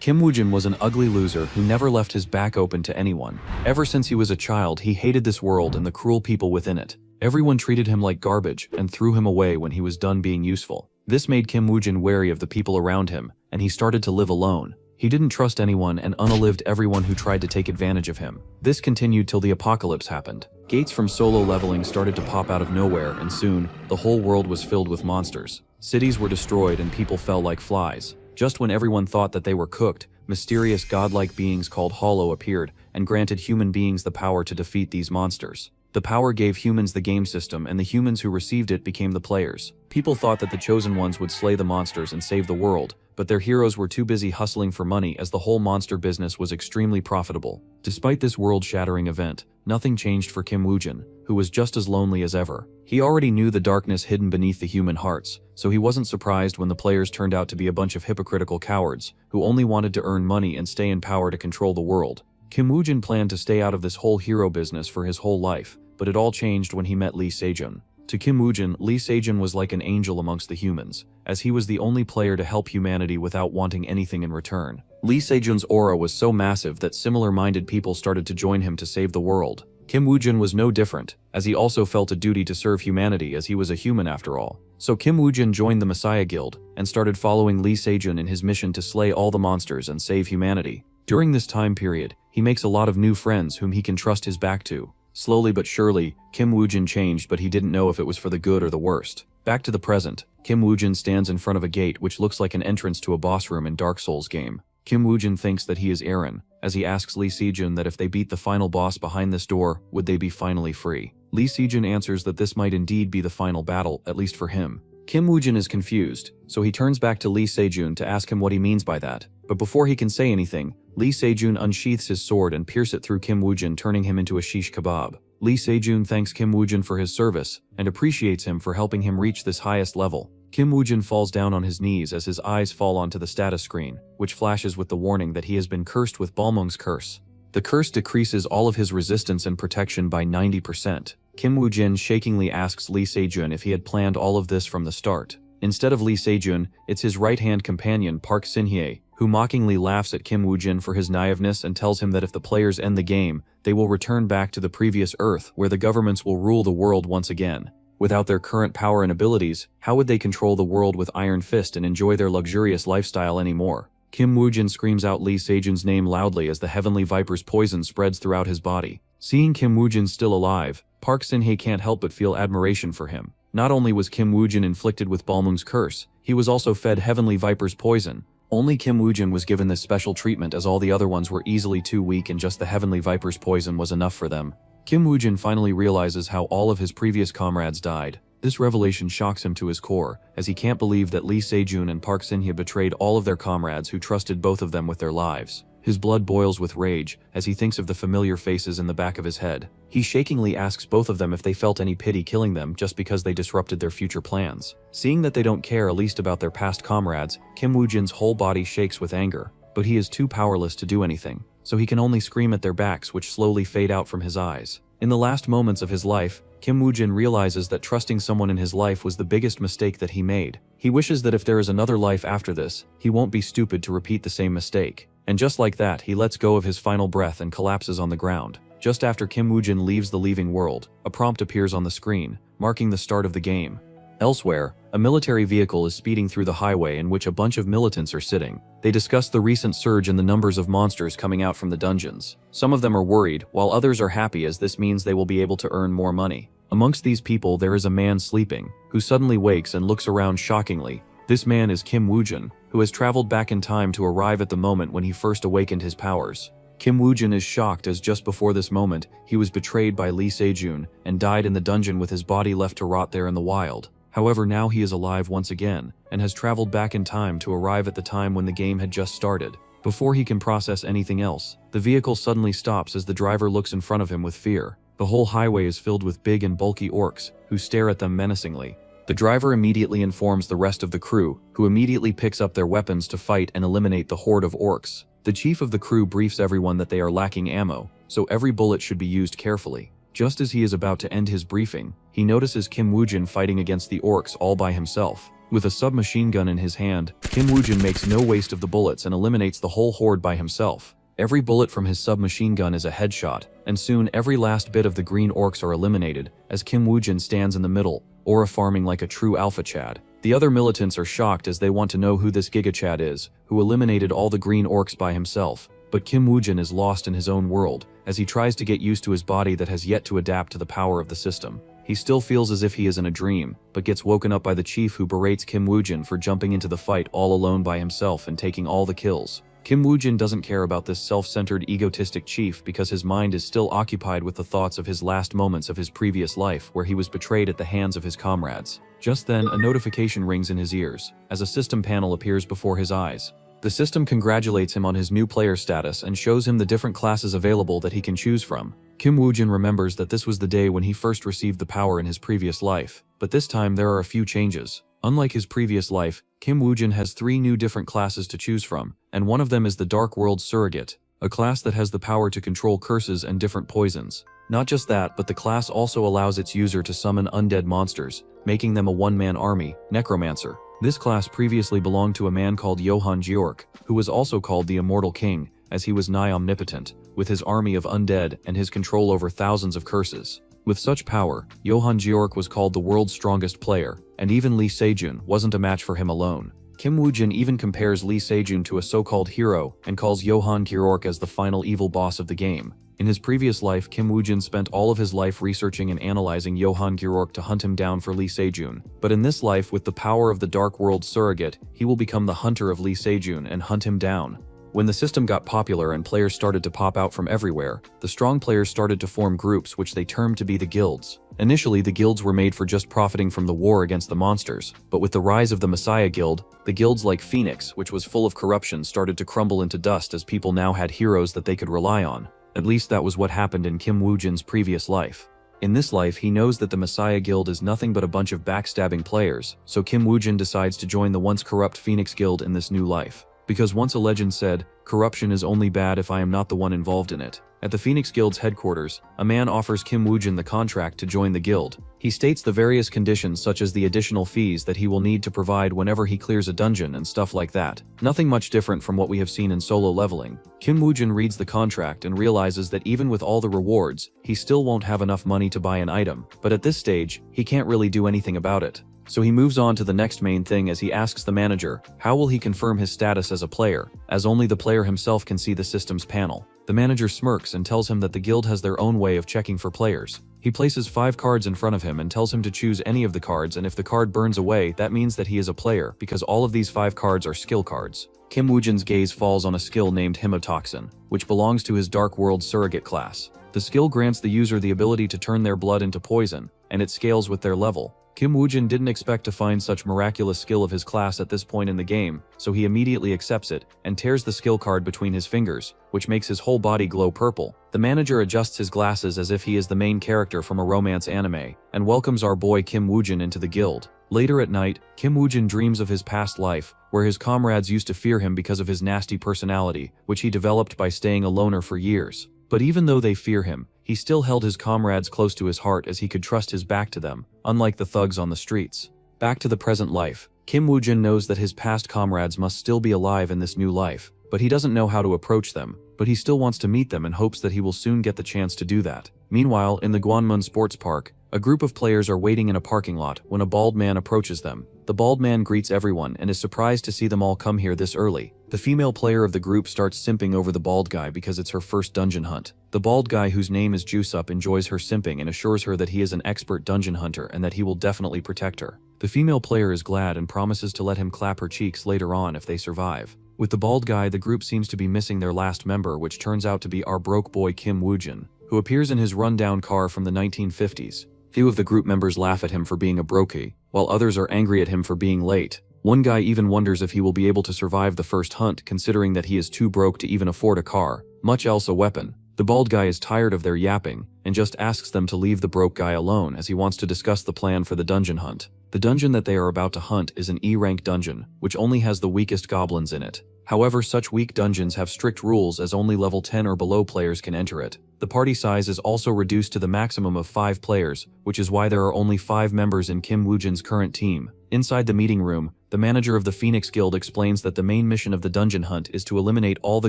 Kim Woojin was an ugly loser who never left his back open to anyone. Ever since he was a child, he hated this world and the cruel people within it. Everyone treated him like garbage and threw him away when he was done being useful. This made Kim Woojin wary of the people around him, and he started to live alone. He didn't trust anyone and unalived everyone who tried to take advantage of him. This continued till the apocalypse happened. Gates from solo leveling started to pop out of nowhere, and soon, the whole world was filled with monsters. Cities were destroyed and people fell like flies. Just when everyone thought that they were cooked, mysterious godlike beings called Hollow appeared and granted human beings the power to defeat these monsters. The power gave humans the game system, and the humans who received it became the players. People thought that the chosen ones would slay the monsters and save the world, but their heroes were too busy hustling for money as the whole monster business was extremely profitable. Despite this world-shattering event, nothing changed for Kim Woojin, who was just as lonely as ever. He already knew the darkness hidden beneath the human hearts, so he wasn't surprised when the players turned out to be a bunch of hypocritical cowards who only wanted to earn money and stay in power to control the world. Kim Woojin planned to stay out of this whole hero business for his whole life, but it all changed when he met Lee Sejun. To Kim Woojin, Lee Sejun was like an angel amongst the humans, as he was the only player to help humanity without wanting anything in return. Lee Sejun's aura was so massive that similar-minded people started to join him to save the world. Kim Woojin was no different, as he also felt a duty to serve humanity as he was a human after all. So Kim Woojin joined the Messiah Guild and started following Lee Sejun in his mission to slay all the monsters and save humanity. During this time period, he makes a lot of new friends whom he can trust his back to. Slowly but surely, Kim Woojin changed, but he didn't know if it was for the good or the worst. Back to the present, Kim Woojin stands in front of a gate which looks like an entrance to a boss room in Dark Souls game. Kim Woojin thinks that he is Eren, as he asks Lee Sejun that if they beat the final boss behind this door, would they be finally free. Lee Sejun answers that this might indeed be the final battle, at least for him. Kim Woojin is confused, so he turns back to Lee Sejun to ask him what he means by that. But before he can say anything, Lee Sejun unsheaths his sword and pierces it through Kim Woojin, turning him into a shish kebab. Lee Sejun thanks Kim Woojin for his service and appreciates him for helping him reach this highest level. Kim Woojin falls down on his knees as his eyes fall onto the status screen, which flashes with the warning that he has been cursed with Balmung's curse. The curse decreases all of his resistance and protection by 90%. Kim Woojin shakingly asks Lee Sejun if he had planned all of this from the start. Instead of Lee Sejun, it's his right-hand companion Park Sin-hye, who mockingly laughs at Kim Woojin for his naiveness and tells him that if the players end the game, they will return back to the previous Earth where the governments will rule the world once again. Without their current power and abilities, how would they control the world with Iron Fist and enjoy their luxurious lifestyle anymore? Kim Woojin screams out Lee Sejun's name loudly as the Heavenly Viper's poison spreads throughout his body. Seeing Kim Woojin still alive, Park Sin-hye can't help but feel admiration for him. Not only was Kim Woojin inflicted with Balmung's curse, he was also fed Heavenly Viper's poison. Only Kim Woojin was given this special treatment as all the other ones were easily too weak and just the Heavenly Viper's poison was enough for them. Kim Woojin finally realizes how all of his previous comrades died. This revelation shocks him to his core, as he can't believe that Lee Sejun and Park Sin-hye betrayed all of their comrades who trusted both of them with their lives. His blood boils with rage as he thinks of the familiar faces in the back of his head. He shakingly asks both of them if they felt any pity killing them just because they disrupted their future plans. Seeing that they don't care least about their past comrades, Kim Woojin's whole body shakes with anger, but he is too powerless to do anything, so he can only scream at their backs, which slowly fade out from his eyes. In the last moments of his life, Kim Woojin realizes that trusting someone in his life was the biggest mistake that he made. He wishes that if there is another life after this, he won't be stupid to repeat the same mistake. And just like that, he lets go of his final breath and collapses on the ground. Just after Kim Woojin leaves the leaving world, a prompt appears on the screen, marking the start of the game. Elsewhere, a military vehicle is speeding through the highway in which a bunch of militants are sitting. They discuss the recent surge in the numbers of monsters coming out from the dungeons. Some of them are worried, while others are happy as this means they will be able to earn more money. Amongst these people there is a man sleeping, who suddenly wakes and looks around shockingly. This man is Kim Woojin, who has traveled back in time to arrive at the moment when he first awakened his powers. Kim Woojin is shocked as just before this moment, he was betrayed by Lee Sejun and died in the dungeon with his body left to rot there in the wild. However, now he is alive once again, and has traveled back in time to arrive at the time when the game had just started. Before he can process anything else, the vehicle suddenly stops as the driver looks in front of him with fear. The whole highway is filled with big and bulky orcs, who stare at them menacingly. The driver immediately informs the rest of the crew, who immediately picks up their weapons to fight and eliminate the horde of orcs. The chief of the crew briefs everyone that they are lacking ammo, so every bullet should be used carefully. Just as he is about to end his briefing, he notices Kim Woojin fighting against the orcs all by himself. With a submachine gun in his hand, Kim Woo-jin makes no waste of the bullets and eliminates the whole horde by himself. Every bullet from his submachine gun is a headshot, and soon every last bit of the green orcs are eliminated, as Kim Woo-jin stands in the middle, aura farming like a true alpha Chad. The other militants are shocked as they want to know who this Giga Chad is, who eliminated all the green orcs by himself. But Kim Woo-jin is lost in his own world, as he tries to get used to his body that has yet to adapt to the power of the system. He still feels as if he is in a dream, but gets woken up by the chief who berates Kim Woo-jin for jumping into the fight all alone by himself and taking all the kills. Kim Woo-jin doesn't care about this self-centered egotistic chief because his mind is still occupied with the thoughts of his last moments of his previous life where he was betrayed at the hands of his comrades. Just then, a notification rings in his ears, as a system panel appears before his eyes. The system congratulates him on his new player status and shows him the different classes available that he can choose from. Kim Woo-jin remembers that this was the day when he first received the power in his previous life, but this time there are a few changes. Unlike his previous life, Kim Woo-jin has 3 new different classes to choose from, and one of them is the Dark World Surrogate, a class that has the power to control curses and different poisons. Not just that, but the class also allows its user to summon undead monsters, making them a one-man army, Necromancer. This class previously belonged to a man called Johann Georg, who was also called the Immortal King, as he was nigh omnipotent, with his army of undead and his control over thousands of curses. With such power, Johann Georg was called the world's strongest player, and even Lee Sejun wasn't a match for him alone. Kim Woo-jin even compares Lee Sejun to a so-called hero and calls Johann Georg as the final evil boss of the game. In his previous life, Kim Woo-jin spent all of his life researching and analyzing Johann Georg to hunt him down for Lee Sejun. But in this life, with the power of the Dark World Surrogate, he will become the hunter of Lee Sejun and hunt him down. When the system got popular and players started to pop out from everywhere, the strong players started to form groups which they termed to be the guilds. Initially, the guilds were made for just profiting from the war against the monsters, but with the rise of the Messiah Guild, the guilds like Phoenix, which was full of corruption, started to crumble into dust as people now had heroes that they could rely on. At least that was what happened in Kim Woo-jin's previous life. In this life, he knows that the Messiah Guild is nothing but a bunch of backstabbing players, so Kim Woo-jin decides to join the once corrupt Phoenix Guild in this new life. Because once a legend said, "Corruption is only bad if I am not the one involved in it." At the Phoenix Guild's headquarters, a man offers Kim Woo-jin the contract to join the guild. He states the various conditions such as the additional fees that he will need to provide whenever he clears a dungeon and stuff like that. Nothing much different from what we have seen in Solo Leveling. Kim Woo-jin reads the contract and realizes that even with all the rewards, he still won't have enough money to buy an item, but at this stage, he can't really do anything about it. So he moves on to the next main thing as he asks the manager, how will he confirm his status as a player, as only the player himself can see the system's panel. The manager smirks and tells him that the guild has their own way of checking for players. He places 5 cards in front of him and tells him to choose any of the cards, and if the card burns away, that means that he is a player, because all of these 5 cards are skill cards. Kim Woo-jin's gaze falls on a skill named Hemotoxin, which belongs to his Dark World Surrogate class. The skill grants the user the ability to turn their blood into poison, and it scales with their level. Kim Woo-jin didn't expect to find such miraculous skill of his class at this point in the game, so he immediately accepts it, and tears the skill card between his fingers, which makes his whole body glow purple. The manager adjusts his glasses as if he is the main character from a romance anime, and welcomes our boy Kim Woo-jin into the guild. Later at night, Kim Woo-jin dreams of his past life, where his comrades used to fear him because of his nasty personality, which he developed by staying a loner for years. But even though they fear him, he still held his comrades close to his heart as he could trust his back to them, unlike the thugs on the streets. Back to the present life, Kim Woo-jin knows that his past comrades must still be alive in this new life, but he doesn't know how to approach them, but he still wants to meet them and hopes that he will soon get the chance to do that. Meanwhile, in the Gwanmun Sports Park, a group of players are waiting in a parking lot when a bald man approaches them. The bald man greets everyone and is surprised to see them all come here this early. The female player of the group starts simping over the bald guy because it's her first dungeon hunt. The bald guy, whose name is Jusup, enjoys her simping and assures her that he is an expert dungeon hunter and that he will definitely protect her. The female player is glad and promises to let him clap her cheeks later on if they survive. With the bald guy, the group seems to be missing their last member, which turns out to be our broke boy Kim Woo-jin, who appears in his rundown car from the 1950s. Few of the group members laugh at him for being a brokey, while others are angry at him for being late. One guy even wonders if he will be able to survive the first hunt, considering that he is too broke to even afford a car, much else a weapon. The bald guy is tired of their yapping and just asks them to leave the broke guy alone as he wants to discuss the plan for the dungeon hunt. The dungeon that they are about to hunt is an E-rank dungeon, which only has the weakest goblins in it. However, such weak dungeons have strict rules as only level 10 or below players can enter it. The party size is also reduced to the maximum of 5 players, which is why there are only 5 members in Kim Woojin's current team. Inside the meeting room, the manager of the Phoenix Guild explains that the main mission of the dungeon hunt is to eliminate all the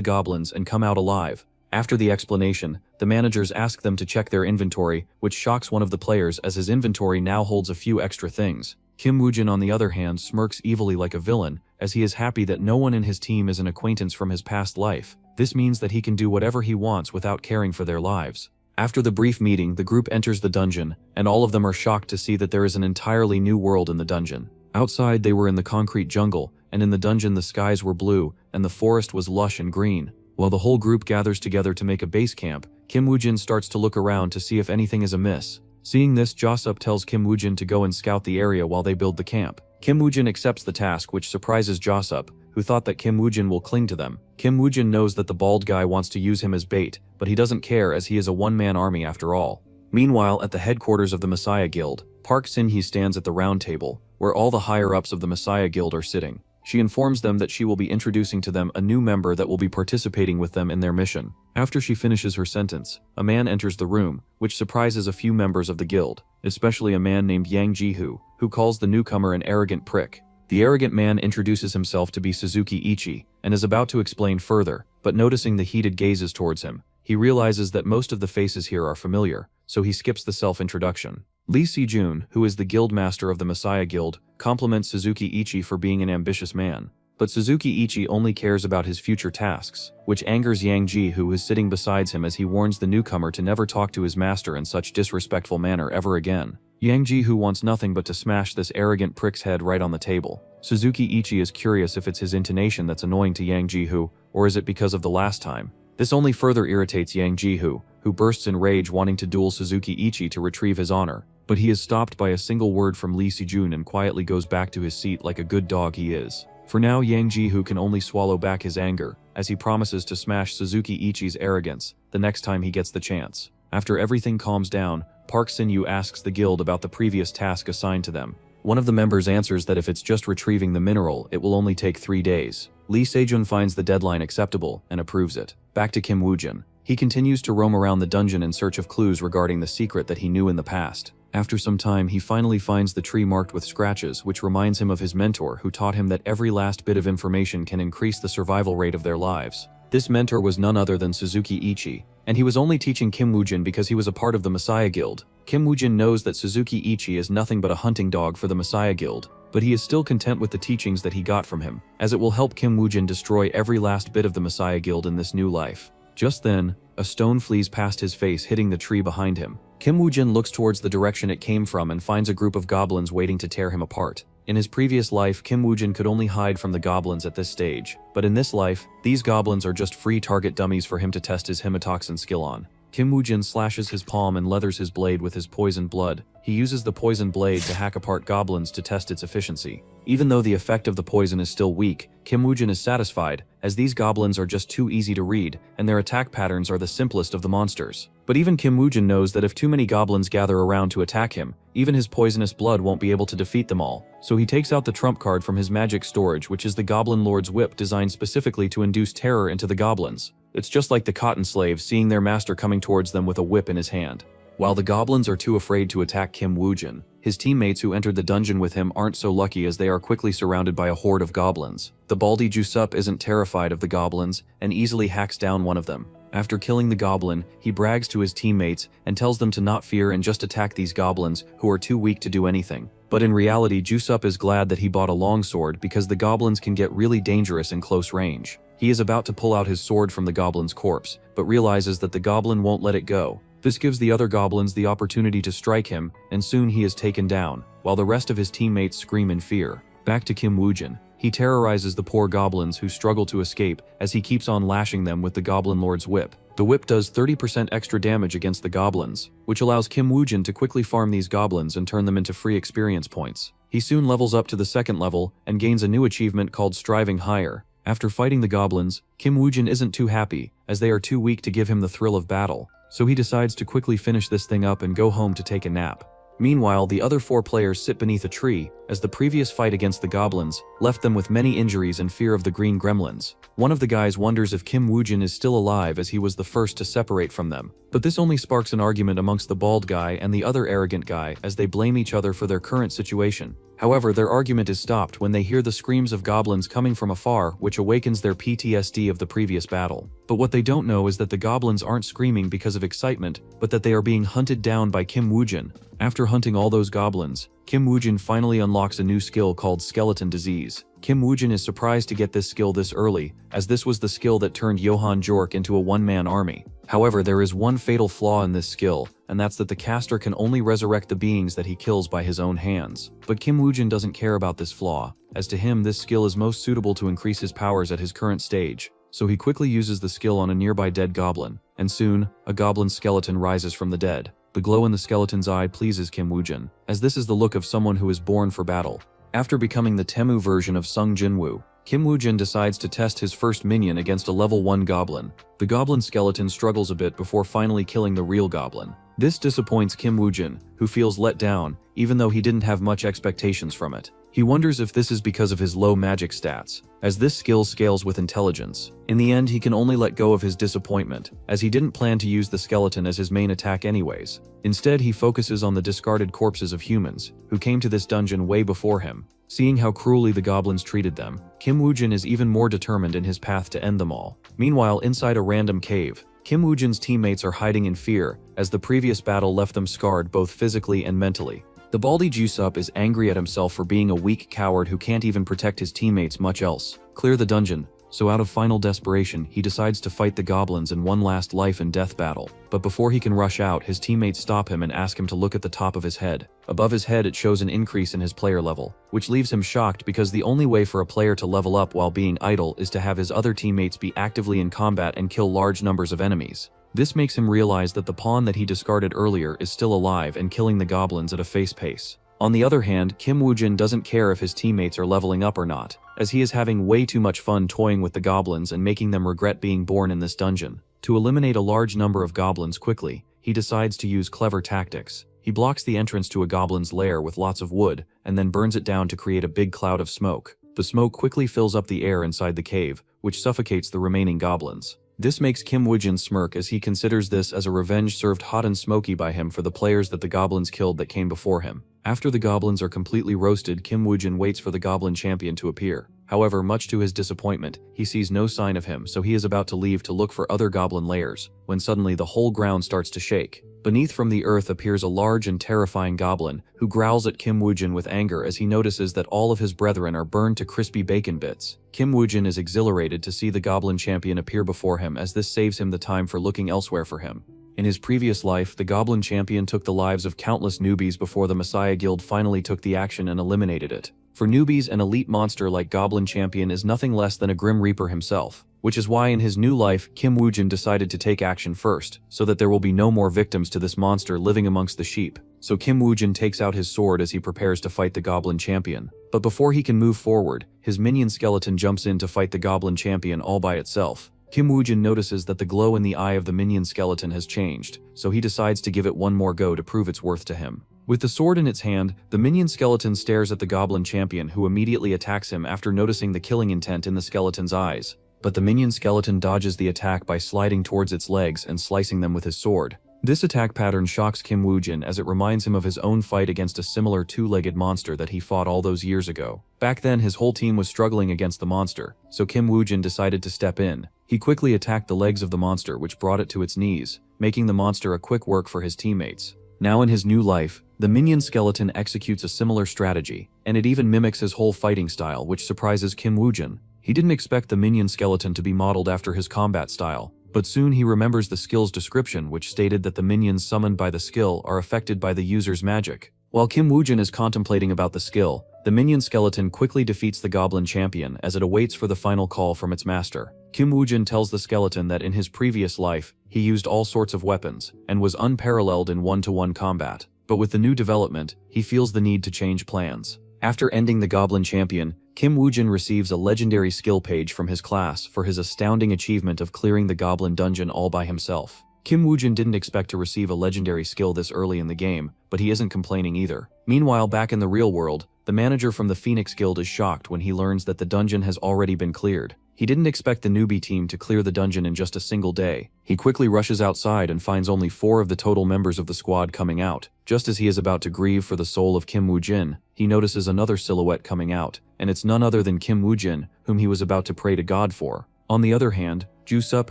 goblins and come out alive. After the explanation, the managers ask them to check their inventory, which shocks one of the players as his inventory now holds a few extra things. Kim Woojin, on the other hand, smirks evilly like a villain, as he is happy that no one in his team is an acquaintance from his past life. This means that he can do whatever he wants without caring for their lives. After the brief meeting, the group enters the dungeon, and all of them are shocked to see that there is an entirely new world in the dungeon. Outside, they were in the concrete jungle, and in the dungeon the skies were blue, and the forest was lush and green. While the whole group gathers together to make a base camp, Kim Woojin starts to look around to see if anything is amiss. Seeing this, Josup tells Kim Woojin to go and scout the area while they build the camp. Kim Woojin accepts the task, which surprises Josup, who thought that Kim Woojin will cling to them. Kim Woojin knows that the bald guy wants to use him as bait, but he doesn't care as he is a one-man army after all. Meanwhile, at the headquarters of the Messiah Guild, Park Sin-hee stands at the round table, where all the higher-ups of the Messiah Guild are sitting. She informs them that she will be introducing to them a new member that will be participating with them in their mission. After she finishes her sentence, a man enters the room, which surprises a few members of the guild, especially a man named Yang Ji-hoo, who calls the newcomer an arrogant prick. The arrogant man introduces himself to be Suzuki Ichi, and is about to explain further, but noticing the heated gazes towards him, he realizes that most of the faces here are familiar, so he skips the self-introduction. Lee Si-jun, who is the guild master of the Messiah Guild, compliments Suzuki Ichi for being an ambitious man. But Suzuki Ichi only cares about his future tasks, which angers Yang Ji, who is sitting beside him, as he warns the newcomer to never talk to his master in such disrespectful manner ever again. Yang Ji, who wants nothing but to smash this arrogant prick's head right on the table. Suzuki Ichi is curious if it's his intonation that's annoying to Yang Ji, or is it because of the last time. This only further irritates Yang Ji, who bursts in rage, wanting to duel Suzuki Ichi to retrieve his honor. But he is stopped by a single word from Lee Si-jun and quietly goes back to his seat like a good dog he is. For now, Yang Ji can only swallow back his anger, as he promises to smash Suzuki Ichi's arrogance the next time he gets the chance. After everything calms down, Park Sin-yu asks the guild about the previous task assigned to them. One of the members answers that if it's just retrieving the mineral, it will only take 3 days. Lee Se-jun finds the deadline acceptable and approves it. Back to Kim Woojin. He continues to roam around the dungeon in search of clues regarding the secret that he knew in the past. After some time, he finally finds the tree marked with scratches, which reminds him of his mentor, who taught him that every last bit of information can increase the survival rate of their lives. This mentor was none other than Suzuki Ichi, and he was only teaching Kim Woojin because he was a part of the Messiah Guild. Kim Woojin knows that Suzuki Ichi is nothing but a hunting dog for the Messiah Guild, but he is still content with the teachings that he got from him, as it will help Kim Woojin destroy every last bit of the Messiah Guild in this new life. Just then, a stone flees past his face, hitting the tree behind him. Kim Woojin looks towards the direction it came from and finds a group of goblins waiting to tear him apart. In his previous life, Kim Woojin could only hide from the goblins at this stage, but in this life, these goblins are just free target dummies for him to test his hematoxin skill on. Kim Woojin slashes his palm and leathers his blade with his poisoned blood. He uses the poison blade to hack apart goblins to test its efficiency. Even though the effect of the poison is still weak, Kim Woojin is satisfied, as these goblins are just too easy to read, and their attack patterns are the simplest of the monsters. But even Kim Woojin knows that if too many goblins gather around to attack him, even his poisonous blood won't be able to defeat them all. So he takes out the trump card from his magic storage, which is the Goblin Lord's whip, designed specifically to induce terror into the goblins. It's just like the cotton slaves seeing their master coming towards them with a whip in his hand. While the goblins are too afraid to attack Kim Woojin, his teammates who entered the dungeon with him aren't so lucky, as they are quickly surrounded by a horde of goblins. The baldy Jusup isn't terrified of the goblins and easily hacks down one of them. After killing the goblin, he brags to his teammates and tells them to not fear and just attack these goblins who are too weak to do anything. But in reality, Jusup is glad that he bought a longsword, because the goblins can get really dangerous in close range. He is about to pull out his sword from the goblin's corpse, but realizes that the goblin won't let it go. This gives the other goblins the opportunity to strike him, and soon he is taken down, while the rest of his teammates scream in fear. Back to Kim Woojin. He terrorizes the poor goblins who struggle to escape, as he keeps on lashing them with the Goblin Lord's whip. The whip does 30% extra damage against the goblins, which allows Kim Woojin to quickly farm these goblins and turn them into free experience points. He soon levels up to the 2nd level and gains a new achievement called Striving Higher. After fighting the goblins, Kim Woojin isn't too happy, as they are too weak to give him the thrill of battle, so he decides to quickly finish this thing up and go home to take a nap. Meanwhile, the other 4 players sit beneath a tree, as the previous fight against the goblins left them with many injuries and fear of the green gremlins. One of the guys wonders if Kim Woojin is still alive, as he was the first to separate from them. But this only sparks an argument amongst the bald guy and the other arrogant guy, as they blame each other for their current situation. However, their argument is stopped when they hear the screams of goblins coming from afar, which awakens their PTSD of the previous battle. But what they don't know is that the goblins aren't screaming because of excitement, but that they are being hunted down by Kim Woojin. After hunting all those goblins, Kim Woojin finally unlocks a new skill called Skeleton Disease. Kim Woojin is surprised to get this skill this early, as this was the skill that turned Johan Jork into a one-man army. However, there is one fatal flaw in this skill, and that's that the caster can only resurrect the beings that he kills by his own hands. But Kim Woojin doesn't care about this flaw, as to him this skill is most suitable to increase his powers at his current stage. So he quickly uses the skill on a nearby dead goblin, and soon, a goblin skeleton rises from the dead. The glow in the skeleton's eye pleases Kim Woojin, as this is the look of someone who is born for battle. After becoming the Temu version of Sung Jinwoo, Kim Woojin decides to test his first minion against a level 1 goblin. The goblin skeleton struggles a bit before finally killing the real goblin. This disappoints Kim Woojin, who feels let down, even though he didn't have much expectations from it. He wonders if this is because of his low magic stats, as this skill scales with intelligence. In the end, he can only let go of his disappointment, as he didn't plan to use the skeleton as his main attack anyways. Instead, he focuses on the discarded corpses of humans, who came to this dungeon way before him. Seeing how cruelly the goblins treated them, Kim Woojin is even more determined in his path to end them all. Meanwhile, inside a random cave, Kim Woojin's teammates are hiding in fear, as the previous battle left them scarred both physically and mentally. The baldy juice-up is angry at himself for being a weak coward who can't even protect his teammates much else. Clear the dungeon, so out of final desperation, he decides to fight the goblins in one last life and death battle. But before he can rush out, his teammates stop him and ask him to look at the top of his head. Above his head, it shows an increase in his player level, which leaves him shocked because the only way for a player to level up while being idle is to have his other teammates be actively in combat and kill large numbers of enemies. This makes him realize that the pawn that he discarded earlier is still alive and killing the goblins at a fast pace. On the other hand, Kim Woojin doesn't care if his teammates are leveling up or not, as he is having way too much fun toying with the goblins and making them regret being born in this dungeon. To eliminate a large number of goblins quickly, he decides to use clever tactics. He blocks the entrance to a goblin's lair with lots of wood, and then burns it down to create a big cloud of smoke. The smoke quickly fills up the air inside the cave, which suffocates the remaining goblins. This makes Kim Woojin smirk, as he considers this as a revenge served hot and smoky by him for the players that the goblins killed that came before him. After the goblins are completely roasted, Kim Woojin waits for the goblin champion to appear. However, much to his disappointment, he sees no sign of him, so he is about to leave to look for other goblin lairs, when suddenly the whole ground starts to shake. Beneath from the earth appears a large and terrifying goblin, who growls at Kim Woojin with anger as he notices that all of his brethren are burned to crispy bacon bits. Kim Woojin is exhilarated to see the goblin champion appear before him, as this saves him the time for looking elsewhere for him. In his previous life, the goblin champion took the lives of countless newbies before the Messiah Guild finally took the action and eliminated it. For newbies, an elite monster like Goblin Champion is nothing less than a Grim Reaper himself, which is why in his new life, Kim Woojin decided to take action first, so that there will be no more victims to this monster living amongst the sheep. So Kim Woojin takes out his sword as he prepares to fight the Goblin Champion. But before he can move forward, his minion skeleton jumps in to fight the Goblin Champion all by itself. Kim Woojin notices that the glow in the eye of the minion skeleton has changed, so he decides to give it one more go to prove its worth to him. With the sword in its hand, the minion skeleton stares at the Goblin Champion, who immediately attacks him after noticing the killing intent in the skeleton's eyes. But the minion skeleton dodges the attack by sliding towards its legs and slicing them with his sword. This attack pattern shocks Kim Woojin, as it reminds him of his own fight against a similar two-legged monster that he fought all those years ago. Back then, his whole team was struggling against the monster, so Kim Woojin decided to step in. He quickly attacked the legs of the monster, which brought it to its knees, making the monster a quick work for his teammates. Now in his new life, the minion skeleton executes a similar strategy, and it even mimics his whole fighting style, which surprises Kim Woojin. He didn't expect the minion skeleton to be modeled after his combat style, but soon he remembers the skill's description, which stated that the minions summoned by the skill are affected by the user's magic. While Kim Woojin is contemplating about the skill, the minion skeleton quickly defeats the Goblin Champion as it awaits for the final call from its master. Kim Woojin tells the skeleton that in his previous life, he used all sorts of weapons and was unparalleled in one-to-one combat. But with the new development, he feels the need to change plans. After ending the Goblin Champion, Kim Woojin receives a legendary skill page from his class for his astounding achievement of clearing the Goblin Dungeon all by himself. Kim Woojin didn't expect to receive a legendary skill this early in the game, but he isn't complaining either. Meanwhile, back in the real world, the manager from the Phoenix Guild is shocked when he learns that the dungeon has already been cleared. He didn't expect the newbie team to clear the dungeon in just a single day. He quickly rushes outside and finds only 4 of the total members of the squad coming out. Just as he is about to grieve for the soul of Kim Woojin, he notices another silhouette coming out, and it's none other than Kim Woojin, whom he was about to pray to God for. On the other hand, Jusup,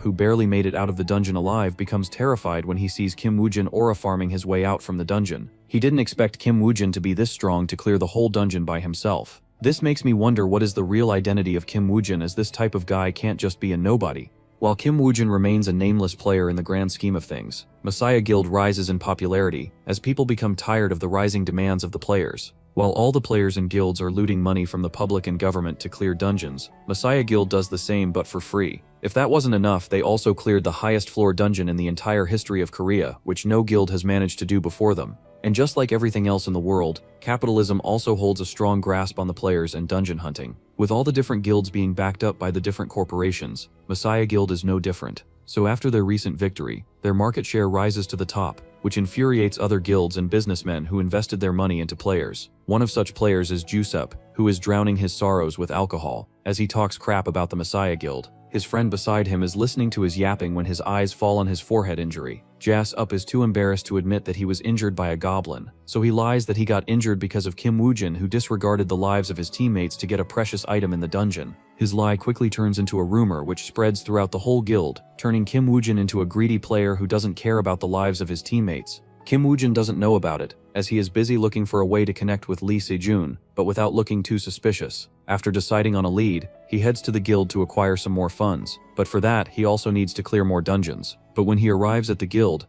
who barely made it out of the dungeon alive, becomes terrified when he sees Kim Woojin aura farming his way out from the dungeon. He didn't expect Kim Woojin to be this strong to clear the whole dungeon by himself. This makes me wonder what is the real identity of Kim Woojin, as this type of guy can't just be a nobody. While Kim Woojin remains a nameless player in the grand scheme of things, Messiah Guild rises in popularity as people become tired of the rising demands of the players. While all the players and guilds are looting money from the public and government to clear dungeons, Messiah Guild does the same but for free. If that wasn't enough, they also cleared the highest floor dungeon in the entire history of Korea, which no guild has managed to do before them. And just like everything else in the world, capitalism also holds a strong grasp on the players and dungeon hunting. With all the different guilds being backed up by the different corporations, Messiah Guild is no different. So after their recent victory, their market share rises to the top, which infuriates other guilds and businessmen who invested their money into players. One of such players is Jusup, who is drowning his sorrows with alcohol, as he talks crap about the Messiah Guild. His friend beside him is listening to his yapping when his eyes fall on his forehead injury. Jusup is too embarrassed to admit that he was injured by a goblin, so he lies that he got injured because of Kim Woojin, who disregarded the lives of his teammates to get a precious item in the dungeon. His lie quickly turns into a rumor which spreads throughout the whole guild, turning Kim Woojin into a greedy player who doesn't care about the lives of his teammates. Kim Woojin doesn't know about it, as he is busy looking for a way to connect with Lee Sejun, but without looking too suspicious. After deciding on a lead, he heads to the guild to acquire some more funds, but for that he also needs to clear more dungeons. But when he arrives at the guild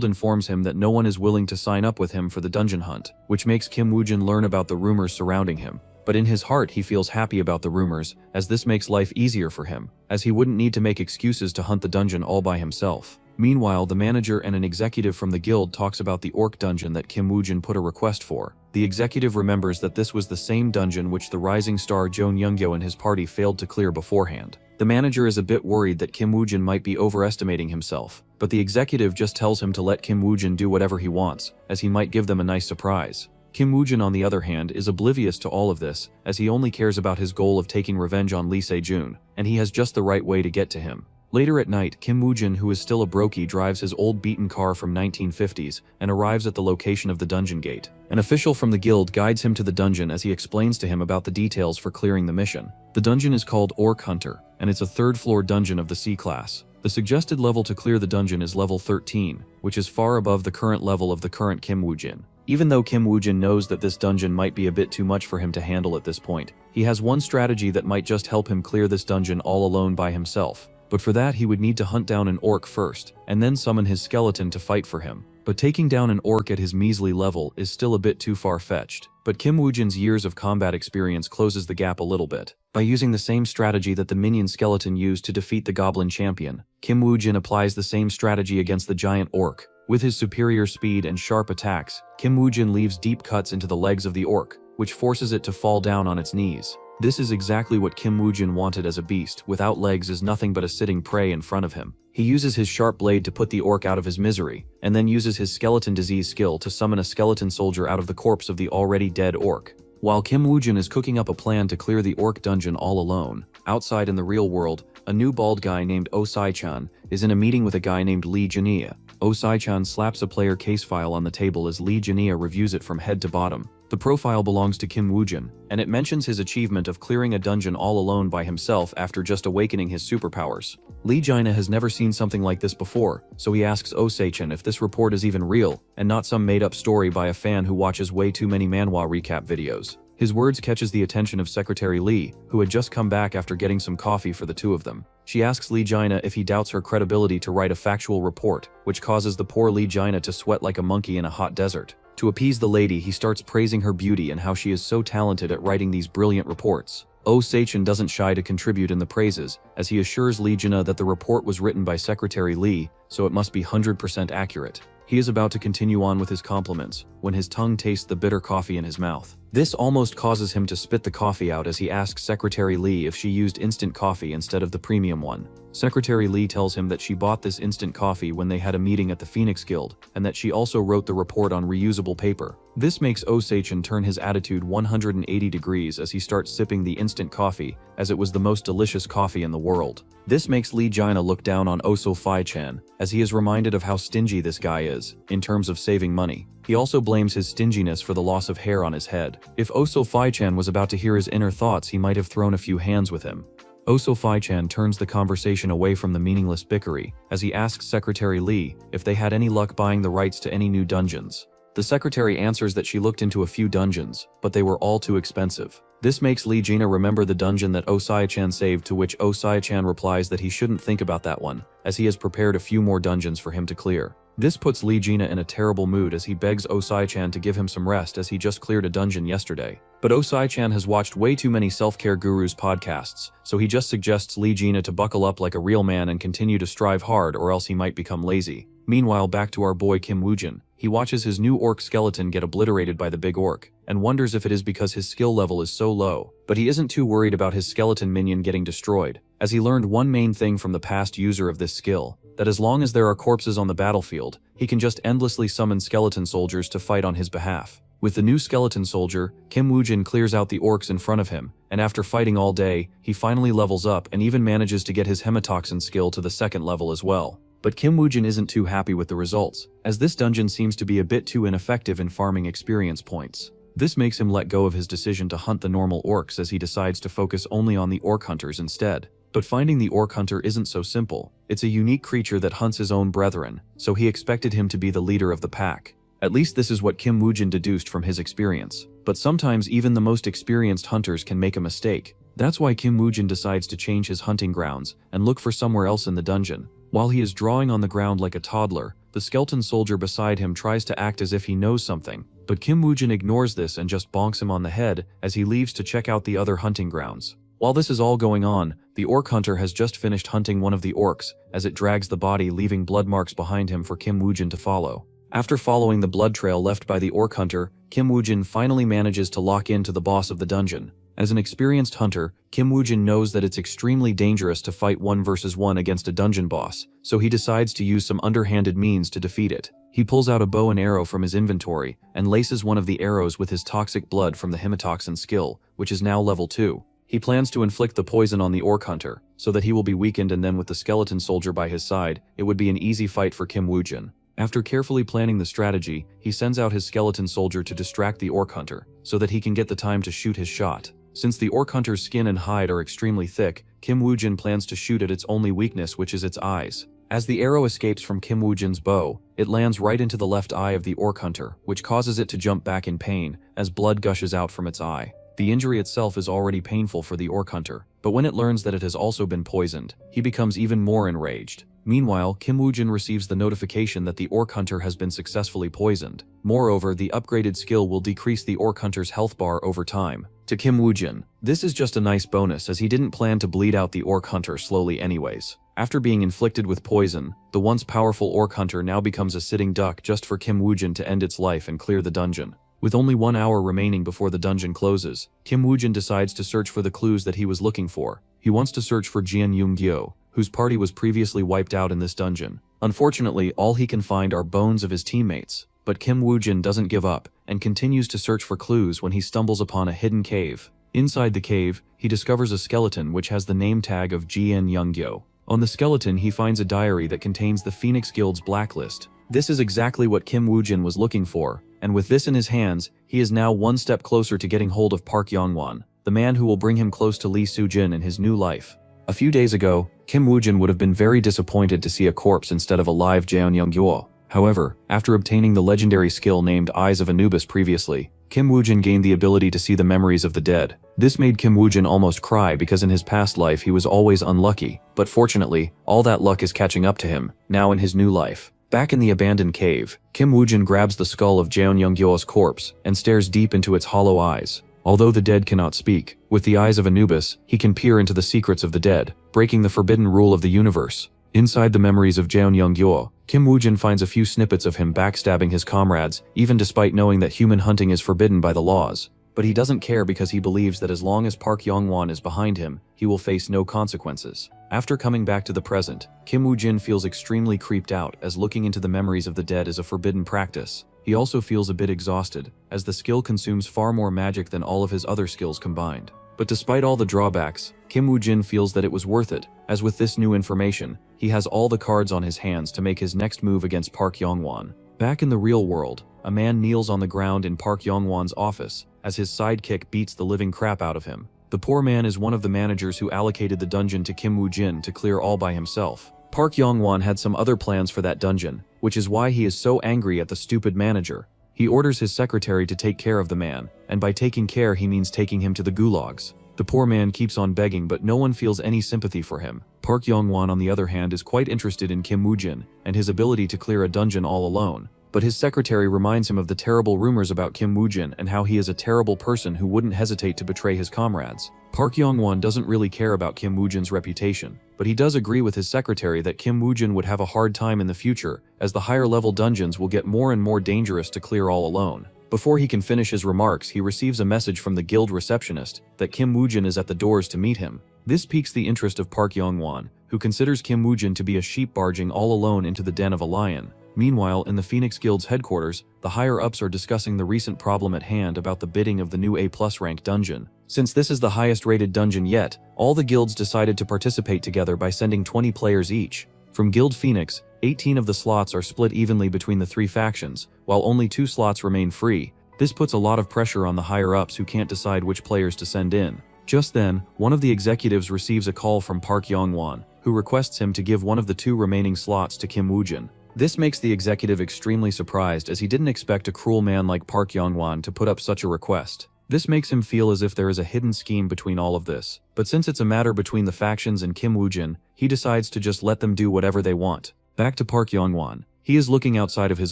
informs him that no one is willing to sign up with him for the dungeon hunt, which makes Kim Woojin learn about the rumors surrounding him. But in his heart he feels happy about the rumors, as this makes life easier for him, as he wouldn't need to make excuses to hunt the dungeon all by himself. Meanwhile, the manager and an executive from the guild talks about the orc dungeon that Kim Woojin put a request for. The executive remembers that this was the same dungeon which the rising star Joan Youngyo and his party failed to clear beforehand. The manager is a bit worried that Kim Woojin might be overestimating himself, but the executive just tells him to let Kim Woojin do whatever he wants, as he might give them a nice surprise. Kim Woojin, on the other hand, is oblivious to all of this, as he only cares about his goal of taking revenge on Lee Sejun, and he has just the right way to get to him. Later at night, Kim Woojin, who is still a brokey, drives his old beaten car from 1950s and arrives at the location of the dungeon gate. An official from the guild guides him to the dungeon as he explains to him about the details for clearing the mission. The dungeon is called Orc Hunter, and it's a 3rd floor dungeon of the C class. The suggested level to clear the dungeon is level 13, which is far above the current level of the current Kim Woojin. Even though Kim Woojin knows that this dungeon might be a bit too much for him to handle at this point, he has one strategy that might just help him clear this dungeon all alone by himself. But for that he would need to hunt down an orc first, and then summon his skeleton to fight for him. But taking down an orc at his measly level is still a bit too far-fetched. But Kim Woojin's years of combat experience closes the gap a little bit. By using the same strategy that the minion skeleton used to defeat the goblin champion, Kim Woojin applies the same strategy against the giant orc. With his superior speed and sharp attacks, Kim Woojin leaves deep cuts into the legs of the orc, which forces it to fall down on its knees. This is exactly what Kim Woojin wanted as a beast. Without legs is nothing but a sitting prey in front of him. He uses his sharp blade to put the orc out of his misery, and then uses his skeleton disease skill to summon a skeleton soldier out of the corpse of the already dead orc. While Kim Woojin is cooking up a plan to clear the orc dungeon all alone, outside in the real world, a new bald guy named Osai-chan is in a meeting with a guy named Lee Jania. Osai-chan slaps a player case file on the table as Lee Jania reviews it from head to bottom. The profile belongs to Kim Woojin, and it mentions his achievement of clearing a dungeon all alone by himself after just awakening his superpowers. Lee Jina has never seen something like this before, so he asks Osai-chan if this report is even real, and not some made-up story by a fan who watches way too many manhwa recap videos. His words catches the attention of Secretary Lee, who had just come back after getting some coffee for the two of them. She asks Lee Jina if he doubts her credibility to write a factual report, which causes the poor Lee Jina to sweat like a monkey in a hot desert. To appease the lady, he starts praising her beauty and how she is so talented at writing these brilliant reports. Osai-chan doesn't shy to contribute in the praises, as he assures Lee Jina that the report was written by Secretary Lee, so it must be 100% accurate. He is about to continue on with his compliments when his tongue tastes the bitter coffee in his mouth. This almost causes him to spit the coffee out as he asks Secretary Lee if she used instant coffee instead of the premium one. Secretary Lee tells him that she bought this instant coffee when they had a meeting at the Phoenix Guild, and that she also wrote the report on reusable paper. This makes Osachan turn his attitude 180 degrees as he starts sipping the instant coffee, as it was the most delicious coffee in the world. This makes Lee Jaina look down on Oso Fai-chan, as he is reminded of how stingy this guy is, in terms of saving money. He also blames his stinginess for the loss of hair on his head. If Oso Fai-chan was about to hear his inner thoughts, he might have thrown a few hands with him. Oso Fai-chan turns the conversation away from the meaningless bickery, as he asks Secretary Lee if they had any luck buying the rights to any new dungeons. The secretary answers that she looked into a few dungeons, but they were all too expensive. This makes Lee Jaina remember the dungeon that Osai-chan saved, to which Osai-chan replies that he shouldn't think about that one, as he has prepared a few more dungeons for him to clear. This puts Lee Jaina in a terrible mood as he begs Osai-chan to give him some rest as he just cleared a dungeon yesterday. But Osai-chan has watched way too many self-care gurus podcasts, so he just suggests Lee Jaina to buckle up like a real man and continue to strive hard, or else he might become lazy. Meanwhile, back to our boy Kim Woo-jin. He watches his new orc skeleton get obliterated by the big orc, and wonders if it is because his skill level is so low. But he isn't too worried about his skeleton minion getting destroyed, as he learned one main thing from the past user of this skill, that as long as there are corpses on the battlefield, he can just endlessly summon skeleton soldiers to fight on his behalf. With the new skeleton soldier, Kim Woo-jin clears out the orcs in front of him, and after fighting all day, he finally levels up and even manages to get his hematoxin skill to the 2nd level as well. But Kim Woo-jin isn't too happy with the results, as this dungeon seems to be a bit too ineffective in farming experience points. This makes him let go of his decision to hunt the normal orcs, as he decides to focus only on the orc hunters instead. But finding the orc hunter isn't so simple. It's a unique creature that hunts his own brethren, so he expected him to be the leader of the pack. At least this is what Kim Woo-jin deduced from his experience. But sometimes even the most experienced hunters can make a mistake. That's why Kim Woo-jin decides to change his hunting grounds and look for somewhere else in the dungeon. While he is drawing on the ground like a toddler, the skeleton soldier beside him tries to act as if he knows something, but Kim Woo-jin ignores this and just bonks him on the head as he leaves to check out the other hunting grounds. While this is all going on, the orc hunter has just finished hunting one of the orcs as it drags the body, leaving blood marks behind him for Kim Woo-jin to follow. After following the blood trail left by the orc hunter, Kim Woo-jin finally manages to lock in to the boss of the dungeon. As an experienced hunter, Kim Woo-jin knows that it's extremely dangerous to fight 1 versus 1 against a dungeon boss, so he decides to use some underhanded means to defeat it. He pulls out a bow and arrow from his inventory and laces one of the arrows with his toxic blood from the hematoxin skill, which is now level 2. He plans to inflict the poison on the orc hunter, so that he will be weakened, and then with the skeleton soldier by his side, it would be an easy fight for Kim Woo-jin. After carefully planning the strategy, he sends out his skeleton soldier to distract the orc hunter, so that he can get the time to shoot his shot. Since the orc hunter's skin and hide are extremely thick, Kim Woo-jin plans to shoot at its only weakness, which is its eyes. As the arrow escapes from Kim Woo-jin's bow, it lands right into the left eye of the orc hunter, which causes it to jump back in pain, as blood gushes out from its eye. The injury itself is already painful for the orc hunter, but when it learns that it has also been poisoned, he becomes even more enraged. Meanwhile, Kim Woo-jin receives the notification that the orc hunter has been successfully poisoned. Moreover, the upgraded skill will decrease the orc hunter's health bar over time. To Kim Woo-jin, this is just a nice bonus, as he didn't plan to bleed out the orc hunter slowly anyways. After being inflicted with poison, the once powerful orc hunter now becomes a sitting duck just for Kim Woo-jin to end its life and clear the dungeon. With only 1 hour remaining before the dungeon closes, Kim Woo-jin decides to search for the clues that he was looking for. He wants to search for Jian Young-gyo, whose party was previously wiped out in this dungeon. Unfortunately, all he can find are bones of his teammates, but Kim Woo-jin doesn't give up and continues to search for clues when he stumbles upon a hidden cave. Inside the cave, he discovers a skeleton which has the name tag of Jian Young-gyo. On the skeleton, he finds a diary that contains the Phoenix Guild's blacklist. This is exactly what Kim Woo-jin was looking for, and with this in his hands, he is now one step closer to getting hold of Park Yong-won, the man who will bring him close to Lee Soo-jin in his new life. A few days ago, Kim Woo-jin would have been very disappointed to see a corpse instead of a live Jeon Young-gyo. However, after obtaining the legendary skill named Eyes of Anubis previously, Kim Woo-jin gained the ability to see the memories of the dead. This made Kim Woo-jin almost cry because in his past life he was always unlucky, but fortunately, all that luck is catching up to him, now in his new life. Back in the abandoned cave, Kim Woo-jin grabs the skull of Jeon Young-gyo's corpse and stares deep into its hollow eyes. Although the dead cannot speak, with the eyes of Anubis, he can peer into the secrets of the dead, breaking the forbidden rule of the universe. Inside the memories of Jeon Young-gyo, Kim Woo-jin finds a few snippets of him backstabbing his comrades, even despite knowing that human hunting is forbidden by the laws. But he doesn't care because he believes that as long as Park Young-won is behind him, he will face no consequences. After coming back to the present, Kim Woo-jin feels extremely creeped out as looking into the memories of the dead is a forbidden practice. He also feels a bit exhausted, as the skill consumes far more magic than all of his other skills combined. But despite all the drawbacks, Kim Woo-jin feels that it was worth it, as with this new information, he has all the cards on his hands to make his next move against Park Young-won. Back in the real world, a man kneels on the ground in Park Young-won's office, as his sidekick beats the living crap out of him. The poor man is one of the managers who allocated the dungeon to Kim Woo-jin to clear all by himself. Park Young-won had some other plans for that dungeon, which is why he is so angry at the stupid manager. He orders his secretary to take care of the man, and by taking care he means taking him to the gulags. The poor man keeps on begging, but no one feels any sympathy for him. Park Young-won on the other hand is quite interested in Kim Woo-jin and his ability to clear a dungeon all alone. But his secretary reminds him of the terrible rumors about Kim Woo-jin and how he is a terrible person who wouldn't hesitate to betray his comrades. Park Young-won doesn't really care about Kim Woo-jin's reputation, but he does agree with his secretary that Kim Woo-jin would have a hard time in the future, as the higher level dungeons will get more and more dangerous to clear all alone. Before he can finish his remarks, he receives a message from the guild receptionist that Kim Woo-jin is at the doors to meet him. This piques the interest of Park Young-won, who considers Kim Woo-jin to be a sheep barging all alone into the den of a lion. Meanwhile, in the Phoenix Guild's headquarters, the higher-ups are discussing the recent problem at hand about the bidding of the new A+ rank dungeon. Since this is the highest-rated dungeon yet, all the guilds decided to participate together by sending 20 players each. From Guild Phoenix, 18 of the slots are split evenly between the three factions, while only 2 slots remain free. This puts a lot of pressure on the higher-ups who can't decide which players to send in. Just then, one of the executives receives a call from Park Young-won, who requests him to give one of the 2 remaining slots to Kim Woo-jin. This makes the executive extremely surprised, as he didn't expect a cruel man like Park Young-won to put up such a request. This makes him feel as if there is a hidden scheme between all of this. But since it's a matter between the factions and Kim Woo-jin, he decides to just let them do whatever they want. Back to Park Young-won. He is looking outside of his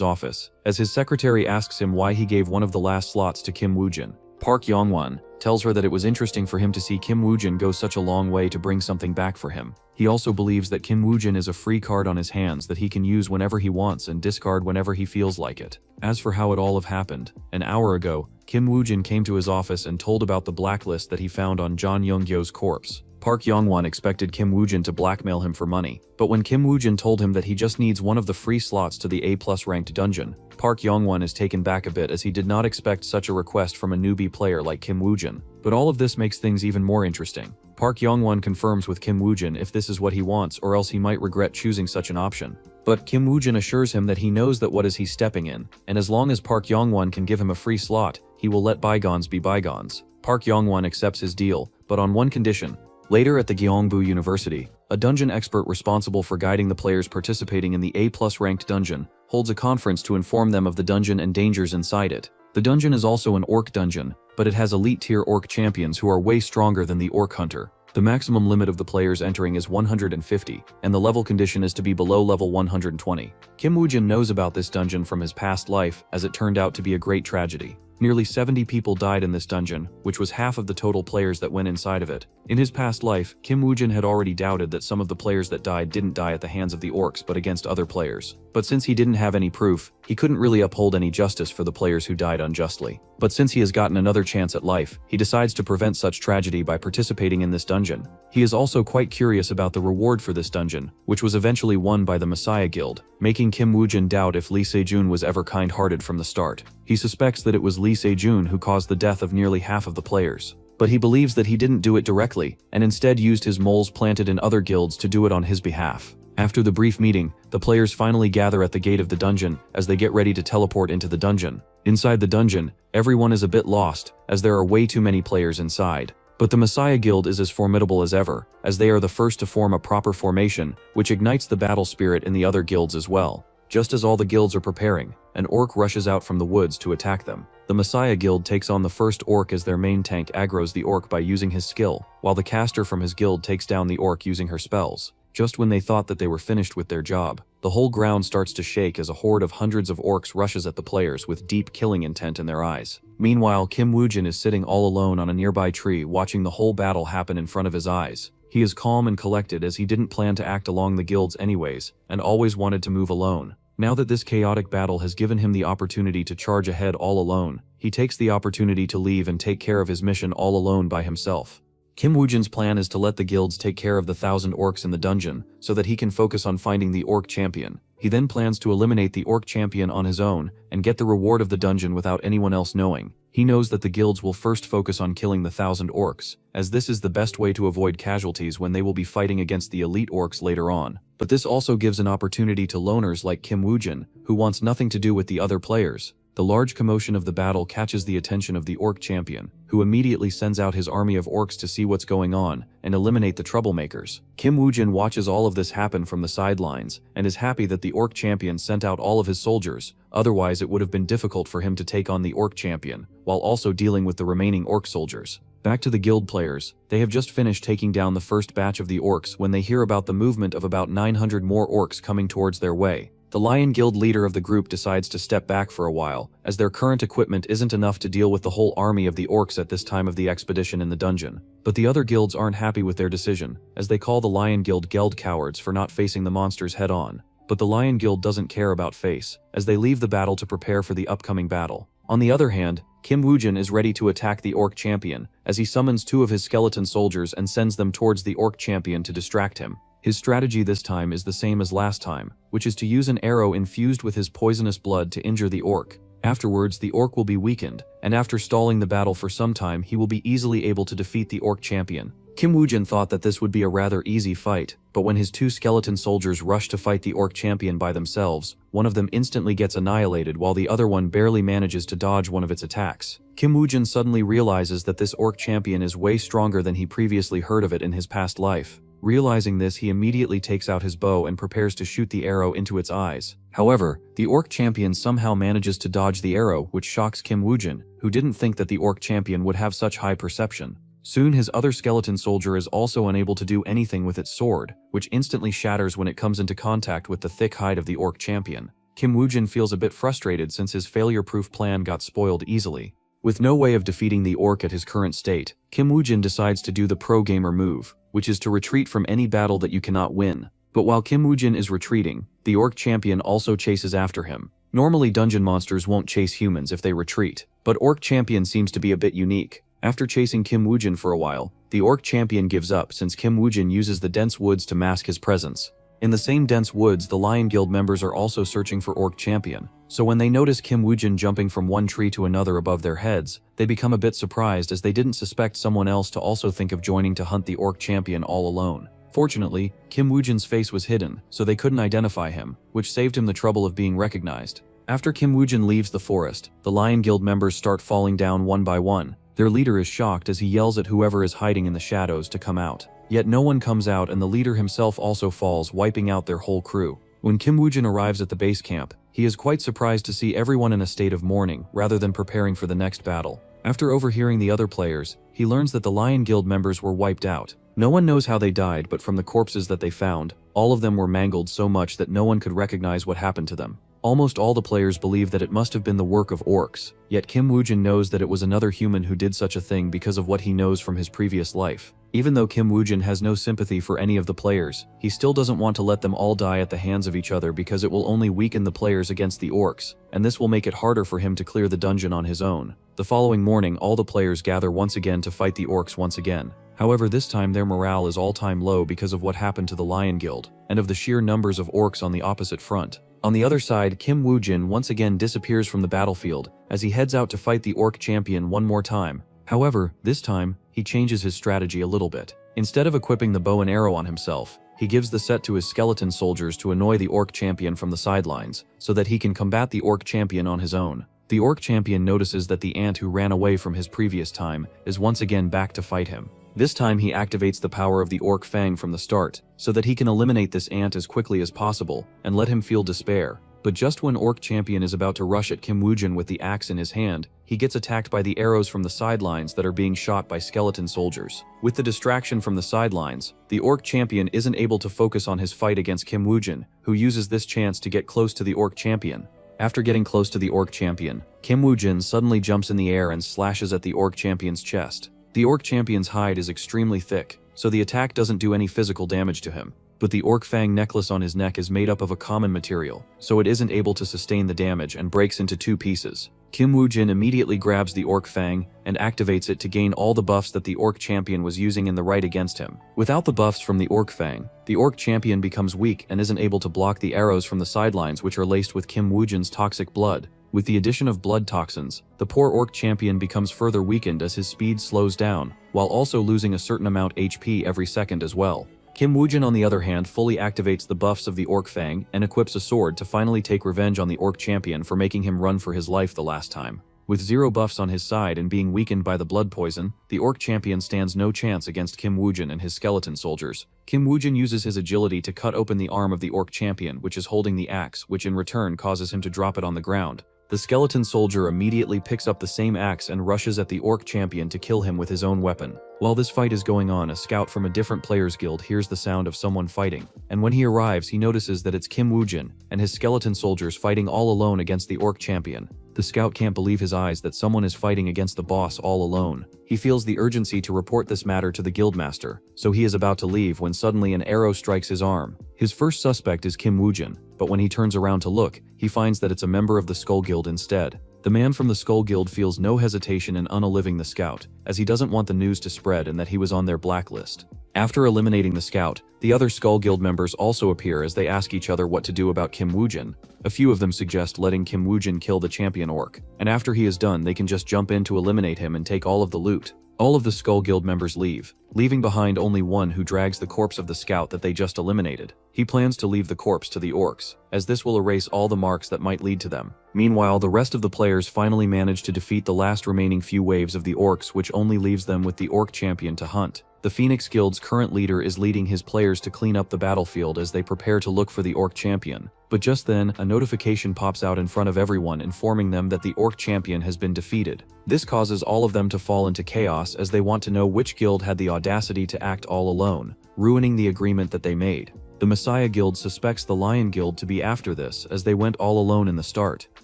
office, as his secretary asks him why he gave one of the last slots to Kim Woo-jin. Park Young-won tells her that it was interesting for him to see Kim Woo-jin go such a long way to bring something back for him. He also believes that Kim Woo-jin is a free card on his hands that he can use whenever he wants and discard whenever he feels like it. As for how it all have happened, an hour ago, Kim Woo-jin came to his office and told about the blacklist that he found on Jeon Young-gyo's corpse. Park Young-won expected Kim Woo-jin to blackmail him for money, but when Kim Woo-jin told him that he just needs one of the free slots to the A+ ranked dungeon, Park Young-won is taken back a bit, as he did not expect such a request from a newbie player like Kim Woo-jin. But all of this makes things even more interesting. Park Young-won confirms with Kim Woo-jin if this is what he wants, or else he might regret choosing such an option. But Kim Woo-jin assures him that he knows that what is he stepping in, and as long as Park Young-won can give him a free slot, he will let bygones be bygones. Park Young-won accepts his deal, but on one condition. Later at the Gyeongbu University, a dungeon expert responsible for guiding the players participating in the A+ ranked dungeon holds a conference to inform them of the dungeon and dangers inside it. The dungeon is also an orc dungeon, but it has elite tier orc champions who are way stronger than the orc hunter. The maximum limit of the players entering is 150, and the level condition is to be below level 120. Kim Woo-jin knows about this dungeon from his past life, as it turned out to be a great tragedy. Nearly 70 people died in this dungeon, which was half of the total players that went inside of it. In his past life, Kim Woo-jin had already doubted that some of the players that died didn't die at the hands of the orcs but against other players. But since he didn't have any proof, he couldn't really uphold any justice for the players who died unjustly. But since he has gotten another chance at life, he decides to prevent such tragedy by participating in this dungeon. He is also quite curious about the reward for this dungeon, which was eventually won by the Messiah Guild, making Kim Woo-jin doubt if Lee Se-jun was ever kind-hearted from the start. He suspects that it was Lee Se-jun who caused the death of nearly half of the players. But he believes that he didn't do it directly, and instead used his moles planted in other guilds to do it on his behalf. After the brief meeting, the players finally gather at the gate of the dungeon as they get ready to teleport into the dungeon. Inside the dungeon, everyone is a bit lost, as there are way too many players inside. But the Messiah Guild is as formidable as ever, as they are the first to form a proper formation, which ignites the battle spirit in the other guilds as well. Just as all the guilds are preparing, an orc rushes out from the woods to attack them. The Messiah Guild takes on the first orc as their main tank aggroes the orc by using his skill, while the caster from his guild takes down the orc using her spells. Just when they thought that they were finished with their job, the whole ground starts to shake as a horde of hundreds of orcs rushes at the players with deep killing intent in their eyes. Meanwhile, Kim Woo-jin is sitting all alone on a nearby tree watching the whole battle happen in front of his eyes. He is calm and collected as he didn't plan to act along the guilds anyways, and always wanted to move alone. Now that this chaotic battle has given him the opportunity to charge ahead all alone, he takes the opportunity to leave and take care of his mission all alone by himself. Kim Woojin's plan is to let the guilds take care of the 1,000 orcs in the dungeon, so that he can focus on finding the orc champion. He then plans to eliminate the orc champion on his own, and get the reward of the dungeon without anyone else knowing. He knows that the guilds will first focus on killing the 1,000 orcs, as this is the best way to avoid casualties when they will be fighting against the elite orcs later on. But this also gives an opportunity to loners like Kim Woojin, who wants nothing to do with the other players. The large commotion of the battle catches the attention of the orc champion, who immediately sends out his army of orcs to see what's going on and eliminate the troublemakers. Kim Woojin watches all of this happen from the sidelines and is happy that the orc champion sent out all of his soldiers, otherwise it would have been difficult for him to take on the orc champion, while also dealing with the remaining orc soldiers. Back to the guild players, they have just finished taking down the first batch of the orcs when they hear about the movement of about 900 more orcs coming towards their way. The Lion Guild leader of the group decides to step back for a while, as their current equipment isn't enough to deal with the whole army of the orcs at this time of the expedition in the dungeon. But the other guilds aren't happy with their decision, as they call the Lion Guild Geld cowards for not facing the monsters head on. But the Lion Guild doesn't care about face, as they leave the battle to prepare for the upcoming battle. On the other hand, Kim Woojin is ready to attack the orc champion, as he summons 2 of his skeleton soldiers and sends them towards the orc champion to distract him. His strategy this time is the same as last time, which is to use an arrow infused with his poisonous blood to injure the orc. Afterwards, the orc will be weakened, and after stalling the battle for some time, he will be easily able to defeat the orc champion. Kim Woojin thought that this would be a rather easy fight, but when his 2 skeleton soldiers rush to fight the orc champion by themselves, one of them instantly gets annihilated while the other one barely manages to dodge one of its attacks. Kim Woojin suddenly realizes that this orc champion is way stronger than he previously heard of it in his past life. Realizing this, he immediately takes out his bow and prepares to shoot the arrow into its eyes. However, the orc champion somehow manages to dodge the arrow, which shocks Kim Woojin, who didn't think that the orc champion would have such high perception. Soon his other skeleton soldier is also unable to do anything with its sword, which instantly shatters when it comes into contact with the thick hide of the orc champion. Kim Woojin feels a bit frustrated since his failure-proof plan got spoiled easily. With no way of defeating the orc at his current state, Kim Woojin decides to do the pro-gamer move, which is to retreat from any battle that you cannot win. But while Kim Woojin is retreating, the orc champion also chases after him. Normally dungeon monsters won't chase humans if they retreat, but orc champion seems to be a bit unique. After chasing Kim Woojin for a while, the orc champion gives up since Kim Woojin uses the dense woods to mask his presence. In the same dense woods, the Lion Guild members are also searching for orc champion, so when they notice Kim Woojin jumping from one tree to another above their heads, they become a bit surprised as they didn't suspect someone else to also think of joining to hunt the orc champion all alone. Fortunately, Kim Woojin's face was hidden, so they couldn't identify him, which saved him the trouble of being recognized. After Kim Woojin leaves the forest, the Lion Guild members start falling down one by one. Their leader is shocked as he yells at whoever is hiding in the shadows to come out. Yet no one comes out and the leader himself also falls, wiping out their whole crew. When Kim Woojin arrives at the base camp, he is quite surprised to see everyone in a state of mourning rather than preparing for the next battle. After overhearing the other players, he learns that the Lion Guild members were wiped out. No one knows how they died, but from the corpses that they found, all of them were mangled so much that no one could recognize what happened to them. Almost all the players believe that it must have been the work of orcs, yet Kim Woojin knows that it was another human who did such a thing because of what he knows from his previous life. Even though Kim Woojin has no sympathy for any of the players, he still doesn't want to let them all die at the hands of each other because it will only weaken the players against the orcs, and this will make it harder for him to clear the dungeon on his own. The following morning, all the players gather once again to fight the orcs once again. However, this time their morale is all-time low because of what happened to the Lion Guild, and of the sheer numbers of orcs on the opposite front. On the other side, Kim Woojin once again disappears from the battlefield as he heads out to fight the orc champion one more time. However, this time, he changes his strategy a little bit. Instead of equipping the bow and arrow on himself, he gives the set to his skeleton soldiers to annoy the orc champion from the sidelines, so that he can combat the orc champion on his own. The orc champion notices that the ant who ran away from his previous time is once again back to fight him. This time he activates the power of the orc fang from the start, so that he can eliminate this ant as quickly as possible and let him feel despair. But just when orc champion is about to rush at Kim Woojin with the axe in his hand, he gets attacked by the arrows from the sidelines that are being shot by skeleton soldiers. With the distraction from the sidelines, the orc champion isn't able to focus on his fight against Kim Woojin, who uses this chance to get close to the orc champion. After getting close to the orc champion, Kim Woojin suddenly jumps in the air and slashes at the orc champion's chest. The orc champion's hide is extremely thick, so the attack doesn't do any physical damage to him. But the orc fang necklace on his neck is made up of a common material, so it isn't able to sustain the damage and breaks into 2 pieces. Kim Woo-jin immediately grabs the orc fang and activates it to gain all the buffs that the orc champion was using in the right against him. Without the buffs from the orc fang, the orc champion becomes weak and isn't able to block the arrows from the sidelines which are laced with Kim Woo-jin's toxic blood. With the addition of blood toxins, the poor orc champion becomes further weakened as his speed slows down, while also losing a certain amount HP every second as well. Kim Woo-jin on the other hand fully activates the buffs of the orc fang and equips a sword to finally take revenge on the orc champion for making him run for his life the last time. With 0 buffs on his side and being weakened by the blood poison, the orc champion stands no chance against Kim Woo-jin and his skeleton soldiers. Kim Woo-jin uses his agility to cut open the arm of the orc champion, which is holding the axe, which in return causes him to drop it on the ground. The skeleton soldier immediately picks up the same axe and rushes at the orc champion to kill him with his own weapon. While this fight is going on, a scout from a different players guild hears the sound of someone fighting, and when he arrives he notices that it's Kim Woo-jin and his skeleton soldiers fighting all alone against the orc champion. The scout can't believe his eyes that someone is fighting against the boss all alone. He feels the urgency to report this matter to the guildmaster, so he is about to leave when suddenly an arrow strikes his arm. His first suspect is Kim Woo-jin, but when he turns around to look, he finds that it's a member of the Skull Guild instead. The man from the Skull Guild feels no hesitation in unaliving the scout, as he doesn't want the news to spread and that he was on their blacklist. After eliminating the scout, the other Skull Guild members also appear as they ask each other what to do about Kim Woo-jin. A few of them suggest letting Kim Woo-jin kill the champion orc, and after he is done they can just jump in to eliminate him and take all of the loot. All of the Skull Guild members leave, leaving behind only one who drags the corpse of the scout that they just eliminated. He plans to leave the corpse to the orcs, as this will erase all the marks that might lead to them. Meanwhile, the rest of the players finally manage to defeat the last remaining few waves of the orcs, which only leaves them with the orc champion to hunt. The Phoenix Guild's current leader is leading his players to clean up the battlefield as they prepare to look for the orc champion. But just then, a notification pops out in front of everyone informing them that the orc champion has been defeated. This causes all of them to fall into chaos as they want to know which guild had the audacity to act all alone, ruining the agreement that they made. The Messiah Guild suspects the Lion Guild to be after this as they went all alone in the start.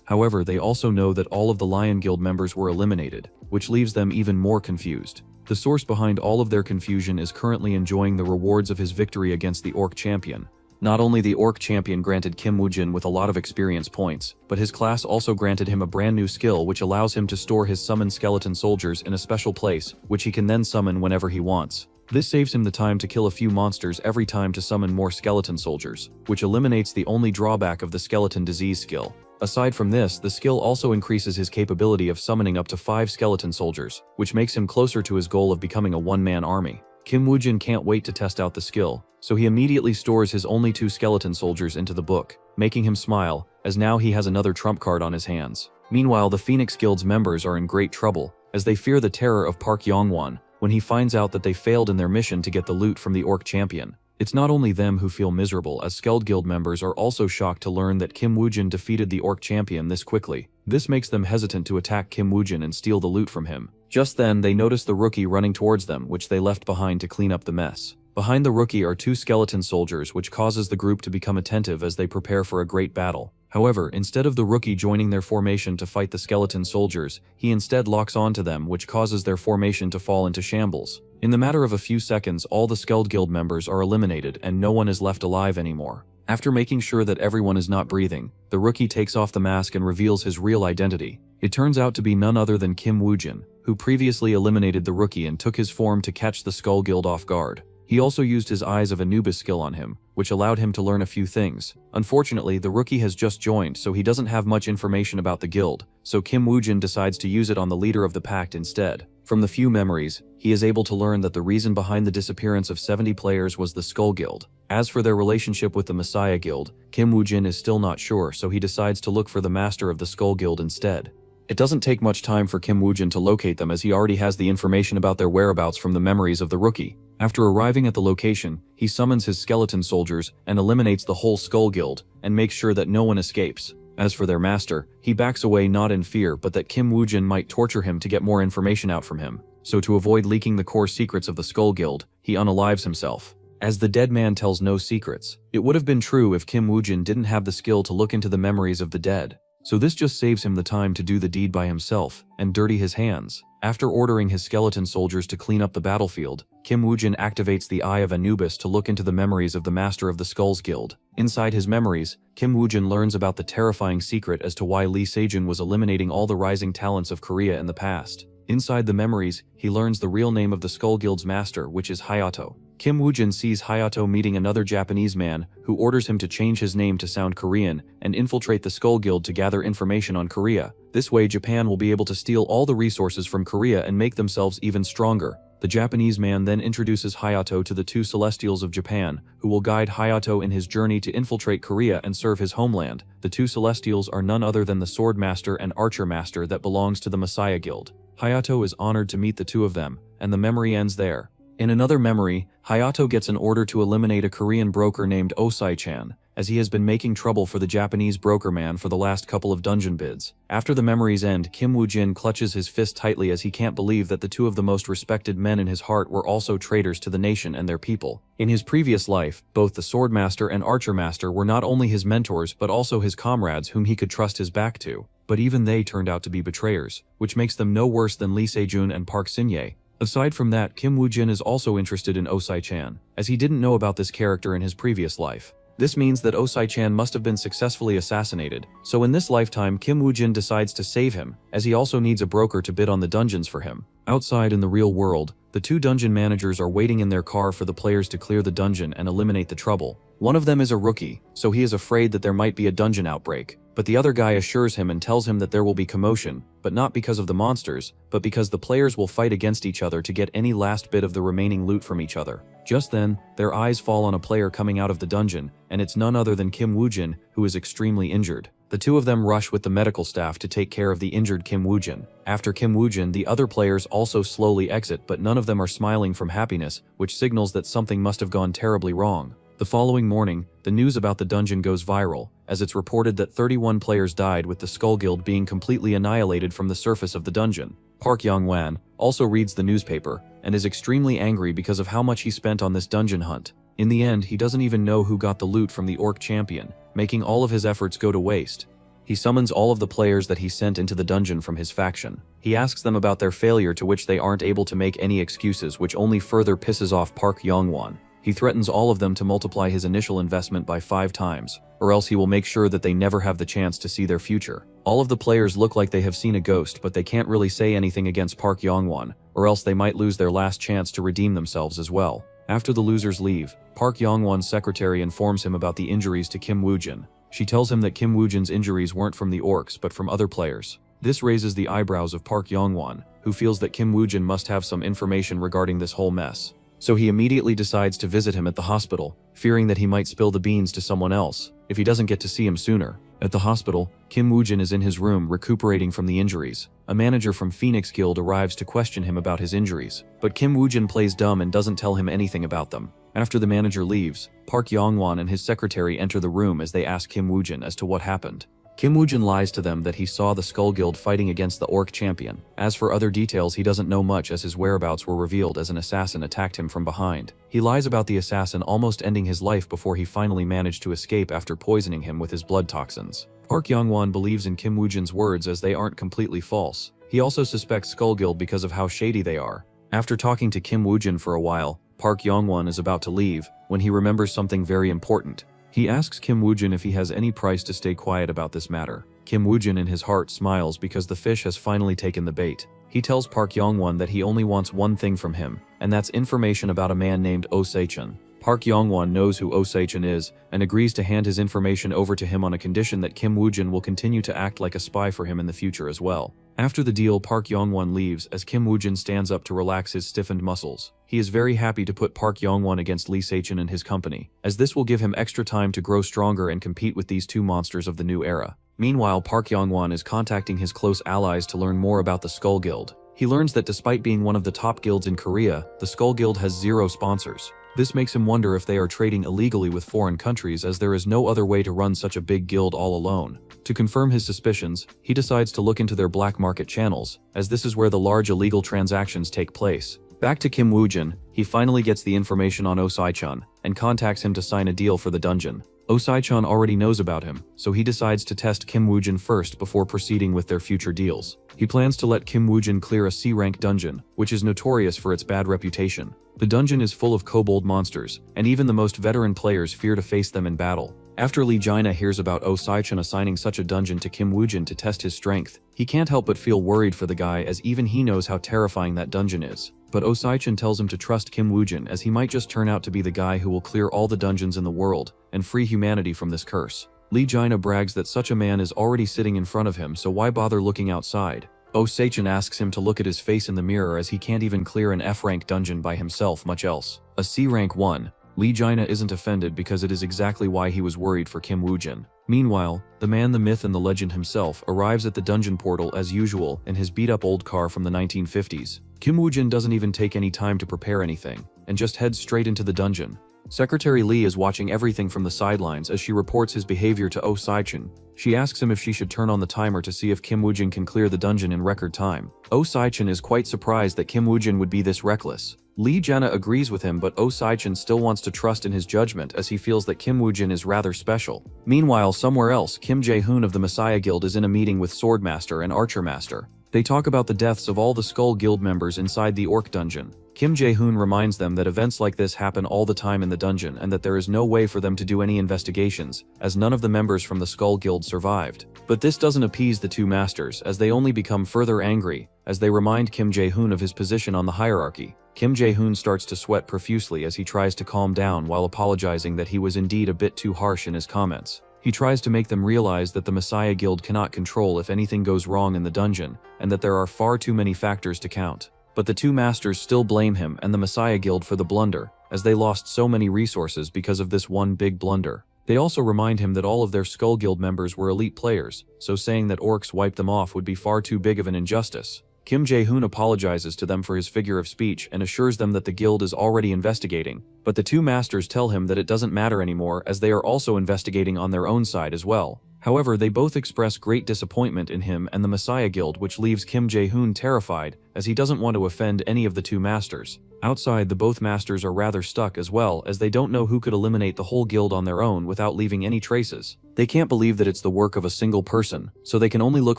However, they also know that all of the Lion Guild members were eliminated, which leaves them even more confused. The source behind all of their confusion is currently enjoying the rewards of his victory against the orc champion. Not only the orc champion granted Kim Woo-jin with a lot of experience points, but his class also granted him a brand new skill which allows him to store his summoned skeleton soldiers in a special place, which he can then summon whenever he wants. This saves him the time to kill a few monsters every time to summon more skeleton soldiers, which eliminates the only drawback of the skeleton disease skill. Aside from this, the skill also increases his capability of summoning up to 5 skeleton soldiers, which makes him closer to his goal of becoming a one-man army. Kim Woo-jin can't wait to test out the skill, so he immediately stores his only 2 skeleton soldiers into the book, making him smile, as now he has another trump card on his hands. Meanwhile, the Phoenix Guild's members are in great trouble, as they fear the terror of Park Yongwon when he finds out that they failed in their mission to get the loot from the orc champion. It's not only them who feel miserable, as Skeld Guild members are also shocked to learn that Kim Woo-jin defeated the orc champion this quickly. This makes them hesitant to attack Kim Woo-jin and steal the loot from him. Just then, they notice the rookie running towards them, which they left behind to clean up the mess. Behind the rookie are 2 skeleton soldiers, which causes the group to become attentive as they prepare for a great battle. However, instead of the rookie joining their formation to fight the skeleton soldiers, he instead locks onto them, which causes their formation to fall into shambles. In the matter of a few seconds, all the Skeld Guild members are eliminated and no one is left alive anymore. After making sure that everyone is not breathing, the rookie takes off the mask and reveals his real identity. It turns out to be none other than Kim Woo-jin, who previously eliminated the rookie and took his form to catch the Skull Guild off guard. He also used his Eyes of Anubis skill on him, which allowed him to learn a few things. Unfortunately, the rookie has just joined, so he doesn't have much information about the guild, so Kim Woo-jin decides to use it on the leader of the pact instead. From the few memories, he is able to learn that the reason behind the disappearance of 70 players was the Skull Guild. As for their relationship with the Messiah Guild, Kim Woo-jin is still not sure, so he decides to look for the master of the Skull Guild instead. It doesn't take much time for Kim Woo-jin to locate them, as he already has the information about their whereabouts from the memories of the rookie. After arriving at the location, he summons his skeleton soldiers and eliminates the whole Skull Guild, and makes sure that no one escapes. As for their master, he backs away not in fear but that Kim Woo-jin might torture him to get more information out from him. So to avoid leaking the core secrets of the Skull Guild, he unalives himself. As the dead man tells no secrets, it would have been true if Kim Woo-jin didn't have the skill to look into the memories of the dead. so this just saves him the time to do the deed by himself and dirty his hands. After ordering his skeleton soldiers to clean up the battlefield, Kim Woo-jin activates the Eye of Anubis to look into the memories of the Master of the Skulls Guild. Inside his memories, Kim Woo-jin learns about the terrifying secret as to why Lee Se-jun was eliminating all the rising talents of Korea in the past. Inside the memories, he learns the real name of the Skull Guild's master, which is Hayato. Kim Woo-jin sees Hayato meeting another Japanese man who orders him to change his name to sound Korean and infiltrate the Skull Guild to gather information on Korea. This way, Japan will be able to steal all the resources from Korea and make themselves even stronger. The Japanese man then introduces Hayato to the two Celestials of Japan, who will guide Hayato in his journey to infiltrate Korea and serve his homeland. The two Celestials are none other than the Sword Master and Archer Master that belongs to the Messiah Guild. Hayato is honored to meet the two of them, and the memory ends there. In another memory, Hayato gets an order to eliminate a Korean broker named Osai-chan, as he has been making trouble for the Japanese broker man for the last couple of dungeon bids. After the memories end, Kim Woo-jin clutches his fist tightly as he can't believe that the two of the most respected men in his heart were also traitors to the nation and their people. In his previous life, both the Sword Master and Archer Master were not only his mentors but also his comrades whom he could trust his back to. But even they turned out to be betrayers, which makes them no worse than Lee Se-jun and Park Sin-ye. Aside from that, Kim Woo-jin is also interested in Osai-chan, as he didn't know about this character in his previous life. This means that Osai-chan must have been successfully assassinated, so in this lifetime Kim Woo-jin decides to save him, as he also needs a broker to bid on the dungeons for him. Outside in the real world, the two dungeon managers are waiting in their car for the players to clear the dungeon and eliminate the trouble. One of them is a rookie, so he is afraid that there might be a dungeon outbreak, but the other guy assures him and tells him that there will be commotion, but not because of the monsters, but because the players will fight against each other to get any last bit of the remaining loot from each other. Just then, their eyes fall on a player coming out of the dungeon, and it's none other than Kim Woo-jin, who is extremely injured. The two of them rush with the medical staff to take care of the injured Kim Woo-jin. After Kim Woo-jin, the other players also slowly exit, but none of them are smiling from happiness, which signals that something must have gone terribly wrong. The following morning, the news about the dungeon goes viral, as it's reported that 31 players died, with the Skull Guild being completely annihilated from the surface of the dungeon. Park Yong-wan also reads the newspaper, and is extremely angry because of how much he spent on this dungeon hunt. In the end, he doesn't even know who got the loot from the Orc Champion, making all of his efforts go to waste. He summons all of the players that he sent into the dungeon from his faction. He asks them about their failure, to which they aren't able to make any excuses, which only further pisses off Park Yong-wan. He threatens all of them to multiply his initial investment by 5 times, or else he will make sure that they never have the chance to see their future. All of the players look like they have seen a ghost, but they can't really say anything against Park Yong-wan, or else they might lose their last chance to redeem themselves as well. After the losers leave, Park Yong-wan's secretary informs him about the injuries to Kim Woo-jin. She tells him that Kim Woo-jin's injuries weren't from the orcs but from other players. This raises the eyebrows of Park Yong-wan, who feels that Kim Woo-jin must have some information regarding this whole mess. So he immediately decides to visit him at the hospital, fearing that he might spill the beans to someone else if he doesn't get to see him sooner. At the hospital, Kim Woo-jin is in his room recuperating from the injuries. A manager from Phoenix Guild arrives to question him about his injuries, but Kim Woo-jin plays dumb and doesn't tell him anything about them. After the manager leaves, Park Yong-wan and his secretary enter the room as they ask Kim Woo-jin as to what happened. Kim Woo-jin lies to them that he saw the Skull Guild fighting against the Orc Champion. As for other details, he doesn't know much, as his whereabouts were revealed as an assassin attacked him from behind. He lies about the assassin almost ending his life before he finally managed to escape after poisoning him with his blood toxins. Park Yong-wan believes in Kim Woo-jin's words, as they aren't completely false. He also suspects Skull Guild because of how shady they are. After talking to Kim Woo-jin for a while, Park Yong-wan is about to leave when he remembers something very important. He asks Kim Woo-jin if he has any price to stay quiet about this matter. Kim Woo-jin in his heart smiles because the fish has finally taken the bait. He tells Park Yong-wan that he only wants one thing from him, and that's information about a man named Osai-chan. Park Yong-wan knows who Osai-chan is and agrees to hand his information over to him on a condition that Kim Woo-jin will continue to act like a spy for him in the future as well. After the deal, Park Yong-wan leaves as Kim Woo-jin stands up to relax his stiffened muscles. He is very happy to put Park Yong-wan against Lee Se-jun and his company, as this will give him extra time to grow stronger and compete with these two monsters of the new era. Meanwhile, Park Yong-wan is contacting his close allies to learn more about the Skull Guild. He learns that despite being one of the top guilds in Korea, the Skull Guild has 0 sponsors. This makes him wonder if they are trading illegally with foreign countries, as there is no other way to run such a big guild all alone. To confirm his suspicions, he decides to look into their black market channels, as this is where the large illegal transactions take place. Back to Kim Woo-jin, he finally gets the information on Osai-chan, and contacts him to sign a deal for the dungeon. Osai-chan already knows about him, so he decides to test Kim Woojin first before proceeding with their future deals. He plans to let Kim Woojin clear a C-rank dungeon, which is notorious for its bad reputation. The dungeon is full of kobold monsters, and even the most veteran players fear to face them in battle. After Lee Jaina hears about Osai-chan assigning such a dungeon to Kim Woojin to test his strength, he can't help but feel worried for the guy, as even he knows how terrifying that dungeon is. But Osai-chan tells him to trust Kim Woojin, as he might just turn out to be the guy who will clear all the dungeons in the world and free humanity from this curse. Lee Jaina brags that such a man is already sitting in front of him, so why bother looking outside? Osai-chan asks him to look at his face in the mirror, as he can't even clear an F-rank dungeon by himself, much else a C-rank one. Lee Jaina isn't offended because it is exactly why he was worried for Kim Woojin. Meanwhile, the man, the myth, and the legend himself arrives at the dungeon portal as usual in his beat-up old car from the 1950s. Kim Woojin doesn't even take any time to prepare anything, and just heads straight into the dungeon. Secretary Lee is watching everything from the sidelines as she reports his behavior to Osai-chan. She asks him if she should turn on the timer to see if Kim Woojin can clear the dungeon in record time. Osai-chan is quite surprised that Kim Woojin would be this reckless. Lee Jaina agrees with him, but Osai-chan still wants to trust in his judgment, as he feels that Kim Woojin is rather special. Meanwhile, somewhere else, Kim Jae-hoon of the Messiah Guild is in a meeting with Swordmaster and Archer Master. They talk about the deaths of all the Skull Guild members inside the Orc dungeon. Kim Jae-hoon reminds them that events like this happen all the time in the dungeon, and that there is no way for them to do any investigations, as none of the members from the Skull Guild survived. But this doesn't appease the two masters, as they only become further angry, as they remind Kim Jae-hoon of his position on the hierarchy. Kim Jae-hoon starts to sweat profusely as he tries to calm down while apologizing that he was indeed a bit too harsh in his comments. He tries to make them realize that the Messiah Guild cannot control if anything goes wrong in the dungeon, and that there are far too many factors to count. But the two masters still blame him and the Messiah Guild for the blunder, as they lost so many resources because of this one big blunder. They also remind him that all of their Skull Guild members were elite players, so saying that orcs wiped them off would be far too big of an injustice. Kim Jae-hoon apologizes to them for his figure of speech and assures them that the guild is already investigating, but the two masters tell him that it doesn't matter anymore, as they are also investigating on their own side as well. However, they both express great disappointment in him and the Messiah Guild, which leaves Kim Jae-hoon terrified, as he doesn't want to offend any of the two masters. Outside, the both masters are rather stuck as well, as they don't know who could eliminate the whole guild on their own without leaving any traces. They can't believe that it's the work of a single person, so they can only look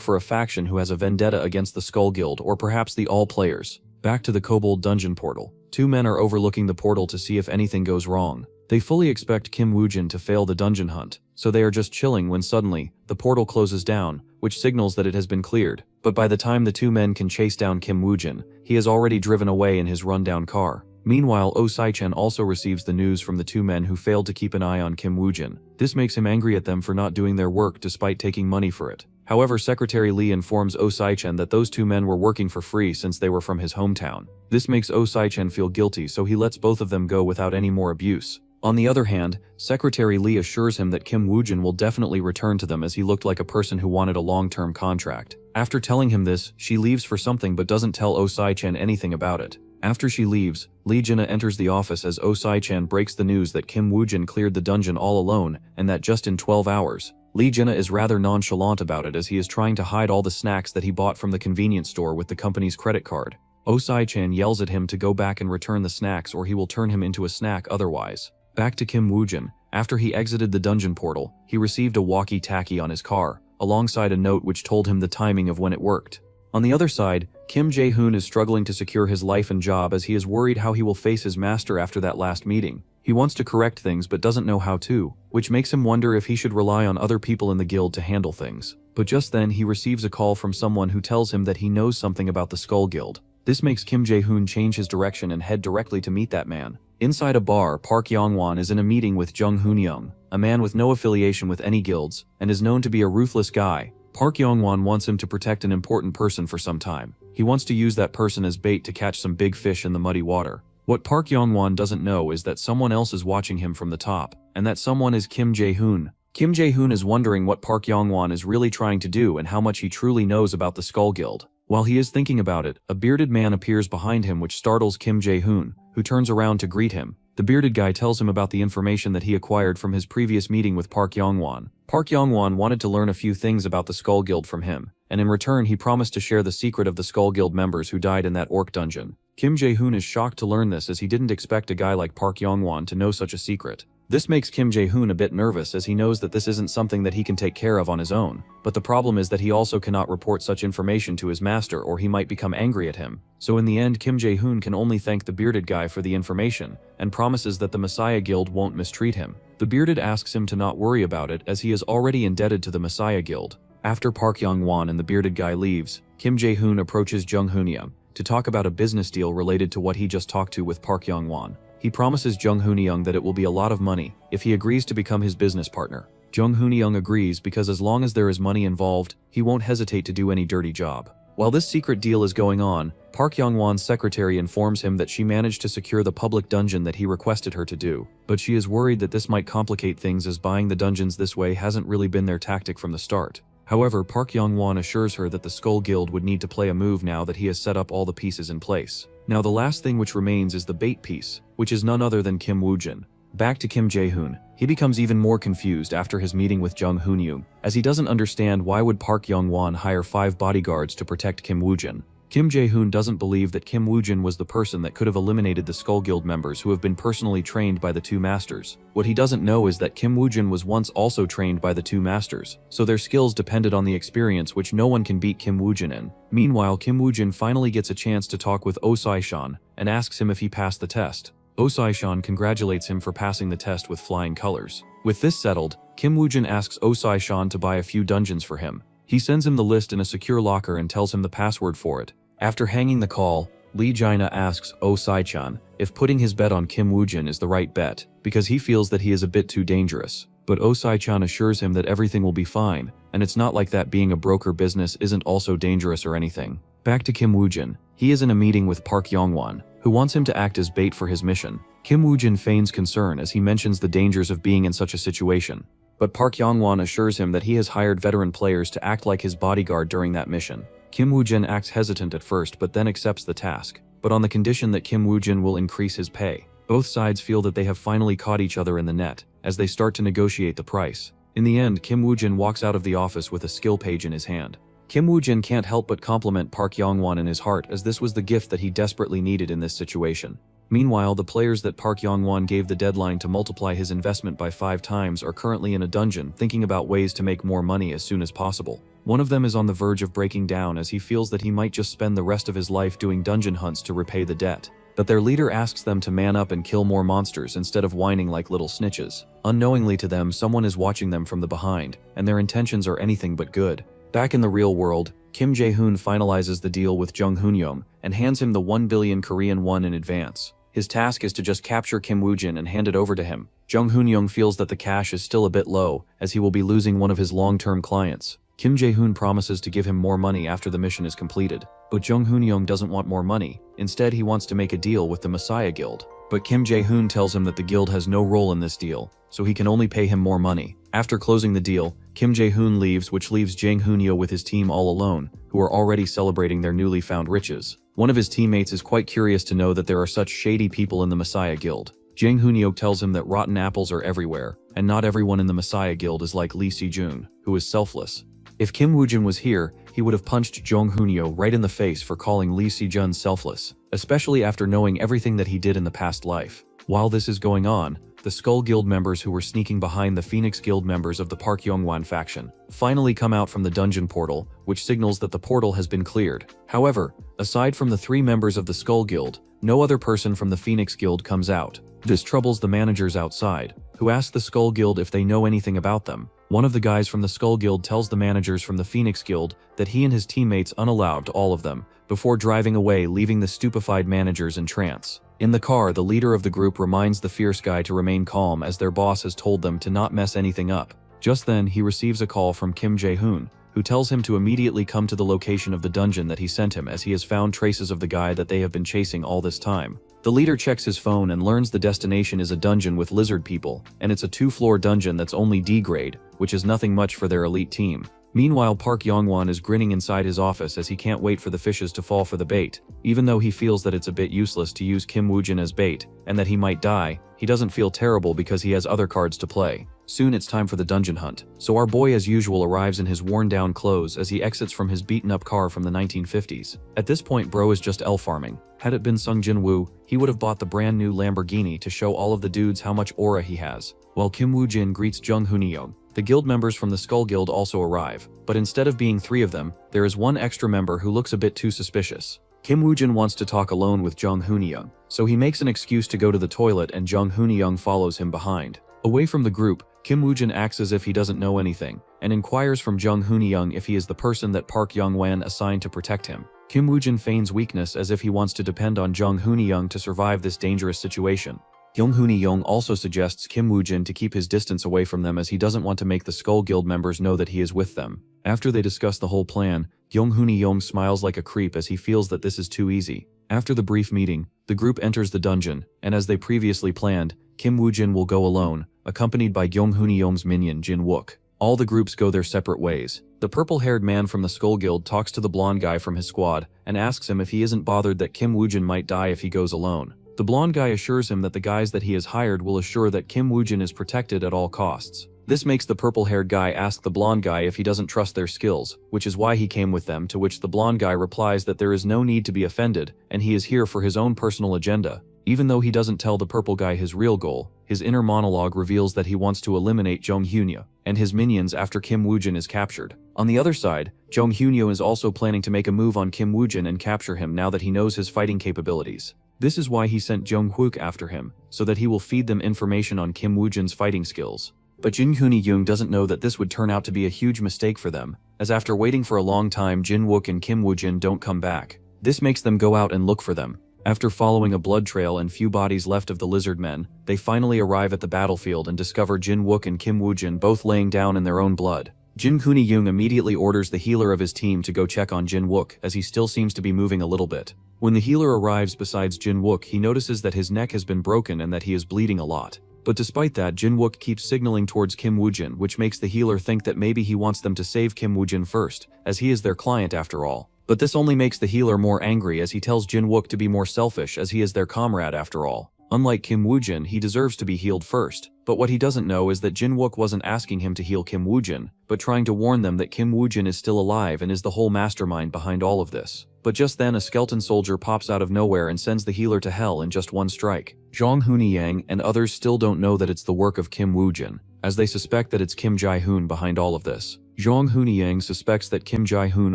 for a faction who has a vendetta against the Skull Guild, or perhaps the all players. Back to the Kobold dungeon portal. Two men are overlooking the portal to see if anything goes wrong. They fully expect Kim Woojin to fail the dungeon hunt, so they are just chilling when suddenly, the portal closes down, which signals that it has been cleared. But by the time the two men can chase down Kim Woojin, he has already driven away in his rundown car. Meanwhile, Osai-chan also receives the news from the two men who failed to keep an eye on Kim Woojin. This makes him angry at them for not doing their work despite taking money for it. However, Secretary Lee informs Osai-chan that those two men were working for free since they were from his hometown. This makes Osai-chan feel guilty, so he lets both of them go without any more abuse. On the other hand, Secretary Lee assures him that Kim Woojin will definitely return to them, as he looked like a person who wanted a long-term contract. After telling him this, she leaves for something but doesn't tell Osai-chan anything about it. After she leaves, Lee Jaina enters the office as Osai-chan breaks the news that Kim Woojin cleared the dungeon all alone, and that just in 12 hours. Lee Jaina is rather nonchalant about it, as he is trying to hide all the snacks that he bought from the convenience store with the company's credit card. Osai-chan yells at him to go back and return the snacks, or he will turn him into a snack otherwise. Back to Kim Woojin. After he exited the dungeon portal, he received a walkie-talkie on his car, alongside a note which told him the timing of when it worked. On the other side, Kim Jae-hoon is struggling to secure his life and job, as he is worried how he will face his master after that last meeting. He wants to correct things but doesn't know how to, which makes him wonder if he should rely on other people in the guild to handle things. But just then he receives a call from someone who tells him that he knows something about the Skull Guild. This makes Kim Jae-hoon change his direction and head directly to meet that man. Inside a bar, Park Yong-won is in a meeting with Jung Hoon-young, a man with no affiliation with any guilds, and is known to be a ruthless guy. Park Yong-won wants him to protect an important person for some time. He wants to use that person as bait to catch some big fish in the muddy water. What Park Yong-won doesn't know is that someone else is watching him from the top, and that someone is Kim Jae-hoon. Kim Jae-hoon is wondering what Park Yong-won is really trying to do and how much he truly knows about the Skull Guild. While he is thinking about it, a bearded man appears behind him, which startles Kim Jae-hoon, who turns around to greet him. The bearded guy tells him about the information that he acquired from his previous meeting with Park Yong-won. Park Yong-won wanted to learn a few things about the Skull Guild from him, and in return he promised to share the secret of the Skull Guild members who died in that orc dungeon. Kim Jae-hoon is shocked to learn this, as he didn't expect a guy like Park Yong-won to know such a secret. This makes Kim Jae-hoon a bit nervous as he knows that this isn't something that he can take care of on his own, but the problem is that he also cannot report such information to his master or he might become angry at him. So in the end, Kim Jae-hoon can only thank the bearded guy for the information and promises that the Messiah Guild won't mistreat him. The bearded asks him to not worry about it as he is already indebted to the Messiah Guild. After Park Young-won and the bearded guy leaves, Kim Jae-hoon approaches Jung Hoon-young to talk about a business deal related to what he just talked to with Park Young-won. He promises Jung Hoon-young that it will be a lot of money if he agrees to become his business partner. Jung Hoon-young agrees because as long as there is money involved, he won't hesitate to do any dirty job. While this secret deal is going on, Park Young-won's secretary informs him that she managed to secure the public dungeon that he requested her to do, but she is worried that this might complicate things as buying the dungeons this way hasn't really been their tactic from the start. However, Park Young-won assures her that the Skull Guild would need to play a move now that he has set up all the pieces in place. Now the last thing which remains is the bait piece, which is none other than Kim Woo-jin. Back to Kim Jae-hoon, he becomes even more confused after his meeting with Jung Hoon-young, as he doesn't understand why would Park Young-won hire 5 bodyguards to protect Kim Woo-jin. Kim Jae-hoon doesn't believe that Kim Woo-jin was the person that could have eliminated the Skull Guild members who have been personally trained by the two masters. What he doesn't know is that Kim Woo-jin was once also trained by the two masters, so their skills depended on the experience which no one can beat Kim Woo-jin in. Meanwhile, Kim Woo-jin finally gets a chance to talk with Oh Sai-shan and asks him if he passed the test. Oh Sai-shan congratulates him for passing the test with flying colors. With this settled, Kim Woo-jin asks Oh Sai-shan to buy a few dungeons for him. He sends him the list in a secure locker and tells him the password for it. After hanging the call, Lee Jaina asks Oh Sai-chan if putting his bet on Kim Woo-jin is the right bet, because he feels that he is a bit too dangerous. But Oh Sai-chan assures him that everything will be fine, and it's not like that being a broker business isn't also dangerous or anything. Back to Kim Woo-jin, he is in a meeting with Park Young-won, who wants him to act as bait for his mission. Kim Woo-jin feigns concern as he mentions the dangers of being in such a situation. But Park Young-won assures him that he has hired veteran players to act like his bodyguard during that mission. Kim Woo-jin acts hesitant at first but then accepts the task, but on the condition that Kim Woo-jin will increase his pay. Both sides feel that they have finally caught each other in the net, as they start to negotiate the price. In the end, Kim Woo-jin walks out of the office with a skill page in his hand. Kim Woo-jin can't help but compliment Park Young-won in his heart as this was the gift that he desperately needed in this situation. Meanwhile, the players that Park Young-won gave the deadline to multiply his investment by 5 times are currently in a dungeon thinking about ways to make more money as soon as possible. One of them is on the verge of breaking down as he feels that he might just spend the rest of his life doing dungeon hunts to repay the debt. But their leader asks them to man up and kill more monsters instead of whining like little snitches. Unknowingly to them, someone is watching them from the behind, and their intentions are anything but good. Back in the real world, Kim Jae-hoon finalizes the deal with Jung Hoon-young and hands him the 1 billion Korean won in advance. His task is to just capture Kim Woo-jin and hand it over to him. Jung Hoon-young feels that the cash is still a bit low, as he will be losing one of his long-term clients. Kim Jae-hoon promises to give him more money after the mission is completed, but Jung Hoon-young doesn't want more money. Instead, he wants to make a deal with the Messiah Guild. But Kim Jae-hoon tells him that the guild has no role in this deal, so he can only pay him more money. After closing the deal, Kim Jae-hoon leaves, which leaves Jang Hoon-yo with his team all alone, who are already celebrating their newly found riches. One of his teammates is quite curious to know that there are such shady people in the Messiah Guild. Jang Hoon-yo tells him that rotten apples are everywhere, and not everyone in the Messiah Guild is like Lee Si-jun, who is selfless. If Kim Woo-jin was here, he would have punched Jang Hoon-yo right in the face for calling Lee Si-jun selfless, especially after knowing everything that he did in the past life. While this is going on, the Skull Guild members who were sneaking behind the Phoenix Guild members of the Park Young-won faction finally come out from the dungeon portal, which signals that the portal has been cleared. However, aside from the 3 members of the Skull Guild, no other person from the Phoenix Guild comes out. This troubles the managers outside, who ask the Skull Guild if they know anything about them. One of the guys from the Skull Guild tells the managers from the Phoenix Guild that he and his teammates unalived all of them, before driving away, leaving the stupefied managers in trance. In the car, the leader of the group reminds the fierce guy to remain calm as their boss has told them to not mess anything up. Just then, he receives a call from Kim Jae-hoon, who tells him to immediately come to the location of the dungeon that he sent him as he has found traces of the guy that they have been chasing all this time. The leader checks his phone and learns the destination is a dungeon with lizard people, and it's a 2-floor dungeon that's only D grade, which is nothing much for their elite team. Meanwhile, Park Young-won is grinning inside his office as he can't wait for the fishes to fall for the bait. Even though he feels that it's a bit useless to use Kim Woo-jin as bait, and that he might die, he doesn't feel terrible because he has other cards to play. Soon it's time for the dungeon hunt, so our boy as usual arrives in his worn-down clothes as he exits from his beaten-up car from the 1950s. At this point, bro is just elf farming. Had it been Sung Jin-woo, he would have bought the brand new Lamborghini to show all of the dudes how much aura he has. While Kim Woo-jin greets Jung Hoon-young, the guild members from the Skull Guild also arrive, but instead of being 3 of them, there is one extra member who looks a bit too suspicious. Kim Woo-jin wants to talk alone with Jung Hoon-young, so he makes an excuse to go to the toilet and Jung Hoon-young follows him behind. Away from the group, Kim Woo-jin acts as if he doesn't know anything, and inquires from Jung Hoon-young if he is the person that Park Young-wan assigned to protect him. Kim Woo-jin feigns weakness as if he wants to depend on Jung Hoon-young to survive this dangerous situation. Jung Hoon-young also suggests Kim Woo-jin to keep his distance away from them as he doesn't want to make the Skull Guild members know that he is with them. After they discuss the whole plan, Jung Hoon-young smiles like a creep as he feels that this is too easy. After the brief meeting, the group enters the dungeon, and as they previously planned, Kim Woo-jin will go alone, accompanied by Jung Hoon-young's minion Jin-wook. All the groups go their separate ways. The purple-haired man from the Skull Guild talks to the blonde guy from his squad and asks him if he isn't bothered that Kim Woo-jin might die if he goes alone. The blonde guy assures him that the guys that he has hired will assure that Kim Woo-jin is protected at all costs. This makes the purple-haired guy ask the blonde guy if he doesn't trust their skills, which is why he came with them, to which the blonde guy replies that there is no need to be offended and he is here for his own personal agenda. Even though he doesn't tell the purple guy his real goal, his inner monologue reveals that he wants to eliminate Jung Hoon-young and his minions after Kim Woo-jin is captured. On the other side, Jung Hoon-young is also planning to make a move on Kim Woo-jin and capture him now that he knows his fighting capabilities. This is why he sent Jung Wook after him, so that he will feed them information on Kim Woo-jin's fighting skills. But Jin Hoon-young doesn't know that this would turn out to be a huge mistake for them, as after waiting for a long time Jin-wook and Kim Woo-jin don't come back. This makes them go out and look for them. After following a blood trail and few bodies left of the lizard men, they finally arrive at the battlefield and discover Jin-wook and Kim Woo-jin both laying down in their own blood. Jin Hoon-young immediately orders the healer of his team to go check on Jin-wook as he still seems to be moving a little bit. When the healer arrives besides Jin-wook, he notices that his neck has been broken and that he is bleeding a lot. But despite that, Jin-wook keeps signaling towards Kim Woo-jin, which makes the healer think that maybe he wants them to save Kim Woo-jin first, as he is their client after all. But this only makes the healer more angry as he tells Jin-wook to be more selfish as he is their comrade after all. Unlike Kim Woo-jin, he deserves to be healed first. But what he doesn't know is that Jin-wook wasn't asking him to heal Kim Woo-jin, but trying to warn them that Kim Woo-jin is still alive and is the whole mastermind behind all of this. But just then a skeleton soldier pops out of nowhere and sends the healer to hell in just one strike. Jung Hoon-young and others still don't know that it's the work of Kim Woo-jin, as they suspect that it's Kim Jae-hoon behind all of this. Jung Hoon-young suspects that Kim Jae-hoon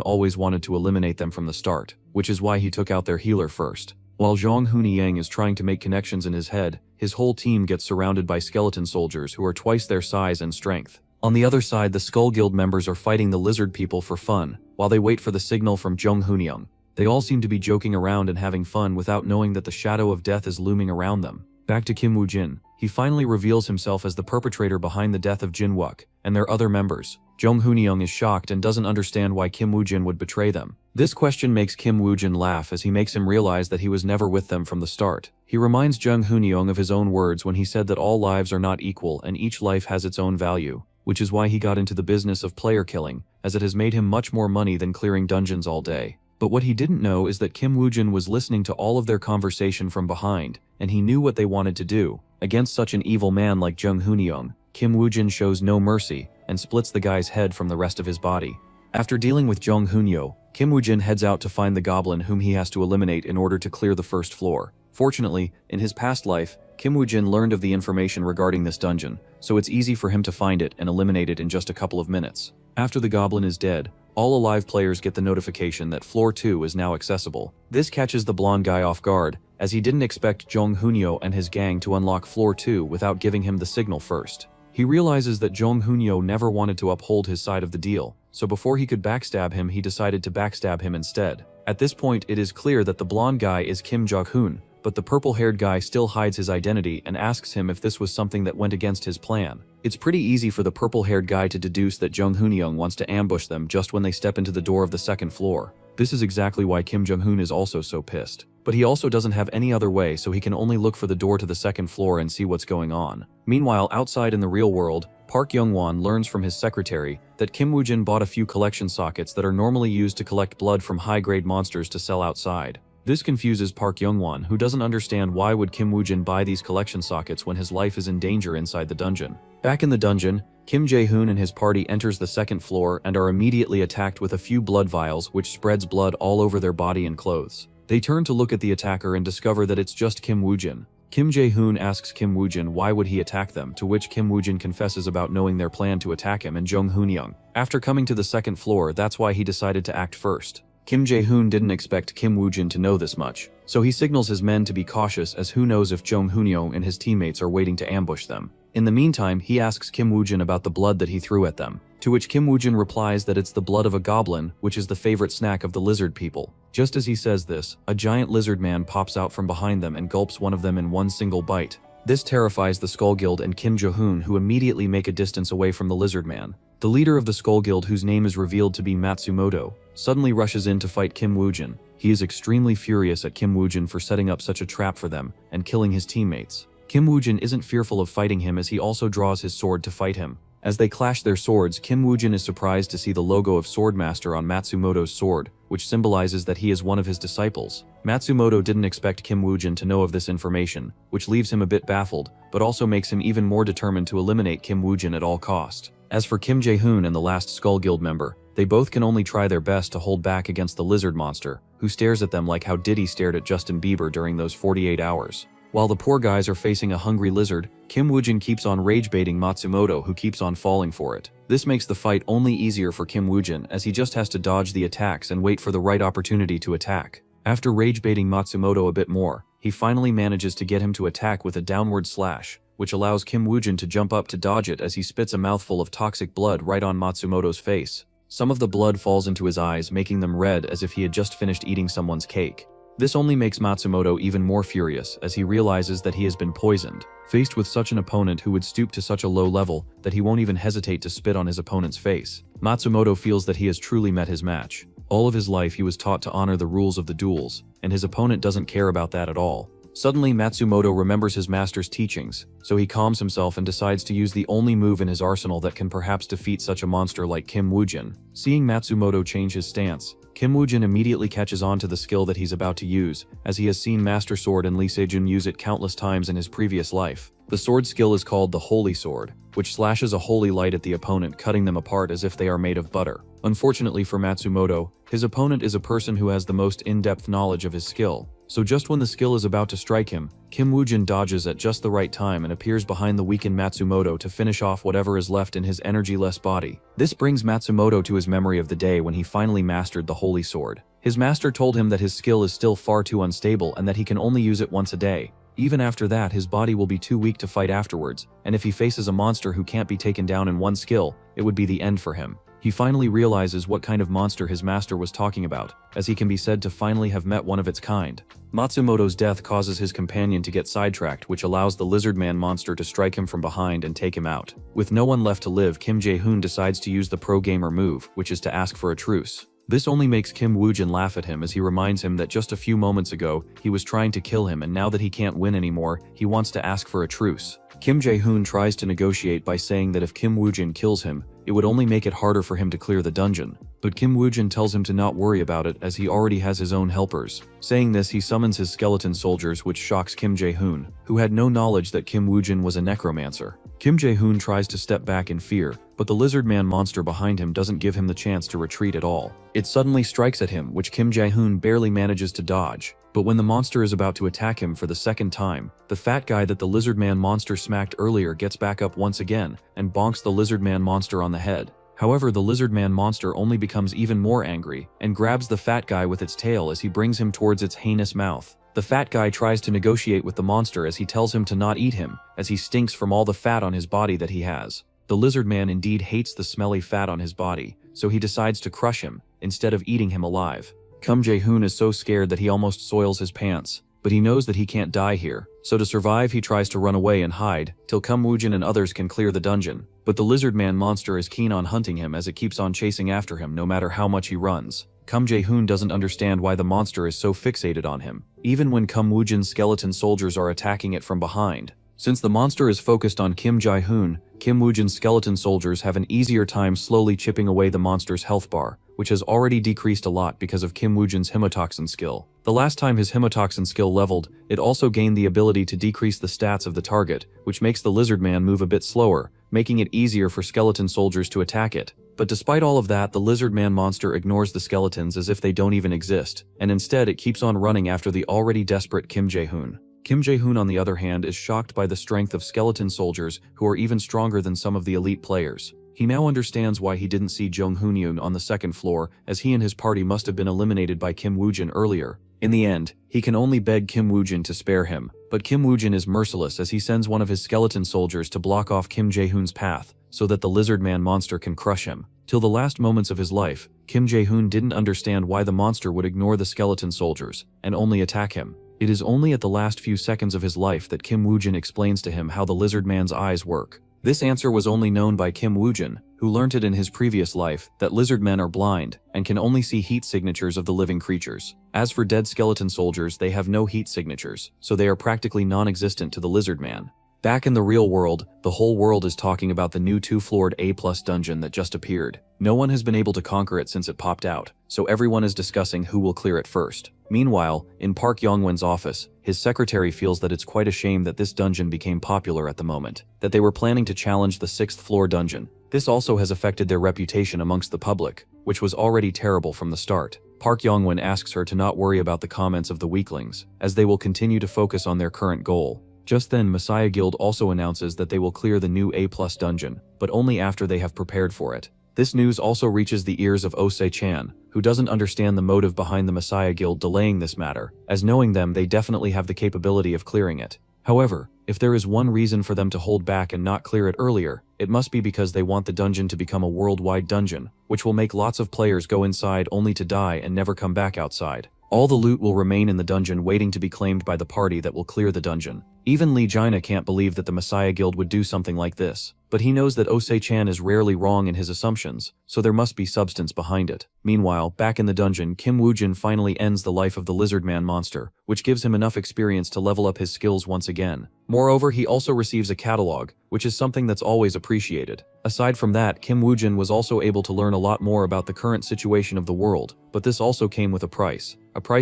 always wanted to eliminate them from the start, which is why he took out their healer first. While Jung Hoon-young is trying to make connections in his head, his whole team gets surrounded by skeleton soldiers who are twice their size and strength. On the other side, the Skull Guild members are fighting the lizard people for fun, while they wait for the signal from Jung Hoon-young. They all seem to be joking around and having fun without knowing that the shadow of death is looming around them. Back to Kim Woo-jin, he finally reveals himself as the perpetrator behind the death of Jin-wook and their other members. Jung Hoon-young is shocked and doesn't understand why Kim Woo-jin would betray them. This question makes Kim Woo-jin laugh as he makes him realize that he was never with them from the start. He reminds Jung Hoon-young of his own words when he said that all lives are not equal and each life has its own value, which is why he got into the business of player killing, as it has made him much more money than clearing dungeons all day. But what he didn't know is that Kim Woo-jin was listening to all of their conversation from behind, and he knew what they wanted to do. Against such an evil man like Jung Hoon-young, Kim Woo-jin shows no mercy and splits the guy's head from the rest of his body. After dealing with Jung Hoon-young, Kim Woo-jin heads out to find the goblin whom he has to eliminate in order to clear the first floor. Fortunately, in his past life, Kim Woo-jin learned of the information regarding this dungeon, so it's easy for him to find it and eliminate it in just a couple of minutes. After the goblin is dead, all alive players get the notification that Floor 2 is now accessible. This catches the blonde guy off guard, as he didn't expect Jung Hoon-young and his gang to unlock Floor 2 without giving him the signal first. He realizes that Jung Hoon-young never wanted to uphold his side of the deal, so before he could backstab him, he decided to backstab him instead. At this point, it is clear that the blonde guy is Kim Jae-hoon, but the purple-haired guy still hides his identity and asks him if this was something that went against his plan. It's pretty easy for the purple-haired guy to deduce that Jung Hoon-young wants to ambush them just when they step into the door of the second floor. This is exactly why Kim Jong-hoon is also so pissed. But he also doesn't have any other way, so he can only look for the door to the second floor and see what's going on. Meanwhile, outside in the real world, Park Young-won learns from his secretary that Kim Woo-jin bought a few collection sockets that are normally used to collect blood from high-grade monsters to sell outside. This confuses Park Young-won, who doesn't understand why would Kim Woo-jin buy these collection sockets when his life is in danger inside the dungeon. Back in the dungeon, Kim Jae-hoon and his party enters the second floor and are immediately attacked with a few blood vials which spreads blood all over their body and clothes. They turn to look at the attacker and discover that it's just Kim Woojin. Kim Jae-hoon asks Kim Woojin why would he attack them, to which Kim Woojin confesses about knowing their plan to attack him and Jung Hoon-young. After coming to the second floor, that's why he decided to act first. Kim Jae-hoon didn't expect Kim Woojin to know this much, so he signals his men to be cautious, as who knows if Jung Hoon-young and his teammates are waiting to ambush them. In the meantime, he asks Kim Woojin about the blood that he threw at them, to which Kim Woojin replies that it's the blood of a goblin, which is the favorite snack of the lizard people. Just as he says this, a giant lizard man pops out from behind them and gulps one of them in one single bite. This terrifies the Skull Guild and Kim Jo-hoon, who immediately make a distance away from the lizard man. The leader of the Skull Guild, whose name is revealed to be Matsumoto, suddenly rushes in to fight Kim Woojin. He is extremely furious at Kim Woojin for setting up such a trap for them and killing his teammates. Kim Woojin isn't fearful of fighting him, as he also draws his sword to fight him. As they clash their swords, Kim Woojin is surprised to see the logo of Swordmaster on Matsumoto's sword, which symbolizes that he is one of his disciples. Matsumoto didn't expect Kim Woojin to know of this information, which leaves him a bit baffled, but also makes him even more determined to eliminate Kim Woojin at all cost. As for Kim Jae-hoon and the last Skull Guild member, they both can only try their best to hold back against the lizard monster, who stares at them like how Diddy stared at Justin Bieber during those 48 hours. While the poor guys are facing a hungry lizard, Kim Woojin keeps on rage-baiting Matsumoto, who keeps on falling for it. This makes the fight only easier for Kim Woojin, as he just has to dodge the attacks and wait for the right opportunity to attack. After rage-baiting Matsumoto a bit more, he finally manages to get him to attack with a downward slash, which allows Kim Woojin to jump up to dodge it as he spits a mouthful of toxic blood right on Matsumoto's face. Some of the blood falls into his eyes, making them red as if he had just finished eating someone's cake. This only makes Matsumoto even more furious, as he realizes that he has been poisoned. Faced with such an opponent who would stoop to such a low level that he won't even hesitate to spit on his opponent's face, Matsumoto feels that he has truly met his match. All of his life he was taught to honor the rules of the duels, and his opponent doesn't care about that at all. Suddenly, Matsumoto remembers his master's teachings, so he calms himself and decides to use the only move in his arsenal that can perhaps defeat such a monster like Kim Woojin. Seeing Matsumoto change his stance, Kim Woojin immediately catches on to the skill that he's about to use, as he has seen Master Sword and Lee Sejun use it countless times in his previous life. The sword skill is called the Holy Sword, which slashes a holy light at the opponent, cutting them apart as if they are made of butter. Unfortunately for Matsumoto, his opponent is a person who has the most in-depth knowledge of his skill. So just when the skill is about to strike him, Kim Woojin dodges at just the right time and appears behind the weakened Matsumoto to finish off whatever is left in his energy-less body. This brings Matsumoto to his memory of the day when he finally mastered the Holy Sword. His master told him that his skill is still far too unstable and that he can only use it once a day. Even after that, his body will be too weak to fight afterwards, and if he faces a monster who can't be taken down in one skill, it would be the end for him. He finally realizes what kind of monster his master was talking about, as he can be said to finally have met one of its kind. Matsumoto's death causes his companion to get sidetracked, which allows the lizard man monster to strike him from behind and take him out. With no one left to live, Kim Jae-hoon decides to use the pro gamer move, which is to ask for a truce. This only makes Kim Woojin laugh at him, as he reminds him that just a few moments ago, he was trying to kill him, and now that he can't win anymore, he wants to ask for a truce. Kim Jae-hoon tries to negotiate by saying that if Kim Woojin kills him, it would only make it harder for him to clear the dungeon. But Kim Woojin tells him to not worry about it, as he already has his own helpers. Saying this, he summons his skeleton soldiers, which shocks Kim Jae-hoon, who had no knowledge that Kim Woojin was a necromancer. Kim Jae-hoon tries to step back in fear, but the lizard man monster behind him doesn't give him the chance to retreat at all. It suddenly strikes at him, which Kim Jae-hoon barely manages to dodge. But when the monster is about to attack him for the second time, the fat guy that the lizard man monster smacked earlier gets back up once again and bonks the lizard man monster on the head. However, the lizard man monster only becomes even more angry and grabs the fat guy with its tail as he brings him towards its heinous mouth. The fat guy tries to negotiate with the monster as he tells him to not eat him, as he stinks from all the fat on his body that he has. The lizard man indeed hates the smelly fat on his body, so he decides to crush him, instead of eating him alive. Kim Jae-hoon is so scared that he almost soils his pants, but he knows that he can't die here, so to survive he tries to run away and hide, till Kim Woojin and others can clear the dungeon. But the lizard man monster is keen on hunting him, as it keeps on chasing after him no matter how much he runs. Kim Jae-hoon doesn't understand why the monster is so fixated on him, even when Kim Woojin's skeleton soldiers are attacking it from behind. Since the monster is focused on Kim Jae-hoon, Kim Woojin's skeleton soldiers have an easier time slowly chipping away the monster's health bar, which has already decreased a lot because of Kim Woojin's hemotoxin skill. The last time his hemotoxin skill leveled, it also gained the ability to decrease the stats of the target, which makes the lizard man move a bit slower, making it easier for skeleton soldiers to attack it. But despite all of that, the lizard man monster ignores the skeletons as if they don't even exist, and instead it keeps on running after the already desperate Kim Jae-hoon. Kim Jae-hoon, on the other hand, is shocked by the strength of skeleton soldiers who are even stronger than some of the elite players. He now understands why he didn't see Jung Hoon-yoon on the second floor, as he and his party must have been eliminated by Kim Woo-jin earlier. In the end, he can only beg Kim Woo-jin to spare him, but Kim Woo-jin is merciless as he sends one of his skeleton soldiers to block off Kim Jae-hoon's path so that the lizard man monster can crush him. Till the last moments of his life, Kim Jae-hoon didn't understand why the monster would ignore the skeleton soldiers and only attack him. It is only at the last few seconds of his life that Kim Woo-jin explains to him how the lizard man's eyes work. This answer was only known by Kim Woo-jin, who learnt it in his previous life that lizard men are blind and can only see heat signatures of the living creatures. As for dead skeleton soldiers, they have no heat signatures, so they are practically non-existent to the lizard man. Back in the real world, the whole world is talking about the new 2-floored A+ dungeon that just appeared. No one has been able to conquer it since it popped out, so everyone is discussing who will clear it first. Meanwhile, in Park Yong-won's office, his secretary feels that it's quite a shame that this dungeon became popular at the moment, that they were planning to challenge the 6th floor dungeon. This also has affected their reputation amongst the public, which was already terrible from the start. Park Yong-won asks her to not worry about the comments of the weaklings, as they will continue to focus on their current goal. Just then, Messiah Guild also announces that they will clear the new A+ dungeon, but only after they have prepared for it. This news also reaches the ears of Ose-chan, who doesn't understand the motive behind the Messiah Guild delaying this matter, as knowing them, they definitely have the capability of clearing it. However, if there is one reason for them to hold back and not clear it earlier, it must be because they want the dungeon to become a worldwide dungeon, which will make lots of players go inside only to die and never come back outside. All the loot will remain in the dungeon waiting to be claimed by the party that will clear the dungeon. Even Lee Jaina can't believe that the Messiah Guild would do something like this, but he knows that Ose-chan is rarely wrong in his assumptions, so there must be substance behind it. Meanwhile, back in the dungeon, Kim Woo-jin finally ends the life of the lizard man monster, which gives him enough experience to level up his skills once again. Moreover, he also receives a catalog, which is something that's always appreciated. Aside from that, Kim Woo-jin was also able to learn a lot more about the current situation of the world, but this also came with a price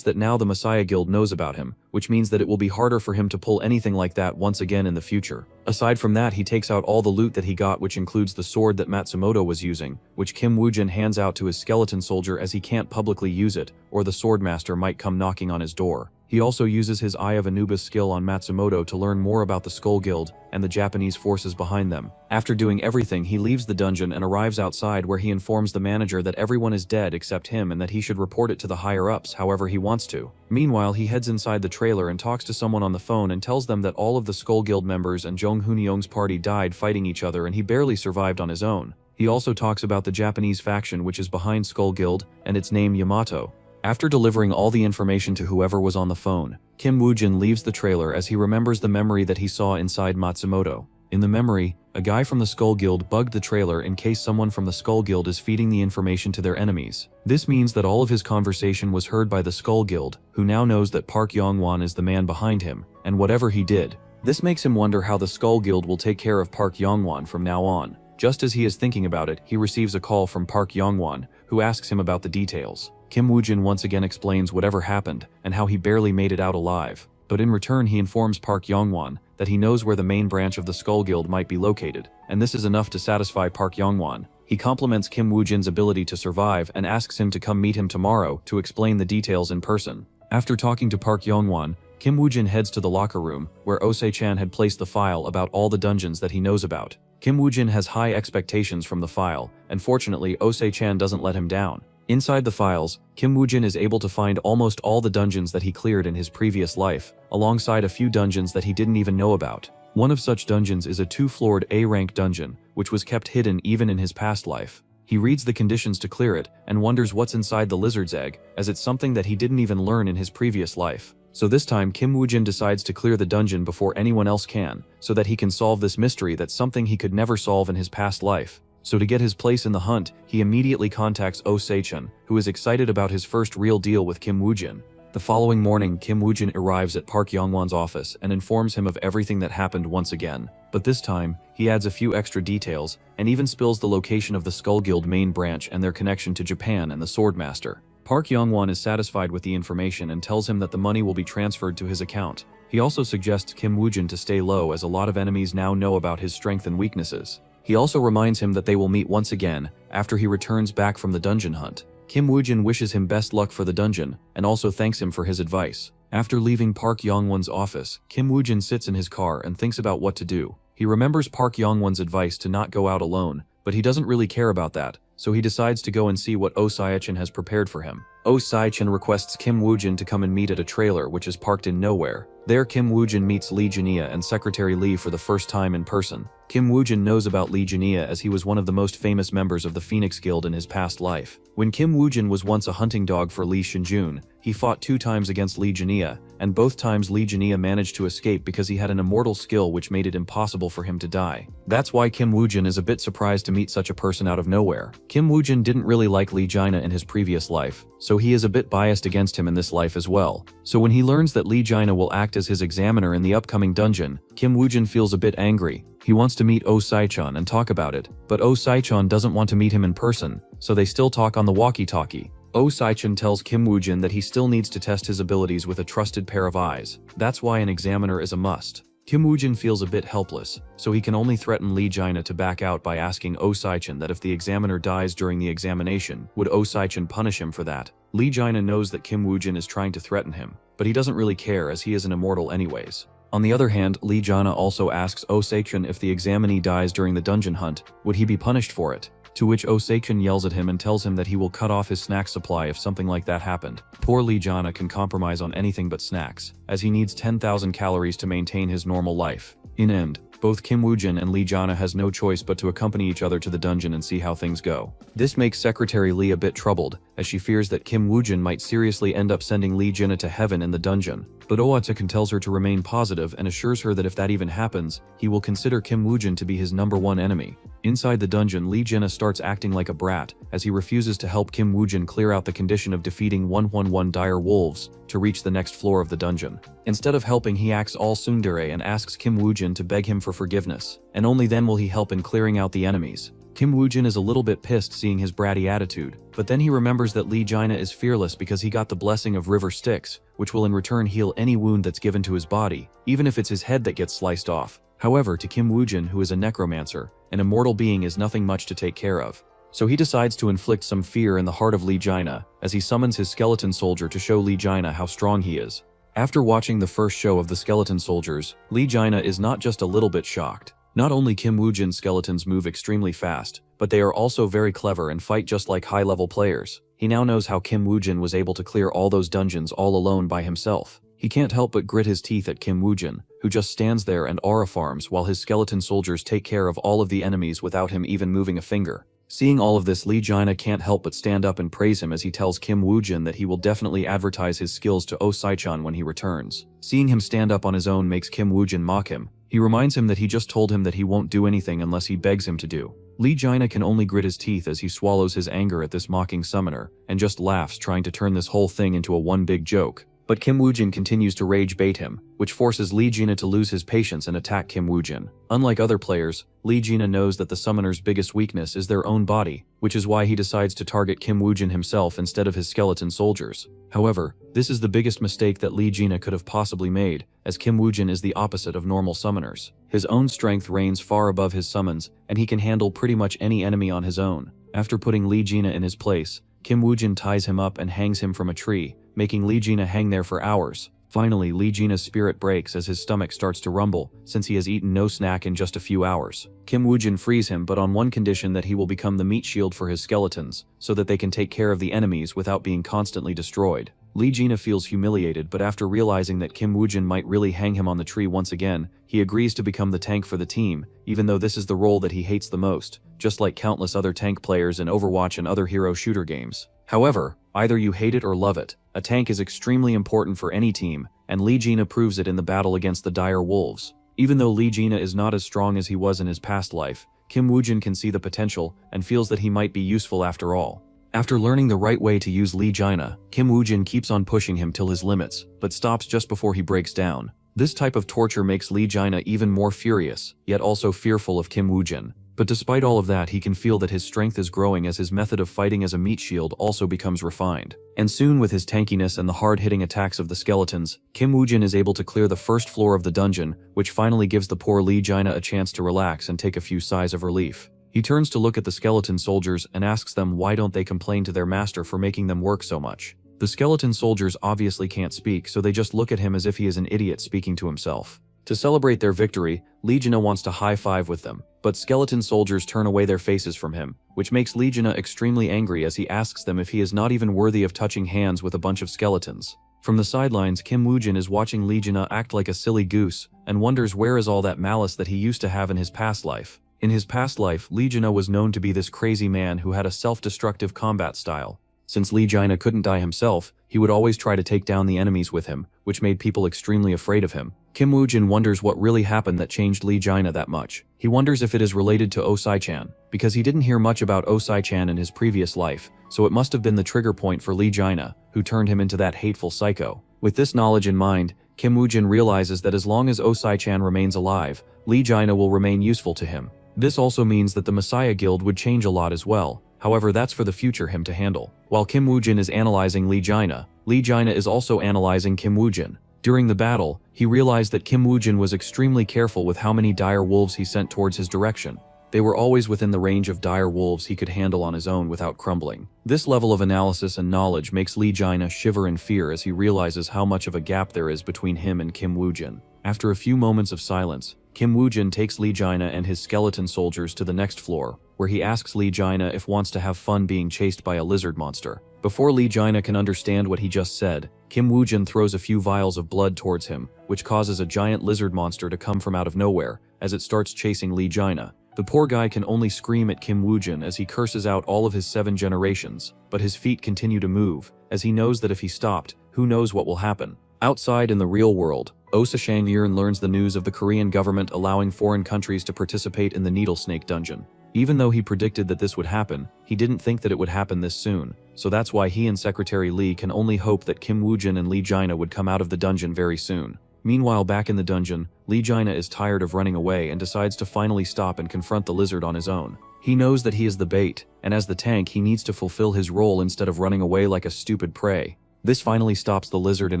that now the Messiah Guild knows about him, which means that it will be harder for him to pull anything like that once again in the future. Aside from that, he takes out all the loot that he got, which includes the sword that Matsumoto was using, which Kim Woo-jin hands out to his skeleton soldier as he can't publicly use it, or the swordmaster might come knocking on his door. He also uses his Eye of Anubis skill on Matsumoto to learn more about the Skull Guild and the Japanese forces behind them. After doing everything, he leaves the dungeon and arrives outside, where he informs the manager that everyone is dead except him and that he should report it to the higher-ups however he wants to. Meanwhile, he heads inside the trailer and talks to someone on the phone and tells them that all of the Skull Guild members and Jung Hoon-young's party died fighting each other and he barely survived on his own. He also talks about the Japanese faction which is behind Skull Guild and its name Yamato. After delivering all the information to whoever was on the phone, Kim Woo-jin leaves the trailer as he remembers the memory that he saw inside Matsumoto. In the memory, a guy from the Skull Guild bugged the trailer in case someone from the Skull Guild is feeding the information to their enemies. This means that all of his conversation was heard by the Skull Guild, who now knows that Park Yong-won is the man behind him, and whatever he did. This makes him wonder how the Skull Guild will take care of Park Yong-won from now on. Just as he is thinking about it, he receives a call from Park Yong-won, who asks him about the details. Kim Woo-jin once again explains whatever happened and how he barely made it out alive. But in return, he informs Park Yong-won that he knows where the main branch of the Skull Guild might be located, and this is enough to satisfy Park Yong-won. He compliments Kim Woo-jin's ability to survive and asks him to come meet him tomorrow to explain the details in person. After talking to Park Yong-won, Kim Woo-jin heads to the locker room where Ose-chan had placed the file about all the dungeons that he knows about. Kim Woo-jin has high expectations from the file, and fortunately Ose-chan doesn't let him down. Inside the files, Kim Woo-jin is able to find almost all the dungeons that he cleared in his previous life, alongside a few dungeons that he didn't even know about. One of such dungeons is a 2-floored A-rank dungeon, which was kept hidden even in his past life. He reads the conditions to clear it, and wonders what's inside the lizard's egg, as it's something that he didn't even learn in his previous life. So this time, Kim Woo-jin decides to clear the dungeon before anyone else can, so that he can solve this mystery that's something he could never solve in his past life. So to get his place in the hunt, he immediately contacts Ose-chan, who is excited about his first real deal with Kim Woo-jin. The following morning, Kim Woo-jin arrives at Park Yong-won's office and informs him of everything that happened once again. But this time, he adds a few extra details, and even spills the location of the Skull Guild main branch and their connection to Japan and the Swordmaster. Park Yong-won is satisfied with the information and tells him that the money will be transferred to his account. He also suggests Kim Woo-jin to stay low, as a lot of enemies now know about his strength and weaknesses. He also reminds him that they will meet once again after he returns back from the dungeon hunt. Kim Woo-jin wishes him best luck for the dungeon and also thanks him for his advice. After leaving Park Yong-won's office, Kim Woo-jin sits in his car and thinks about what to do. He remembers Park Yong-won's advice to not go out alone, but he doesn't really care about that, so he decides to go and see what Oh Sae-chan has prepared for him. Oh Sae-chan requests Kim Woo-jin to come and meet at a trailer which is parked in nowhere. There Kim Woo-jin meets Lee Jin-hye and Secretary Lee for the first time in person. Kim Woo-jin knows about Lee Jin-hye as he was one of the most famous members of the Phoenix Guild in his past life. When Kim Woo-jin was once a hunting dog for Lee Shin-jun, he fought 2 times against Lee Jin-hye, and both times Lee Jin-hye managed to escape because he had an immortal skill which made it impossible for him to die. That's why Kim Woo-jin is a bit surprised to meet such a person out of nowhere. Kim Woo-jin didn't really like Lee Jin-hye in his previous life, so he is a bit biased against him in this life as well. So when he learns that Lee Jin-hye will act as his examiner in the upcoming dungeon, Kim Woo-jin feels a bit angry. He wants to meet Oh Sae-chan and talk about it, but Oh Sae-chan doesn't want to meet him in person, so they still talk on the walkie-talkie. Oh Sae-chan tells Kim Woo-jin that he still needs to test his abilities with a trusted pair of eyes. That's why an examiner is a must. Kim Woo-jin feels a bit helpless, so he can only threaten Lee Jin-hye to back out by asking Oh Sae-chan that if the examiner dies during the examination, would Oh Sae-chan punish him for that. Lee Jin-hye knows that Kim Woo-jin is trying to threaten him, but he doesn't really care as he is an immortal anyways. On the other hand, Lee Jin-hye also asks Oh Sae-chan if the examinee dies during the dungeon hunt, would he be punished for it? To which Oh Sae-chan yells at him and tells him that he will cut off his snack supply if something like that happened. Poor Lee Jin-hye can compromise on anything but snacks, as he needs 10,000 calories to maintain his normal life. In end, both Kim Woo-jin and Lee Jin-hye has no choice but to accompany each other to the dungeon and see how things go. This makes Secretary Lee a bit troubled, as she fears that Kim Woo-jin might seriously end up sending Lee Jin-hye to heaven in the dungeon. But Oh Sae-chan tells her to remain positive and assures her that if that even happens, he will consider Kim Woo-jin to be his #1 enemy. Inside the dungeon, Lee Jin-hye starts acting like a brat, as he refuses to help Kim Woo-jin clear out the condition of defeating 111 dire wolves to reach the next floor of the dungeon. Instead of helping, he acts all tsundere and asks Kim Woo-jin to beg him for forgiveness, and only then will he help in clearing out the enemies. Kim Woo-jin is a little bit pissed seeing his bratty attitude, but then he remembers that Lee Jin-hye is fearless because he got the blessing of River Styx, which will in return heal any wound that's given to his body, even if it's his head that gets sliced off. However, to Kim Woo-jin, who is a necromancer, an immortal being is nothing much to take care of. So he decides to inflict some fear in the heart of Lee Jin-hye, as he summons his skeleton soldier to show Lee Jin-hye how strong he is. After watching the first show of the skeleton soldiers, Lee Jin-hye is not just a little bit shocked. Not only Kim Woo-jin's skeletons move extremely fast, but they are also very clever and fight just like high-level players. He now knows how Kim Woo-jin was able to clear all those dungeons all alone by himself. He can't help but grit his teeth at Kim Woo-jin, who just stands there and aura farms while his skeleton soldiers take care of all of the enemies without him even moving a finger. Seeing all of this, Lee Jin-hye can't help but stand up and praise him as he tells Kim Woo-jin that he will definitely advertise his skills to Oh Sae-chan when he returns. Seeing him stand up on his own makes Kim Woo-jin mock him. He reminds him that he just told him that he won't do anything unless he begs him to do. Lee Jin-hye can only grit his teeth as he swallows his anger at this mocking summoner, and just laughs, trying to turn this whole thing into a one big joke. But Kim Woo-jin continues to rage bait him, which forces Lee Jin-hye to lose his patience and attack Kim Woo-jin. Unlike other players, Lee Jin-hye knows that the summoner's biggest weakness is their own body, which is why he decides to target Kim Woo-jin himself instead of his skeleton soldiers. However, this is the biggest mistake that Lee Jin-hye could have possibly made, as Kim Woo-jin is the opposite of normal summoners. His own strength reigns far above his summons, and he can handle pretty much any enemy on his own. After putting Lee Jin-hye in his place, Kim Woo-jin ties him up and hangs him from a tree, making Lee Jin-hye hang there for hours. Finally, Lee Jin-hye's spirit breaks as his stomach starts to rumble, since he has eaten no snack in just a few hours. Kim Woo-jin frees him, but on one condition: that he will become the meat shield for his skeletons, so that they can take care of the enemies without being constantly destroyed. Lee Jin-hye feels humiliated, but after realizing that Kim Woo-jin might really hang him on the tree once again, he agrees to become the tank for the team, even though this is the role that he hates the most, just like countless other tank players in Overwatch and other hero shooter games. However, either you hate it or love it, a tank is extremely important for any team, and Lee Jin-hye proves it in the battle against the dire wolves. Even though Lee Jin-hye is not as strong as he was in his past life, Kim Woo-jin can see the potential and feels that he might be useful after all. After learning the right way to use Lee Jin-hye, Kim Woo-jin keeps on pushing him till his limits, but stops just before he breaks down. This type of torture makes Lee Jin-hye even more furious, yet also fearful of Kim Woo-jin. But despite all of that, he can feel that his strength is growing as his method of fighting as a meat shield also becomes refined. And soon, with his tankiness and the hard-hitting attacks of the skeletons, Kim Woo-jin is able to clear the first floor of the dungeon, which finally gives the poor Lee Jaina a chance to relax and take a few sighs of relief. He turns to look at the skeleton soldiers and asks them why don't they complain to their master for making them work so much. The skeleton soldiers obviously can't speak, so they just look at him as if he is an idiot speaking to himself. To celebrate their victory, Lee Jaina wants to high-five with them, but skeleton soldiers turn away their faces from him, which makes Lee Jaina extremely angry as he asks them if he is not even worthy of touching hands with a bunch of skeletons. From the sidelines, Kim Woo-jin is watching Lee Jaina act like a silly goose and wonders where is all that malice that he used to have in his past life. In his past life, Lee Jaina was known to be this crazy man who had a self-destructive combat style. Since Lee Jaina couldn't die himself, he would always try to take down the enemies with him, which made people extremely afraid of him. Kim Woo-jin wonders what really happened that changed Lee Jaina that much. He wonders if it is related to Osai-chan, because he didn't hear much about Osai-chan in his previous life, so it must have been the trigger point for Lee Jaina, who turned him into that hateful psycho. With this knowledge in mind, Kim Woo-jin realizes that as long as Osai-chan remains alive, Lee Jaina will remain useful to him. This also means that the Messiah Guild would change a lot as well. However, that's for the future him to handle. While Kim Woo-jin is analyzing Lee Jaina is also analyzing Kim Woo-jin. During the battle, he realized that Kim Woo-jin was extremely careful with how many dire wolves he sent towards his direction. They were always within the range of dire wolves he could handle on his own without crumbling. This level of analysis and knowledge makes Lee Jaina shiver in fear as he realizes how much of a gap there is between him and Kim Woo-jin. After a few moments of silence, Kim Woo-jin takes Lee Jaina and his skeleton soldiers to the next floor, where he asks Lee Jaina if wants to have fun being chased by a lizard monster. Before Lee Jaina can understand what he just said, Kim Woo-jin throws a few vials of blood towards him, which causes a giant lizard monster to come from out of nowhere as it starts chasing Lee Jaina. The poor guy can only scream at Kim Woo-jin as he curses out all of his 7 generations, but his feet continue to move, as he knows that if he stopped, who knows what will happen. Outside in the real world, Osa Shang-yeon learns the news of the Korean government allowing foreign countries to participate in the Needle Snake Dungeon. Even though he predicted that this would happen, he didn't think that it would happen this soon, so that's why he and Secretary Lee can only hope that Kim Woo-jin and Lee Jaina would come out of the dungeon very soon. Meanwhile, back in the dungeon, Lee Jaina is tired of running away and decides to finally stop and confront the lizard on his own. He knows that he is the bait, and as the tank he needs to fulfill his role instead of running away like a stupid prey. This finally stops the lizard in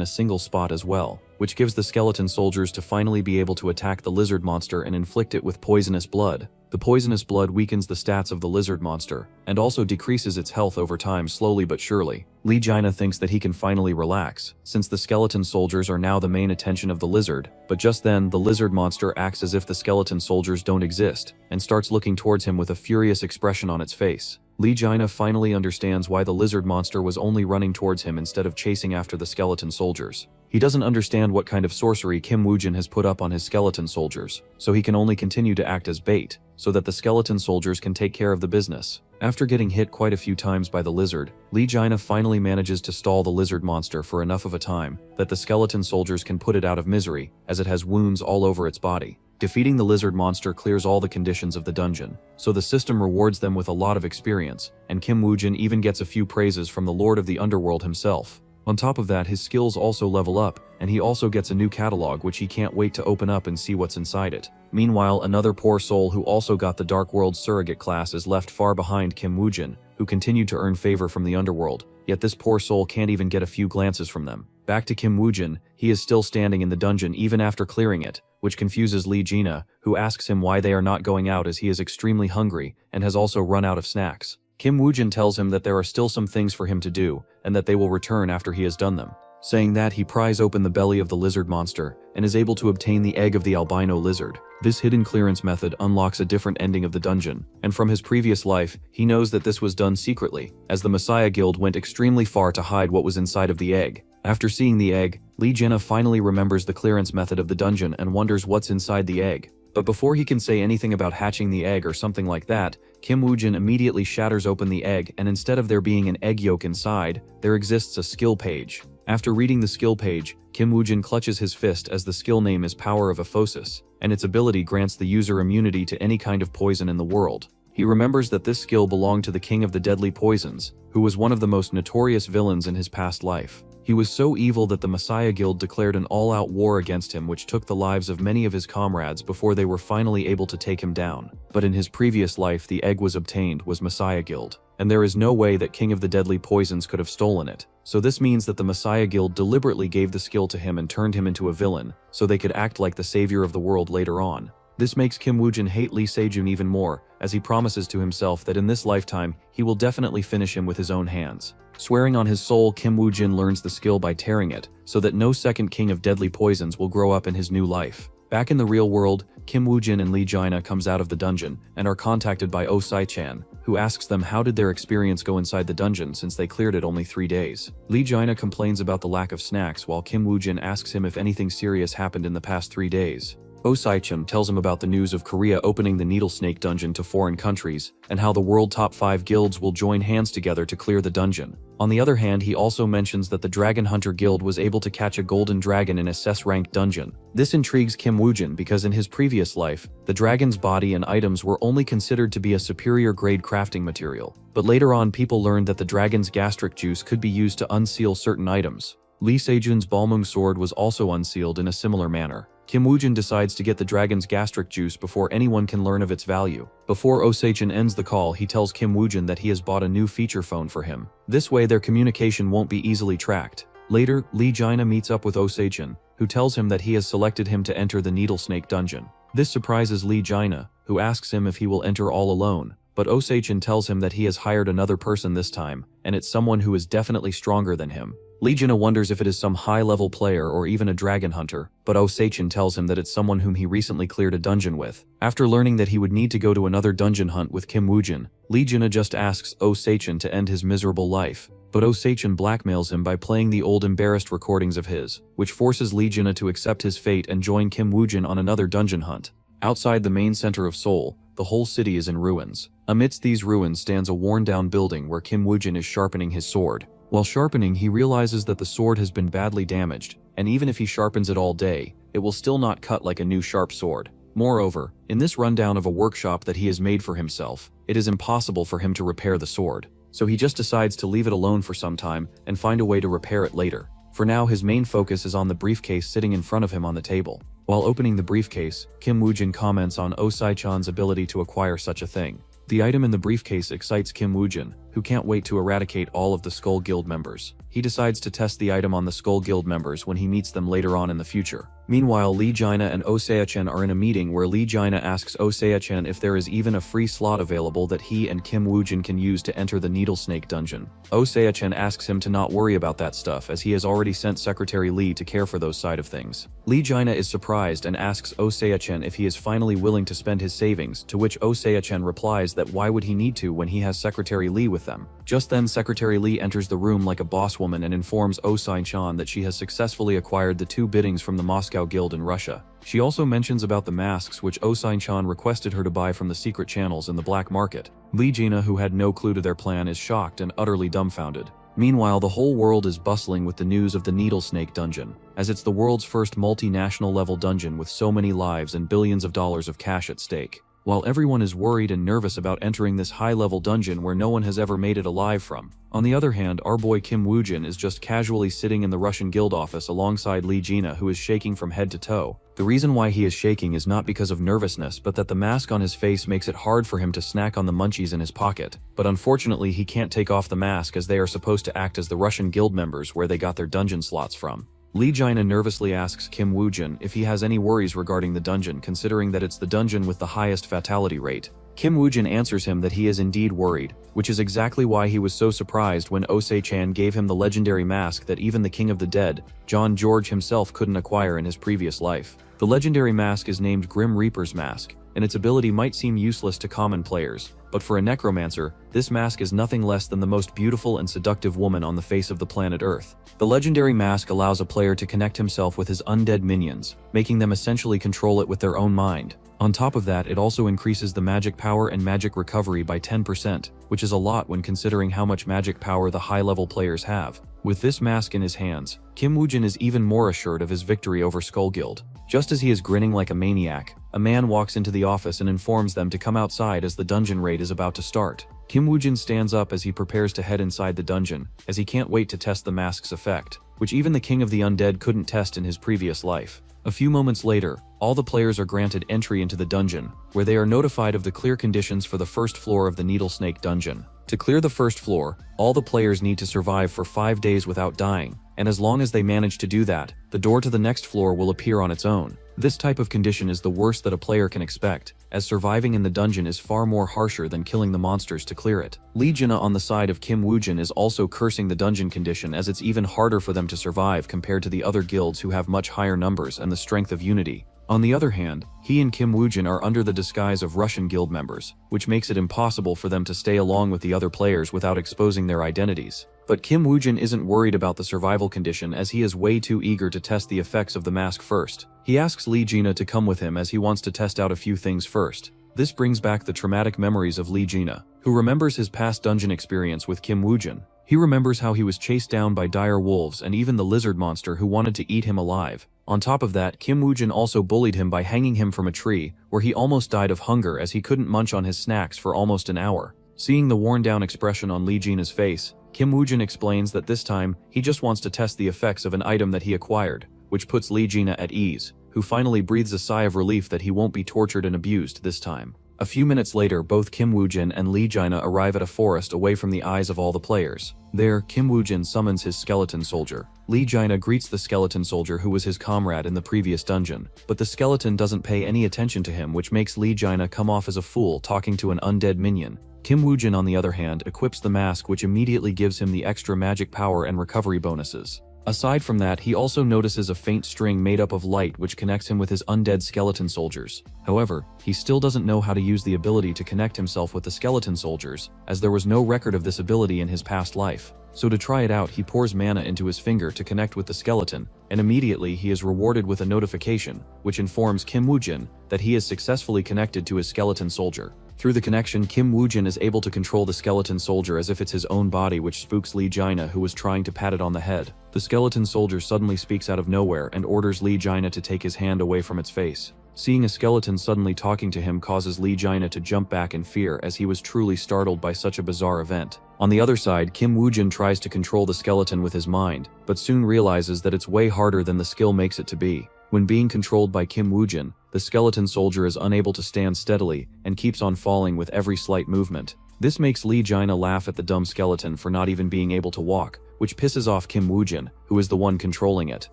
a single spot as well, which gives the skeleton soldiers to finally be able to attack the lizard monster and inflict it with poisonous blood. The poisonous blood weakens the stats of the lizard monster, and also decreases its health over time slowly but surely. Lee Jaina thinks that he can finally relax, since the skeleton soldiers are now the main attention of the lizard, but just then, the lizard monster acts as if the skeleton soldiers don't exist, and starts looking towards him with a furious expression on its face. Lee Jaina finally understands why the lizard monster was only running towards him instead of chasing after the skeleton soldiers. He doesn't understand what kind of sorcery Kim Woo-jin has put up on his skeleton soldiers, so he can only continue to act as bait, so that the skeleton soldiers can take care of the business. After getting hit quite a few times by the lizard, Lee Jaina finally manages to stall the lizard monster for enough of a time that the skeleton soldiers can put it out of misery, as it has wounds all over its body. Defeating the lizard monster clears all the conditions of the dungeon, so the system rewards them with a lot of experience, and Kim Woo-jin even gets a few praises from the Lord of the Underworld himself. On top of that, his skills also level up, and he also gets a new catalog which he can't wait to open up and see what's inside it. Meanwhile, another poor soul who also got the Dark World Surrogate class is left far behind Kim Woo-jin, who continued to earn favor from the underworld, yet this poor soul can't even get a few glances from them. Back to Kim Woo-jin, he is still standing in the dungeon even after clearing it, which confuses Lee Jaina, who asks him why they are not going out as he is extremely hungry and has also run out of snacks. Kim Woo-jin tells him that there are still some things for him to do, and that they will return after he has done them. Saying that, he pries open the belly of the lizard monster, and is able to obtain the egg of the albino lizard. This hidden clearance method unlocks a different ending of the dungeon, and from his previous life, he knows that this was done secretly, as the Messiah Guild went extremely far to hide what was inside of the egg. After seeing the egg, Lee Jaina finally remembers the clearance method of the dungeon and wonders what's inside the egg. But before he can say anything about hatching the egg or something like that, Kim Woo-jin immediately shatters open the egg, and instead of there being an egg yolk inside, there exists a skill page. After reading the skill page, Kim Woo-jin clutches his fist as the skill name is Power of Aphosis, and its ability grants the user immunity to any kind of poison in the world. He remembers that this skill belonged to the King of the Deadly Poisons, who was one of the most notorious villains in his past life. He was so evil that the Messiah Guild declared an all-out war against him, which took the lives of many of his comrades before they were finally able to take him down. But in his previous life, the egg was obtained was Messiah Guild, and there is no way that King of the Deadly Poisons could have stolen it. So this means that the Messiah Guild deliberately gave the skill to him and turned him into a villain, so they could act like the savior of the world later on. This makes Kim Woo-jin hate Lee Se-jun even more, as he promises to himself that in this lifetime, he will definitely finish him with his own hands. Swearing on his soul, Kim Woo-jin learns the skill by tearing it, so that no second king of deadly poisons will grow up in his new life. Back in the real world, Kim Woo-jin and Lee Jaina comes out of the dungeon and are contacted by Oh Sai-chan, who asks them how did their experience go inside the dungeon since they cleared it only 3 days. Lee Jaina complains about the lack of snacks while Kim Woo-jin asks him if anything serious happened in the past 3 days. Oh Sai-chan tells him about the news of Korea opening the Needle Snake dungeon to foreign countries, and how the world top 5 guilds will join hands together to clear the dungeon. On the other hand, he also mentions that the Dragon Hunter Guild was able to catch a golden dragon in a SS-ranked dungeon. This intrigues Kim Woo-jin because in his previous life, the dragon's body and items were only considered to be a superior grade crafting material. But later on, people learned that the dragon's gastric juice could be used to unseal certain items. Lee Se-jun's Balmung sword was also unsealed in a similar manner. Kim Woo-jin decides to get the dragon's gastric juice before anyone can learn of its value. Before Oh Se-chan ends the call, he tells Kim Woo-jin that he has bought a new feature phone for him. This way their communication won't be easily tracked. Later, Lee Jaina meets up with Oh Se-chan, who tells him that he has selected him to enter the Needle Snake dungeon. This surprises Lee Jaina, who asks him if he will enter all alone, but Oh Se-chan tells him that he has hired another person this time, and it's someone who is definitely stronger than him. Lee Jaina wonders if it is some high-level player or even a dragon hunter, but Oh Se-chan tells him that it's someone whom he recently cleared a dungeon with. After learning that he would need to go to another dungeon hunt with Kim Woo-jin, Lee Jaina just asks Oh Se-chan to end his miserable life, but Oh Se-chan blackmails him by playing the old embarrassed recordings of his, which forces Lee Jaina to accept his fate and join Kim Woo-jin on another dungeon hunt. Outside the main center of Seoul, the whole city is in ruins. Amidst these ruins stands a worn-down building where Kim Woo-jin is sharpening his sword. While sharpening, he realizes that the sword has been badly damaged, and even if he sharpens it all day, it will still not cut like a new sharp sword. Moreover, in this rundown of a workshop that he has made for himself, it is impossible for him to repair the sword. So he just decides to leave it alone for some time and find a way to repair it later. For now, his main focus is on the briefcase sitting in front of him on the table. While opening the briefcase, Kim Woo-jin comments on Oh Sai-chan's ability to acquire such a thing. The item in the briefcase excites Kim Woo-jin, who can't wait to eradicate all of the Skull Guild members. He decides to test the item on the Skull Guild members when he meets them later on in the future. Meanwhile, Lee Jaina and Oh Se-chan are in a meeting where Lee Jaina asks Oh Se-chan if there is even a free slot available that he and Kim Woo-jin can use to enter the Needle Snake dungeon. Oh Se-chan asks him to not worry about that stuff as he has already sent Secretary Lee to care for those side of things. Lee Jaina is surprised and asks Oh Se-chan if he is finally willing to spend his savings, to which Oh Se-chan replies that why would he need to when he has Secretary Lee with them. Just then, Secretary Lee enters the room like a boss woman and informs Oh Se-chan that she has successfully acquired the 2 biddings from the Moscow Guild in Russia. She also mentions about the masks which Oh Se-chan requested her to buy from the secret channels in the black market. Lee Jaina, who had no clue to their plan, is shocked and utterly dumbfounded. Meanwhile, the whole world is bustling with the news of the Needle Snake dungeon, as it's the world's first multinational level dungeon with so many lives and billions of dollars of cash at stake. While everyone is worried and nervous about entering this high-level dungeon where no one has ever made it alive from. On the other hand, our boy Kim Woo-jin is just casually sitting in the Russian guild office alongside Lee Jaina, who is shaking from head to toe. The reason why he is shaking is not because of nervousness, but that the mask on his face makes it hard for him to snack on the munchies in his pocket. But unfortunately, he can't take off the mask as they are supposed to act as the Russian guild members where they got their dungeon slots from. Lee Jaina nervously asks Kim Woo-jin if he has any worries regarding the dungeon, considering that it's the dungeon with the highest fatality rate. Kim Woo-jin answers him that he is indeed worried, which is exactly why he was so surprised when Oh Se-chan gave him the legendary mask that even the King of the Dead, John George himself, couldn't acquire in his previous life. The legendary mask is named Grim Reaper's Mask, and its ability might seem useless to common players, but for a necromancer, this mask is nothing less than the most beautiful and seductive woman on the face of the planet Earth. The legendary mask allows a player to connect himself with his undead minions, making them essentially control it with their own mind. On top of that, it also increases the magic power and magic recovery by 10%, which is a lot when considering how much magic power the high-level players have. With this mask in his hands, Kim Woo-jin is even more assured of his victory over Skull Guild. Just as he is grinning like a maniac, a man walks into the office and informs them to come outside as the dungeon raid is about to start. Kim Woo-jin stands up as he prepares to head inside the dungeon, as he can't wait to test the mask's effect. which even the king of the undead couldn't test in his previous life. A few moments later, all the players are granted entry into the dungeon, where they are notified of the clear conditions for the first floor of the Needle Snake dungeon. To clear the first floor, all the players need to survive for 5 days without dying, and as long as they manage to do that, the door to the next floor will appear on its own. This type of condition is the worst that a player can expect, as surviving in the dungeon is far more harsher than killing the monsters to clear it. Lee Jina on the side of Kim Woojin is also cursing the dungeon condition, as it's even harder for them to survive compared to the other guilds who have much higher numbers and the strength of unity. On the other hand, he and Kim Woojin are under the disguise of Russian guild members, which makes it impossible for them to stay along with the other players without exposing their identities. But Kim Woojin isn't worried about the survival condition, as he is way too eager to test the effects of the mask first. He asks Lee Jina to come with him as he wants to test out a few things first. This brings back the traumatic memories of Lee Jina, who remembers his past dungeon experience with Kim Woojin. He remembers how he was chased down by dire wolves and even the lizard monster who wanted to eat him alive. On top of that, Kim Woojin also bullied him by hanging him from a tree, where he almost died of hunger as he couldn't munch on his snacks for almost an hour. Seeing the worn-down expression on Lee Jina's face, Kim Woojin explains that this time, he just wants to test the effects of an item that he acquired, which puts Lee Jina at ease, who finally breathes a sigh of relief that he won't be tortured and abused this time. A few minutes later, both Kim Woojin and Lee Jina arrive at a forest away from the eyes of all the players. There, Kim Woojin summons his skeleton soldier. Lee Jina greets the skeleton soldier who was his comrade in the previous dungeon, but the skeleton doesn't pay any attention to him, which makes Lee Jina come off as a fool talking to an undead minion. Kim Woojin, on the other hand, equips the mask, which immediately gives him the extra magic power and recovery bonuses. Aside from that, he also notices a faint string made up of light which connects him with his undead skeleton soldiers. However, he still doesn't know how to use the ability to connect himself with the skeleton soldiers, as there was no record of this ability in his past life. So to try it out, he pours mana into his finger to connect with the skeleton, and immediately he is rewarded with a notification, which informs Kim Woojin that he is successfully connected to his skeleton soldier. Through the connection, Kim Woojin is able to control the skeleton soldier as if it's his own body, which spooks Lee Jina, who was trying to pat it on the head. The skeleton soldier suddenly speaks out of nowhere and orders Lee Jina to take his hand away from its face. Seeing a skeleton suddenly talking to him causes Lee Jina to jump back in fear, as he was truly startled by such a bizarre event. On the other side, Kim Woojin tries to control the skeleton with his mind, but soon realizes that it's way harder than the skill makes it to be. When being controlled by Kim Woojin, the skeleton soldier is unable to stand steadily and keeps on falling with every slight movement. This makes Lee Jina laugh at the dumb skeleton for not even being able to walk, which pisses off Kim Woojin, who is the one controlling it.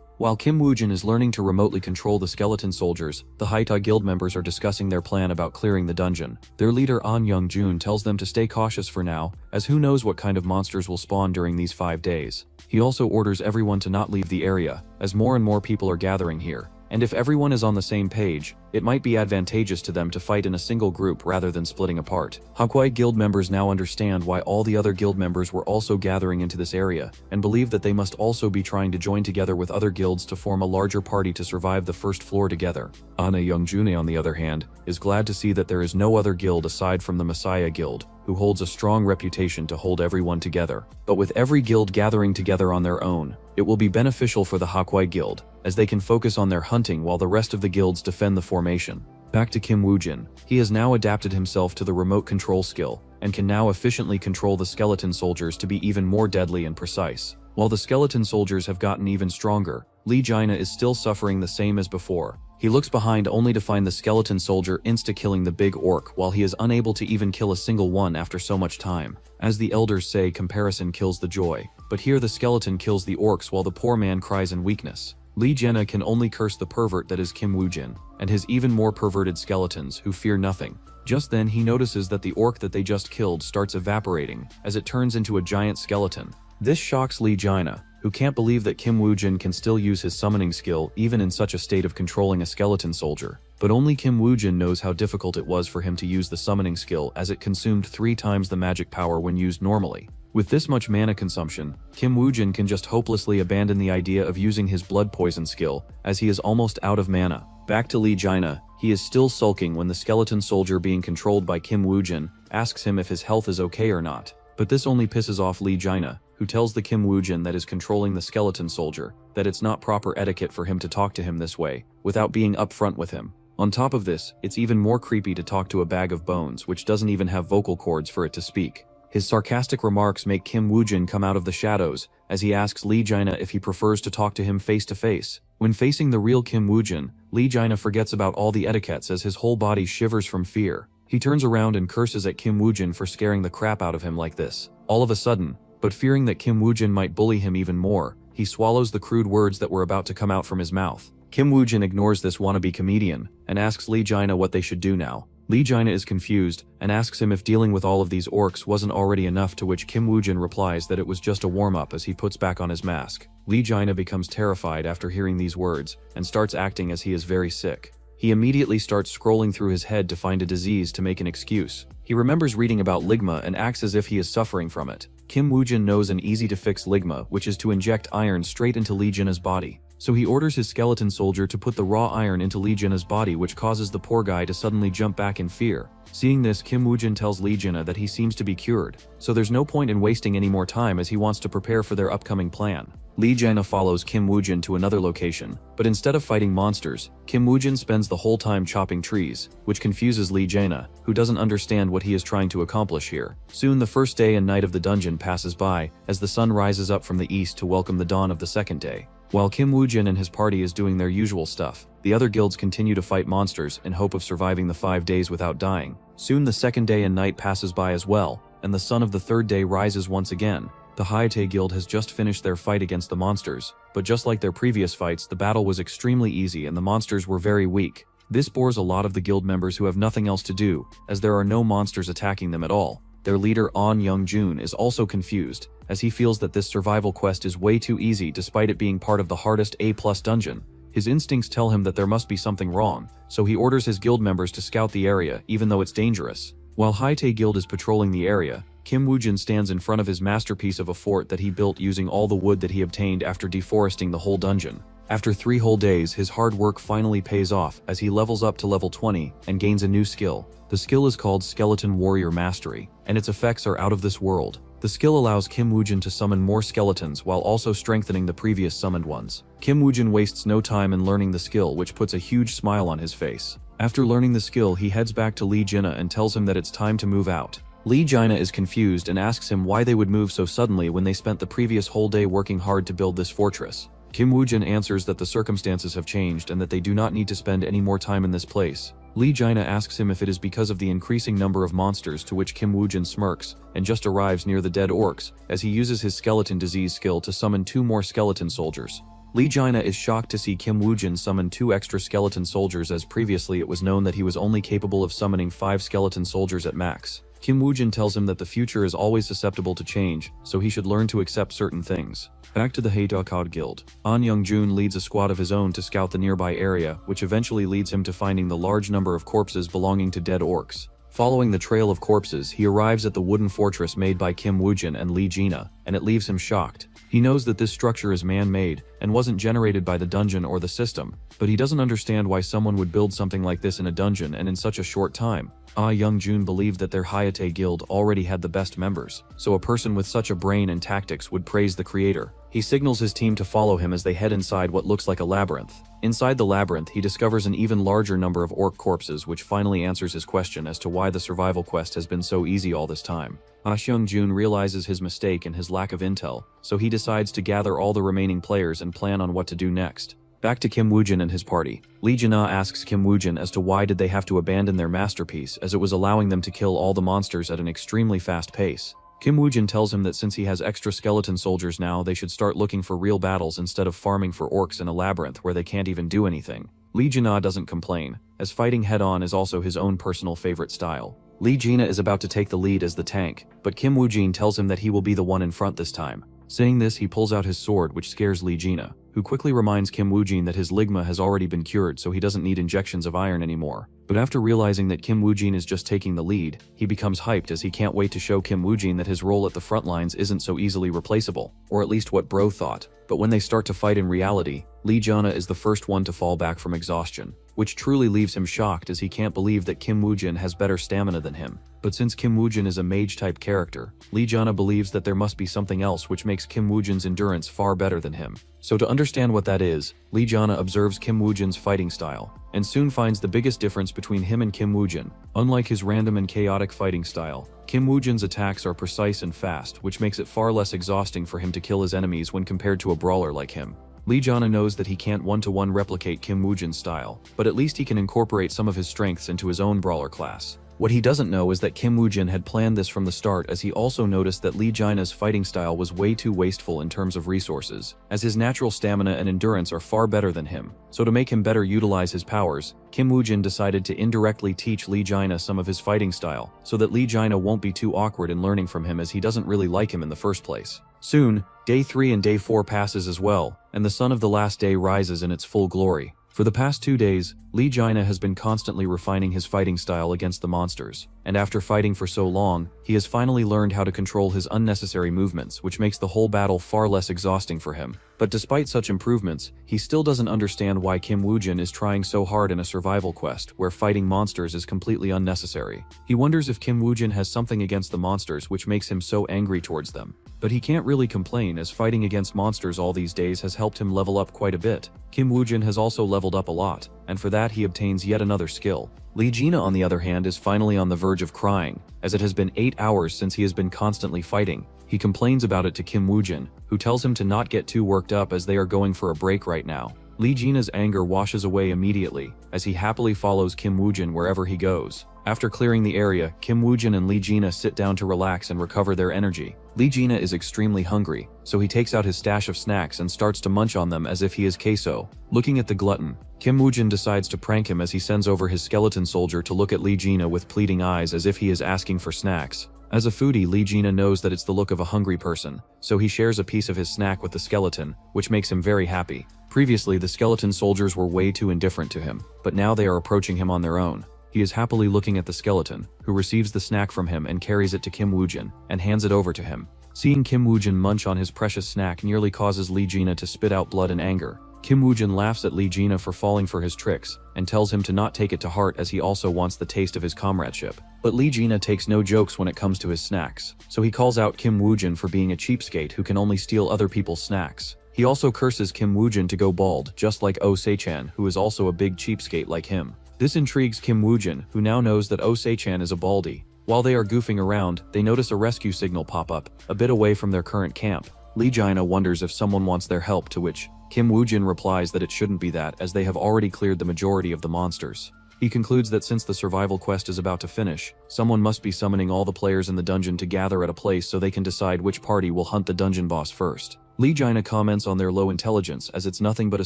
While Kim Woojin is learning to remotely control the skeleton soldiers, the Haita guild members are discussing their plan about clearing the dungeon. Their leader An Young-jun tells them to stay cautious for now, as who knows what kind of monsters will spawn during these 5 days. He also orders everyone to not leave the area, as more and more people are gathering here. And if everyone is on the same page, it might be advantageous to them to fight in a single group rather than splitting apart. Hakuai guild members now understand why all the other guild members were also gathering into this area, and believe that they must also be trying to join together with other guilds to form a larger party to survive the first floor together. Ana Youngjune, on the other hand, is glad to see that there is no other guild aside from the Messiah Guild, who holds a strong reputation to hold everyone together. But with every guild gathering together on their own, it will be beneficial for the Hakuai Guild, as they can focus on their hunting while the rest of the guilds defend the formation. Back to Kim Woojin. He has now adapted himself to the remote control skill, and can now efficiently control the skeleton soldiers to be even more deadly and precise. While the skeleton soldiers have gotten even stronger, Lee Jina is still suffering the same as before. He looks behind only to find the skeleton soldier insta-killing the big orc, while he is unable to even kill a single one after so much time. As the elders say, comparison kills the joy. But here the skeleton kills the orcs while the poor man cries in weakness. Lee Jina can only curse the pervert that is Kim Woojin, and his even more perverted skeletons who fear nothing. Just then he notices that the orc that they just killed starts evaporating, as it turns into a giant skeleton. This shocks Lee Jina, who can't believe that Kim Woojin can still use his summoning skill even in such a state of controlling a skeleton soldier. But only Kim Woojin knows how difficult it was for him to use the summoning skill, as it consumed 3 times the magic power when used normally. With this much mana consumption, Kim Woojin can just hopelessly abandon the idea of using his blood poison skill, as he is almost out of mana. Back to Lee Jina, he is still sulking when the skeleton soldier being controlled by Kim Woojin asks him if his health is okay or not. But this only pisses off Lee Jina, who tells the Kim Woojin that is controlling the skeleton soldier that it's not proper etiquette for him to talk to him this way, without being upfront with him. On top of this, it's even more creepy to talk to a bag of bones which doesn't even have vocal cords for it to speak. His sarcastic remarks make Kim Woojin come out of the shadows, as he asks Lee Jaina if he prefers to talk to him face to face. When facing the real Kim Woojin, Lee Jaina forgets about all the etiquettes as his whole body shivers from fear. He turns around and curses at Kim Woojin for scaring the crap out of him like this. All of a sudden, but fearing that Kim Woojin might bully him even more, he swallows the crude words that were about to come out from his mouth. Kim Woojin ignores this wannabe comedian and asks Lee Jaina what they should do now. Lee Jaina is confused and asks him if dealing with all of these orcs wasn't already enough, to which Kim Woojin replies that it was just a warm-up as he puts back on his mask. Lee Jaina becomes terrified after hearing these words and starts acting as he is very sick. He immediately starts scrolling through his head to find a disease to make an excuse. He remembers reading about ligma and acts as if he is suffering from it. Kim Woojin knows an easy-to-fix ligma, which is to inject iron straight into Lee Jaina's body. So he orders his skeleton soldier to put the raw iron into Lee Jaina's body, which causes the poor guy to suddenly jump back in fear. Seeing this, Kim Woojin tells Lee Jaina that he seems to be cured, so there's no point in wasting any more time as he wants to prepare for their upcoming plan. Lee Jaina follows Kim Woojin to another location, but instead of fighting monsters, Kim Woojin spends the whole time chopping trees, which confuses Lee Jaina, who doesn't understand what he is trying to accomplish here. Soon the first day and night of the dungeon passes by, as the sun rises up from the east to welcome the dawn of the second day. While Kim Woojin and his party is doing their usual stuff, the other guilds continue to fight monsters in hope of surviving the 5 days without dying. Soon the second day and night passes by as well, and the sun of the third day rises once again. The Hayate Guild has just finished their fight against the monsters, but just like their previous fights, the battle was extremely easy and the monsters were very weak. This bores a lot of the guild members who have nothing else to do, as there are no monsters attacking them at all. Their leader An Young-jun is also confused, as he feels that this survival quest is way too easy despite it being part of the hardest A+ dungeon. His instincts tell him that there must be something wrong, so he orders his guild members to scout the area even though it's dangerous. While Hayate Guild is patrolling the area, Kim Woojin stands in front of his masterpiece of a fort that he built using all the wood that he obtained after deforesting the whole dungeon. After 3 whole days, his hard work finally pays off as he levels up to level 20 and gains a new skill. The skill is called Skeleton Warrior Mastery, and its effects are out of this world. The skill allows Kim Woojin to summon more skeletons while also strengthening the previous summoned ones. Kim Woojin wastes no time in learning the skill, which puts a huge smile on his face. After learning the skill, he heads back to Lee Jaina and tells him that it's time to move out. Lee Jaina is confused and asks him why they would move so suddenly when they spent the previous whole day working hard to build this fortress. Kim Woojin answers that the circumstances have changed and that they do not need to spend any more time in this place. Lee Jaina asks him if it is because of the increasing number of monsters, to which Kim Woojin smirks and just arrives near the dead orcs as he uses his skeleton disease skill to summon 2 more skeleton soldiers. Lee Jaina is shocked to see Kim Woojin summon 2 extra skeleton soldiers, as previously it was known that he was only capable of summoning 5 skeleton soldiers at max. Kim Woojin tells him that the future is always susceptible to change, so he should learn to accept certain things. Back to the Hayate Guild. An Young-jun leads a squad of his own to scout the nearby area, which eventually leads him to finding the large number of corpses belonging to dead orcs. Following the trail of corpses, he arrives at the wooden fortress made by Kim Woojin and Lee Jaina, and it leaves him shocked. He knows that this structure is man-made and wasn't generated by the dungeon or the system, but he doesn't understand why someone would build something like this in a dungeon and in such a short time. Young-jun believed that their Hayate Guild already had the best members, so a person with such a brain and tactics would praise the creator. He signals his team to follow him as they head inside what looks like a labyrinth. Inside the labyrinth, he discovers an even larger number of orc corpses, which finally answers his question as to why the survival quest has been so easy all this time. Young-jun realizes his mistake and his lack of intel, so he decides to gather all the remaining players and plan on what to do next. Back to Kim Woojin and his party. Lee Jaina asks Kim Woojin as to why did they have to abandon their masterpiece, as it was allowing them to kill all the monsters at an extremely fast pace. Kim Woojin tells him that since he has extra skeleton soldiers now, they should start looking for real battles instead of farming for orcs in a labyrinth where they can't even do anything. Lee Jaina doesn't complain, as fighting head-on is also his own personal favorite style. Lee Jaina is about to take the lead as the tank, but Kim Woojin tells him that he will be the one in front this time. Saying this, he pulls out his sword, which scares Lee Jaina, who quickly reminds Kim Woojin that his ligma has already been cured, so he doesn't need injections of iron anymore. But after realizing that Kim Woojin is just taking the lead, he becomes hyped as he can't wait to show Kim Woojin that his role at the front lines isn't so easily replaceable, or at least what bro thought. But when they start to fight in reality, Lee Jaina is the first one to fall back from exhaustion, which truly leaves him shocked as he can't believe that Kim Woojin has better stamina than him. But since Kim Woojin is a mage-type character, Lee Jaina believes that there must be something else which makes Kim Woojin's endurance far better than him. So to understand what that is, Lee Jaina observes Kim Woojin's fighting style, and soon finds the biggest difference between him and Kim Woojin. Unlike his random and chaotic fighting style, Kim Woojin's attacks are precise and fast, which makes it far less exhausting for him to kill his enemies when compared to a brawler like him. Lee Jana knows that he can't one-to-one replicate Kim Woojin's style, but at least he can incorporate some of his strengths into his own brawler class. What he doesn't know is that Kim Woojin had planned this from the start, as he also noticed that Lee Jana's fighting style was way too wasteful in terms of resources, as his natural stamina and endurance are far better than him. So to make him better utilize his powers, Kim Woojin decided to indirectly teach Lee Jana some of his fighting style, so that Lee Jana won't be too awkward in learning from him, as he doesn't really like him in the first place. Soon, Day 3 and Day 4 passes as well, and the sun of the last day rises in its full glory. For the past 2 days, Lee Jana has been constantly refining his fighting style against the monsters, and after fighting for so long, he has finally learned how to control his unnecessary movements, which makes the whole battle far less exhausting for him. But despite such improvements, he still doesn't understand why Kim Woojin is trying so hard in a survival quest where fighting monsters is completely unnecessary. He wonders if Kim Woojin has something against the monsters which makes him so angry towards them. But he can't really complain, as fighting against monsters all these days has helped him level up quite a bit. Kim Woojin has also leveled up a lot, and for that he obtains yet another skill. Lee Jana, on the other hand, is finally on the verge of crying, as it has been 8 hours since he has been constantly fighting. He complains about it to Kim Woojin, who tells him to not get too worked up as they are going for a break right now. Lee Jana's anger washes away immediately, as he happily follows Kim Woojin wherever he goes. After clearing the area, Kim Woojin and Lee Jana sit down to relax and recover their energy. Lee Jana is extremely hungry, so he takes out his stash of snacks and starts to munch on them as if he is queso. Looking at the glutton, Kim Woojin decides to prank him as he sends over his skeleton soldier to look at Lee Jana with pleading eyes as if he is asking for snacks. As a foodie, Lee Jana knows that it's the look of a hungry person, so he shares a piece of his snack with the skeleton, which makes him very happy. Previously, the skeleton soldiers were way too indifferent to him, but now they are approaching him on their own. He is happily looking at the skeleton, who receives the snack from him and carries it to Kim Woojin, and hands it over to him. Seeing Kim Woojin munch on his precious snack nearly causes Lee Jana to spit out blood in anger. Kim Woojin laughs at Lee Jana for falling for his tricks, and tells him to not take it to heart, as he also wants the taste of his comradeship. But Lee Jana takes no jokes when it comes to his snacks, so he calls out Kim Woojin for being a cheapskate who can only steal other people's snacks. He also curses Kim Woojin to go bald, just like Oh Se-chan, who is also a big cheapskate like him. This intrigues Kim Woojin, who now knows that Oh Se-chan is a baldy. While they are goofing around, they notice a rescue signal pop up, a bit away from their current camp. Lee Jana wonders if someone wants their help, to which Kim Woojin replies that it shouldn't be that, as they have already cleared the majority of the monsters. He concludes that since the survival quest is about to finish, someone must be summoning all the players in the dungeon to gather at a place so they can decide which party will hunt the dungeon boss first. Lee Jana comments on their low intelligence, as it's nothing but a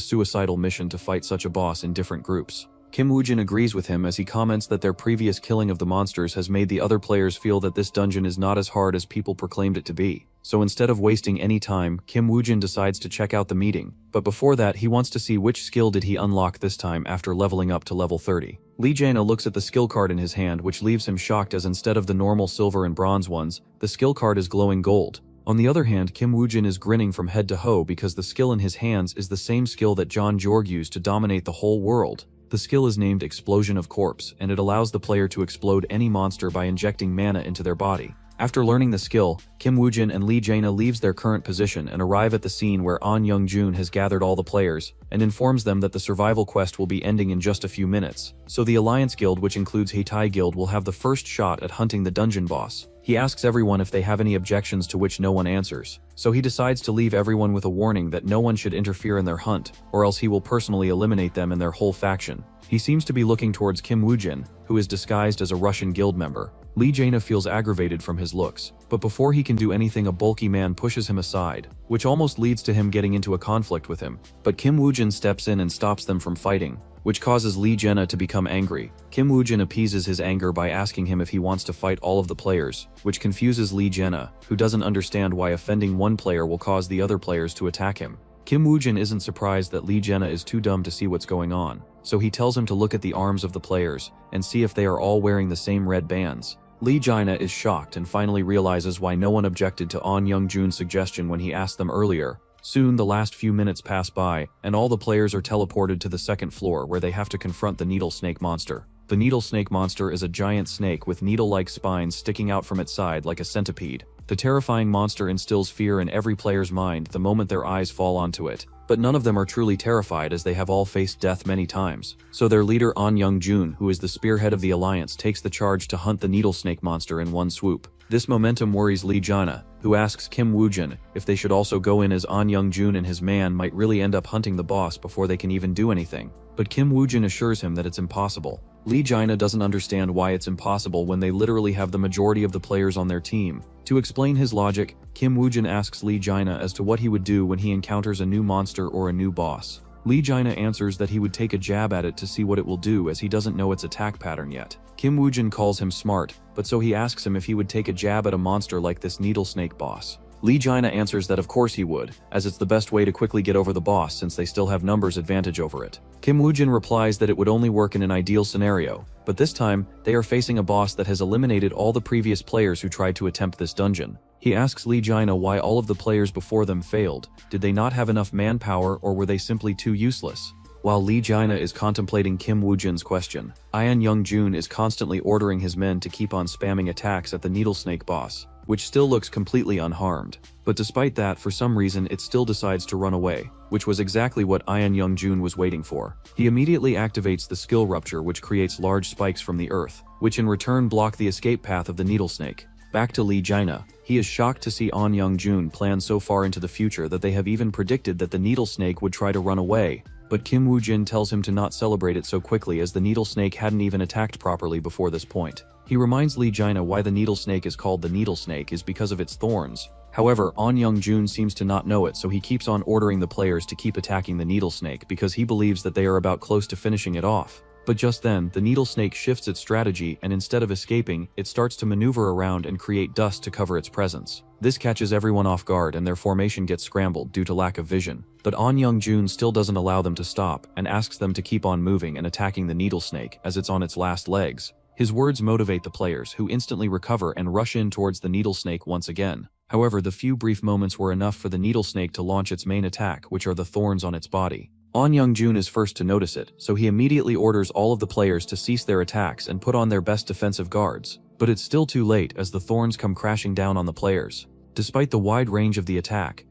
suicidal mission to fight such a boss in different groups. Kim Woojin agrees with him, as he comments that their previous killing of the monsters has made the other players feel that this dungeon is not as hard as people proclaimed it to be. So instead of wasting any time, Kim Woojin decides to check out the meeting. But before that, he wants to see which skill did he unlock this time after leveling up to level 30. Lee Jana looks at the skill card in his hand, which leaves him shocked, as instead of the normal silver and bronze ones, the skill card is glowing gold. On the other hand, Kim Woojin is grinning from head to toe because the skill in his hands is the same skill that John Jorg used to dominate the whole world. The skill is named Explosion of Corpse, and it allows the player to explode any monster by injecting mana into their body. After learning the skill, Kim Woojin and Lee Jana leaves their current position and arrive at the scene where An Young-jun has gathered all the players, and informs them that the survival quest will be ending in just a few minutes. So the Alliance Guild, which includes Heitai Guild, will have the first shot at hunting the dungeon boss. He asks everyone if they have any objections, to which no one answers. So he decides to leave everyone with a warning that no one should interfere in their hunt, or else he will personally eliminate them and their whole faction. He seems to be looking towards Kim Woojin, who is disguised as a Russian guild member. Lee Jana feels aggravated from his looks, but before he can do anything, a bulky man pushes him aside, which almost leads to him getting into a conflict with him. But Kim Woojin steps in and stops them from fighting, which causes Lee Jana to become angry. Kim Woojin appeases his anger by asking him if he wants to fight all of the players, which confuses Lee Jana, who doesn't understand why offending one player will cause the other players to attack him. Kim Woojin isn't surprised that Lee Jana is too dumb to see what's going on, so he tells him to look at the arms of the players and see if they are all wearing the same red bands. Lee Jana is shocked and finally realizes why no one objected to An Young-jun's suggestion when he asked them earlier. Soon the last few minutes pass by, and all the players are teleported to the second floor, where they have to confront the needle snake monster. The needle snake monster is a giant snake with needle-like spines sticking out from its side like a centipede. The terrifying monster instills fear in every player's mind the moment their eyes fall onto it. But none of them are truly terrified as they have all faced death many times. So their leader An Young-jun, who is the spearhead of the alliance, takes the charge to hunt the needle snake monster in one swoop. This momentum worries Lee Jana, who asks Kim Woo-jin if they should also go in, as An Young-jun and his man might really end up hunting the boss before they can even do anything. But Kim Woo-jin assures him that it's impossible. Lee Jana doesn't understand why it's impossible when they literally have the majority of the players on their team. To explain his logic, Kim Woo-jin asks Lee Jana as to what he would do when he encounters a new monster or a new boss. Lee Jana answers that he would take a jab at it to see what it will do, as he doesn't know its attack pattern yet. Kim Woo-jin calls him smart, but so he asks him if he would take a jab at a monster like this needle snake boss. Lee Jana answers that of course he would, as it's the best way to quickly get over the boss since they still have numbers advantage over it. Kim Woo-jin replies that it would only work in an ideal scenario, but this time, they are facing a boss that has eliminated all the previous players who tried to attempt this dungeon. He asks Lee Jana why all of the players before them failed. Did they not have enough manpower, or were they simply too useless? While Lee Jana is contemplating Kim Woo-jin's question, An Young-jun is constantly ordering his men to keep on spamming attacks at the needle snake boss, which still looks completely unharmed. But despite that, for some reason it still decides to run away, which was exactly what An Young-jun was waiting for. He immediately activates the skill rupture, which creates large spikes from the earth, which in return block the escape path of the needle snake. Back to Lee Jana, he is shocked to see An Young-jun plan so far into the future that they have even predicted that the needle snake would try to run away. But Kim Woo-jin tells him to not celebrate it so quickly, as the needle snake hadn't even attacked properly before this point. He reminds Lee Jana why the needle snake is called the needle snake is because of its thorns. However, An Young-jun seems to not know it, so he keeps on ordering the players to keep attacking the needle snake because he believes that they are about close to finishing it off. But just then, the needle snake shifts its strategy, and instead of escaping, it starts to maneuver around and create dust to cover its presence. This catches everyone off guard and their formation gets scrambled due to lack of vision. But An Young-jun still doesn't allow them to stop and asks them to keep on moving and attacking the needle snake as it's on its last legs. His words motivate the players, who instantly recover and rush in towards the needle snake once again. However, the few brief moments were enough for the needle snake to launch its main attack, which are the thorns on its body. An Young-jun is first to notice it, so he immediately orders all of the players to cease their attacks and put on their best defensive guards. But it's still too late, as the thorns come crashing down on the players. Despite the wide range of the attack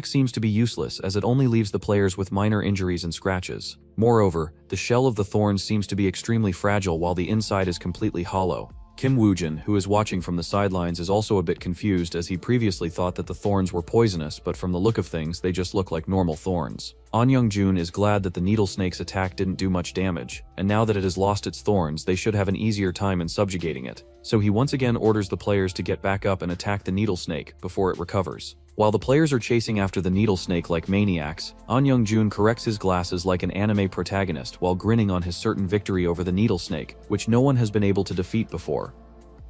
seems to be useless, as it only leaves the players with minor injuries and scratches. Moreover, the shell of the thorns seems to be extremely fragile while the inside is completely hollow. Kim Woo-jin, who is watching from the sidelines, is also a bit confused, as he previously thought that the thorns were poisonous, but from the look of things they just look like normal thorns. An Young-jun is glad that the needle snake's attack didn't do much damage, and now that it has lost its thorns they should have an easier time in subjugating it. So he once again orders the players to get back up and attack the needle snake before it recovers. While the players are chasing after the needle snake like maniacs, An Young-jun corrects his glasses like an anime protagonist while grinning on his certain victory over the needle snake, which no one has been able to defeat before.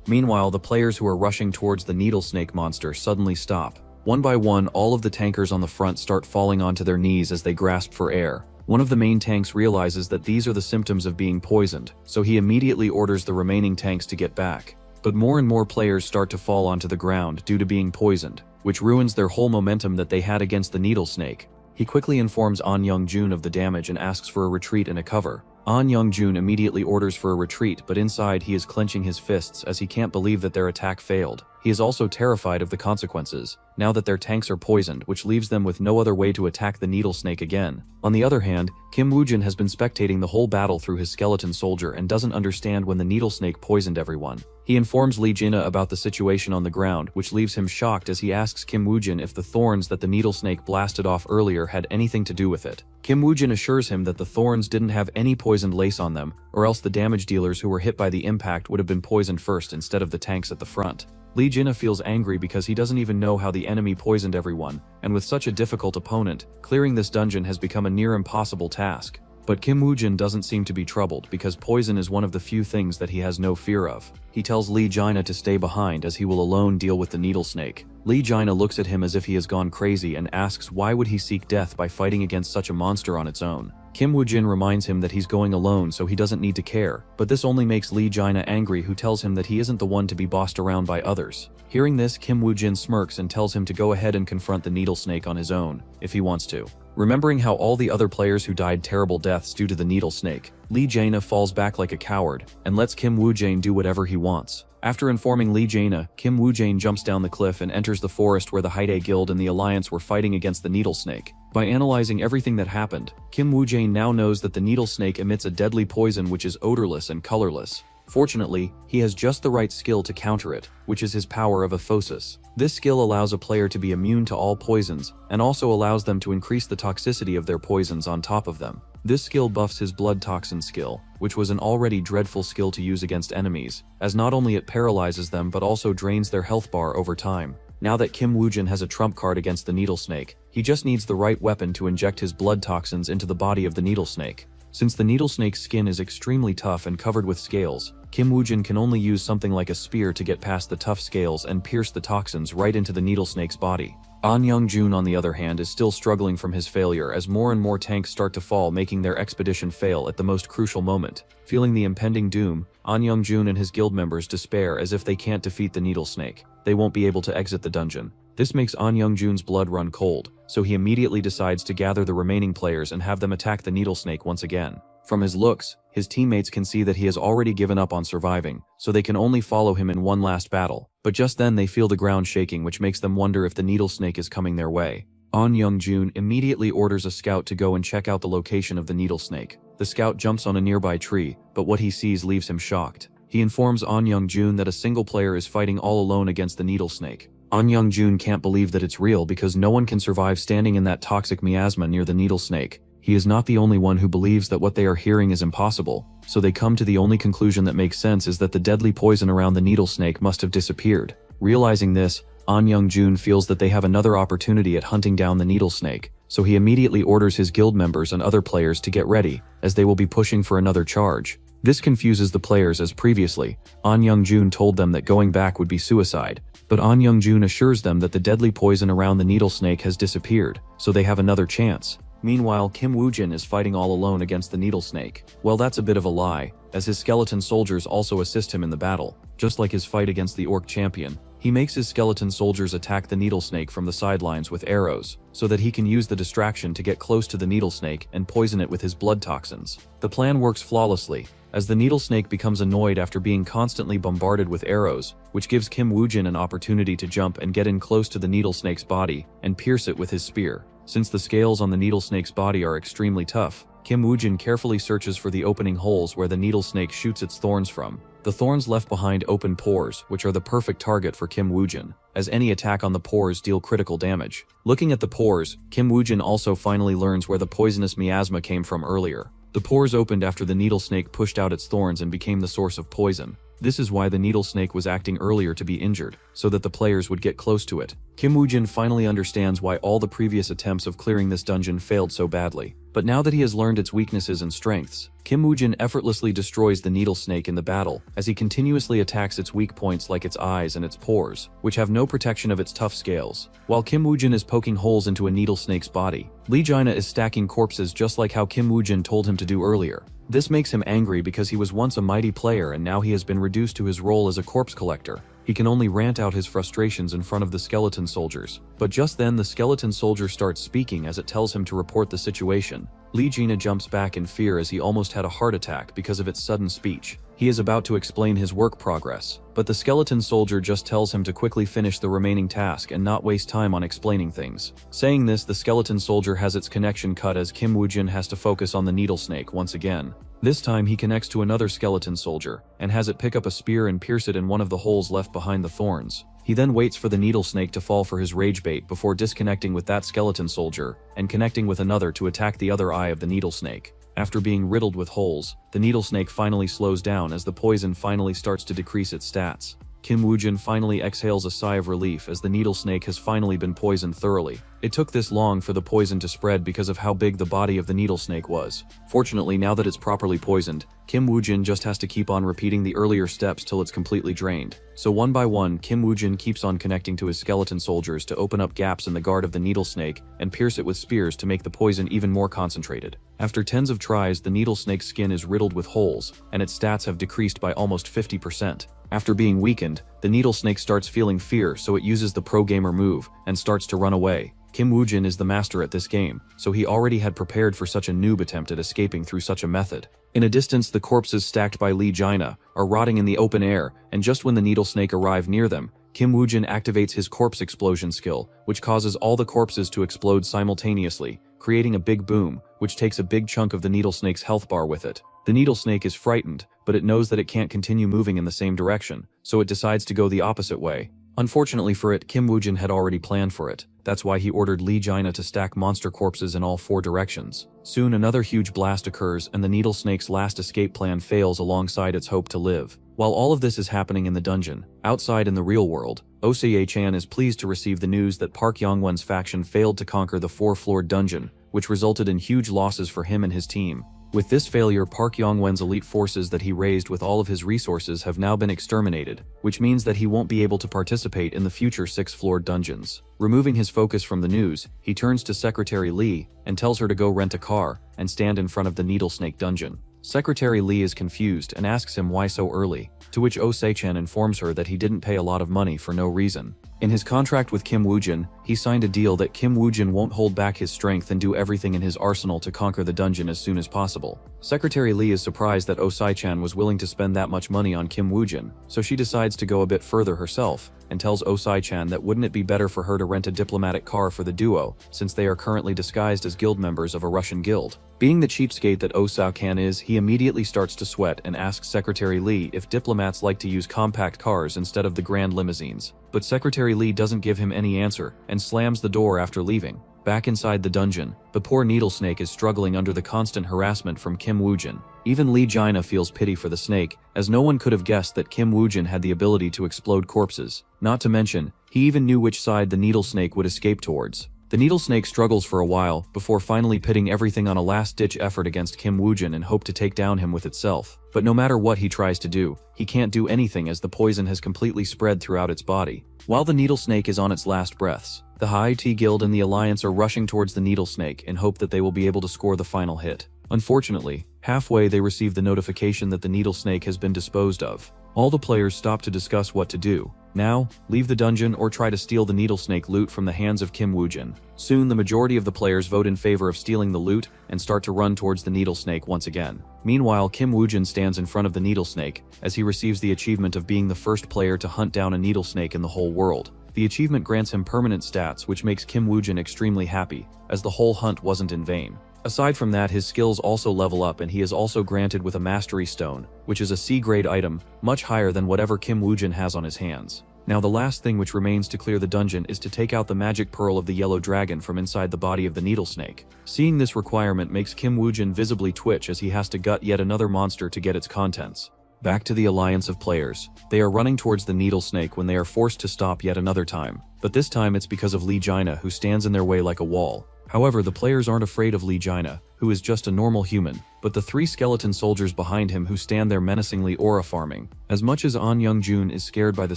Meanwhile, the players who are rushing towards the needle snake monster suddenly stop. One by one, all of the tankers on the front start falling onto their knees as they grasp for air. One of the main tanks realizes that these are the symptoms of being poisoned, so he immediately orders the remaining tanks to get back. But more and more players start to fall onto the ground due to being poisoned, which ruins their whole momentum that they had against the needle snake. He quickly informs An Young-jun of the damage and asks for a retreat and a cover. An Young-jun immediately orders for a retreat, but inside he is clenching his fists as he can't believe that their attack failed. He is also terrified of the consequences, now that their tanks are poisoned, which leaves them with no other way to attack the needle snake again. On the other hand, Kim Woo-jin has been spectating the whole battle through his skeleton soldier and doesn't understand when the needle snake poisoned everyone. He informs Lee Jana about the situation on the ground, which leaves him shocked as he asks Kim Woo-jin if the thorns that the needle snake blasted off earlier had anything to do with it. Kim Woo-jin assures him that the thorns didn't have any poisoned lace on them, or else the damage dealers who were hit by the impact would have been poisoned first instead of the tanks at the front. Lee Jana feels angry because he doesn't even know how the enemy poisoned everyone, and with such a difficult opponent, clearing this dungeon has become a near impossible task. But Kim Woo-jin doesn't seem to be troubled because poison is one of the few things that he has no fear of. He tells Lee Jana to stay behind as he will alone deal with the needle snake. Lee Jana looks at him as if he has gone crazy and asks why would he seek death by fighting against such a monster on its own. Kim Woo-jin reminds him that he's going alone so he doesn't need to care, but this only makes Lee Jana angry, who tells him that he isn't the one to be bossed around by others. Hearing this, Kim Woo-jin smirks and tells him to go ahead and confront the needle snake on his own, if he wants to. Remembering how all the other players who died terrible deaths due to the needle snake, Lee Jae-na falls back like a coward and lets Kim Woo-jae do whatever he wants. After informing Lee Jae-na, Kim Woo-jae jumps down the cliff and enters the forest where the Haide Guild and the Alliance were fighting against the Needle Snake. By analyzing everything that happened, Kim Woo-jae now knows that the Needle Snake emits a deadly poison which is odorless and colorless. Fortunately, he has just the right skill to counter it, which is his power of aphosis. This skill allows a player to be immune to all poisons, and also allows them to increase the toxicity of their poisons on top of them. This skill buffs his blood toxin skill, which was an already dreadful skill to use against enemies, as not only it paralyzes them but also drains their health bar over time. Now that Kim Woo-jae has a trump card against the Needle Snake, he just needs the right weapon to inject his blood toxins into the body of the Needle Snake. Since the Needle Snake's skin is extremely tough and covered with scales, Kim Woo-jae can only use something like a spear to get past the tough scales and pierce the toxins right into the Needle Snake's body. An Young-joon, on the other hand, is still struggling from his failure as more and more tanks start to fall, making their expedition fail at the most crucial moment. Feeling the impending doom, An Young-joon and his guild members despair as if they can't defeat the Needle Snake, they won't be able to exit the dungeon. This makes An Young-joon's blood run cold, so he immediately decides to gather the remaining players and have them attack the Needle Snake once again. From his looks, his teammates can see that he has already given up on surviving, so they can only follow him in one last battle. But just then they feel the ground shaking, which makes them wonder if the Needle Snake is coming their way. An Young-joon immediately orders a scout to go and check out the location of the Needle Snake. The scout jumps on a nearby tree, but what he sees leaves him shocked. He informs An Young-joon that a single player is fighting all alone against the Needle Snake. An Young-joon can't believe that it's real because no one can survive standing in that toxic miasma near the Needle Snake. He is not the only one who believes that what they are hearing is impossible, so they come to the only conclusion that makes sense is that the deadly poison around the Needle Snake must have disappeared. Realizing this, An Young-joon feels that they have another opportunity at hunting down the Needle Snake, so he immediately orders his guild members and other players to get ready, as they will be pushing for another charge. This confuses the players as previously, An Young-joon told them that going back would be suicide, but An Young-joon assures them that the deadly poison around the Needle Snake has disappeared, so they have another chance. Meanwhile, Kim Woo-jae is fighting all alone against the Needle Snake. Well, that's a bit of a lie, as his skeleton soldiers also assist him in the battle. Just like his fight against the Orc champion, he makes his skeleton soldiers attack the Needle Snake from the sidelines with arrows, so that he can use the distraction to get close to the Needle Snake and poison it with his blood toxins. The plan works flawlessly, as the Needle Snake becomes annoyed after being constantly bombarded with arrows, which gives Kim Woo-jae an opportunity to jump and get in close to the Needle Snake's body and pierce it with his spear. Since the scales on the Needle Snake's body are extremely tough, Kim Woo-jae carefully searches for the opening holes where the Needle Snake shoots its thorns from. The thorns left behind open pores, which are the perfect target for Kim Woo-jae, as any attack on the pores deal critical damage. Looking at the pores, Kim Woo-jae also finally learns where the poisonous miasma came from earlier. The pores opened after the Needle Snake pushed out its thorns and became the source of poison. This is why the Needle Snake was acting earlier to be injured, so that the players would get close to it. Kim Woo-jae finally understands why all the previous attempts of clearing this dungeon failed so badly. But now that he has learned its weaknesses and strengths, Kim Woo-jae effortlessly destroys the Needle Snake in the battle, as he continuously attacks its weak points like its eyes and its pores, which have no protection of its tough scales. While Kim Woo-jae is poking holes into a Needle Snake's body, Lee Jae-na is stacking corpses just like how Kim Woo-jae told him to do earlier. This makes him angry because he was once a mighty player and now he has been reduced to his role as a corpse collector. He can only rant out his frustrations in front of the skeleton soldiers. But just then the skeleton soldier starts speaking as it tells him to report the situation. Lee Jae-na jumps back in fear as he almost had a heart attack because of its sudden speech. He is about to explain his work progress, but the skeleton soldier just tells him to quickly finish the remaining task and not waste time on explaining things. Saying this, the skeleton soldier has its connection cut as Kim Woo-jae has to focus on the Needle Snake once again. This time he connects to another skeleton soldier and has it pick up a spear and pierce it in one of the holes left behind the thorns. He then waits for the Needle Snake to fall for his rage bait before disconnecting with that skeleton soldier and connecting with another to attack the other eye of the Needle Snake. After being riddled with holes, the Needle Snake finally slows down as the poison finally starts to decrease its stats. Kim Woo-jae finally exhales a sigh of relief as the Needle Snake has finally been poisoned thoroughly. It took this long for the poison to spread because of how big the body of the Needle Snake was. Fortunately, now that it's properly poisoned, Kim Woo-jae just has to keep on repeating the earlier steps till it's completely drained. So one by one, Kim Woo-jae keeps on connecting to his skeleton soldiers to open up gaps in the guard of the Needle Snake and pierce it with spears to make the poison even more concentrated. After tens of tries, the Needle Snake's skin is riddled with holes, and its stats have decreased by almost 50%. After being weakened, the Needle Snake starts feeling fear, so it uses the pro gamer move and starts to run away. Kim Woo-jae is the master at this game, so he already had prepared for such a noob attempt at escaping through such a method. In a distance, the corpses stacked by Lee Jaina are rotting in the open air, and just when the needle snake arrive near them, Kim Woojin activates his corpse explosion skill, which causes all the corpses to explode simultaneously, creating a big boom, which takes a big chunk of the needle snake's health bar with it. The needle snake is frightened, but it knows that it can't continue moving in the same direction, so it decides to go the opposite way. Unfortunately for it, Kim Woojin had already planned for it. That's why he ordered Lee Jaina to stack monster corpses in all 4 directions. Soon another huge blast occurs and the needle snake's last escape plan fails alongside its hope to live. While all of this is happening in the dungeon, outside in the real world, Osei-chan is pleased to receive the news that Park Yongwon's faction failed to conquer the 4-floored dungeon, which resulted in huge losses for him and his team. With this failure, Park Yongwon's elite forces that he raised with all of his resources have now been exterminated, which means that he won't be able to participate in the future 6-floored dungeons. Removing his focus from the news, he turns to Secretary Lee and tells her to go rent a car and stand in front of the needle snake dungeon. Secretary Lee is confused and asks him why so early, to which Osei-chan informs her that he didn't pay a lot of money for no reason. In his contract with Kim Woojin, he signed a deal that Kim Woojin won't hold back his strength and do everything in his arsenal to conquer the dungeon as soon as possible. Secretary Lee is surprised that Osei-chan was willing to spend that much money on Kim Woojin, so she decides to go a bit further herself, and tells Osei-chan that wouldn't it be better for her to rent a diplomatic car for the duo, since they are currently disguised as guild members of a Russian guild. Being the cheapskate that Osei-chan is, he immediately starts to sweat and asks Secretary Lee if diplomats like to use compact cars instead of the grand limousines. But Secretary Lee doesn't give him any answer and slams the door after leaving. Back inside the dungeon, the poor needle snake is struggling under the constant harassment from Kim Woojin. Even Lee Jaina feels pity for the snake, as no one could have guessed that Kim Woojin had the ability to explode corpses. Not to mention, he even knew which side the needle snake would escape towards. The needle snake struggles for a while, before finally pitting everything on a last-ditch effort against Kim Woojin in hope to take down him with itself. But no matter what he tries to do, he can't do anything as the poison has completely spread throughout its body. While the needle snake is on its last breaths, the High-T Guild and the Alliance are rushing towards the needle snake in hope that they will be able to score the final hit. Unfortunately, halfway they receive the notification that the needle snake has been disposed of. All the players stop to discuss what to do. Now, leave the dungeon or try to steal the needle snake loot from the hands of Kim Woojin. Soon the majority of the players vote in favor of stealing the loot and start to run towards the needle snake once again. Meanwhile, Kim Woojin stands in front of the needle snake as he receives the achievement of being the first player to hunt down a needle snake in the whole world. The achievement grants him permanent stats, which makes Kim Woojin extremely happy, as the whole hunt wasn't in vain. Aside from that, his skills also level up and he is also granted with a Mastery Stone, which is a C-grade item, much higher than whatever Kim Woojin has on his hands. Now the last thing which remains to clear the dungeon is to take out the magic pearl of the yellow dragon from inside the body of the needle snake. Seeing this requirement makes Kim Woojin visibly twitch as he has to gut yet another monster to get its contents. Back to the alliance of players. They are running towards the needle snake when they are forced to stop yet another time. But this time it's because of Lee Jaina, who stands in their way like a wall. However, the players aren't afraid of Lee Jaina, who is just a normal human, but the 3 skeleton soldiers behind him who stand there menacingly aura farming. As much as An Young-jun is scared by the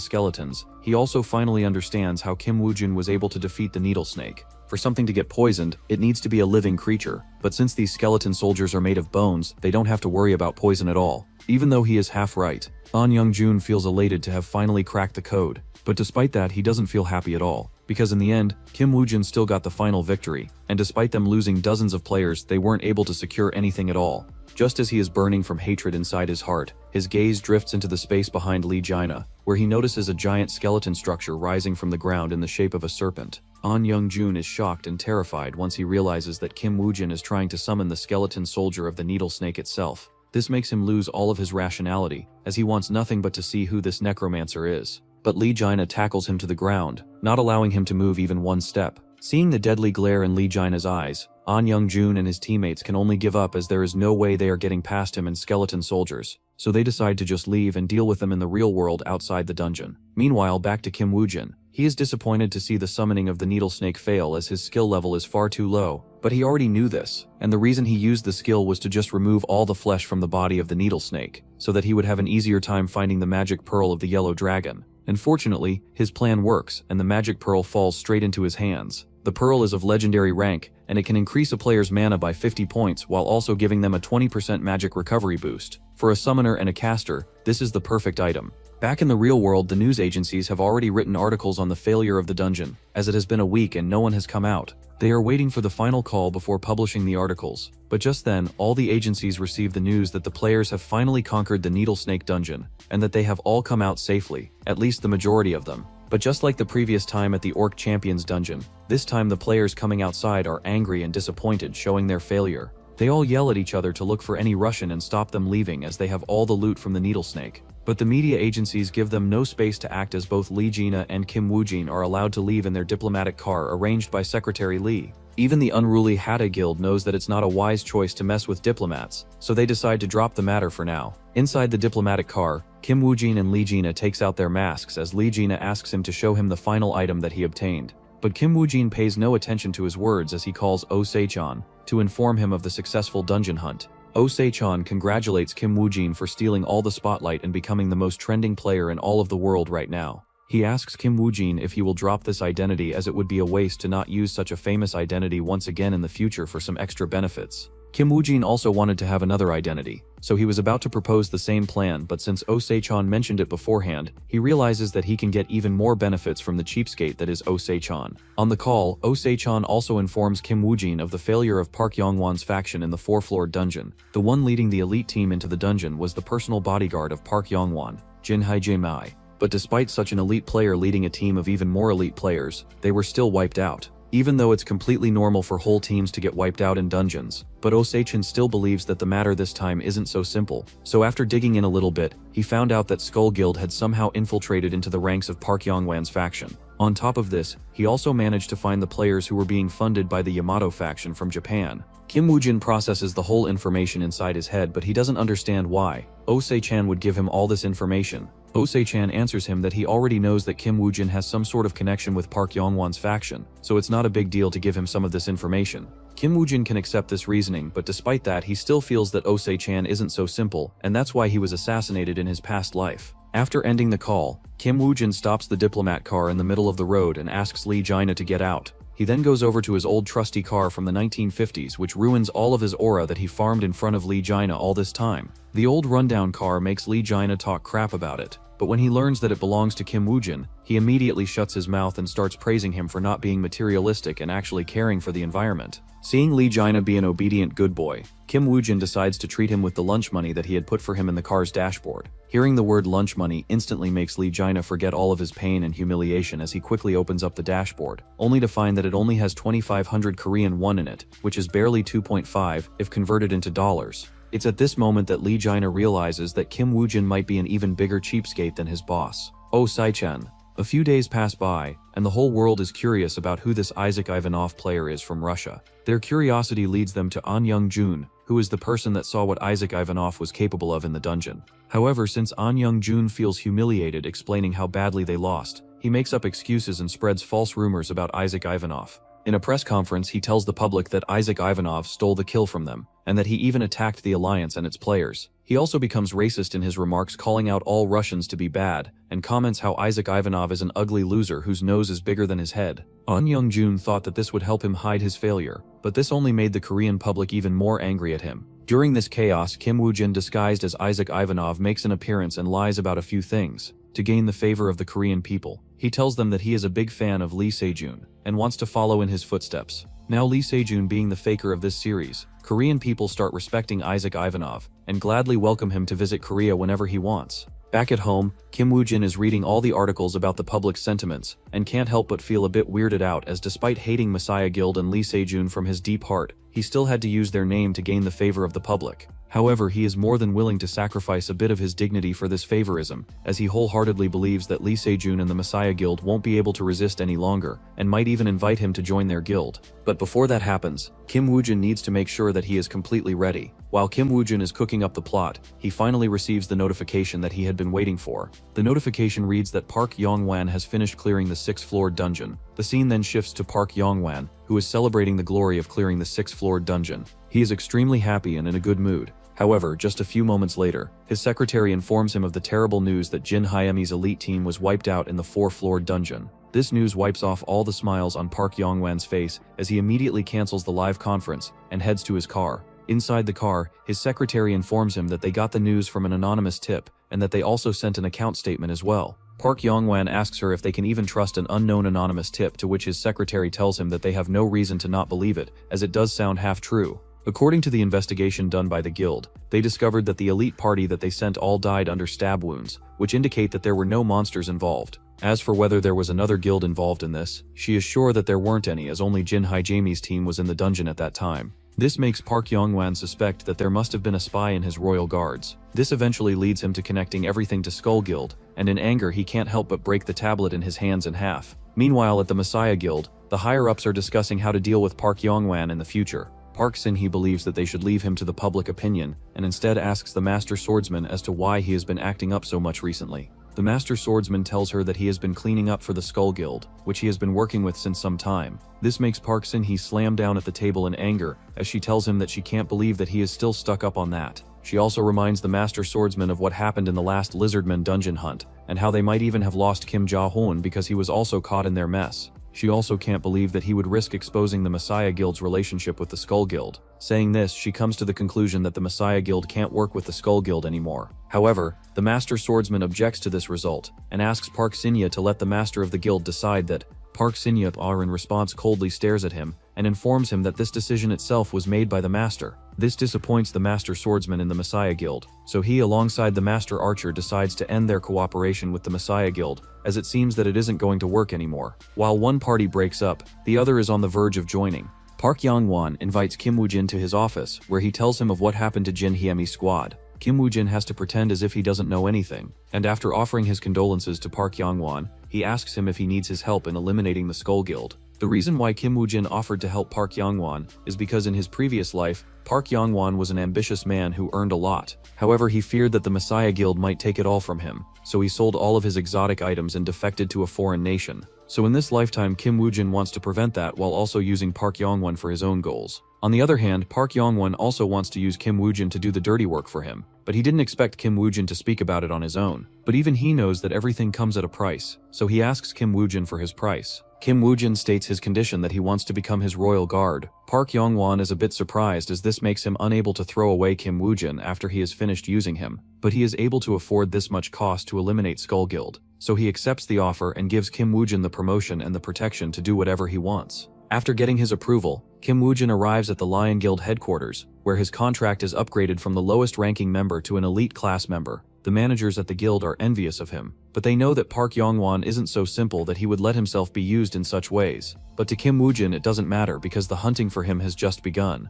skeletons, he also finally understands how Kim Woojin was able to defeat the needle snake. For something to get poisoned, it needs to be a living creature, but since these skeleton soldiers are made of bones, they don't have to worry about poison at all. Even though he is half right, An Young-jun feels elated to have finally cracked the code, but despite that he doesn't feel happy at all. Because in the end, Kim Woojin still got the final victory, and despite them losing dozens of players, they weren't able to secure anything at all. Just as he is burning from hatred inside his heart, his gaze drifts into the space behind Lee Jaina, where he notices a giant skeleton structure rising from the ground in the shape of a serpent. An Young-jun is shocked and terrified once he realizes that Kim Woojin is trying to summon the skeleton soldier of the needle snake itself. This makes him lose all of his rationality, as he wants nothing but to see who this necromancer is. But Lee Jaina tackles him to the ground, not allowing him to move even one step. Seeing the deadly glare in Lee Jaina's eyes, An Young-jun and his teammates can only give up as there is no way they are getting past him and skeleton soldiers, so they decide to just leave and deal with them in the real world outside the dungeon. Meanwhile, back to Kim Woojin. He is disappointed to see the summoning of the needle snake fail as his skill level is far too low, but he already knew this, and the reason he used the skill was to just remove all the flesh from the body of the needle snake, so that he would have an easier time finding the magic pearl of the yellow dragon. Unfortunately, his plan works, and the magic pearl falls straight into his hands. The pearl is of legendary rank, and it can increase a player's mana by 50 points while also giving them a 20% magic recovery boost. For a summoner and a caster, this is the perfect item. Back in the real world, the news agencies have already written articles on the failure of the dungeon, as it has been a week and no one has come out. They are waiting for the final call before publishing the articles. But just then, all the agencies receive the news that the players have finally conquered the Needle Snake dungeon, and that they have all come out safely, at least the majority of them. But just like the previous time at the Orc Champions dungeon, this time the players coming outside are angry and disappointed, showing their failure. They all yell at each other to look for any Russian and stop them leaving, as they have all the loot from the Needle Snake. But the media agencies give them no space to act, as both Lee Jina and Kim Woojin are allowed to leave in their diplomatic car arranged by Secretary Lee. Even the unruly Hatta Guild knows that it's not a wise choice to mess with diplomats, so they decide to drop the matter for now. Inside the diplomatic car, Kim Woojin and Lee Jina takes out their masks as Lee Jina asks him to show him the final item that he obtained. But Kim Woojin pays no attention to his words as he calls Oh Se-chan to inform him of the successful dungeon hunt. Oh Se-chan congratulates Kim Woojin for stealing all the spotlight and becoming the most trending player in all of the world right now. He asks Kim Woojin if he will drop this identity, as it would be a waste to not use such a famous identity once again in the future for some extra benefits. Kim Woojin also wanted to have another identity, so he was about to propose the same plan, but since Oh Se-chan mentioned it beforehand, he realizes that he can get even more benefits from the cheapskate that is Oh Se-chan. On the call, Oh Se-chan also informs Kim Woojin of the failure of Park Yong-won's faction in the 4th-floor dungeon. The one leading the elite team into the dungeon was the personal bodyguard of Park Yong-won, Jin Hae-jae-mai. But despite such an elite player leading a team of even more elite players, they were still wiped out. Even though it's completely normal for whole teams to get wiped out in dungeons, but Oh Se-chan still believes that the matter this time isn't so simple. So after digging in a little bit, he found out that Skull Guild had somehow infiltrated into the ranks of Park Yong-won's faction. On top of this, he also managed to find the players who were being funded by the Yamato faction from Japan. Kim Woojin processes the whole information inside his head, but he doesn't understand why Oh Se-chan would give him all this information. Oh Se-chan answers him that he already knows that Kim Woojin has some sort of connection with Park Yong-won's faction, so it's not a big deal to give him some of this information. Kim Woojin can accept this reasoning, but despite that, he still feels that Oh Se-chan isn't so simple, and that's why he was assassinated in his past life. After ending the call, Kim Woojin stops the diplomat car in the middle of the road and asks Lee Jina to get out. He then goes over to his old trusty car from the 1950s, which ruins all of his aura that he farmed in front of Lee Jina all this time. The old rundown car makes Lee Jina talk crap about it, but when he learns that it belongs to Kim Woojin, he immediately shuts his mouth and starts praising him for not being materialistic and actually caring for the environment. Seeing Lee Jina be an obedient good boy, Kim Woojin decides to treat him with the lunch money that he had put for him in the car's dashboard. Hearing the word lunch money instantly makes Lee Jina forget all of his pain and humiliation as he quickly opens up the dashboard, only to find that it only has 2,500 Korean won in it, which is barely 2.5 if converted into dollars. It's at this moment that Lee Jina realizes that Kim Woojin might be an even bigger cheapskate than his boss, Oh Se-chan. A few days pass by, and the whole world is curious about who this Isaac Ivanov player is from Russia. Their curiosity leads them to An Young-jun, who is the person that saw what Isaac Ivanov was capable of in the dungeon. However, since An Young-jun feels humiliated explaining how badly they lost, he makes up excuses and spreads false rumors about Isaac Ivanov. In a press conference, he tells the public that Isaac Ivanov stole the kill from them, and that he even attacked the Alliance and its players. He also becomes racist in his remarks, calling out all Russians to be bad, and comments how Isaac Ivanov is an ugly loser whose nose is bigger than his head. An Young-jun thought that this would help him hide his failure, but this only made the Korean public even more angry at him. During this chaos, Kim Woojin, disguised as Isaac Ivanov, makes an appearance and lies about a few things to gain the favor of the Korean people. He tells them that he is a big fan of Lee Se-jun and wants to follow in his footsteps. Now, Lee Se-jun being the faker of this series, Korean people start respecting Isaac Ivanov and gladly welcome him to visit Korea whenever he wants. Back at home, Kim Woojin is reading all the articles about the public's sentiments and can't help but feel a bit weirded out, as despite hating Messiah Guild and Lee Se-jun from his deep heart, he still had to use their name to gain the favor of the public. However, he is more than willing to sacrifice a bit of his dignity for this favorism, as he wholeheartedly believes that Lee Se-jun and the Messiah Guild won't be able to resist any longer, and might even invite him to join their guild. But before that happens, Kim Woojin needs to make sure that he is completely ready. While Kim Woojin is cooking up the plot, he finally receives the notification that he had been waiting for. The notification reads that Park Yong-won has finished clearing the 6th-floor dungeon. The scene then shifts to Park Yong-won, who is celebrating the glory of clearing the 6th-floor dungeon. He is extremely happy and in a good mood. However, just a few moments later, his secretary informs him of the terrible news that Jin Haemi's elite team was wiped out in the 4th-floor dungeon. This news wipes off all the smiles on Park Yong-won's face as he immediately cancels the live conference and heads to his car. Inside the car, his secretary informs him that they got the news from an anonymous tip, and that they also sent an account statement as well. Park Yong-wan asks her if they can even trust an unknown anonymous tip, to which his secretary tells him that they have no reason to not believe it, as it does sound half true. According to the investigation done by the guild, they discovered that the elite party that they sent all died under stab wounds, which indicate that there were no monsters involved. As for whether there was another guild involved in this, she is sure that there weren't any, as only Jin Hae-Jamie's team was in the dungeon at that time. This makes Park Yong-wan suspect that there must have been a spy in his royal guards. This eventually leads him to connecting everything to Skull Guild, and in anger he can't help but break the tablet in his hands in half. Meanwhile, at the Messiah Guild, the higher-ups are discussing how to deal with Park Yong-wan in the future. Park Sin-hee believes that they should leave him to the public opinion, and instead asks the Master Swordsman as to why he has been acting up so much recently. The Master Swordsman tells her that he has been cleaning up for the Skull Guild, which he has been working with since some time. This makes Park Sin-hee slam down at the table in anger, as she tells him that she can't believe that he is still stuck up on that. She also reminds the Master Swordsman of what happened in the last Lizardman dungeon hunt, and how they might even have lost Kim Ja-hoon because he was also caught in their mess. She also can't believe that he would risk exposing the Messiah Guild's relationship with the Skull Guild. Saying this, she comes to the conclusion that the Messiah Guild can't work with the Skull Guild anymore. However, the Master Swordsman objects to this result, and asks Park Sin-hye to let the Master of the Guild decide that. Park Sin-hye in response coldly stares at him, and informs him that this decision itself was made by the Master. This disappoints the Master Swordsman in the Messiah Guild, so he alongside the Master Archer decides to end their cooperation with the Messiah Guild, as it seems that it isn't going to work anymore. While one party breaks up, the other is on the verge of joining. Park Yong-wan invites Kim Woo-jin to his office, where he tells him of what happened to Jin Hyemi's squad. Kim Woo-jin has to pretend as if he doesn't know anything, and after offering his condolences to Park Yong-wan, he asks him if he needs his help in eliminating the Skull Guild. The reason why Kim Woo-jin offered to help Park Yong-wan is because in his previous life, Park Yong-wan was an ambitious man who earned a lot. However, he feared that the Messiah Guild might take it all from him, so he sold all of his exotic items and defected to a foreign nation. So in this lifetime, Kim Woo-jin wants to prevent that while also using Park Yong-wan for his own goals. On the other hand, Park Yong-wan also wants to use Kim Woo-jin to do the dirty work for him, but he didn't expect Kim Woo-jin to speak about it on his own. But even he knows that everything comes at a price, so he asks Kim Woo-jin for his price. Kim Woo-jin states his condition that he wants to become his royal guard. Park Yong-wan is a bit surprised as this makes him unable to throw away Kim Woo-jin after he has finished using him, but he is able to afford this much cost to eliminate Skull Guild, so he accepts the offer and gives Kim Woo-jin the promotion and the protection to do whatever he wants. After getting his approval, Kim Woo-jin arrives at the Lion Guild headquarters, where his contract is upgraded from the lowest ranking member to an elite class member. The managers at the guild are envious of him, but they know that Park Yong-wan isn't so simple that he would let himself be used in such ways. But to Kim Woo-jin it doesn't matter because the hunting for him has just begun.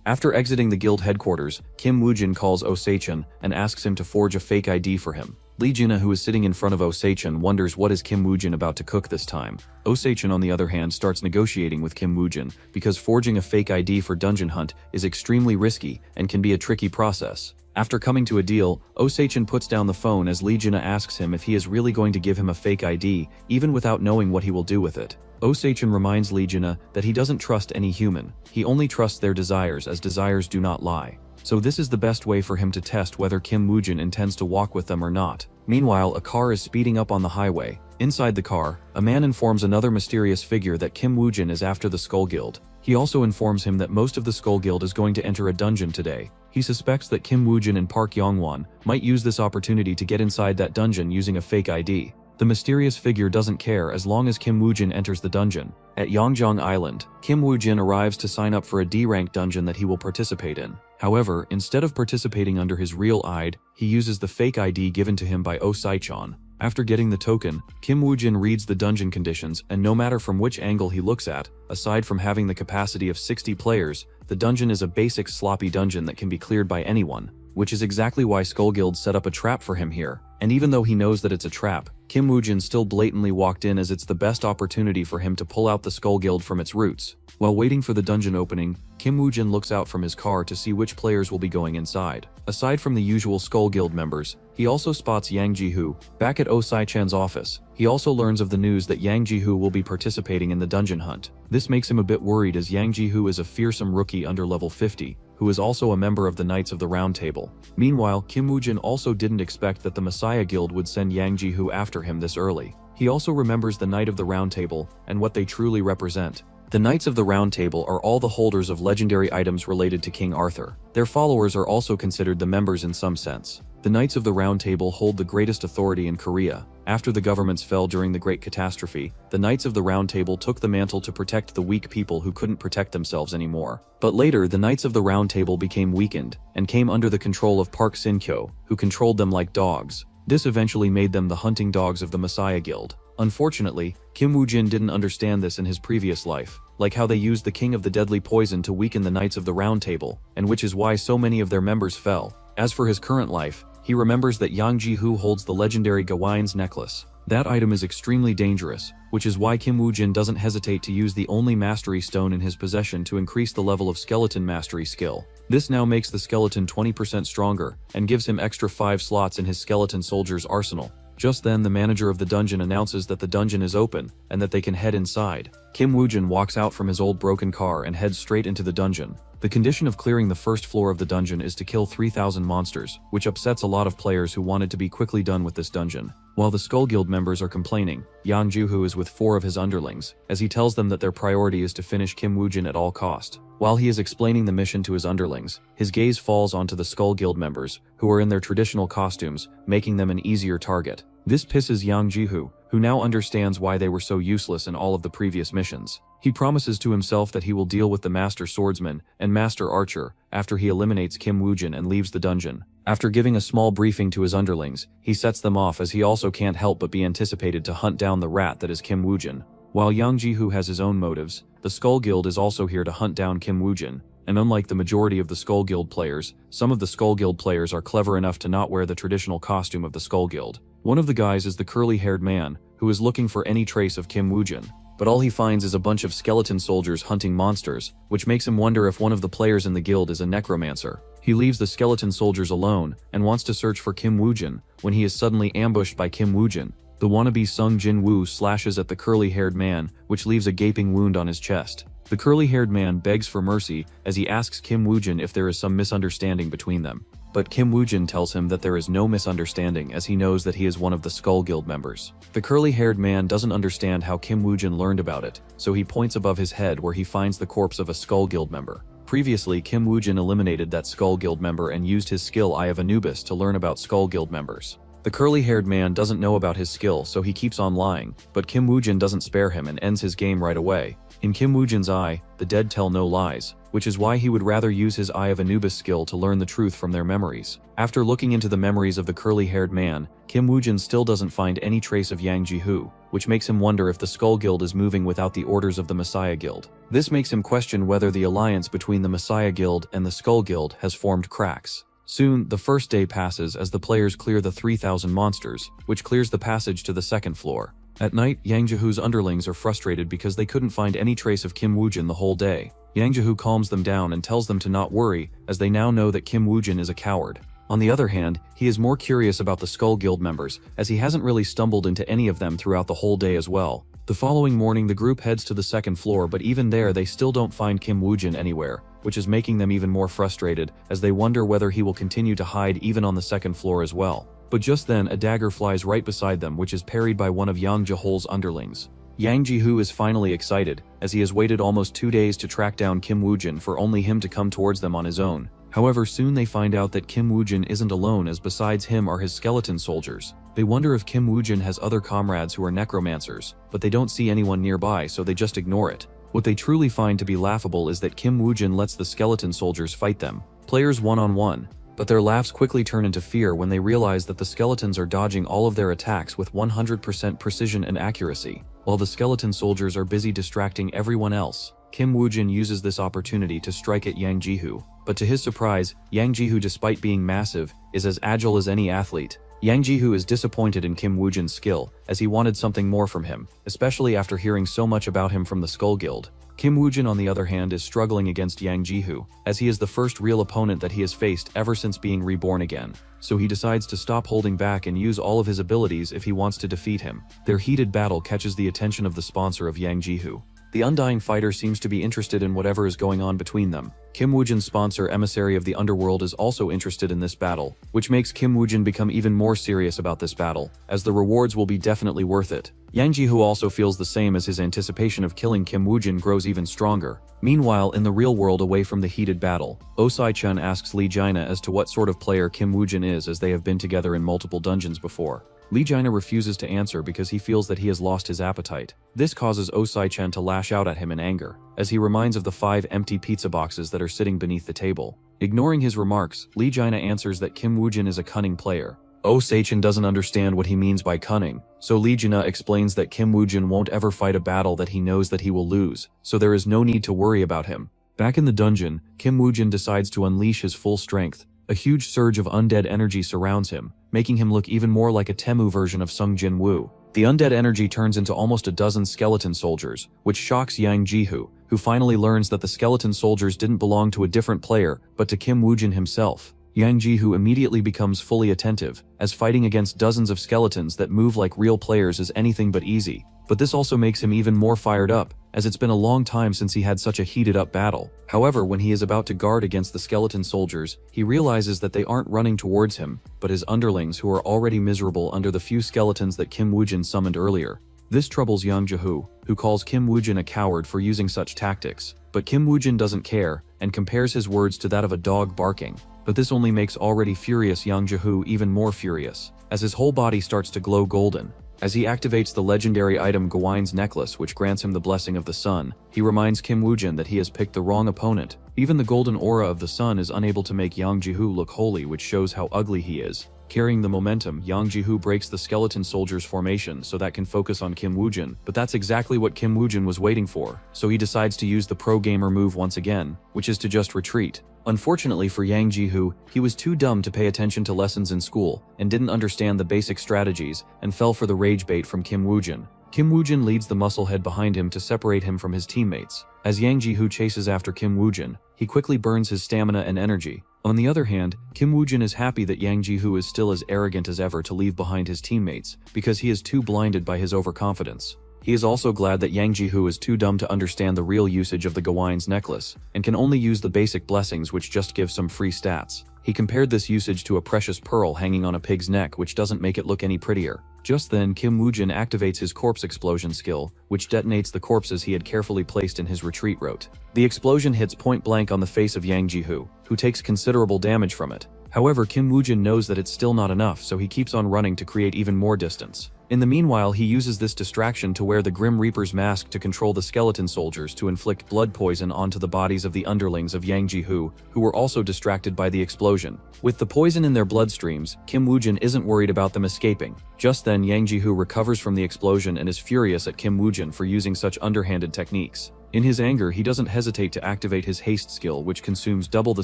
After exiting the guild headquarters, Kim Woo-jin calls Oh Se-chan and asks him to forge a fake ID for him. Lee Jina, who is sitting in front of Oh Se-chan, wonders what is Kim Woo-jin about to cook this time. Oh Se-chan on the other hand starts negotiating with Kim Woo-jin because forging a fake ID for Dungeon Hunt is extremely risky and can be a tricky process. After coming to a deal, Oh Se-chan puts down the phone as Lee Jina asks him if he is really going to give him a fake ID, even without knowing what he will do with it. Oh Se-chan reminds Lee Jina that he doesn't trust any human, he only trusts their desires as desires do not lie. So this is the best way for him to test whether Kim Woo-jin intends to walk with them or not. Meanwhile, a car is speeding up on the highway. Inside the car, a man informs another mysterious figure that Kim Woo-jin is after the Skull Guild. He also informs him that most of the Skull Guild is going to enter a dungeon today. He suspects that Kim Woo-jin and Park Yong-wan might use this opportunity to get inside that dungeon using a fake ID. The mysterious figure doesn't care as long as Kim Woo-jin enters the dungeon. At Yongjong Island, Kim Woo-jin arrives to sign up for a D-rank dungeon that he will participate in. However, instead of participating under his real ID, he uses the fake ID given to him by Oh Se-chan. After getting the token, Kim Woo-jin reads the dungeon conditions, and no matter from which angle he looks at, aside from having the capacity of 60 players, the dungeon is a basic sloppy dungeon that can be cleared by anyone, which is exactly why Skull Guild set up a trap for him here. And even though he knows that it's a trap, Kim Woo-jin still blatantly walked in as it's the best opportunity for him to pull out the Skull Guild from its roots. While waiting for the dungeon opening, Kim Woo-jin looks out from his car to see which players will be going inside. Aside from the usual Skull Guild members, he also spots Yang Ji-hoo. Back at Oh Se-chan's office, he also learns of the news that Yang Ji-hoo will be participating in the dungeon hunt. This makes him a bit worried as Yang Ji-hoo is a fearsome rookie under level 50, who is also a member of the Knights of the Round Table. Meanwhile, Kim Woo-jin also didn't expect that the Messiah Guild would send Yang Ji-hoo after him this early. He also remembers the Knight of the Round Table and what they truly represent. The Knights of the Round Table are all the holders of legendary items related to King Arthur. Their followers are also considered the members in some sense. The Knights of the Round Table hold the greatest authority in Korea. After the governments fell during the Great Catastrophe, the Knights of the Round Table took the mantle to protect the weak people who couldn't protect themselves anymore. But later, the Knights of the Round Table became weakened and came under the control of Park Sin-kyo, who controlled them like dogs. This eventually made them the hunting dogs of the Messiah Guild. Unfortunately, Kim Woo-jin didn't understand this in his previous life, like how they used the King of the Deadly Poison to weaken the Knights of the Round Table, and which is why so many of their members fell. As for his current life, he remembers that Yang Ji-hoo holds the legendary Gawaiian's necklace. That item is extremely dangerous, which is why Kim Woo-jin doesn't hesitate to use the only mastery stone in his possession to increase the level of skeleton mastery skill. This now makes the skeleton 20% stronger, and gives him extra 5 slots in his skeleton soldier's arsenal. Just then, the manager of the dungeon announces that the dungeon is open, and that they can head inside. Kim Woo-jin walks out from his old broken car and heads straight into the dungeon. The condition of clearing the first floor of the dungeon is to kill 3,000 monsters, which upsets a lot of players who wanted to be quickly done with this dungeon. While the Skull Guild members are complaining, Yang Ji-hoo is with 4 of his underlings, as he tells them that their priority is to finish Kim Woo-jin at all cost. While he is explaining the mission to his underlings, his gaze falls onto the Skull Guild members, who are in their traditional costumes, making them an easier target. This pisses Yang Ji-hoo, who now understands why they were so useless in all of the previous missions. He promises to himself that he will deal with the Master Swordsman and Master Archer after he eliminates Kim Woo-jin and leaves the dungeon. After giving a small briefing to his underlings, he sets them off as he also can't help but be anticipated to hunt down the rat that is Kim Woo-jin. While Yang Ji-hoo has his own motives, the Skull Guild is also here to hunt down Kim Woo-jin, and unlike the majority of the Skull Guild players, some of the Skull Guild players are clever enough to not wear the traditional costume of the Skull Guild. One of the guys is the curly-haired man, who is looking for any trace of Kim Woo-jin, but all he finds is a bunch of skeleton soldiers hunting monsters, which makes him wonder if one of the players in the guild is a necromancer. He leaves the skeleton soldiers alone and wants to search for Kim Woo-jin when he is suddenly ambushed by Kim Woo-jin. The wannabe Sung Jin-woo slashes at the curly-haired man, which leaves a gaping wound on his chest. The curly-haired man begs for mercy as he asks Kim Woo-jin if there is some misunderstanding between them. But Kim Woo-jin tells him that there is no misunderstanding as he knows that he is one of the Skull Guild members. The curly-haired man doesn't understand how Kim Woo-jin learned about it, so he points above his head where he finds the corpse of a Skull Guild member. Previously, Kim Woo-jin eliminated that Skull Guild member and used his skill Eye of Anubis to learn about Skull Guild members. The curly-haired man doesn't know about his skill, so he keeps on lying, but Kim Woo-jin doesn't spare him and ends his game right away. In Kim Woo-jin's eye, the dead tell no lies, which is why he would rather use his Eye of Anubis skill to learn the truth from their memories. After looking into the memories of the curly-haired man, Kim Woo-jin still doesn't find any trace of Yang Ji-hoo, which makes him wonder if the Skull Guild is moving without the orders of the Messiah Guild. This makes him question whether the alliance between the Messiah Guild and the Skull Guild has formed cracks. Soon, the first day passes as the players clear the 3,000 monsters, which clears the passage to the second floor. At night, Yang Ji-hoo's underlings are frustrated because they couldn't find any trace of Kim Woo-jin the whole day. Yang Ji-hoo calms them down and tells them to not worry, as they now know that Kim Woo-jin is a coward. On the other hand, he is more curious about the Skull Guild members, as he hasn't really stumbled into any of them throughout the whole day as well. The following morning, the group heads to the second floor, but even there they still don't find Kim Woo-jin anywhere, which is making them even more frustrated, as they wonder whether he will continue to hide even on the second floor as well. But just then, a dagger flies right beside them, which is parried by one of Yang Ji-ho's underlings. Yang Ji-hoo is finally excited, as he has waited almost 2 days to track down Kim Woo-jin for only him to come towards them on his own. However, soon they find out that Kim Woo-jin isn't alone, as besides him are his skeleton soldiers. They wonder if Kim Woo-jin has other comrades who are necromancers, but they don't see anyone nearby, so they just ignore it. What they truly find to be laughable is that Kim Woo-jin lets the skeleton soldiers fight them, players one-on-one. But their laughs quickly turn into fear when they realize that the skeletons are dodging all of their attacks with 100% precision and accuracy. While the skeleton soldiers are busy distracting everyone else, Kim Woo-jin uses this opportunity to strike at Yang Ji-hoo. But to his surprise, Yang Ji-hoo, despite being massive, is as agile as any athlete. Yang Ji-hoo is disappointed in Kim Woo-jin's skill, as he wanted something more from him, especially after hearing so much about him from the Skull Guild. Kim Woo-jin, on the other hand, is struggling against Yang Ji-hoo, as he is the first real opponent that he has faced ever since being reborn again. So he decides to stop holding back and use all of his abilities if he wants to defeat him. Their heated battle catches the attention of the sponsor of Yang Ji-hoo. The undying fighter seems to be interested in whatever is going on between them. Kim Woojin's sponsor, emissary of the underworld, is also interested in this battle, which makes Kim Woojin become even more serious about this battle, as the rewards will be definitely worth it. Yang Ji-hoo also feels the same, as his anticipation of killing Kim Woojin grows even stronger. Meanwhile, in the real world, away from the heated battle, Oh Sai-chun asks Lee Jaina as to what sort of player Kim Woojin is, as they have been together in multiple dungeons before. Lee Jaina refuses to answer because he feels that he has lost his appetite. This causes Oh Sai-chan to lash out at him in anger, as he reminds of the 5 empty pizza boxes that are sitting beneath the table. Ignoring his remarks, Lee Jaina answers that Kim Woojin is a cunning player. Oh Sai-chan doesn't understand what he means by cunning, so Lee Jaina explains that Kim Woojin won't ever fight a battle that he knows that he will lose, so there is no need to worry about him. Back in the dungeon, Kim Woojin decides to unleash his full strength. A huge surge of undead energy surrounds him, making him look even more like a Temu version of Sung Jin-woo. The undead energy turns into almost a dozen skeleton soldiers, which shocks Yang Ji-hoo, who finally learns that the skeleton soldiers didn't belong to a different player, but to Kim Woojin himself. Yang Ji-hoo immediately becomes fully attentive, as fighting against dozens of skeletons that move like real players is anything but easy. But this also makes him even more fired up, as it's been a long time since he had such a heated-up battle. However, when he is about to guard against the skeleton soldiers, he realizes that they aren't running towards him, but his underlings, who are already miserable under the few skeletons that Kim Woojin summoned earlier. This troubles Yang Ji-hoo, who calls Kim Woojin a coward for using such tactics. But Kim Woojin doesn't care, and compares his words to that of a dog barking. But this only makes already furious Yang Ji-hoo even more furious, as his whole body starts to glow golden. As he activates the legendary item Gawaine's necklace, which grants him the blessing of the sun, he reminds Kim Woojin that he has picked the wrong opponent. Even the golden aura of the sun is unable to make Yang Ji-hoo look holy, which shows how ugly he is. Carrying the momentum, Yang Ji-hoo breaks the skeleton soldiers' formation so that can focus on Kim Woojin, but that's exactly what Kim Woojin was waiting for, so he decides to use the pro gamer move once again, which is to just retreat. Unfortunately for Yang Ji-hoo, he was too dumb to pay attention to lessons in school, and didn't understand the basic strategies, and fell for the rage bait from Kim Woojin. Kim Woojin leads the musclehead behind him to separate him from his teammates. As Yang Ji-hoo chases after Kim Woojin, he quickly burns his stamina and energy. On the other hand, Kim Woojin is happy that Yang Ji-hoo is still as arrogant as ever to leave behind his teammates, because he is too blinded by his overconfidence. He is also glad that Yang Ji-hoo is too dumb to understand the real usage of the Gawaine's necklace, and can only use the basic blessings, which just give some free stats. He compared this usage to a precious pearl hanging on a pig's neck, which doesn't make it look any prettier. Just then, Kim Woojin activates his corpse explosion skill, which detonates the corpses he had carefully placed in his retreat route. The explosion hits point blank on the face of Yang Ji-hoo, who takes considerable damage from it. However, Kim Woojin knows that it's still not enough, so he keeps on running to create even more distance. In the meanwhile, he uses this distraction to wear the Grim Reaper's mask to control the skeleton soldiers to inflict blood poison onto the bodies of the underlings of Yang Ji-hoo, who were also distracted by the explosion. With the poison in their bloodstreams, Kim Woojin isn't worried about them escaping. Just then, Yang Ji-hoo recovers from the explosion and is furious at Kim Woojin for using such underhanded techniques. In his anger, he doesn't hesitate to activate his haste skill, which consumes double the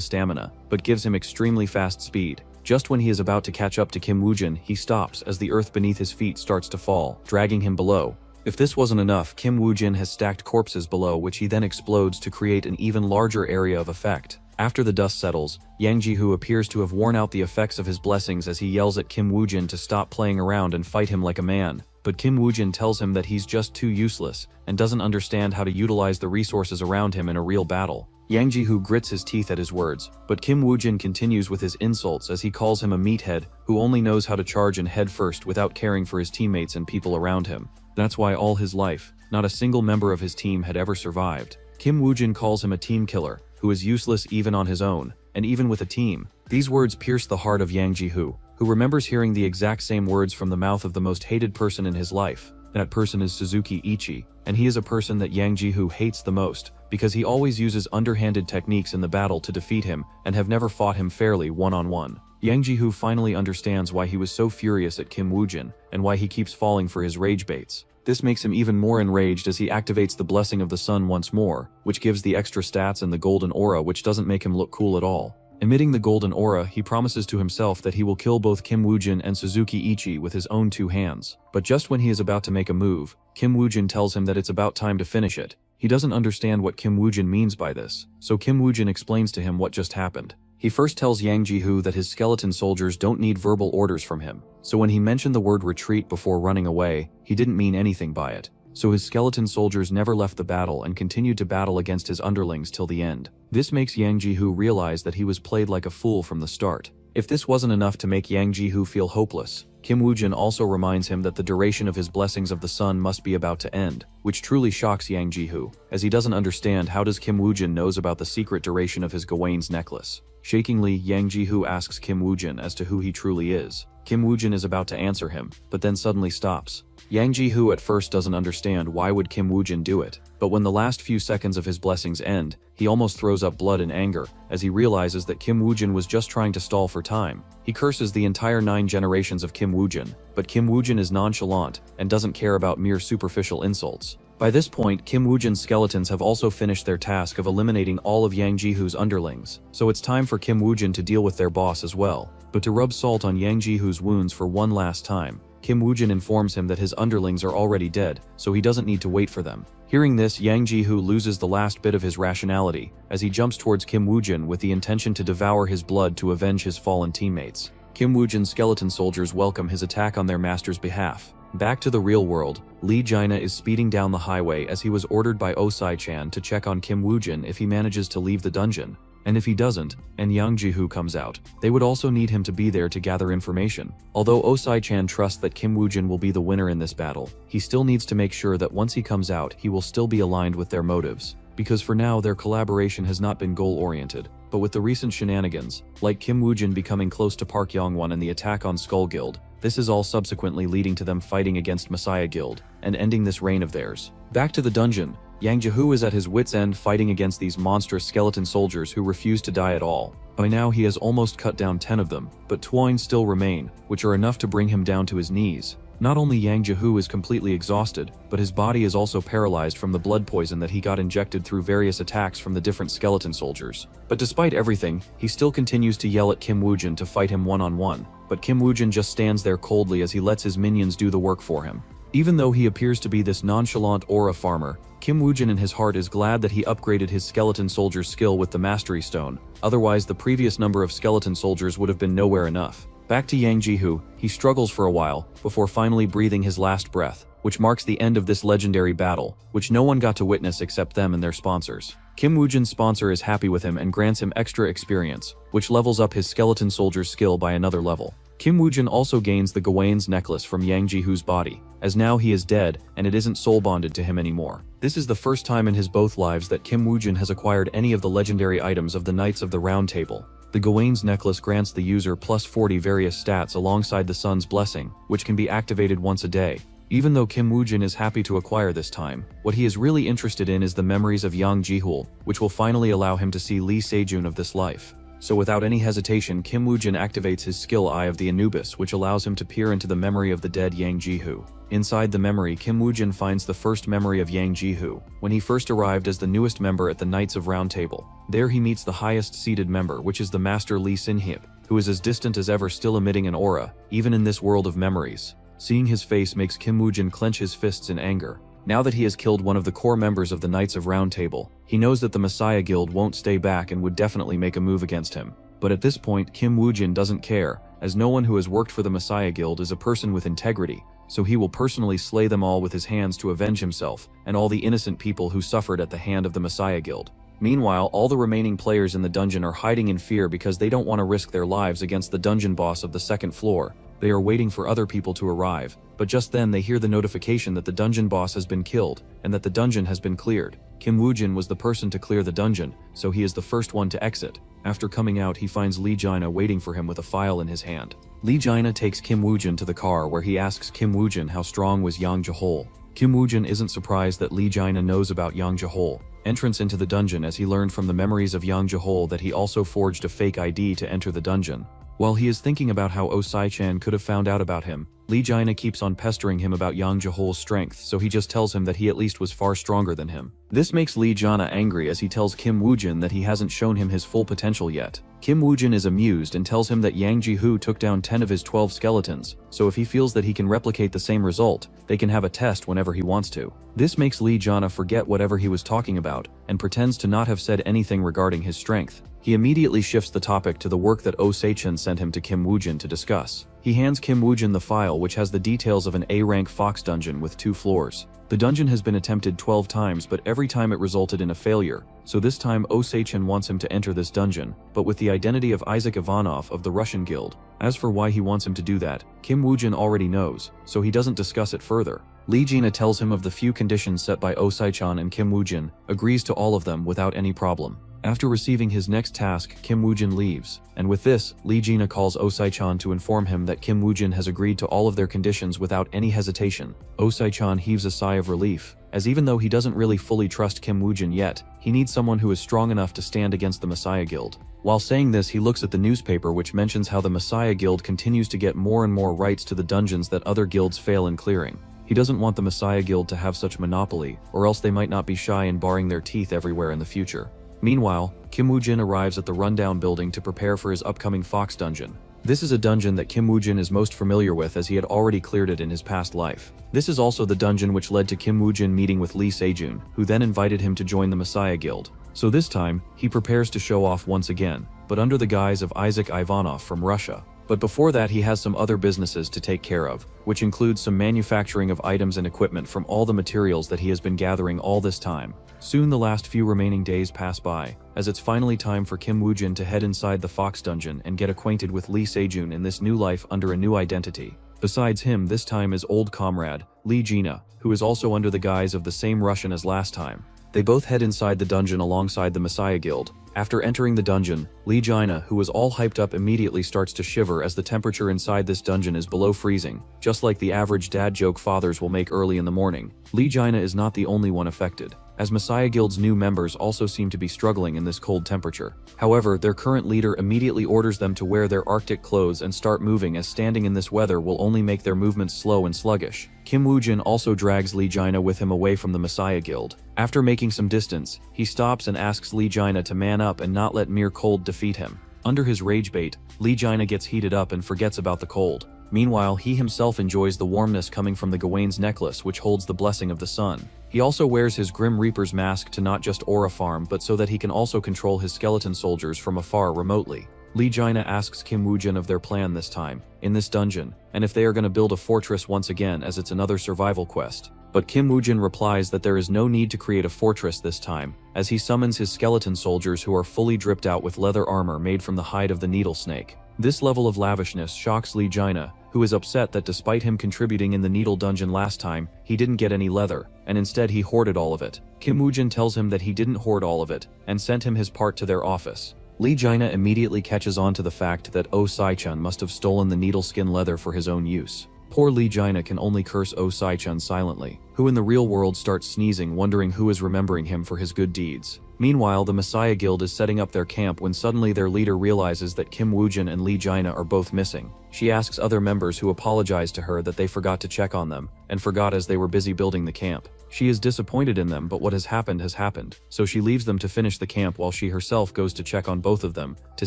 stamina, but gives him extremely fast speed. Just when he is about to catch up to Kim Woojin, he stops as the earth beneath his feet starts to fall, dragging him below. If this wasn't enough, Kim Woojin has stacked corpses below, which he then explodes to create an even larger area of effect. After the dust settles, Yang Ji-hoo appears to have worn out the effects of his blessings as he yells at Kim Woojin to stop playing around and fight him like a man. But Kim Woojin tells him that he's just too useless, and doesn't understand how to utilize the resources around him in a real battle. Yang Ji-hoo grits his teeth at his words, but Kim Woojin continues with his insults as he calls him a meathead who only knows how to charge in head first without caring for his teammates and people around him. That's why all his life, not a single member of his team had ever survived. Kim Woojin calls him a team killer, who is useless even on his own, and even with a team. These words pierce the heart of Yang Ji-hoo, who remembers hearing the exact same words from the mouth of the most hated person in his life. That person is Suzuki Ichi, and he is a person that Yang Ji-hoo hates the most, because he always uses underhanded techniques in the battle to defeat him and have never fought him fairly one-on-one. Yang Ji-hoo finally understands why he was so furious at Kim Woojin, and why he keeps falling for his rage baits. This makes him even more enraged as he activates the blessing of the sun once more, which gives the extra stats and the golden aura, which doesn't make him look cool at all. Emitting the golden aura, he promises to himself that he will kill both Kim Woojin and Suzuki Ichi with his own 2 hands. But just when he is about to make a move, Kim Woojin tells him that it's about time to finish it. He doesn't understand what Kim Woojin means by this, so Kim Woojin explains to him what just happened. He first tells Yang Ji-hoo that his skeleton soldiers don't need verbal orders from him, so when he mentioned the word retreat before running away, he didn't mean anything by it. so his skeleton soldiers never left the battle and continued to battle against his underlings till the end. This makes Yang Jihu realize that he was played like a fool from the start. If this wasn't enough to make Yang Jihu feel hopeless, Kim Woojin also reminds him that the duration of his blessings of the sun must be about to end, which truly shocks Yang Jihu, as he doesn't understand how does Kim Woojin knows about the secret duration of his Gawain's necklace. Shakingly, Yang Jihu asks Kim Woojin as to who he truly is. Kim Woojin is about to answer him, but then suddenly stops. Yang Jihu at first doesn't understand why would Kim Woojin do it, but when the last few seconds of his blessings end, he almost throws up blood in anger as he realizes that Kim Woojin was just trying to stall for time. He curses the entire 9 generations of Kim Woojin, but Kim Woojin is nonchalant and doesn't care about mere superficial insults. By this point, Kim Woojin's skeletons have also finished their task of eliminating all of Yang Jihu's underlings, so it's time for Kim Woojin to deal with their boss as well. But to rub salt on Yang Jihu's wounds for one last time, Kim Woojin informs him that his underlings are already dead, so he doesn't need to wait for them. Hearing this, Yang Jihu loses the last bit of his rationality as he jumps towards Kim Woojin with the intention to devour his blood to avenge his fallen teammates. Kim Woojin's skeleton soldiers welcome his attack on their master's behalf. Back to the real world, Lee Jaina is speeding down the highway as he was ordered by Osai-chan to check on Kim Woojin if he manages to leave the dungeon. And if he doesn't, and Yang Jihu comes out, they would also need him to be there to gather information. Although Osai-chan trusts that Kim Woojin will be the winner in this battle, he still needs to make sure that once he comes out he will still be aligned with their motives. Because for now their collaboration has not been goal-oriented, but with the recent shenanigans, like Kim Woojin becoming close to Park Yongwon and the attack on Skull Guild, this is all subsequently leading to them fighting against Messiah Guild, and ending this reign of theirs. Back to the dungeon, Yang Jihu is at his wit's end fighting against these monstrous skeleton soldiers who refuse to die at all. By now he has almost cut down 10 of them, but 20 still remain, which are enough to bring him down to his knees. Not only Yang Jihu is completely exhausted, but his body is also paralyzed from the blood poison that he got injected through various attacks from the different skeleton soldiers. But despite everything, he still continues to yell at Kim Woojin to fight him one-on-one, but Kim Woojin just stands there coldly as he lets his minions do the work for him. Even though he appears to be this nonchalant aura farmer, Kim Woojin in his heart is glad that he upgraded his skeleton soldier's skill with the Mastery Stone, otherwise the previous number of skeleton soldiers would have been nowhere enough. Back to Yang Jihu, he struggles for a while, before finally breathing his last breath, which marks the end of this legendary battle, which no one got to witness except them and their sponsors. Kim Woojin's sponsor is happy with him and grants him extra experience, which levels up his skeleton soldier's skill by another level. Kim Woojin also gains the Gawain's necklace from Yang Jihu's body, as now he is dead and it isn't soul bonded to him anymore. This is the first time in his both lives that Kim Woojin has acquired any of the legendary items of the Knights of the Round Table. The Gawain's necklace grants the user plus 40 various stats alongside the sun's blessing, which can be activated once a day. Even though Kim Woojin is happy to acquire this time, what he is really interested in is the memories of Yang Jihul, which will finally allow him to see Lee Sejun of this life. So without any hesitation, Kim Woojin activates his skill Eye of the Anubis, which allows him to peer into the memory of the dead Yang Jihu. Inside the memory, Kim Woojin finds the first memory of Yang Jihu, when he first arrived as the newest member at the Knights of Round Table. There he meets the highest seated member, which is the Master Lee Sinhyip, who is as distant as ever, still emitting an aura, even in this world of memories. Seeing his face makes Kim Woojin clench his fists in anger. Now that he has killed one of the core members of the Knights of Round Table, he knows that the Messiah Guild won't stay back and would definitely make a move against him. But at this point, Kim Woojin doesn't care, as no one who has worked for the Messiah Guild is a person with integrity, so he will personally slay them all with his hands to avenge himself and all the innocent people who suffered at the hand of the Messiah Guild. Meanwhile, all the remaining players in the dungeon are hiding in fear because they don't want to risk their lives against the dungeon boss of the second floor. They are waiting for other people to arrive, but just then they hear the notification that the dungeon boss has been killed and that the dungeon has been cleared. Kim Woojin was the person to clear the dungeon, so he is the first one to exit. After coming out, he finds Lee Jaina waiting for him with a file in his hand. Lee Jaina takes Kim Woojin to the car where he asks Kim Woojin how strong was Yang Jihul. Kim Woojin isn't surprised that Lee Jaina knows about Yang Jihul. Entrance into the dungeon, as he learned from the memories of Yang Jihul that he also forged a fake ID to enter the dungeon. While he is thinking about how Osai-chan could have found out about him, Lee Jaina keeps on pestering him about Yang Jihul's strength, so he just tells him that he at least was far stronger than him. This makes Lee Jaina angry as he tells Kim Woojin that he hasn't shown him his full potential yet. Kim Woojin is amused and tells him that Yang Jihu took down 10 of his 12 skeletons, so if he feels that he can replicate the same result, they can have a test whenever he wants to. This makes Lee Jaina forget whatever he was talking about, and pretends to not have said anything regarding his strength. He immediately shifts the topic to the work that Oh Sae-chan sent him to Kim Woo-jin to discuss. He hands Kim Woo-jin the file which has the details of an A-rank fox dungeon with 2 floors. The dungeon has been attempted 12 times, but every time it resulted in a failure, so this time Oh Sae-chan wants him to enter this dungeon, but with the identity of Isaac Ivanov of the Russian Guild. As for why he wants him to do that, Kim Woo-jin already knows, so he doesn't discuss it further. Lee Jina tells him of the few conditions set by Oh Sae-chan, and Kim Woo-jin agrees to all of them without any problem. After receiving his next task, Kim Woo-jin leaves, and with this, Lee Jina calls Oh Sae-chan to inform him that Kim Woo-jin has agreed to all of their conditions without any hesitation. Oh Sae-chan heaves a sigh of relief, as even though he doesn't really fully trust Kim Woo-jin yet, he needs someone who is strong enough to stand against the Messiah Guild. While saying this, he looks at the newspaper which mentions how the Messiah Guild continues to get more and more rights to the dungeons that other guilds fail in clearing. He doesn't want the Messiah Guild to have such monopoly, or else they might not be shy in baring their teeth everywhere in the future. Meanwhile, Kim Woo-jin arrives at the rundown building to prepare for his upcoming Fox dungeon. This is a dungeon that Kim Woo-jin is most familiar with, as he had already cleared it in his past life. This is also the dungeon which led to Kim Woo-jin meeting with Lee Se-jun, who then invited him to join the Messiah Guild. So this time, he prepares to show off once again, but under the guise of Isaac Ivanov from Russia. But before that, he has some other businesses to take care of, which includes some manufacturing of items and equipment from all the materials that he has been gathering all this time. Soon the last few remaining days pass by, as it's finally time for Kim Woo-jin to head inside the Fox dungeon and get acquainted with Lee Se-jun in this new life under a new identity. Besides him, this time is old comrade, Lee Jina, who is also under the guise of the same Russian as last time. They both head inside the dungeon alongside the Messiah Guild. After entering the dungeon, Lee Jina, who is all hyped up, immediately starts to shiver as the temperature inside this dungeon is below freezing, just like the average dad joke fathers will make early in the morning. Lee Jina is not the only one affected, as Messiah Guild's new members also seem to be struggling in this cold temperature. However, their current leader immediately orders them to wear their Arctic clothes and start moving, as standing in this weather will only make their movements slow and sluggish. Kim Woo-jin also drags Lee Jina with him away from the Messiah Guild. After making some distance, he stops and asks Lee Jina to man up and not let mere cold defeat him. Under his rage bait, Lee Jina gets heated up and forgets about the cold. Meanwhile, he himself enjoys the warmness coming from the Gawaine's necklace, which holds the blessing of the sun. He also wears his Grim Reaper's mask to not just aura farm, but so that he can also control his skeleton soldiers from afar remotely. Lee Jina asks Kim Woo-jin of their plan this time, in this dungeon, and if they are going to build a fortress once again, as it's another survival quest. But Kim Woo-jin replies that there is no need to create a fortress this time, as he summons his skeleton soldiers who are fully dripped out with leather armor made from the hide of the needle snake. This level of lavishness shocks Lee Jina, who is upset that despite him contributing in the needle dungeon last time, he didn't get any leather, and instead he hoarded all of it. Kim Woo-jin tells him that he didn't hoard all of it, and sent him his part to their office. Lee Jina immediately catches on to the fact that Oh Sae-chan must have stolen the needle skin leather for his own use. Poor Lee Jina can only curse Oh Sae-chan silently, who in the real world starts sneezing, wondering who is remembering him for his good deeds. Meanwhile, the Messiah Guild is setting up their camp when suddenly their leader realizes that Kim Woo-jin and Lee Jina are both missing. She asks other members, who apologize to her that they forgot to check on them, and forgot as they were busy building the camp. She is disappointed in them, but what has happened, so she leaves them to finish the camp while she herself goes to check on both of them, to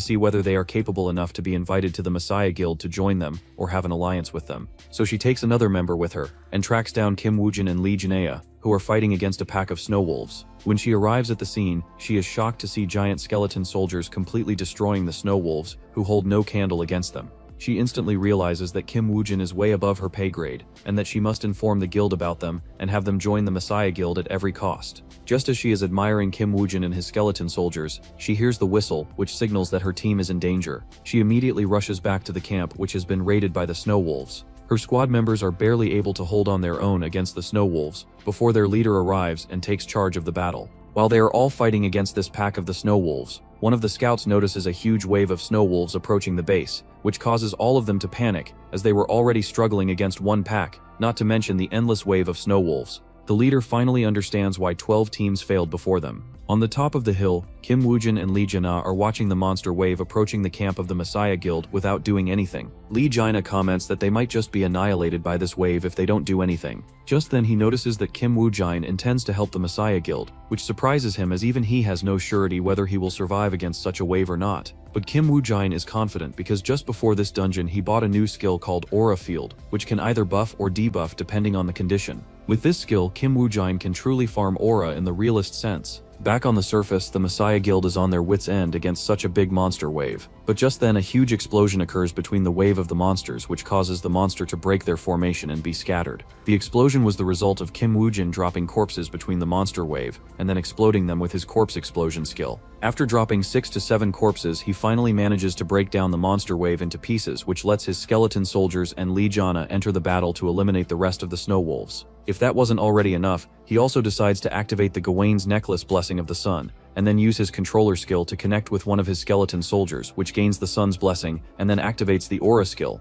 see whether they are capable enough to be invited to the Messiah Guild to join them, or have an alliance with them. So she takes another member with her, and tracks down Kim Woo-jin and Lee Jinea, who are fighting against a pack of snow wolves. When she arrives at the scene, she is shocked to see giant skeleton soldiers completely destroying the snow wolves, who hold no candle against them. She instantly realizes that Kim Woo-jin is way above her pay grade, and that she must inform the guild about them, and have them join the Messiah Guild at every cost. Just as she is admiring Kim Woo-jin and his skeleton soldiers, she hears the whistle, which signals that her team is in danger. She immediately rushes back to the camp, which has been raided by the snow wolves. Her squad members are barely able to hold on their own against the snow wolves, before their leader arrives and takes charge of the battle. While they are all fighting against this pack of the snow wolves, one of the scouts notices a huge wave of snow wolves approaching the base, which causes all of them to panic, as they were already struggling against one pack, not to mention the endless wave of snow wolves. The leader finally understands why 12 teams failed before them. On the top of the hill, Kim Woo-jin and Lee Jina are watching the monster wave approaching the camp of the Messiah Guild without doing anything. Lee Jina comments that they might just be annihilated by this wave if they don't do anything. Just then he notices that Kim Woo-jin intends to help the Messiah Guild, which surprises him, as even he has no surety whether he will survive against such a wave or not. But Kim Woo-jin is confident because just before this dungeon he bought a new skill called Aura Field, which can either buff or debuff depending on the condition. With this skill, Kim Woo-jin can truly farm aura in the realest sense. Back on the surface, the Messiah Guild is on their wits' end against such a big monster wave. But just then a huge explosion occurs between the wave of the monsters, which causes the monster to break their formation and be scattered. The explosion was the result of Kim Woo-jin dropping corpses between the monster wave, and then exploding them with his corpse explosion skill. After dropping 6 to 7 corpses, he finally manages to break down the monster wave into pieces, which lets his skeleton soldiers and Lee Jana enter the battle to eliminate the rest of the snow wolves. If that wasn't already enough, he also decides to activate the Gawain's necklace blessing of the sun, and then use his controller skill to connect with one of his skeleton soldiers, which gains the sun's blessing, and then activates the aura skill.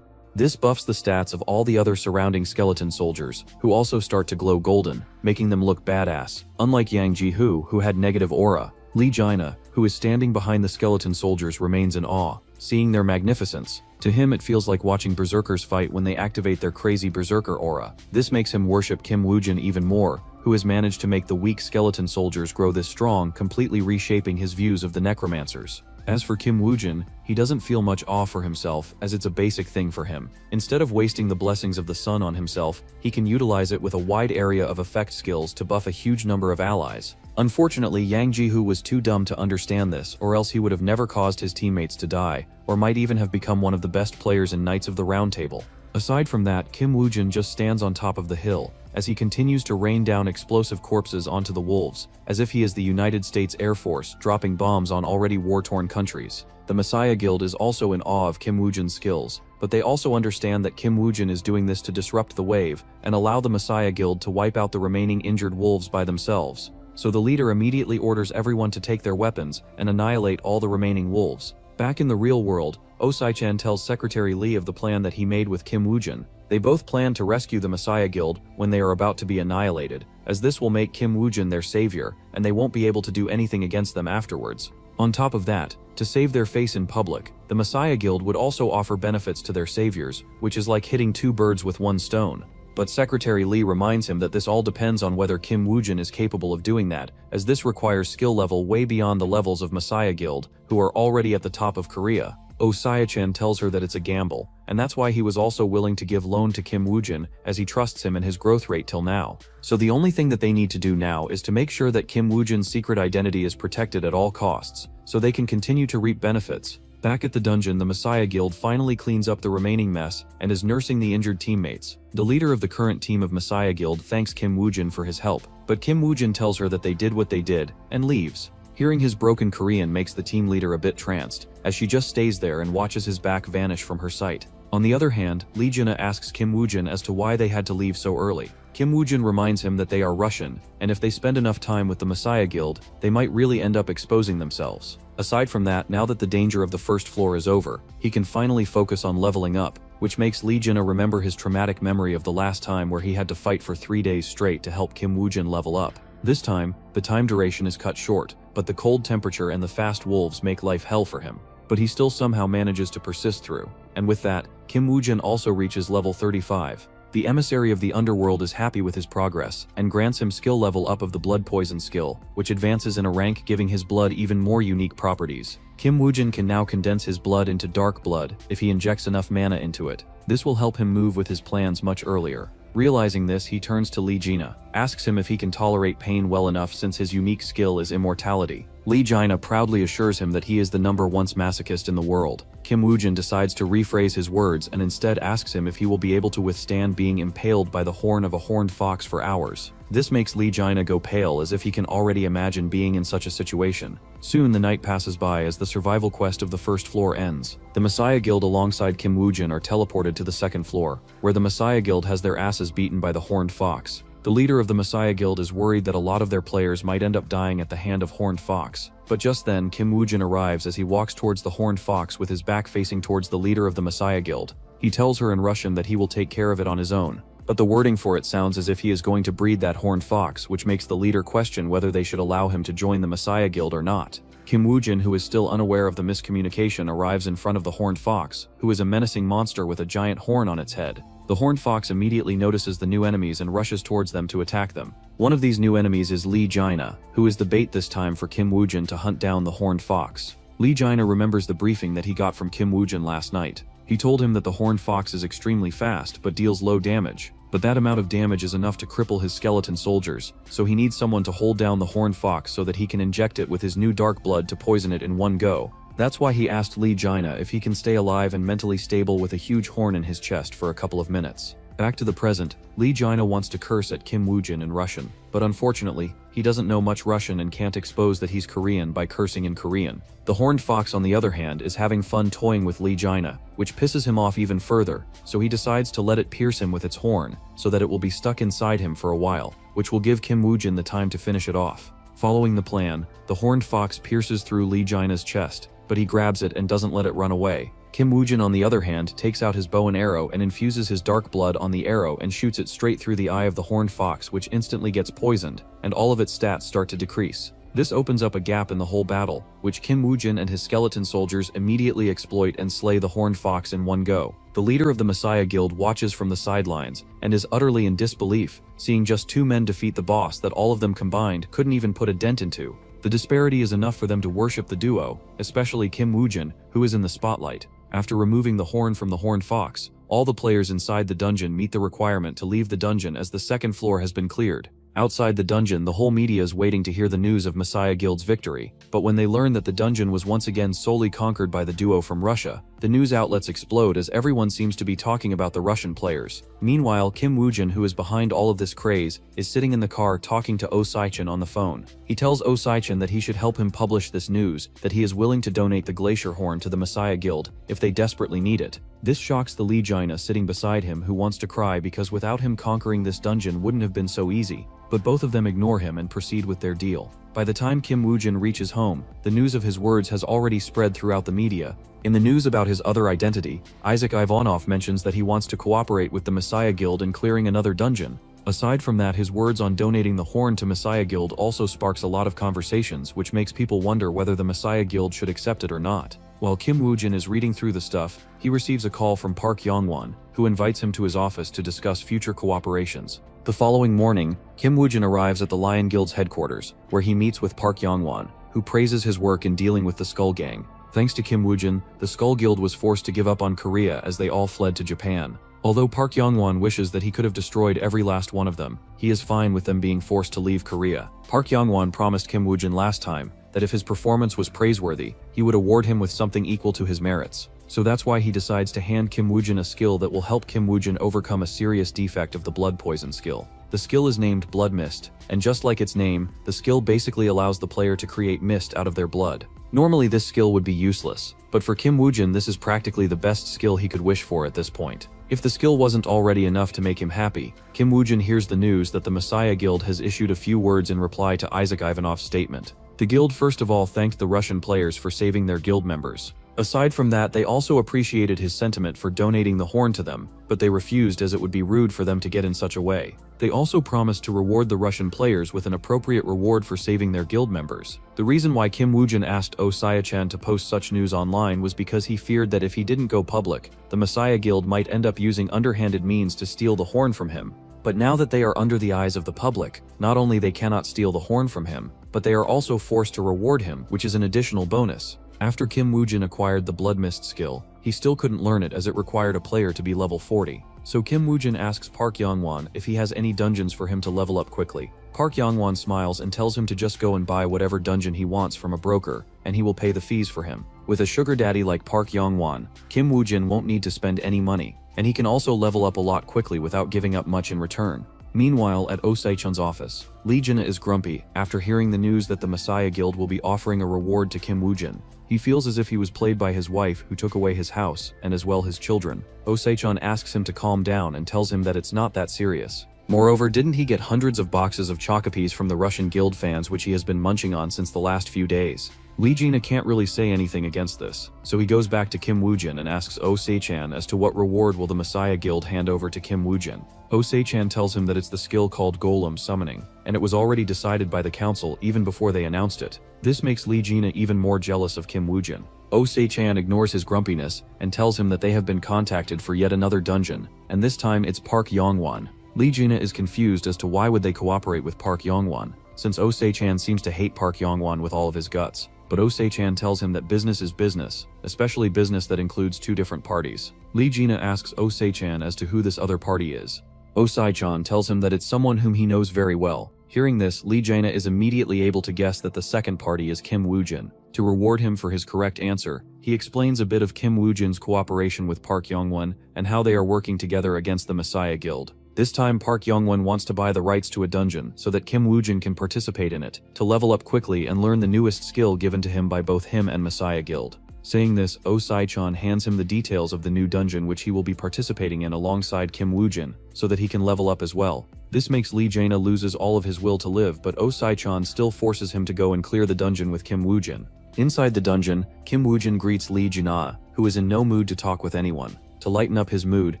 This buffs the stats of all the other surrounding skeleton soldiers, who also start to glow golden, making them look badass. Unlike Yang Ji-hoo, who had negative aura, Lee Jina, who is standing behind the skeleton soldiers, remains in awe, seeing their magnificence. To him, it feels like watching berserkers fight when they activate their crazy berserker aura. This makes him worship Kim Woo-jin even more, who has managed to make the weak skeleton soldiers grow this strong, completely reshaping his views of the necromancers. As for Kim Woo-jin, he doesn't feel much awe for himself, as it's a basic thing for him. Instead of wasting the blessings of the sun on himself, he can utilize it with a wide area of effect skills to buff a huge number of allies. Unfortunately, Yang Ji-hoo was too dumb to understand this, or else he would have never caused his teammates to die, or might even have become one of the best players in Knights of the Round Table. Aside from that, Kim Woo-jin just stands on top of the hill, as he continues to rain down explosive corpses onto the wolves, as if he is the United States Air Force dropping bombs on already war-torn countries. The Messiah Guild is also in awe of Kim Woo-jin's skills, but they also understand that Kim Woo-jin is doing this to disrupt the wave and allow the Messiah Guild to wipe out the remaining injured wolves by themselves. So the leader immediately orders everyone to take their weapons and annihilate all the remaining wolves. Back in the real world, Oh-sai-chan tells Secretary Lee of the plan that he made with Kim Woo-jin. They both plan to rescue the Messiah Guild when they are about to be annihilated, as this will make Kim Woo-jin their savior, and they won't be able to do anything against them afterwards. On top of that, to save their face in public, the Messiah Guild would also offer benefits to their saviors, which is like hitting 2 birds with 1 stone. But Secretary Lee reminds him that this all depends on whether Kim Woo-jin is capable of doing that, as this requires skill level way beyond the levels of Messiah Guild, who are already at the top of Korea. Oh-sai-chan tells her that it's a gamble, and that's why he was also willing to give loan to Kim Woo-jin, as he trusts him and his growth rate till now. So the only thing that they need to do now is to make sure that Kim Woo-jin's secret identity is protected at all costs, so they can continue to reap benefits. Back at the dungeon, the Messiah Guild finally cleans up the remaining mess and is nursing the injured teammates. The leader of the current team of Messiah Guild thanks Kim Woo-jin for his help, but Kim Woo-jin tells her that they did what they did, and leaves. Hearing his broken Korean makes the team leader a bit tranced, as she just stays there and watches his back vanish from her sight. On the other hand, Lee Jina asks Kim Woo-jin as to why they had to leave so early. Kim Woo-jin reminds him that they are Russian, and if they spend enough time with the Messiah Guild, they might really end up exposing themselves. Aside from that, now that the danger of the first floor is over, he can finally focus on leveling up, which makes Lee Jina remember his traumatic memory of the last time where he had to fight for 3 days straight to help Kim Woo-jin level up. This time, the time duration is cut short, but the cold temperature and the fast wolves make life hell for him. But he still somehow manages to persist through, and with that, Kim Woo-jin also reaches level 35. The emissary of the underworld is happy with his progress, and grants him skill level up of the blood poison skill, which advances in a rank, giving his blood even more unique properties. Kim Woo-jin can now condense his blood into dark blood if he injects enough mana into it. This will help him move with his plans much earlier. Realizing this, he turns to Lee Jina, asks him if he can tolerate pain well enough since his unique skill is immortality. Lee Jina proudly assures him that he is the #1 masochist in the world. Kim Woo-jin decides to rephrase his words and instead asks him if he will be able to withstand being impaled by the horn of a horned fox for hours. This makes Lee Jina go pale, as if he can already imagine being in such a situation. Soon the night passes by as the survival quest of the first floor ends. The Messiah Guild alongside Kim Woo-jin are teleported to the second floor, where the Messiah Guild has their asses beaten by the horned fox. The leader of the Messiah Guild is worried that a lot of their players might end up dying at the hand of horned fox. But just then, Kim Woo-jin arrives as he walks towards the horned fox with his back facing towards the leader of the Messiah Guild. He tells her in Russian that he will take care of it on his own. But the wording for it sounds as if he is going to breed that horned fox, which makes the leader question whether they should allow him to join the Messiah Guild or not. Kim Woo-jin, who is still unaware of the miscommunication, arrives in front of the horned fox, who is a menacing monster with a giant horn on its head. The horned fox immediately notices the new enemies and rushes towards them to attack them. One of these new enemies is Lee Jina, who is the bait this time for Kim Woo-jin to hunt down the horned fox. Lee Jina remembers the briefing that he got from Kim Woo-jin last night. He told him that the horned fox is extremely fast but deals low damage. But that amount of damage is enough to cripple his skeleton soldiers, so he needs someone to hold down the horned fox so that he can inject it with his new dark blood to poison it in one go. That's why he asked Lee Jaina if he can stay alive and mentally stable with a huge horn in his chest for a couple of minutes. Back to the present, Lee Jaina wants to curse at Kim Woo-jin in Russian, but unfortunately, he doesn't know much Russian and can't expose that he's Korean by cursing in Korean. The horned fox, on the other hand, is having fun toying with Lee Jaina, which pisses him off even further, so he decides to let it pierce him with its horn, so that it will be stuck inside him for a while, which will give Kim Woo-jin the time to finish it off. Following the plan, the horned fox pierces through Lee Jaina's chest, but he grabs it and doesn't let it run away. Kim Woo-jin, on the other hand, takes out his bow and arrow and infuses his dark blood on the arrow and shoots it straight through the eye of the horned fox, which instantly gets poisoned, and all of its stats start to decrease. This opens up a gap in the whole battle, which Kim Woo-jin and his skeleton soldiers immediately exploit and slay the horned fox in one go. The leader of the Messiah Guild watches from the sidelines and is utterly in disbelief, seeing just 2 men defeat the boss that all of them combined couldn't even put a dent into. The disparity is enough for them to worship the duo, especially Kim Woo-jin, who is in the spotlight. After removing the horn from the horned fox, all the players inside the dungeon meet the requirement to leave the dungeon as the second floor has been cleared. Outside the dungeon, the whole media is waiting to hear the news of Messiah Guild's victory, but when they learn that the dungeon was once again solely conquered by the duo from Russia, the news outlets explode as everyone seems to be talking about the Russian players. Meanwhile, Kim Woo-jin, who is behind all of this craze, is sitting in the car talking to Oh Sai-chan on the phone. He tells Oh Sai-chan that he should help him publish this news, that he is willing to donate the Glacier Horn to the Messiah Guild if they desperately need it. This shocks the Lee Jaina sitting beside him, who wants to cry because without him conquering this dungeon wouldn't have been so easy. But both of them ignore him and proceed with their deal. By the time Kim Woo-jin reaches home, the news of his words has already spread throughout the media. In the news about his other identity, Isaac Ivanov mentions that he wants to cooperate with the Messiah Guild in clearing another dungeon. Aside from that, his words on donating the horn to Messiah Guild also sparks a lot of conversations, which makes people wonder whether the Messiah Guild should accept it or not. While Kim Woo-jin is reading through the stuff, he receives a call from Park Yong-won, who invites him to his office to discuss future cooperations. The following morning, Kim Woo-jin arrives at the Lion Guild's headquarters, where he meets with Park Yong-won, who praises his work in dealing with the Skull Gang. Thanks to Kim Woo-jin, the Skull Guild was forced to give up on Korea as they all fled to Japan. Although Park Yong-won wishes that he could have destroyed every last one of them, he is fine with them being forced to leave Korea. Park Yong-won promised Kim Woo-jin last time that if his performance was praiseworthy, he would award him with something equal to his merits. So that's why he decides to hand Kim Woo-jin a skill that will help Kim Woo-jin overcome a serious defect of the blood poison skill. The skill is named Blood Mist, and just like its name, the skill basically allows the player to create mist out of their blood. Normally this skill would be useless, but for Kim Woo-jin this is practically the best skill he could wish for at this point. If the skill wasn't already enough to make him happy, Kim Woo-jin hears the news that the Messiah Guild has issued a few words in reply to Isaac Ivanov's statement. The guild first of all thanked the Russian players for saving their guild members. Aside from that, they also appreciated his sentiment for donating the horn to them, but they refused as it would be rude for them to get in such a way. They also promised to reward the Russian players with an appropriate reward for saving their guild members. The reason why Kim Woo-jin asked Oh Sai-chan to post such news online was because he feared that if he didn't go public, the Messiah Guild might end up using underhanded means to steal the horn from him. But now that they are under the eyes of the public, not only they cannot steal the horn from him, but they are also forced to reward him, which is an additional bonus. After Kim Woo-jin acquired the Blood Mist skill, he still couldn't learn it as it required a player to be level 40. So Kim Woo-jin asks Park Yong-won if he has any dungeons for him to level up quickly. Park Yong-won smiles and tells him to just go and buy whatever dungeon he wants from a broker, and he will pay the fees for him. With a sugar daddy like Park Yong-won, Kim Woo-jin won't need to spend any money, and he can also level up a lot quickly without giving up much in return. Meanwhile, at Oh Sai-chan's office, Lee Jaina is grumpy after hearing the news that the Messiah Guild will be offering a reward to Kim Woo-jin. He feels as if he was played by his wife, who took away his house, and as well his children. Oh Sai-chan asks him to calm down and tells him that it's not that serious. Moreover, didn't he get hundreds of boxes of Chocopes from the Russian guild fans which he has been munching on since the last few days? Lee Jaina can't really say anything against this, so he goes back to Kim Woo-jin and asks Oh Sai-chan as to what reward will the Messiah Guild hand over to Kim Woo-jin. Oh Sai-chan tells him that it's the skill called Golem Summoning, and it was already decided by the council even before they announced it. This makes Lee Jaina even more jealous of Kim Woo-jin. Oh Sai-chan ignores his grumpiness and tells him that they have been contacted for yet another dungeon, and this time it's Park Yong-won. Lee Jaina is confused as to why would they cooperate with Park Yong-won, since Oh Sai-chan seems to hate Park Yong-won with all of his guts. But Oh Sai-chan tells him that business is business, especially business that includes two different parties. Lee Jaina asks Oh Sai-chan as to who this other party is. Osai-chan tells him that it's someone whom he knows very well. Hearing this, Lee Jaina is immediately able to guess that the second party is Kim Woo-jin. To reward him for his correct answer, he explains a bit of Kim Woo-jin's cooperation with Park Young-won and how they are working together against the Messiah Guild. This time Park Young-won wants to buy the rights to a dungeon so that Kim Woo-jin can participate in it, to level up quickly and learn the newest skill given to him by both him and Messiah Guild. Saying this, Osai-chan hands him the details of the new dungeon which he will be participating in alongside Kim Woo-jin, so that he can level up as well. This makes Lee Jaina loses all of his will to live, but Osai-chan still forces him to go and clear the dungeon with Kim Woo-jin. Inside the dungeon, Kim Woo-jin greets Lee Jaina, who is in no mood to talk with anyone. To lighten up his mood,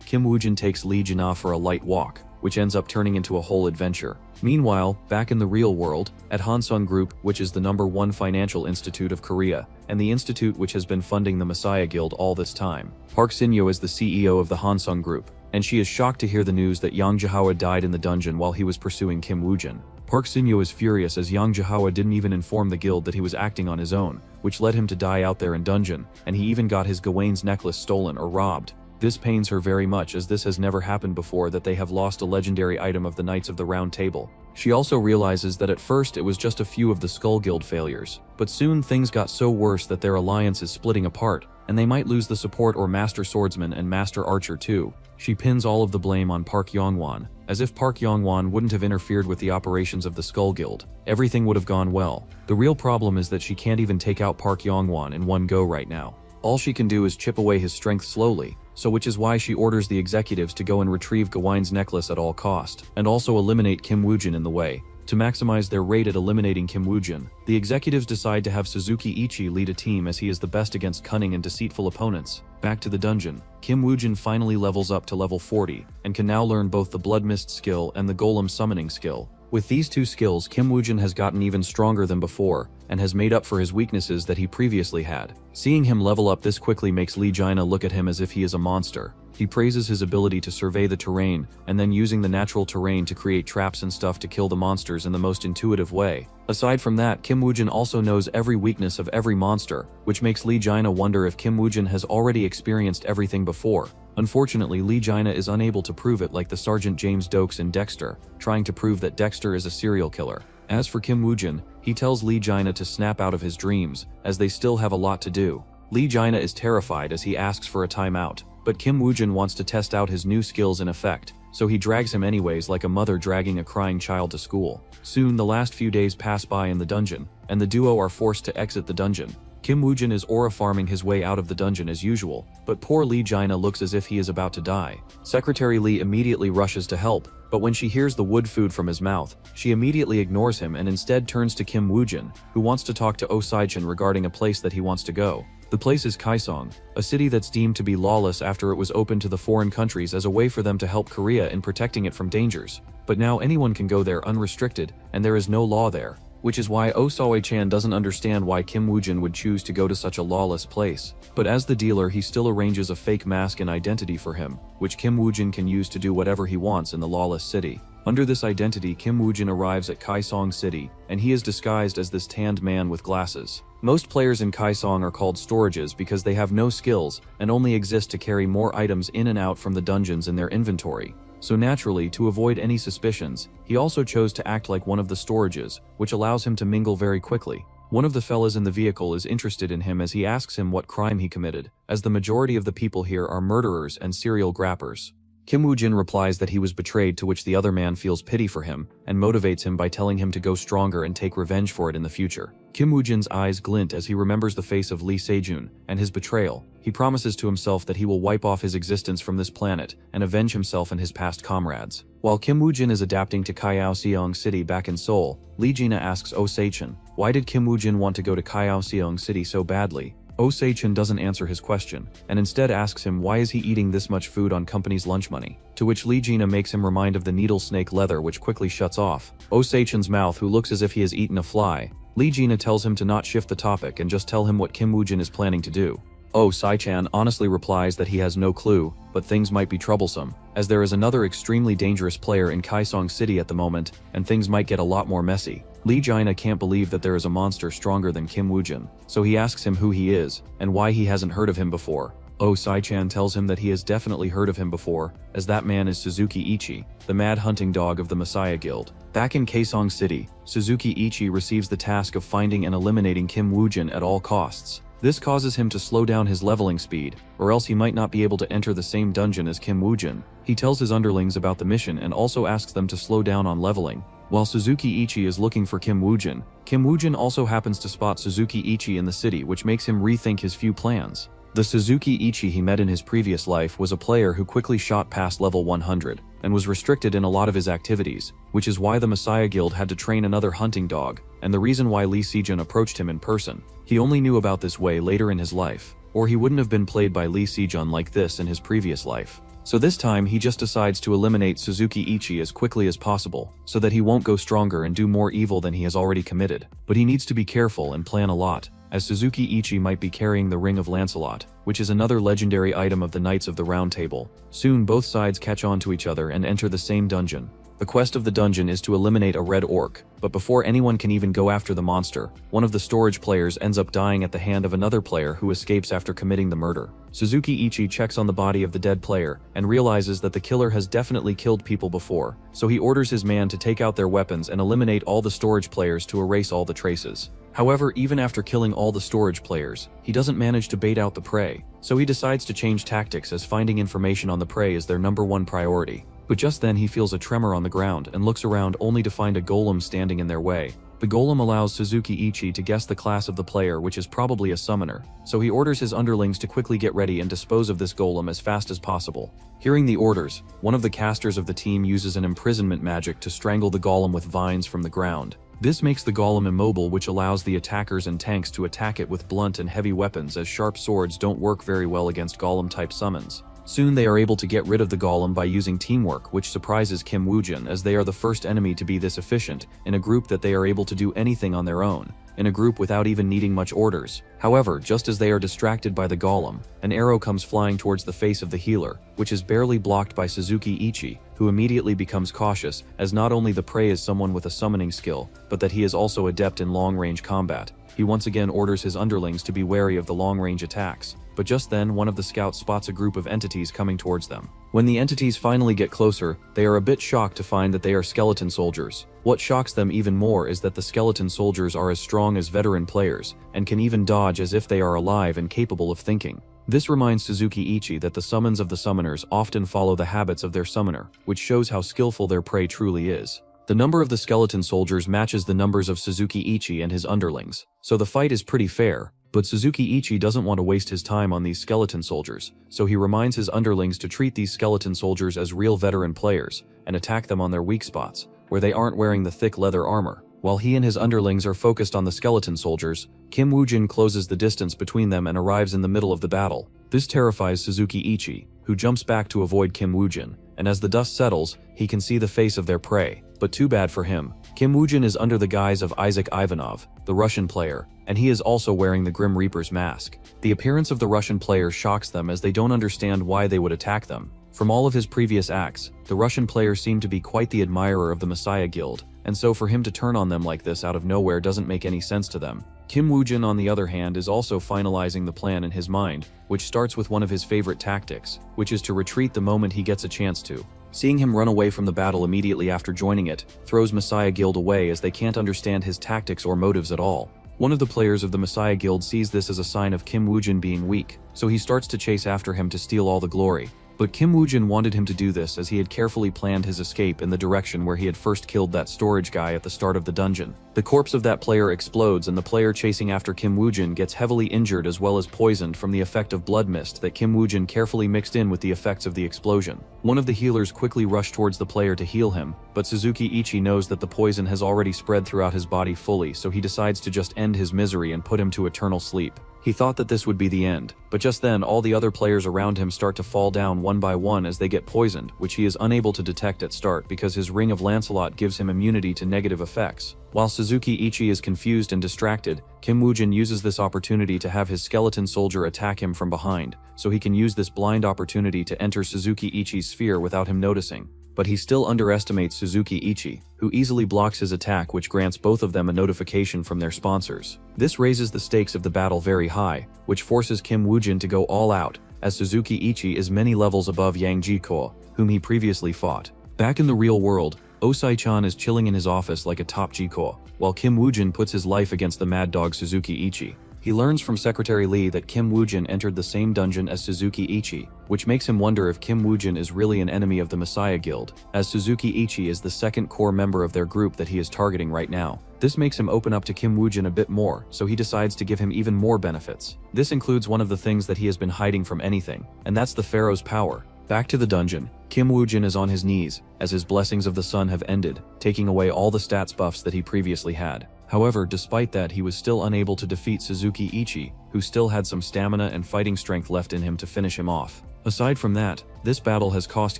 Kim Woo-jin takes Lee Jaina for a light walk, which ends up turning into a whole adventure. Meanwhile, back in the real world, at Hansung Group, which is the #1 financial institute of Korea, and the institute which has been funding the Messiah Guild all this time, Park Sin-yo is the CEO of the Hansung Group, and she is shocked to hear the news that Yang Jahawa died in the dungeon while he was pursuing Kim Woo-jin. Park Sin-yo is furious as Yang Jahawa didn't even inform the guild that he was acting on his own, which led him to die out there in dungeon, and he even got his Gawain's necklace stolen or robbed. This pains her very much as this has never happened before that they have lost a legendary item of the Knights of the Round Table. She also realizes that at first it was just a few of the Skull Guild failures, but soon things got so worse that their alliance is splitting apart, and they might lose the support or Master Swordsman and Master Archer too. She pins all of the blame on Park Young-won, as if Park Young-won wouldn't have interfered with the operations of the Skull Guild. Everything would have gone well. The real problem is that she can't even take out Park Young-won in one go right now. All she can do is chip away his strength slowly, so which is why she orders the executives to go and retrieve Gawain's necklace at all cost, and also eliminate Kim Woo-jin in the way. To maximize their rate at eliminating Kim Woo-jin, the executives decide to have Suzuki Ichi lead a team as he is the best against cunning and deceitful opponents. Back to the dungeon, Kim Woo-jin finally levels up to level 40, and can now learn both the Blood Mist skill and the Golem summoning skill. With these two skills, Kim Woo-jin has gotten even stronger than before, and has made up for his weaknesses that he previously had. Seeing him level up this quickly makes Lee Jaina look at him as if he is a monster. He praises his ability to survey the terrain, and then using the natural terrain to create traps and stuff to kill the monsters in the most intuitive way. Aside from that, Kim Woo-jin also knows every weakness of every monster, which makes Lee Jaina wonder if Kim Woo-jin has already experienced everything before. Unfortunately, Lee Jaina is unable to prove it like the Sergeant James Dokes in Dexter, trying to prove that Dexter is a serial killer. As for Kim Woo-jin, he tells Lee Jaina to snap out of his dreams, as they still have a lot to do. Lee Jaina is terrified as he asks for a timeout, but Kim Woo-jin wants to test out his new skills in effect, so he drags him anyways like a mother dragging a crying child to school. Soon, the last few days pass by in the dungeon, and the duo are forced to exit the dungeon. Kim Woo-jin is aura farming his way out of the dungeon as usual, but poor Lee Jaina looks as if he is about to die. Secretary Lee immediately rushes to help, but when she hears the wood food from his mouth, she immediately ignores him and instead turns to Kim Woo-jin, who wants to talk to Osai-chan regarding a place that he wants to go. The place is Kaesong, a city that's deemed to be lawless after it was opened to the foreign countries as a way for them to help Korea in protecting it from dangers. But now anyone can go there unrestricted, and there is no law there. Which is why Osai-chan doesn't understand why Kim Woo-jin would choose to go to such a lawless place. But as the dealer, he still arranges a fake mask and identity for him, which Kim Woo-jin can use to do whatever he wants in the lawless city. Under this identity, Kim Woo-jin arrives at Kaesong City, and he is disguised as this tanned man with glasses. Most players in Kaesong are called storages because they have no skills and only exist to carry more items in and out from the dungeons in their inventory. So naturally, to avoid any suspicions, he also chose to act like one of the storages, which allows him to mingle very quickly. One of the fellas in the vehicle is interested in him as he asks him what crime he committed, as the majority of the people here are murderers and serial grappers. Kim Woo-jin replies that he was betrayed, to which the other man feels pity for him and motivates him by telling him to go stronger and take revenge for it in the future. Kim Woo-jin's eyes glint as he remembers the face of Lee Sejun and his betrayal. He promises to himself that he will wipe off his existence from this planet and avenge himself and his past comrades. While Kim Woo-jin is adapting to Kaohsiung City back in Seoul, Lee Jaina asks Osai-chan, why did Kim Woo-jin want to go to Kaohsiung City so badly? Osai-chan doesn't answer his question, and instead asks him why is he eating this much food on company's lunch money, to which Lee Jaina makes him remind of the needle snake leather, which quickly shuts off Osai-chan's mouth, who looks as if he has eaten a fly. Lee Jaina tells him to not shift the topic and just tell him what Kim Woo-jin is planning to do. Osai-chan honestly replies that he has no clue, but things might be troublesome, as there is another extremely dangerous player in Kaesong City at the moment, and things might get a lot more messy. Lee Jaina can't believe that there is a monster stronger than Kim Woo-jin, so he asks him who he is, and why he hasn't heard of him before. Oh Sai-chan tells him that he has definitely heard of him before, as that man is Suzuki Ichi, the mad hunting dog of the Messiah Guild. Back in Kaesong City, Suzuki Ichi receives the task of finding and eliminating Kim Woojin at all costs. This causes him to slow down his leveling speed, or else he might not be able to enter the same dungeon as Kim Woojin. He tells his underlings about the mission and also asks them to slow down on leveling. While Suzuki Ichi is looking for Kim Woojin also happens to spot Suzuki Ichi in the city, which makes him rethink his few plans. The Suzuki Ichi he met in his previous life was a player who quickly shot past level 100, and was restricted in a lot of his activities, which is why the Messiah Guild had to train another hunting dog, and the reason why Lee Sejun approached him in person. He only knew about this way later in his life, or he wouldn't have been played by Lee Sejun like this in his previous life. So this time he just decides to eliminate Suzuki Ichi as quickly as possible, so that he won't go stronger and do more evil than he has already committed. But he needs to be careful and plan a lot, as Suzuki Ichi might be carrying the Ring of Lancelot, which is another legendary item of the Knights of the Round Table. Soon both sides catch on to each other and enter the same dungeon. The quest of the dungeon is to eliminate a red orc, but before anyone can even go after the monster, one of the storage players ends up dying at the hand of another player who escapes after committing the murder. Suzuki Ichi checks on the body of the dead player and realizes that the killer has definitely killed people before, so he orders his man to take out their weapons and eliminate all the storage players to erase all the traces. However, even after killing all the storage players, he doesn't manage to bait out the prey, so he decides to change tactics as finding information on the prey is their #1 priority. But just then he feels a tremor on the ground and looks around only to find a golem standing in their way. The golem allows Suzuki Ichi to guess the class of the player, which is probably a summoner, so he orders his underlings to quickly get ready and dispose of this golem as fast as possible. Hearing the orders, one of the casters of the team uses an imprisonment magic to strangle the golem with vines from the ground. This makes the golem immobile, which allows the attackers and tanks to attack it with blunt and heavy weapons, as sharp swords don't work very well against golem-type summons. Soon they are able to get rid of the golem by using teamwork, which surprises Kim Woojin, as they are the first enemy to be this efficient in a group that they are able to do anything on their own, in a group without even needing much orders. However, just as they are distracted by the golem, an arrow comes flying towards the face of the healer, which is barely blocked by Suzuki Ichi, who immediately becomes cautious, as not only the prey is someone with a summoning skill, but that he is also adept in long-range combat. He once again orders his underlings to be wary of the long-range attacks. But just then, one of the scouts spots a group of entities coming towards them. When the entities finally get closer, they are a bit shocked to find that they are skeleton soldiers. What shocks them even more is that the skeleton soldiers are as strong as veteran players, and can even dodge as if they are alive and capable of thinking. This reminds Suzuki Ichi that the summons of the summoners often follow the habits of their summoner, which shows how skillful their prey truly is. The number of the skeleton soldiers matches the numbers of Suzuki Ichi and his underlings, so the fight is pretty fair. But Suzuki Ichi doesn't want to waste his time on these skeleton soldiers, so he reminds his underlings to treat these skeleton soldiers as real veteran players, and attack them on their weak spots, where they aren't wearing the thick leather armor. While he and his underlings are focused on the skeleton soldiers, Kim Woojin closes the distance between them and arrives in the middle of the battle. This terrifies Suzuki Ichi, who jumps back to avoid Kim Woojin, and as the dust settles, he can see the face of their prey. But too bad for him. Kim Woojin is under the guise of Isaac Ivanov, the Russian player, and he is also wearing the Grim Reaper's mask. The appearance of the Russian player shocks them, as they don't understand why they would attack them. From all of his previous acts, the Russian player seemed to be quite the admirer of the Messiah Guild, and so for him to turn on them like this out of nowhere doesn't make any sense to them. Kim Woojin, on the other hand, is also finalizing the plan in his mind, which starts with one of his favorite tactics, which is to retreat the moment he gets a chance to. Seeing him run away from the battle immediately after joining it throws Messiah Guild away, as they can't understand his tactics or motives at all. One of the players of the Messiah Guild sees this as a sign of Kim Woojin being weak, so he starts to chase after him to steal all the glory. But Kim Woojin wanted him to do this, as he had carefully planned his escape in the direction where he had first killed that storage guy at the start of the dungeon. The corpse of that player explodes, and the player chasing after Kim Woojin gets heavily injured as well as poisoned from the effect of blood mist that Kim Woojin carefully mixed in with the effects of the explosion. One of the healers quickly rushed towards the player to heal him, but Suzuki Ichi knows that the poison has already spread throughout his body fully, so he decides to just end his misery and put him to eternal sleep. He thought that this would be the end, but just then all the other players around him start to fall down one by one as they get poisoned, which he is unable to detect at start because his Ring of Lancelot gives him immunity to negative effects. While Suzuki Ichi is confused and distracted, Kim Woojin uses this opportunity to have his skeleton soldier attack him from behind, so he can use this blind opportunity to enter Suzuki Ichi's sphere without him noticing. But he still underestimates Suzuki Ichi, who easily blocks his attack, which grants both of them a notification from their sponsors. This raises the stakes of the battle very high, which forces Kim Woojin to go all out, as Suzuki Ichi is many levels above Yang Jiko, whom he previously fought. Back in the real world, Osai-chan is chilling in his office like a top Jiko, while Kim Woojin puts his life against the mad dog Suzuki Ichi. He learns from Secretary Lee that Kim Woojin entered the same dungeon as Suzuki Ichi, which makes him wonder if Kim Woojin is really an enemy of the Messiah Guild, as Suzuki Ichi is the second core member of their group that he is targeting right now. This makes him open up to Kim Woojin a bit more, so he decides to give him even more benefits. This includes one of the things that he has been hiding from anything, and that's the Pharaoh's power. Back to the dungeon, Kim Woojin is on his knees, as his blessings of the sun have ended, taking away all the stats buffs that he previously had. However, despite that, he was still unable to defeat Suzuki Ichi, who still had some stamina and fighting strength left in him to finish him off. Aside from that, this battle has cost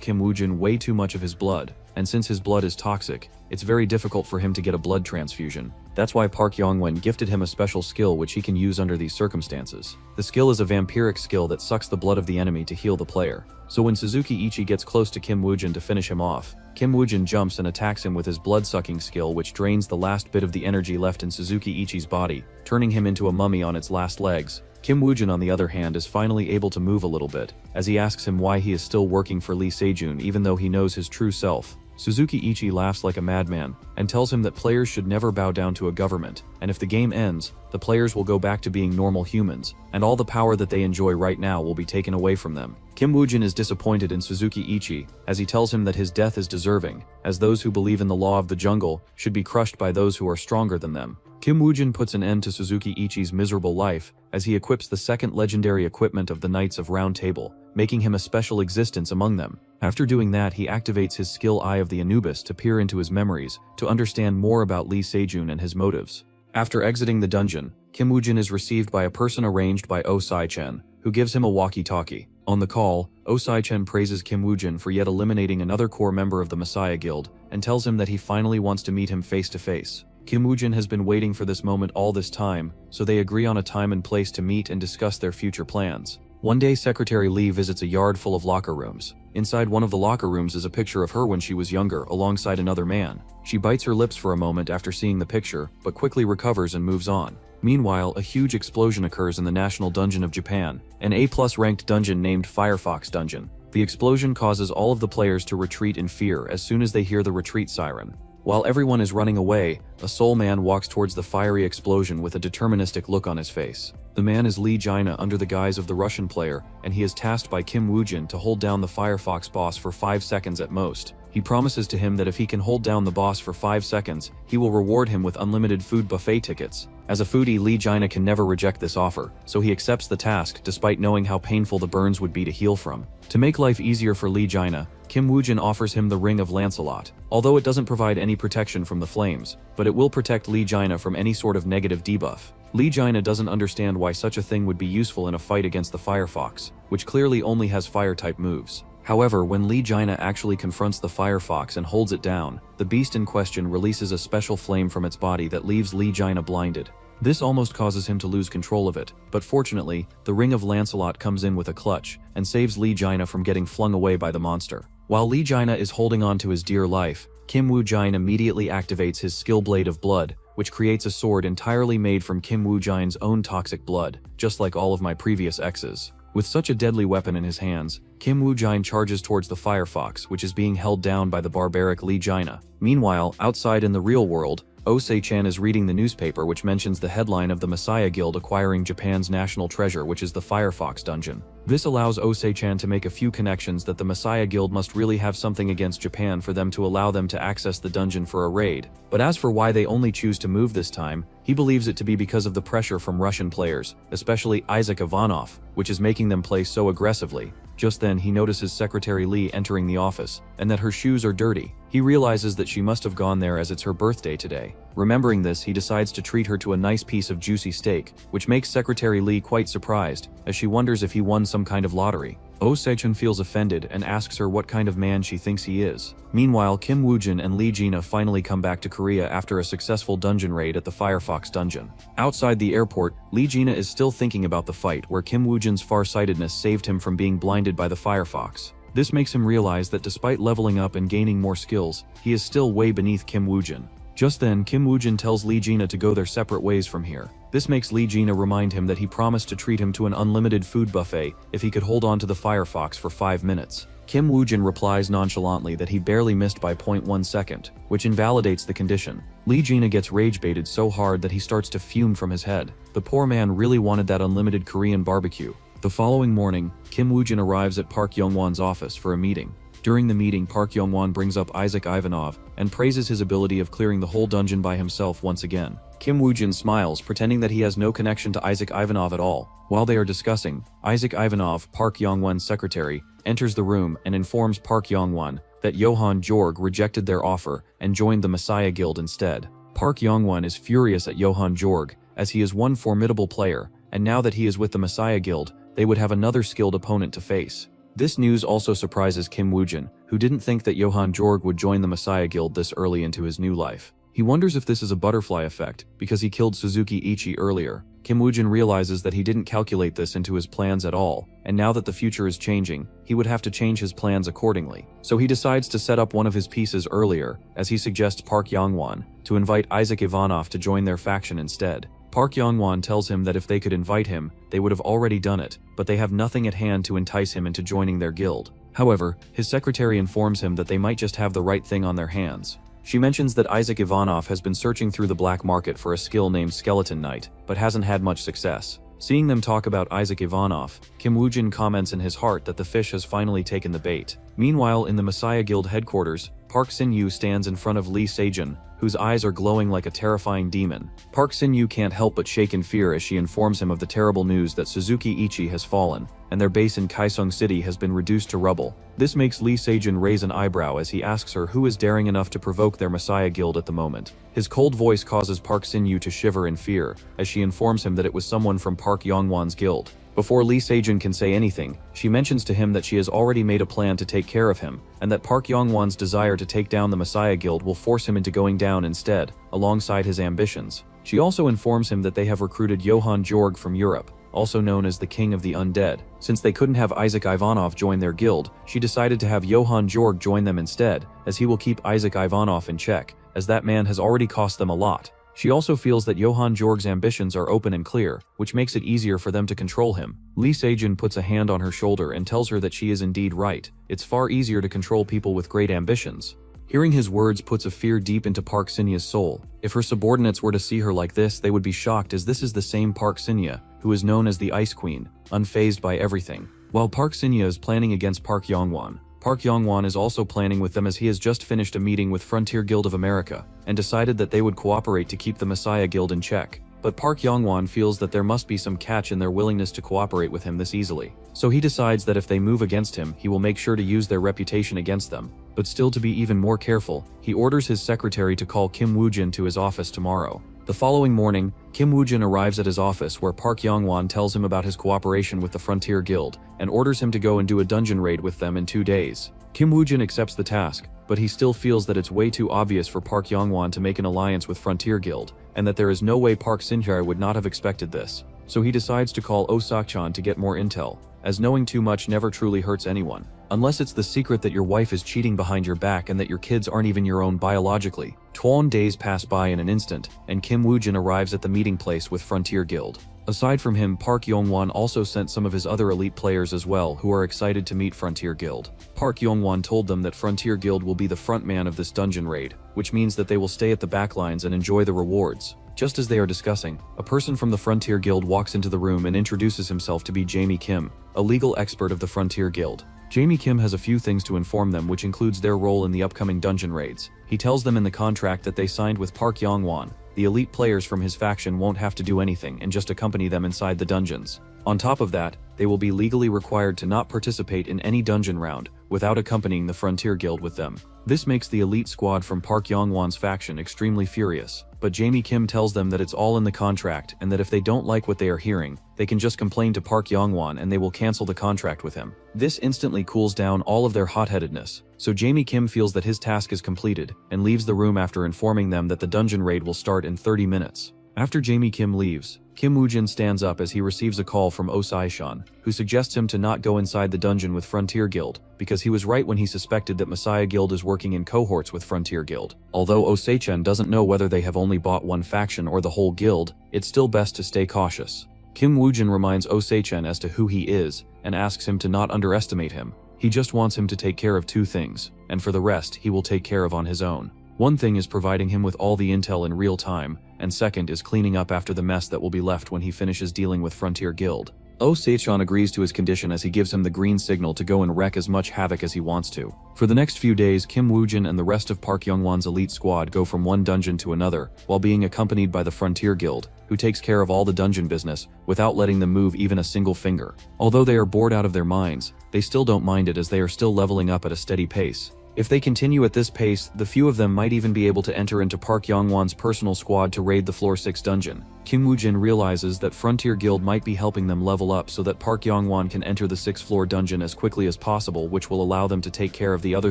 Kim Woojin way too much of his blood, and since his blood is toxic, it's very difficult for him to get a blood transfusion. That's why Park Yongwon gifted him a special skill which he can use under these circumstances. The skill is a vampiric skill that sucks the blood of the enemy to heal the player. So when Suzuki Ichi gets close to Kim Woojin to finish him off, Kim Woojin jumps and attacks him with his blood-sucking skill, which drains the last bit of the energy left in Suzuki Ichi's body, turning him into a mummy on its last legs. Kim Woojin, on the other hand, is finally able to move a little bit, as he asks him why he is still working for Lee Sejun even though he knows his true self. Suzuki Ichi laughs like a madman, and tells him that players should never bow down to a government, and if the game ends, the players will go back to being normal humans, and all the power that they enjoy right now will be taken away from them. Kim Woojin is disappointed in Suzuki Ichi, as he tells him that his death is deserving, as those who believe in the law of the jungle should be crushed by those who are stronger than them. Kim Woojin puts an end to Suzuki Ichi's miserable life, as he equips the second legendary equipment of the Knights of Round Table, making him a special existence among them. After doing that, he activates his skill Eye of the Anubis to peer into his memories, to understand more about Lee Sejun and his motives. After exiting the dungeon, Kim Woojin is received by a person arranged by Osai-chen, who gives him a walkie-talkie. On the call, Osai-chen praises Kim Woojin for yet eliminating another core member of the Messiah Guild, and tells him that he finally wants to meet him face to face. Kim Woojin has been waiting for this moment all this time, so they agree on a time and place to meet and discuss their future plans. One day, Secretary Lee visits a yard full of locker rooms. Inside one of the locker rooms is a picture of her when she was younger, alongside another man. She bites her lips for a moment after seeing the picture, but quickly recovers and moves on. Meanwhile, a huge explosion occurs in the National Dungeon of Japan, an A+ ranked dungeon named Firefox Dungeon. The explosion causes all of the players to retreat in fear as soon as they hear the retreat siren. While everyone is running away, a soul man walks towards the fiery explosion with a deterministic look on his face. The man is Lee Jaina under the guise of the Russian player, and he is tasked by Kim Woojin to hold down the Firefox boss for 5 seconds at most. He promises to him that if he can hold down the boss for 5 seconds, he will reward him with unlimited food buffet tickets. As a foodie, Lee Jaina can never reject this offer, so he accepts the task despite knowing how painful the burns would be to heal from. To make life easier for Lee Jaina, Kim Woojin offers him the Ring of Lancelot. Although it doesn't provide any protection from the flames, but it will protect Lee Jaina from any sort of negative debuff. Lee Jaina doesn't understand why such a thing would be useful in a fight against the Firefox, which clearly only has fire-type moves. However, when Lee Jaina actually confronts the Firefox and holds it down, the beast in question releases a special flame from its body that leaves Lee Jaina blinded. This almost causes him to lose control of it, but fortunately, the Ring of Lancelot comes in with a clutch and saves Lee Jaina from getting flung away by the monster. While Lee Jaina is holding on to his dear life, Kim Woojin immediately activates his skill Blade of Blood, which creates a sword entirely made from Kim Woojin's own toxic blood, just like all of my previous exes. With such a deadly weapon in his hands, Kim Woojin charges towards the Firefox, which is being held down by the barbaric Lee Jaina. Meanwhile, outside in the real world, Osei-chan is reading the newspaper, which mentions the headline of the Messiah Guild acquiring Japan's national treasure, which is the Firefox Dungeon. This allows Osei-chan to make a few connections that the Messiah Guild must really have something against Japan for them to allow them to access the dungeon for a raid. But as for why they only choose to move this time, he believes it to be because of the pressure from Russian players, especially Isaac Ivanov, which is making them play so aggressively. Just then, he notices Secretary Lee entering the office, and that her shoes are dirty. He realizes that she must have gone there as it's her birthday today. Remembering this, he decides to treat her to a nice piece of juicy steak, which makes Secretary Lee quite surprised, as she wonders if he won some kind of lottery. Osei-chan feels offended and asks her what kind of man she thinks he is. Meanwhile, Kim Woojin and Lee Jaina finally come back to Korea after a successful dungeon raid at the Firefox Dungeon. Outside the airport, Lee Jaina is still thinking about the fight where Kim Woojin's farsightedness saved him from being blinded by the Firefox. This makes him realize that despite leveling up and gaining more skills, he is still way beneath Kim Woojin. Just then, Kim Woojin tells Lee Jaina to go their separate ways from here. This makes Lee Jina remind him that he promised to treat him to an unlimited food buffet if he could hold on to the Firefox for 5 minutes. Kim Woojin replies nonchalantly that he barely missed by 0.1 second, which invalidates the condition. Lee Jina gets rage-baited so hard that he starts to fume from his head. The poor man really wanted that unlimited Korean barbecue. The following morning, Kim Woojin arrives at Park Young-won's office for a meeting. During the meeting, Park Young-won brings up Isaac Ivanov and praises his ability of clearing the whole dungeon by himself once again. Kim Woojin smiles, pretending that he has no connection to Isaac Ivanov at all. While they are discussing, Isaac Ivanov, Park Young-won's secretary, enters the room and informs Park Young-won that Johan Jorg rejected their offer and joined the Messiah Guild instead. Park Young-won is furious at Johan Jorg, as he is one formidable player, and now that he is with the Messiah Guild, they would have another skilled opponent to face. This news also surprises Kim Woojin, who didn't think that Johan Jorg would join the Messiah Guild this early into his new life. He wonders if this is a butterfly effect, because he killed Suzuki Ichi earlier. Kim Woojin realizes that he didn't calculate this into his plans at all, and now that the future is changing, he would have to change his plans accordingly. So he decides to set up one of his pieces earlier, as he suggests Park Young-won to invite Isaac Ivanov to join their faction instead. Park Young-won tells him that if they could invite him, they would have already done it, but they have nothing at hand to entice him into joining their guild. However, his secretary informs him that they might just have the right thing on their hands. She mentions that Isaac Ivanov has been searching through the black market for a skill named Skeleton Knight, but hasn't had much success. Seeing them talk about Isaac Ivanov, Kim Woojin comments in his heart that the fish has finally taken the bait. Meanwhile, in the Messiah Guild headquarters, Park Sin-yu stands in front of Lee Sejun, whose eyes are glowing like a terrifying demon. Park Sin-yu can't help but shake in fear as she informs him of the terrible news that Suzuki Ichi has fallen, and their base in Kaesong City has been reduced to rubble. This makes Lee Sejun raise an eyebrow as he asks her who is daring enough to provoke their Messiah Guild at the moment. His cold voice causes Park Sin-yu to shiver in fear, as she informs him that it was someone from Park Young-won's guild. Before Lee Sejun can say anything, she mentions to him that she has already made a plan to take care of him, and that Park Young-won's desire to take down the Messiah Guild will force him into going down instead, alongside his ambitions. She also informs him that they have recruited Johan Jorg from Europe, also known as the King of the Undead. Since they couldn't have Isaac Ivanov join their guild, she decided to have Johan Jorg join them instead, as he will keep Isaac Ivanov in check, as that man has already cost them a lot. She also feels that Johan Jorg's ambitions are open and clear, which makes it easier for them to control him. Lee Sejun puts a hand on her shoulder and tells her that she is indeed right. It's far easier to control people with great ambitions. Hearing his words puts a fear deep into Park Sin-ye's soul. If her subordinates were to see her like this, they would be shocked, as this is the same Park Sin-ye, who is known as the Ice Queen, unfazed by everything. While Park Sin-ye is planning against Park Young-won, Park Young-won is also planning with them, as he has just finished a meeting with Frontier Guild of America and decided that they would cooperate to keep the Messiah Guild in check. But Park Young-won feels that there must be some catch in their willingness to cooperate with him this easily. So he decides that if they move against him, he will make sure to use their reputation against them. But still, to be even more careful, he orders his secretary to call Kim Woojin to his office tomorrow. The following morning, Kim Woojin arrives at his office, where Park Young-won tells him about his cooperation with the Frontier Guild and orders him to go and do a dungeon raid with them in 2 days. Kim Woojin accepts the task, but he still feels that it's way too obvious for Park Young-won to make an alliance with Frontier Guild, and that there is no way Park Sin-hye would not have expected this. So he decides to call Oh Sak-chan to get more intel, as knowing too much never truly hurts anyone. Unless it's the secret that your wife is cheating behind your back and that your kids aren't even your own biologically. 20 days pass by in an instant, and Kim Woojin arrives at the meeting place with Frontier Guild. Aside from him, Park Young-won also sent some of his other elite players as well, who are excited to meet Frontier Guild. Park Young-won told them that Frontier Guild will be the front man of this dungeon raid, which means that they will stay at the backlines and enjoy the rewards. Just as they are discussing, a person from the Frontier Guild walks into the room and introduces himself to be Jamie Kim, a legal expert of the Frontier Guild. Jamie Kim has a few things to inform them, which includes their role in the upcoming dungeon raids. He tells them in the contract that they signed with Park Young-won, the elite players from his faction won't have to do anything and just accompany them inside the dungeons. On top of that, they will be legally required to not participate in any dungeon round without accompanying the Frontier Guild with them. This makes the elite squad from Park Young-won's faction extremely furious, but Jamie Kim tells them that it's all in the contract and that if they don't like what they are hearing, they can just complain to Park Young-won and they will cancel the contract with him. This instantly cools down all of their hot-headedness, so Jamie Kim feels that his task is completed and leaves the room after informing them that the dungeon raid will start in 30 minutes. After Jamie Kim leaves, Kim Woo-jin stands up as he receives a call from Oh Sai-chan, who suggests him to not go inside the dungeon with Frontier Guild, because he was right when he suspected that Messiah Guild is working in cohorts with Frontier Guild. Although Oh Sai-chan doesn't know whether they have only bought one faction or the whole guild, it's still best to stay cautious. Kim Woo-jin reminds Oh Sai-chan as to who he is, and asks him to not underestimate him. He just wants him to take care of two things, and for the rest he will take care of on his own. One thing is providing him with all the intel in real time, and second is cleaning up after the mess that will be left when he finishes dealing with Frontier Guild. Oh Sai-chan agrees to his condition as he gives him the green signal to go and wreak as much havoc as he wants to. For the next few days, Kim Woo-jin and the rest of Park Young-won's elite squad go from one dungeon to another, while being accompanied by the Frontier Guild, who takes care of all the dungeon business, without letting them move even a single finger. Although they are bored out of their minds, they still don't mind it as they are still leveling up at a steady pace. If they continue at this pace, the few of them might even be able to enter into Park Young-won's personal squad to raid the Floor 6 dungeon. Kim Woo-jin realizes that Frontier Guild might be helping them level up so that Park Young-won can enter the 6th floor dungeon as quickly as possible, which will allow them to take care of the other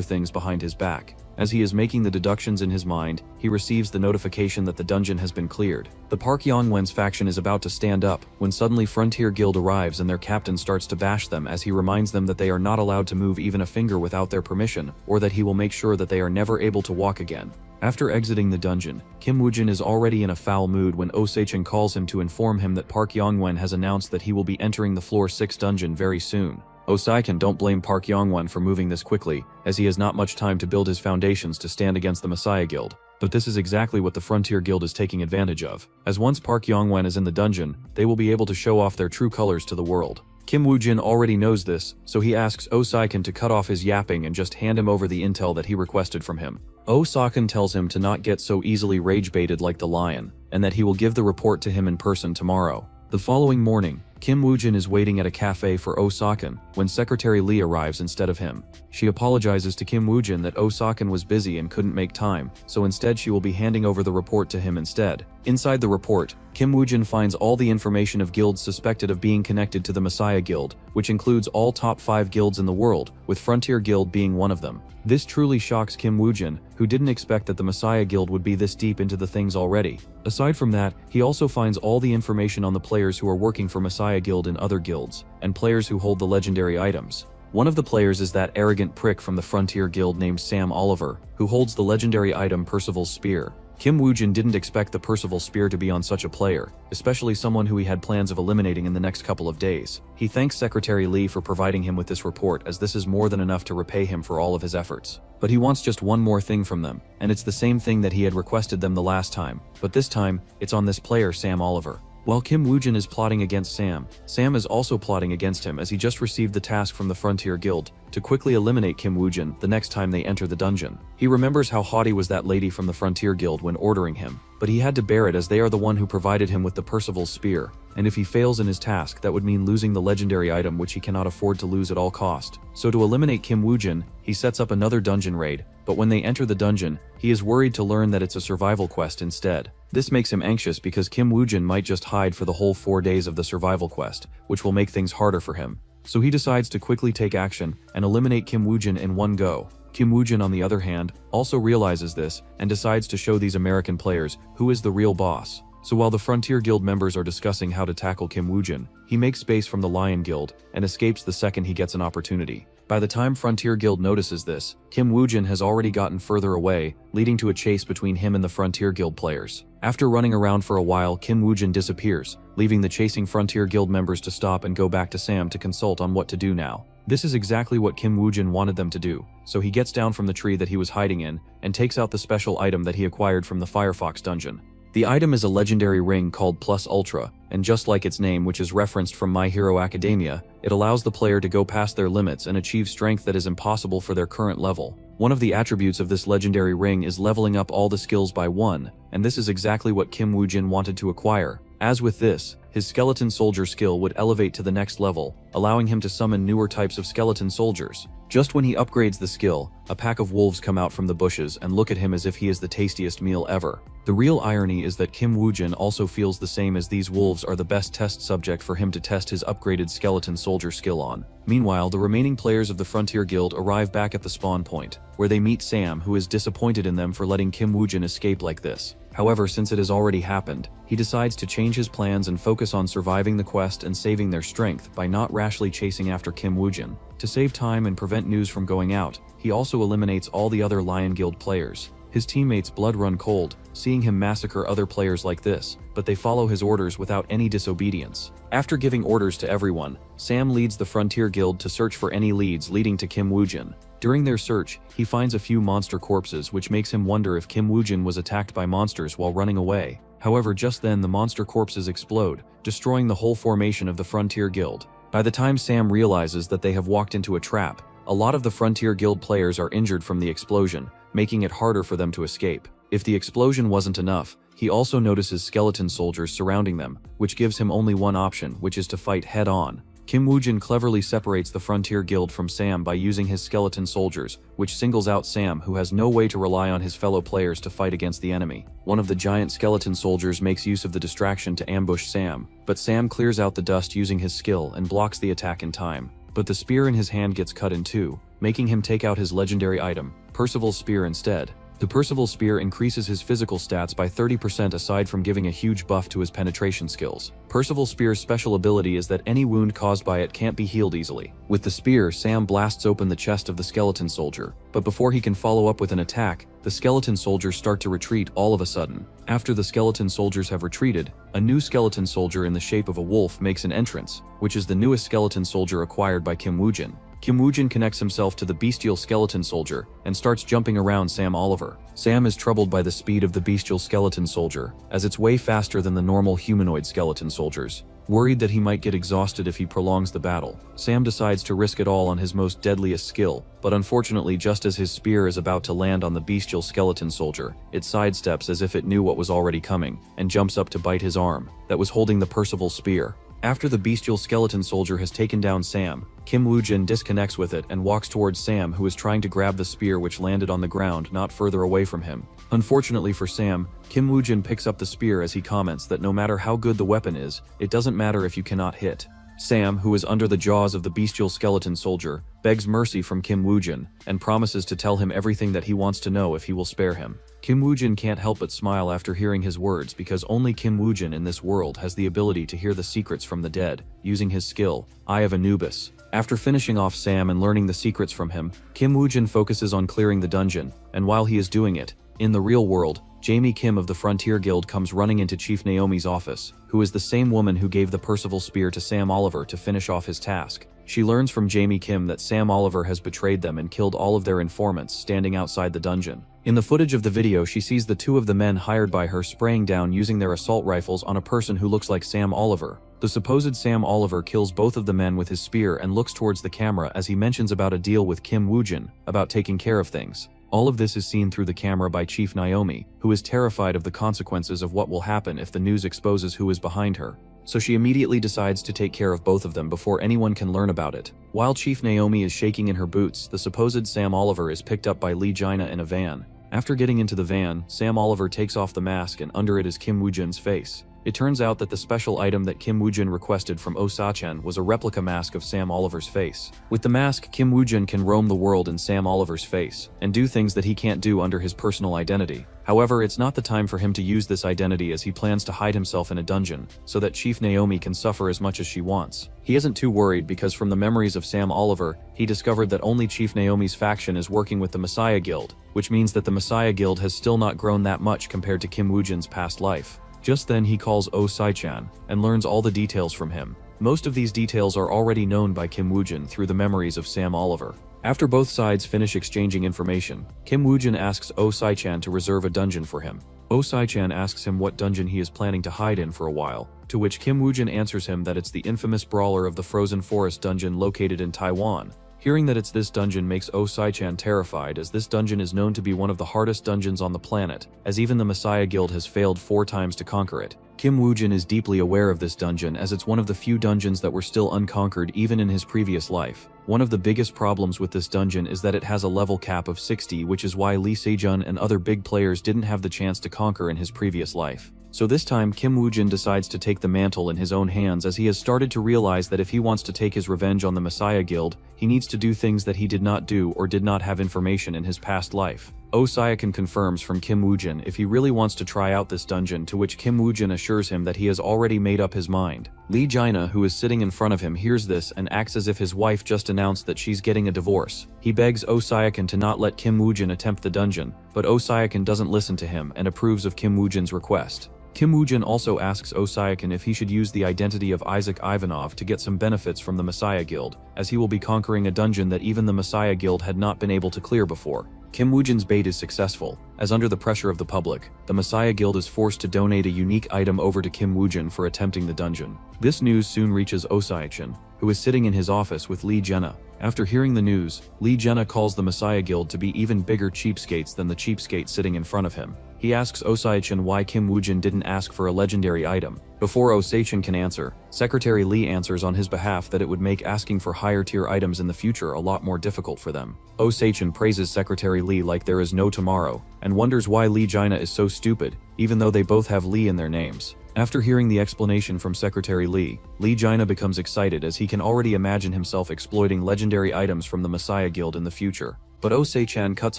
things behind his back. As he is making the deductions in his mind, he receives the notification that the dungeon has been cleared. The Park Young-won's faction is about to stand up, when suddenly Frontier Guild arrives and their captain starts to bash them as he reminds them that they are not allowed to move even a finger without their permission, or that he will make sure that they are never able to walk again. After exiting the dungeon, Kim Woo-jin is already in a foul mood when Oh Sai-chan calls him to inform him that Park Young-won has announced that he will be entering the Floor 6 dungeon very soon. Oh Sai-chan don't blame Park Young-won for moving this quickly, as he has not much time to build his foundations to stand against the Messiah Guild. But this is exactly what the Frontier Guild is taking advantage of, as once Park Young-won is in the dungeon, they will be able to show off their true colors to the world. Kim Woo-jin already knows this, so he asks Oh Sai-chan to cut off his yapping and just hand him over the intel that he requested from him. Oh Sai-chan tells him to not get so easily rage-baited like the lion, and that he will give the report to him in person tomorrow. The following morning, Kim Woo-jin is waiting at a cafe for Oh Sai-chan when Secretary Lee arrives instead of him. She apologizes to Kim Woo-jin that Oh Sai-chan was busy and couldn't make time, so instead she will be handing over the report to him instead. Inside the report, Kim Woo-jin finds all the information of guilds suspected of being connected to the Messiah Guild, which includes all top 5 guilds in the world, with Frontier Guild being one of them. This truly shocks Kim Woo-jin, who didn't expect that the Messiah Guild would be this deep into the things already. Aside from that, he also finds all the information on the players who are working for Messiah Guild in other guilds, and players who hold the legendary items. One of the players is that arrogant prick from the Frontier Guild named Sam Oliver, who holds the legendary item Percival's Spear. Kim Woo-jin didn't expect the Percival Spear to be on such a player, especially someone who he had plans of eliminating in the next couple of days. He thanks Secretary Lee for providing him with this report, as this is more than enough to repay him for all of his efforts. But he wants just one more thing from them, and it's the same thing that he had requested them the last time, but this time, it's on this player Sam Oliver. While Kim Woo-jin is plotting against Sam, Sam is also plotting against him as he just received the task from the Frontier Guild to quickly eliminate Kim Woo-jin the next time they enter the dungeon. He remembers how haughty was that lady from the Frontier Guild when ordering him, but he had to bear it as they are the one who provided him with the Percival's Spear, and if he fails in his task, that would mean losing the legendary item which he cannot afford to lose at all cost. So to eliminate Kim Woo-jin, he sets up another dungeon raid, but when they enter the dungeon, he is worried to learn that it's a survival quest instead. This makes him anxious because Kim Woo-jin might just hide for the whole 4 days of the survival quest, which will make things harder for him. So he decides to quickly take action and eliminate Kim Woo-jin in one go. Kim Woo-jin, on the other hand, also realizes this and decides to show these American players who is the real boss. So while the Frontier Guild members are discussing how to tackle Kim Woo-jin, he makes space from the Lion Guild and escapes the second he gets an opportunity. By the time Frontier Guild notices this, Kim Woo-jin has already gotten further away, leading to a chase between him and the Frontier Guild players. After running around for a while, Kim Woo-jin disappears, leaving the chasing Frontier Guild members to stop and go back to Sam to consult on what to do now. This is exactly what Kim Woo-jin wanted them to do, so he gets down from the tree that he was hiding in and takes out the special item that he acquired from the Firefox dungeon. The item is a legendary ring called Plus Ultra, and just like its name, which is referenced from My Hero Academia, it allows the player to go past their limits and achieve strength that is impossible for their current level. One of the attributes of this legendary ring is leveling up all the skills by 1, and this is exactly what Kim Woo-jin wanted to acquire. As with this, his skeleton soldier skill would elevate to the next level, allowing him to summon newer types of skeleton soldiers. Just when he upgrades the skill, a pack of wolves come out from the bushes and look at him as if he is the tastiest meal ever. The real irony is that Kim Woo-jin also feels the same, as these wolves are the best test subject for him to test his upgraded skeleton soldier skill on. Meanwhile, the remaining players of the Frontier Guild arrive back at the spawn point, where they meet Sam, who is disappointed in them for letting Kim Woo-jin escape like this. However, since it has already happened, he decides to change his plans and focus on surviving the quest and saving their strength by not rashly chasing after Kim Woojin. To save time and prevent news from going out, he also eliminates all the other Lion Guild players. His teammates' blood run cold, seeing him massacre other players like this, but they follow his orders without any disobedience. After giving orders to everyone, Sam leads the Frontier Guild to search for any leads leading to Kim Woojin. During their search, he finds a few monster corpses, which makes him wonder if Kim Woojin was attacked by monsters while running away. However, just then the monster corpses explode, destroying the whole formation of the Frontier Guild. By the time Sam realizes that they have walked into a trap, a lot of the Frontier Guild players are injured from the explosion, making it harder for them to escape. If the explosion wasn't enough, he also notices skeleton soldiers surrounding them, which gives him only one option, which is to fight head-on. Kim Woojin cleverly separates the Frontier Guild from Sam by using his skeleton soldiers, which singles out Sam, who has no way to rely on his fellow players to fight against the enemy. One of the giant skeleton soldiers makes use of the distraction to ambush Sam, but Sam clears out the dust using his skill and blocks the attack in time. But the spear in his hand gets cut in two, making him take out his legendary item, Percival's Spear, instead. The Percival Spear increases his physical stats by 30% aside from giving a huge buff to his penetration skills. Percival Spear's special ability is that any wound caused by it can't be healed easily. With the spear, Sam blasts open the chest of the skeleton soldier, but before he can follow up with an attack, the skeleton soldiers start to retreat all of a sudden. After the skeleton soldiers have retreated, a new skeleton soldier in the shape of a wolf makes an entrance, which is the newest skeleton soldier acquired by Kim Woojin. Kim Woojin connects himself to the bestial skeleton soldier and starts jumping around Sam Oliver. Sam is troubled by the speed of the bestial skeleton soldier, as it's way faster than the normal humanoid skeleton soldiers. Worried that he might get exhausted if he prolongs the battle, Sam decides to risk it all on his most deadliest skill, but unfortunately, just as his spear is about to land on the bestial skeleton soldier, it sidesteps as if it knew what was already coming, and jumps up to bite his arm that was holding the Percival Spear. After the bestial skeleton soldier has taken down Sam, Kim Woojin disconnects with it and walks towards Sam, who is trying to grab the spear which landed on the ground not further away from him. Unfortunately for Sam, Kim Woojin picks up the spear as he comments that no matter how good the weapon is, it doesn't matter if you cannot hit. Sam, who is under the jaws of the bestial skeleton soldier, begs mercy from Kim Woojin and promises to tell him everything that he wants to know if he will spare him. Kim Woojin can't help but smile after hearing his words, because only Kim Woojin in this world has the ability to hear the secrets from the dead, using his skill, Eye of Anubis. After finishing off Sam and learning the secrets from him, Kim Woojin focuses on clearing the dungeon, and while he is doing it, in the real world, Jamie Kim of the Frontier Guild comes running into Chief Naomi's office, who is the same woman who gave the Percival Spear to Sam Oliver to finish off his task. She learns from Jamie Kim that Sam Oliver has betrayed them and killed all of their informants standing outside the dungeon. In the footage of the video, she sees the two of the men hired by her spraying down using their assault rifles on a person who looks like Sam Oliver. The supposed Sam Oliver kills both of the men with his spear and looks towards the camera as he mentions about a deal with Kim Woojin, about taking care of things. All of this is seen through the camera by Chief Naomi, who is terrified of the consequences of what will happen if the news exposes who is behind her. So she immediately decides to take care of both of them before anyone can learn about it. While Chief Naomi is shaking in her boots, the supposed Sam Oliver is picked up by Lee Jaina in a van. After getting into the van, Sam Oliver takes off the mask and under it is Kim Woojin's face. It turns out that the special item that Kim Woojin requested from Osachan was a replica mask of Sam Oliver's face. With the mask, Kim Woojin can roam the world in Sam Oliver's face, and do things that he can't do under his personal identity. However, it's not the time for him to use this identity, as he plans to hide himself in a dungeon, so that Chief Naomi can suffer as much as she wants. He isn't too worried because from the memories of Sam Oliver, he discovered that only Chief Naomi's faction is working with the Messiah Guild, which means that the Messiah Guild has still not grown that much compared to Kim Woojin's past life. Just then he calls Osai-chan and learns all the details from him. Most of these details are already known by Kim Woojin through the memories of Sam Oliver. After both sides finish exchanging information, Kim Woojin asks Osai-chan to reserve a dungeon for him. Osai-chan asks him what dungeon he is planning to hide in for a while, to which Kim Woojin answers him that it's the infamous brawler of the Frozen Forest dungeon located in Taiwan. Hearing that it's this dungeon makes Osai-chan terrified, as this dungeon is known to be one of the hardest dungeons on the planet, as even the Messiah Guild has failed 4 times to conquer it. Kim Woojin is deeply aware of this dungeon, as it's one of the few dungeons that were still unconquered even in his previous life. One of the biggest problems with this dungeon is that it has a level cap of 60, which is why Lee Sejun and other big players didn't have the chance to conquer in his previous life. So this time, Kim Woojin decides to take the mantle in his own hands, as he has started to realize that if he wants to take his revenge on the Messiah Guild, he needs to do things that he did not do or did not have information in his past life. Oh Sayakan confirms from Kim Woojin if he really wants to try out this dungeon, to which Kim Woojin assures him that he has already made up his mind. Lee Jaina, who is sitting in front of him, hears this and acts as if his wife just announced that she's getting a divorce. He begs Oh Sayakan to not let Kim Woojin attempt the dungeon, but Oh Sayakan doesn't listen to him and approves of Kim Woojin's request. Kim Woojin also asks Oh Sayakan if he should use the identity of Isaac Ivanov to get some benefits from the Messiah Guild, as he will be conquering a dungeon that even the Messiah Guild had not been able to clear before. Kim Woojin's bait is successful, as under the pressure of the public, the Messiah Guild is forced to donate a unique item over to Kim Woojin for attempting the dungeon. This news soon reaches Oh Sayakan, who is sitting in his office with Lee Jenna. After hearing the news, Lee Jenna calls the Messiah Guild to be even bigger cheapskates than the cheapskate sitting in front of him. He asks Oh Sayakan why Kim Woojin didn't ask for a legendary item. Before Oh Sayakan can answer, Secretary Lee answers on his behalf that it would make asking for higher tier items in the future a lot more difficult for them. Oh Sayakan praises Secretary Lee like there is no tomorrow, and wonders why Lee Jaina is so stupid, even though they both have Lee in their names. After hearing the explanation from Secretary Lee, Lee Jaina becomes excited as he can already imagine himself exploiting legendary items from the Messiah Guild in the future. But Oh Sayakan cuts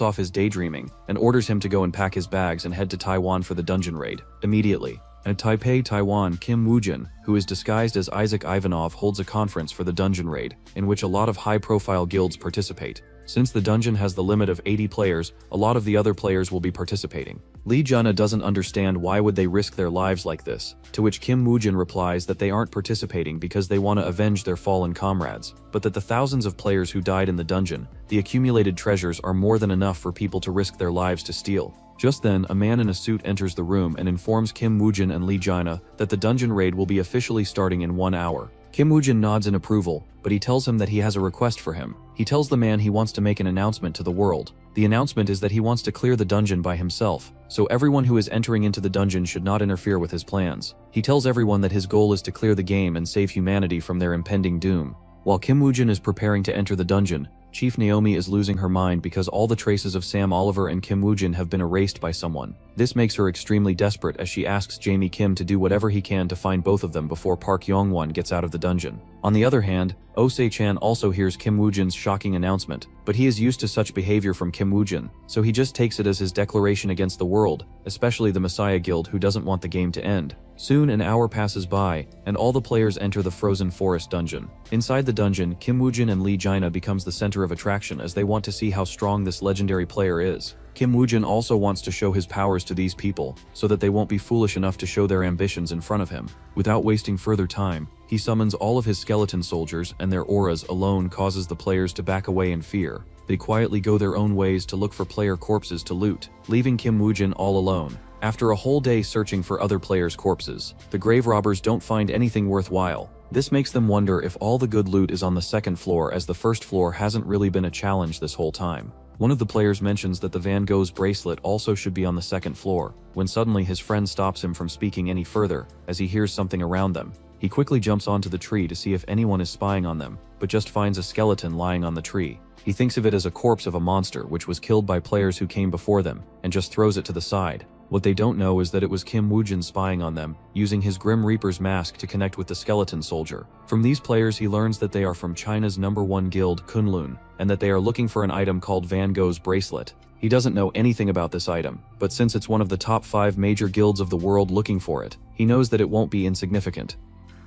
off his daydreaming and orders him to go and pack his bags and head to Taiwan for the dungeon raid immediately. At Taipei, Taiwan, Kim Woojin, who is disguised as Isaac Ivanov, holds a conference for the dungeon raid, in which a lot of high-profile guilds participate. Since the dungeon has the limit of 80 players, a lot of the other players will be participating. Lee Jaina doesn't understand why would they risk their lives like this, to which Kim Woojin replies that they aren't participating because they want to avenge their fallen comrades, but that the thousands of players who died in the dungeon, the accumulated treasures are more than enough for people to risk their lives to steal. Just then, a man in a suit enters the room and informs Kim Woojin and Lee Jaina that the dungeon raid will be officially starting in 1 hour. Kim Woojin nods in approval, but he tells him that he has a request for him. He tells the man he wants to make an announcement to the world. The announcement is that he wants to clear the dungeon by himself, so everyone who is entering into the dungeon should not interfere with his plans. He tells everyone that his goal is to clear the game and save humanity from their impending doom. While Kim Woojin is preparing to enter the dungeon, Chief Naomi is losing her mind because all the traces of Sam Oliver and Kim Woojin have been erased by someone. This makes her extremely desperate as she asks Jamie Kim to do whatever he can to find both of them before Park Yong-won gets out of the dungeon. On the other hand, Oh Se-chan also hears Kim Woojin's shocking announcement, but he is used to such behavior from Kim Woojin, so he just takes it as his declaration against the world, especially the Messiah Guild who doesn't want the game to end. Soon an hour passes by, and all the players enter the Frozen Forest dungeon. Inside the dungeon, Kim Woojin and Lee Jaina becomes the center of attraction as they want to see how strong this legendary player is. Kim Woojin also wants to show his powers to these people, so that they won't be foolish enough to show their ambitions in front of him. Without wasting further time, he summons all of his skeleton soldiers, and their auras alone causes the players to back away in fear. They quietly go their own ways to look for player corpses to loot, leaving Kim Woojin all alone. After a whole day searching for other players' corpses, the grave robbers don't find anything worthwhile. This makes them wonder if all the good loot is on the second floor, as the first floor hasn't really been a challenge this whole time. One of the players mentions that the Van Gogh's bracelet also should be on the second floor, when suddenly his friend stops him from speaking any further, as he hears something around them. He quickly jumps onto the tree to see if anyone is spying on them, but just finds a skeleton lying on the tree. He thinks of it as a corpse of a monster which was killed by players who came before them, and just throws it to the side. What they don't know is that it was Kim Woojin spying on them, using his Grim Reaper's mask to connect with the skeleton soldier. From these players he learns that they are from China's #1 guild, Kunlun, and that they are looking for an item called Van Gogh's bracelet. He doesn't know anything about this item, but since it's one of the top 5 major guilds of the world looking for it, he knows that it won't be insignificant.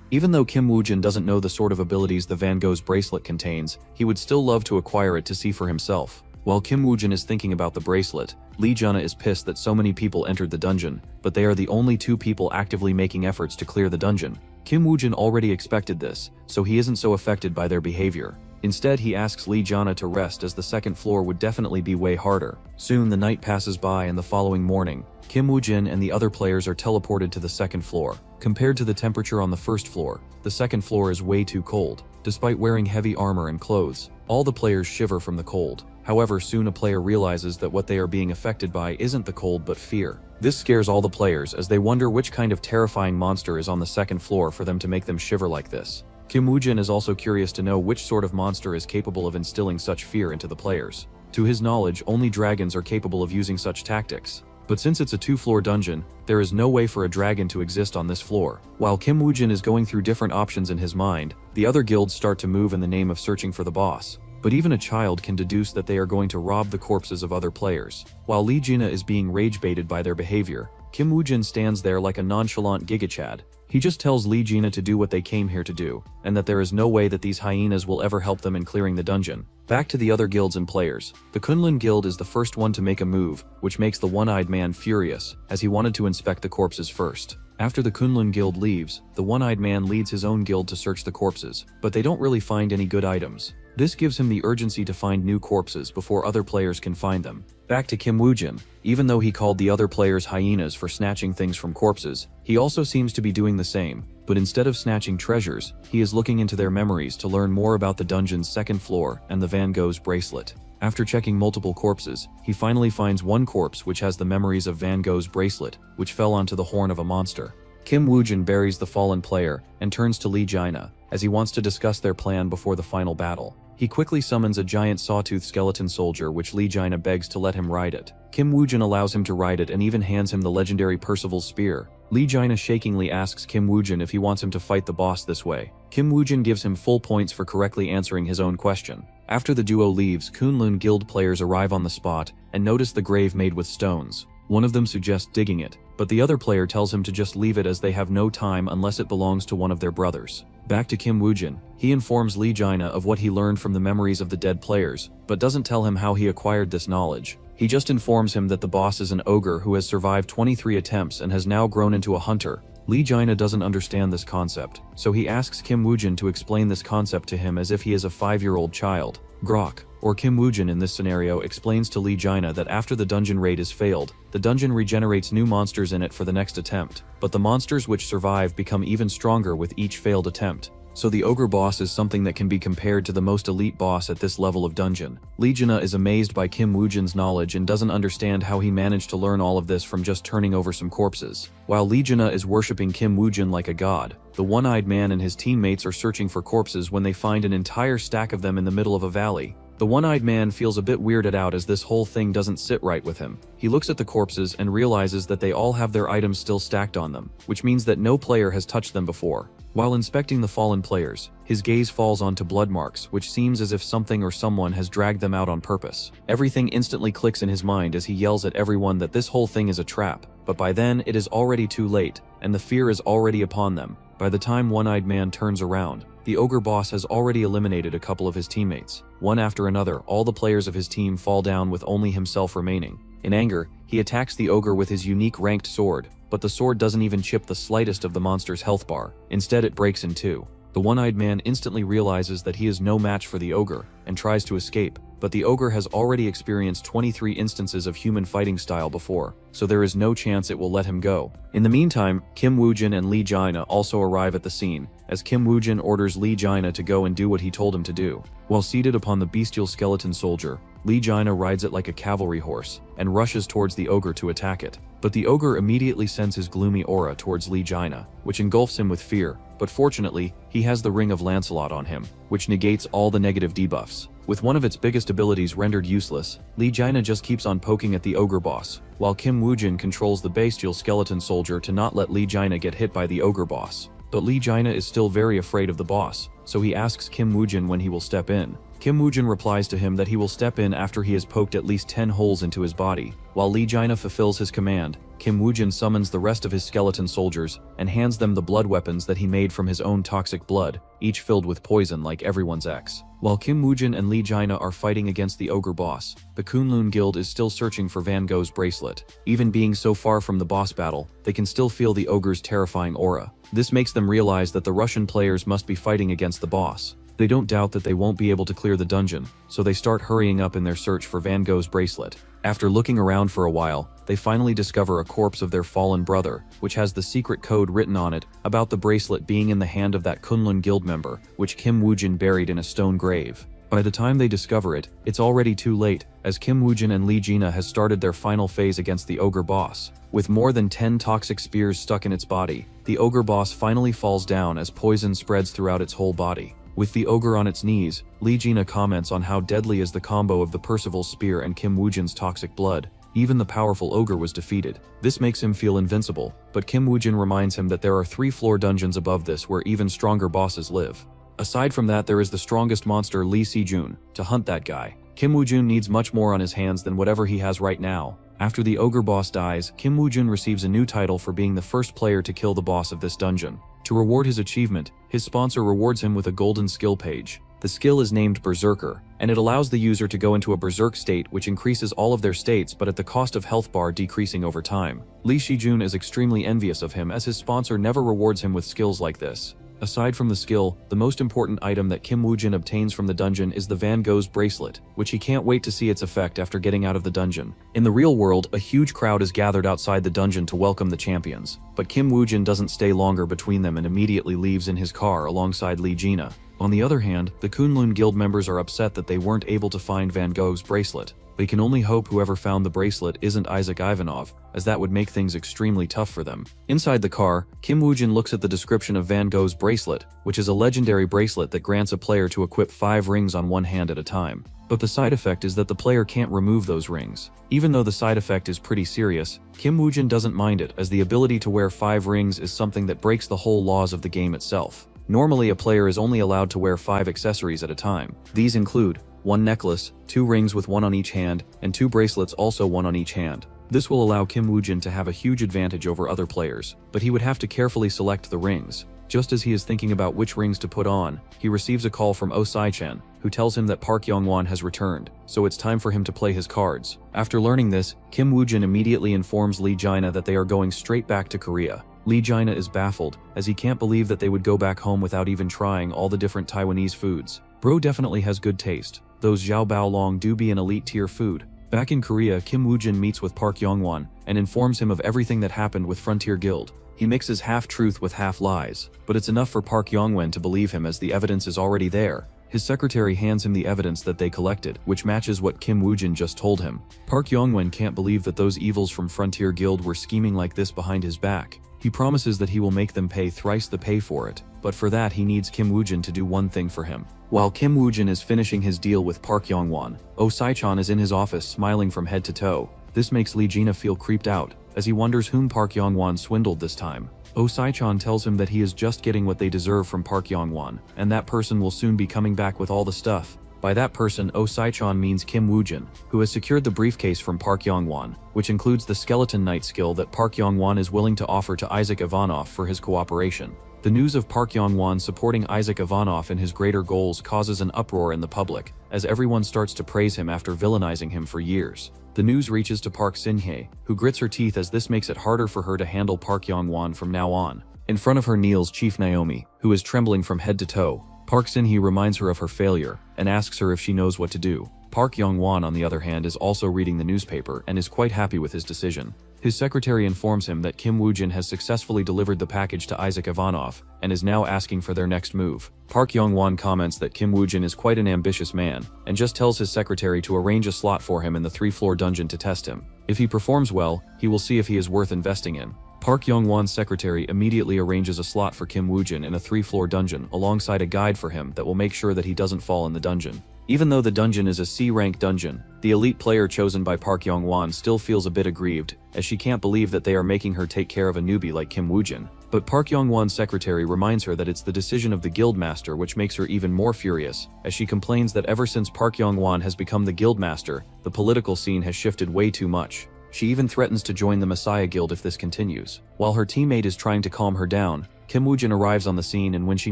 Even though Kim Woojin doesn't know the sort of abilities the Van Gogh's bracelet contains, he would still love to acquire it to see for himself. While Kim Woojin is thinking about the bracelet, Lee Jaina is pissed that so many people entered the dungeon, but they are the only 2 people actively making efforts to clear the dungeon. Kim Woojin already expected this, so he isn't so affected by their behavior. Instead, he asks Lee Jaina to rest as the second floor would definitely be way harder. Soon the night passes by and the following morning, Kim Woojin and the other players are teleported to the second floor. Compared to the temperature on the first floor, the second floor is way too cold. Despite wearing heavy armor and clothes, all the players shiver from the cold. However, soon a player realizes that what they are being affected by isn't the cold but fear. This scares all the players as they wonder which kind of terrifying monster is on the second floor for them to make them shiver like this. Kim Woojin is also curious to know which sort of monster is capable of instilling such fear into the players. To his knowledge, only dragons are capable of using such tactics. But since it's a 2-floor dungeon, there is no way for a dragon to exist on this floor. While Kim Woojin is going through different options in his mind, the other guilds start to move in the name of searching for the boss. but even a child can deduce that they are going to rob the corpses of other players. While Lee Jina is being rage-baited by their behavior, Kim Woo-jin stands there like a nonchalant gigachad. He just tells Lee Jina to do what they came here to do, and that there is no way that these hyenas will ever help them in clearing the dungeon. Back to the other guilds and players. The Kunlun Guild is the first one to make a move, which makes the one-eyed man furious, as he wanted to inspect the corpses first. After the Kunlun Guild leaves, the one-eyed man leads his own guild to search the corpses, but they don't really find any good items. This gives him the urgency to find new corpses before other players can find them. Back to Kim Woo-jin. Even though he called the other players hyenas for snatching things from corpses, he also seems to be doing the same, but instead of snatching treasures, he is looking into their memories to learn more about the dungeon's second floor and the Van Gogh's bracelet. After checking multiple corpses, he finally finds one corpse which has the memories of Van Gogh's bracelet, which fell onto the horn of a monster. Kim Woo-jin buries the fallen player and turns to Lee Jina, as he wants to discuss their plan before the final battle. He quickly summons a giant sawtooth skeleton soldier which Lee Jina begs to let him ride it. Kim Woo-jin allows him to ride it and even hands him the legendary Percival's spear. Lee Jina shakingly asks Kim Woo-jin if he wants him to fight the boss this way. Kim Woo-jin gives him full points for correctly answering his own question. After the duo leaves, Kunlun Guild players arrive on the spot and notice the grave made with stones. One of them suggests digging it, but the other player tells him to just leave it as they have no time unless it belongs to one of their brothers. Back to Kim Woo-jin. He informs Lee Jina of what he learned from the memories of the dead players, but doesn't tell him how he acquired this knowledge. He just informs him that the boss is an ogre who has survived 23 attempts and has now grown into a hunter. Lee Jina doesn't understand this concept, so he asks Kim Woo-jin to explain this concept to him as if he is a 5-year-old child. Grok, or Kim Woo-jin in this scenario, explains to Lee Jina that after the dungeon raid is failed, the dungeon regenerates new monsters in it for the next attempt, but the monsters which survive become even stronger with each failed attempt. So the ogre boss is something that can be compared to the most elite boss at this level of dungeon. Lee Jina is amazed by Kim Woo-jin's knowledge and doesn't understand how he managed to learn all of this from just turning over some corpses. While Lee Jina is worshipping Kim Woo-jin like a god, the one-eyed man and his teammates are searching for corpses when they find an entire stack of them in the middle of a valley. The one-eyed man feels a bit weirded out as this whole thing doesn't sit right with him. He looks at the corpses and realizes that they all have their items still stacked on them, which means that no player has touched them before. While inspecting the fallen players, his gaze falls onto blood marks, which seems as if something or someone has dragged them out on purpose. Everything instantly clicks in his mind as he yells at everyone that this whole thing is a trap, but by then it is already too late, and the fear is already upon them. By the time one-eyed man turns around, the ogre boss has already eliminated a couple of his teammates. One after another, all the players of his team fall down with only himself remaining. In anger, he attacks the ogre with his unique ranked sword, but the sword doesn't even chip the slightest of the monster's health bar. Instead, it breaks in two. The one-eyed man instantly realizes that he is no match for the ogre, and tries to escape, but the ogre has already experienced 23 instances of human fighting style before, so there is no chance it will let him go. In the meantime, Kim Woo-jin and Lee Jina also arrive at the scene, as Kim Woo-jin orders Lee Jina to go and do what he told him to do. While seated upon the bestial skeleton soldier, Lee Jina rides it like a cavalry horse, and rushes towards the ogre to attack it. But the ogre immediately sends his gloomy aura towards Lee Jina, which engulfs him with fear, but fortunately, he has the Ring of Lancelot on him, which negates all the negative debuffs. With one of its biggest abilities rendered useless, Lee Jina just keeps on poking at the ogre boss, while Kim Woo-jin controls the bestial skeleton soldier to not let Lee Jina get hit by the ogre boss. But Lee Jina is still very afraid of the boss, so he asks Kim Woo-jin when he will step in. Kim Woo-jin replies to him that he will step in after he has poked at least 10 holes into his body. While Lee Jina fulfills his command, Kim Woo-jin summons the rest of his skeleton soldiers and hands them the blood weapons that he made from his own toxic blood, each filled with poison like everyone's ex. While Kim Woo-jin and Lee Jina are fighting against the ogre boss, the Kunlun Guild is still searching for Van Gogh's bracelet. Even being so far from the boss battle, they can still feel the ogre's terrifying aura. This makes them realize that the Russian players must be fighting against the boss. They don't doubt that they won't be able to clear the dungeon, so they start hurrying up in their search for Van Gogh's bracelet. After looking around for a while, they finally discover a corpse of their fallen brother, which has the secret code written on it about the bracelet being in the hand of that Kunlun Guild member, which Kim Woo-jin buried in a stone grave. By the time they discover it, it's already too late, as Kim Woo-jin and Lee Jina has started their final phase against the ogre boss. With more than 10 toxic spears stuck in its body, the ogre boss finally falls down as poison spreads throughout its whole body. With the ogre on its knees, Lee Jina comments on how deadly is the combo of the Percival's spear and Kim Woo-jin's toxic blood. Even the powerful ogre was defeated. This makes him feel invincible, but Kim Woo-jin reminds him that there are 3 floor dungeons above this where even stronger bosses live. Aside from that, there is the strongest monster Lee Si-jun. To hunt that guy, Kim Woo-jun needs much more on his hands than whatever he has right now. After the ogre boss dies, Kim Woo-jun receives a new title for being the first player to kill the boss of this dungeon. To reward his achievement, his sponsor rewards him with a golden skill page. The skill is named Berserker, and it allows the user to go into a berserk state which increases all of their states but at the cost of health bar decreasing over time. Lee Si-jun is extremely envious of him as his sponsor never rewards him with skills like this. Aside from the skill, the most important item that Kim Woo-jun obtains from the dungeon is the Van Gogh's bracelet, which he can't wait to see its effect after getting out of the dungeon. In the real world, a huge crowd is gathered outside the dungeon to welcome the champions, but Kim Woo-jun doesn't stay longer between them and immediately leaves in his car alongside Lee Jina. On the other hand, the Kunlun Guild members are upset that they weren't able to find Van Gogh's bracelet. They can only hope whoever found the bracelet isn't Isaac Ivanov, as that would make things extremely tough for them. Inside the car, Kim Woo-jun looks at the description of Van Gogh's bracelet, which is a legendary bracelet that grants a player to equip 5 rings on one hand at a time. But the side effect is that the player can't remove those rings. Even though the side effect is pretty serious, Kim Woo-jun doesn't mind it, as the ability to wear 5 rings is something that breaks the whole laws of the game itself. Normally, a player is only allowed to wear 5 accessories at a time. These include 1 necklace, 2 rings with 1 on each hand, and 2 bracelets also 1 on each hand. This will allow Kim Woo-jun to have a huge advantage over other players, but he would have to carefully select the rings. Just as he is thinking about which rings to put on, he receives a call from Oh Sai-chan, who tells him that Park Yong-won has returned, so it's time for him to play his cards. After learning this, Kim Woo-jun immediately informs Lee Jina that they are going straight back to Korea. Lee Jina is baffled, as he can't believe that they would go back home without even trying all the different Taiwanese foods. Bro definitely has good taste. Those xiao bao long do be an elite tier food. Back in Korea, Kim Woo-jun meets with Park Yong-won and informs him of everything that happened with Frontier Guild. He mixes half-truth with half-lies, but it's enough for Park Yong-won to believe him as the evidence is already there. His secretary hands him the evidence that they collected, which matches what Kim Woo-jun just told him. Park Yong-won can't believe that those evils from Frontier Guild were scheming like this behind his back. He promises that he will make them pay thrice the pay for it, but for that he needs Kim Woo-jun to do one thing for him. While Kim Woo-jun is finishing his deal with Park Yong-won, Oh Sai-chan is in his office smiling from head to toe. This makes Lee Jina feel creeped out, as he wonders whom Park Yong-won swindled this time. Oh Sai-chan tells him that he is just getting what they deserve from Park Yong-won, and that person will soon be coming back with all the stuff. By that person, Oh Sai-chan means Kim Woo-jun, who has secured the briefcase from Park Yong-won, which includes the Skeleton Knight skill that Park Yong-won is willing to offer to Isaac Ivanov for his cooperation. The news of Park Yong-won supporting Isaac Ivanov in his greater goals causes an uproar in the public, as everyone starts to praise him after villainizing him for years. The news reaches to Park Sin-hye, who grits her teeth as this makes it harder for her to handle Park Yong-won from now on. In front of her kneels Chief Naomi, who is trembling from head to toe. Park Sin-hye reminds her of her failure, and asks her if she knows what to do. Park Yong-won, on the other hand, is also reading the newspaper and is quite happy with his decision. His secretary informs him that Kim Woo-jun has successfully delivered the package to Isaac Ivanov, and is now asking for their next move. Park Yong-won comments that Kim Woo-jun is quite an ambitious man, and just tells his secretary to arrange a slot for him in the 3-floor dungeon to test him. If he performs well, he will see if he is worth investing in. Park Yong-won's secretary immediately arranges a slot for Kim Woo-jun in a 3-floor dungeon alongside a guide for him that will make sure that he doesn't fall in the dungeon. Even though the dungeon is a C-rank dungeon, the elite player chosen by Park Yong-won still feels a bit aggrieved, as she can't believe that they are making her take care of a newbie like Kim Woo-jun. But Park Yong-won's secretary reminds her that it's the decision of the guild master which makes her even more furious, as she complains that ever since Park Yong-won has become the guild master, the political scene has shifted way too much. She even threatens to join the Messiah Guild if this continues. While her teammate is trying to calm her down, Kim Woo-jun arrives on the scene, and when she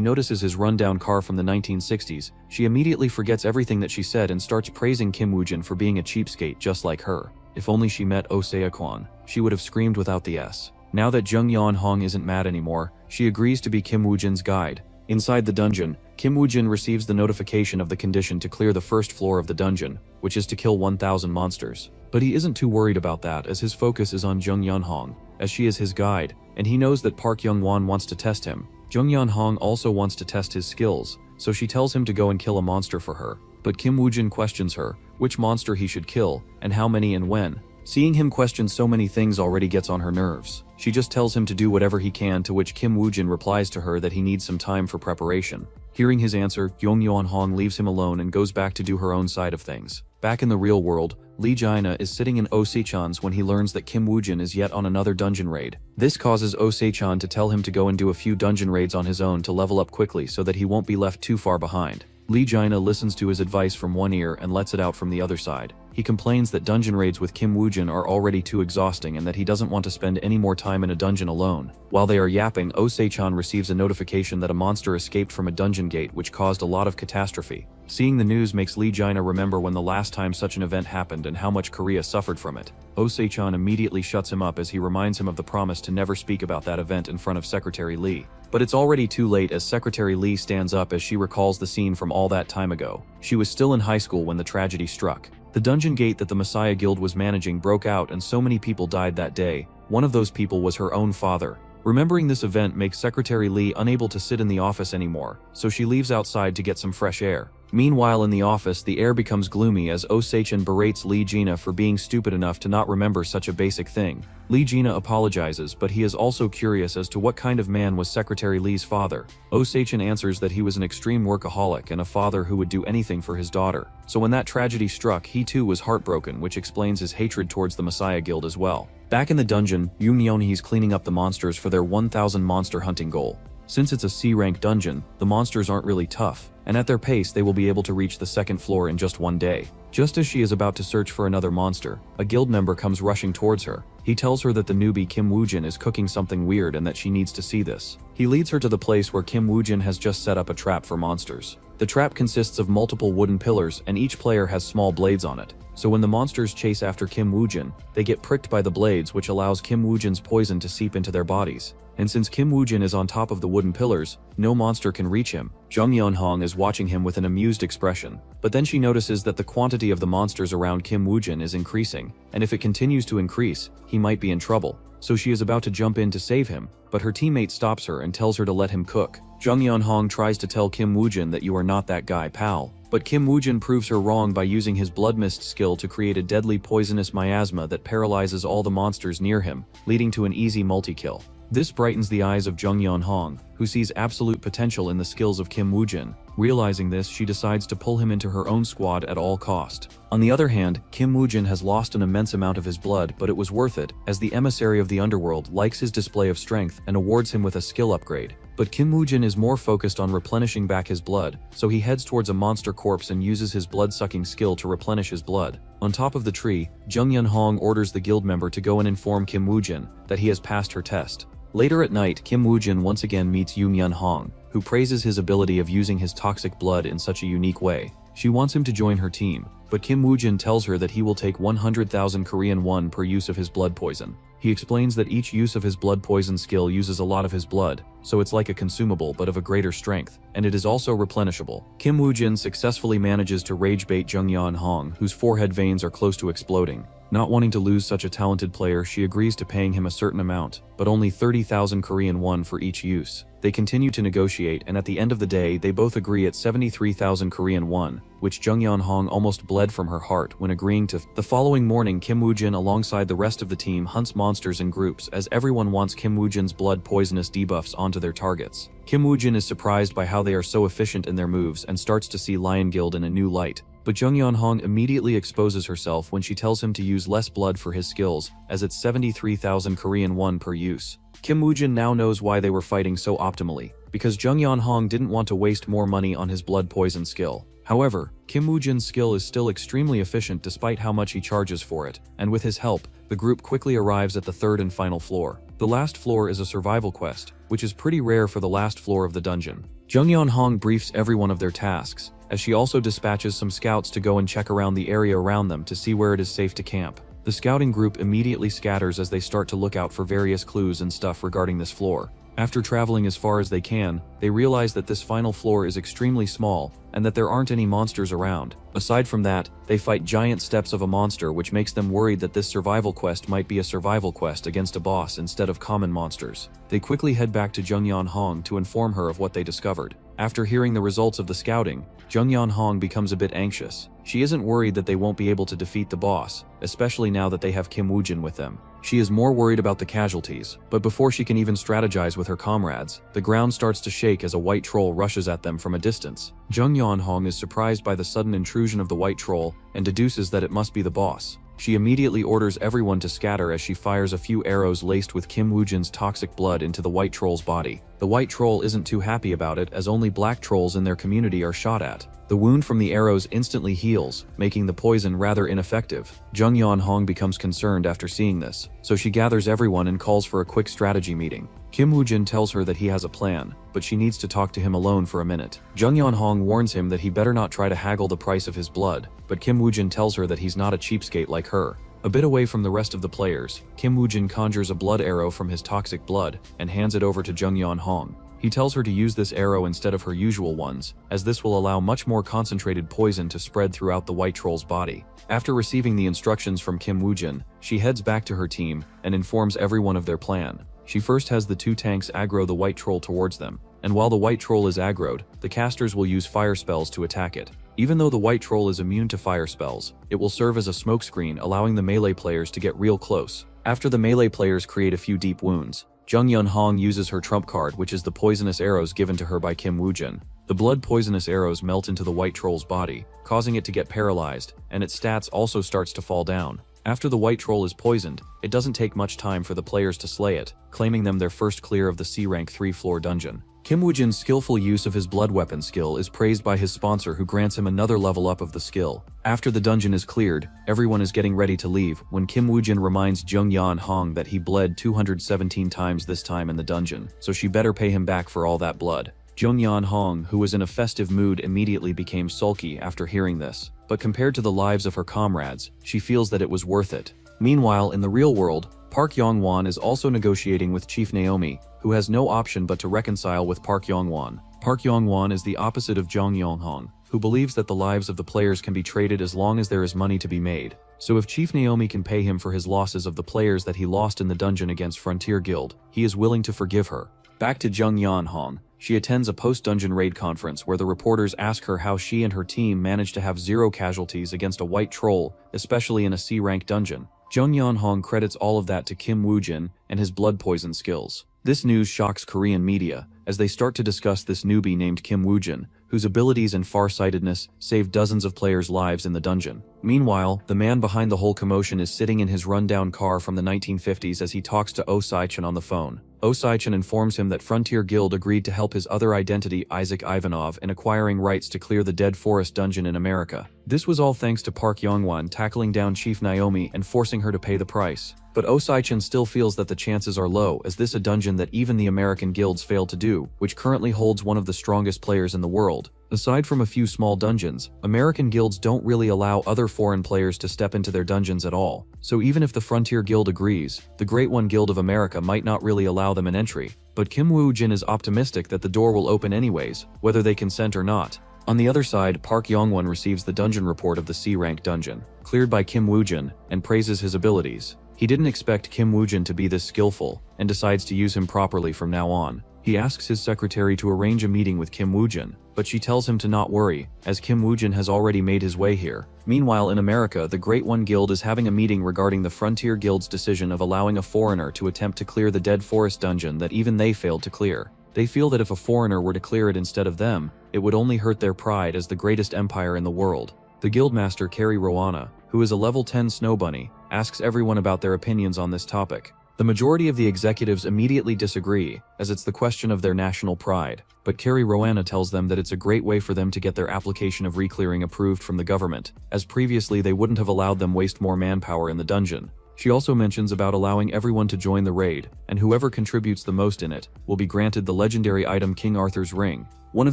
notices his rundown car from the 1960s, she immediately forgets everything that she said and starts praising Kim Woo-jun for being a cheapskate just like her. If only she met Oh Sae-kwon, she would have screamed without the S. Now that Jung Yeon-hong isn't mad anymore, she agrees to be Kim Woo-jun's guide. Inside the dungeon, Kim Woo-jun receives the notification of the condition to clear the first floor of the dungeon, which is to kill 1,000 monsters. But he isn't too worried about that, as his focus is on Jung Yeon-hong, as she is his guide, and he knows that Park Yong-won wants to test him. Jung Yeon-hong also wants to test his skills, so she tells him to go and kill a monster for her. But Kim Woo-jun questions her, which monster he should kill, and how many and when. Seeing him question so many things already gets on her nerves. She just tells him to do whatever he can, to which Kim Woo-jun replies to her that he needs some time for preparation. Hearing his answer, Yong-Yeon-hong leaves him alone and goes back to do her own side of things. Back in the real world, Lee Jaina is sitting in Oh-se-chan's when he learns that Kim Woo-jin is yet on another dungeon raid. This causes Oh-se-chan to tell him to go and do a few dungeon raids on his own to level up quickly so that he won't be left too far behind. Lee Jaina listens to his advice from one ear and lets it out from the other side. He complains that dungeon raids with Kim Woo-jin are already too exhausting and that he doesn't want to spend any more time in a dungeon alone. While they are yapping, Oh-se-chan receives a notification that a monster escaped from a dungeon gate which caused a lot of catastrophe. Seeing the news makes Lee Jaina remember when the last time such an event happened and how much Korea suffered from it. Oh-se-chan immediately shuts him up as he reminds him of the promise to never speak about that event in front of Secretary Lee. But it's already too late as Secretary Lee stands up as she recalls the scene from all that time ago. She was still in high school when the tragedy struck. The dungeon gate that the Messiah Guild was managing broke out and so many people died that day. One of those people was her own father. Remembering this event makes Secretary Lee unable to sit in the office anymore, so she leaves outside to get some fresh air. Meanwhile in the office, the air becomes gloomy as Oh-se-chan berates Lee Jaina for being stupid enough to not remember such a basic thing. Lee Jaina apologizes, but he is also curious as to what kind of man was Secretary Lee's father. Oh-se-chan answers that he was an extreme workaholic and a father who would do anything for his daughter. So when that tragedy struck, he too was heartbroken, which explains his hatred towards the Messiah Guild as well. Back in the dungeon, Yoon-yeon is cleaning up the monsters for their 1000 monster hunting goal. Since it's a C-rank dungeon, the monsters aren't really tough, and at their pace they will be able to reach the second floor in just one day. Just as she is about to search for another monster, a guild member comes rushing towards her. He tells her that the newbie Kim Woo-jin is cooking something weird and that she needs to see this. He leads her to the place where Kim Woo-jin has just set up a trap for monsters. The trap consists of multiple wooden pillars and each player has small blades on it. So when the monsters chase after Kim Woo-jin, they get pricked by the blades, which allows Kim Woo-jin's poison to seep into their bodies. And since Kim Woo-jin is on top of the wooden pillars, no monster can reach him. Jung-yeon-hong is watching him with an amused expression, but then she notices that the quantity of the monsters around Kim Woo-jin is increasing, and if it continues to increase, he might be in trouble. So she is about to jump in to save him, but her teammate stops her and tells her to let him cook. Jung-yeon-hong tries to tell Kim Woo-jin that you are not that guy, pal. But Kim Woo-jin proves her wrong by using his blood mist skill to create a deadly poisonous miasma that paralyzes all the monsters near him, leading to an easy multi-kill. This brightens the eyes of Jung-yeon-hong, who sees absolute potential in the skills of Kim Woo-jin. Realizing this, she decides to pull him into her own squad at all cost. On the other hand, Kim Woo-jin has lost an immense amount of his blood, but it was worth it, as the emissary of the underworld likes his display of strength and awards him with a skill upgrade. But Kim Woo-jin is more focused on replenishing back his blood, so he heads towards a monster corpse and uses his blood-sucking skill to replenish his blood. On top of the tree, Jung-yeon-hong orders the guild member to go and inform Kim Woo-jin that he has passed her test. Later at night, Kim Woo-jin once again meets Yoon-yeon-hong, who praises his ability of using his toxic blood in such a unique way. She wants him to join her team, but Kim Woo-jin tells her that he will take 100,000 Korean won per use of his blood poison. He explains that each use of his blood poison skill uses a lot of his blood, so it's like a consumable but of a greater strength, and it is also replenishable. Kim Woo-jin successfully manages to rage bait Jung-yeon-hong, whose forehead veins are close to exploding. Not wanting to lose such a talented player, she agrees to paying him a certain amount, but only 30,000 Korean won for each use. They continue to negotiate, and at the end of the day, they both agree at 73,000 Korean won, which Jung-yeon-hong almost bled from her heart when agreeing to. The following morning, Kim Woo-jin alongside the rest of the team hunts monsters in groups as everyone wants Kim Woo-jin's blood poisonous debuffs onto their targets. Kim Woo-jin is surprised by how they are so efficient in their moves and starts to see Lion Guild in a new light. But Jung-yeon-hong immediately exposes herself when she tells him to use less blood for his skills, as it's 73,000 Korean won per use. Kim Woo-jin now knows why they were fighting so optimally, because Jung-yeon-hong didn't want to waste more money on his blood poison skill. However, Kim Woo-jin's skill is still extremely efficient despite how much he charges for it, and with his help, the group quickly arrives at the third and final floor. The last floor is a survival quest, which is pretty rare for the last floor of the dungeon. Jung-yeon-hong briefs everyone of their tasks, as she also dispatches some scouts to go and check around the area around them to see where it is safe to camp. The scouting group immediately scatters as they start to look out for various clues and stuff regarding this floor. After traveling as far as they can, they realize that this final floor is extremely small and that there aren't any monsters around. Aside from that, they fight giant steps of a monster, which makes them worried that this survival quest might be a survival quest against a boss instead of common monsters. They quickly head back to Jung-yeon-hong to inform her of what they discovered. After hearing the results of the scouting, Jung Yeon-hong becomes a bit anxious. She isn't worried that they won't be able to defeat the boss, especially now that they have Kim Woo-jin with them. She is more worried about the casualties, but before she can even strategize with her comrades, the ground starts to shake as a white troll rushes at them from a distance. Jung Yeon-hong is surprised by the sudden intrusion of the white troll and deduces that it must be the boss. She immediately orders everyone to scatter as she fires a few arrows laced with Kim Woo-jin's toxic blood into the white troll's body. The white troll isn't too happy about it, as only black trolls in their community are shot at. The wound from the arrows instantly heals, making the poison rather ineffective. Jung Yeon-hong becomes concerned after seeing this, so she gathers everyone and calls for a quick strategy meeting. Kim Woo-jin tells her that he has a plan, but she needs to talk to him alone for a minute. Jung Yeon-hong warns him that he better not try to haggle the price of his blood, but Kim Woo-jin tells her that he's not a cheapskate like her. A bit away from the rest of the players, Kim Woo-jin conjures a blood arrow from his toxic blood and hands it over to Jung Yeon-hong. He tells her to use this arrow instead of her usual ones, as this will allow much more concentrated poison to spread throughout the white troll's body. After receiving the instructions from Kim Woo-jin, she heads back to her team and informs everyone of their plan. She first has the two tanks aggro the white troll towards them, and while the white troll is aggroed, the casters will use fire spells to attack it. Even though the white troll is immune to fire spells, it will serve as a smokescreen, allowing the melee players to get real close. After the melee players create a few deep wounds, Jung Yeon-hong uses her trump card, which is the poisonous arrows given to her by Kim Woo-jin. The blood poisonous arrows melt into the white troll's body, causing it to get paralyzed, and its stats also starts to fall down. After the white troll is poisoned, it doesn't take much time for the players to slay it, claiming them their first clear of the C-rank 3-floor dungeon. Kim Woo-jin's skillful use of his blood weapon skill is praised by his sponsor, who grants him another level up of the skill. After the dungeon is cleared, everyone is getting ready to leave when Kim Woo-jin reminds Jung Yeon-hong that he bled 217 times this time in the dungeon, so she better pay him back for all that blood. Jung Yeon-hong, who was in a festive mood, immediately became sulky after hearing this, but compared to the lives of her comrades, she feels that it was worth it. Meanwhile, in the real world, Park Yong-won is also negotiating with Chief Naomi, who has no option but to reconcile with Park Yong-won. Park Yong-won is the opposite of Jung Yeon-hong, who believes that the lives of the players can be traded as long as there is money to be made. So if Chief Naomi can pay him for his losses of the players that he lost in the dungeon against Frontier Guild, he is willing to forgive her. Back to Jung Yeon-hong. She attends a post-dungeon raid conference where the reporters ask her how she and her team managed to have 0 casualties against a white troll, especially in a C-rank dungeon. Jung Yeon-hong credits all of that to Kim Woo-jin and his blood poison skills. This news shocks Korean media, as they start to discuss this newbie named Kim Woo-jin, whose abilities and far-sightedness saved dozens of players' lives in the dungeon. Meanwhile, the man behind the whole commotion is sitting in his rundown car from the 1950s as he talks to Oh Sai-chan on the phone. Oh Sai-chan informs him that Frontier Guild agreed to help his other identity, Isaac Ivanov, in acquiring rights to clear the Dead Forest dungeon in America. This was all thanks to Park Yong-won tackling down Chief Naomi and forcing her to pay the price. But Oh Sai-chan still feels that the chances are low, as this is a dungeon that even the American guilds failed to do, which currently holds one of the strongest players in the world. Aside from a few small dungeons, American guilds don't really allow other foreign players to step into their dungeons at all. So even if the Frontier Guild agrees, the Great One Guild of America might not really allow them an entry. But Kim Woo-jin is optimistic that the door will open anyways, whether they consent or not. On the other side, Park Yong-won receives the dungeon report of the C-rank dungeon, cleared by Kim Woo-jin, and praises his abilities. He didn't expect Kim Woo-jin to be this skillful, and decides to use him properly from now on. He asks his secretary to arrange a meeting with Kim Woo-jin, but she tells him to not worry, as Kim Woo-jin has already made his way here. Meanwhile, in America, the Great One Guild is having a meeting regarding the Frontier Guild's decision of allowing a foreigner to attempt to clear the Dead Forest dungeon that even they failed to clear. They feel that if a foreigner were to clear it instead of them, it would only hurt their pride as the greatest empire in the world. The guildmaster Carrie Rowana, who is a level 10 snow bunny, asks everyone about their opinions on this topic. The majority of the executives immediately disagree, as it's the question of their national pride, but Carrie Rowana tells them that it's a great way for them to get their application of reclearing approved from the government, as previously they wouldn't have allowed them waste more manpower in the dungeon. She also mentions about allowing everyone to join the raid, and whoever contributes the most in it will be granted the legendary item King Arthur's Ring. One of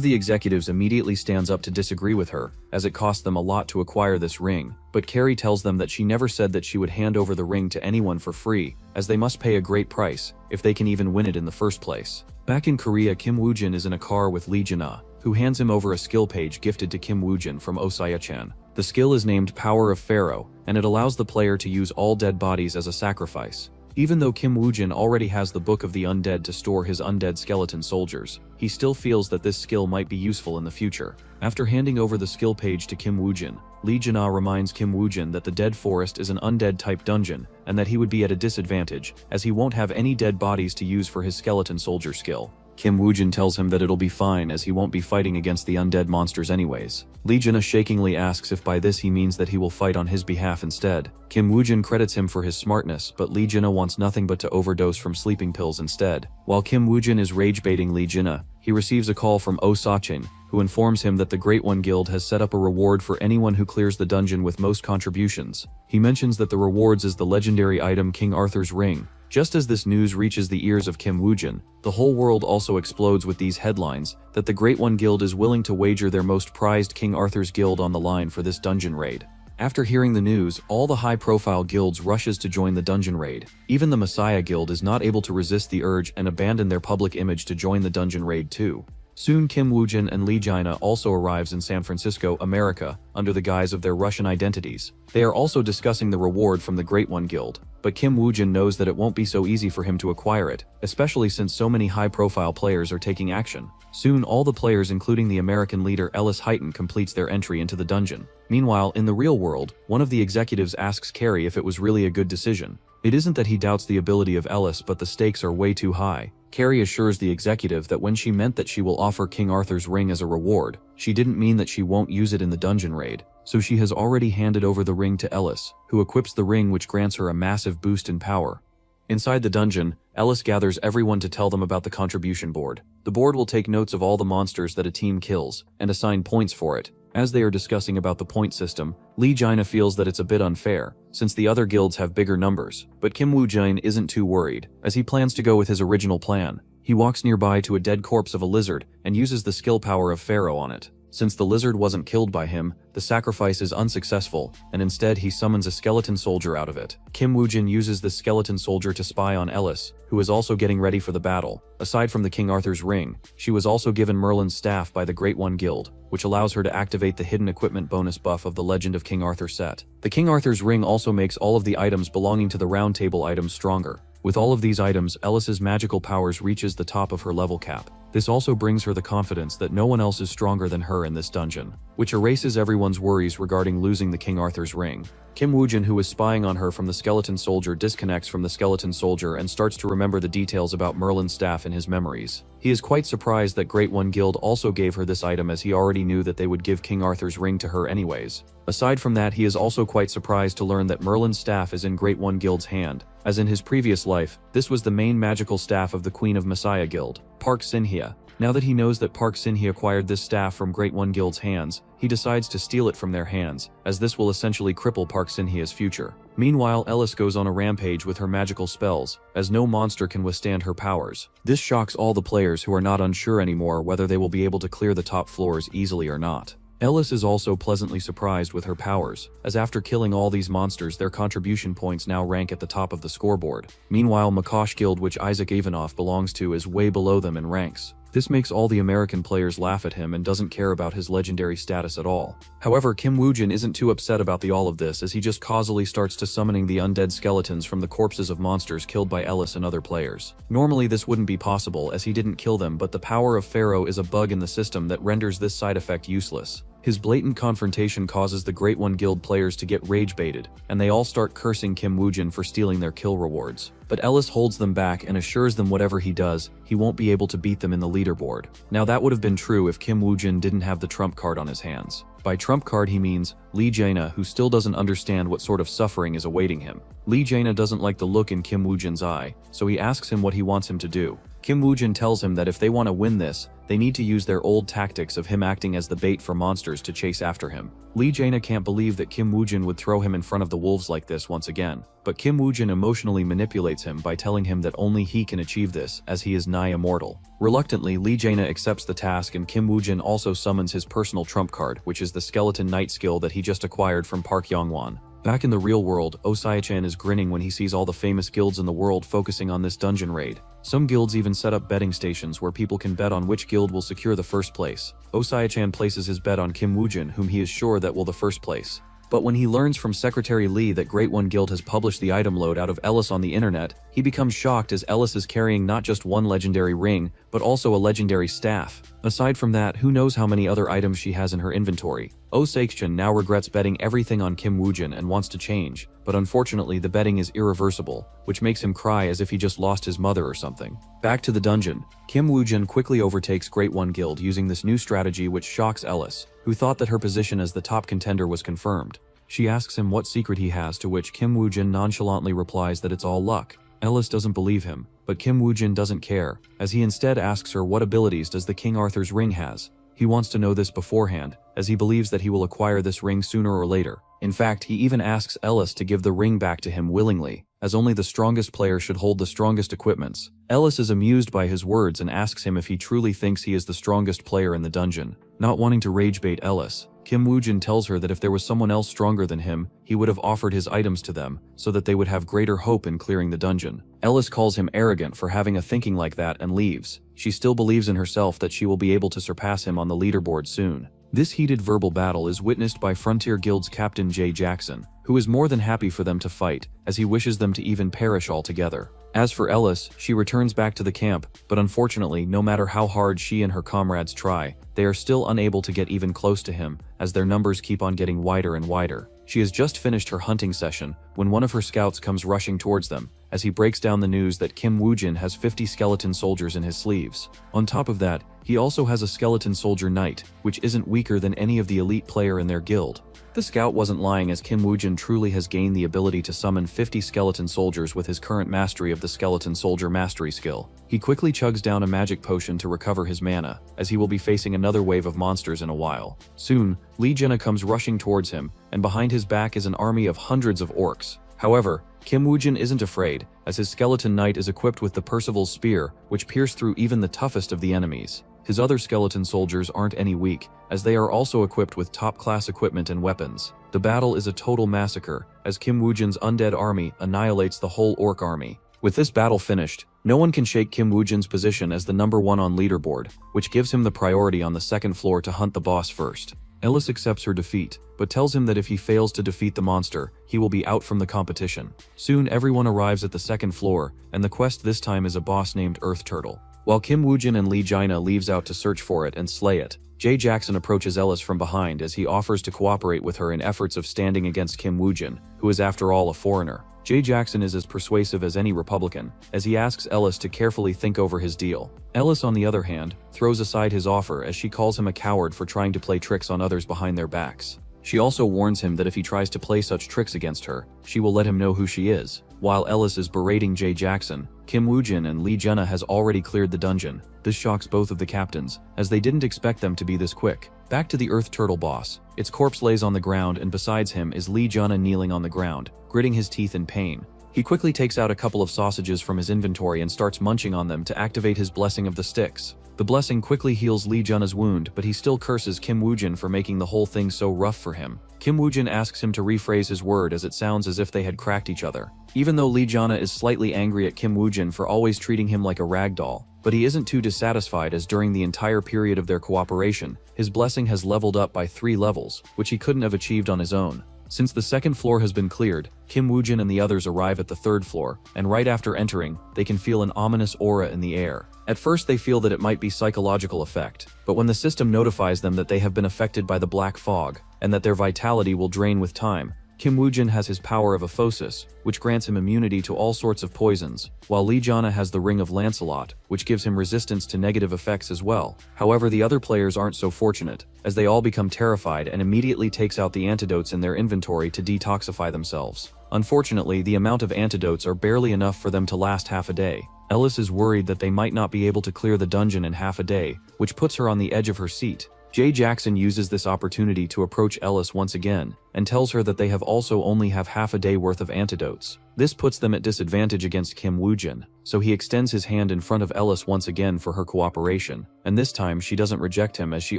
the executives immediately stands up to disagree with her, as it cost them a lot to acquire this ring, but Carrie tells them that she never said that she would hand over the ring to anyone for free, as they must pay a great price, if they can even win it in the first place. Back in Korea, Kim Woo-jin is in a car with Lee Jin-ah, who hands him over a skill page gifted to Kim Woo-jin from Oh Sai-chan. The skill is named Power of Pharaoh, and it allows the player to use all dead bodies as a sacrifice. Even though Kim Woo-jin already has the Book of the Undead to store his undead skeleton soldiers, he still feels that this skill might be useful in the future. After handing over the skill page to Kim Woo-jin, Lee Jin-ah reminds Kim Woo-jin that the Dead Forest is an undead-type dungeon, and that he would be at a disadvantage, as he won't have any dead bodies to use for his skeleton soldier skill. Kim Woo-jin tells him that it'll be fine as he won't be fighting against the undead monsters anyways. Lee Jin-ah shakingly asks if by this he means that he will fight on his behalf instead. Kim Woo-jin credits him for his smartness, but Lee Jin-ah wants nothing but to overdose from sleeping pills instead. While Kim Woo-jin is rage-baiting Lee Jin-ah, he receives a call from Oh Sa-chin, who informs him that the Great One Guild has set up a reward for anyone who clears the dungeon with most contributions. He mentions that the rewards is the legendary item King Arthur's Ring. Just as this news reaches the ears of Kim Woo-jin, the whole world also explodes with these headlines that the Great One Guild is willing to wager their most prized King Arthur's Guild on the line for this dungeon raid. After hearing the news, all the high-profile guilds rushes to join the dungeon raid. Even the Messiah Guild is not able to resist the urge and abandon their public image to join the dungeon raid too. Soon Kim Woo-jin and Lee Jin-ah also arrives in San Francisco, America, under the guise of their Russian identities. They are also discussing the reward from the Great One Guild, but Kim Woo-jin knows that it won't be so easy for him to acquire it, especially since so many high-profile players are taking action. Soon all the players including the American leader Ellis Heighton completes their entry into the dungeon. Meanwhile, in the real world, one of the executives asks Carrie if it was really a good decision. It isn't that he doubts the ability of Ellis, but the stakes are way too high. Carrie assures the executive that when she meant that she will offer King Arthur's ring as a reward, she didn't mean that she won't use it in the dungeon raid. So she has already handed over the ring to Ellis, who equips the ring, which grants her a massive boost in power. Inside the dungeon, Ellis gathers everyone to tell them about the contribution board. The board will take notes of all the monsters that a team kills, and assign points for it. As they are discussing about the point system, Lee Jin-ah feels that it's a bit unfair, since the other guilds have bigger numbers, but Kim Woo-jin isn't too worried, as he plans to go with his original plan. He walks nearby to a dead corpse of a lizard, and uses the skill power of Pharaoh on it. Since the lizard wasn't killed by him, the sacrifice is unsuccessful, and instead he summons a skeleton soldier out of it. Kim Woo-jin uses the skeleton soldier to spy on Ellis, who is also getting ready for the battle. Aside from the King Arthur's ring, she was also given Merlin's staff by the Great One Guild, which allows her to activate the hidden equipment bonus buff of the Legend of King Arthur set. The King Arthur's ring also makes all of the items belonging to the Round Table items stronger. With all of these items, Ellis's magical powers reaches the top of her level cap. This also brings her the confidence that no one else is stronger than her in this dungeon, which erases everyone's worries regarding losing the King Arthur's ring. Kim Woo-jin, who is spying on her from the skeleton soldier, disconnects from the skeleton soldier and starts to remember the details about Merlin's staff in his memories. He is quite surprised that Great One Guild also gave her this item, as he already knew that they would give King Arthur's ring to her anyways. Aside from that, he is also quite surprised to learn that Merlin's staff is in Great One Guild's hand. As in his previous life, this was the main magical staff of the Queen of Messiah Guild, Park Sin-hye. Now that he knows that Park Sin-hye acquired this staff from Great One Guild's hands, he decides to steal it from their hands, as this will essentially cripple Park Sin-hye's future. Meanwhile, Ellis goes on a rampage with her magical spells, as no monster can withstand her powers. This shocks all the players, who are not unsure anymore whether they will be able to clear the top floors easily or not. Ellis is also pleasantly surprised with her powers, as after killing all these monsters, their contribution points now rank at the top of the scoreboard. Meanwhile, Makash Guild, which Isaac Ivanoff belongs to, is way below them in ranks. This makes all the American players laugh at him and doesn't care about his legendary status at all. However, Kim Woo-jin isn't too upset about all of this, as he just causally starts to summoning the undead skeletons from the corpses of monsters killed by Ellis and other players. Normally this wouldn't be possible, as he didn't kill them, but the power of Pharaoh is a bug in the system that renders this side effect useless. His blatant confrontation causes the Great One Guild players to get rage-baited, and they all start cursing Kim Woo-jin for stealing their kill rewards. But Ellis holds them back and assures them whatever he does, he won't be able to beat them in the leaderboard. Now that would have been true if Kim Woo-jin didn't have the trump card on his hands. By trump card he means Lee Jin-ah, who still doesn't understand what sort of suffering is awaiting him. Lee Jin-ah doesn't like the look in Kim Woo-jin's eye, so he asks him what he wants him to do. Kim Woo-jin tells him that if they want to win this, they need to use their old tactics of him acting as the bait for monsters to chase after him. Lee Jin-ah can't believe that Kim Woo-jin would throw him in front of the wolves like this once again, but Kim Woo-jin emotionally manipulates him by telling him that only he can achieve this, as he is nigh immortal. Reluctantly, Lee Jin-ah accepts the task, and Kim Woo-jin also summons his personal trump card, which is the Skeleton Knight skill that he just acquired from Park Yong-won. Back in the real world, Oh Sa-chan is grinning when he sees all the famous guilds in the world focusing on this dungeon raid. Some guilds even set up betting stations where people can bet on which guild will secure the first place. Oh Sa-chan places his bet on Kim Woo-jin, whom he is sure that will the first place. But when he learns from Secretary Lee that Great One Guild has published the item loadout of Ellis on the internet, he becomes shocked as Ellis is carrying not just one legendary ring, but also a legendary staff. Aside from that, who knows how many other items she has in her inventory. Oh Seikchin now regrets betting everything on Kim Woojin and wants to change, but unfortunately the betting is irreversible, which makes him cry as if he just lost his mother or something. Back to the dungeon, Kim Woojin quickly overtakes Great One Guild using this new strategy which shocks Ellis, who thought that her position as the top contender was confirmed. She asks him what secret he has, to which Kim Woojin nonchalantly replies that it's all luck. Ellis doesn't believe him, but Kim Woojin doesn't care, as he instead asks her what abilities does the King Arthur's ring has. He wants to know this beforehand, as he believes that he will acquire this ring sooner or later. In fact, he even asks Ellis to give the ring back to him willingly, as only the strongest player should hold the strongest equipments. Ellis is amused by his words and asks him if he truly thinks he is the strongest player in the dungeon. Not wanting to rage bait Ellis, Kim Woojin tells her that if there was someone else stronger than him, he would have offered his items to them, so that they would have greater hope in clearing the dungeon. Ellis calls him arrogant for having a thinking like that and leaves. She still believes in herself that she will be able to surpass him on the leaderboard soon. This heated verbal battle is witnessed by Frontier Guild's captain Jay Jackson, who is more than happy for them to fight, as he wishes them to even perish altogether. As for Ellis, she returns back to the camp, but unfortunately, no matter how hard she and her comrades try, they are still unable to get even close to him, as their numbers keep on getting wider and wider. She has just finished her hunting session, when one of her scouts comes rushing towards them, as he breaks down the news that Kim Woojin has 50 skeleton soldiers in his sleeves. On top of that, he also has a skeleton soldier knight, which isn't weaker than any of the elite player in their guild. The scout wasn't lying, as Kim Woojin truly has gained the ability to summon 50 skeleton soldiers with his current mastery of the skeleton soldier mastery skill. He quickly chugs down a magic potion to recover his mana, as he will be facing another wave of monsters in a while. Soon, Lee Jenna comes rushing towards him, and behind his back is an army of hundreds of orcs. However, Kim Woojin isn't afraid, as his skeleton knight is equipped with the Percival's spear, which pierced through even the toughest of the enemies. His other skeleton soldiers aren't any weak, as they are also equipped with top-class equipment and weapons. The battle is a total massacre, as Kim Woojin's undead army annihilates the whole orc army. With this battle finished, no one can shake Kim Woojin's position as the #1 on leaderboard, which gives him the priority on the second floor to hunt the boss first. Ellis accepts her defeat, but tells him that if he fails to defeat the monster, he will be out from the competition. Soon everyone arrives at the second floor, and the quest this time is a boss named Earth Turtle. While Kim Woojin and Lee Jaina leaves out to search for it and slay it, Jay Jackson approaches Ellis from behind as he offers to cooperate with her in efforts of standing against Kim Woojin, who is after all a foreigner. Jay Jackson is as persuasive as any Republican, as he asks Ellis to carefully think over his deal. Ellis, on the other hand, throws aside his offer as she calls him a coward for trying to play tricks on others behind their backs. She also warns him that if he tries to play such tricks against her, she will let him know who she is. While Ellis is berating Jay Jackson, Kim Woojin and Lee Jenna has already cleared the dungeon. This shocks both of the captains, as they didn't expect them to be this quick. Back to the Earth Turtle boss. Its corpse lays on the ground, and besides him is Lee Jenna kneeling on the ground, gritting his teeth in pain. He quickly takes out a couple of sausages from his inventory and starts munching on them to activate his blessing of the sticks. The blessing quickly heals Lee Jenna's wound, but he still curses Kim Woojin for making the whole thing so rough for him. Kim Woojin asks him to rephrase his word, as it sounds as if they had cracked each other. Even though Lee Jenna is slightly angry at Kim Woojin for always treating him like a rag doll, but he isn't too dissatisfied, as during the entire period of their cooperation, his blessing has leveled up by 3 levels, which he couldn't have achieved on his own. Since the second floor has been cleared, Kim Woojin and the others arrive at the third floor, and right after entering, they can feel an ominous aura in the air. At first they feel that it might be psychological effect, but when the system notifies them that they have been affected by the black fog, and that their vitality will drain with time, Kim Woojin has his power of Aphosis, which grants him immunity to all sorts of poisons, while Lee Jenna has the Ring of Lancelot, which gives him resistance to negative effects as well. However, the other players aren't so fortunate, as they all become terrified and immediately takes out the antidotes in their inventory to detoxify themselves. Unfortunately, the amount of antidotes are barely enough for them to last half a day. Ellis is worried that they might not be able to clear the dungeon in half a day, which puts her on the edge of her seat. Jay Jackson uses this opportunity to approach Ellis once again, and tells her that they only have half a day worth of antidotes. This puts them at disadvantage against Kim Woojin, so he extends his hand in front of Ellis once again for her cooperation, and this time she doesn't reject him, as she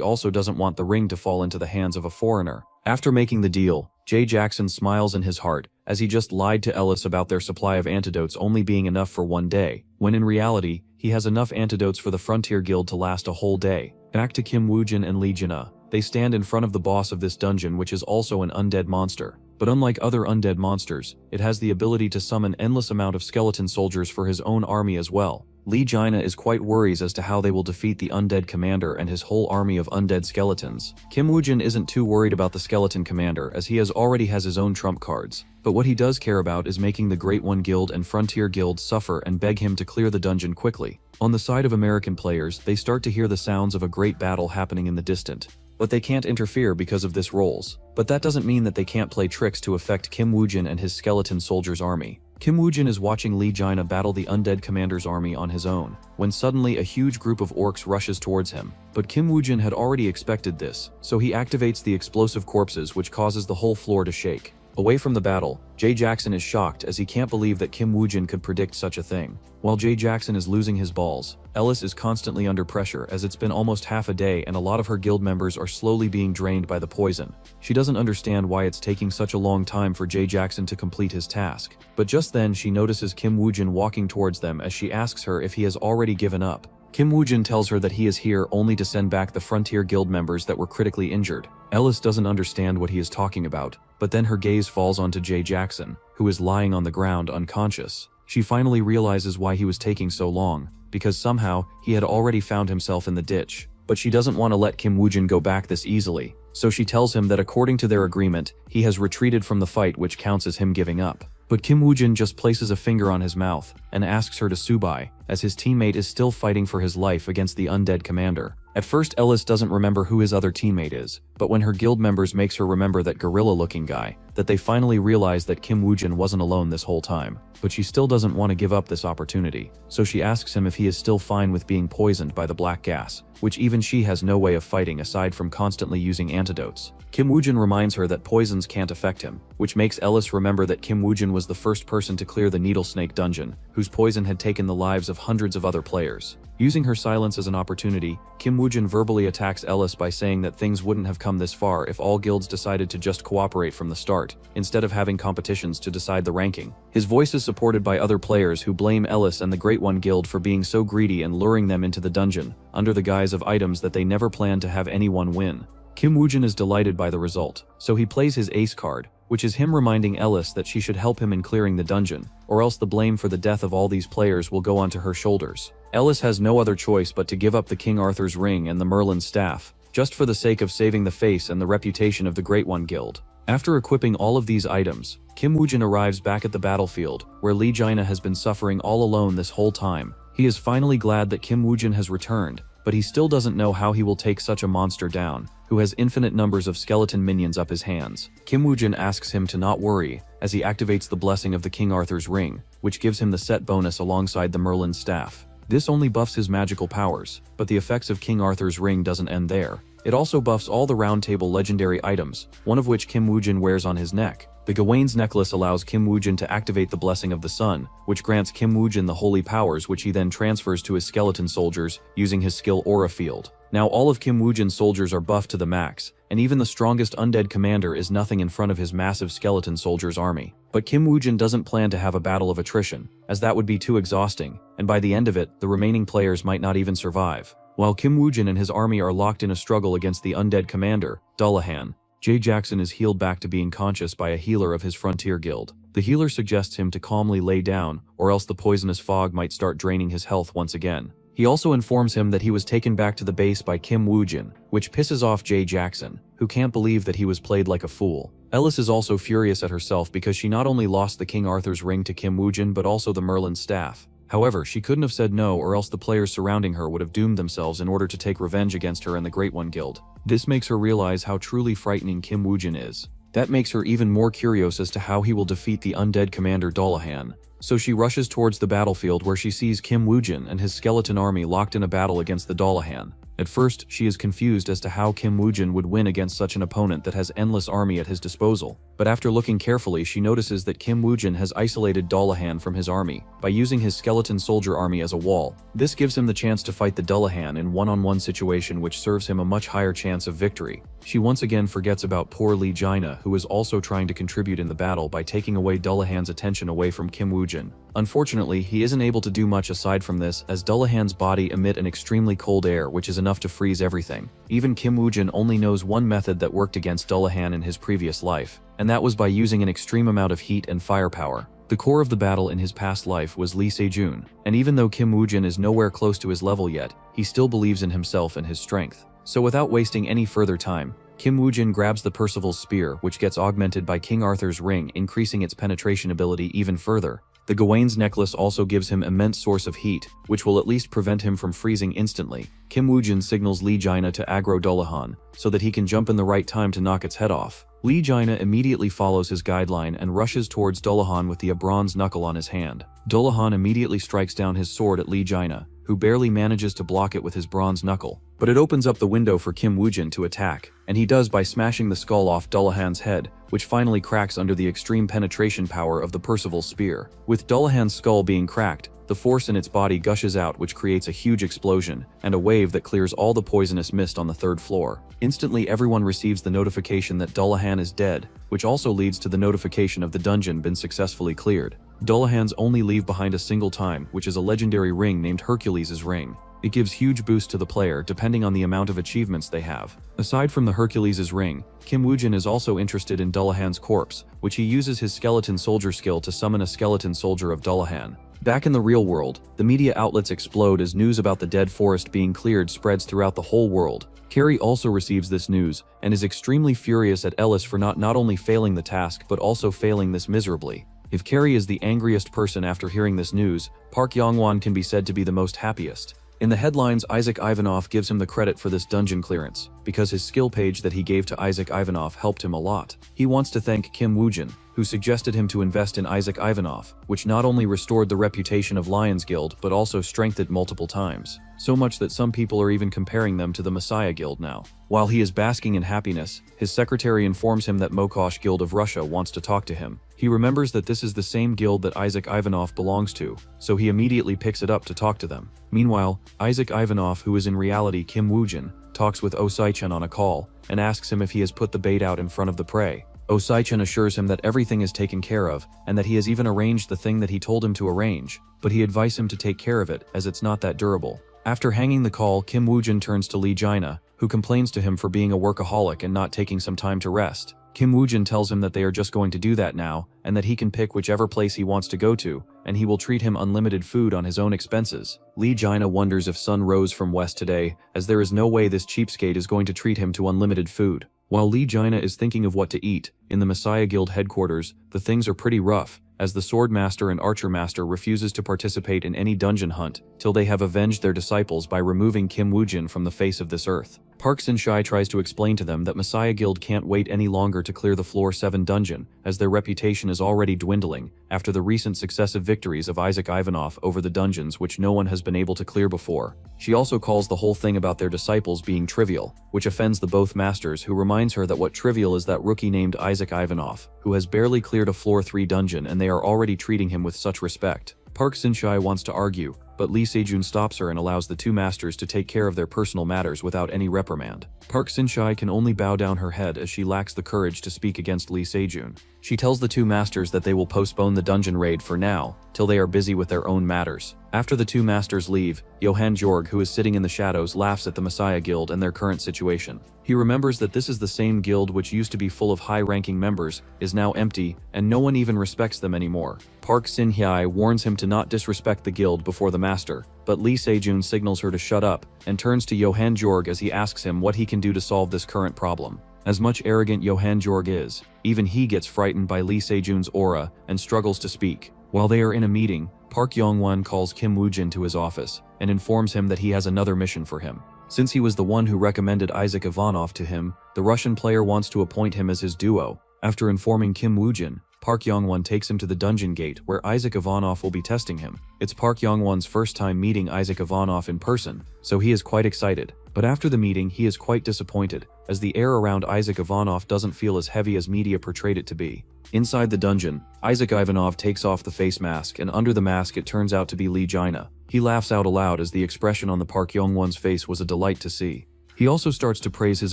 also doesn't want the ring to fall into the hands of a foreigner. After making the deal, Jay Jackson smiles in his heart, as he just lied to Ellis about their supply of antidotes only being enough for 1 day, when in reality, he has enough antidotes for the Frontier Guild to last a whole day. Back to Kim Woojin and Lee Jenna. They stand in front of the boss of this dungeon, which is also an undead monster. But unlike other undead monsters, it has the ability to summon endless amount of skeleton soldiers for his own army as well. Lee Jaina is quite worried as to how they will defeat the undead commander and his whole army of undead skeletons. Kim Woojin isn't too worried about the skeleton commander as he already has his own trump cards. But what he does care about is making the Great One Guild and Frontier Guild suffer and beg him to clear the dungeon quickly. On the side of American players, they start to hear the sounds of a great battle happening in the distant. But they can't interfere because of this roles. But that doesn't mean that they can't play tricks to affect Kim Woojin and his skeleton soldiers' army. Kim Woojin is watching Lee Jaina battle the undead commander's army on his own, when suddenly a huge group of orcs rushes towards him. But Kim Woojin had already expected this, so he activates the explosive corpses, which causes the whole floor to shake. Away from the battle, Jay Jackson is shocked as he can't believe that Kim Woojin could predict such a thing. While Jay Jackson is losing his balls, Ellis is constantly under pressure as it's been almost half a day and a lot of her guild members are slowly being drained by the poison. She doesn't understand why it's taking such a long time for Jay Jackson to complete his task. But just then she notices Kim Woojin walking towards them as she asks her if he has already given up. Kim Woojin tells her that he is here only to send back the Frontier Guild members that were critically injured. Ellis doesn't understand what he is talking about, but then her gaze falls onto Jay Jackson, who is lying on the ground unconscious. She finally realizes why he was taking so long, because somehow he had already found himself in the ditch. But she doesn't want to let Kim Woojin go back this easily, so she tells him that according to their agreement, he has retreated from the fight, which counts as him giving up. But Kim Woojin just places a finger on his mouth and asks her to subai, as his teammate is still fighting for his life against the undead commander. At first Ellis doesn't remember who his other teammate is, but when her guild members makes her remember that gorilla-looking guy, that they finally realize that Kim Woojin wasn't alone this whole time. But she still doesn't want to give up this opportunity, so she asks him if he is still fine with being poisoned by the black gas, which even she has no way of fighting aside from constantly using antidotes. Kim Woojin reminds her that poisons can't affect him, which makes Ellis remember that Kim Woojin was the first person to clear the Needle Snake dungeon, whose poison had taken the lives of hundreds of other players. Using her silence as an opportunity, Kim Woojin verbally attacks Ellis by saying that things wouldn't have come this far if all guilds decided to just cooperate from the start, instead of having competitions to decide the ranking. His voice is supported by other players who blame Ellis and the Great One Guild for being so greedy and luring them into the dungeon, under the guise of items that they never planned to have anyone win. Kim Woojin is delighted by the result, so he plays his ace card, which is him reminding Ellis that she should help him in clearing the dungeon, or else the blame for the death of all these players will go onto her shoulders. Ellis has no other choice but to give up the King Arthur's ring and the Merlin's staff, just for the sake of saving the face and the reputation of the Great One Guild. After equipping all of these items, Kim Woojin arrives back at the battlefield, where Lee Jaina has been suffering all alone this whole time. He is finally glad that Kim Woojin has returned, but he still doesn't know how he will take such a monster down, who has infinite numbers of skeleton minions up his hands. Kim Woojin asks him to not worry, as he activates the blessing of the King Arthur's ring, which gives him the set bonus alongside the Merlin's staff. This only buffs his magical powers, but the effects of King Arthur's ring doesn't end there. It also buffs all the Round Table legendary items, one of which Kim Woojin wears on his neck. The Gawain's necklace allows Kim Woojin to activate the Blessing of the Sun, which grants Kim Woojin the holy powers, which he then transfers to his skeleton soldiers using his skill Aura Field. Now all of Kim Woojin's soldiers are buffed to the max, and even the strongest undead commander is nothing in front of his massive skeleton soldiers' army. But Kim Woojin doesn't plan to have a battle of attrition, as that would be too exhausting, and by the end of it, the remaining players might not even survive. While Kim Woojin and his army are locked in a struggle against the undead commander, Dullahan, Jay Jackson is healed back to being conscious by a healer of his Frontier Guild. The healer suggests him to calmly lay down, or else the poisonous fog might start draining his health once again. He also informs him that he was taken back to the base by Kim Woojin, which pisses off Jay Jackson, who can't believe that he was played like a fool. Ellis is also furious at herself because she not only lost the King Arthur's ring to Kim Woojin but also the Merlin's staff. However, she couldn't have said no, or else the players surrounding her would have doomed themselves in order to take revenge against her and the Great One Guild. This makes her realize how truly frightening Kim Woojin is. That makes her even more curious as to how he will defeat the undead commander Dullahan. So she rushes towards the battlefield where she sees Kim Woojin and his skeleton army locked in a battle against the Dullahan. At first, she is confused as to how Kim Woojin would win against such an opponent that has endless army at his disposal. But after looking carefully, she notices that Kim Woojin has isolated Dullahan from his army by using his skeleton soldier army as a wall. This gives him the chance to fight the Dullahan in one-on-one situation, which serves him a much higher chance of victory. She once again forgets about poor Lee Jaina, who is also trying to contribute in the battle by taking away Dullahan's attention away from Kim Woojin. Unfortunately, he isn't able to do much aside from this, as Dullahan's body emit an extremely cold air, which is enough enough to freeze everything. Even Kim Woo-jin only knows one method that worked against Dullahan in his previous life, and that was by using an extreme amount of heat and firepower. The core of the battle in his past life was Lee Se-jun, and even though Kim Woo-jin is nowhere close to his level yet, he still believes in himself and his strength. So without wasting any further time, Kim Woo-jin grabs the Percival's spear, which gets augmented by King Arthur's ring, increasing its penetration ability even further. The Gawain's necklace also gives him immense source of heat, which will at least prevent him from freezing instantly. Kim Woo-jin signals Lee Jaina to aggro Dullahan, so that he can jump in the right time to knock its head off. Lee Jaina immediately follows his guideline and rushes towards Dullahan with the bronze knuckle on his hand. Dullahan immediately strikes down his sword at Lee Jaina, who barely manages to block it with his bronze knuckle. But it opens up the window for Kim Woo-jin to attack, and he does by smashing the skull off Dullahan's head, which finally cracks under the extreme penetration power of the Percival's spear. With Dullahan's skull being cracked, the force in its body gushes out, which creates a huge explosion, and a wave that clears all the poisonous mist on the 3rd floor. Instantly, everyone receives the notification that Dullahan is dead, which also leads to the notification of the dungeon been successfully cleared. Dullahan's only leave behind a single time, which is a legendary ring named Hercules' ring. It gives huge boost to the player depending on the amount of achievements they have. Aside from the Hercules' ring, Kim Woo-jin is also interested in Dullahan's corpse, which he uses his skeleton soldier skill to summon a skeleton soldier of Dullahan. Back in the real world, the media outlets explode as news about the dead forest being cleared spreads throughout the whole world. Carrie also receives this news, and is extremely furious at Ellis for not only failing the task but also failing this miserably. If Carrie is the angriest person after hearing this news, Park Yong-won can be said to be the most happiest. In the headlines, Isaac Ivanov gives him the credit for this dungeon clearance, because his skill page that he gave to Isaac Ivanov helped him a lot. He wants to thank Kim Woo-jin, who suggested him to invest in Isaac Ivanov, which not only restored the reputation of Lions Guild but also strengthened multiple times. So much that some people are even comparing them to the Messiah Guild now. While he is basking in happiness, his secretary informs him that Mokosh Guild of Russia wants to talk to him. He remembers that this is the same guild that Isaac Ivanov belongs to, so he immediately picks it up to talk to them. Meanwhile, Isaac Ivanov, who is in reality Kim Woo-jin, talks with Oh Se-chan on a call, and asks him if he has put the bait out in front of the prey. Oh Se-chan assures him that everything is taken care of, and that he has even arranged the thing that he told him to arrange, but he advised him to take care of it, as it's not that durable. After hanging the call, Kim Woo-jin turns to Lee Jaina, who complains to him for being a workaholic and not taking some time to rest. Kim Woo-jin tells him that they are just going to do that now, and that he can pick whichever place he wants to go to, and he will treat him unlimited food on his own expenses. Lee Jaina wonders if sun rose from west today, as there is no way this cheapskate is going to treat him to unlimited food. While Lee Jaina is thinking of what to eat, in the Messiah Guild headquarters, the things are pretty rough, as the Sword Master and Archer Master refuses to participate in any dungeon hunt till they have avenged their disciples by removing Kim Woo-jin from the face of this earth. Park Sin-shai tries to explain to them that Messiah Guild can't wait any longer to clear the Floor 7 dungeon, as their reputation is already dwindling after the recent successive victories of Isaac Ivanov over the dungeons which no one has been able to clear before. She also calls the whole thing about their disciples being trivial, which offends the both masters, who reminds her that what trivial is that rookie named Isaac Ivanov, who has barely cleared a Floor 3 dungeon, and they are already treating him with such respect. Park Sin-shai wants to argue, but Lee Se-jun stops her and allows the two masters to take care of their personal matters without any reprimand. Park Sin-shai can only bow down her head as she lacks the courage to speak against Lee Se-jun. She tells the two masters that they will postpone the dungeon raid for now, till they are busy with their own matters. After the two masters leave, Johan Jorg, who is sitting in the shadows, laughs at the Messiah Guild and their current situation. He remembers that this is the same guild which used to be full of high-ranking members, is now empty, and no one even respects them anymore. Park Sin-hye warns him to not disrespect the guild before the master, but Lee Se-jun signals her to shut up, and turns to Johan Jorg as he asks him what he can do to solve this current problem. As much arrogant Johan Jorg is, even he gets frightened by Lee Se-jun's aura and struggles to speak. While they are in a meeting, Park Yong-won calls Kim Woo-jin to his office and informs him that he has another mission for him. Since he was the one who recommended Isaac Ivanov to him, the Russian player wants to appoint him as his duo. After informing Kim Woo-jin, Park Yong-won takes him to the dungeon gate where Isaac Ivanov will be testing him. It's Park Yong-won's first time meeting Isaac Ivanov in person, so he is quite excited. But after the meeting, he is quite disappointed, as the air around Isaac Ivanov doesn't feel as heavy as media portrayed it to be. Inside the dungeon, Isaac Ivanov takes off the face mask, and under the mask it turns out to be Lee Jaina. He laughs out aloud as the expression on the Park Yong-won's face was a delight to see. He also starts to praise his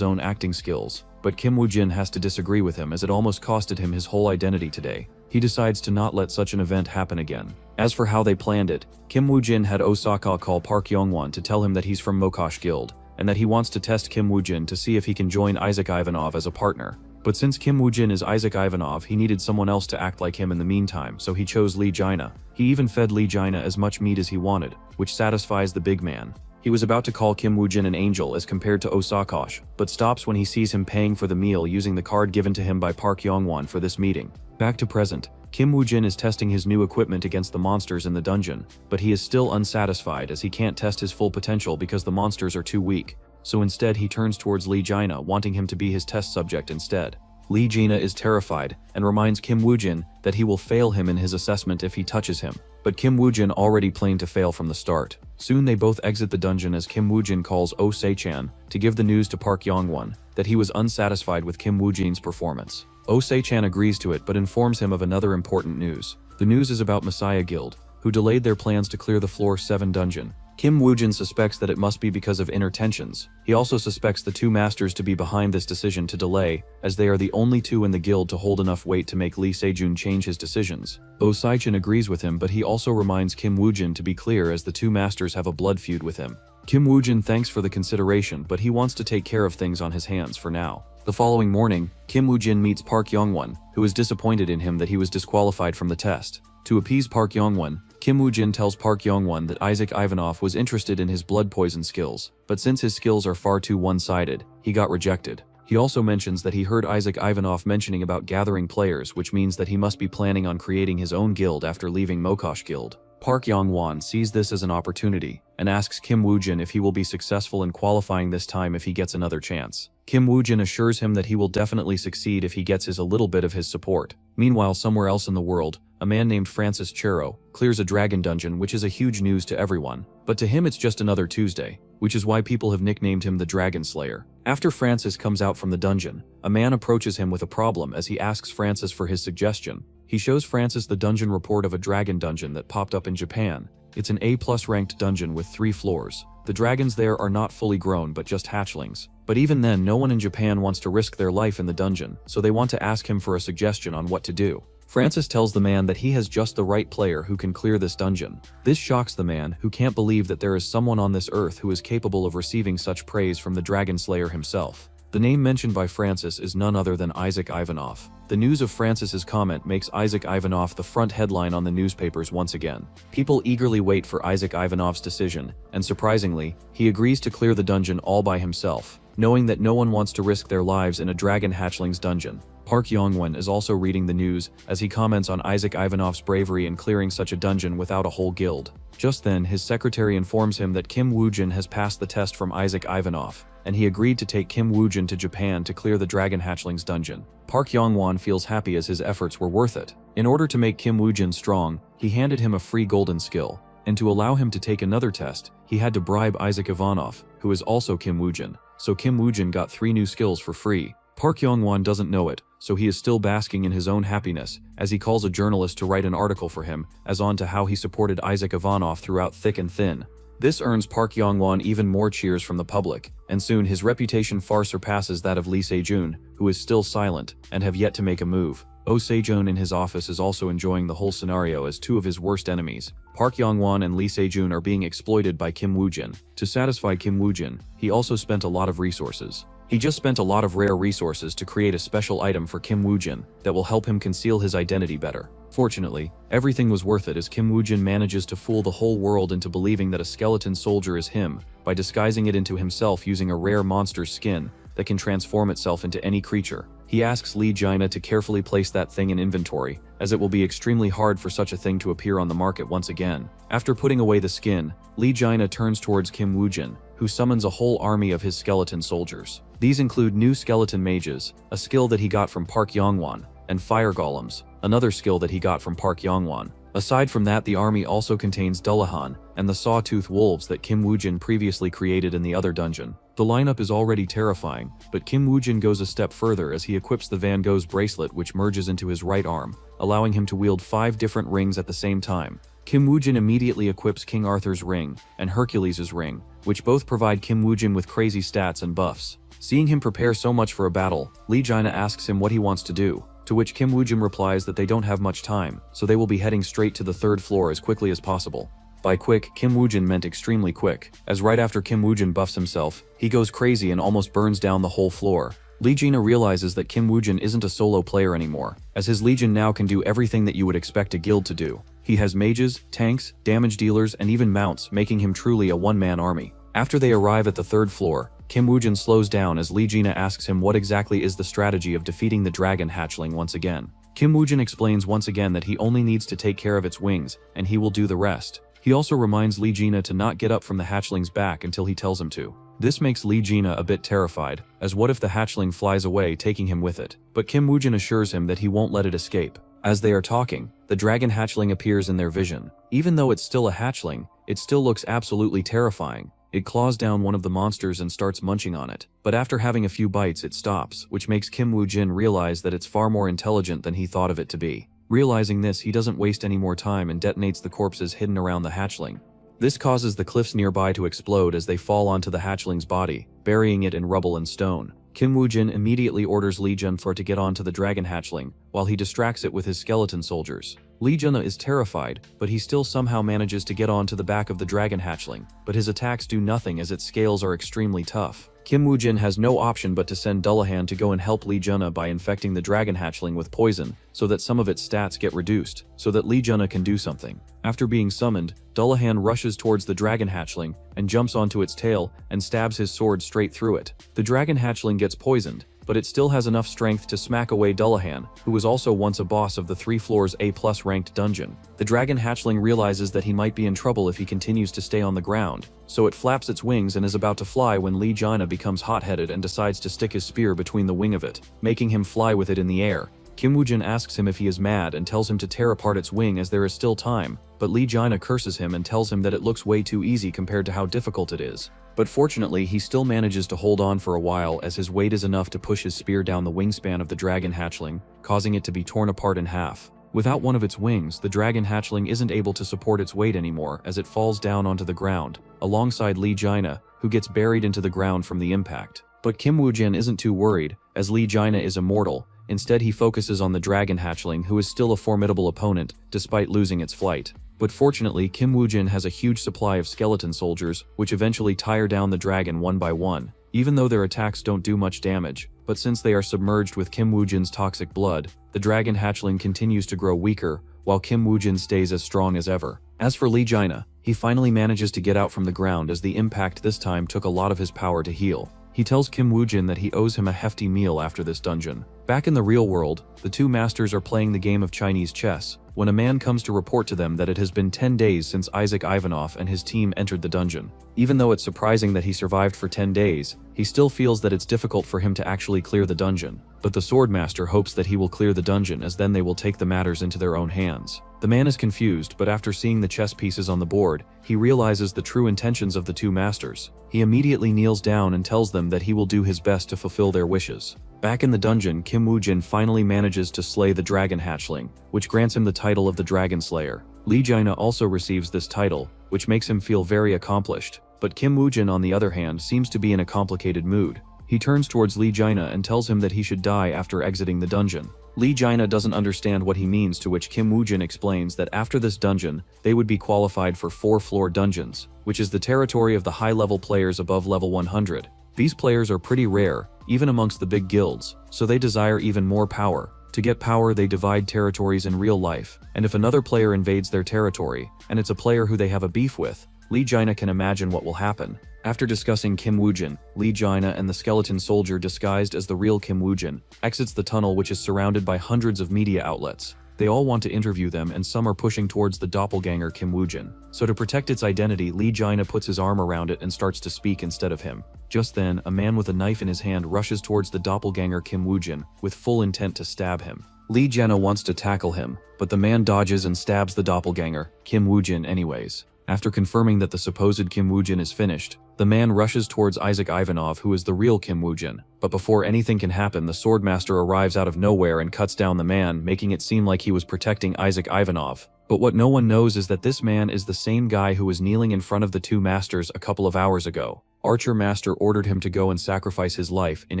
own acting skills, but Kim Woo-jin has to disagree with him as it almost costed him his whole identity today. He decides to not let such an event happen again. As for how they planned it, Kim Woo-jin had Osaka call Park Yong-won to tell him that he's from Mokosh Guild, and that he wants to test Kim Woo-jin to see if he can join Isaac Ivanov as a partner. But since Kim Woo-jin is Isaac Ivanov, he needed someone else to act like him in the meantime, so he chose Lee Jaina. He even fed Lee Jaina as much meat as he wanted, which satisfies the big man. He was about to call Kim Woo-jin an angel as compared to Oh Sakosh, but stops when he sees him paying for the meal using the card given to him by Park Yong-won for this meeting. Back to present. Kim Woo-jin is testing his new equipment against the monsters in the dungeon, but he is still unsatisfied as he can't test his full potential because the monsters are too weak. So instead he turns towards Lee Jaina, wanting him to be his test subject instead. Lee Jaina is terrified and reminds Kim Woo-jin that he will fail him in his assessment if he touches him. But Kim Woo-jin already planned to fail from the start. Soon they both exit the dungeon as Kim Woo-jin calls Oh Se-chan to give the news to Park Yong-won that he was unsatisfied with Kim Woo-jin's performance. Oh Se-chan agrees to it but informs him of another important news. The news is about Messiah Guild, who delayed their plans to clear the Floor 7 dungeon. Kim Woo-jin suspects that it must be because of inner tensions. He also suspects the two masters to be behind this decision to delay, as they are the only two in the guild to hold enough weight to make Lee Se-jun change his decisions. Oh Se-chan agrees with him, but he also reminds Kim Woo-jin to be clear as the two masters have a blood feud with him. Kim Woo-jin thanks for the consideration, but he wants to take care of things on his hands for now. The following morning, Kim Woo-jin meets Park Yong-won, who is disappointed in him that he was disqualified from the test. To appease Park Yong-won, Kim Woo-jin tells Park Yong-won that Isaac Ivanov was interested in his blood poison skills, but since his skills are far too one-sided, he got rejected. He also mentions that he heard Isaac Ivanov mentioning about gathering players, which means that he must be planning on creating his own guild after leaving Mokosh Guild. Park Yong-won sees this as an opportunity and asks Kim Woo-jin if he will be successful in qualifying this time if he gets another chance. Kim Woo-jin assures him that he will definitely succeed if he gets a little bit of his support. Meanwhile, somewhere else in the world, a man named Francis Chero clears a dragon dungeon, which is a huge news to everyone. But to him it's just another Tuesday, which is why people have nicknamed him the Dragon Slayer. After Francis comes out from the dungeon, a man approaches him with a problem as he asks Francis for his suggestion. He shows Francis the dungeon report of a dragon dungeon that popped up in Japan. It's an A+ ranked dungeon with 3 floors. The dragons there are not fully grown but just hatchlings. But even then, no one in Japan wants to risk their life in the dungeon, so they want to ask him for a suggestion on what to do. Francis tells the man that he has just the right player who can clear this dungeon. This shocks the man, who can't believe that there is someone on this earth who is capable of receiving such praise from the Dragon Slayer himself. The name mentioned by Francis is none other than Isaac Ivanov. The news of Francis's comment makes Isaac Ivanov the front headline on the newspapers once again. People eagerly wait for Isaac Ivanov's decision, and surprisingly, he agrees to clear the dungeon all by himself, knowing that no one wants to risk their lives in a dragon hatchling's dungeon. Park Yong-won is also reading the news as he comments on Isaac Ivanov's bravery in clearing such a dungeon without a whole guild. Just then, his secretary informs him that Kim Woo-jin has passed the test from Isaac Ivanov, and he agreed to take Kim Woo-jin to Japan to clear the dragon hatchling's dungeon. Park Yong-won feels happy as his efforts were worth it. In order to make Kim Woo-jin strong, he handed him a free golden skill, and to allow him to take another test, he had to bribe Isaac Ivanov, who is also Kim Woo-jin. So Kim Woo-jin got 3 new skills for free. Park Yong-won doesn't know it, so he is still basking in his own happiness as he calls a journalist to write an article for him as on to how he supported Isaac Ivanov throughout thick and thin. This earns Park Yong-won even more cheers from the public, and soon his reputation far surpasses that of Lee Se-jun, who is still silent and have yet to make a move. Oh Se-jun in his office is also enjoying the whole scenario as 2 of his worst enemies, Park Yong-won and Lee Se-jun, are being exploited by Kim Woo-jin. To satisfy Kim Woo-jin, he also spent a lot of resources. He just spent a lot of rare resources to create a special item for Kim Woo-jin that will help him conceal his identity better. Fortunately, everything was worth it as Kim Woo-jin manages to fool the whole world into believing that a skeleton soldier is him by disguising it into himself using a rare monster's skin that can transform itself into any creature. He asks Lee Jaina to carefully place that thing in inventory, as it will be extremely hard for such a thing to appear on the market once again. After putting away the skin, Lee Jaina turns towards Kim Woo-jin, who summons a whole army of his skeleton soldiers. These include new skeleton mages, a skill that he got from Park Yong-won, and fire golems, another skill that he got from Park Yong-won. Aside from that, the army also contains Dullahan and the Sawtooth Wolves that Kim Woo-jin previously created in the other dungeon. The lineup is already terrifying, but Kim Woo-jin goes a step further as he equips the Van Gogh's bracelet, which merges into his right arm, allowing him to wield 5 different rings at the same time. Kim Woo-jin immediately equips King Arthur's ring and Hercules' ring, which both provide Kim Woo-jin with crazy stats and buffs. Seeing him prepare so much for a battle, Lee Jaina asks him what he wants to do, to which Kim Woo-jin replies that they don't have much time, so they will be heading straight to the 3rd floor as quickly as possible. By quick, Kim Woojin meant extremely quick, as right after Kim Woojin buffs himself, he goes crazy and almost burns down the whole floor. Lee Jina realizes that Kim Woojin isn't a solo player anymore, as his legion now can do everything that you would expect a guild to do. He has mages, tanks, damage dealers, and even mounts, making him truly a one-man army. After they arrive at the 3rd floor, Kim Woojin slows down as Lee Jina asks him what exactly is the strategy of defeating the dragon hatchling once again. Kim Woojin explains once again that he only needs to take care of its wings, and he will do the rest. He also reminds Lee Jina to not get up from the hatchling's back until he tells him to. This makes Lee Jina a bit terrified, as what if the hatchling flies away taking him with it? But Kim Woojin assures him that he won't let it escape. As they are talking, the dragon hatchling appears in their vision. Even though it's still a hatchling, it still looks absolutely terrifying. It claws down one of the monsters and starts munching on it. But after having a few bites it stops, which makes Kim Woojin realize that it's far more intelligent than he thought of it to be. Realizing this, he doesn't waste any more time and detonates the corpses hidden around the hatchling. This causes the cliffs nearby to explode as they fall onto the hatchling's body, burying it in rubble and stone. Kim Woojin immediately orders Lee Junfor to get onto the dragon hatchling, while he distracts it with his skeleton soldiers. Lee Junna is terrified, but he still somehow manages to get onto the back of the dragon hatchling, but his attacks do nothing as its scales are extremely tough. Kim Woojin has no option but to send Dullahan to go and help Lee Junna by infecting the dragon hatchling with poison, so that some of its stats get reduced, so that Lee Junna can do something. After being summoned, Dullahan rushes towards the dragon hatchling and jumps onto its tail and stabs his sword straight through it. The dragon hatchling gets poisoned, but it still has enough strength to smack away Dullahan, who was also once a boss of the 3 floors A+ ranked dungeon. The dragon hatchling realizes that he might be in trouble if he continues to stay on the ground, so it flaps its wings and is about to fly when Lee Jina becomes hot-headed and decides to stick his spear between the wing of it, making him fly with it in the air. Kim Woojin asks him if he is mad and tells him to tear apart its wing as there is still time, but Lee Jina curses him and tells him that it looks way too easy compared to how difficult it is. But fortunately, he still manages to hold on for a while as his weight is enough to push his spear down the wingspan of the dragon hatchling, causing it to be torn apart in half. Without one of its wings, the dragon hatchling isn't able to support its weight anymore as it falls down onto the ground, alongside Lee Jina, who gets buried into the ground from the impact. But Kim Woojin isn't too worried, as Lee Jina is immortal. Instead, he focuses on the dragon hatchling, who is still a formidable opponent, despite losing its flight. But fortunately, Kim Woojin has a huge supply of skeleton soldiers, which eventually tire down the dragon one by one, even though their attacks don't do much damage. But since they are submerged with Kim Woojin's toxic blood, the dragon hatchling continues to grow weaker, while Kim Woojin stays as strong as ever. As for Lee Jina, he finally manages to get out from the ground as the impact this time took a lot of his power to heal. He tells Kim Woojin that he owes him a hefty meal after this dungeon. Back in the real world, the two masters are playing the game of Chinese chess, when a man comes to report to them that it has been 10 days since Isaac Ivanov and his team entered the dungeon. Even though it's surprising that he survived for 10 days, he still feels that it's difficult for him to actually clear the dungeon. But the Swordmaster hopes that he will clear the dungeon, as then they will take the matters into their own hands. The man is confused, but after seeing the chess pieces on the board, he realizes the true intentions of the two masters. He immediately kneels down and tells them that he will do his best to fulfill their wishes. Back in the dungeon, Kim Woojin finally manages to slay the dragon hatchling, which grants him the title of the Dragon Slayer. Lee Jina also receives this title, which makes him feel very accomplished. But Kim Woojin, on the other hand, seems to be in a complicated mood. He turns towards Lee Jina and tells him that he should die after exiting the dungeon. Lee Jina doesn't understand what he means, to which Kim Woojin explains that after this dungeon, they would be qualified for 4-floor dungeons, which is the territory of the high-level players above level 100. These players are pretty rare, even amongst the big guilds, so they desire even more power. To get power, they divide territories in real life, and if another player invades their territory, and it's a player who they have a beef with, Lee Jina can imagine what will happen. After discussing Kim Woojin, Lee Jina and the skeleton soldier disguised as the real Kim Woojin exits the tunnel, which is surrounded by hundreds of media outlets. They all want to interview them, and some are pushing towards the doppelganger Kim Woojin. So to protect its identity, Lee Jina puts his arm around it and starts to speak instead of him. Just then, a man with a knife in his hand rushes towards the doppelganger Kim Woojin with full intent to stab him. Lee Jina wants to tackle him, but the man dodges and stabs the doppelganger, Kim Woojin, anyways. After confirming that the supposed Kim Woojin is finished, the man rushes towards Isaac Ivanov, who is the real Kim Woojin. But before anything can happen, the Swordmaster arrives out of nowhere and cuts down the man, making it seem like he was protecting Isaac Ivanov. But what no one knows is that this man is the same guy who was kneeling in front of the two masters a couple of hours ago. Archer Master ordered him to go and sacrifice his life in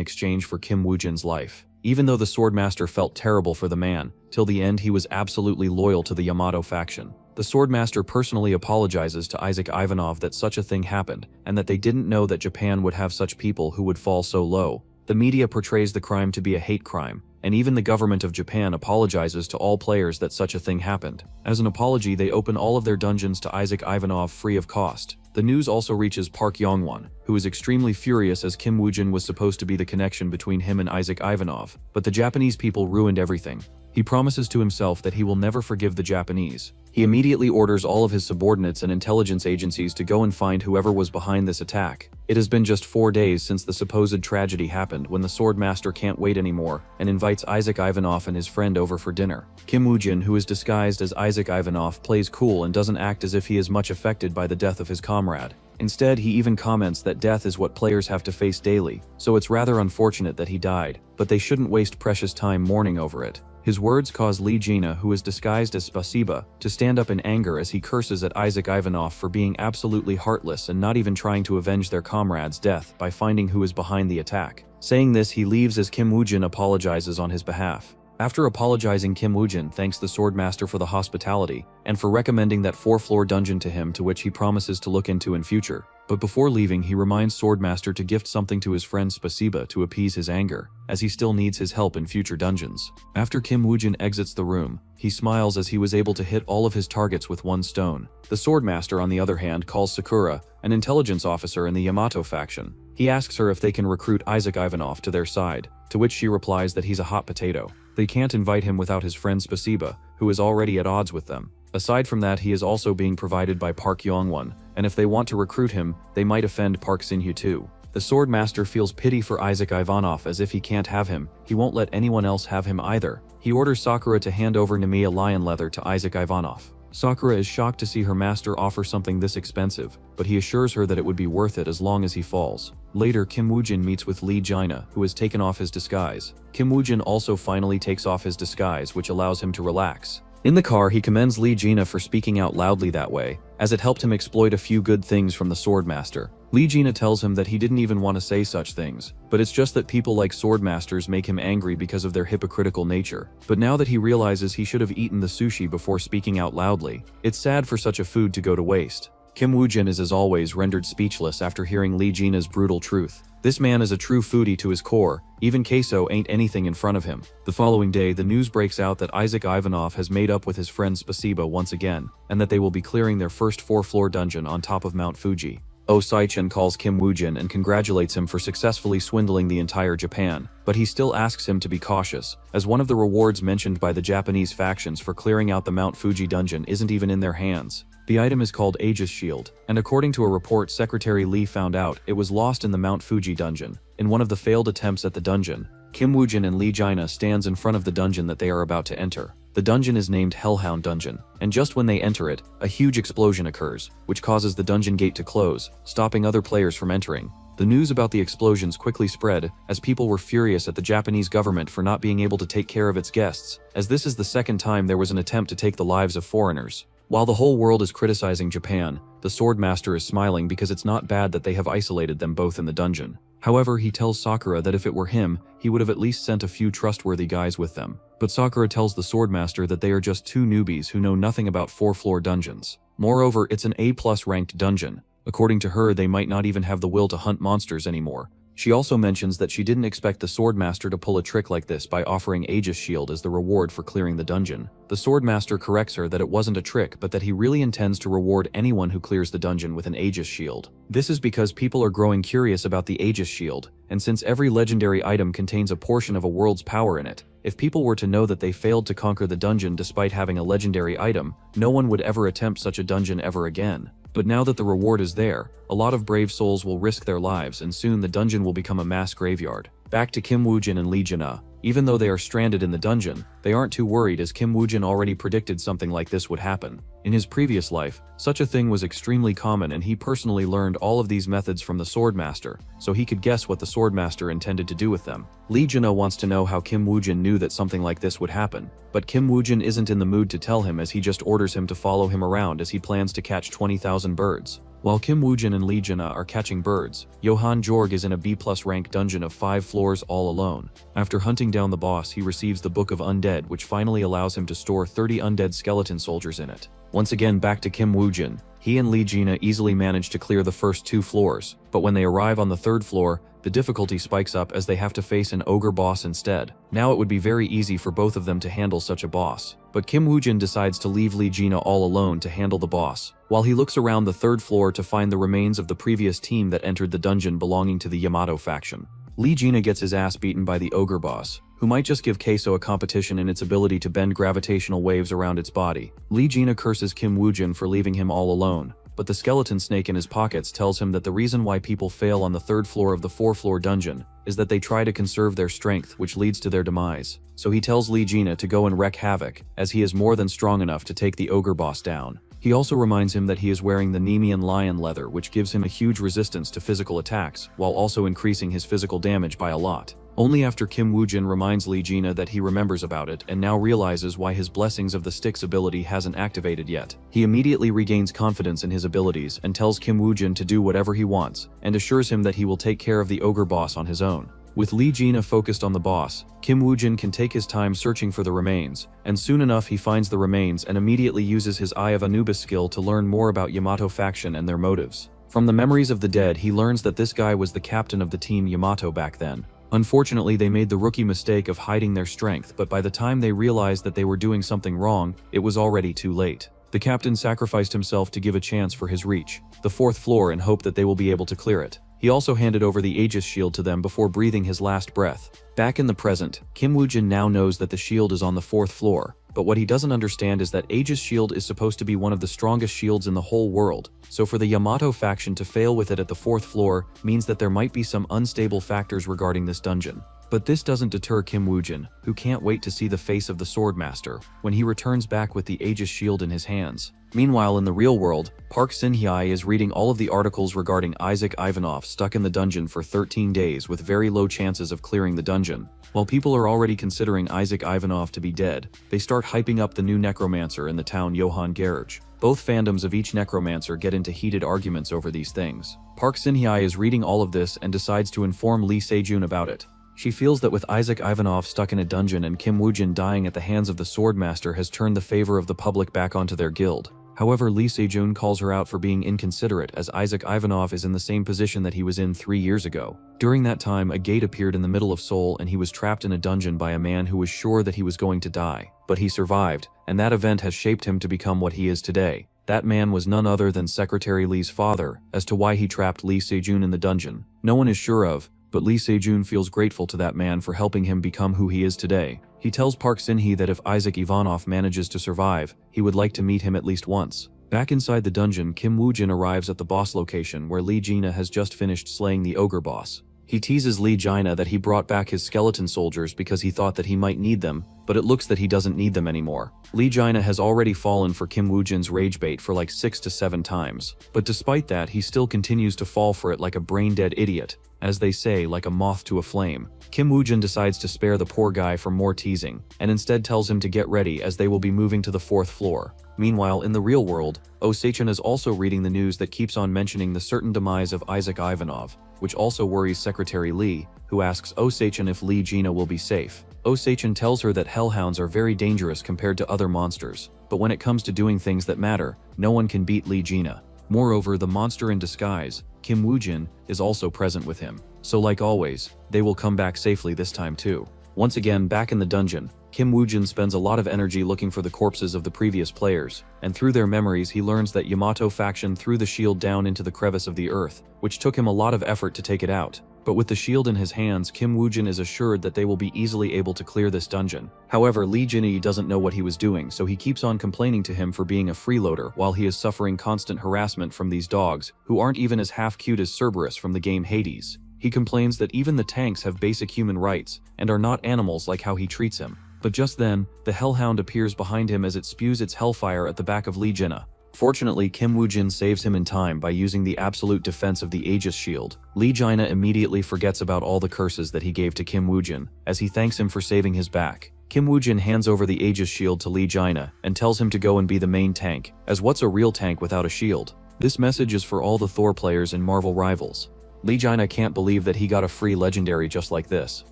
exchange for Kim Woojin's life. Even though the Swordmaster felt terrible for the man, till the end he was absolutely loyal to the Yamato faction. The Swordmaster personally apologizes to Isaac Ivanov that such a thing happened, and that they didn't know that Japan would have such people who would fall so low. The media portrays the crime to be a hate crime, and even the government of Japan apologizes to all players that such a thing happened. As an apology, they open all of their dungeons to Isaac Ivanov free of cost. The news also reaches Park Yongwon, who is extremely furious as Kim Woojin was supposed to be the connection between him and Isaac Ivanov, but the Japanese people ruined everything. He promises to himself that he will never forgive the Japanese. He immediately orders all of his subordinates and intelligence agencies to go and find whoever was behind this attack. It has been just 4 days since the supposed tragedy happened when the Swordmaster can't wait anymore and invites Isaac Ivanov and his friend over for dinner. Kim Woojin, who is disguised as Isaac Ivanov, plays cool and doesn't act as if he is much affected by the death of his comrade. Instead, he even comments that death is what players have to face daily, so it's rather unfortunate that he died, but they shouldn't waste precious time mourning over it. His words cause Lee Gina, who is disguised as Spasiba, to stand up in anger as he curses at Isaac Ivanov for being absolutely heartless and not even trying to avenge their comrade's death by finding who is behind the attack. Saying this, he leaves as Kim Woojin apologizes on his behalf. After apologizing, Kim Woojin thanks the Swordmaster for the hospitality and for recommending that 4-floor dungeon to him, to which he promises to look into in future. But before leaving, he reminds Swordmaster to gift something to his friend Spasiba to appease his anger, as he still needs his help in future dungeons. After Kim Woojin exits the room, he smiles as he was able to hit all of his targets with one stone. The Swordmaster, on the other hand, calls Sakura, an intelligence officer in the Yamato faction. He asks her if they can recruit Isaac Ivanov to their side, to which she replies that he's a hot potato. They can't invite him without his friend Spasiba, who is already at odds with them. Aside from that, he is also being provided by Park Yongwon, and if they want to recruit him, they might offend Park Sinhyu too. The Swordmaster feels pity for Isaac Ivanov, as if he can't have him, he won't let anyone else have him either. He orders Sakura to hand over Namiya lion leather to Isaac Ivanov. Sakura is shocked to see her master offer something this expensive, but he assures her that it would be worth it as long as he falls. Later, Kim Woojin meets with Lee Gina, who has taken off his disguise. Kim Woojin also finally takes off his disguise, which allows him to relax. In the car, he commends Lee Gina for speaking out loudly that way, as it helped him exploit a few good things from the Swordmaster. Lee Gina tells him that he didn't even want to say such things, but it's just that people like Swordmasters make him angry because of their hypocritical nature. But now that he realizes he should have eaten the sushi before speaking out loudly, it's sad for such a food to go to waste. Kim Woojin is as always rendered speechless after hearing Lee Gina's brutal truth. This man is a true foodie to his core, even queso ain't anything in front of him. The following day, the news breaks out that Isaac Ivanov has made up with his friend Spasiba once again, and that they will be clearing their first 4-floor dungeon on top of Mount Fuji. Oh Sai-chan calls Kim Woojin and congratulates him for successfully swindling the entire Japan, but he still asks him to be cautious, as one of the rewards mentioned by the Japanese factions for clearing out the Mount Fuji dungeon isn't even in their hands. The item is called Aegis Shield, and according to a report Secretary Lee found out, it was lost in the Mount Fuji dungeon. In one of the failed attempts at the dungeon, Kim Woojin and Lee Gina stands in front of the dungeon that they are about to enter. The dungeon is named Hellhound Dungeon, and just when they enter it, a huge explosion occurs, which causes the dungeon gate to close, stopping other players from entering. The news about the explosions quickly spread, as people were furious at the Japanese government for not being able to take care of its guests, as this is the second time there was an attempt to take the lives of foreigners. While the whole world is criticizing Japan, the Swordmaster is smiling because it's not bad that they have isolated them both in the dungeon. However, he tells Sakura that if it were him, he would have at least sent a few trustworthy guys with them. But Sakura tells the Swordmaster that they are just two newbies who know nothing about 4-floor dungeons. Moreover, it's an A+ ranked dungeon. According to her, they might not even have the will to hunt monsters anymore. She also mentions that she didn't expect the Swordmaster to pull a trick like this by offering Aegis Shield as the reward for clearing the dungeon. The Swordmaster corrects her that it wasn't a trick, but that he really intends to reward anyone who clears the dungeon with an Aegis Shield. This is because people are growing curious about the Aegis Shield, and since every legendary item contains a portion of a world's power in it, if people were to know that they failed to conquer the dungeon despite having a legendary item, no one would ever attempt such a dungeon ever again. But now that the reward is there, a lot of brave souls will risk their lives, and soon the dungeon will become a mass graveyard. Back to Kim Woojin and Lee Gina. Even though they are stranded in the dungeon, they aren't too worried, as Kim Woojin already predicted something like this would happen. In his previous life, such a thing was extremely common, and he personally learned all of these methods from the Swordmaster, so he could guess what the Swordmaster intended to do with them. Lee Jina wants to know how Kim Woojin knew that something like this would happen, but Kim Woojin isn't in the mood to tell him as he just orders him to follow him around as he plans to catch 20,000 birds. While Kim Woojin and Lee Jina are catching birds, Johan Jorg is in a B+ rank dungeon of 5 floors all alone. After hunting down the boss, he receives the Book of Undead, which finally allows him to store 30 undead skeleton soldiers in it. Once again back to Kim Woojin. He and Lee Jina easily manage to clear the first 2 floors, but when they arrive on the 3rd floor, the difficulty spikes up as they have to face an ogre boss instead. Now it would be very easy for both of them to handle such a boss, but Kim Woojin decides to leave Lee Jina all alone to handle the boss, while he looks around the 3rd floor to find the remains of the previous team that entered the dungeon belonging to the Yamato faction. Lee Jina gets his ass beaten by the ogre boss, who might just give Queso a competition in its ability to bend gravitational waves around its body. Lee Jina curses Kim Woojin for leaving him all alone, but the skeleton snake in his pockets tells him that the reason why people fail on the 3rd floor of the 4-floor dungeon is that they try to conserve their strength, which leads to their demise. So he tells Lee Jina to go and wreak havoc, as he is more than strong enough to take the ogre boss down. He also reminds him that he is wearing the Nemean lion leather, which gives him a huge resistance to physical attacks, while also increasing his physical damage by a lot. Only after Kim Woojin reminds Lee Jina that he remembers about it and now realizes why his Blessings of the Sticks ability hasn't activated yet. He immediately regains confidence in his abilities and tells Kim Woojin to do whatever he wants, and assures him that he will take care of the ogre boss on his own. With Lee Jina focused on the boss, Kim Woojin can take his time searching for the remains, and soon enough he finds the remains and immediately uses his Eye of Anubis skill to learn more about Yamato faction and their motives. From the memories of the dead, he learns that this guy was the captain of the team Yamato back then. Unfortunately, they made the rookie mistake of hiding their strength, but by the time they realized that they were doing something wrong, it was already too late. The captain sacrificed himself to give a chance for his reach the 4th floor and hope that they will be able to clear it. He also handed over the Aegis shield to them before breathing his last breath. Back in the present, Kim Woojin now knows that the shield is on the 4th floor, but what he doesn't understand is that Aegis shield is supposed to be one of the strongest shields in the whole world, so for the Yamato faction to fail with it at the 4th floor means that there might be some unstable factors regarding this dungeon. But this doesn't deter Kim Woojin, who can't wait to see the face of the Swordmaster when he returns back with the Aegis shield in his hands. Meanwhile, in the real world, Park Sin-hye is reading all of the articles regarding Isaac Ivanov stuck in the dungeon for 13 days with very low chances of clearing the dungeon. While people are already considering Isaac Ivanov to be dead, they start hyping up the new necromancer in the town, Johan Gerge. Both fandoms of each necromancer get into heated arguments over these things. Park Sin-hye is reading all of this and decides to inform Lee Se-jun about it. She feels that with Isaac Ivanov stuck in a dungeon and Kim Woojin dying at the hands of the Swordmaster has turned the favor of the public back onto their guild. However, Lee Se-jun calls her out for being inconsiderate, as Isaac Ivanov is in the same position that he was in 3 years ago. During that time, a gate appeared in the middle of Seoul and he was trapped in a dungeon by a man who was sure that he was going to die. But he survived, and that event has shaped him to become what he is today. That man was none other than Secretary Lee's father. As to why he trapped Lee Se-jun in the dungeon, no one is sure of, but Lee Se-jun feels grateful to that man for helping him become who he is today. He tells Park Sin-hye that if Isaac Ivanov manages to survive, he would like to meet him at least once. Back inside the dungeon, Kim Woojin arrives at the boss location where Lee Jina has just finished slaying the ogre boss. He teases Lee Jina that he brought back his skeleton soldiers because he thought that he might need them, but it looks that he doesn't need them anymore. Lee Jina has already fallen for Kim Woojin's rage bait for like 6 to 7 times, but despite that, he still continues to fall for it like a brain-dead idiot. As they say, like a moth to a flame. Kim Woojin decides to spare the poor guy from more teasing, and instead tells him to get ready as they will be moving to the 4th floor. Meanwhile, in the real world, Oh Se-chan is also reading the news that keeps on mentioning the certain demise of Isaac Ivanov, which also worries Secretary Lee, who asks Oh Se-chan if Lee Jina will be safe. Oh Se-chan tells her that hellhounds are very dangerous compared to other monsters, but when it comes to doing things that matter, no one can beat Lee Jina. Moreover, the monster in disguise, Kim Woojin, is also present with him. So like always, they will come back safely this time too. Once again, back in the dungeon, Kim Woojin spends a lot of energy looking for the corpses of the previous players, and through their memories he learns that Yamato faction threw the shield down into the crevice of the earth, which took him a lot of effort to take it out. But with the shield in his hands, Kim Woojin is assured that they will be easily able to clear this dungeon. However, Lee Jina doesn't know what he was doing, so he keeps on complaining to him for being a freeloader while he is suffering constant harassment from these dogs, who aren't even as half cute as Cerberus from the game Hades. He complains that even the tanks have basic human rights, and are not animals like how he treats him. But just then, the Hellhound appears behind him as it spews its hellfire at the back of Lee Jina. Fortunately, Kim Woo-jin saves him in time by using the absolute defense of the Aegis shield. Lee Jaina immediately forgets about all the curses that he gave to Kim Woo-jin, as he thanks him for saving his back. Kim Woo-jin hands over the Aegis shield to Lee Jaina and tells him to go and be the main tank, as what's a real tank without a shield? This message is for all the Thor players and Marvel rivals. Lee Jaina can't believe that he got a free legendary just like this,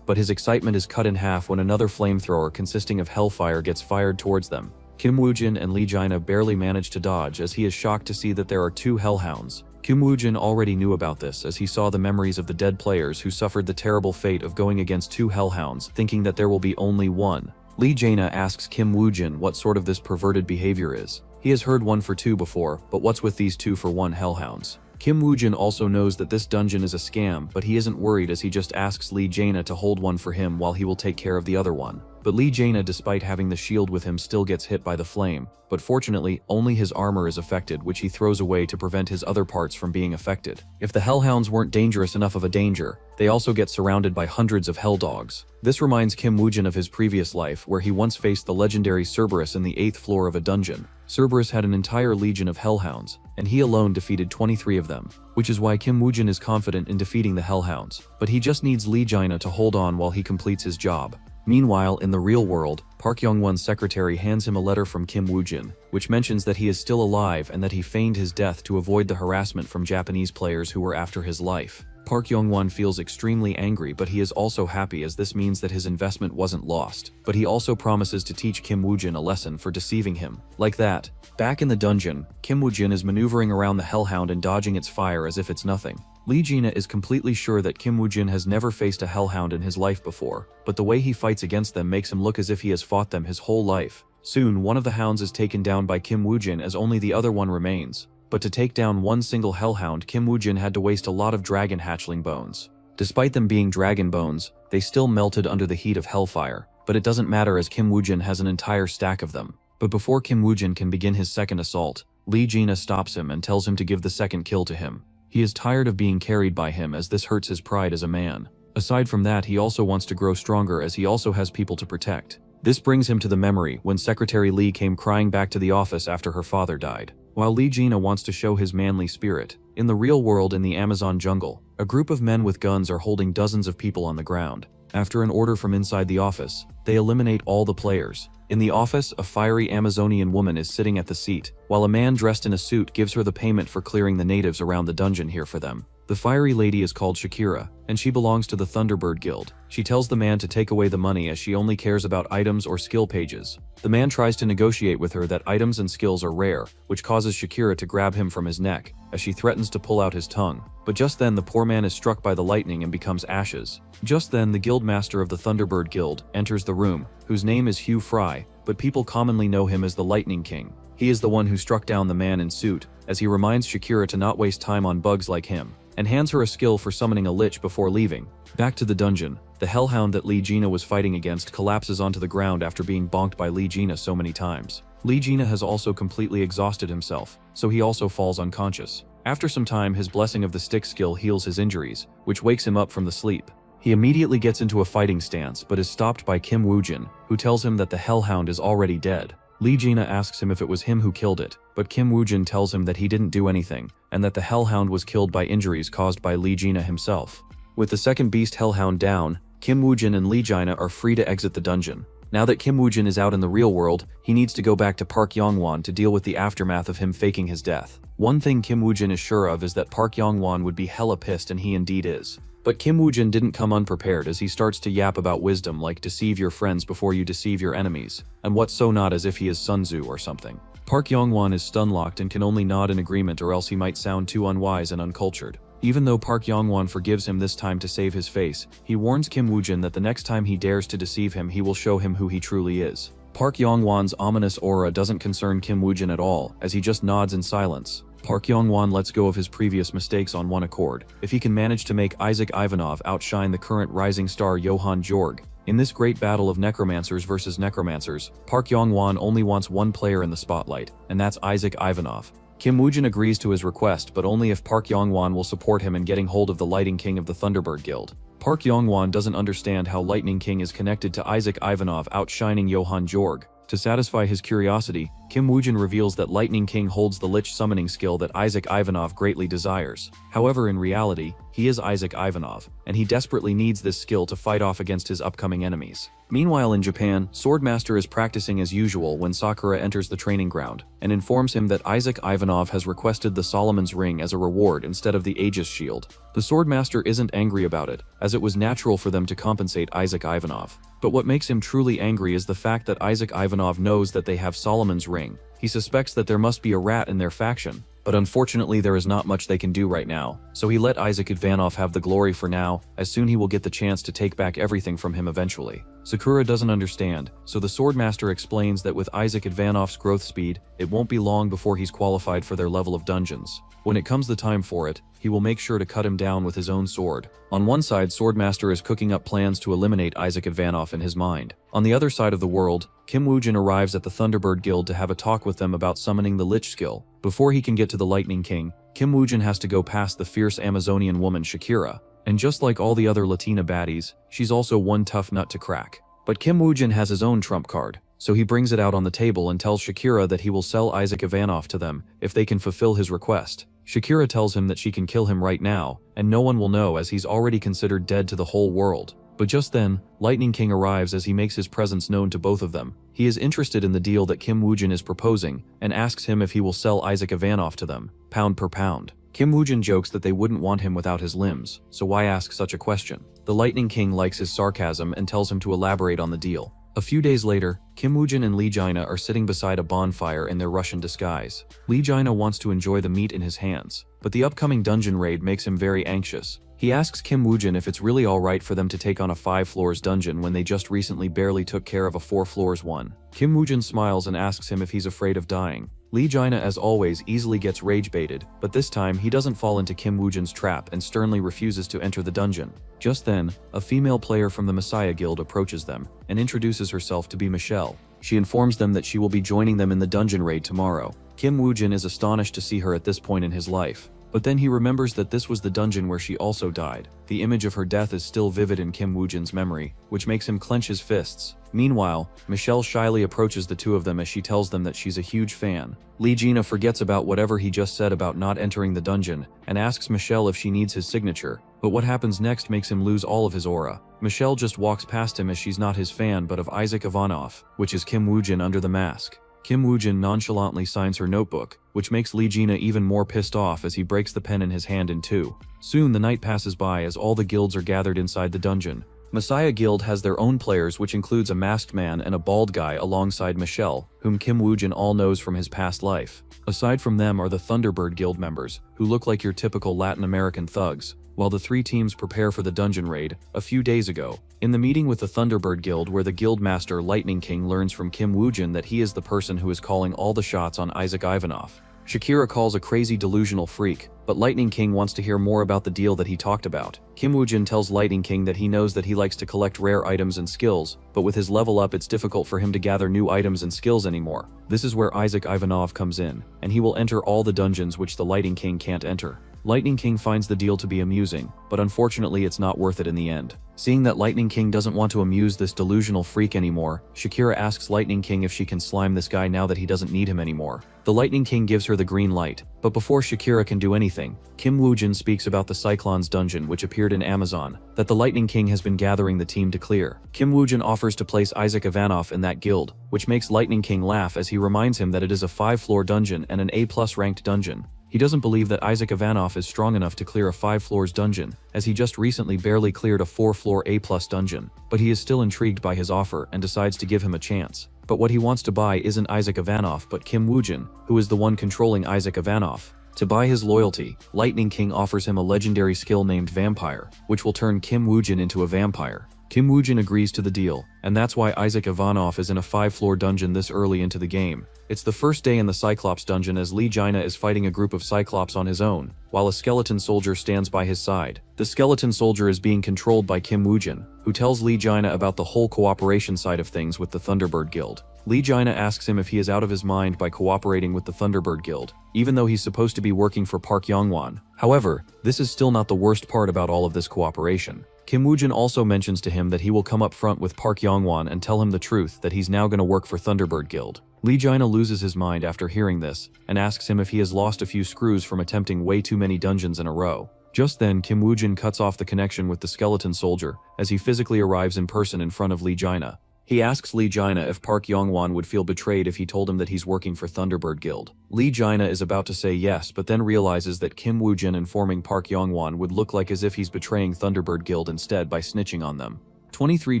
but his excitement is cut in half when another flamethrower consisting of hellfire gets fired towards them. Kim Woo-jin and Lee Jaina barely manage to dodge as he is shocked to see that there are two hellhounds. Kim Woo-jin already knew about this as he saw the memories of the dead players who suffered the terrible fate of going against two hellhounds, thinking that there will be only one. Lee Jaina asks Kim Woo-jin what sort of this perverted behavior is. He has heard 1 for 2 before, but what's with these 2 for 1 hellhounds? Kim Woo-jin also knows that this dungeon is a scam, but he isn't worried as he just asks Lee Jaina to hold one for him while he will take care of the other one. But Lee Jaina, despite having the shield with him, still gets hit by the flame, but fortunately, only his armor is affected, which he throws away to prevent his other parts from being affected. If the hellhounds weren't dangerous enough of a danger, they also get surrounded by hundreds of hell dogs. This reminds Kim Woo-jin of his previous life, where he once faced the legendary Cerberus in the 8th floor of a dungeon. Cerberus had an entire legion of hellhounds, and he alone defeated 23 of them, which is why Kim Woo-jin is confident in defeating the hellhounds, but he just needs Lee Jaina to hold on while he completes his job. Meanwhile, in the real world, Park Young-won's secretary hands him a letter from Kim Woo-jin, which mentions that he is still alive and that he feigned his death to avoid the harassment from Japanese players who were after his life. Park Young-won feels extremely angry, but he is also happy as this means that his investment wasn't lost. But he also promises to teach Kim Woo-jin a lesson for deceiving him. Like that. Back in the dungeon, Kim Woo-jin is maneuvering around the hellhound and dodging its fire as if it's nothing. Lee Jaina is completely sure that Kim Woo-jin has never faced a hellhound in his life before, but the way he fights against them makes him look as if he has fought them his whole life. Soon, one of the hounds is taken down by Kim Woo-jin as only the other one remains. But to take down one single hellhound, Kim Woo-jin had to waste a lot of dragon hatchling bones. Despite them being dragon bones, they still melted under the heat of hellfire, but it doesn't matter as Kim Woo-jin has an entire stack of them. But before Kim Woo-jin can begin his second assault, Lee Jaina stops him and tells him to give the second kill to him. He is tired of being carried by him as this hurts his pride as a man. Aside from that, he also wants to grow stronger as he also has people to protect. This brings him to the memory when Secretary Lee came crying back to the office after her father died. While Lee Jaina wants to show his manly spirit, in the real world in the Amazon jungle, a group of men with guns are holding dozens of people on the ground. After an order from inside the office, they eliminate all the players. In the office, a fiery Amazonian woman is sitting at the seat, while a man dressed in a suit gives her the payment for clearing the natives around the dungeon here for them. The fiery lady is called Shakira, and she belongs to the Thunderbird Guild. She tells the man to take away the money as she only cares about items or skill pages. The man tries to negotiate with her that items and skills are rare, which causes Shakira to grab him from his neck, as she threatens to pull out his tongue. But just then the poor man is struck by the lightning and becomes ashes. Just then the guildmaster of the Thunderbird Guild enters the room, whose name is Hugh Fry, but people commonly know him as the Lightning King. He is the one who struck down the man in suit, as he reminds Shakira to not waste time on bugs like him, and hands her a skill for summoning a lich before leaving. Back to the dungeon, the hellhound that Lee Jaina was fighting against collapses onto the ground after being bonked by Lee Jaina so many times. Lee Jaina has also completely exhausted himself, so he also falls unconscious. After some time, his blessing of the stick skill heals his injuries, which wakes him up from the sleep. He immediately gets into a fighting stance but is stopped by Kim Woo-jin, who tells him that the hellhound is already dead. Lee Jaina asks him if it was him who killed it, but Kim Woo-jin tells him that he didn't do anything, and that the hellhound was killed by injuries caused by Lee Jaina himself. With the second beast hellhound down, Kim Woo-jin and Lee Jaina are free to exit the dungeon. Now that Kim Woo-jin is out in the real world, he needs to go back to Park Young-won to deal with the aftermath of him faking his death. One thing Kim Woo-jin is sure of is that Park Young-won would be hella pissed, and he indeed is. But Kim Woo-jin didn't come unprepared as he starts to yap about wisdom like deceive your friends before you deceive your enemies, and what's so not as if he is Sun Tzu or something. Park Young-won is stun-locked and can only nod in agreement or else he might sound too unwise and uncultured. Even though Park Young-won forgives him this time to save his face, he warns Kim Woo-jin that the next time he dares to deceive him he will show him who he truly is. Park Young-won's ominous aura doesn't concern Kim Woo-jin at all, as he just nods in silence. Park Young-won lets go of his previous mistakes on one accord, if he can manage to make Isaac Ivanov outshine the current rising star Johan Jorg. In this great battle of necromancers versus necromancers, Park Young-won only wants one player in the spotlight, and that's Isaac Ivanov. Kim Woo-jin agrees to his request, but only if Park Young-won will support him in getting hold of the Lightning King of the Thunderbird Guild. Park Young-won doesn't understand how Lightning King is connected to Isaac Ivanov outshining Johan Jorg. To satisfy his curiosity, Kim Woojin reveals that Lightning King holds the Lich summoning skill that Isaac Ivanov greatly desires. However, in reality, he is Isaac Ivanov, and he desperately needs this skill to fight off against his upcoming enemies. Meanwhile in Japan, Swordmaster is practicing as usual when Sakura enters the training ground, and informs him that Isaac Ivanov has requested the Solomon's Ring as a reward instead of the Aegis Shield. The Swordmaster isn't angry about it, as it was natural for them to compensate Isaac Ivanov. But what makes him truly angry is the fact that Isaac Ivanov knows that they have Solomon's Ring. He suspects that there must be a rat in their faction, but unfortunately there is not much they can do right now, so he let Isaac Ivanov have the glory for now, as soon he will get the chance to take back everything from him eventually. Sakura doesn't understand, so the Swordmaster explains that with Isaac Ivanov's growth speed, it won't be long before he's qualified for their level of dungeons. When it comes the time for it, he will make sure to cut him down with his own sword. On one side, Swordmaster is cooking up plans to eliminate Isaac Ivanov in his mind. On the other side of the world, Kim Woojin arrives at the Thunderbird Guild to have a talk with them about summoning the Lich skill. Before he can get to the Lightning King, Kim Woojin has to go past the fierce Amazonian woman Shakira. And just like all the other Latina baddies, she's also one tough nut to crack. But Kim Woojin has his own trump card, so he brings it out on the table and tells Shakira that he will sell Isaac Ivanov to them if they can fulfill his request. Shakira tells him that she can kill him right now, and no one will know as he's already considered dead to the whole world. But just then, Lightning King arrives as he makes his presence known to both of them. He is interested in the deal that Kim Woojin is proposing, and asks him if he will sell Isaac Ivanov to them, pound per pound. Kim Woojin jokes that they wouldn't want him without his limbs, so why ask such a question? The Lightning King likes his sarcasm and tells him to elaborate on the deal. A few days later, Kim Woojin and Lee Jaina are sitting beside a bonfire in their Russian disguise. Lee Jaina wants to enjoy the meat in his hands, but the upcoming dungeon raid makes him very anxious. He asks Kim Woojin if it's really alright for them to take on a 5 floors dungeon when they just recently barely took care of a 4 floors one. Kim Woojin smiles and asks him if he's afraid of dying. Lee Jaina, as always, easily gets rage-baited, but this time he doesn't fall into Kim Woojin's trap and sternly refuses to enter the dungeon. Just then, a female player from the Messiah Guild approaches them and introduces herself to be Michelle. She informs them that she will be joining them in the dungeon raid tomorrow. Kim Woojin is astonished to see her at this point in his life, but then he remembers that this was the dungeon where she also died. The image of her death is still vivid in Kim Woojin's memory, which makes him clench his fists. Meanwhile, Michelle shyly approaches the two of them as she tells them that she's a huge fan. Lee Jaina forgets about whatever he just said about not entering the dungeon, and asks Michelle if she needs his signature, but what happens next makes him lose all of his aura. Michelle just walks past him as she's not his fan but of Isaac Ivanov, which is Kim Woojin under the mask. Kim Woojin nonchalantly signs her notebook, which makes Lee Jaina even more pissed off as he breaks the pen in his hand in two. Soon the night passes by as all the guilds are gathered inside the dungeon. Messiah Guild has their own players, which includes a masked man and a bald guy alongside Michelle, whom Kim Woojin all knows from his past life. Aside from them are the Thunderbird Guild members, who look like your typical Latin American thugs, while the three teams prepare for the dungeon raid. A few days ago, in the meeting with the Thunderbird Guild where the guild master Lightning King learns from Kim Woojin that he is the person who is calling all the shots on Isaac Ivanov. Shakira calls a crazy delusional freak, but Lightning King wants to hear more about the deal that he talked about. Kim Woojin tells Lightning King that he knows that he likes to collect rare items and skills, but with his level up it's difficult for him to gather new items and skills anymore. This is where Isaac Ivanov comes in, and he will enter all the dungeons which the Lightning King can't enter. Lightning King finds the deal to be amusing, but unfortunately it's not worth it in the end. Seeing that Lightning King doesn't want to amuse this delusional freak anymore, Shakira asks Lightning King if she can slime this guy now that he doesn't need him anymore. The Lightning King gives her the green light, but before Shakira can do anything, Kim Woojin speaks about the Cyclones dungeon which appeared in Amazon, that the Lightning King has been gathering the team to clear. Kim Woojin offers to place Isaac Ivanov in that guild, which makes Lightning King laugh as he reminds him that it is a 5-floor dungeon and an A+ ranked dungeon. He doesn't believe that Isaac Ivanov is strong enough to clear a 5 floors dungeon, as he just recently barely cleared a 4-floor A+ dungeon, but he is still intrigued by his offer and decides to give him a chance. But what he wants to buy isn't Isaac Ivanov but Kim Woojin, who is the one controlling Isaac Ivanov. To buy his loyalty, Lightning King offers him a legendary skill named Vampire, which will turn Kim Woojin into a vampire. Kim Woojin agrees to the deal, and that's why Isaac Ivanov is in a 5-floor dungeon this early into the game. It's the first day in the Cyclops dungeon as Lee Jaina is fighting a group of Cyclops on his own, while a skeleton soldier stands by his side. The skeleton soldier is being controlled by Kim Woojin, who tells Lee Jaina about the whole cooperation side of things with the Thunderbird Guild. Lee Jaina asks him if he is out of his mind by cooperating with the Thunderbird Guild, even though he's supposed to be working for Park Yongwon. However, this is still not the worst part about all of this cooperation. Kim Woojin also mentions to him that he will come up front with Park Yongwon and tell him the truth that he's now gonna work for Thunderbird Guild. Lee Jaina loses his mind after hearing this and asks him if he has lost a few screws from attempting way too many dungeons in a row. Just then, Kim Woojin cuts off the connection with the skeleton soldier as he physically arrives in person in front of Lee Jaina. He asks Lee Jaina if Park Yongwon would feel betrayed if he told him that he's working for Thunderbird Guild. Lee Jaina is about to say yes, but then realizes that Kim Woojin informing Park Yongwon would look like as if he's betraying Thunderbird Guild instead by snitching on them. 23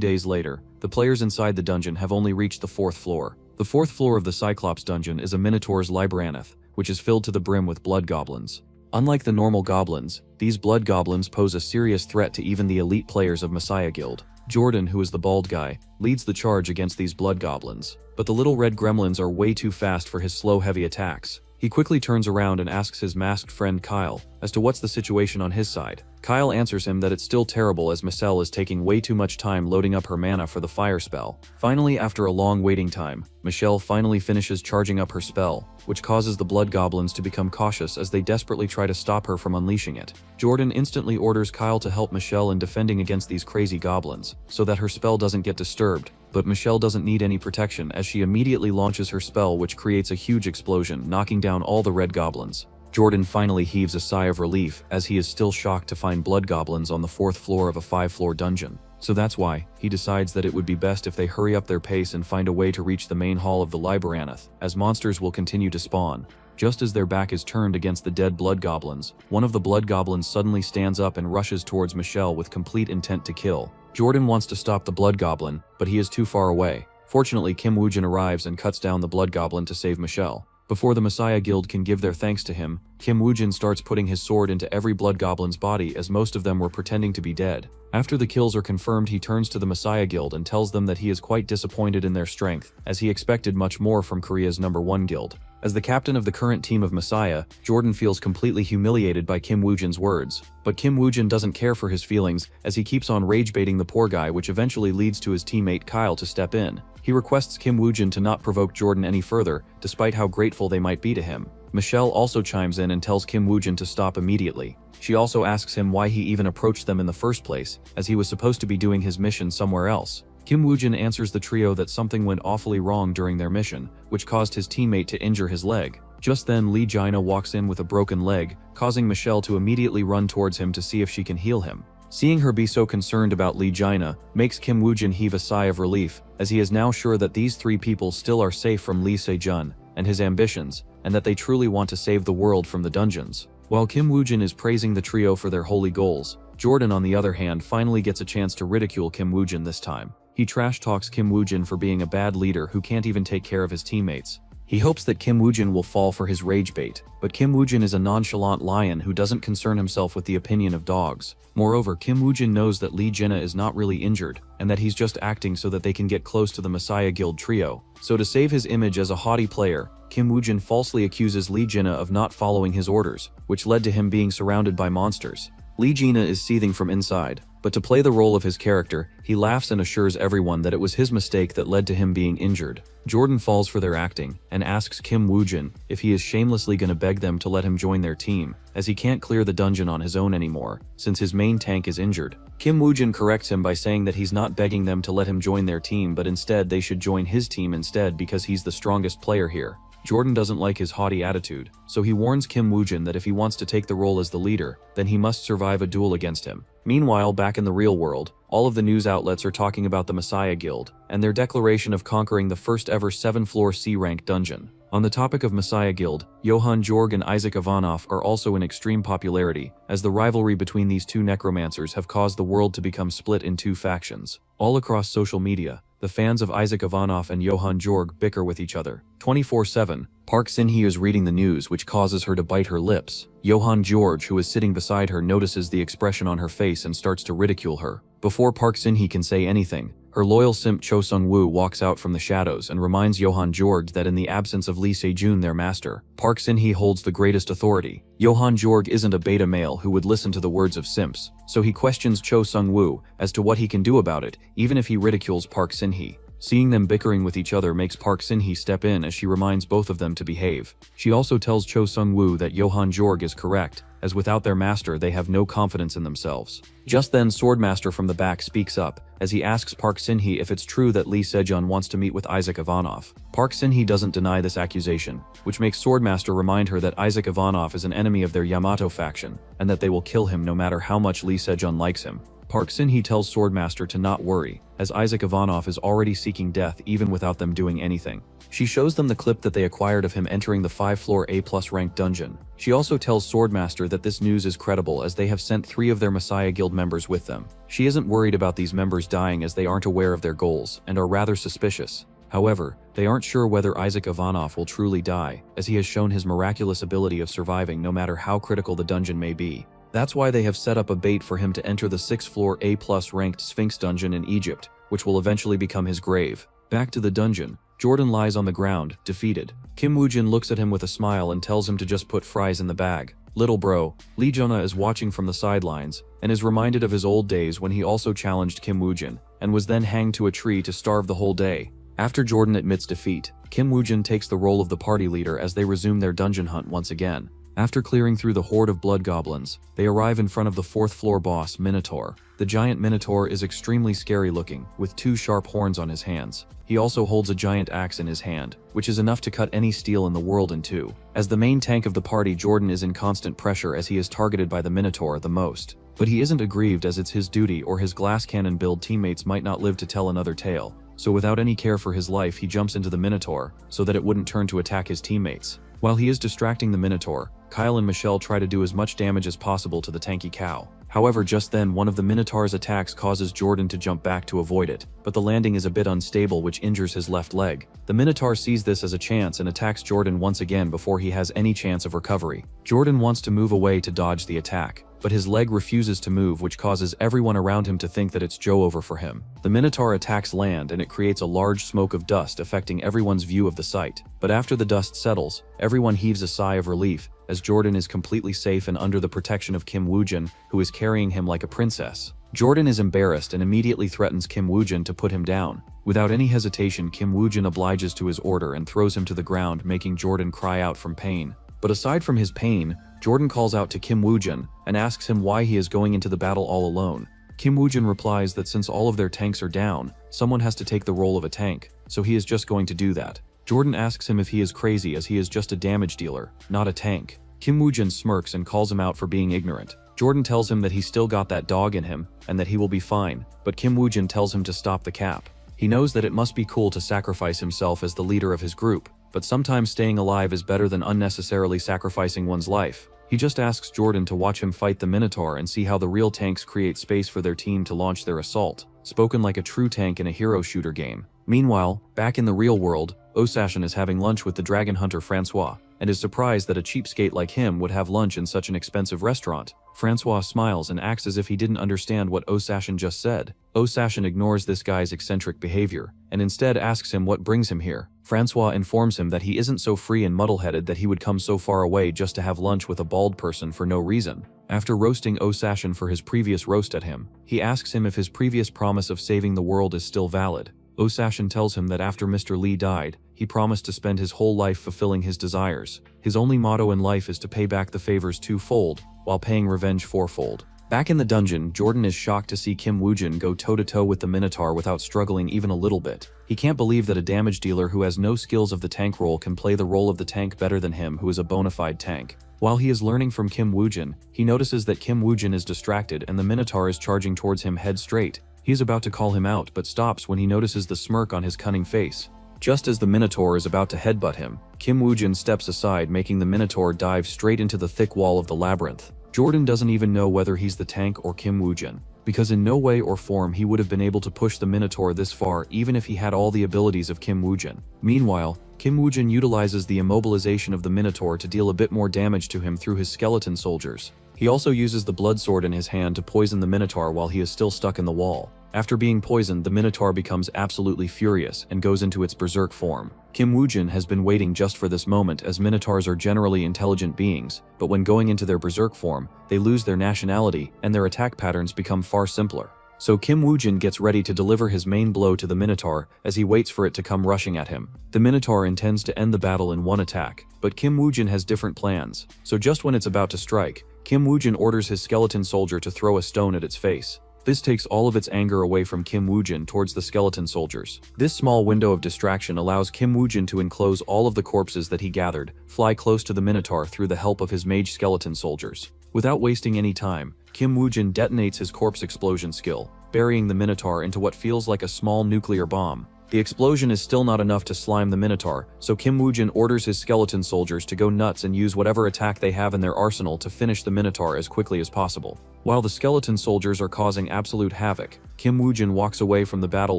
days later, the players inside the dungeon have only reached the 4th floor. The 4th floor of the Cyclops dungeon is a Minotaur's labyrinth, which is filled to the brim with blood goblins. Unlike the normal goblins, these blood goblins pose a serious threat to even the elite players of Messiah Guild. Jordan, who is the bald guy, leads the charge against these blood goblins, but the little red gremlins are way too fast for his slow, heavy attacks. He quickly turns around and asks his masked friend Kyle as to what's the situation on his side. Kyle answers him that it's still terrible as Michelle is taking way too much time loading up her mana for the fire spell. Finally, after a long waiting time, Michelle finally finishes charging up her spell, which causes the blood goblins to become cautious as they desperately try to stop her from unleashing it. Jordan instantly orders Kyle to help Michelle in defending against these crazy goblins, so that her spell doesn't get disturbed, but Michelle doesn't need any protection as she immediately launches her spell, which creates a huge explosion, knocking down all the red goblins. Jordan finally heaves a sigh of relief as he is still shocked to find blood goblins on the 4th floor of a 5-floor dungeon. So that's why he decides that it would be best if they hurry up their pace and find a way to reach the main hall of the labyrinth, as monsters will continue to spawn. Just as their back is turned against the dead blood goblins, one of the blood goblins suddenly stands up and rushes towards Michelle with complete intent to kill. Jordan wants to stop the blood goblin, but he is too far away. Fortunately, Kim Woojin arrives and cuts down the blood goblin to save Michelle. Before the Messiah Guild can give their thanks to him, Kim Woojin starts putting his sword into every blood goblin's body as most of them were pretending to be dead. After the kills are confirmed, he turns to the Messiah Guild and tells them that he is quite disappointed in their strength, as he expected much more from Korea's #1 guild. As the captain of the current team of Messiah, Jordan feels completely humiliated by Kim Woojin's words. But Kim Woojin doesn't care for his feelings as he keeps on rage-baiting the poor guy, which eventually leads to his teammate Kyle to step in. He requests Kim Woojin to not provoke Jordan any further, despite how grateful they might be to him. Michelle also chimes in and tells Kim Woojin to stop immediately. She also asks him why he even approached them in the first place, as he was supposed to be doing his mission somewhere else. Kim Woojin answers the trio that something went awfully wrong during their mission, which caused his teammate to injure his leg. Just then, Lee Jaina walks in with a broken leg, causing Michelle to immediately run towards him to see if she can heal him. Seeing her be so concerned about Lee Jaina makes Kim Woojin heave a sigh of relief, as he is now sure that these 3 people still are safe from Lee Se-jun and his ambitions, and that they truly want to save the world from the dungeons. While Kim Woojin is praising the trio for their holy goals, Jordan, on the other hand, finally gets a chance to ridicule Kim Woojin this time. He trash talks Kim Woojin for being a bad leader who can't even take care of his teammates. He hopes that Kim Woojin will fall for his rage bait, but Kim Woojin is a nonchalant lion who doesn't concern himself with the opinion of dogs. Moreover, Kim Woojin knows that Lee Jaina is not really injured, and that he's just acting so that they can get close to the Messiah Guild trio. So to save his image as a haughty player, Kim Woojin falsely accuses Lee Jaina of not following his orders, which led to him being surrounded by monsters. Lee Jaina is seething from inside, but to play the role of his character, he laughs and assures everyone that it was his mistake that led to him being injured. Jordan falls for their acting and asks Kim Woojin if he is shamelessly gonna beg them to let him join their team, as he can't clear the dungeon on his own anymore, since his main tank is injured. Kim Woojin corrects him by saying that he's not begging them to let him join their team, but instead they should join his team instead because he's the strongest player here. Jordan doesn't like his haughty attitude, so he warns Kim Woojin that if he wants to take the role as the leader, then he must survive a duel against him. Meanwhile, back in the real world, all of the news outlets are talking about the Messiah Guild and their declaration of conquering the first ever 7-floor C-rank dungeon. On the topic of Messiah Guild, Johann Jorg and Isaac Ivanov are also in extreme popularity, as the rivalry between these 2 necromancers have caused the world to become split in 2 factions. All across social media, the fans of Isaac Ivanov and Johann Jorg bicker with each other. 24/7, Park Sin-hee is reading the news, which causes her to bite her lips. Johann Jorg, who is sitting beside her, notices the expression on her face and starts to ridicule her. Before Park Sin-hee can say anything, her loyal simp Cho Sung-woo walks out from the shadows and reminds Johann Jorg that in the absence of Lee Se-jun, their master, Park Sin-hee holds the greatest authority. Johann Jorg isn't a beta male who would listen to the words of simps, so he questions Cho Sung-woo as to what he can do about it, even if he ridicules Park Sin-hee. Seeing them bickering with each other makes Park Sin-hee step in as she reminds both of them to behave. She also tells Cho Sung-woo that Johan Jorg is correct, as without their master they have no confidence in themselves. Just then Swordmaster from the back speaks up, as he asks Park Sin-hee if it's true that Lee Sejun wants to meet with Isaac Ivanov. Park Sin-hee doesn't deny this accusation, which makes Swordmaster remind her that Isaac Ivanov is an enemy of their Yamato faction, and that they will kill him no matter how much Lee Sejun likes him. Park Sin-hee tells Swordmaster to not worry, as Isaac Ivanov is already seeking death even without them doing anything. She shows them the clip that they acquired of him entering the 5-floor A+ ranked dungeon. She also tells Swordmaster that this news is credible as they have sent 3 of their Messiah Guild members with them. She isn't worried about these members dying as they aren't aware of their goals and are rather suspicious. However, they aren't sure whether Isaac Ivanov will truly die, as he has shown his miraculous ability of surviving no matter how critical the dungeon may be. That's why they have set up a bait for him to enter the 6th-floor A+ ranked Sphinx dungeon in Egypt, which will eventually become his grave. Back to the dungeon, Jordan lies on the ground, defeated. Kim Woo-jin looks at him with a smile and tells him to just put fries in the bag. Little bro, Lee Juna is watching from the sidelines, and is reminded of his old days when he also challenged Kim Woo-jin, and was then hanged to a tree to starve the whole day. After Jordan admits defeat, Kim Woo-jin takes the role of the party leader as they resume their dungeon hunt once again. After clearing through the horde of blood goblins, they arrive in front of the 4th-floor boss, Minotaur. The giant Minotaur is extremely scary looking, with 2 sharp horns on his hands. He also holds a giant axe in his hand, which is enough to cut any steel in the world in 2. As the main tank of the party, Jordan is in constant pressure as he is targeted by the Minotaur the most. But he isn't aggrieved as it's his duty, or his glass cannon build teammates might not live to tell another tale. So without any care for his life, he jumps into the Minotaur, so that it wouldn't turn to attack his teammates. While he is distracting the Minotaur, Kyle and Michelle try to do as much damage as possible to the tanky cow. However, just then one of the Minotaur's attacks causes Jordan to jump back to avoid it, but the landing is a bit unstable, which injures his left leg. The Minotaur sees this as a chance and attacks Jordan once again before he has any chance of recovery. Jordan wants to move away to dodge the attack, but his leg refuses to move, which causes everyone around him to think that it's Joe over for him. The Minotaur attacks land and it creates a large smoke of dust affecting everyone's view of the site. But after the dust settles, everyone heaves a sigh of relief, as Jordan is completely safe and under the protection of Kim Woo-jin, who is carrying him like a princess. Jordan is embarrassed and immediately threatens Kim Woo-jin to put him down. Without any hesitation, Kim Woo-jin obliges to his order and throws him to the ground, making Jordan cry out from pain. But aside from his pain, Jordan calls out to Kim Woo-jin and asks him why he is going into the battle all alone. Kim Woo-jin replies that since all of their tanks are down, someone has to take the role of a tank, so he is just going to do that. Jordan asks him if he is crazy, as he is just a damage dealer, not a tank. Kim Woo-jin smirks and calls him out for being ignorant. Jordan tells him that he still got that dog in him and that he will be fine, but Kim Woo-jin tells him to stop the cap. He knows that it must be cool to sacrifice himself as the leader of his group, but sometimes staying alive is better than unnecessarily sacrificing one's life. He just asks Jordan to watch him fight the Minotaur and see how the real tanks create space for their team to launch their assault, spoken like a true tank in a hero shooter game. Meanwhile, back in the real world, Osashin is having lunch with the dragon hunter Francois, and is surprised that a cheapskate like him would have lunch in such an expensive restaurant. Francois smiles and acts as if he didn't understand what Osashin just said. Osashin ignores this guy's eccentric behavior, and instead asks him what brings him here. Francois informs him that he isn't so free and muddle-headed that he would come so far away just to have lunch with a bald person for no reason. After roasting Osashin for his previous roast at him, he asks him if his previous promise of saving the world is still valid. Osashin tells him that after Mr. Lee died, he promised to spend his whole life fulfilling his desires. His only motto in life is to pay back the favors twofold, while paying revenge fourfold. Back in the dungeon, Jordan is shocked to see Kim Woo-jin go toe-to-toe with the Minotaur without struggling even a little bit. He can't believe that a damage dealer who has no skills of the tank role can play the role of the tank better than him, who is a bona fide tank. While he is learning from Kim Woo-jin, he notices that Kim Woo-jin is distracted and the Minotaur is charging towards him head straight. He is about to call him out, but stops when he notices the smirk on his cunning face. Just as the Minotaur is about to headbutt him, Kim Woo-jin steps aside, making the Minotaur dive straight into the thick wall of the labyrinth. Jordan doesn't even know whether he's the tank or Kim Woo-jin, because in no way or form he would have been able to push the Minotaur this far even if he had all the abilities of Kim Woo-jin. Meanwhile, Kim Woo-jin utilizes the immobilization of the Minotaur to deal a bit more damage to him through his skeleton soldiers. He also uses the blood sword in his hand to poison the Minotaur while he is still stuck in the wall. After being poisoned, the Minotaur becomes absolutely furious and goes into its berserk form. Kim Woo-jin has been waiting just for this moment, as Minotaurs are generally intelligent beings, but when going into their berserk form, they lose their nationality and their attack patterns become far simpler. So Kim Woo-jin gets ready to deliver his main blow to the Minotaur as he waits for it to come rushing at him. The Minotaur intends to end the battle in one attack, but Kim Woo-jin has different plans. So just when it's about to strike, Kim Woo-jin orders his skeleton soldier to throw a stone at its face. This takes all of its anger away from Kim Woo-jin towards the skeleton soldiers. This small window of distraction allows Kim Woo-jin to enclose all of the corpses that he gathered, fly close to the Minotaur through the help of his mage skeleton soldiers. Without wasting any time, Kim Woo-jin detonates his corpse explosion skill, burying the Minotaur into what feels like a small nuclear bomb. The explosion is still not enough to slime the Minotaur, so Kim Woo-jin orders his skeleton soldiers to go nuts and use whatever attack they have in their arsenal to finish the Minotaur as quickly as possible. While the skeleton soldiers are causing absolute havoc, Kim Woo-jin walks away from the battle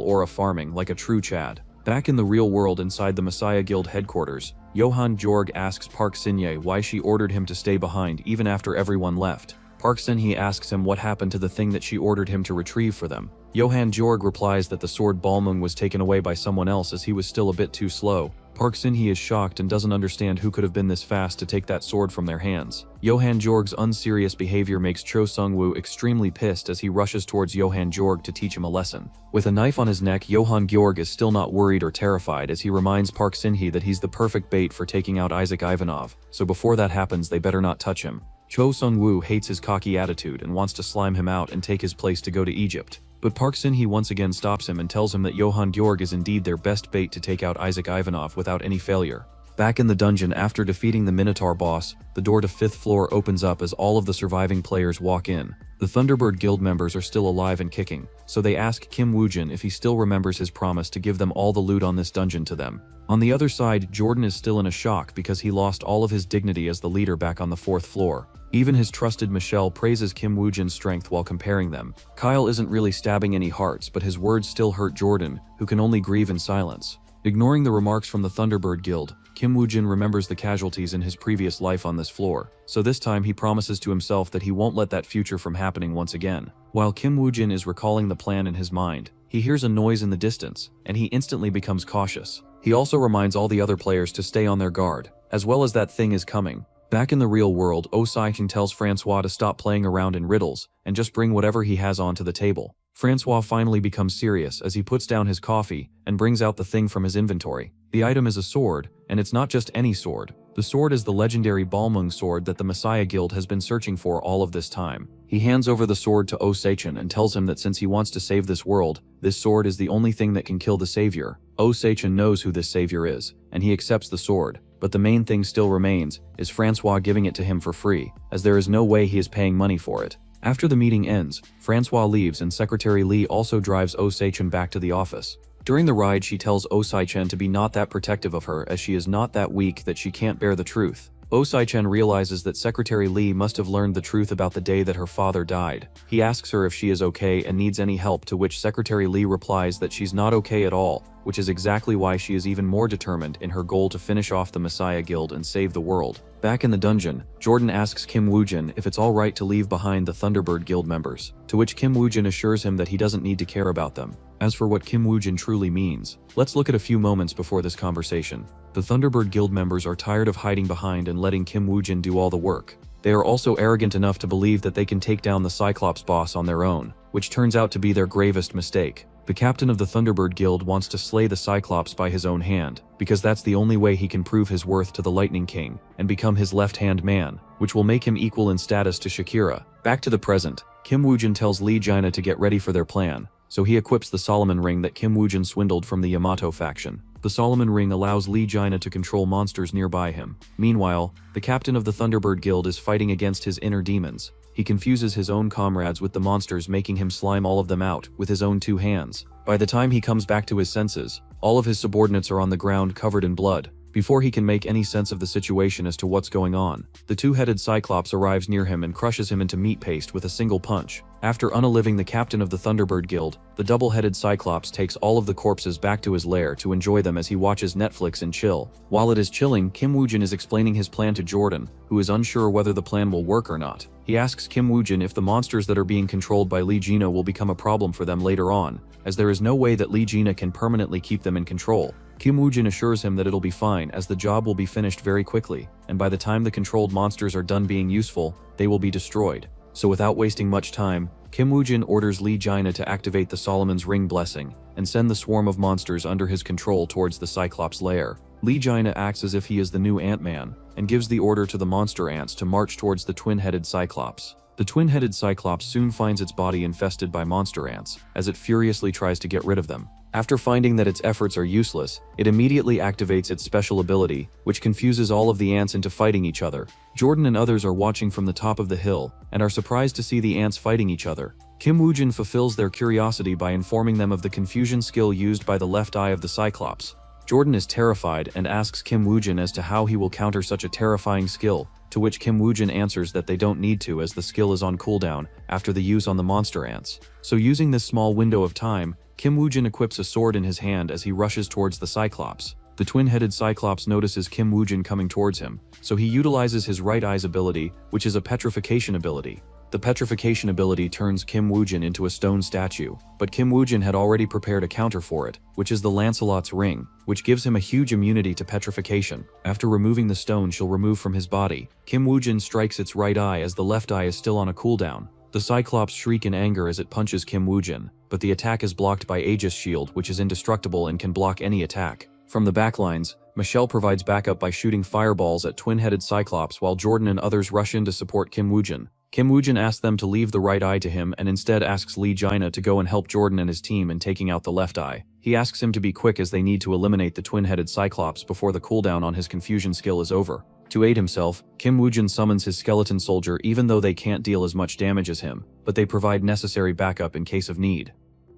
aura farming like a true Chad. Back in the real world inside the Messiah Guild headquarters, Johan Jorg asks Park Sin-hye why she ordered him to stay behind even after everyone left. Park Sin-hye asks him what happened to the thing that she ordered him to retrieve for them. Johan Jorg replies that the sword Balmung was taken away by someone else as he was still a bit too slow. Park Sin-hye is shocked and doesn't understand who could have been this fast to take that sword from their hands. Johan Jorg's unserious behavior makes Cho Sung-woo extremely pissed as he rushes towards Johan Jorg to teach him a lesson. With a knife on his neck, Johan Jorg is still not worried or terrified as he reminds Park Sin-hye that he's the perfect bait for taking out Isaac Ivanov, so before that happens they better not touch him. Cho Sung-woo hates his cocky attitude and wants to slime him out and take his place to go to Egypt. But Park Sin-hye once again stops him and tells him that Johan Jorg is indeed their best bait to take out Isaac Ivanov without any failure. Back in the dungeon after defeating the Minotaur boss, the door to 5th floor opens up as all of the surviving players walk in. The Thunderbird Guild members are still alive and kicking, so they ask Kim Woo-jin if he still remembers his promise to give them all the loot on this dungeon to them. On the other side, Jordan is still in a shock because he lost all of his dignity as the leader back on the 4th floor. Even his trusted Michelle praises Kim Woo-jin's strength while comparing them. Kyle isn't really stabbing any hearts, but his words still hurt Jordan, who can only grieve in silence. Ignoring the remarks from the Thunderbird Guild, Kim Woo-jin remembers the casualties in his previous life on this floor, so this time he promises to himself that he won't let that future from happening once again. While Kim Woo-jin is recalling the plan in his mind, he hears a noise in the distance, and he instantly becomes cautious. He also reminds all the other players to stay on their guard, as well as that thing is coming. Back in the real world, Oh Sai-king tells Francois to stop playing around in riddles and just bring whatever he has onto the table. Francois finally becomes serious as he puts down his coffee and brings out the thing from his inventory. The item is a sword, and it's not just any sword. The sword is the legendary Balmung sword that the Messiah Guild has been searching for all of this time. He hands over the sword to Oh Sai-chen and tells him that since he wants to save this world, this sword is the only thing that can kill the savior. Oh Sai-chen knows who this savior is, and he accepts the sword. But the main thing still remains, is Francois giving it to him for free, as there is no way he is paying money for it. After the meeting ends, Francois leaves and Secretary Lee also drives Oh Sai-chen back to the office. During the ride, she tells Oh Sai-chen to be not that protective of her as she is not that weak that she can't bear the truth. Oh Sai-chen realizes that Secretary Lee must have learned the truth about the day that her father died. He asks her if she is okay and needs any help, to which Secretary Lee replies that she's not okay at all, which is exactly why she is even more determined in her goal to finish off the Messiah Guild and save the world. Back in the dungeon, Jordan asks Kim Woo-jin if it's alright to leave behind the Thunderbird Guild members, to which Kim Woo-jin assures him that he doesn't need to care about them. As for what Kim Woo-jin truly means, let's look at a few moments before this conversation. The Thunderbird Guild members are tired of hiding behind and letting Kim Woo-jin do all the work. They are also arrogant enough to believe that they can take down the Cyclops boss on their own, which turns out to be their gravest mistake. The captain of the Thunderbird Guild wants to slay the Cyclops by his own hand, because that's the only way he can prove his worth to the Lightning King and become his left-hand man, which will make him equal in status to Shakira. Back to the present, Kim Woo-jin tells Lee Jaina to get ready for their plan, so he equips the Solomon Ring that Kim Woo-jin swindled from the Yamato faction. The Solomon Ring allows Lee Jaina to control monsters nearby him. Meanwhile, the captain of the Thunderbird Guild is fighting against his inner demons. He confuses his own comrades with the monsters, making him slime all of them out with his own 2 hands. By the time he comes back to his senses, all of his subordinates are on the ground covered in blood. Before he can make any sense of the situation as to what's going on, the 2-headed Cyclops arrives near him and crushes him into meat paste with a single punch. After unaliving the captain of the Thunderbird Guild, the double-headed Cyclops takes all of the corpses back to his lair to enjoy them as he watches Netflix and chill. While it is chilling, Kim Woo-jin is explaining his plan to Jordan, who is unsure whether the plan will work or not. He asks Kim Woo-jin if the monsters that are being controlled by Lee Jaina will become a problem for them later on, as there is no way that Lee Jaina can permanently keep them in control. Kim Woo-jin assures him that it'll be fine as the job will be finished very quickly, and by the time the controlled monsters are done being useful, they will be destroyed. So without wasting much time, Kim Woo-jin orders Lee Jaina to activate the Solomon's Ring blessing and send the swarm of monsters under his control towards the Cyclops lair. Lee Jaina acts as if he is the new Ant-Man and gives the order to the monster ants to march towards the twin-headed Cyclops. The twin-headed Cyclops soon finds its body infested by monster ants, as it furiously tries to get rid of them. After finding that its efforts are useless, it immediately activates its special ability, which confuses all of the ants into fighting each other. Jordan and others are watching from the top of the hill, and are surprised to see the ants fighting each other. Kim Woo-jin fulfills their curiosity by informing them of the confusion skill used by the left eye of the Cyclops. Jordan is terrified and asks Kim Woo-jin as to how he will counter such a terrifying skill, to which Kim Woo-jin answers that they don't need to as the skill is on cooldown after the use on the monster ants. So using this small window of time, Kim Woo-jin equips a sword in his hand as he rushes towards the Cyclops. The twin-headed Cyclops notices Kim Woo-jin coming towards him, so he utilizes his right eye's ability, which is a petrification ability. The petrification ability turns Kim Woo-jin into a stone statue, but Kim Woo-jin had already prepared a counter for it, which is the Lancelot's ring, which gives him a huge immunity to petrification. After removing the stone she'll remove from his body, Kim Woo-jin strikes its right eye as the left eye is still on a cooldown. The Cyclops shriek in anger as it punches Kim Woo-jin, but the attack is blocked by Aegis Shield, which is indestructible and can block any attack. From the backlines, Michelle provides backup by shooting fireballs at twin-headed Cyclops while Jordan and others rush in to support Kim Woo-jin. Kim Woo-jin asks them to leave the right eye to him and instead asks Lee Jaina to go and help Jordan and his team in taking out the left eye. He asks him to be quick as they need to eliminate the twin-headed Cyclops before the cooldown on his confusion skill is over. To aid himself, Kim Woo-jin summons his skeleton soldier even though they can't deal as much damage as him, but they provide necessary backup in case of need.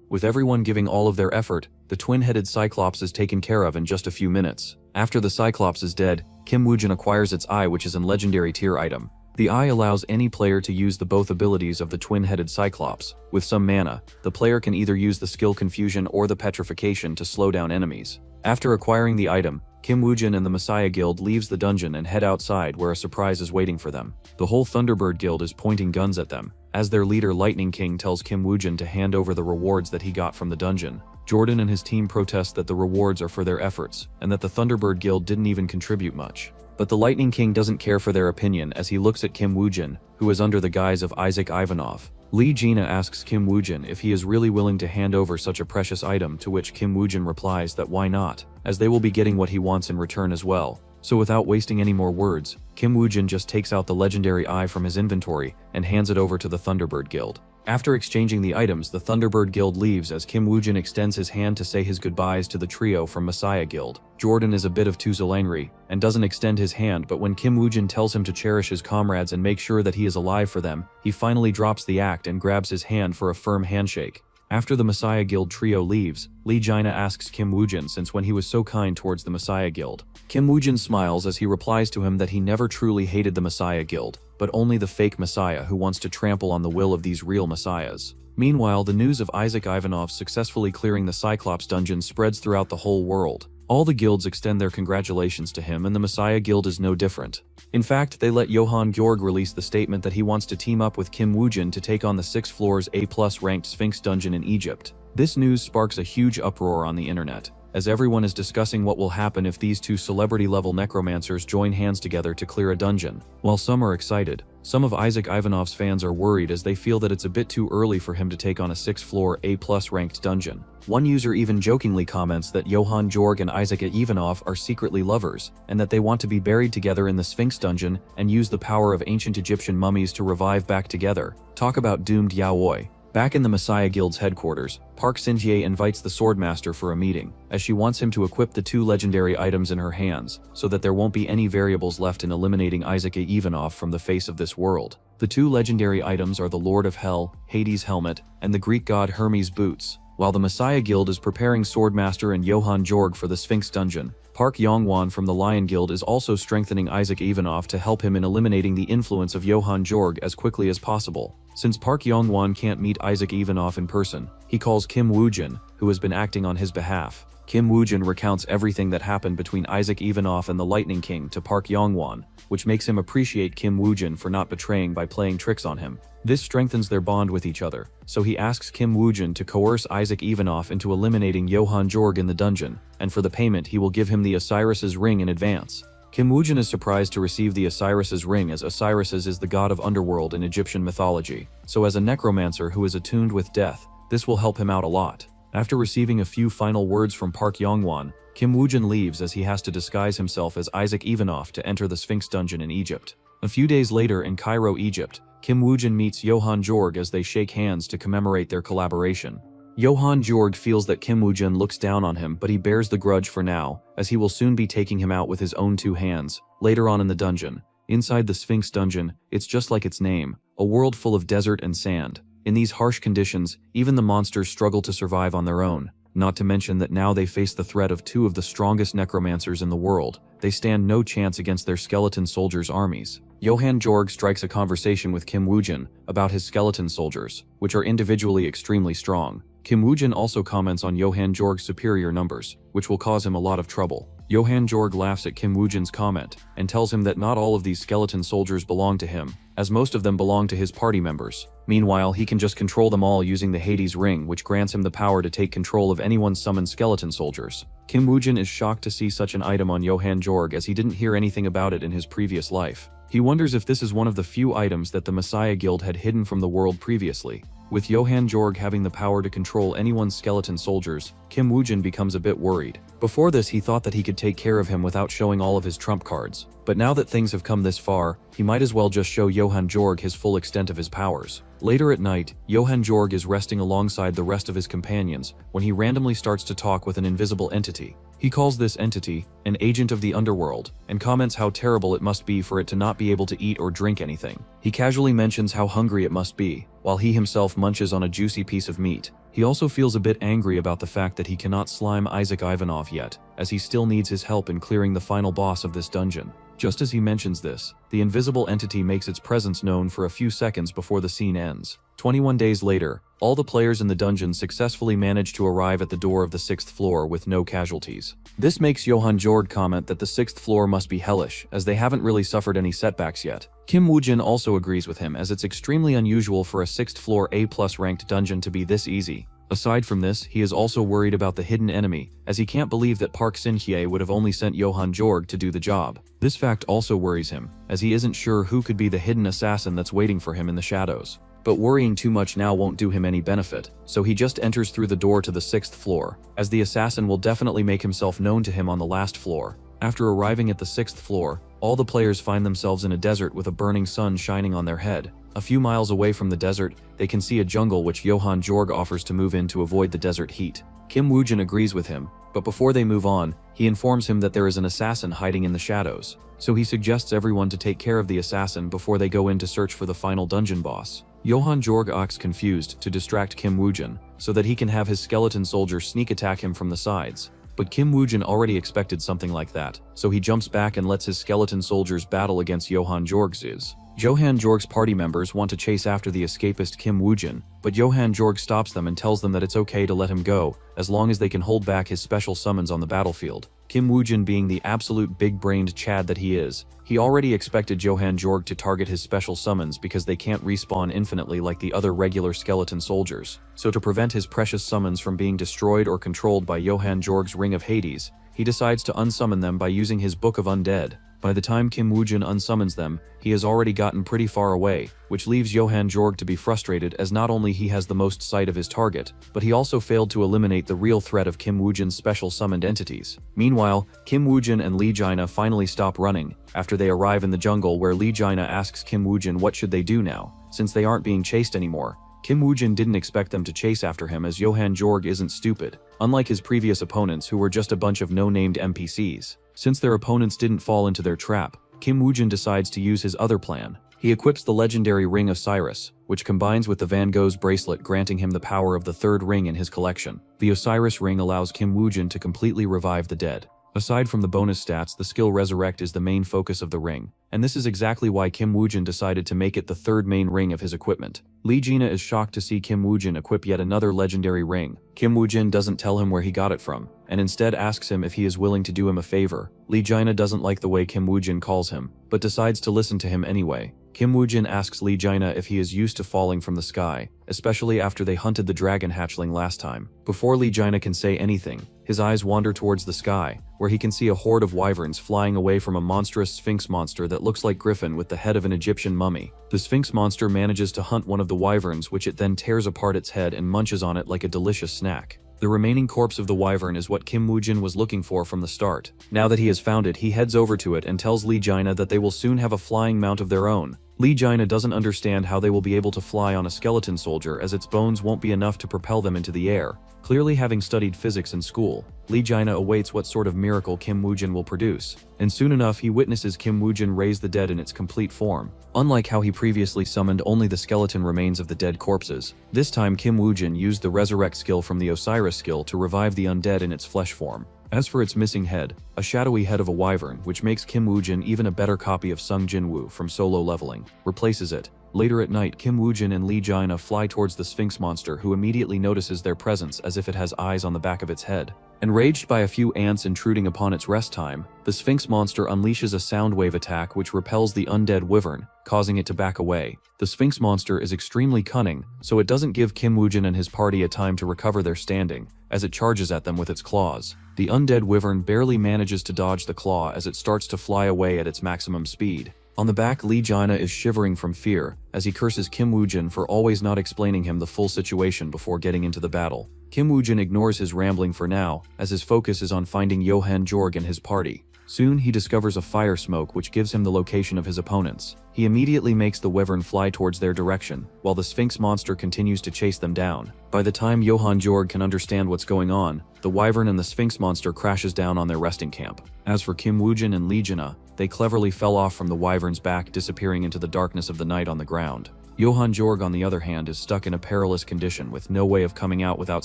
With everyone giving all of their effort, the twin-headed Cyclops is taken care of in just a few minutes. After the Cyclops is dead, Kim Woo-jin acquires its eye, which is a legendary tier item. The eye allows any player to use the both abilities of the twin-headed Cyclops. With some mana, the player can either use the skill Confusion or the Petrification to slow down enemies. After acquiring the item, Kim Woo-jin and the Messiah Guild leaves the dungeon and head outside where a surprise is waiting for them. The whole Thunderbird Guild is pointing guns at them, as their leader Lightning King tells Kim Woo-jin to hand over the rewards that he got from the dungeon. Jordan and his team protest that the rewards are for their efforts, and that the Thunderbird Guild didn't even contribute much. But the Lightning King doesn't care for their opinion as he looks at Kim Woo-jin, who is under the guise of Isaac Ivanov. Lee Jaina asks Kim Woo-jin if he is really willing to hand over such a precious item, to which Kim Woo-jin replies that why not, as they will be getting what he wants in return as well. So without wasting any more words, Kim Woo-jin just takes out the legendary eye from his inventory and hands it over to the Thunderbird Guild. After exchanging the items, the Thunderbird Guild leaves as Kim Woo-jin extends his hand to say his goodbyes to the trio from Messiah Guild. Jordan is a bit of Tuzalangri and doesn't extend his hand, but when Kim Woo-jin tells him to cherish his comrades and make sure that he is alive for them, he finally drops the act and grabs his hand for a firm handshake. After the Messiah Guild trio leaves, Lee Jaina asks Kim Woo-jin since when he was so kind towards the Messiah Guild. Kim Woo-jin smiles as he replies to him that he never truly hated the Messiah Guild, but only the fake Messiah who wants to trample on the will of these real Messiahs. Meanwhile, the news of Isaac Ivanov successfully clearing the Cyclops dungeon spreads throughout the whole world. All the guilds extend their congratulations to him, and the Messiah Guild is no different. In fact, they let Johan Georg release the statement that he wants to team up with Kim Woo-jin to take on the 6th floor's A+ ranked Sphinx dungeon in Egypt. This news sparks a huge uproar on the internet, as everyone is discussing what will happen if these two celebrity-level necromancers join hands together to clear a dungeon. While some are excited, some of Isaac Ivanov's fans are worried as they feel that it's a bit too early for him to take on a 6th floor A+ ranked dungeon. One user even jokingly comments that Johan Georg and Isaac Ivanov are secretly lovers, and that they want to be buried together in the Sphinx dungeon and use the power of ancient Egyptian mummies to revive back together. Talk about doomed yaoi. Back in the Messiah Guild's headquarters, Park Sin-jae invites the Swordmaster for a meeting, as she wants him to equip the 2 legendary items in her hands, so that there won't be any variables left in eliminating Isaac Ivanov from the face of this world. The 2 legendary items are the Lord of Hell, Hades' helmet, and the Greek god Hermes' boots. While the Messiah Guild is preparing Swordmaster and Johan Georg for the Sphinx dungeon, Park Yong-won from the Lion Guild is also strengthening Isaac Ivanov to help him in eliminating the influence of Johan Georg as quickly as possible. Since Park Yong-won can't meet Isaac Ivanov in person, he calls Kim Woo-jin, who has been acting on his behalf. Kim Woo-jin recounts everything that happened between Isaac Ivanov and the Lightning King to Park Yong-won, which makes him appreciate Kim Woo-jin for not betraying by playing tricks on him. This strengthens their bond with each other, so he asks Kim Woo-jin to coerce Isaac Ivanov into eliminating Johan Georg in the dungeon, and for the payment he will give him the Osiris's ring in advance. Kim Woojin is surprised to receive the Osiris's ring, as Osiris is the god of underworld in Egyptian mythology. So as a necromancer who is attuned with death, this will help him out a lot. After receiving a few final words from Park Yongwon, Kim Woojin leaves as he has to disguise himself as Isaac Ivanov to enter the Sphinx dungeon in Egypt. A few days later in Cairo, Egypt, Kim Woojin meets Johan Jorg as they shake hands to commemorate their collaboration. Johan Jorg feels that Kim Woojin looks down on him, but he bears the grudge for now, as he will soon be taking him out with his own two hands. Later on in the dungeon, inside the Sphinx dungeon, it's just like its name, a world full of desert and sand. In these harsh conditions, even the monsters struggle to survive on their own. Not to mention that now they face the threat of two of the strongest necromancers in the world. They stand no chance against their skeleton soldiers' armies. Johan Jorg strikes a conversation with Kim Woojin about his skeleton soldiers, which are individually extremely strong. Kim Woojin also comments on Johan Jorg's superior numbers, which will cause him a lot of trouble. Johan Jorg laughs at Kim Woojin's comment and tells him that not all of these skeleton soldiers belong to him, as most of them belong to his party members. Meanwhile, he can just control them all using the Hades ring, which grants him the power to take control of anyone's summoned skeleton soldiers. Kim Woojin is shocked to see such an item on Johan Jorg, as he didn't hear anything about it in his previous life. He wonders if this is one of the few items that the Messiah Guild had hidden from the world previously. With Johan Jorg having the power to control anyone's skeleton soldiers, Kim Woojin becomes a bit worried. Before this, he thought that he could take care of him without showing all of his trump cards. But now that things have come this far, he might as well just show Johan Jorg his full extent of his powers. Later at night, Johan Jorg is resting alongside the rest of his companions when he randomly starts to talk with an invisible entity. He calls this entity an agent of the underworld and comments how terrible it must be for it to not be able to eat or drink anything. He casually mentions how hungry it must be, while he himself munches on a juicy piece of meat. He also feels a bit angry about the fact that he cannot slime Isaac Ivanov yet, as he still needs his help in clearing the final boss of this dungeon. Just as he mentions this, the invisible entity makes its presence known for a few seconds before the scene ends. 21 days later, all the players in the dungeon successfully manage to arrive at the door of the 6th floor with no casualties. This makes Johan Jorg comment that the 6th floor must be hellish, as they haven't really suffered any setbacks yet. Kim Woojin also agrees with him, as it's extremely unusual for a 6th floor A+ ranked dungeon to be this easy. Aside from this, he is also worried about the hidden enemy, as he can't believe that Park Sin-hye would have only sent Johan Jorg to do the job. This fact also worries him, as he isn't sure who could be the hidden assassin that's waiting for him in the shadows. But worrying too much now won't do him any benefit, so he just enters through the door to the 6th floor, as the assassin will definitely make himself known to him on the last floor. After arriving at the 6th floor, all the players find themselves in a desert with a burning sun shining on their head. A few miles away from the desert, they can see a jungle which Johan Jorg offers to move in to avoid the desert heat. Kim Woojin agrees with him, but before they move on, he informs him that there is an assassin hiding in the shadows. So he suggests everyone to take care of the assassin before they go in to search for the final dungeon boss. Johan Jorg acts confused to distract Kim Woojin, so that he can have his skeleton soldier sneak attack him from the sides. But Kim Woojin already expected something like that, so he jumps back and lets his skeleton soldiers battle against Johan Jorg's. Johan Jorg's party members want to chase after the escapist Kim Woojin, but Johan Jorg stops them and tells them that it's okay to let him go, as long as they can hold back his special summons on the battlefield. Kim Woojin, being the absolute big-brained Chad that he is, he already expected Johan Jorg to target his special summons because they can't respawn infinitely like the other regular skeleton soldiers. So to prevent his precious summons from being destroyed or controlled by Johan Jorg's Ring of Hades, he decides to unsummon them by using his Book of Undead. By the time Kim Woojin unsummons them, he has already gotten pretty far away, which leaves Johan Jorg to be frustrated, as not only he has the most sight of his target, but he also failed to eliminate the real threat of Kim Woojin's special summoned entities. Meanwhile, Kim Woojin and Lee Jaina finally stop running, after they arrive in the jungle, where Lee Jaina asks Kim Woojin what should they do now, since they aren't being chased anymore. Kim Woojin didn't expect them to chase after him, as Johan Jorg isn't stupid, unlike his previous opponents who were just a bunch of no-named NPCs. Since their opponents didn't fall into their trap, Kim Woojin decides to use his other plan. He equips the legendary Ring of Osiris, which combines with the Van Gogh's bracelet, granting him the power of the third ring in his collection. The Osiris ring allows Kim Woojin to completely revive the dead. Aside from the bonus stats, the skill Resurrect is the main focus of the ring, and this is exactly why Kim Woojin decided to make it the third main ring of his equipment. Lee Jaina is shocked to see Kim Woojin equip yet another legendary ring. Kim Woojin doesn't tell him where he got it from, and instead asks him if he is willing to do him a favor. Lee Jaina doesn't like the way Kim Woojin calls him, but decides to listen to him anyway. Kim Woojin asks Lee Jaina if he is used to falling from the sky, especially after they hunted the dragon hatchling last time. Before Lee Jaina can say anything, his eyes wander towards the sky, where he can see a horde of wyverns flying away from a monstrous sphinx monster that looks like Griffin with the head of an Egyptian mummy. The sphinx monster manages to hunt one of the wyverns, which it then tears apart its head and munches on it like a delicious snack. The remaining corpse of the wyvern is what Kim Woojin was looking for from the start. Now that he has found it, he heads over to it and tells Lee Jaina that they will soon have a flying mount of their own. Lee Jaina doesn't understand how they will be able to fly on a skeleton soldier, as its bones won't be enough to propel them into the air. Clearly having studied physics in school, Lee Jaina awaits what sort of miracle Kim Woojin will produce, and soon enough he witnesses Kim Woojin raise the dead in its complete form. Unlike how he previously summoned only the skeleton remains of the dead corpses, this time Kim Woojin used the resurrect skill from the Osiris skill to revive the undead in its flesh form. As for its missing head, a shadowy head of a wyvern, which makes Kim Woojin even a better copy of Sung Jinwoo from Solo Leveling, replaces it. Later at night, Kim Woojin and Lee Jaina fly towards the Sphinx monster, who immediately notices their presence as if it has eyes on the back of its head. Enraged by a few ants intruding upon its rest time, the Sphinx monster unleashes a sound wave attack which repels the undead wyvern, causing it to back away. The Sphinx monster is extremely cunning, so it doesn't give Kim Woojin and his party a time to recover their standing, as it charges at them with its claws. The undead wyvern barely manages to dodge the claw as it starts to fly away at its maximum speed. On the back, Lee Jaina is shivering from fear, as he curses Kim Woojin for always not explaining him the full situation before getting into the battle. Kim Woojin ignores his rambling for now, as his focus is on finding Johan Jorg and his party. Soon he discovers a fire smoke which gives him the location of his opponents. He immediately makes the wyvern fly towards their direction, while the Sphinx monster continues to chase them down. By the time Johan Jorg can understand what's going on, the wyvern and the Sphinx monster crashes down on their resting camp. As for Kim Woojin and Lee Jaina, they cleverly fell off from the wyvern's back, disappearing into the darkness of the night on the ground. Johan Jorg, on the other hand, is stuck in a perilous condition with no way of coming out without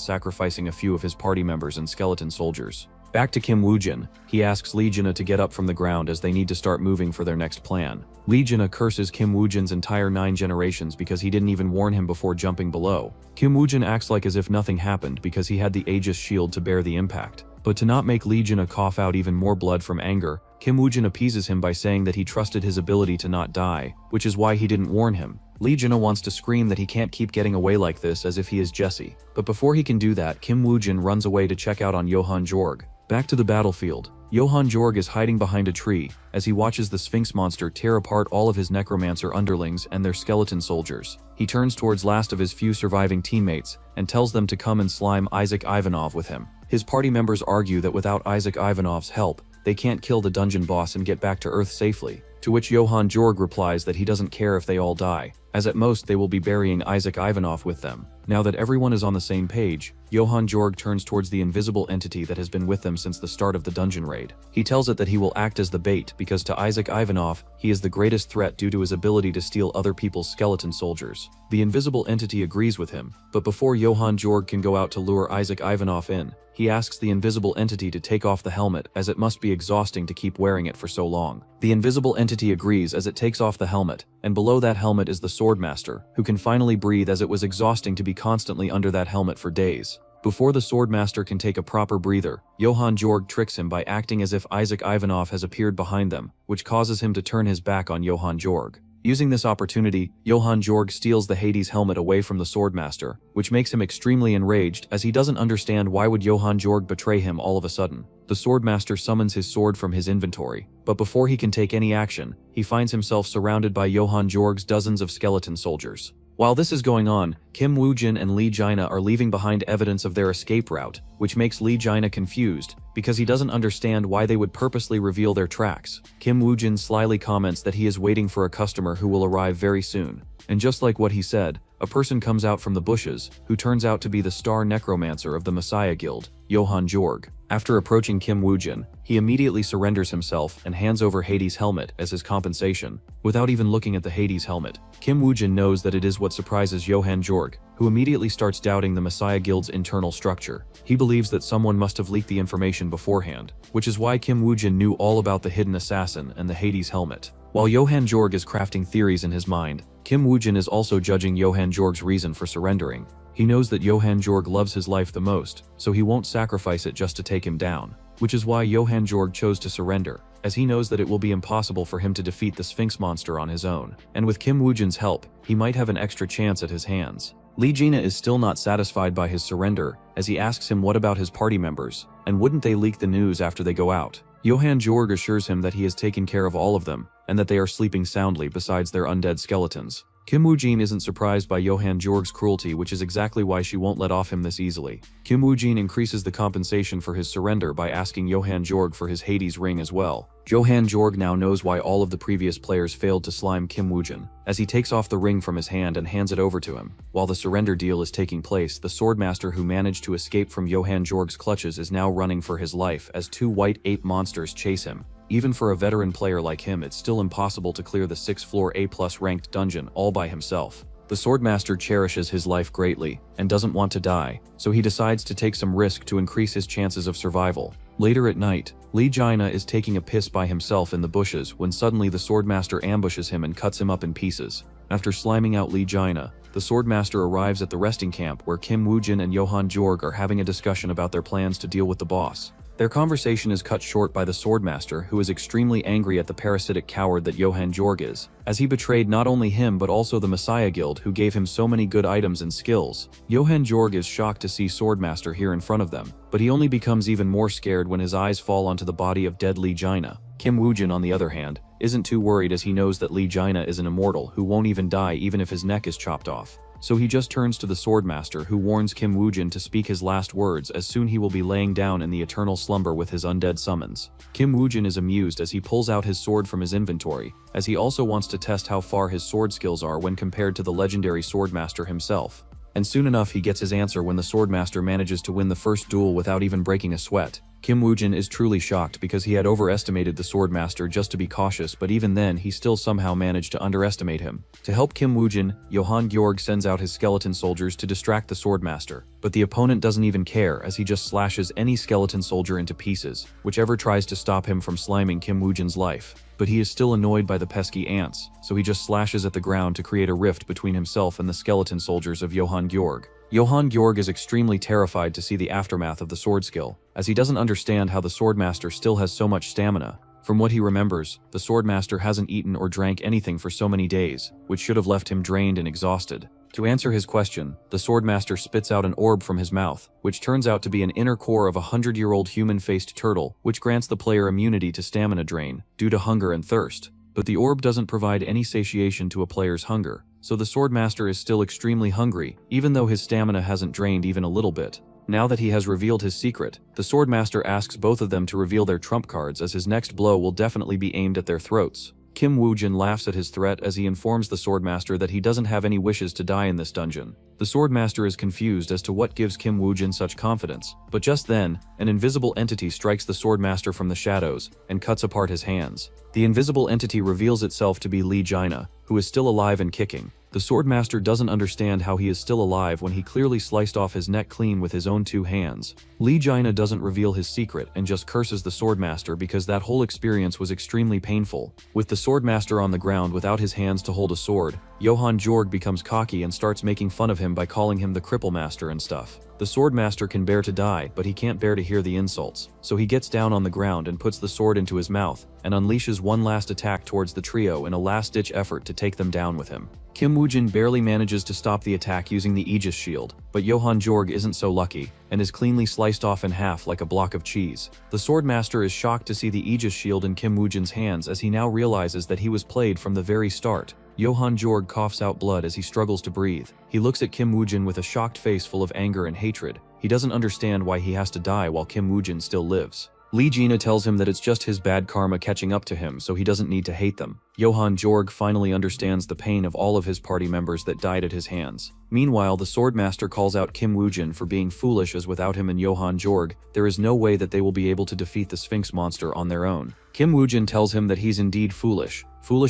sacrificing a few of his party members and skeleton soldiers. Back to Kim Woojin, he asks Lee Jaina to get up from the ground as they need to start moving for their next plan. Lee Jaina curses Kim Woojin's entire 9 generations because he didn't even warn him before jumping below. Kim Woojin acts like as if nothing happened because he had the Aegis shield to bear the impact. But to not make Lee Jaina cough out even more blood from anger, Kim Woojin appeases him by saying that he trusted his ability to not die, which is why he didn't warn him. Lee Jaina wants to scream that he can't keep getting away like this as if he is Jesse. But before he can do that, Kim Woojin runs away to check out on Johan Jorg. Back to the battlefield, Johan Jorg is hiding behind a tree as he watches the Sphinx monster tear apart all of his necromancer underlings and their skeleton soldiers. He turns towards last of his few surviving teammates and tells them to come and slime Isaac Ivanov with him. His party members argue that without Isaac Ivanov's help, they can't kill the dungeon boss and get back to Earth safely, to which Johan Jorg replies that he doesn't care if they all die, as at most they will be burying Isaac Ivanov with them. Now that everyone is on the same page, Johan Jorg turns towards the invisible entity that has been with them since the start of the dungeon raid. He tells it that he will act as the bait because to Isaac Ivanov, he is the greatest threat due to his ability to steal other people's skeleton soldiers. The invisible entity agrees with him, but before Johan Jorg can go out to lure Isaac Ivanov in, he asks the invisible entity to take off the helmet as it must be exhausting to keep wearing it for so long. The invisible entity agrees as it takes off the helmet, and below that helmet is the Swordmaster, who can finally breathe as it was exhausting to be constantly under that helmet for days. Before the Swordmaster can take a proper breather, Johan Jorg tricks him by acting as if Isaac Ivanov has appeared behind them, which causes him to turn his back on Johan Jorg. Using this opportunity, Johan Jorg steals the Hades helmet away from the Swordmaster, which makes him extremely enraged as he doesn't understand why would Johan Jorg betray him all of a sudden. The Swordmaster summons his sword from his inventory, but before he can take any action, he finds himself surrounded by Johan Jorg's dozens of skeleton soldiers. While this is going on, Kim Woojin and Lee Jaina are leaving behind evidence of their escape route, which makes Lee Jaina confused, because he doesn't understand why they would purposely reveal their tracks. Kim Woojin slyly comments that he is waiting for a customer who will arrive very soon. And just like what he said, a person comes out from the bushes, who turns out to be the star necromancer of the Messiah Guild, Johan Jorg. After approaching Kim Woojin, he immediately surrenders himself and hands over Hades' helmet as his compensation. Without even looking at the Hades helmet, Kim Woojin knows that it is what surprises Johan Jorg, who immediately starts doubting the Messiah Guild's internal structure. He believes that someone must have leaked the information beforehand, which is why Kim Woojin knew all about the hidden assassin and the Hades helmet. While Johan Jorg is crafting theories in his mind, Kim Woojin is also judging Johan Jorg's reason for surrendering. He knows that Johan Jorg loves his life the most, so he won't sacrifice it just to take him down. which is why Johann Georg chose to surrender, as he knows that it will be impossible for him to defeat the Sphinx monster on his own, and with Kim Woo-jin's help, he might have an extra chance at his hands. Lee Jina is still not satisfied by his surrender, as he asks him what about his party members, and wouldn't they leak the news after they go out. Johann Georg assures him that he has taken care of all of them, and that they are sleeping soundly besides their undead skeletons. Kim Woo-jin isn't surprised by Johann Georg's cruelty, which is exactly why she won't let off him this easily. Kim Woo-jin increases the compensation for his surrender by asking Johann Georg for his Hades ring as well. Johann Georg now knows why all of the previous players failed to slime Kim Woo-jin, as he takes off the ring from his hand and hands it over to him. While the surrender deal is taking place, the swordmaster who managed to escape from Johann Georg's clutches is now running for his life as two white ape monsters chase him. Even for a veteran player like him, it's still impossible to clear the 6th floor A+ ranked dungeon all by himself. The swordmaster cherishes his life greatly and doesn't want to die, so he decides to take some risk to increase his chances of survival. Later at night, Lee Jina is taking a piss by himself in the bushes when suddenly the swordmaster ambushes him and cuts him up in pieces. After sliming out Lee Jina, the swordmaster arrives at the resting camp where Kim Woo-jin and Johann Georg are having a discussion about their plans to deal with the boss. Their conversation is cut short by the swordmaster, who is extremely angry at the parasitic coward that Johann Georg is, as he betrayed not only him but also the Messiah Guild, who gave him so many good items and skills. Johann Georg is shocked to see Swordmaster here in front of them, but he only becomes even more scared when his eyes fall onto the body of dead Lee Jina. Kim Woo-jin, on the other hand, isn't too worried, as he knows that Lee Jina is an immortal who won't even die even if his neck is chopped off. So he just turns to the swordmaster, who warns Kim Woo-jin to speak his last words, as soon he will be laying down in the eternal slumber with his undead summons. Kim Woo-jin is amused as he pulls out his sword from his inventory, as he also wants to test how far his sword skills are when compared to the legendary swordmaster himself. And soon enough he gets his answer when the swordmaster manages to win the first duel without even breaking a sweat. Kim Woo-jin is truly shocked because he had overestimated the swordmaster just to be cautious, but even then he still somehow managed to underestimate him. To help Kim Woo-jin, Johann Georg sends out his skeleton soldiers to distract the swordmaster, but the opponent doesn't even care, as he just slashes any skeleton soldier into pieces, whichever tries to stop him from sliming Kim Woo-jin's life. But he is still annoyed by the pesky ants, so he just slashes at the ground to create a rift between himself and the skeleton soldiers of Johann Georg. Johann Georg is extremely terrified to see the aftermath of the sword skill, as he doesn't understand how the swordmaster still has so much stamina. From what he remembers, the swordmaster hasn't eaten or drank anything for so many days, which should have left him drained and exhausted. To answer his question, the swordmaster spits out an orb from his mouth, which turns out to be an inner core of a 100-year-old human-faced turtle, which grants the player immunity to stamina drain due to hunger and thirst. But the orb doesn't provide any satiation to a player's hunger, so the swordmaster is still extremely hungry, even though his stamina hasn't drained even a little bit. Now that he has revealed his secret, the swordmaster asks both of them to reveal their trump cards, as his next blow will definitely be aimed at their throats. Kim Woo-jin laughs at his threat as he informs the swordmaster that he doesn't have any wishes to die in this dungeon. The swordmaster is confused as to what gives Kim Woo-jin such confidence, but just then, an invisible entity strikes the swordmaster from the shadows and cuts apart his hands. The invisible entity reveals itself to be Lee Jina, who is still alive and kicking. The swordmaster doesn't understand how he is still alive when he clearly sliced off his neck clean with his own 2 hands. Lee Jina doesn't reveal his secret and just curses the swordmaster because that whole experience was extremely painful. With the swordmaster on the ground without his hands to hold a sword, Johann Georg becomes cocky and starts making fun of him by calling him the cripple master and stuff. The swordmaster can bear to die, but he can't bear to hear the insults, so he gets down on the ground and puts the sword into his mouth and unleashes one last attack towards the trio in a last-ditch effort to take them down with him. Kim Woo-jin barely manages to stop the attack using the Aegis shield, but Johann Georg isn't so lucky, and is cleanly sliced off in half like a block of cheese. The swordmaster is shocked to see the Aegis shield in Kim Woo-jin's hands, as he now realizes that he was played from the very start. Johann Georg coughs out blood as he struggles to breathe. He looks at Kim Woo-jin with a shocked face full of anger and hatred. He doesn't understand why he has to die while Kim Woo-jin still lives. Lee Jina tells him that it's just his bad karma catching up to him, so he doesn't need to hate them. Johann Georg finally understands the pain of all of his party members that died at his hands. Meanwhile, the swordmaster calls out Kim Woo-jin for being foolish, as without him and Johann Georg, there is no way that they will be able to defeat the Sphinx monster on their own. Kim Woo-jin tells him that he's indeed foolish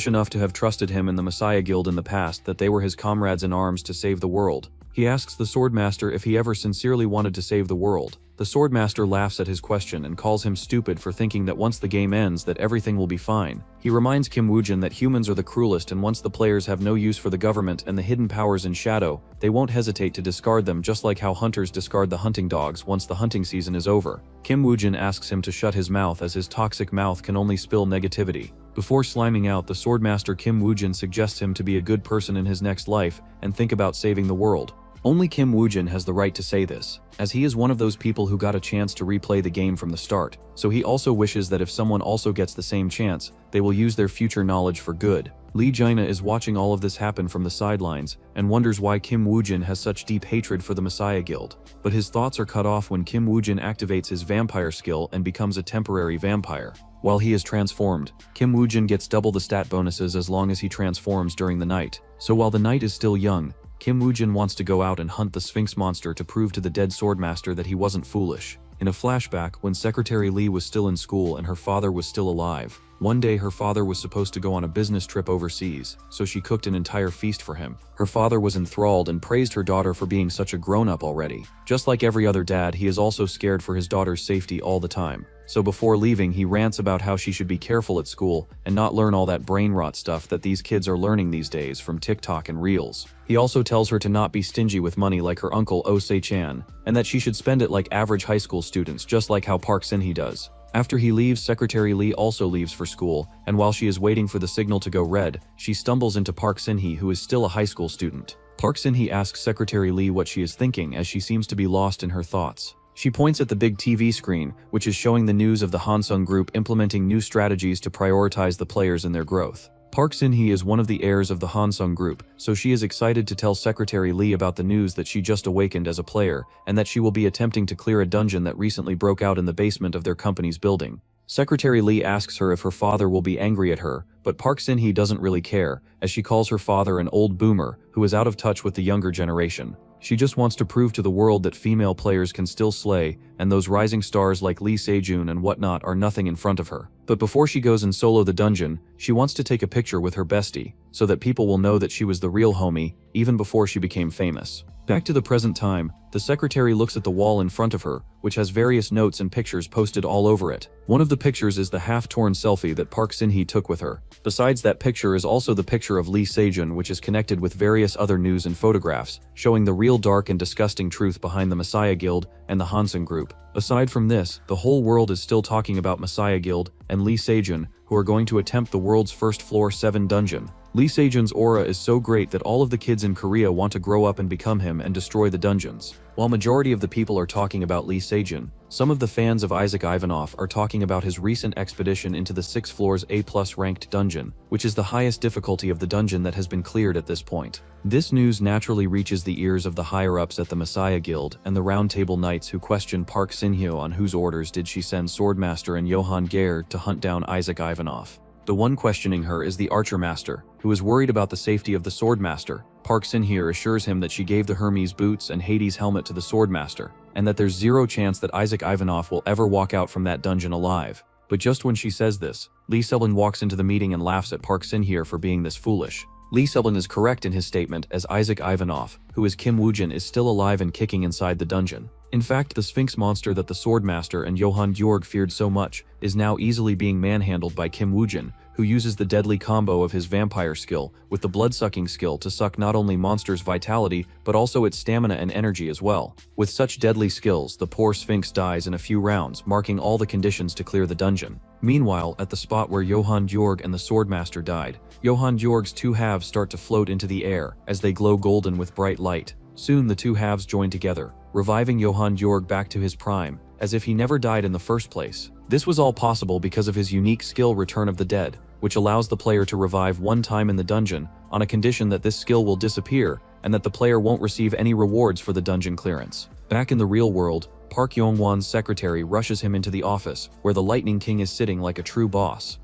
enough to have trusted him and the Messiah Guild in the past, that they were his comrades in arms to save the world. He asks the Swordmaster if he ever sincerely wanted to save the world. The Swordmaster laughs at his question and calls him stupid for thinking that once the game ends that everything will be fine. He reminds Kim Woojin that humans are the cruelest, and once the players have no use for the government and the hidden powers in shadow, they won't hesitate to discard them, just like how hunters discard the hunting dogs once the hunting season is over. Kim Woojin asks him to shut his mouth as his toxic mouth can only spill negativity. Before sliming out, the Swordmaster Kim Woojin suggests him to be a good person in his next life and think about saving the world. Only Kim Woojin has the right to say this, as he is one of those people who got a chance to replay the game from the start, so he also wishes that if someone also gets the same chance, they will use their future knowledge for good. Lee Jaina is watching all of this happen from the sidelines, and wonders why Kim Woojin has such deep hatred for the Messiah Guild. But his thoughts are cut off when Kim Woojin activates his vampire skill and becomes a temporary vampire. While he is transformed, Kim Woojin gets double the stat bonuses as long as he transforms during the night. So while the night is still young, Kim Woojin wants to go out and hunt the Sphinx monster to prove to the dead Swordmaster that he wasn't foolish. In a flashback, when Secretary Lee was still in school and her father was still alive, one day her father was supposed to go on a business trip overseas, so she cooked an entire feast for him. Her father was enthralled and praised her daughter for being such a grown-up already. Just like every other dad, he is also scared for his daughter's safety all the time. So before leaving, he rants about how she should be careful at school and not learn all that brain rot stuff that these kids are learning these days from TikTok and Reels. He also tells her to not be stingy with money like her uncle Oh Se-chan, and that she should spend it like average high school students, just like how Park Sin-hee does. After he leaves, Secretary Lee also leaves for school, and while she is waiting for the signal to go red, she stumbles into Park Sin-hee, who is still a high school student. Park Sin-hee asks Secretary Lee what she is thinking, as she seems to be lost in her thoughts. She points at the big TV screen, which is showing the news of the Hansung Group implementing new strategies to prioritize the players in their growth. Park Sin-hee is one of the heirs of the Hansung Group, so she is excited to tell Secretary Lee about the news that she just awakened as a player, and that she will be attempting to clear a dungeon that recently broke out in the basement of their company's building. Secretary Lee asks her if her father will be angry at her, but Park Sin-hee doesn't really care, as she calls her father an old boomer who is out of touch with the younger generation. She just wants to prove to the world that female players can still slay, and those rising stars like Lee Sejun and whatnot are nothing in front of her. But before she goes and solo the dungeon, she wants to take a picture with her bestie, so that people will know that she was the real homie, even before she became famous. Back to the present time, the secretary looks at the wall in front of her, which has various notes and pictures posted all over it. One of the pictures is the half-torn selfie that Park Sin-hee took with her. Besides that picture is also the picture of Lee Sejun, which is connected with various other news and photographs, showing the real dark and disgusting truth behind the Messiah Guild and the Hansung Group. Aside from this, the whole world is still talking about Messiah Guild and Lee Sejun, who are going to attempt the world's first floor 7 dungeon. Lee Sejun's aura is so great that all of the kids in Korea want to grow up and become him and destroy the dungeons. While majority of the people are talking about Lee Sejun, some of the fans of Isaac Ivanov are talking about his recent expedition into the 6 floors A+ ranked dungeon, which is the highest difficulty of the dungeon that has been cleared at this point. This news naturally reaches the ears of the higher-ups at the Messiah Guild and the Round Table Knights, who question Park Sin-hee on whose orders did she send Swordmaster and Johan Geir to hunt down Isaac Ivanov. The one questioning her is the Archer Master, who is worried about the safety of the Swordmaster. Park Sin-hee assures him that she gave the Hermes boots and Hades helmet to the Swordmaster, and that there's zero chance that Isaac Ivanov will ever walk out from that dungeon alive. But just when she says this, Lee Sebling walks into the meeting and laughs at Park Sin-hee for being this foolish. Lee Sebling is correct in his statement, as Isaac Ivanov, who is Kim Woojin, is still alive and kicking inside the dungeon. In fact, the Sphinx monster that the Swordmaster and Johan Georg feared so much is now easily being manhandled by Kim Woojin, who uses the deadly combo of his vampire skill with the blood-sucking skill to suck not only monsters' vitality, but also its stamina and energy as well. With such deadly skills, the poor Sphinx dies in a few rounds, marking all the conditions to clear the dungeon. Meanwhile, at the spot where Johan Georg and the Swordmaster died, Johan Georg's 2 halves start to float into the air as they glow golden with bright light. Soon the 2 halves join together, reviving Johan Georg back to his prime, as if he never died in the first place. This was all possible because of his unique skill Return of the Dead, which allows the player to revive one time in the dungeon on a condition that this skill will disappear and that the player won't receive any rewards for the dungeon clearance. Back in the real world, Park Yong-won's secretary rushes him into the office, where the Lightning King is sitting like a true boss.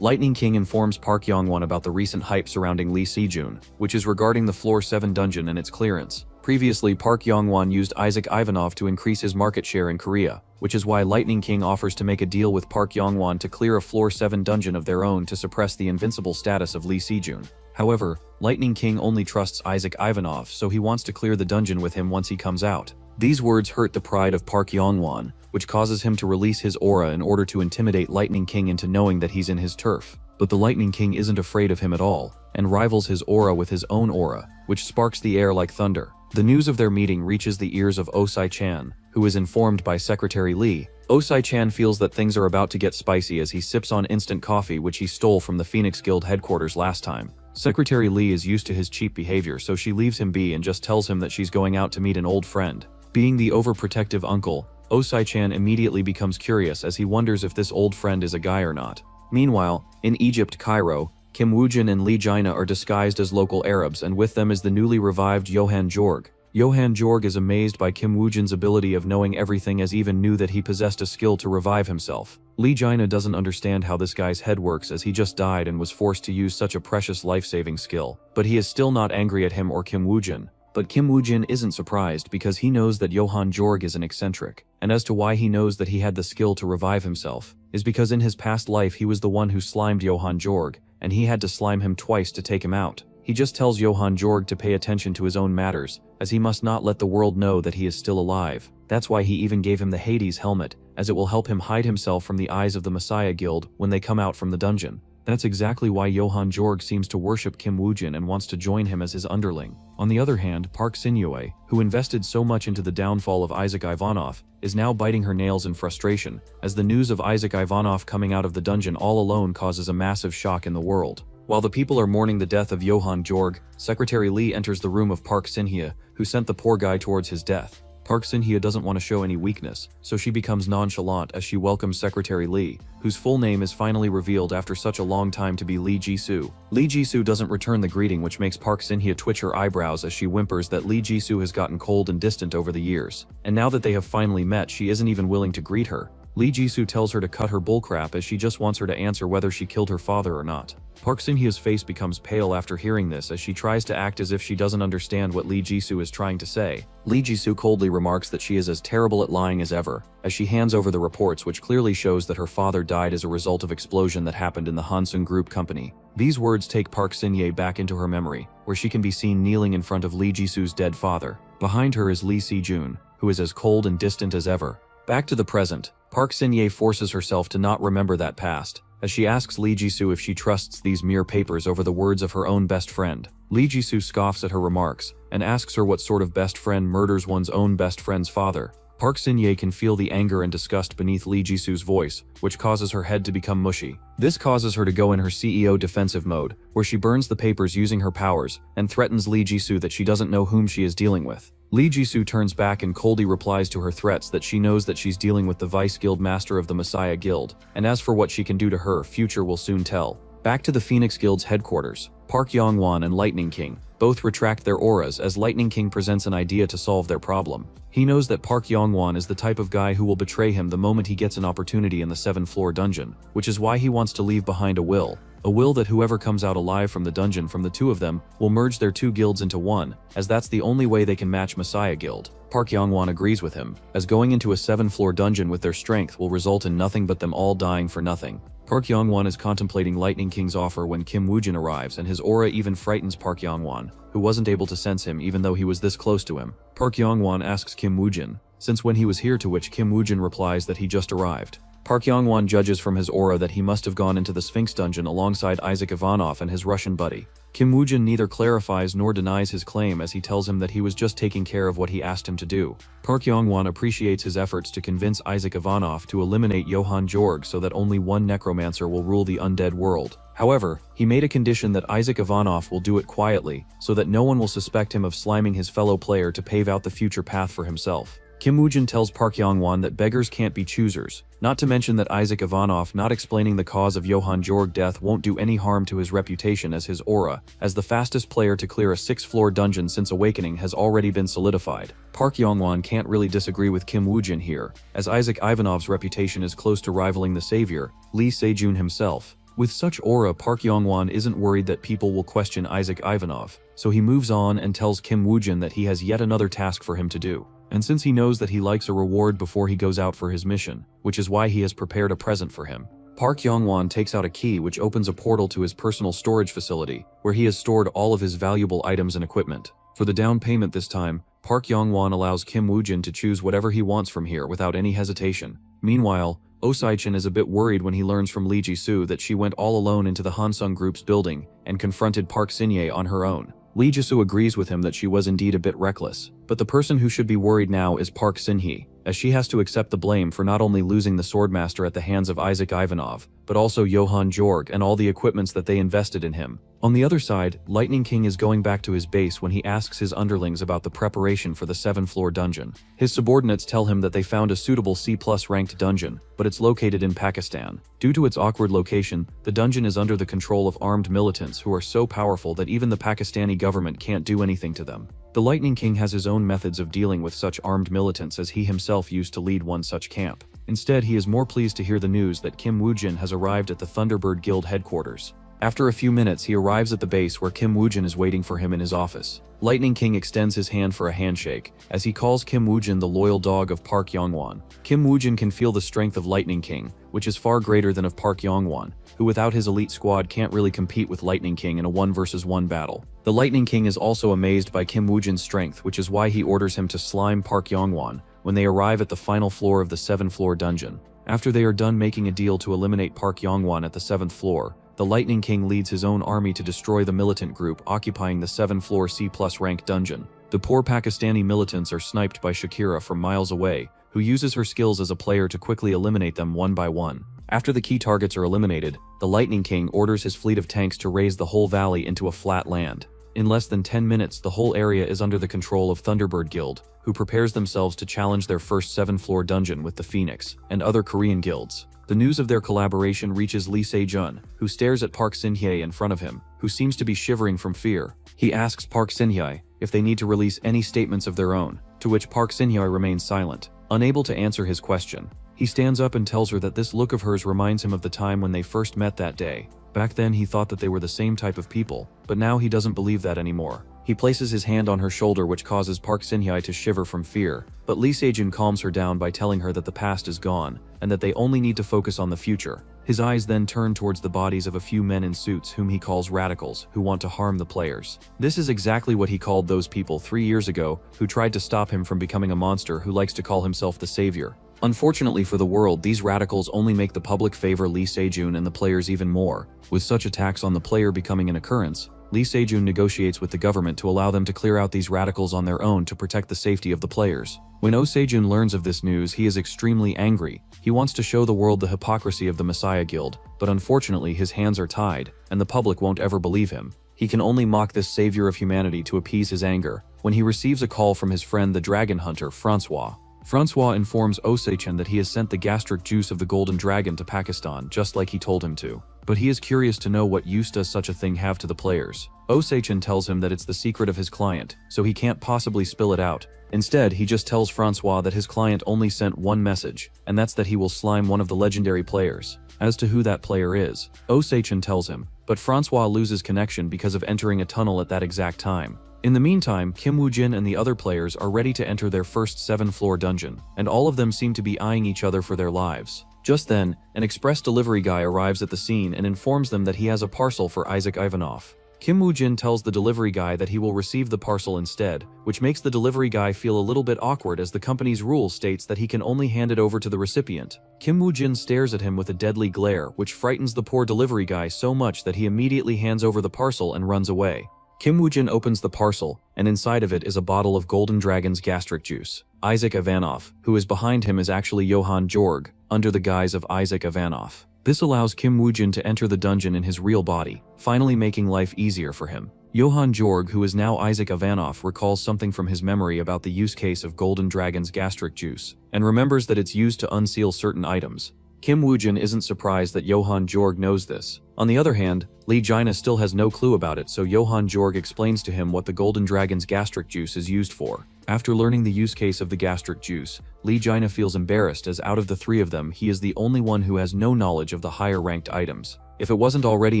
Lightning King informs Park Yong-won about the recent hype surrounding Lee Sejun, which is regarding the Floor 7 dungeon and its clearance. Previously, Park Yong-won used Isaac Ivanov to increase his market share in Korea, which is why Lightning King offers to make a deal with Park Yong-won to clear a Floor 7 dungeon of their own to suppress the invincible status of Lee Sejun. However, Lightning King only trusts Isaac Ivanov, so he wants to clear the dungeon with him once he comes out. These words hurt the pride of Park Yong-won, which causes him to release his aura in order to intimidate Lightning King into knowing that he's in his turf. But the Lightning King isn't afraid of him at all, and rivals his aura with his own aura, which sparks the air like thunder. The news of their meeting reaches the ears of Osai-chan, who is informed by Secretary Lee. Osai-chan feels that things are about to get spicy as he sips on instant coffee which he stole from the Phoenix Guild headquarters last time. Secretary Lee is used to his cheap behavior, so she leaves him be and just tells him that she's going out to meet an old friend. Being the overprotective uncle, Osai-chan immediately becomes curious as he wonders if this old friend is a guy or not. Meanwhile, in Egypt, Cairo, Kim Woo-jin and Lee Jaina are disguised as local Arabs, and with them is the newly revived Johan Jorg. Johan Jorg is amazed by Kim Woo-jin's ability of knowing everything, as even knew that he possessed a skill to revive himself. Lee Jaina doesn't understand how this guy's head works, as he just died and was forced to use such a precious life-saving skill. But he is still not angry at him or Kim Woo-jin. But Kim Woo-jin isn't surprised because he knows that Johan Jorg is an eccentric. And as to why he knows that he had the skill to revive himself, is because in his past life he was the one who slimed Johan Jorg, and he had to slime him twice to take him out. He just tells Johan Jorg to pay attention to his own matters, as he must not let the world know that he is still alive. That's why he even gave him the Hades helmet, as it will help him hide himself from the eyes of the Messiah Guild when they come out from the dungeon. That's exactly why Johan Jorg seems to worship Kim Woo-jin and wants to join him as his underling. On the other hand, Park Sin-hye, who invested so much into the downfall of Isaac Ivanov, is now biting her nails in frustration, as the news of Isaac Ivanov coming out of the dungeon all alone causes a massive shock in the world. While the people are mourning the death of Johan Jorg, Secretary Lee enters the room of Park Sin-hye, who sent the poor guy towards his death. Park Sin-hye doesn't want to show any weakness, so she becomes nonchalant as she welcomes Secretary Lee, whose full name is finally revealed after such a long time to be Lee Ji-soo. Lee Ji-soo doesn't return the greeting, which makes Park Sin-hye twitch her eyebrows as she whimpers that Lee Ji-soo has gotten cold and distant over the years. And now that they have finally met, she isn't even willing to greet her. Lee Ji-soo tells her to cut her bullcrap, as she just wants her to answer whether she killed her father or not. Park Sin-hye's face becomes pale after hearing this, as she tries to act as if she doesn't understand what Lee Ji-soo is trying to say. Lee Ji-soo coldly remarks that she is as terrible at lying as ever, as she hands over the reports, which clearly shows that her father died as a result of explosion that happened in the Hansung Group company. These words take Park Sin-hye back into her memory, where she can be seen kneeling in front of Lee Ji-soo's dead father. Behind her is Lee Si-jun, who is as cold and distant as ever. Back to the present, Park Sin-hye forces herself to not remember that past, as she asks Lee Ji-soo if she trusts these mere papers over the words of her own best friend. Lee Ji-soo scoffs at her remarks, and asks her what sort of best friend murders one's own best friend's father. Park Sin-hye can feel the anger and disgust beneath Lee Ji-soo's voice, which causes her head to become mushy. This causes her to go in her CEO defensive mode, where she burns the papers using her powers, and threatens Lee Ji-soo that she doesn't know whom she is dealing with. Lee Ji-soo turns back and coldly replies to her threats that she knows that she's dealing with the Vice Guild Master of the Messiah Guild, and as for what she can do to her, future will soon tell. Back to the Phoenix Guild's headquarters, Park Yong-won and Lightning King both retract their auras as Lightning King presents an idea to solve their problem. He knows that Park Yong-won is the type of guy who will betray him the moment he gets an opportunity in the 7th-floor dungeon, which is why he wants to leave behind a will that whoever comes out alive from the dungeon from the two of them will merge their two guilds into one, as that's the only way they can match Messiah Guild. Park Yong-won agrees with him, as going into a 7th-floor dungeon with their strength will result in nothing but them all dying for nothing. Park Yong-won is contemplating Lightning King's offer when Kim Woo-jin arrives, and his aura even frightens Park Yong-won, who wasn't able to sense him even though he was this close to him. Park Yong-won asks Kim Woo-jin since when he was here, to which Kim Woo-jin replies that he just arrived. Park Yong-won judges from his aura that he must have gone into the Sphinx dungeon alongside Isaac Ivanov and his Russian buddy. Kim Woo-jin neither clarifies nor denies his claim, as he tells him that he was just taking care of what he asked him to do. Park Yong-won appreciates his efforts to convince Isaac Ivanov to eliminate Johan Jorg so that only one necromancer will rule the undead world. However, he made a condition that Isaac Ivanov will do it quietly, so that no one will suspect him of sliming his fellow player to pave out the future path for himself. Kim Woo-jin tells Park Yong-won that beggars can't be choosers, not to mention that Isaac Ivanov not explaining the cause of Johan Jorg death won't do any harm to his reputation as his aura, as the fastest player to clear a 6th-floor dungeon since Awakening has already been solidified. Park Yong-won can't really disagree with Kim Woo-jin here, as Isaac Ivanov's reputation is close to rivaling the savior, Lee Se-jun himself. With such aura, Park Yong-won isn't worried that people will question Isaac Ivanov, so he moves on and tells Kim Woo-jin that he has yet another task for him to do. And since he knows that he likes a reward before he goes out for his mission, which is why he has prepared a present for him. Park Yong-won takes out a key which opens a portal to his personal storage facility, where he has stored all of his valuable items and equipment. For the down payment this time, Park Yong-won allows Kim Woo-jin to choose whatever he wants from here without any hesitation. Meanwhile, Oh Sai-chin is a bit worried when he learns from Lee Ji-soo that she went all alone into the Hansung Group's building and confronted Park Sin-hye on her own. Lee Ji-soo agrees with him that she was indeed a bit reckless, but the person who should be worried now is Park Sin-hye, as she has to accept the blame for not only losing the Swordmaster at the hands of Isaac Ivanov, but also Johan Jorg and all the equipments that they invested in him. On the other side, Lightning King is going back to his base when he asks his underlings about the preparation for the 7th floor dungeon. His subordinates tell him that they found a suitable C+ ranked dungeon, but it's located in Pakistan. Due to its awkward location, the dungeon is under the control of armed militants who are so powerful that even the Pakistani government can't do anything to them. The Lightning King has his own methods of dealing with such armed militants, as he himself used to lead one such camp. Instead, he is more pleased to hear the news that Kim Woo-jin has arrived at the Thunderbird Guild headquarters. After a few minutes, he arrives at the base where Kim Woo-jin is waiting for him in his office. Lightning King extends his hand for a handshake, as he calls Kim Woo-jin the loyal dog of Park Yong-won. Kim Woo-jin can feel the strength of Lightning King, which is far greater than of Park Yong-won, who without his elite squad can't really compete with Lightning King in a 1 versus 1 battle. The Lightning King is also amazed by Kim Woo-jin's strength, which is why he orders him to slime Park Yong-won when they arrive at the final floor of the 7th floor dungeon. After they are done making a deal to eliminate Park Yong-won at the 7th floor, the Lightning King leads his own army to destroy the militant group occupying the 7th floor C+ rank dungeon. The poor Pakistani militants are sniped by Shakira from miles away, who uses her skills as a player to quickly eliminate them one by one. After the key targets are eliminated, the Lightning King orders his fleet of tanks to raise the whole valley into a flat land. In less than 10 minutes, the whole area is under the control of Thunderbird Guild, who prepares themselves to challenge their first 7th floor dungeon with the Phoenix and other Korean guilds. The news of their collaboration reaches Lee Se-jun, who stares at Park Sin-hye in front of him, who seems to be shivering from fear. He asks Park Sin-hye if they need to release any statements of their own, to which Park Sin-hye remains silent, unable to answer his question. He stands up and tells her that this look of hers reminds him of the time when they first met that day. Back then he thought that they were the same type of people, but now he doesn't believe that anymore. He places his hand on her shoulder, which causes Park Sin-hye to shiver from fear, but Lee Se-jun calms her down by telling her that the past is gone, and that they only need to focus on the future. His eyes then turn towards the bodies of a few men in suits whom he calls radicals, who want to harm the players. This is exactly what he called those people 3 years ago, who tried to stop him from becoming a monster who likes to call himself the savior. Unfortunately for the world, these radicals only make the public favor Lee Se-jun and the players even more. With such attacks on the player becoming an occurrence, Lee Se-jun negotiates with the government to allow them to clear out these radicals on their own to protect the safety of the players. When Oh Se-jun learns of this news, he is extremely angry. He wants to show the world the hypocrisy of the Messiah Guild, but unfortunately his hands are tied, and the public won't ever believe him. He can only mock this savior of humanity to appease his anger, when he receives a call from his friend the dragon hunter, Francois. Francois informs Oh Se-jun that he has sent the gastric juice of the golden dragon to Pakistan, just like he told him to. But he is curious to know what use does such a thing have to the players. Oh Se-jun tells him that it's the secret of his client, so he can't possibly spill it out. Instead, he just tells Francois that his client only sent one message, and that's that he will slime one of the legendary players. As to who that player is, Oh Se-jun tells him, but Francois loses connection because of entering a tunnel at that exact time. In the meantime, Kim Woo-jin and the other players are ready to enter their first 7th floor dungeon, and all of them seem to be eyeing each other for their lives. Just then, an express delivery guy arrives at the scene and informs them that he has a parcel for Isaac Ivanov. Kim Woo-jin tells the delivery guy that he will receive the parcel instead, which makes the delivery guy feel a little bit awkward, as the company's rule states that he can only hand it over to the recipient. Kim Woo-jin stares at him with a deadly glare, which frightens the poor delivery guy so much that he immediately hands over the parcel and runs away. Kim Woo-jin opens the parcel, and inside of it is a bottle of Golden Dragon's gastric juice. Isaac Ivanov, who is behind him, is actually Johan Jorg, under the guise of Isaac Ivanov. This allows Kim Woo-jin to enter the dungeon in his real body, finally making life easier for him. Johan Jorg, who is now Isaac Ivanov, recalls something from his memory about the use case of Golden Dragon's gastric juice, and remembers that it's used to unseal certain items. Kim Woo-jin isn't surprised that Johan Jorg knows this. On the other hand, Lee Jaina still has no clue about it, so Johan Jorg explains to him what the Golden Dragon's gastric juice is used for. After learning the use case of the gastric juice, Lee Jaina feels embarrassed, as out of the three of them, he is the only one who has no knowledge of the higher ranked items. If it wasn't already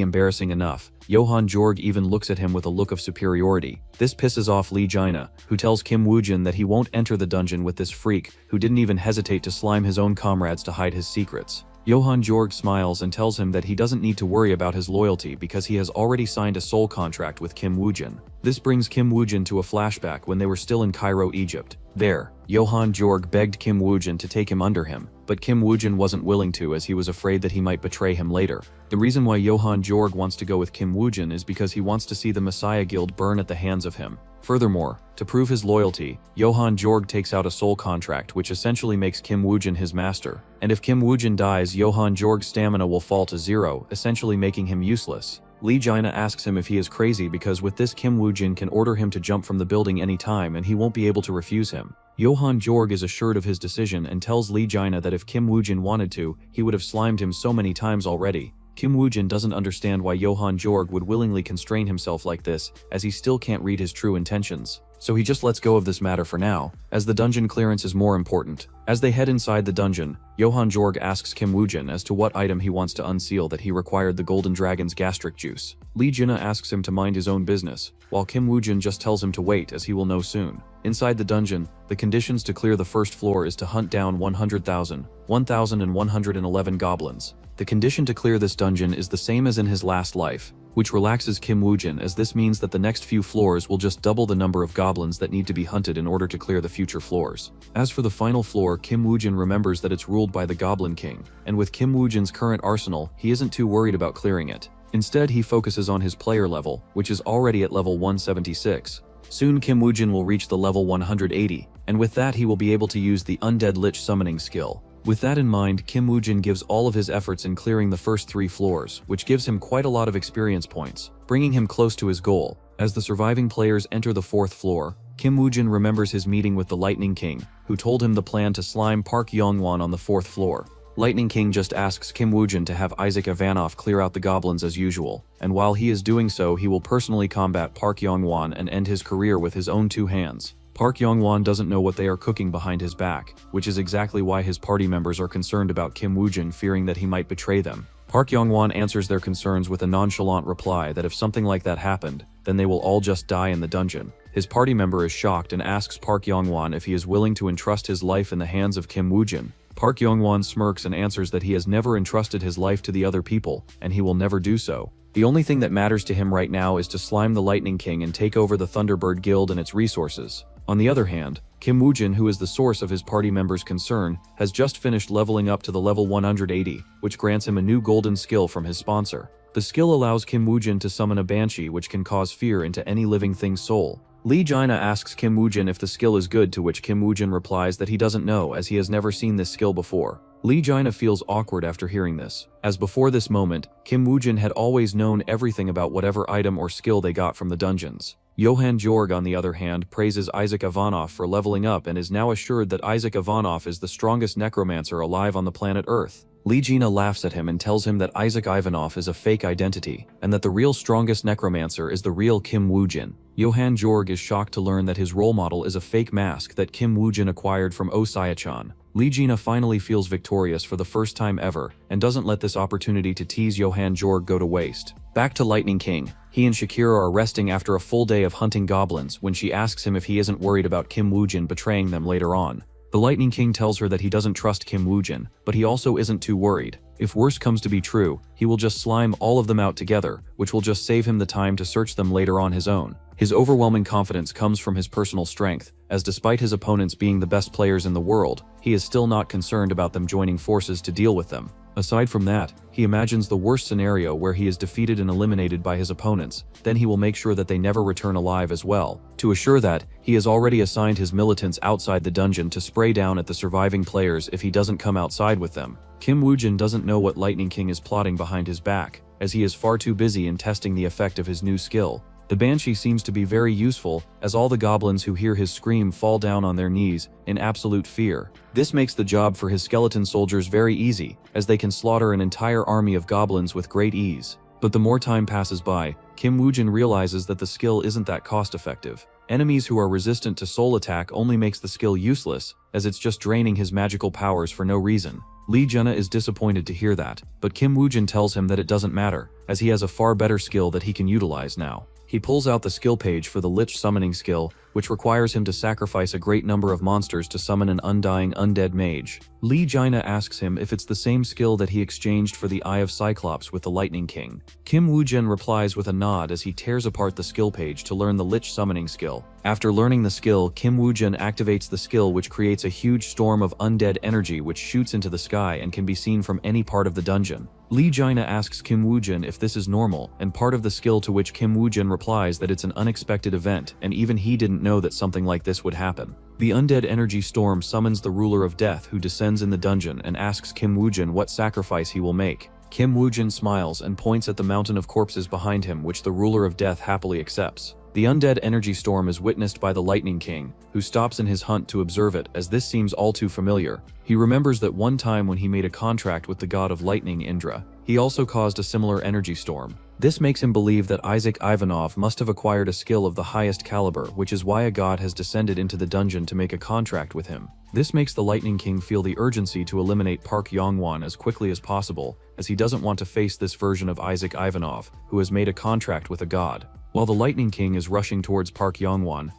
embarrassing enough, Johan Jorg even looks at him with a look of superiority. This pisses off Lee Jaina, who tells Kim Woo-jin that he won't enter the dungeon with this freak who didn't even hesitate to slime his own comrades to hide his secrets. Johann Georg smiles and tells him that he doesn't need to worry about his loyalty because he has already signed a soul contract with Kim Woojin. This brings Kim Woojin to a flashback when they were still in Cairo, Egypt. There, Johann Georg begged Kim Woojin to take him under him, but Kim Woojin wasn't willing to as he was afraid that he might betray him later. The reason why Johann Georg wants to go with Kim Woojin is because he wants to see the Messiah Guild burn at the hands of him. Furthermore, to prove his loyalty, Johann Georg takes out a soul contract which essentially makes Kim Woojin his master. And if Kim Woojin dies, Johann Georg's stamina will fall to 0, essentially making him useless. Lee Jaina asks him if he is crazy because with this Kim Woojin can order him to jump from the building anytime and he won't be able to refuse him. Johann Georg is assured of his decision and tells Lee Jaina that if Kim Woojin wanted to, he would have slimed him so many times already. Kim Woojin doesn't understand why Johann Georg would willingly constrain himself like this, as he still can't read his true intentions. So he just lets go of this matter for now, as the dungeon clearance is more important. As they head inside the dungeon, Johann Georg asks Kim Woojin as to what item he wants to unseal that he required the Golden Dragon's gastric juice. Lee Jaina asks him to mind his own business, while Kim Woojin just tells him to wait as he will know soon. Inside the dungeon, the conditions to clear the first floor is to hunt down 1,111 goblins. The condition to clear this dungeon is the same as in his last life, which relaxes Kim Woojin as this means that the next few floors will just double the number of goblins that need to be hunted in order to clear the future floors. As for the final floor, Kim Woojin remembers that it's ruled by the Goblin King, and with Kim Woojin's current arsenal, he isn't too worried about clearing it. Instead, he focuses on his player level, which is already at level 176. Soon Kim Woojin will reach the level 180, and with that he will be able to use the Undead Lich summoning skill. With that in mind, Kim Woojin gives all of his efforts in clearing the first 3 floors, which gives him quite a lot of experience points, bringing him close to his goal. As the surviving players enter the 4th floor, Kim Woojin remembers his meeting with the Lightning King, who told him the plan to slime Park Yongwon on the 4th floor. Lightning King just asks Kim Woojin to have Isaac Ivanoff clear out the goblins as usual, and while he is doing so, he will personally combat Park Yongwon and end his career with his own 2 hands. Park Yongwon doesn't know what they are cooking behind his back, which is exactly why his party members are concerned about Kim Woojin, fearing that he might betray them. Park Yongwon answers their concerns with a nonchalant reply that if something like that happened, then they will all just die in the dungeon. His party member is shocked and asks Park Yongwon if he is willing to entrust his life in the hands of Kim Woojin. Park Yongwon smirks and answers that he has never entrusted his life to the other people, and he will never do so. The only thing that matters to him right now is to slime the Lightning King and take over the Thunderbird Guild and its resources. On the other hand, Kim Woojin, who is the source of his party members' concern, has just finished leveling up to the level 180, which grants him a new golden skill from his sponsor. The skill allows Kim Woojin to summon a banshee which can cause fear into any living thing's soul. Lee Jaina asks Kim Woojin if the skill is good, to which Kim Woojin replies that he doesn't know as he has never seen this skill before. Lee Jaina feels awkward after hearing this, as before this moment, Kim Woojin had always known everything about whatever item or skill they got from the dungeons. Johann Georg, on the other hand, praises Isaac Ivanoff for leveling up and is now assured that Isaac Ivanoff is the strongest necromancer alive on the planet Earth. Lee Jaina laughs at him and tells him that Isaac Ivanoff is a fake identity, and that the real strongest necromancer is the real Kim Woojin. Johann Georg is shocked to learn that his role model is a fake mask that Kim Woojin acquired from Osaya-chan. Lee Jaina finally feels victorious for the first time ever, and doesn't let this opportunity to tease Johann Georg go to waste. Back to Lightning King. He and Shakira are resting after a full day of hunting goblins when she asks him if he isn't worried about Kim Woojin betraying them later on. The Lightning King tells her that he doesn't trust Kim Woojin, but he also isn't too worried. If worse comes to be true, he will just slime all of them out together, which will just save him the time to search them later on his own. His overwhelming confidence comes from his personal strength, as despite his opponents being the best players in the world, he is still not concerned about them joining forces to deal with them. Aside from that, he imagines the worst scenario where he is defeated and eliminated by his opponents, then he will make sure that they never return alive as well. To assure that, he has already assigned his militants outside the dungeon to spray down at the surviving players if he doesn't come outside with them. Kim Woojin doesn't know what Lightning King is plotting behind his back, as he is far too busy in testing the effect of his new skill. The Banshee seems to be very useful, as all the goblins who hear his scream fall down on their knees in absolute fear. This makes the job for his skeleton soldiers very easy, as they can slaughter an entire army of goblins with great ease. But the more time passes by, Kim Woojin realizes that the skill isn't that cost-effective. Enemies who are resistant to soul attack only makes the skill useless, as it's just draining his magical powers for no reason. Lee Jaina is disappointed to hear that, but Kim Woojin tells him that it doesn't matter, as he has a far better skill that he can utilize now. He pulls out the skill page for the Lich summoning skill, which requires him to sacrifice a great number of monsters to summon an undying undead mage. Lee Jaina asks him if it's the same skill that he exchanged for the Eye of Cyclops with the Lightning King. Kim Woo-jin replies with a nod as he tears apart the skill page to learn the Lich summoning skill. After learning the skill, Kim Woo-jin activates the skill, which creates a huge storm of undead energy which shoots into the sky and can be seen from any part of the dungeon. Lee Jaina asks Kim Woo-jin if this is normal, and part of the skill, to which Kim Woo-jin replies that it's an unexpected event and even he didn't know that something like this would happen. The undead energy storm summons the ruler of death, who descends in the dungeon and asks Kim Woo-jin what sacrifice he will make. Kim Woo-jin smiles and points at the mountain of corpses behind him, which the ruler of death happily accepts. The undead energy storm is witnessed by the Lightning King, who stops in his hunt to observe it, as this seems all too familiar. He remembers that one time when he made a contract with the god of lightning, Indra, he also caused a similar energy storm. This makes him believe that Isaac Ivanov must have acquired a skill of the highest caliber, which is why a god has descended into the dungeon to make a contract with him. This makes the Lightning King feel the urgency to eliminate Park Yong-won as quickly as possible, as he doesn't want to face this version of Isaac Ivanov, who has made a contract with a god. While the Lightning King is rushing towards Park Yong-won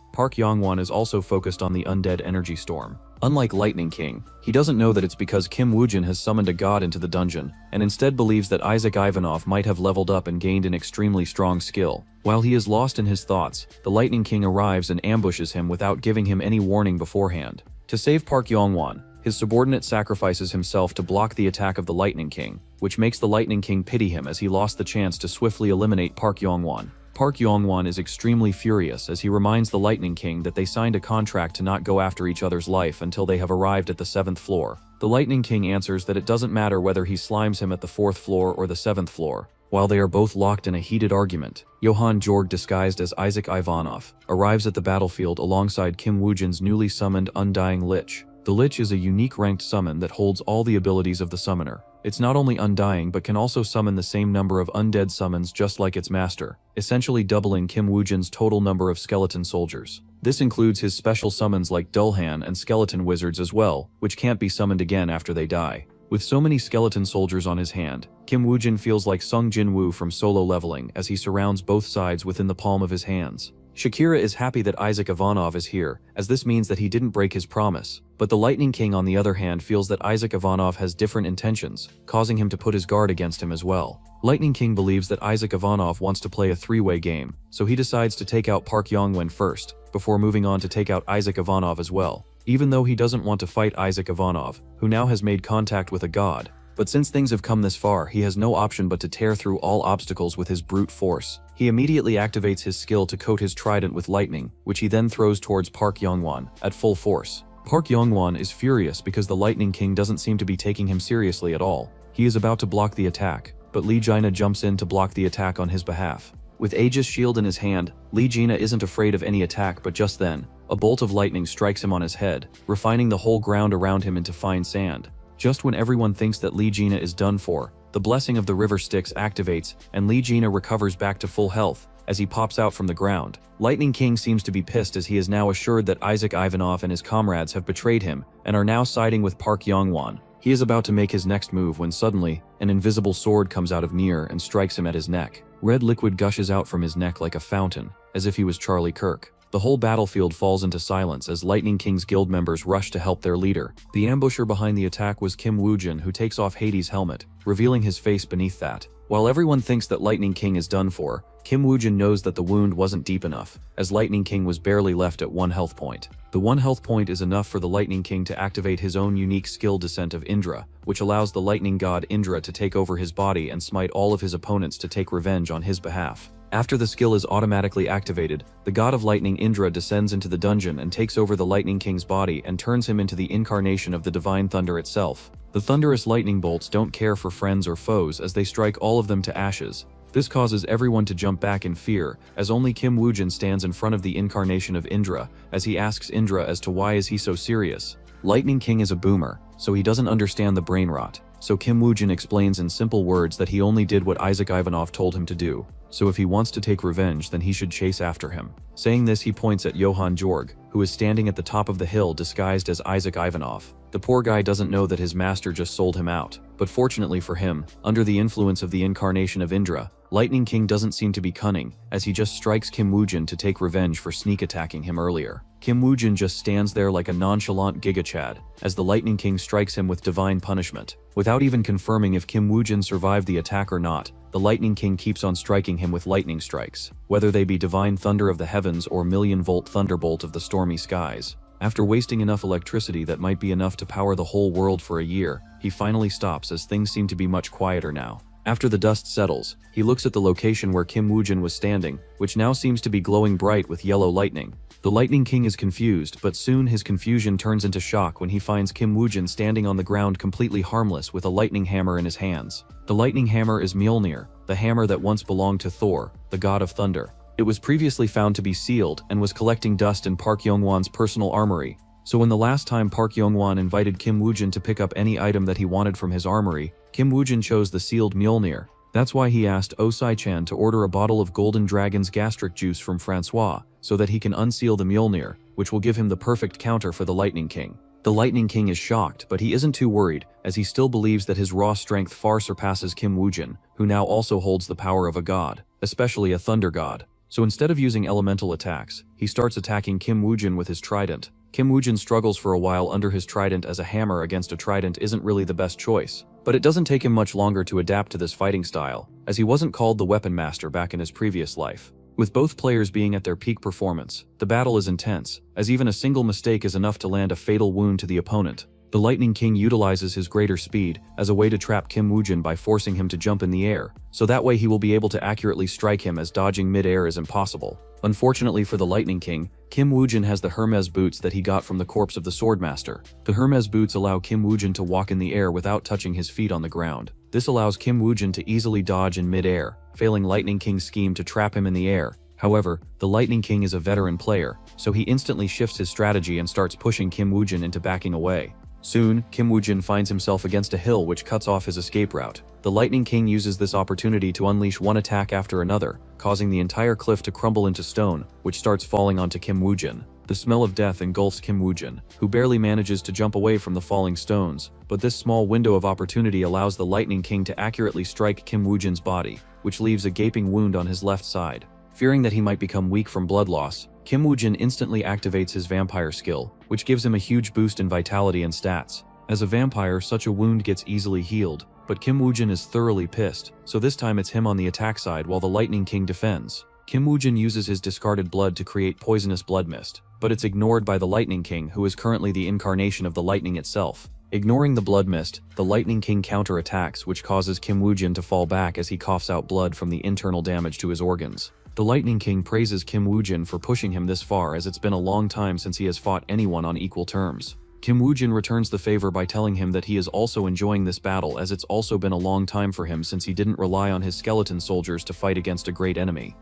is also focused on the undead energy storm. Unlike Lightning King, he doesn't know that it's because Kim Woo-jin has summoned a god into the dungeon, and instead believes that Isaac Ivanov might have leveled up and gained an extremely strong skill. While he is lost in his thoughts, the Lightning King arrives and ambushes him without giving him any warning beforehand. To save Park Yong-won, his subordinate sacrifices himself to block the attack of the Lightning King, which makes the Lightning King pity him as he lost the chance to swiftly eliminate Park Yong-won. Park Yong-won is extremely furious as he reminds the Lightning King that they signed a contract to not go after each other's life until they have arrived at the 7th floor. The Lightning King answers that it doesn't matter whether he slimes him at the 4th floor or the 7th floor. While they are both locked in a heated argument, Johann Jorg, disguised as Isaac Ivanov, arrives at the battlefield alongside Kim Woo-jin's newly summoned Undying Lich. The Lich is a unique ranked summon that holds all the abilities of the summoner. It's not only undying but can also summon the same number of undead summons just like its master, essentially doubling Kim Woo-jin's total number of skeleton soldiers. This includes his special summons like Dullhan and skeleton wizards as well, which can't be summoned again after they die. With so many skeleton soldiers on his hand, Kim Woo-jin feels like Sung Jin-woo from Solo Leveling as he surrounds both sides within the palm of his hands. Shakira is happy that Isaac Ivanov is here, as this means that he didn't break his promise. But the Lightning King, on the other hand, feels that Isaac Ivanov has different intentions, causing him to put his guard against him as well. Lightning King believes that Isaac Ivanov wants to play a three-way game, so he decides to take out Park Yong-won first, before moving on to take out Isaac Ivanov as well. Even though he doesn't want to fight Isaac Ivanov, who now has made contact with a god, but since things have come this far, he has no option but to tear through all obstacles with his brute force. He immediately activates his skill to coat his trident with lightning, which he then throws towards Park Yong-won at full force. Park Yong-won is furious because the Lightning King doesn't seem to be taking him seriously at all. He is about to block the attack, but Lee Jaina jumps in to block the attack on his behalf. With Aegis shield in his hand, Lee Jaina isn't afraid of any attack, but just then, a bolt of lightning strikes him on his head, refining the whole ground around him into fine sand. Just when everyone thinks that Lee Jaina is done for, the blessing of the river Styx activates, and Lee Jaina recovers back to full health as he pops out from the ground. Lightning King seems to be pissed as he is now assured that Isaac Ivanov and his comrades have betrayed him and are now siding with Park Yong-won. He is about to make his next move when suddenly, an invisible sword comes out of near and strikes him at his neck. Red liquid gushes out from his neck like a fountain, as if he was Charlie Kirk. The whole battlefield falls into silence as Lightning King's guild members rush to help their leader. The ambusher behind the attack was Kim Woo-jin, who takes off Hades' helmet, revealing his face beneath that. While everyone thinks that Lightning King is done for, Kim Woo-jin knows that the wound wasn't deep enough, as Lightning King was barely left at 1 health point. The 1 health point is enough for the Lightning King to activate his own unique skill, Descent of Indra, which allows the lightning god Indra to take over his body and smite all of his opponents to take revenge on his behalf. After the skill is automatically activated, the god of lightning Indra descends into the dungeon and takes over the Lightning King's body and turns him into the incarnation of the divine thunder itself. The thunderous lightning bolts don't care for friends or foes as they strike all of them to ashes. This causes everyone to jump back in fear, as only Kim Woo-jin stands in front of the incarnation of Indra, as he asks Indra as to why is he so serious. Lightning King is a boomer, so he doesn't understand the brain rot. So Kim Woo-jin explains in simple words that he only did what Isaac Ivanov told him to do. So if he wants to take revenge, then he should chase after him. Saying this, he points at Johann Jorg, who is standing at the top of the hill disguised as Isaac Ivanov. The poor guy doesn't know that his master just sold him out, but fortunately for him, under the influence of the incarnation of Indra, Lightning King doesn't seem to be cunning, as he just strikes Kim Woojin to take revenge for sneak attacking him earlier. Kim Woojin just stands there like a nonchalant gigachad, as the Lightning King strikes him with divine punishment. Without even confirming if Kim Woojin survived the attack or not, the Lightning King keeps on striking him with lightning strikes, whether they be divine thunder of the heavens or million-volt thunderbolt of the stormy skies. After wasting enough electricity that might be enough to power the whole world for a year, he finally stops as things seem to be much quieter now. After the dust settles, he looks at the location where Kim Woojin was standing, which now seems to be glowing bright with yellow lightning. The Lightning King is confused, but soon his confusion turns into shock when he finds Kim Woojin standing on the ground completely harmless with a lightning hammer in his hands. The lightning hammer is Mjolnir, the hammer that once belonged to Thor, the god of thunder. It was previously found to be sealed and was collecting dust in Park Young-won's personal armory. So when the last time Park Young-won invited Kim Woojin to pick up any item that he wanted from his armory, Kim Woojin chose the sealed Mjolnir. That's why he asked Osai-chan to order a bottle of Golden Dragon's gastric juice from Francois, so that he can unseal the Mjolnir, which will give him the perfect counter for the Lightning King. The Lightning King is shocked, but he isn't too worried, as he still believes that his raw strength far surpasses Kim Woojin, who now also holds the power of a god, especially a thunder god. So instead of using elemental attacks, he starts attacking Kim Woojin with his trident. Kim Woojin struggles for a while under his trident, as a hammer against a trident isn't really the best choice. But it doesn't take him much longer to adapt to this fighting style, as he wasn't called the Weapon Master back in his previous life. With both players being at their peak performance, the battle is intense, as even a single mistake is enough to land a fatal wound to the opponent. The Lightning King utilizes his greater speed as a way to trap Kim Woojin by forcing him to jump in the air, so that way he will be able to accurately strike him, as dodging mid-air is impossible. Unfortunately for the Lightning King, Kim Woojin has the Hermes boots that he got from the corpse of the Swordmaster. The Hermes boots allow Kim Woojin to walk in the air without touching his feet on the ground. This allows Kim Woojin to easily dodge in mid-air, failing Lightning King's scheme to trap him in the air. However, the Lightning King is a veteran player, so he instantly shifts his strategy and starts pushing Kim Woojin into backing away. Soon, Kim Woojin finds himself against a hill which cuts off his escape route. The Lightning King uses this opportunity to unleash one attack after another, causing the entire cliff to crumble into stone, which starts falling onto Kim Woojin. The smell of death engulfs Kim Woojin, who barely manages to jump away from the falling stones, but this small window of opportunity allows the Lightning King to accurately strike Kim Woojin's body, which leaves a gaping wound on his left side. Fearing that he might become weak from blood loss, Kim Woojin instantly activates his vampire skill, which gives him a huge boost in vitality and stats. As a vampire, such a wound gets easily healed, but Kim Woojin is thoroughly pissed, so this time it's him on the attack side while the Lightning King defends. Kim Woojin uses his discarded blood to create poisonous blood mist, but it's ignored by the Lightning King, who is currently the incarnation of the lightning itself. Ignoring the blood mist, the Lightning King counterattacks, which causes Kim Woojin to fall back as he coughs out blood from the internal damage to his organs. The Lightning King praises Kim Woojin for pushing him this far, as it's been a long time since he has fought anyone on equal terms. Kim Woojin returns the favor by telling him that he is also enjoying this battle, as it's also been a long time for him since he didn't rely on his skeleton soldiers to fight against a great enemy.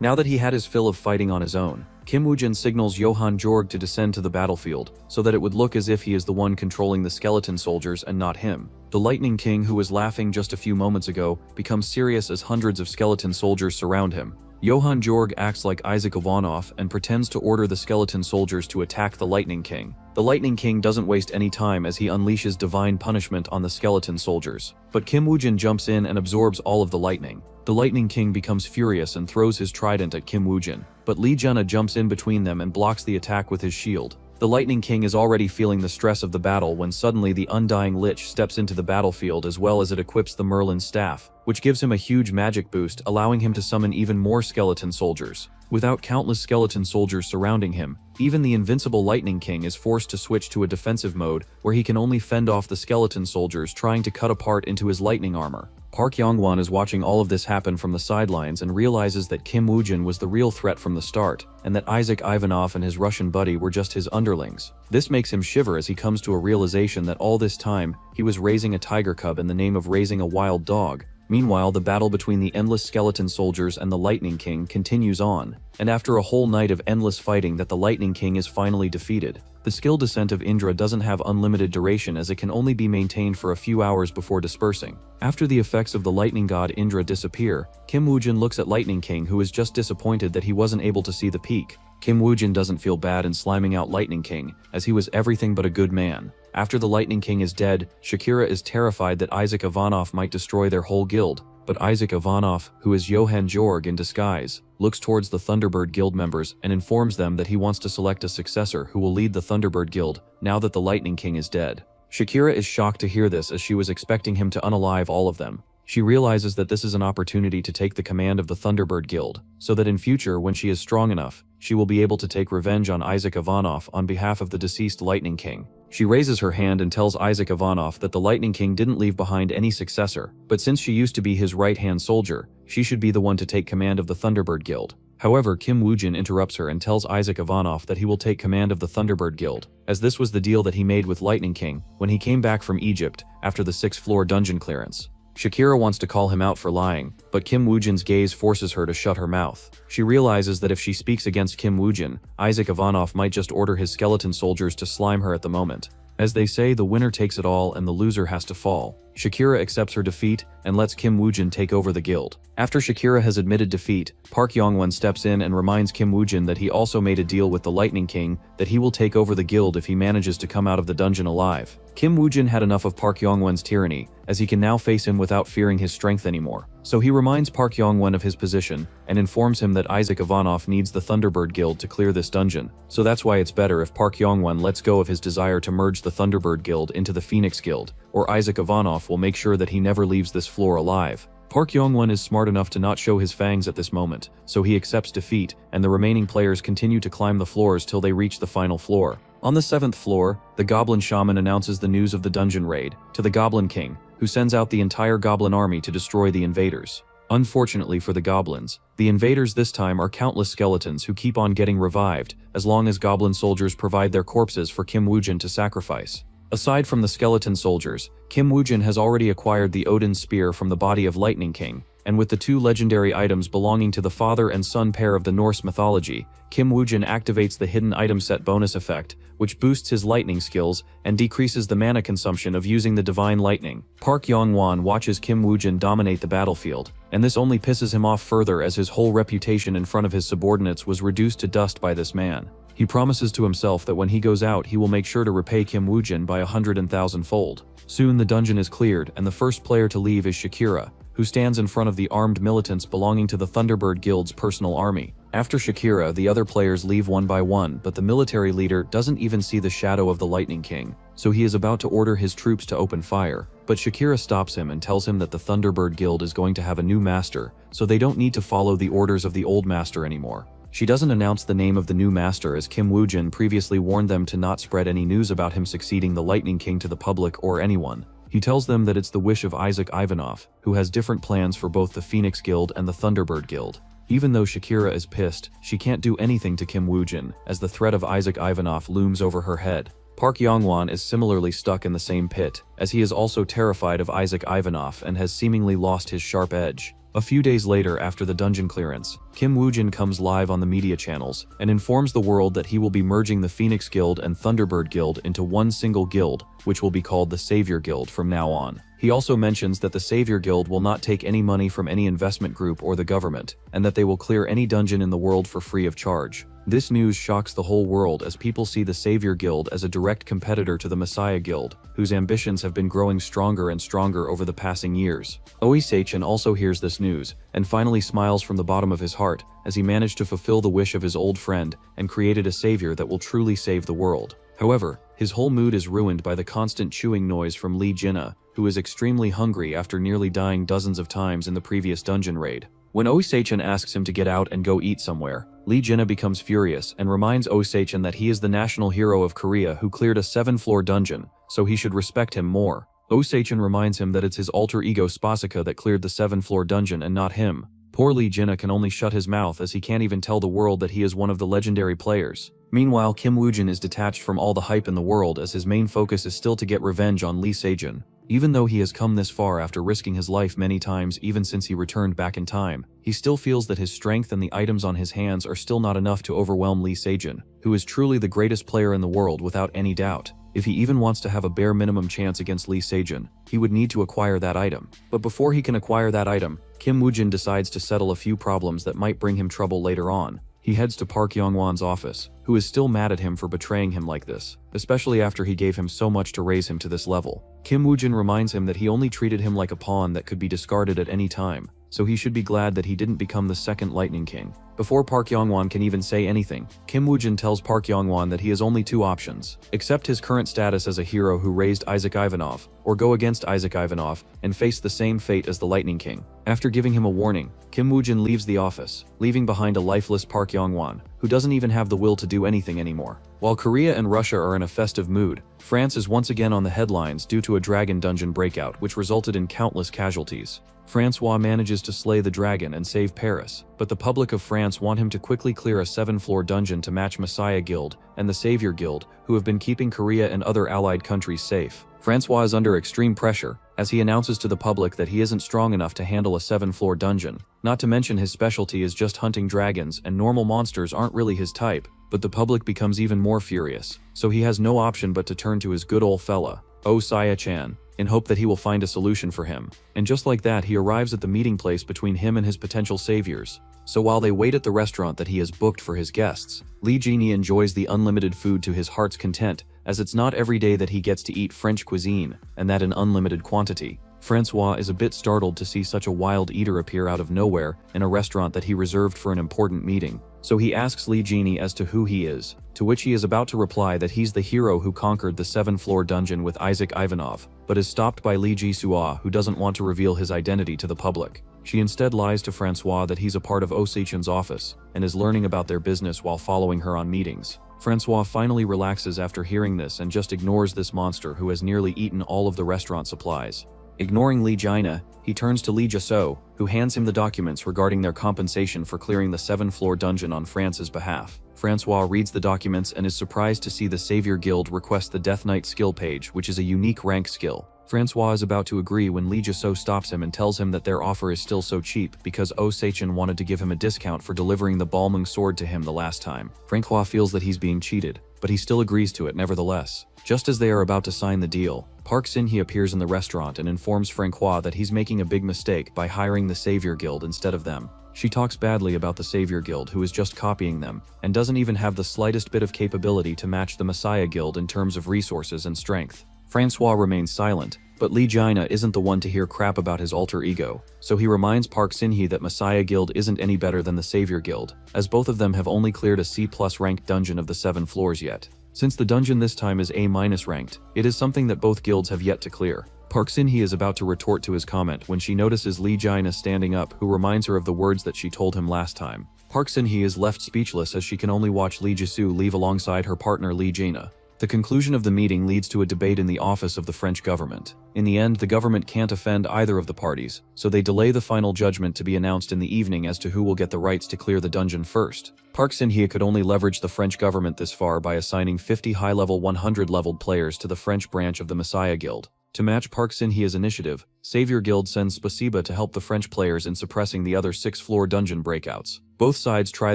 Now that he had his fill of fighting on his own, Kim Woojin signals Johann Jorg to descend to the battlefield, so that it would look as if he is the one controlling the skeleton soldiers and not him. The Lightning King, who was laughing just a few moments ago, becomes serious as hundreds of skeleton soldiers surround him. Johann Jorg acts like Isaac Ivanov and pretends to order the skeleton soldiers to attack the Lightning King. The Lightning King doesn't waste any time as he unleashes divine punishment on the skeleton soldiers. But Kim Woojin jumps in and absorbs all of the lightning. The Lightning King becomes furious and throws his trident at Kim Woojin, but Lee Junna jumps in between them and blocks the attack with his shield. The Lightning King is already feeling the stress of the battle when suddenly the Undying Lich steps into the battlefield, as well as it equips the Merlin staff, which gives him a huge magic boost, allowing him to summon even more skeleton soldiers. Without countless skeleton soldiers surrounding him, even the invincible Lightning King is forced to switch to a defensive mode where he can only fend off the skeleton soldiers trying to cut apart into his lightning armor. Park Young-won is watching all of this happen from the sidelines and realizes that Kim Woojin was the real threat from the start, and that Isaac Ivanov and his Russian buddy were just his underlings. This makes him shiver as he comes to a realization that all this time, he was raising a tiger cub in the name of raising a wild dog. Meanwhile, the battle between the endless skeleton soldiers and the Lightning King continues on, and after a whole night of endless fighting that the Lightning King is finally defeated. The skill descent of Indra doesn't have unlimited duration, as it can only be maintained for a few hours before dispersing. After the effects of the lightning god Indra disappear, Kim Woojin looks at Lightning King, who is just disappointed that he wasn't able to see the peak. Kim Woojin doesn't feel bad in sliming out Lightning King, as he was everything but a good man. After the Lightning King is dead, Shakira is terrified that Isaac Ivanov might destroy their whole guild. But Isaac Ivanov, who is Johann Georg in disguise, looks towards the Thunderbird Guild members and informs them that he wants to select a successor who will lead the Thunderbird Guild now that the Lightning King is dead. Shakira is shocked to hear this as she was expecting him to unalive all of them. She realizes that this is an opportunity to take the command of the Thunderbird Guild, so that in future when she is strong enough, she will be able to take revenge on Isaac Ivanov on behalf of the deceased Lightning King. She raises her hand and tells Isaac Ivanov that the Lightning King didn't leave behind any successor, but since she used to be his right-hand soldier, she should be the one to take command of the Thunderbird Guild. However, Kim Woojin interrupts her and tells Isaac Ivanov that he will take command of the Thunderbird Guild, as this was the deal that he made with Lightning King when he came back from Egypt after the 6th-floor dungeon clearance. Shakira wants to call him out for lying, but Kim Woojin's gaze forces her to shut her mouth. She realizes that if she speaks against Kim Woojin, Isaac Ivanov might just order his skeleton soldiers to slime her at the moment. As they say, the winner takes it all and the loser has to fall. Shakira accepts her defeat and lets Kim Woojin take over the guild. After Shakira has admitted defeat, Park Yongwon steps in and reminds Kim Woojin that he also made a deal with the Lightning King that he will take over the guild if he manages to come out of the dungeon alive. Kim Woojin had enough of Park Yongwon's tyranny, as he can now face him without fearing his strength anymore. So he reminds Park Yongwon of his position and informs him that Isaac Ivanov needs the Thunderbird Guild to clear this dungeon, so that's why it's better if Park Yongwon lets go of his desire to merge the Thunderbird Guild into the Phoenix Guild, or Isaac Ivanov will make sure that he never leaves this floor alive. Park Yongwon is smart enough to not show his fangs at this moment, so he accepts defeat, and the remaining players continue to climb the floors till they reach the final floor. On the 7th floor, the Goblin Shaman announces the news of the dungeon raid to the Goblin King, who sends out the entire Goblin army to destroy the invaders. Unfortunately for the goblins, the invaders this time are countless skeletons who keep on getting revived as long as Goblin soldiers provide their corpses for Kim Woojin to sacrifice. Aside from the skeleton soldiers, Kim Woojin has already acquired the Odin Spear from the body of Lightning King, and with the 2 legendary items belonging to the father and son pair of the Norse mythology, Kim Woojin activates the hidden item set bonus effect, which boosts his lightning skills and decreases the mana consumption of using the divine lightning. Park Yongwon watches Kim Woojin dominate the battlefield, and this only pisses him off further as his whole reputation in front of his subordinates was reduced to dust by this man. He promises to himself that when he goes out he will make sure to repay Kim Woojin by 100,000-fold. Soon the dungeon is cleared and the first player to leave is Shakira, who stands in front of the armed militants belonging to the Thunderbird Guild's personal army. After Shakira, the other players leave one by one, but the military leader doesn't even see the shadow of the Lightning King, so he is about to order his troops to open fire. But Shakira stops him and tells him that the Thunderbird Guild is going to have a new master, so they don't need to follow the orders of the old master anymore. She doesn't announce the name of the new master as Kim Woojin previously warned them to not spread any news about him succeeding the Lightning King to the public or anyone. He tells them that it's the wish of Isaac Ivanov, who has different plans for both the Phoenix Guild and the Thunderbird Guild. Even though Shakira is pissed, she can't do anything to Kim Woojin, as the threat of Isaac Ivanov looms over her head. Park Yongwon is similarly stuck in the same pit, as he is also terrified of Isaac Ivanov and has seemingly lost his sharp edge. A few days later, after the dungeon clearance, Kim Woojin comes live on the media channels and informs the world that he will be merging the Phoenix Guild and Thunderbird Guild into one single guild, which will be called the Savior Guild from now on. He also mentions that the Savior Guild will not take any money from any investment group or the government, and that they will clear any dungeon in the world for free of charge. This news shocks the whole world as people see the Savior Guild as a direct competitor to the Messiah Guild, whose ambitions have been growing stronger and stronger over the passing years. Oisachin also hears this news, and finally smiles from the bottom of his heart, as he managed to fulfill the wish of his old friend and created a savior that will truly save the world. However, his whole mood is ruined by the constant chewing noise from Lee Jinna, who is extremely hungry after nearly dying dozens of times in the previous dungeon raid. When Oisachin asks him to get out and go eat somewhere, Lee Jinna becomes furious and reminds Oisachin that he is the national hero of Korea who cleared a 7-floor dungeon, so he should respect him more. Oisachin reminds him that it's his alter ego Spasika that cleared the 7-floor dungeon and not him. Poor Lee Jinna can only shut his mouth as he can't even tell the world that he is one of the legendary players. Meanwhile, Kim Woojin is detached from all the hype in the world as his main focus is still to get revenge on Lee Sejin. Even though he has come this far after risking his life many times even since he returned back in time, he still feels that his strength and the items on his hands are still not enough to overwhelm Lee Sejin, who is truly the greatest player in the world without any doubt. If he even wants to have a bare minimum chance against Lee Sejin, he would need to acquire that item. But before he can acquire that item, Kim Woojin decides to settle a few problems that might bring him trouble later on. He heads to Park Yongwon's office, who is still mad at him for betraying him like this, especially after he gave him so much to raise him to this level. Kim Woojin reminds him that he only treated him like a pawn that could be discarded at any time, so he should be glad that he didn't become the second Lightning King. Before Park Yongwon can even say anything, Kim Woojin tells Park Yongwon that he has only two options: accept his current status as a hero who raised Isaac Ivanov, or go against Isaac Ivanov and face the same fate as the Lightning King. After giving him a warning, Kim Woojin leaves the office, leaving behind a lifeless Park Yongwon, who doesn't even have the will to do anything anymore. While Korea and Russia are in a festive mood, France is once again on the headlines due to a dragon dungeon breakout which resulted in countless casualties. Francois manages to slay the dragon and save Paris, but the public of France want him to quickly clear a 7-floor dungeon to match Messiah Guild and the Savior Guild, who have been keeping Korea and other allied countries safe. Francois is under extreme pressure, as he announces to the public that he isn't strong enough to handle a 7-floor dungeon. Not to mention his specialty is just hunting dragons, and normal monsters aren't really his type, but the public becomes even more furious, so he has no option but to turn to his good old fella, Oh Saya-chan, in hope that he will find a solution for him. And just like that, he arrives at the meeting place between him and his potential saviors. So while they wait at the restaurant that he has booked for his guests, Lee Genie enjoys the unlimited food to his heart's content, as it's not every day that he gets to eat French cuisine, and that in unlimited quantity. Francois is a bit startled to see such a wild eater appear out of nowhere in a restaurant that he reserved for an important meeting. So he asks Lee Genie as to who he is, to which he is about to reply that he's the hero who conquered the 7-floor dungeon with Isaac Ivanov, but is stopped by Lee Ji-sua, who doesn't want to reveal his identity to the public. She instead lies to Francois that he's a part of Oh Seichen's office, and is learning about their business while following her on meetings. Francois finally relaxes after hearing this and just ignores this monster who has nearly eaten all of the restaurant supplies. Ignoring Lee Jaina, he turns to Lee Jaso, who hands him the documents regarding their compensation for clearing the 7-floor dungeon on France's behalf. Francois reads the documents and is surprised to see the Savior Guild request the Death Knight skill page, which is a unique rank skill. Francois is about to agree when Lee Jaso stops him and tells him that their offer is still so cheap because Oh Seichen wanted to give him a discount for delivering the Balmung sword to him the last time. Francois feels that he's being cheated, but he still agrees to it nevertheless. Just as they are about to sign the deal, Park Sin-hee appears in the restaurant and informs Francois that he's making a big mistake by hiring the Savior Guild instead of them. She talks badly about the Savior Guild, who is just copying them, and doesn't even have the slightest bit of capability to match the Messiah Guild in terms of resources and strength. Francois remains silent, but Lee Jaina isn't the one to hear crap about his alter ego, so he reminds Park Sin-hee that Messiah Guild isn't any better than the Savior Guild, as both of them have only cleared a C+ ranked dungeon of the 7 floors yet. Since the dungeon this time is A- ranked, it is something that both guilds have yet to clear. Park Sin-hee is about to retort to his comment when she notices Lee Jaina standing up, who reminds her of the words that she told him last time. Park Sin-hee is left speechless as she can only watch Lee Jisoo leave alongside her partner Lee Jaina. The conclusion of the meeting leads to a debate in the office of the French government. In the end, the government can't offend either of the parties, so they delay the final judgment to be announced in the evening as to who will get the rights to clear the dungeon first. Park Sin-hee could only leverage the French government this far by assigning 50 high-level 100-leveled players to the French branch of the Messiah Guild. To match Park Sin-hee's initiative, Savior Guild sends Spasiba to help the French players in suppressing the other 6-floor dungeon breakouts. Both sides try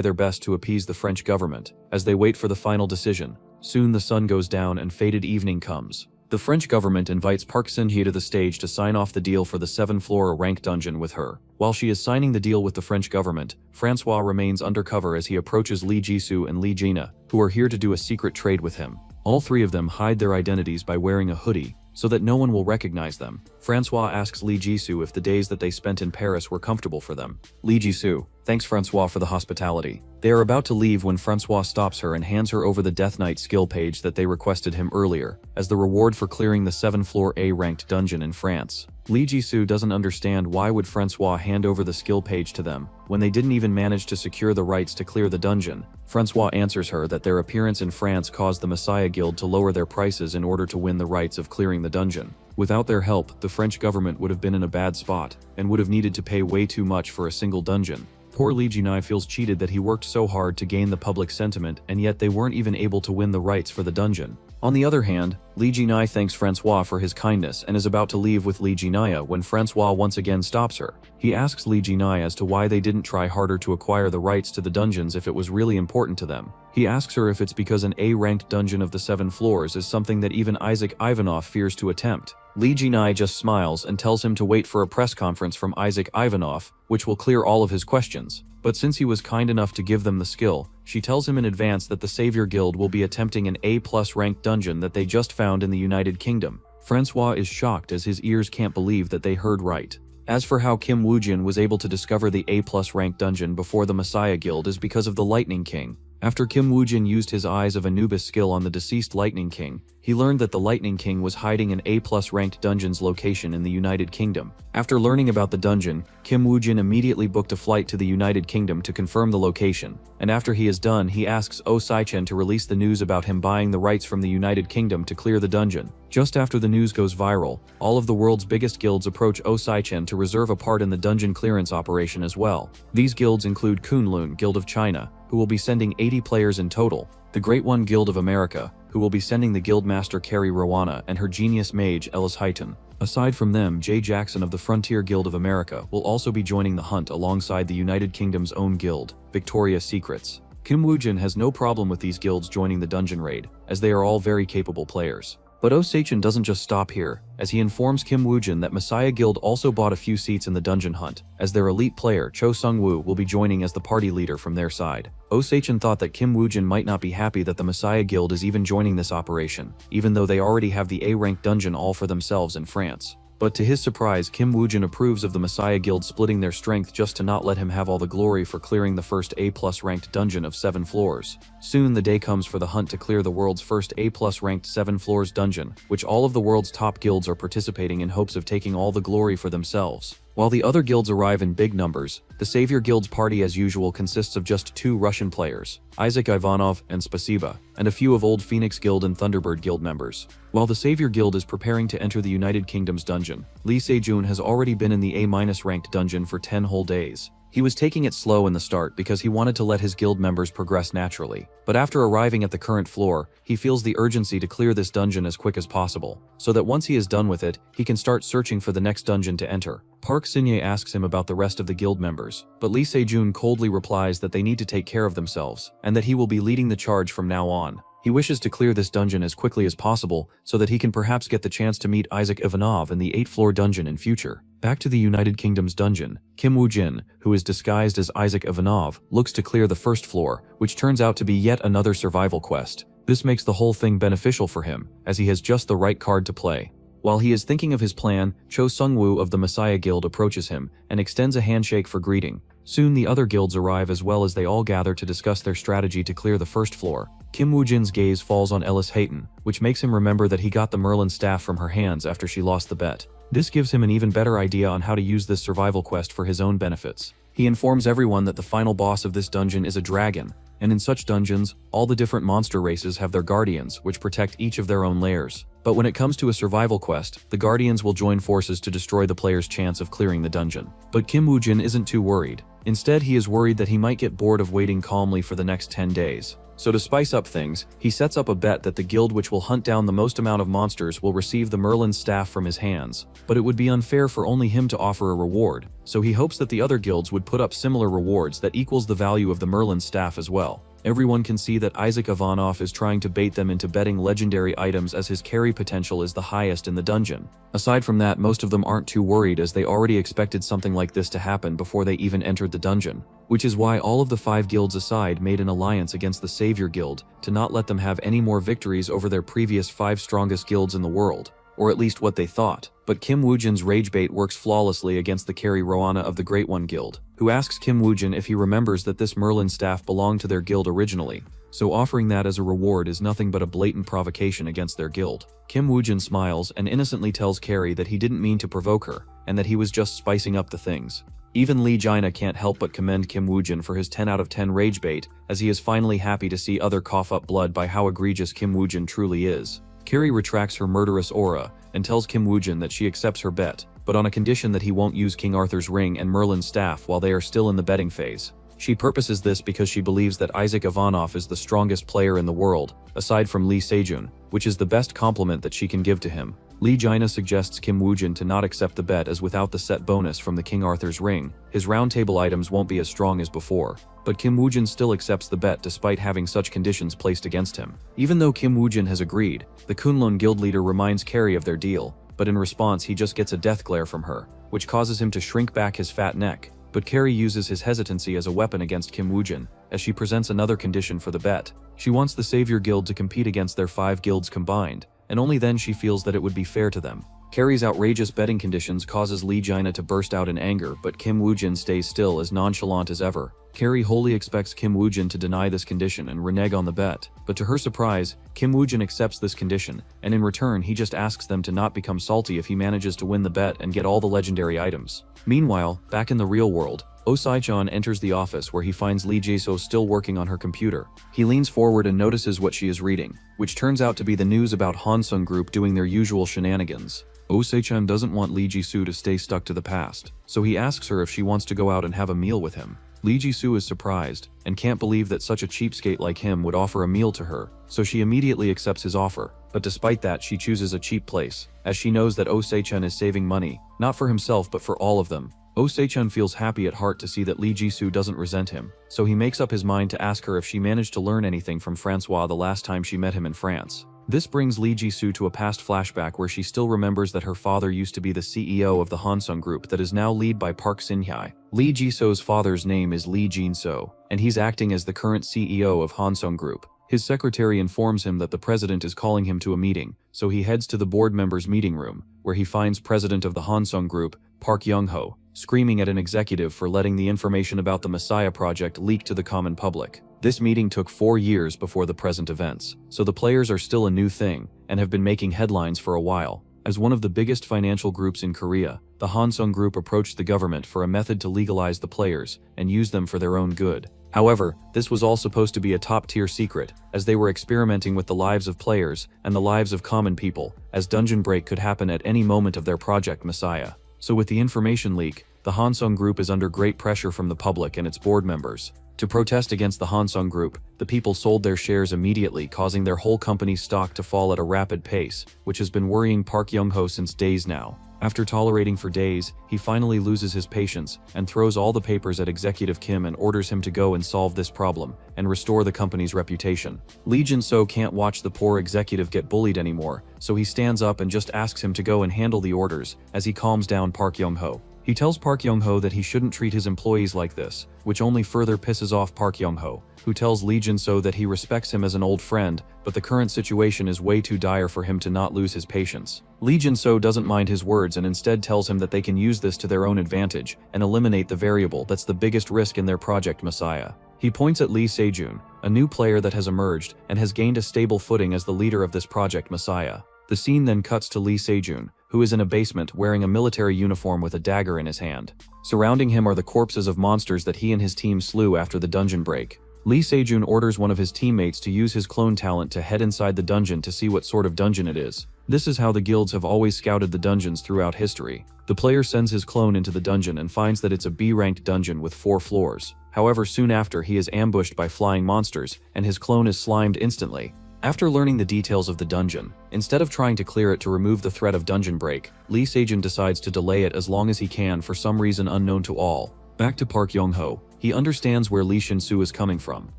their best to appease the French government, as they wait for the final decision. Soon the sun goes down and fated evening comes. The French government invites Park Sin-hee to the stage to sign off the deal for the 7-floor rank dungeon with her. While she is signing the deal with the French government, Francois remains undercover as he approaches Lee Jisoo and Lee Jaina, who are here to do a secret trade with him. All three of them hide their identities by wearing a hoodie, so that no one will recognize them. Francois asks Lee Jisoo if the days that they spent in Paris were comfortable for them. Lee Jisoo, thanks Francois for the hospitality. They are about to leave when Francois stops her and hands her over the Death Knight skill page that they requested him earlier, as the reward for clearing the 7-floor A-ranked dungeon in France. Lee Jisoo doesn't understand why would Francois hand over the skill page to them, when they didn't even manage to secure the rights to clear the dungeon. Francois answers her that their appearance in France caused the Messiah Guild to lower their prices in order to win the rights of clearing the dungeon. Without their help, the French government would have been in a bad spot, and would have needed to pay way too much for a single dungeon. Poor Lee Jinai feels cheated that he worked so hard to gain the public sentiment, and yet they weren't even able to win the rights for the dungeon. On the other hand, Lee Jinai thanks Francois for his kindness and is about to leave with Lee Jinai when Francois once again stops her. He asks Lee Jinai as to why they didn't try harder to acquire the rights to the dungeons if it was really important to them. He asks her if it's because an A-ranked dungeon of the 7 floors is something that even Isaac Ivanov fears to attempt. Lee Jinai just smiles and tells him to wait for a press conference from Isaac Ivanov, which will clear all of his questions. But But since he was kind enough to give them the skill, she tells him in advance that the Savior Guild will be attempting an A+ ranked dungeon that they just found in the United Kingdom. Francois is shocked as his ears can't believe that they heard right. As for how Kim Woojin was able to discover the A+ ranked dungeon before the Messiah Guild is because of the Lightning King. After Kim Woojin used his Eyes of Anubis skill on the deceased Lightning King, he learned that the Lightning King was hiding an A+ ranked dungeon's location in the United Kingdom. After learning about the dungeon, Kim Woojin immediately booked a flight to the United Kingdom to confirm the location, and after he is done he asks Oh Saichen to release the news about him buying the rights from the United Kingdom to clear the dungeon. Just after the news goes viral, all of the world's biggest guilds approach Oh Saichen to reserve a part in the dungeon clearance operation as well. These guilds include Kunlun Guild of China, who will be sending 80 players in total, the Great One Guild of America, who will be sending the Guildmaster Carrie Rowana and her genius mage Ellis Highton. Aside from them, Jay Jackson of the Frontier Guild of America will also be joining the hunt alongside the United Kingdom's own guild, Victoria's Secrets. Kim Woojin has no problem with these guilds joining the dungeon raid, as they are all very capable players. But Oh Saichen doesn't just stop here, as he informs Kim Woojin that Messiah Guild also bought a few seats in the dungeon hunt, as their elite player Cho Sung-woo will be joining as the party leader from their side. Oh Saichen thought that Kim Woojin might not be happy that the Messiah Guild is even joining this operation, even though they already have the A-ranked dungeon all for themselves in France. But to his surprise, Kim Woojin approves of the Messiah Guild splitting their strength just to not let him have all the glory for clearing the first A+ ranked dungeon of 7 floors. Soon the day comes for the hunt to clear the world's first A+ ranked 7 floors dungeon, which all of the world's top guilds are participating in hopes of taking all the glory for themselves. While the other guilds arrive in big numbers, the Savior Guild's party as usual consists of just 2 Russian players, Isaac Ivanov and Spasiba, and a few of Old Phoenix Guild and Thunderbird Guild members. While the Savior Guild is preparing to enter the United Kingdom's dungeon, Lee Sejun has already been in the A- ranked dungeon for 10 whole days. He was taking it slow in the start because he wanted to let his guild members progress naturally, but after arriving at the current floor, he feels the urgency to clear this dungeon as quick as possible, so that once he is done with it, he can start searching for the next dungeon to enter. Park Sinye asks him about the rest of the guild members, but Lee Sejun coldly replies that they need to take care of themselves, and that he will be leading the charge from now on. He wishes to clear this dungeon as quickly as possible so that he can perhaps get the chance to meet Isaac Ivanov in the 8th floor dungeon in future. Back to the United Kingdom's dungeon, Kim Woojin, who is disguised as Isaac Ivanov, looks to clear the 1st floor, which turns out to be yet another survival quest. This makes the whole thing beneficial for him, as he has just the right card to play. While he is thinking of his plan, Cho Sung-woo of the Messiah Guild approaches him and extends a handshake for greeting. Soon the other guilds arrive as well as they all gather to discuss their strategy to clear the 1st floor. Kim Woojin's gaze falls on Ellis Hayton, which makes him remember that he got the Merlin staff from her hands after she lost the bet. This gives him an even better idea on how to use this survival quest for his own benefits. He informs everyone that the final boss of this dungeon is a dragon, and in such dungeons, all the different monster races have their guardians, which protect each of their own lairs. But when it comes to a survival quest, the guardians will join forces to destroy the player's chance of clearing the dungeon. But Kim Woojin isn't too worried. Instead, he is worried that he might get bored of waiting calmly for the next 10 days. So to spice up things, he sets up a bet that the guild which will hunt down the most amount of monsters will receive the Merlin staff from his hands. But it would be unfair for only him to offer a reward, so he hopes that the other guilds would put up similar rewards that equals the value of the Merlin staff as well. Everyone can see that Isaac Ivanov is trying to bait them into betting legendary items as his carry potential is the highest in the dungeon. Aside from that, most of them aren't too worried as they already expected something like this to happen before they even entered the dungeon. Which is why all of the 5 guilds aside made an alliance against the Savior Guild to not let them have any more victories over their previous 5 strongest guilds in the world. Or at least what they thought. But Kim Woojin's rage bait works flawlessly against the Carrie Rowana of the Great One Guild, who asks Kim Woojin if he remembers that this Merlin staff belonged to their guild originally, so offering that as a reward is nothing but a blatant provocation against their guild. Kim Woojin smiles and innocently tells Carrie that he didn't mean to provoke her, and that he was just spicing up the things. Even Lee Jaina can't help but commend Kim Woojin for his 10 out of 10 rage bait, as he is finally happy to see other cough up blood by how egregious Kim Woojin truly is. Carrie retracts her murderous aura and tells Kim Woojin that she accepts her bet, but on a condition that he won't use King Arthur's ring and Merlin's staff while they are still in the betting phase. She purposes this because she believes that Isaac Ivanov is the strongest player in the world, aside from Lee Sejun, which is the best compliment that she can give to him. Lee Jaina suggests Kim Woojin to not accept the bet as without the set bonus from the King Arthur's ring, his roundtable items won't be as strong as before. But Kim Woojin still accepts the bet despite having such conditions placed against him. Even though Kim Woojin has agreed, the Kunlun guild leader reminds Carrie of their deal, but in response he just gets a death glare from her, which causes him to shrink back his fat neck. but Carrie uses his hesitancy as a weapon against Kim Woojin, as she presents another condition for the bet. She wants the Savior Guild to compete against their 5 guilds combined, and only then she feels that it would be fair to them. Carrie's outrageous betting conditions causes Lee Jaina to burst out in anger, but Kim Woojin stays still as nonchalant as ever. Carrie wholly expects Kim Woojin to deny this condition and renege on the bet, but to her surprise, Kim Woojin accepts this condition, and in return he just asks them to not become salty if he manages to win the bet and get all the legendary items. Meanwhile, back in the real world, Oh Sai-chan enters the office where he finds Lee Jae-so still working on her computer. He leans forward and notices what she is reading, which turns out to be the news about Hansung Group doing their usual shenanigans. Oh Sai-chan doesn't want Lee Ji-soo to stay stuck to the past, so he asks her if she wants to go out and have a meal with him. Lee Ji-soo is surprised, and can't believe that such a cheapskate like him would offer a meal to her, so she immediately accepts his offer, but despite that she chooses a cheap place, as she knows that Oh Sai-chan is saving money, not for himself but for all of them. Oh Sai-chan feels happy at heart to see that Lee Ji-soo doesn't resent him, so he makes up his mind to ask her if she managed to learn anything from Francois the last time she met him in France. This brings Lee Ji-soo to a past flashback where she still remembers that her father used to be the CEO of the Hansung Group that is now led by Park Sin-hye. Lee Ji-soo's father's name is Lee Jin-so, and he's acting as the current CEO of Hansung Group. His secretary informs him that the president is calling him to a meeting, so he heads to the board members' meeting room, where he finds president of the Hansung Group, Park Young-ho, screaming at an executive for letting the information about the Messiah project leak to the common public. This meeting took 4 years before the present events, so the players are still a new thing, and have been making headlines for a while. As one of the biggest financial groups in Korea, the Hansung Group approached the government for a method to legalize the players and use them for their own good. However, this was all supposed to be a top-tier secret, as they were experimenting with the lives of players and the lives of common people, as dungeon break could happen at any moment of their project Messiah. So with the information leak, the Hansung Group is under great pressure from the public and its board members. To protest against the Hansung Group, the people sold their shares immediately, causing their whole company's stock to fall at a rapid pace, which has been worrying Park Young-ho since days now. After tolerating for days, he finally loses his patience and throws all the papers at Executive Kim and orders him to go and solve this problem and restore the company's reputation. Lee Jin-so can't watch the poor executive get bullied anymore, so he stands up and just asks him to go and handle the orders as he calms down Park Young-ho. He tells Park Young-ho that he shouldn't treat his employees like this, which only further pisses off Park Young-ho, who tells Lee Jin-so that he respects him as an old friend, but the current situation is way too dire for him to not lose his patience. Lee Jin-so doesn't mind his words and instead tells him that they can use this to their own advantage and eliminate the variable that's the biggest risk in their project Messiah. He points at Lee Se-jun, a new player that has emerged and has gained a stable footing as the leader of this project Messiah. The scene then cuts to Lee Se-jun, who is in a basement wearing a military uniform with a dagger in his hand. Surrounding him are the corpses of monsters that he and his team slew after the dungeon break. Lee Se-jun orders one of his teammates to use his clone talent to head inside the dungeon to see what sort of dungeon it is. This is how the guilds have always scouted the dungeons throughout history. The player sends his clone into the dungeon and finds that it's a B-ranked dungeon with 4 floors. However, soon after he is ambushed by flying monsters, and his clone is slimed instantly. After learning the details of the dungeon, instead of trying to clear it to remove the threat of dungeon break, Lee Se-jun decides to delay it as long as he can for some reason unknown to all. Back to Park Young-ho, he understands where Lee Shin-soo is coming from,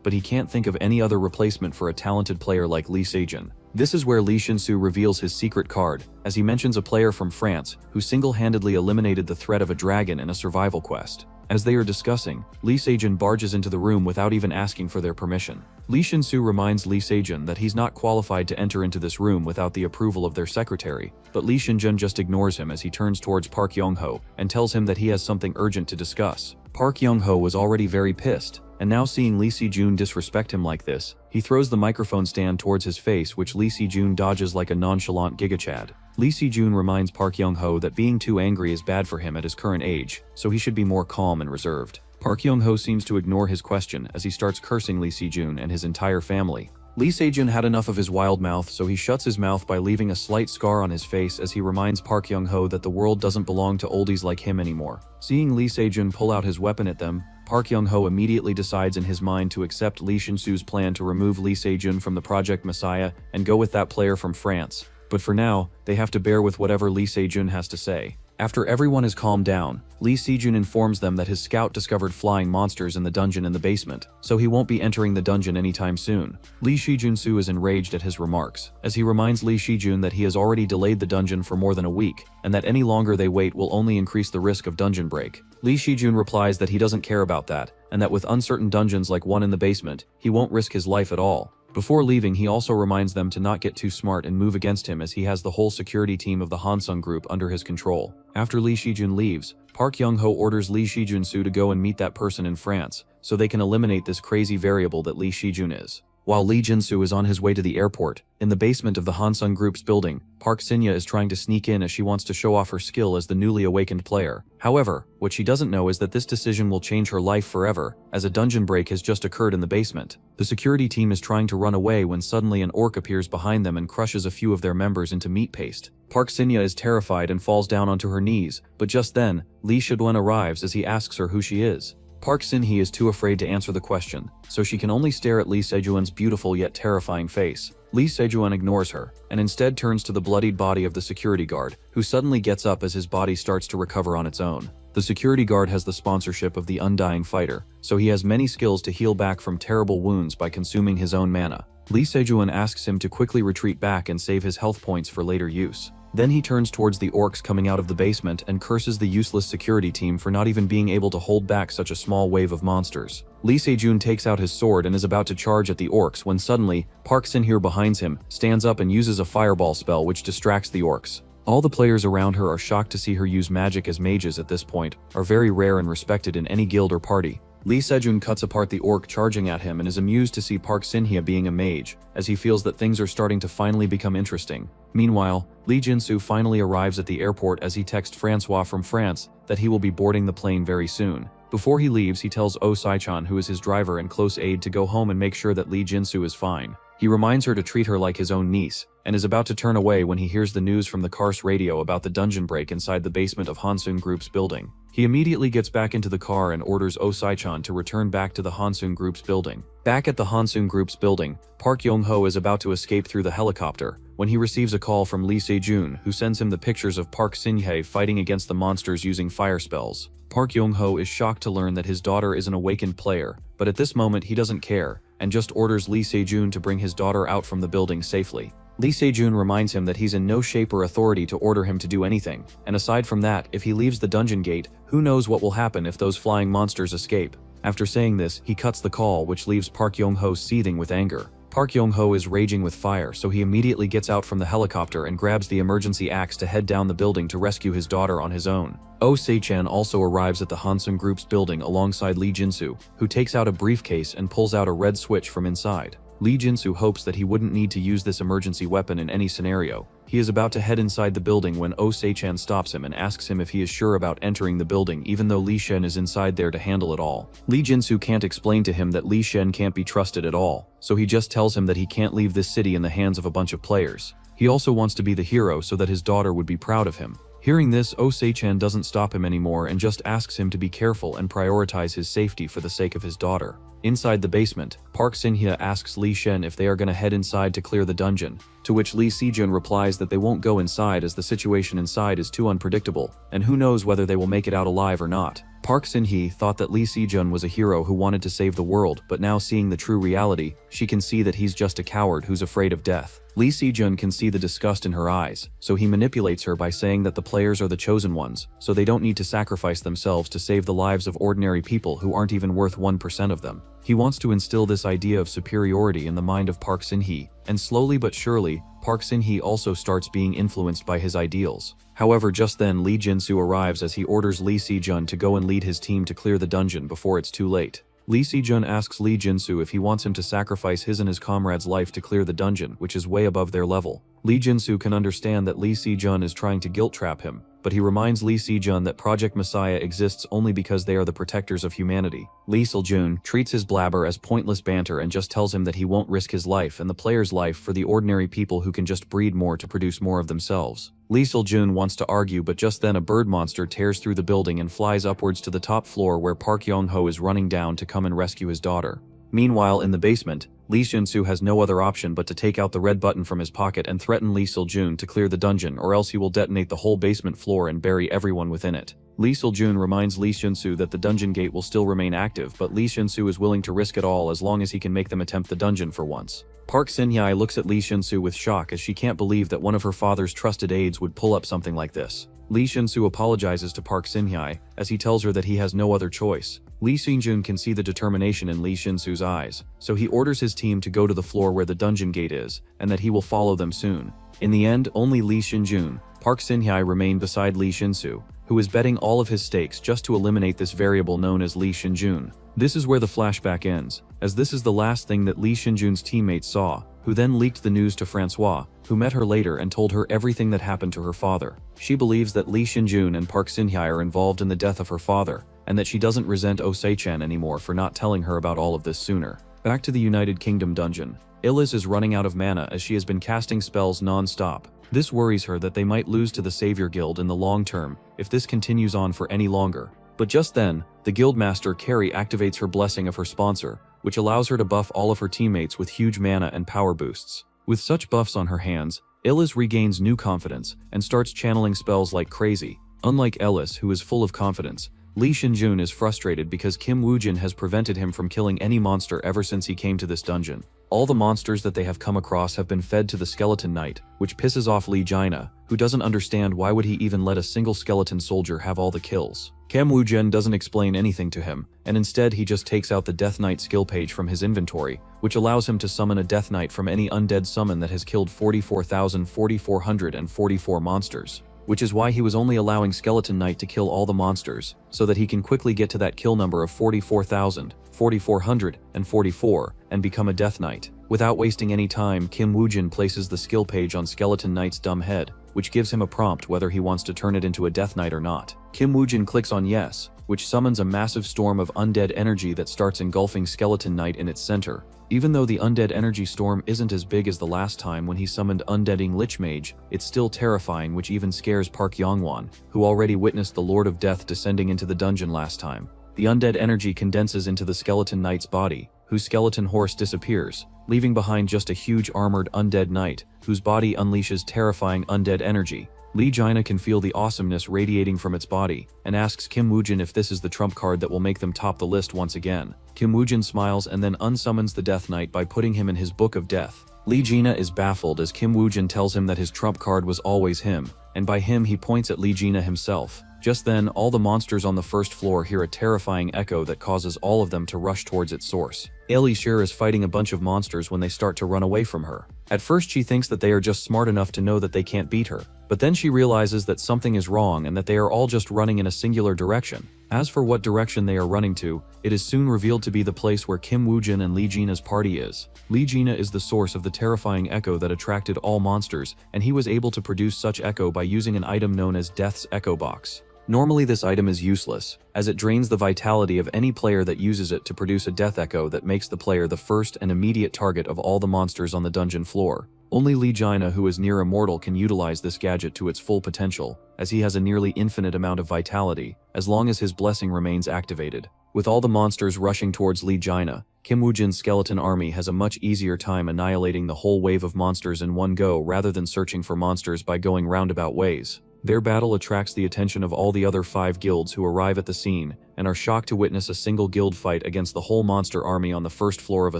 but he can't think of any other replacement for a talented player like Lee Se-jun. This is where Lee Shin-soo reveals his secret card, as he mentions a player from France who single-handedly eliminated the threat of a dragon in a survival quest. As they are discussing, Lee Se-jun barges into the room without even asking for their permission. Lee Shin-soo reminds Lee Se-jun that he's not qualified to enter into this room without the approval of their secretary, but Lee Shin-jun just ignores him as he turns towards Park Young-ho and tells him that he has something urgent to discuss. Park Young-ho was already very pissed, and now seeing Lee Se-jun disrespect him like this, he throws the microphone stand towards his face, which Lee Se-jun dodges like a nonchalant gigachad. Lee Se-jun reminds Park Young-ho that being too angry is bad for him at his current age, so he should be more calm and reserved. Park Young-ho seems to ignore his question as he starts cursing Lee Se-jun and his entire family. Lee Se-jun had enough of his wild mouth, so he shuts his mouth by leaving a slight scar on his face as he reminds Park Young-ho that the world doesn't belong to oldies like him anymore. Seeing Lee Se-jun pull out his weapon at them, Park Young-ho immediately decides in his mind to accept Lee Shin-soo's plan to remove Lee Se-jun from the Project Messiah and go with that player from France. But for now, they have to bear with whatever Lee Se-jun has to say. After everyone is calmed down, Lee Sejun informs them that his scout discovered flying monsters in the dungeon in the basement, so he won't be entering the dungeon anytime soon. Lee Sejun-soo is enraged at his remarks, as he reminds Lee Sejun that he has already delayed the dungeon for more than a week, and that any longer they wait will only increase the risk of dungeon break. Lee Sejun replies that he doesn't care about that, and that with uncertain dungeons like one in the basement, he won't risk his life at all. Before leaving, he also reminds them to not get too smart and move against him, as he has the whole security team of the Hansung group under his control. After Lee Sejun leaves, Park Young-ho orders Lee Sejun-soo to go and meet that person in France, so they can eliminate this crazy variable that Lee Sejun is. While Lee Jin-soo is on his way to the airport, in the basement of the Hansung Group's building, Park Sin-hye is trying to sneak in as she wants to show off her skill as the newly awakened player. However, what she doesn't know is that this decision will change her life forever, as a dungeon break has just occurred in the basement. The security team is trying to run away when suddenly an orc appears behind them and crushes a few of their members into meat paste. Park Sin-hye is terrified and falls down onto her knees, but just then, Lee Shidwen arrives as he asks her who she is. Park Sin-hye is too afraid to answer the question, so she can only stare at Lee Sejuen's beautiful yet terrifying face. Lee Sejuen ignores her, and instead turns to the bloodied body of the security guard, who suddenly gets up as his body starts to recover on its own. The security guard has the sponsorship of the Undying Fighter, so he has many skills to heal back from terrible wounds by consuming his own mana. Lee Sejuen asks him to quickly retreat back and save his health points for later use. Then he turns towards the orcs coming out of the basement and curses the useless security team for not even being able to hold back such a small wave of monsters. Lee Sejun takes out his sword and is about to charge at the orcs when suddenly, Park Sin-hye behind him stands up and uses a fireball spell which distracts the orcs. All the players around her are shocked to see her use magic, as mages at this point are very rare and respected in any guild or party. Lee Sejun cuts apart the orc charging at him and is amused to see Park Sin-hye being a mage, as he feels that things are starting to finally become interesting. Meanwhile, Lee Jin-soo finally arrives at the airport as he texts Francois from France that he will be boarding the plane very soon. Before he leaves, he tells Oh Sai-chan, who is his driver and close aide, to go home and make sure that Lee Jin-soo is fine. He reminds her to treat her like his own niece, and is about to turn away when he hears the news from the Kars radio about the dungeon break inside the basement of Hansung Group's building. He immediately gets back into the car and orders Oh Sai-chan to return back to the Hansung Group's building. Back at the Hansung Group's building, Park Young-ho is about to escape through the helicopter when he receives a call from Lee Se-jun, who sends him the pictures of Park Sin-hye fighting against the monsters using fire spells. Park Young-ho is shocked to learn that his daughter is an awakened player, but at this moment he doesn't care, and just orders Lee Se-jun to bring his daughter out from the building safely. Lee Se-jun reminds him that he's in no shape or authority to order him to do anything, and aside from that, if he leaves the dungeon gate, who knows what will happen if those flying monsters escape. After saying this, he cuts the call, which leaves Park Young-ho seething with anger. Park Young-ho is raging with fire, so he immediately gets out from the helicopter and grabs the emergency axe to head down the building to rescue his daughter on his own. Oh Se-chan also arrives at the Hansung Group's building alongside Lee Jin-soo, who takes out a briefcase and pulls out a red switch from inside. Lee Jin-soo hopes that he wouldn't need to use this emergency weapon in any scenario. He is about to head inside the building when Oh Se-chan stops him and asks him if he is sure about entering the building, even though Lee Shen is inside there to handle it all. Lee Jin-soo can't explain to him that Lee Shen can't be trusted at all, so he just tells him that he can't leave this city in the hands of a bunch of players. He also wants to be the hero so that his daughter would be proud of him. Hearing this, Oh Se-chan doesn't stop him anymore and just asks him to be careful and prioritize his safety for the sake of his daughter. Inside the basement, Park Sin-hye asks Lee Shen if they are going to head inside to clear the dungeon, to which Lee Se-jun replies that they won't go inside as the situation inside is too unpredictable, and who knows whether they will make it out alive or not. Park Sin-hye thought that Lee Se-jun was a hero who wanted to save the world, but now seeing the true reality, she can see that he's just a coward who's afraid of death. Lee Se-jun can see the disgust in her eyes, so he manipulates her by saying that the players are the chosen ones, so they don't need to sacrifice themselves to save the lives of ordinary people who aren't even worth 1% of them. He wants to instill this idea of superiority in the mind of Park Sin-hye, and slowly but surely, Park Sin-hye also starts being influenced by his ideals. However, just then Lee Jin-soo arrives as he orders Lee Se-jun to go and lead his team to clear the dungeon before it's too late. Lee Se-jun asks Lee Jin-soo if he wants him to sacrifice his and his comrade's life to clear the dungeon, which is way above their level. Lee Jin-soo can understand that Lee Se-jun is trying to guilt-trap him, but he reminds Lee Se-jun that Project Messiah exists only because they are the protectors of humanity. Lee Se-jun treats his blabber as pointless banter and just tells him that he won't risk his life and the player's life for the ordinary people who can just breed more to produce more of themselves. Lee Se-jun wants to argue, but just then a bird monster tears through the building and flies upwards to the top floor where Park Young-ho is running down to come and rescue his daughter. Meanwhile, in the basement, Lee Shin-soo has no other option but to take out the red button from his pocket and threaten Lee Sil-jun to clear the dungeon, or else he will detonate the whole basement floor and bury everyone within it. Lee Sil-jun reminds Lee Shin-soo that the dungeon gate will still remain active, but Lee Shin-soo is willing to risk it all as long as he can make them attempt the dungeon for once. Park Sin-hye looks at Lee Shin-soo with shock as she can't believe that one of her father's trusted aides would pull up something like this. Lee Shin-soo apologizes to Park Sin-hye as he tells her that he has no other choice. Lee Shin-jun can see the determination in Lee Shin-soo's eyes, so he orders his team to go to the floor where the dungeon gate is, and that he will follow them soon. In the end, only Lee Shin-jun, Park Sin-hye remain beside Lee Shin-soo, who is betting all of his stakes just to eliminate this variable known as Lee Shin-jun. This is where the flashback ends, as this is the last thing that Lee Shin-jun's teammates saw, who then leaked the news to Francois, who met her later and told her everything that happened to her father. She believes that Lee Shin-jun and Park Sin-hye are involved in the death of her father, and that she doesn't resent Oh Se-chan anymore for not telling her about all of this sooner. Back to the United Kingdom dungeon. Illis is running out of mana as she has been casting spells non-stop. This worries her that they might lose to the Savior Guild in the long term if this continues on for any longer. But just then, the guildmaster Carrie activates her blessing of her sponsor, which allows her to buff all of her teammates with huge mana and power boosts. With such buffs on her hands, Illis regains new confidence and starts channeling spells like crazy. Unlike Ellis, who is full of confidence, Lee Shin-jun is frustrated because Kim Woo-jin has prevented him from killing any monster ever since he came to this dungeon. All the monsters that they have come across have been fed to the Skeleton Knight, which pisses off Lee Jaina, who doesn't understand why would he even let a single skeleton soldier have all the kills. Kim Woo-jin doesn't explain anything to him, and instead he just takes out the Death Knight skill page from his inventory, which allows him to summon a Death Knight from any undead summon that has killed 44,444 monsters. Which is why he was only allowing Skeleton Knight to kill all the monsters, so that he can quickly get to that kill number of 44,000, 4,444, and become a Death Knight. Without wasting any time, Kim Woo-jin places the skill page on Skeleton Knight's dumb head, which gives him a prompt whether he wants to turn it into a Death Knight or not. Kim Woo-jin clicks on yes, which summons a massive storm of undead energy that starts engulfing Skeleton Knight in its center. Even though the undead energy storm isn't as big as the last time when he summoned Undeading Lich Mage, it's still terrifying, which even scares Park Yongwon, who already witnessed the Lord of Death descending into the dungeon last time. The undead energy condenses into the Skeleton Knight's body, whose skeleton horse disappears, leaving behind just a huge armored undead knight, whose body unleashes terrifying undead energy. Lee Jaina can feel the awesomeness radiating from its body, and asks Kim Woo-jin if this is the trump card that will make them top the list once again. Kim Woo-jin smiles and then unsummons the Death Knight by putting him in his Book of Death. Lee Jaina is baffled as Kim Woo-jin tells him that his trump card was always him, and by him he points at Lee Jaina himself. Just then, all the monsters on the first floor hear a terrifying echo that causes all of them to rush towards its source. Ailey Shear is fighting a bunch of monsters when they start to run away from her. At first she thinks that they are just smart enough to know that they can't beat her, but then she realizes that something is wrong and that they are all just running in a singular direction. As for what direction they are running to, it is soon revealed to be the place where Kim Woo-jin and Lee Jaina's party is. Lee Jaina is the source of the terrifying echo that attracted all monsters, and he was able to produce such echo by using an item known as Death's Echo Box. Normally this item is useless, as it drains the vitality of any player that uses it to produce a death echo that makes the player the first and immediate target of all the monsters on the dungeon floor. Only Lee Jaina, who is near immortal, can utilize this gadget to its full potential, as he has a nearly infinite amount of vitality, as long as his blessing remains activated. With all the monsters rushing towards Lee Jaina, Kim Woo-jin's skeleton army has a much easier time annihilating the whole wave of monsters in one go rather than searching for monsters by going roundabout ways. Their battle attracts the attention of all the other 5 guilds who arrive at the scene and are shocked to witness a single guild fight against the whole monster army on the first floor of a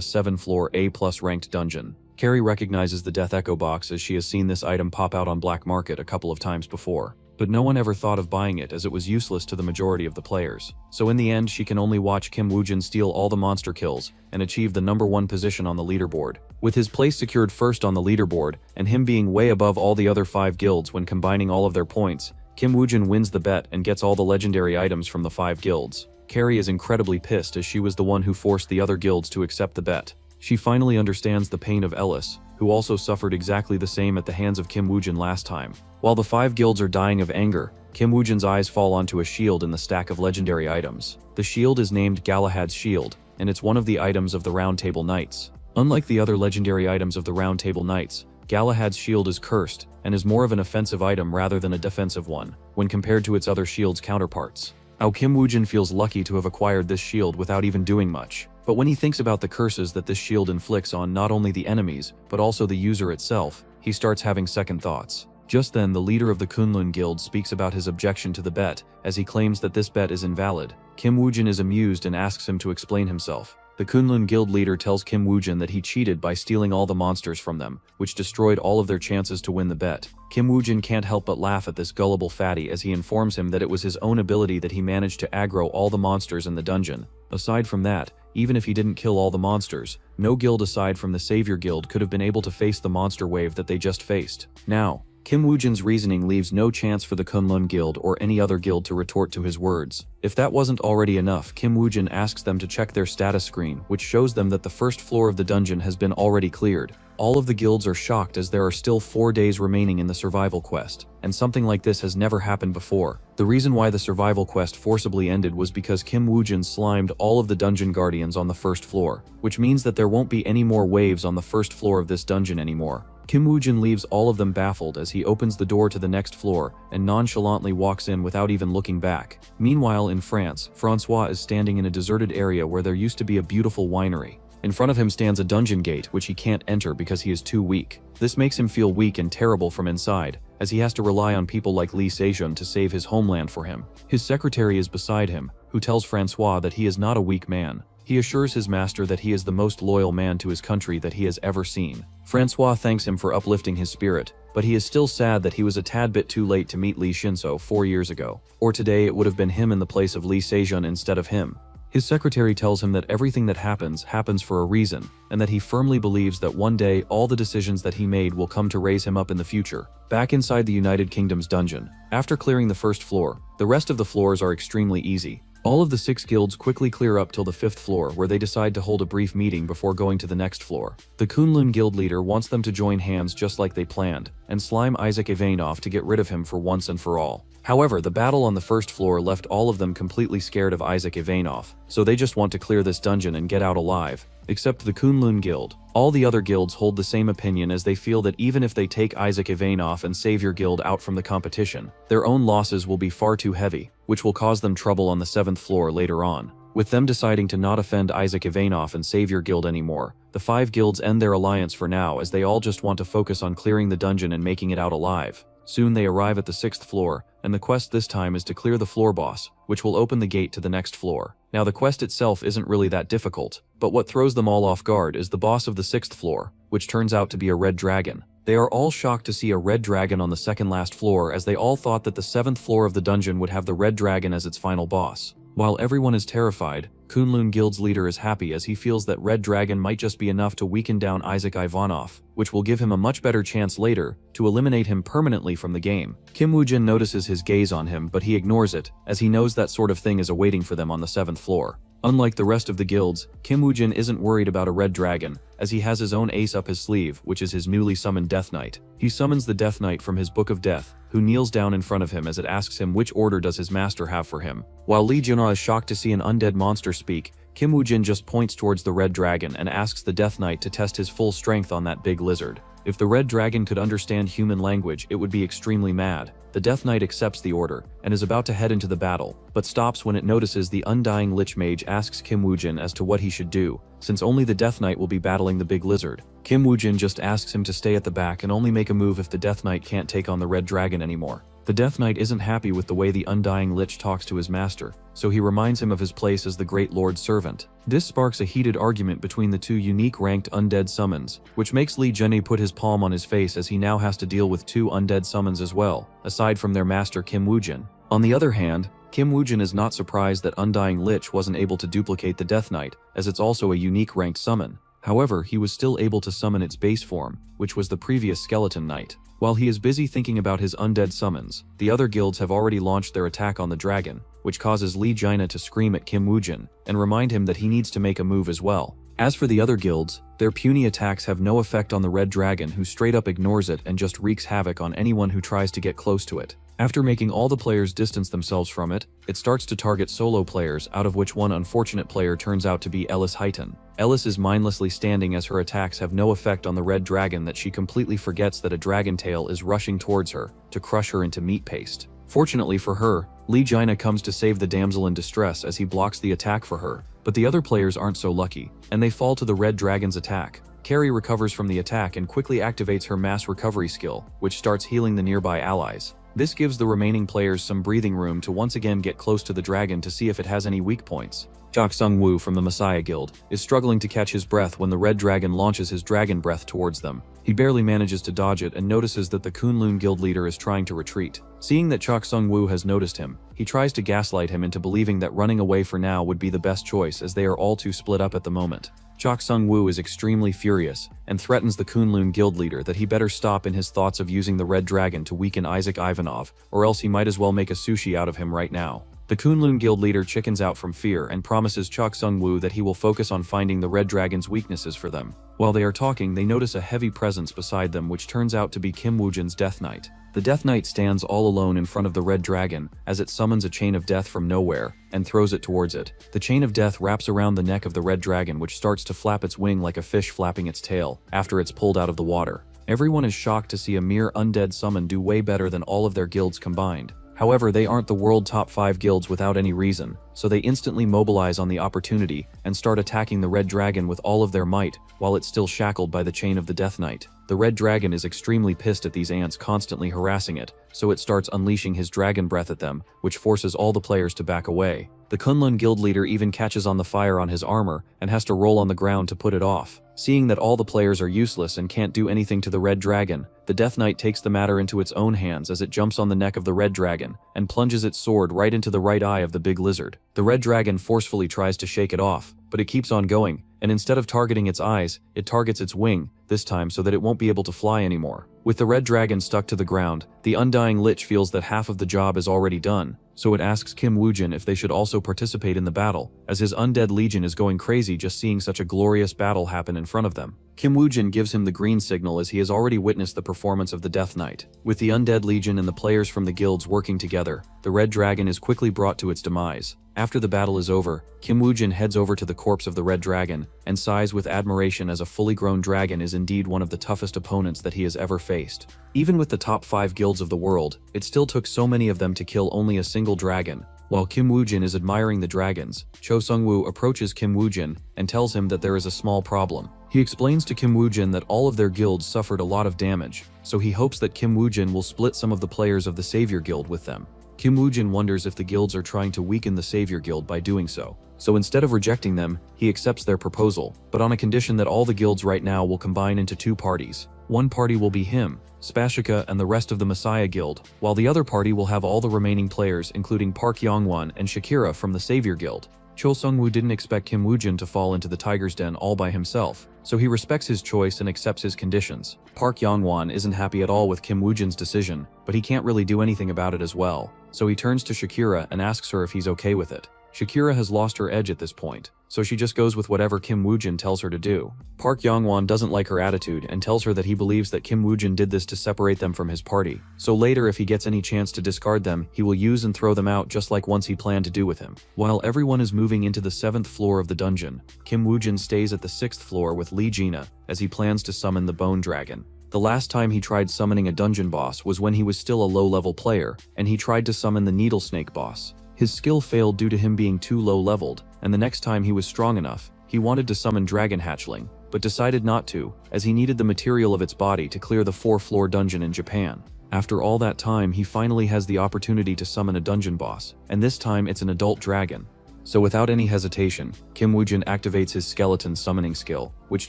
7-floor A+ ranked dungeon. Carrie recognizes the Death Echo Box as she has seen this item pop out on black market a couple of times before. But no one ever thought of buying it as it was useless to the majority of the players. So in the end, she can only watch Kim Woo-jin steal all the monster kills and achieve the #1 position on the leaderboard. With his place secured first on the leaderboard, and him being way above all the other 5 guilds when combining all of their points, Kim Woo-jin wins the bet and gets all the legendary items from the 5 guilds. Carrie is incredibly pissed as she was the one who forced the other guilds to accept the bet. She finally understands the pain of Ellis, who also suffered exactly the same at the hands of Kim Woo-jin last time. While the 5 guilds are dying of anger, Kim Woo-jin's eyes fall onto a shield in the stack of legendary items. The shield is named Galahad's Shield, and it's one of the items of the Round Table Knights. Unlike the other legendary items of the Round Table Knights, Galahad's Shield is cursed and is more of an offensive item rather than a defensive one, when compared to its other shield's counterparts. Kim Woo-jin feels lucky to have acquired this shield without even doing much. But when he thinks about the curses that this shield inflicts on not only the enemies, but also the user itself, he starts having second thoughts. Just then, the leader of the Kunlun Guild speaks about his objection to the bet, as he claims that this bet is invalid. Kim Woojin is amused and asks him to explain himself. The Kunlun Guild leader tells Kim Woojin that he cheated by stealing all the monsters from them, which destroyed all of their chances to win the bet. Kim Woojin can't help but laugh at this gullible fatty as he informs him that it was his own ability that he managed to aggro all the monsters in the dungeon. Aside from that, even if he didn't kill all the monsters, no guild aside from the Savior Guild could have been able to face the monster wave that they just faced. Now, Kim Woojin's reasoning leaves no chance for the Kunlun Guild or any other guild to retort to his words. If that wasn't already enough, Kim Woojin asks them to check their status screen, which shows them that the first floor of the dungeon has been already cleared. All of the guilds are shocked as there are still 4 days remaining in the survival quest, and something like this has never happened before. The reason why the survival quest forcibly ended was because Kim Woojin slimed all of the dungeon guardians on the first floor, which means that there won't be any more waves on the first floor of this dungeon anymore. Kim Woojin leaves all of them baffled as he opens the door to the next floor and nonchalantly walks in without even looking back. Meanwhile, in France, Francois is standing in a deserted area where there used to be a beautiful winery. In front of him stands a dungeon gate which he can't enter because he is too weak. This makes him feel weak and terrible from inside, as he has to rely on people like Li Sejun to save his homeland for him. His secretary is beside him, who tells Francois that he is not a weak man. He assures his master that he is the most loyal man to his country that he has ever seen. Francois thanks him for uplifting his spirit, but he is still sad that he was a tad bit too late to meet Li Shinso 4 years ago. Or today it would have been him in the place of Li Sejun instead of him. His secretary tells him that everything that happens for a reason, and that he firmly believes that one day all the decisions that he made will come to raise him up in the future. Back inside the United Kingdom's dungeon, after clearing the first floor, the rest of the floors are extremely easy. All of the 6 guilds quickly clear up till the 5th floor, where they decide to hold a brief meeting before going to the next floor. The Kunlun Guild leader wants them to join hands just like they planned, and slime Isaac Ivanov to get rid of him for once and for all. However, the battle on the first floor left all of them completely scared of Isaac Ivanov, so they just want to clear this dungeon and get out alive. Except the Kunlun Guild. All the other guilds hold the same opinion, as they feel that even if they take Isaac Ivanov and Savior Guild out from the competition, their own losses will be far too heavy, which will cause them trouble on the 7th floor later on. With them deciding to not offend Isaac Ivanov and Savior Guild anymore, the 5 guilds end their alliance for now, as they all just want to focus on clearing the dungeon and making it out alive. Soon they arrive at the 6th floor, and the quest this time is to clear the floor boss, which will open the gate to the next floor. Now, the quest itself isn't really that difficult, but what throws them all off guard is the boss of the 6th floor, which turns out to be a red dragon. They are all shocked to see a red dragon on the second last floor, as they all thought that the 7th floor of the dungeon would have the red dragon as its final boss. While everyone is terrified, Kunlun Guild's leader is happy as he feels that Red Dragon might just be enough to weaken down Isaac Ivanov, which will give him a much better chance later to eliminate him permanently from the game. Kim Woojin notices his gaze on him, but he ignores it, as he knows that sort of thing is awaiting for them on the 7th floor. Unlike the rest of the guilds, Kim Woojin isn't worried about a red dragon, as he has his own ace up his sleeve, which is his newly summoned Death Knight. He summons the Death Knight from his Book of Death, who kneels down in front of him as it asks him which order does his master have for him. While Li Junna is shocked to see an undead monster speak, Kim Woojin just points towards the red dragon and asks the Death Knight to test his full strength on that big lizard. If the red dragon could understand human language, it would be extremely mad. The Death Knight accepts the order, and is about to head into the battle, but stops when it notices the Undying Lich Mage asks Kim Woojin as to what he should do, since only the Death Knight will be battling the big lizard. Kim Woojin just asks him to stay at the back and only make a move if the Death Knight can't take on the red dragon anymore. The Death Knight isn't happy with the way the Undying Lich talks to his master, so he reminds him of his place as the Great Lord's servant. This sparks a heated argument between the two unique ranked undead summons, which makes Li Junna put his palm on his face as he now has to deal with 2 undead summons as well, aside from their master Kim Woojin. On the other hand, Kim Woojin is not surprised that Undying Lich wasn't able to duplicate the Death Knight, as it's also a unique ranked summon. However, he was still able to summon its base form, which was the previous Skeleton Knight. While he is busy thinking about his undead summons, the other guilds have already launched their attack on the dragon, which causes Li Junna to scream at Kim Woojin and remind him that he needs to make a move as well. As for the other guilds, their puny attacks have no effect on the red dragon, who straight up ignores it and just wreaks havoc on anyone who tries to get close to it. After making all the players distance themselves from it, it starts to target solo players, out of which one unfortunate player turns out to be Ellis Highton. Ellis is mindlessly standing as her attacks have no effect on the red dragon, that she completely forgets that a dragon tail is rushing towards her to crush her into meat paste. Fortunately for her, Li Junna comes to save the damsel in distress as he blocks the attack for her. But the other players aren't so lucky, and they fall to the red dragon's attack. Carrie recovers from the attack and quickly activates her mass recovery skill, which starts healing the nearby allies. This gives the remaining players some breathing room to once again get close to the dragon to see if it has any weak points. Chok Sung-woo from the Messiah Guild is struggling to catch his breath when the red dragon launches his dragon breath towards them. He barely manages to dodge it and notices that the Kunlun Guild leader is trying to retreat. Seeing that Chok Sung-woo has noticed him, he tries to gaslight him into believing that running away for now would be the best choice as they are all too split up at the moment. Chok Sung-woo is extremely furious and threatens the Kunlun Guild leader that he better stop in his thoughts of using the red dragon to weaken Isaac Ivanov, or else he might as well make a sushi out of him right now. The Kunlun Guild leader chickens out from fear and promises Chok Sung-woo that he will focus on finding the red dragon's weaknesses for them. While they are talking, they notice a heavy presence beside them, which turns out to be Kim Woo-jin's Death Knight. The Death Knight stands all alone in front of the red dragon as it summons a chain of death from nowhere and throws it towards it. The chain of death wraps around the neck of the red dragon, which starts to flap its wing like a fish flapping its tail after it's pulled out of the water. Everyone is shocked to see a mere undead summon do way better than all of their guilds combined. However, they aren't the world top 5 guilds without any reason, so they instantly mobilize on the opportunity and start attacking the red dragon with all of their might while it's still shackled by the chain of the Death Knight. The red dragon is extremely pissed at these ants constantly harassing it, so it starts unleashing his dragon breath at them, which forces all the players to back away. The Kunlun Guild leader even catches on the fire on his armor and has to roll on the ground to put it off. Seeing that all the players are useless and can't do anything to the red dragon, the Death Knight takes the matter into its own hands as it jumps on the neck of the red dragon and plunges its sword right into the right eye of the big lizard. The red dragon forcefully tries to shake it off, but it keeps on going, and instead of targeting its eyes, it targets its wing, this time so that it won't be able to fly anymore. With the red dragon stuck to the ground, the Undying Lich feels that half of the job is already done, so it asks Kim Woo-jin if they should also participate in the battle, as his undead legion is going crazy just seeing such a glorious battle happen in front of them. Kim Woo-jin gives him the green signal as he has already witnessed the performance of the Death Knight. With the undead legion and the players from the guilds working together, the red dragon is quickly brought to its demise. After the battle is over, Kim Woo-jin heads over to the corpse of the red dragon and sighs with admiration as a fully grown dragon is indeed one of the toughest opponents that he has ever faced. Even with the top 5 guilds of the world, it still took so many of them to kill only a single dragon. While Kim Woo-jin is admiring the dragons, Cho Sung-woo approaches Kim Woo-jin and tells him that there is a small problem. He explains to Kim Woo-jin that all of their guilds suffered a lot of damage, so he hopes that Kim Woo-jin will split some of the players of the Savior Guild with them. Kim Woo-jin wonders if the guilds are trying to weaken the Savior Guild by doing so. So instead of rejecting them, he accepts their proposal, but on a condition that all the guilds right now will combine into 2 parties. One party will be him, Spashika, and the rest of the Messiah Guild, while the other party will have all the remaining players including Park Yong-won and Shakira from the Savior Guild. Cho Sung-woo didn't expect Kim Woo-jin to fall into the tiger's den all by himself, so he respects his choice and accepts his conditions. Park Yong-won isn't happy at all with Kim Woo-jin's decision, but he can't really do anything about it as well, so he turns to Shakira and asks her if he's okay with it. Shakira has lost her edge at this point, so she just goes with whatever Kim Woo-jin tells her to do. Park Yong-won doesn't like her attitude and tells her that he believes that Kim Woo-jin did this to separate them from his party, so later if he gets any chance to discard them, he will use and throw them out just like once he planned to do with him. While everyone is moving into the 7th floor of the dungeon, Kim Woo-jin stays at the 6th floor with Lee Jina as he plans to summon the Bone Dragon. The last time he tried summoning a dungeon boss was when he was still a low-level player, and he tried to summon the Needle Snake boss. His skill failed due to him being too low-leveled, and the next time he was strong enough, he wanted to summon Dragon Hatchling, but decided not to, as he needed the material of its body to clear the 4-floor dungeon in Japan. After all that time, he finally has the opportunity to summon a dungeon boss, and this time it's an adult dragon. So without any hesitation, Kim Woo-jin activates his skeleton summoning skill, which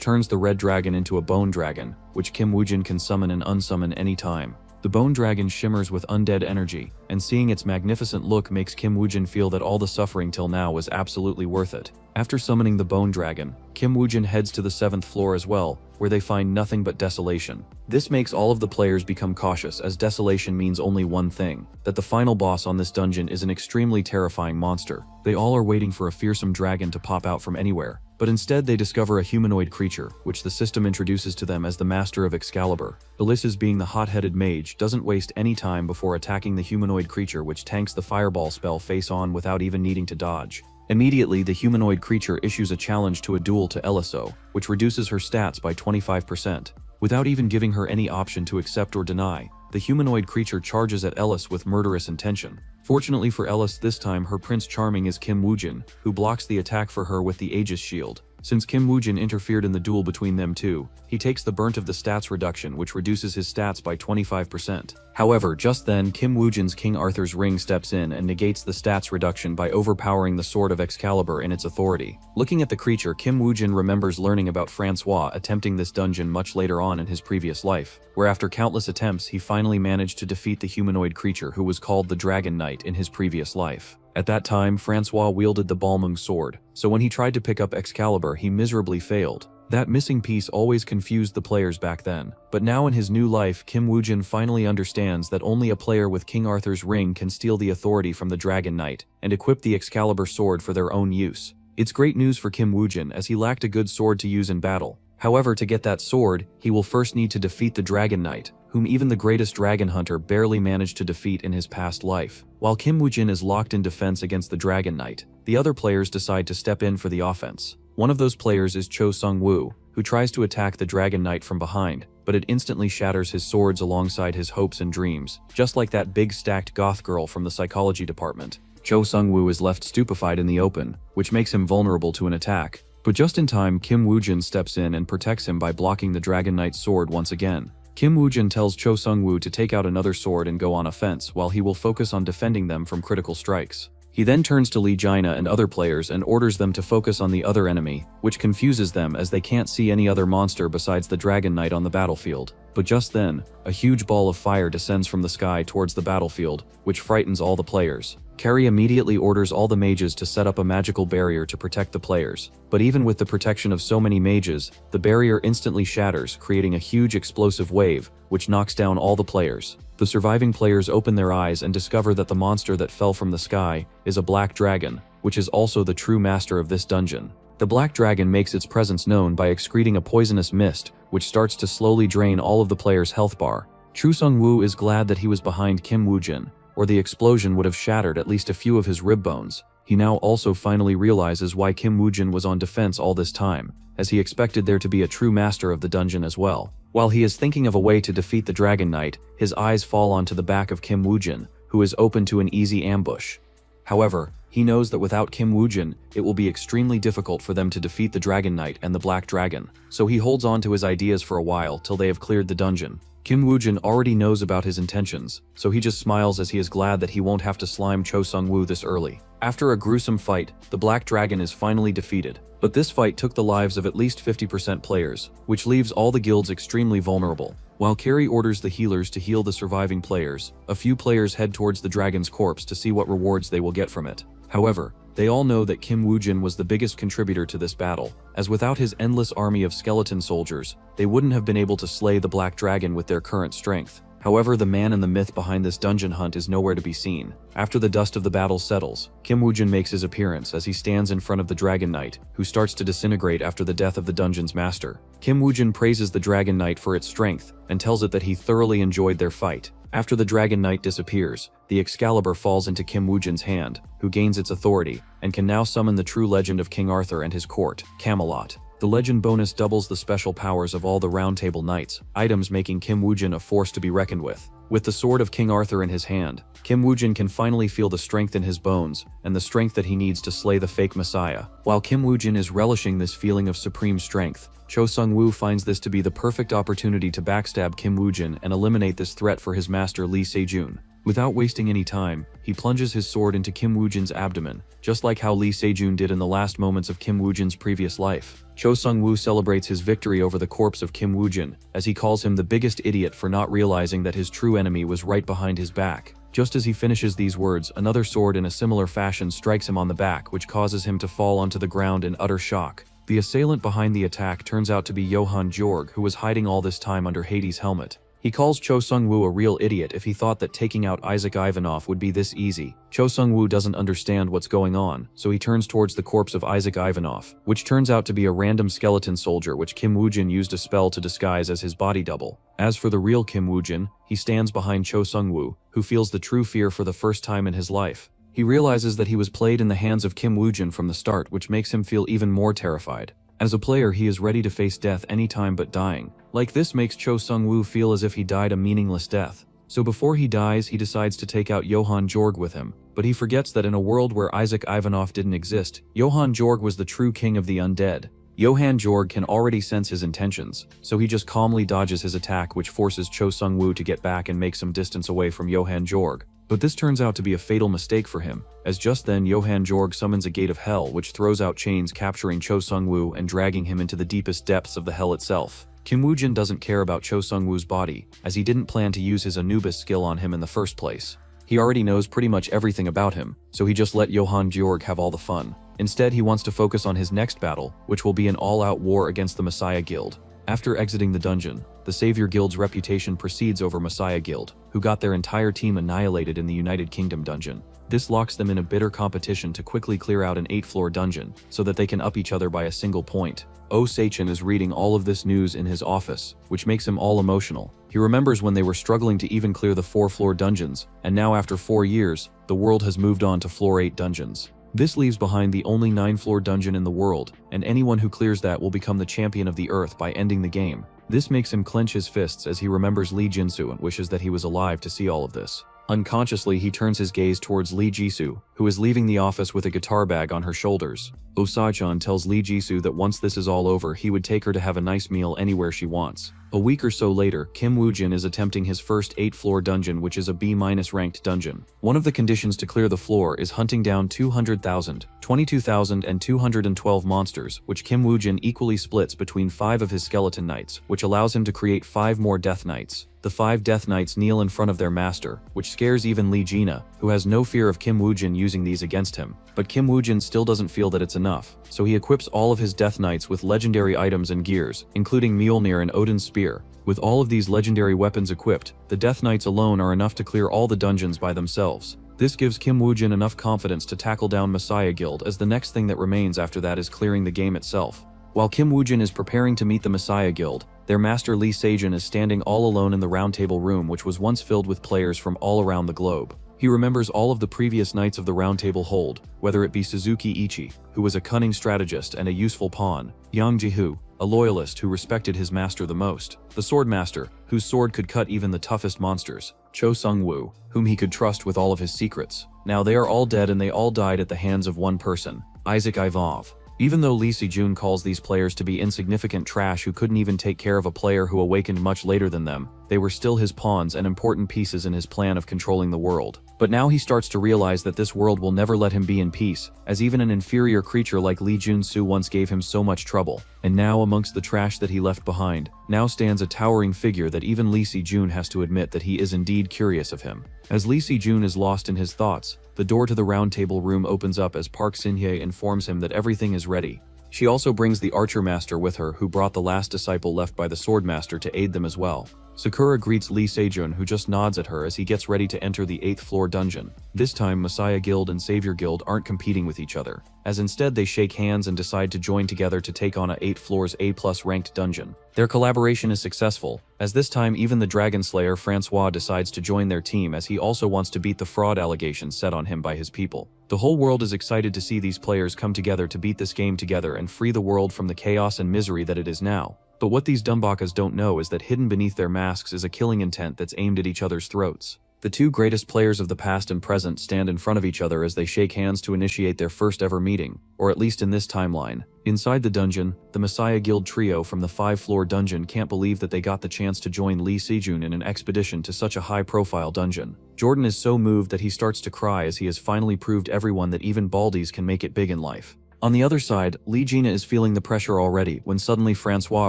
turns the red dragon into a bone dragon, which Kim Woo-jin can summon and unsummon any time. The bone dragon shimmers with undead energy, and seeing its magnificent look makes Kim Woo-jin feel that all the suffering till now was absolutely worth it. After summoning the bone dragon, Kim Woo-jin heads to the 7th floor as well, where they find nothing but desolation. This makes all of the players become cautious, as desolation means only one thing, that the final boss on this dungeon is an extremely terrifying monster. They all are waiting for a fearsome dragon to pop out from anywhere, but instead they discover a humanoid creature, which the system introduces to them as the Master of Excalibur. Ulysses, being the hot-headed mage, doesn't waste any time before attacking the humanoid creature, which tanks the fireball spell face on without even needing to dodge. Immediately, the humanoid creature issues a challenge to a duel to Eliso, which reduces her stats by 25%. Without even giving her any option to accept or deny, the humanoid creature charges at Ellis with murderous intention. Fortunately for Ellis, this time her Prince Charming is Kim Woojin, who blocks the attack for her with the Aegis shield. Since Kim Woojin interfered in the duel between them two, he takes the burnt of the stats reduction, which reduces his stats by 25%. However, just then, Kim Woojin's King Arthur's ring steps in and negates the stats reduction by overpowering the Sword of Excalibur in its authority. Looking at the creature, Kim Woojin remembers learning about Francois attempting this dungeon much later on in his previous life, where after countless attempts he finally managed to defeat the humanoid creature who was called the Dragon Knight in his previous life. At that time, Francois wielded the Balmung sword, so when he tried to pick up Excalibur he miserably failed. That missing piece always confused the players back then, but now in his new life, Kim Woojin finally understands that only a player with King Arthur's ring can steal the authority from the Dragon Knight and equip the Excalibur sword for their own use. It's great news for Kim Woojin as he lacked a good sword to use in battle. However, to get that sword, he will first need to defeat the Dragon Knight, whom even the greatest dragon hunter barely managed to defeat in his past life. While Kim Woojin is locked in defense against the Dragon Knight, the other players decide to step in for the offense. One of those players is Cho Sung-woo, who tries to attack the Dragon Knight from behind, but it instantly shatters his swords alongside his hopes and dreams, just like that big stacked goth girl from the psychology department. Cho Sung-woo is left stupefied in the open, which makes him vulnerable to an attack. But just in time, Kim Woojin steps in and protects him by blocking the Dragon Knight's sword once again. Kim Woojin tells Cho Sung-woo to take out another sword and go on offense while he will focus on defending them from critical strikes. He then turns to Lee Jaina and other players and orders them to focus on the other enemy, which confuses them as they can't see any other monster besides the Dragon Knight on the battlefield. But just then, a huge ball of fire descends from the sky towards the battlefield, which frightens all the players. Carrie immediately orders all the mages to set up a magical barrier to protect the players. But even with the protection of so many mages, the barrier instantly shatters, creating a huge explosive wave, which knocks down all the players. The surviving players open their eyes and discover that the monster that fell from the sky is a black dragon, which is also the true master of this dungeon. The black dragon makes its presence known by excreting a poisonous mist, which starts to slowly drain all of the players' health bar. Cho Sung-woo is glad that he was behind Kim Woojin, or the explosion would have shattered at least a few of his rib bones. He now also finally realizes why Kim Woojin was on defense all this time, as he expected there to be a true master of the dungeon as well. While he is thinking of a way to defeat the Dragon Knight, his eyes fall onto the back of Kim Woojin, who is open to an easy ambush. However, he knows that without Kim Woojin, it will be extremely difficult for them to defeat the Dragon Knight and the Black Dragon, so he holds on to his ideas for a while till they have cleared the dungeon. Kim Woojin already knows about his intentions, so he just smiles as he is glad that he won't have to slime Cho Sung-woo this early. After a gruesome fight, the Black Dragon is finally defeated. But this fight took the lives of at least 50% players, which leaves all the guilds extremely vulnerable. While Carrie orders the healers to heal the surviving players, a few players head towards the dragon's corpse to see what rewards they will get from it. However, they all know that Kim Woojin was the biggest contributor to this battle, as without his endless army of skeleton soldiers, they wouldn't have been able to slay the Black Dragon with their current strength. However, the man and the myth behind this dungeon hunt is nowhere to be seen. After the dust of the battle settles, Kim Woojin makes his appearance as he stands in front of the Dragon Knight, who starts to disintegrate after the death of the dungeon's master. Kim Woojin praises the Dragon Knight for its strength, and tells it that he thoroughly enjoyed their fight. After the Dragon Knight disappears, the Excalibur falls into Kim Woojin's hand, who gains its authority, and can now summon the true legend of King Arthur and his court, Camelot. The legend bonus doubles the special powers of all the Round Table Knights, items making Kim Woojin a force to be reckoned with. With the sword of King Arthur in his hand, Kim Woojin can finally feel the strength in his bones, and the strength that he needs to slay the fake messiah. While Kim Woojin is relishing this feeling of supreme strength, Cho Sung-woo finds this to be the perfect opportunity to backstab Kim Woojin and eliminate this threat for his master Lee Se-jun. Without wasting any time, he plunges his sword into Kim Woojin's abdomen, just like how Lee Se-jun did in the last moments of Kim Woojin's previous life. Cho Sung-woo celebrates his victory over the corpse of Kim Woojin, as he calls him the biggest idiot for not realizing that his true enemy was right behind his back. Just as he finishes these words, another sword in a similar fashion strikes him on the back, which causes him to fall onto the ground in utter shock. The assailant behind the attack turns out to be Johann Georg, who was hiding all this time under Hades' helmet. He calls Cho Sung-woo a real idiot if he thought that taking out Isaac Ivanov would be this easy. Cho Sung-woo doesn't understand what's going on, so he turns towards the corpse of Isaac Ivanov, which turns out to be a random skeleton soldier which Kim Woojin used a spell to disguise as his body double. As for the real Kim Woojin, he stands behind Cho Sung-woo, who feels the true fear for the first time in his life. He realizes that he was played in the hands of Kim Woojin from the start, which makes him feel even more terrified. As a player, he is ready to face death anytime but dying. Like this makes Cho Sung-woo feel as if he died a meaningless death. So before he dies, he decides to take out Johann Jorg with him, but he forgets that in a world where Isaac Ivanov didn't exist, Johann Jorg was the true king of the undead. Johann Jorg can already sense his intentions, so he just calmly dodges his attack, which forces Cho Sung-woo to get back and make some distance away from Johann Jorg. But this turns out to be a fatal mistake for him, as just then Johann Jorg summons a gate of hell which throws out chains, capturing Cho Sung-woo and dragging him into the deepest depths of the hell itself. Kim Woo-jin doesn't care about Cho Sung-woo's body, as he didn't plan to use his Anubis skill on him in the first place. He already knows pretty much everything about him, so he just let Johann Jorg have all the fun. Instead, he wants to focus on his next battle, which will be an all-out war against the Messiah Guild. After exiting the dungeon, the Savior Guild's reputation precedes over Messiah Guild, who got their entire team annihilated in the United Kingdom dungeon. This locks them in a bitter competition to quickly clear out an 8th-floor dungeon, so that they can up each other by a single point. Oh Seichin is reading all of this news in his office, which makes him all emotional. He remembers when they were struggling to even clear the 4-floor dungeons, and now after 4 years, the world has moved on to floor 8 dungeons. This leaves behind the only 9-floor dungeon in the world, and anyone who clears that will become the champion of the earth by ending the game. This makes him clench his fists as he remembers Lee Jinsu and wishes that he was alive to see all of this. Unconsciously, he turns his gaze towards Lee Jisoo, who is leaving the office with a guitar bag on her shoulders. Osai-chan tells Lee Jisoo that once this is all over, he would take her to have a nice meal anywhere she wants. A week or so later, Kim Woo-jin is attempting his first 8th-floor dungeon, which is a B- ranked dungeon. One of the conditions to clear the floor is hunting down 200,000, 22,000, and 212 monsters, which Kim Woo-jin equally splits between 5 of his skeleton knights, which allows him to create 5 more death knights. The 5 death knights kneel in front of their master, which scares even Lee Jina, who has no fear of Kim Woo-jin using these against him. But Kim Woo-jin still doesn't feel that it's enough, so he equips all of his death knights with legendary items and gears, including Mjolnir and Odin's spear. With all of these legendary weapons equipped, the death knights alone are enough to clear all the dungeons by themselves. This gives Kim Woo-jin enough confidence to tackle down Messiah Guild, as the next thing that remains after that is clearing the game itself. While Kim Woo-jin is preparing to meet the Messiah Guild, their master Lee Se-jin is standing all alone in the roundtable room, which was once filled with players from all around the globe. He remembers all of the previous knights of the Round Table hold, whether it be Suzuki Ichi, who was a cunning strategist and a useful pawn, Yang Ji-hoo, a loyalist who respected his master the most, the sword master, whose sword could cut even the toughest monsters, Cho Sung-woo, whom he could trust with all of his secrets. Now they are all dead, and they all died at the hands of one person, Isaac Ivanov. Even though Lee Se-jun calls these players to be insignificant trash who couldn't even take care of a player who awakened much later than them, they were still his pawns and important pieces in his plan of controlling the world. But now he starts to realize that this world will never let him be in peace, as even an inferior creature like Lee Jun-soo once gave him so much trouble. And now, amongst the trash that he left behind, now stands a towering figure that even Lee Se-jun has to admit that he is indeed curious of him. As Lee Se-jun is lost in his thoughts, the door to the round table room opens up as Park Sin-hye informs him that everything is ready. She also brings the archer master with her, who brought the last disciple left by the sword master to aid them as well. Sakura greets Lee Se-jun, who just nods at her as he gets ready to enter the 8th floor dungeon. This time, Messiah Guild and Savior Guild aren't competing with each other, as instead they shake hands and decide to join together to take on a 8 floors A+ ranked dungeon. Their collaboration is successful, as this time even the Dragon Slayer Francois decides to join their team, as he also wants to beat the fraud allegations set on him by his people. The whole world is excited to see these players come together to beat this game together and free the world from the chaos and misery that it is now. But what these dumbakas don't know is that hidden beneath their masks is a killing intent that's aimed at each other's throats. The two greatest players of the past and present stand in front of each other as they shake hands to initiate their first ever meeting, or at least in this timeline. Inside the dungeon, the Messiah Guild trio from the 5-floor dungeon can't believe that they got the chance to join Lee Se-jun in an expedition to such a high-profile dungeon. Jordan is so moved that he starts to cry, as he has finally proved everyone that even baldies can make it big in life. On the other side, Lee Jina is feeling the pressure already when suddenly Francois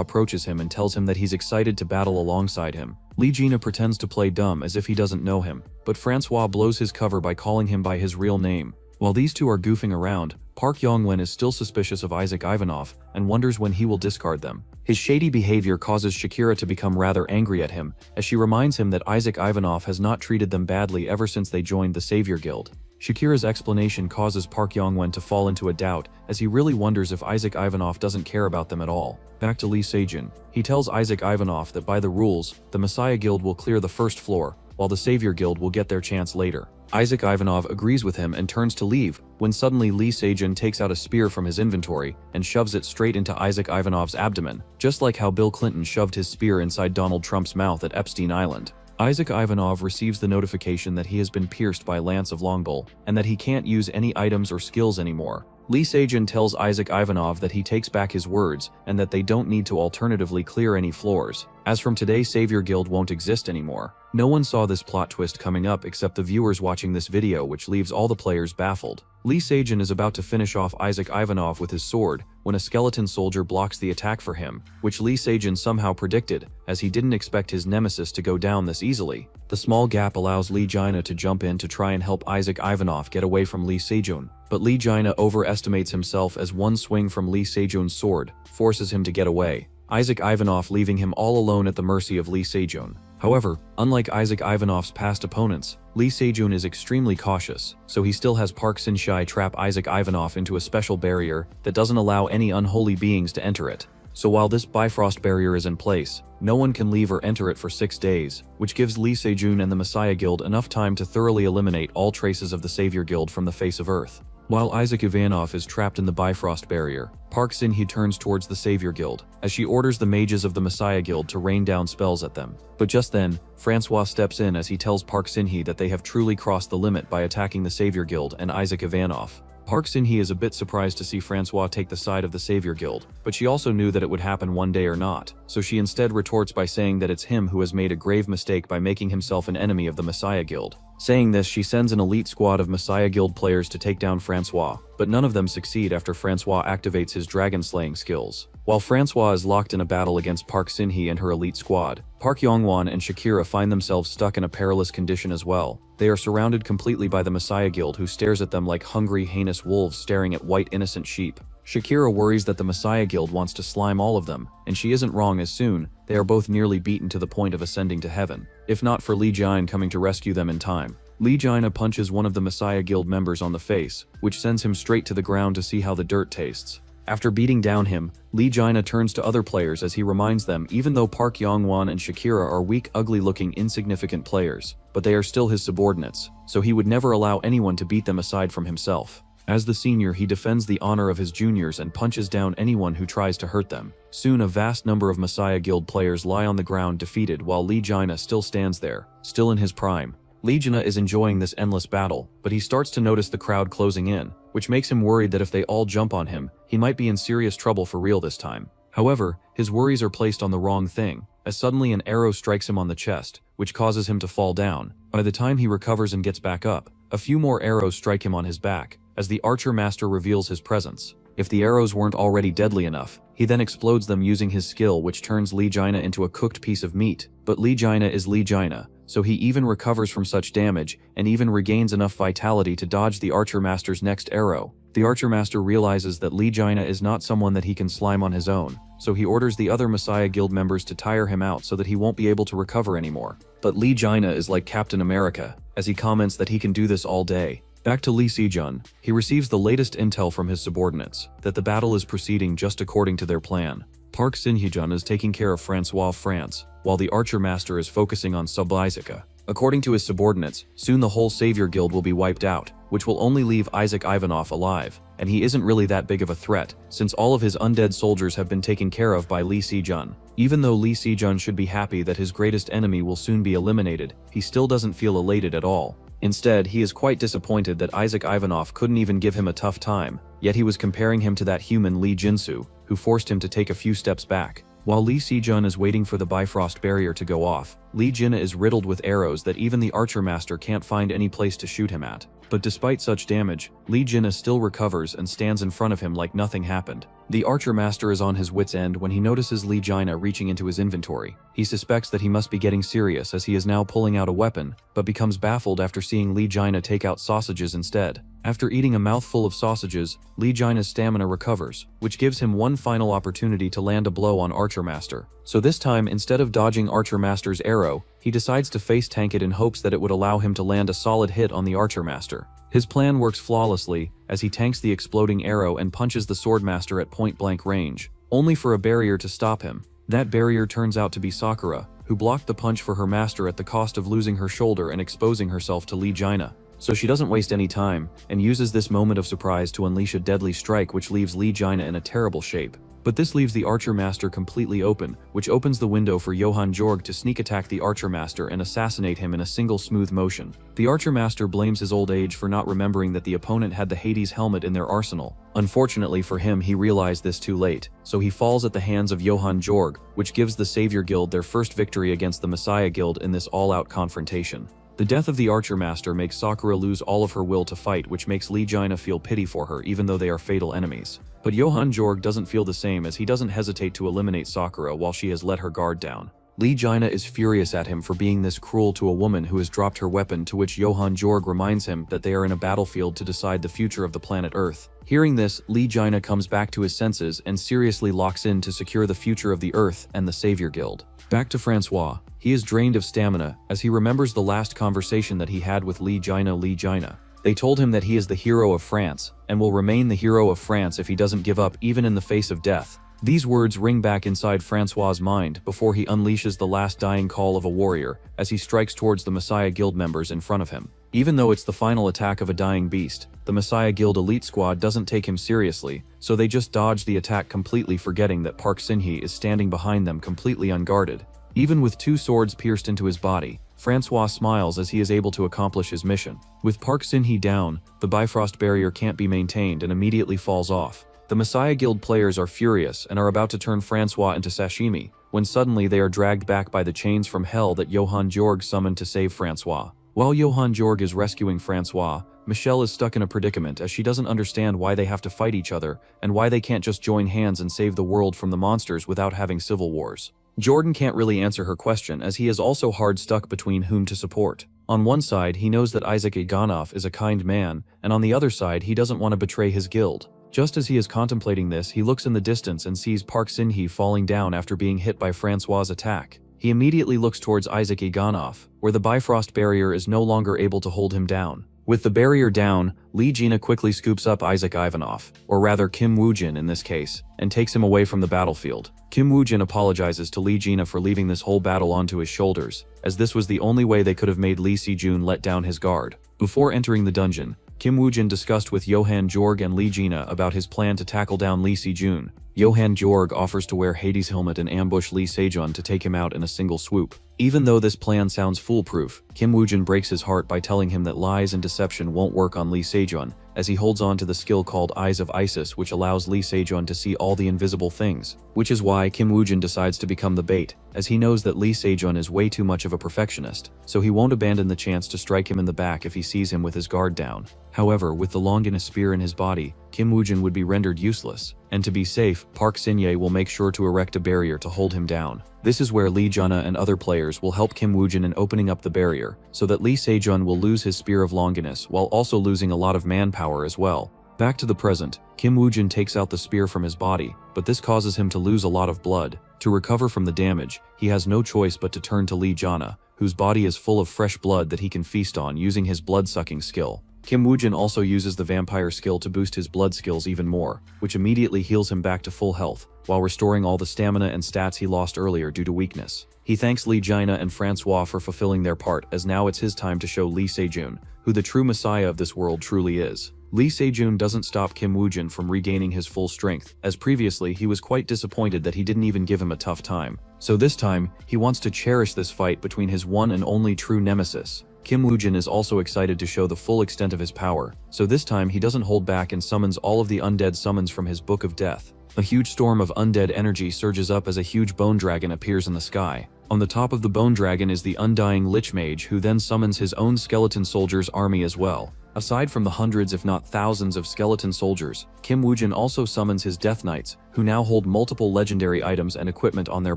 approaches him and tells him that he's excited to battle alongside him. Lee Jina pretends to play dumb as if he doesn't know him, but Francois blows his cover by calling him by his real name. While these two are goofing around, Park Yong-wen is still suspicious of Isaac Ivanov and wonders when he will discard them. His shady behavior causes Shakira to become rather angry at him, as she reminds him that Isaac Ivanov has not treated them badly ever since they joined the Savior Guild. Shakira's explanation causes Park Yong-wen to fall into a doubt, as he really wonders if Isaac Ivanov doesn't care about them at all. Back to Lee Se-jun. He tells Isaac Ivanov that by the rules, the Messiah Guild will clear the 1st floor, while the Savior Guild will get their chance later. Isaac Ivanov agrees with him and turns to leave, when suddenly Lee Se-jun takes out a spear from his inventory and shoves it straight into Isaac Ivanov's abdomen, just like how Bill Clinton shoved his spear inside Donald Trump's mouth at Epstein Island. Isaac Ivanov receives the notification that he has been pierced by a lance of longbow, and that he can't use any items or skills anymore. Lee Se-jin tells Isaac Ivanov that he takes back his words and that they don't need to alternatively clear any floors. As from today, Savior Guild won't exist anymore. No one saw this plot twist coming up except the viewers watching this video, which leaves all the players baffled. Lee Se-jin is about to finish off Isaac Ivanov with his sword when a skeleton soldier blocks the attack for him, which Lee Se-jin somehow predicted, as he didn't expect his nemesis to go down this easily. The small gap allows Lee Jaina to jump in to try and help Isaac Ivanov get away from Lee Se-jin, but Lee Jaina overestimates himself as one swing from Lee Se-jun's sword forces him to get away, Isaac Ivanov leaving him all alone at the mercy of Lee Se-jun. However, unlike Isaac Ivanov's past opponents, Lee Se-jun is extremely cautious, so he still has Park Sin-shai trap Isaac Ivanov into a special barrier that doesn't allow any unholy beings to enter it. So while this Bifrost barrier is in place, no one can leave or enter it for 6 days, which gives Lee Se-jun and the Messiah Guild enough time to thoroughly eliminate all traces of the Savior Guild from the face of Earth. While Isaac Ivanov is trapped in the Bifrost barrier, Park Sin-hee turns towards the Savior Guild, as she orders the mages of the Messiah Guild to rain down spells at them. But just then, Francois steps in as he tells Park Sin-hee that they have truly crossed the limit by attacking the Savior Guild and Isaac Ivanov. Park Sin-hee is a bit surprised to see Francois take the side of the Savior Guild, but she also knew that it would happen one day or not, so she instead retorts by saying that it's him who has made a grave mistake by making himself an enemy of the Messiah Guild. Saying this, she sends an elite squad of Messiah Guild players to take down Francois, but none of them succeed after Francois activates his dragon-slaying skills. While Francois is locked in a battle against Park Sin-hee and her elite squad, Park Yong-won and Shakira find themselves stuck in a perilous condition as well. They are surrounded completely by the Messiah Guild, who stares at them like hungry, heinous wolves staring at white, innocent sheep. Shakira worries that the Messiah Guild wants to slime all of them, and she isn't wrong, as soon they are both nearly beaten to the point of ascending to heaven, if not for Lee Jaina coming to rescue them in time. Lee Jaina punches one of the Messiah Guild members on the face, which sends him straight to the ground to see how the dirt tastes. After beating down him, Lee Jaina turns to other players as he reminds them even though Park Yong-won and Shakira are weak, ugly-looking, insignificant players, but they are still his subordinates, so he would never allow anyone to beat them aside from himself. As the senior, he defends the honor of his juniors and punches down anyone who tries to hurt them. Soon a vast number of Messiah Guild players lie on the ground defeated, while Lee Jaina still stands there, still in his prime. Lee Jaina is enjoying this endless battle, but he starts to notice the crowd closing in, which makes him worried that if they all jump on him, he might be in serious trouble for real this time. However, his worries are placed on the wrong thing, as suddenly an arrow strikes him on the chest, which causes him to fall down. By the time he recovers and gets back up, a few more arrows strike him on his back, as the Archer Master reveals his presence. If the arrows weren't already deadly enough, he then explodes them using his skill, which turns Lee Jaina into a cooked piece of meat. But Lee Jaina is Lee Jaina, so he even recovers from such damage and even regains enough vitality to dodge the Archer Master's next arrow. The Archer Master realizes that Lee Jaina is not someone that he can slime on his own, so he orders the other Messiah Guild members to tire him out so that he won't be able to recover anymore. But Lee Jaina is like Captain America, as he comments that he can do this all day. Back to Lee Se-jun, he receives the latest intel from his subordinates, that the battle is proceeding just according to their plan. Park Sin-hee-jun is taking care of Francois France, while the Archer Master is focusing on Sub-Isaac. According to his subordinates, soon the whole Savior Guild will be wiped out, which will only leave Isaac Ivanov alive, and he isn't really that big of a threat, since all of his undead soldiers have been taken care of by Lee Se-jun. Even though Lee Se-jun should be happy that his greatest enemy will soon be eliminated, he still doesn't feel elated at all. Instead, he is quite disappointed that Isaac Ivanov couldn't even give him a tough time, yet he was comparing him to that human Lee Jinsu, who forced him to take a few steps back. While Lee Se-jun is waiting for the Bifrost barrier to go off, Lee Jaina is riddled with arrows that even the Archer Master can't find any place to shoot him at. But despite such damage, Lee Jaina still recovers and stands in front of him like nothing happened. The Archer Master is on his wit's end when he notices Lee Jaina reaching into his inventory. He suspects that he must be getting serious as he is now pulling out a weapon, but becomes baffled after seeing Lee Jaina take out sausages instead. After eating a mouthful of sausages, Lee Jaina's stamina recovers, which gives him one final opportunity to land a blow on Archer Master. So this time, instead of dodging Archer Master's arrow, he decides to face tank it in hopes that it would allow him to land a solid hit on the Archer Master. His plan works flawlessly, as he tanks the exploding arrow and punches the Swordmaster at point-blank range, only for a barrier to stop him. That barrier turns out to be Sakura, who blocked the punch for her master at the cost of losing her shoulder and exposing herself to Lee Jaina. So she doesn't waste any time, and uses this moment of surprise to unleash a deadly strike which leaves Lee Jaina in a terrible shape. But this leaves the Archer Master completely open, which opens the window for Johann Jorg to sneak attack the Archer Master and assassinate him in a single smooth motion. The Archer Master blames his old age for not remembering that the opponent had the Hades helmet in their arsenal. Unfortunately for him, he realized this too late, so he falls at the hands of Johann Jorg, which gives the Savior Guild their first victory against the Messiah Guild in this all-out confrontation. The death of the Archer Master makes Sakura lose all of her will to fight, which makes Lee Jaina feel pity for her even though they are fatal enemies. But Johann Jorg doesn't feel the same, as he doesn't hesitate to eliminate Sakura while she has let her guard down. Lee Jaina is furious at him for being this cruel to a woman who has dropped her weapon, to which Johann Jorg reminds him that they are in a battlefield to decide the future of the planet Earth. Hearing this, Lee Jaina comes back to his senses and seriously locks in to secure the future of the Earth and the Savior Guild. Back to Francois. He is drained of stamina as he remembers the last conversation that he had with Lee Jaina. They told him that he is the hero of France and will remain the hero of France if he doesn't give up even in the face of death. These words ring back inside Francois's mind before he unleashes the last dying call of a warrior as he strikes towards the Messiah Guild members in front of him. Even though it's the final attack of a dying beast, the Messiah Guild elite squad doesn't take him seriously, so they just dodge the attack, completely forgetting that Park Sin-hee is standing behind them completely unguarded. Even with 2 swords pierced into his body, Francois smiles as he is able to accomplish his mission. With Park Sin-hee down, the Bifrost barrier can't be maintained and immediately falls off. The Messiah Guild players are furious and are about to turn Francois into sashimi, when suddenly they are dragged back by the chains from hell that Johann Jorg summoned to save Francois. While Johann Jorg is rescuing Francois, Michelle is stuck in a predicament as she doesn't understand why they have to fight each other and why they can't just join hands and save the world from the monsters without having civil wars. Jordan can't really answer her question, as he is also hard stuck between whom to support. On one side, he knows that Isaac Iganov is a kind man, and on the other side, he doesn't want to betray his guild. Just as he is contemplating this, he looks in the distance and sees Park Sin-hee falling down after being hit by Francois' attack. He immediately looks towards Isaac Iganov, where the Bifrost barrier is no longer able to hold him down. With the barrier down, Lee Jaina quickly scoops up Isaac Ivanov, or rather Kim Woo-jin in this case, and takes him away from the battlefield. Kim Woo-jin apologizes to Lee Jaina for leaving this whole battle onto his shoulders, as this was the only way they could have made Lee Si-jun let down his guard. Before entering the dungeon, Kim Woo-jin discussed with Johann Jorg and Lee Jaina about his plan to tackle down Lee Si-jun. Johann Jorg offers to wear Hades' helmet and ambush Lee Se-jun to take him out in a single swoop. Even though this plan sounds foolproof, Kim Woo-jin breaks his heart by telling him that lies and deception won't work on Lee Se-jun, as he holds on to the skill called Eyes of Isis, which allows Lee Se-jun to see all the invisible things. Which is why Kim Woo-jin decides to become the bait, as he knows that Lee Se-jun is way too much of a perfectionist, so he won't abandon the chance to strike him in the back if he sees him with his guard down. However, with the Longinus spear in his body, Kim Woo-jin would be rendered useless, and to be safe, Park Sin-hye will make sure to erect a barrier to hold him down. This is where Lee Jaina and other players will help Kim Woo-jin in opening up the barrier, so that Lee Se-jun will lose his Spear of Longinus while also losing a lot of manpower as well. Back to the present, Kim Woo-jin takes out the spear from his body, but this causes him to lose a lot of blood. To recover from the damage, he has no choice but to turn to Lee Jaina, whose body is full of fresh blood that he can feast on using his blood-sucking skill. Kim Woo-jin also uses the vampire skill to boost his blood skills even more, which immediately heals him back to full health, while restoring all the stamina and stats he lost earlier due to weakness. He thanks Lee Jaina and Francois for fulfilling their part, as now it's his time to show Lee Se-jun who the true messiah of this world truly is. Lee Se-jun doesn't stop Kim Woo-jin from regaining his full strength, as previously he was quite disappointed that he didn't even give him a tough time. So this time, he wants to cherish this fight between his one and only true nemesis. Kim Woo-jin is also excited to show the full extent of his power, so this time he doesn't hold back and summons all of the undead summons from his Book of Death. A huge storm of undead energy surges up as a huge bone dragon appears in the sky. On the top of the bone dragon is the undying Lich Mage, who then summons his own skeleton soldiers army as well. Aside from the hundreds if not thousands of skeleton soldiers, Kim Woo-jin also summons his Death Knights, who now hold multiple legendary items and equipment on their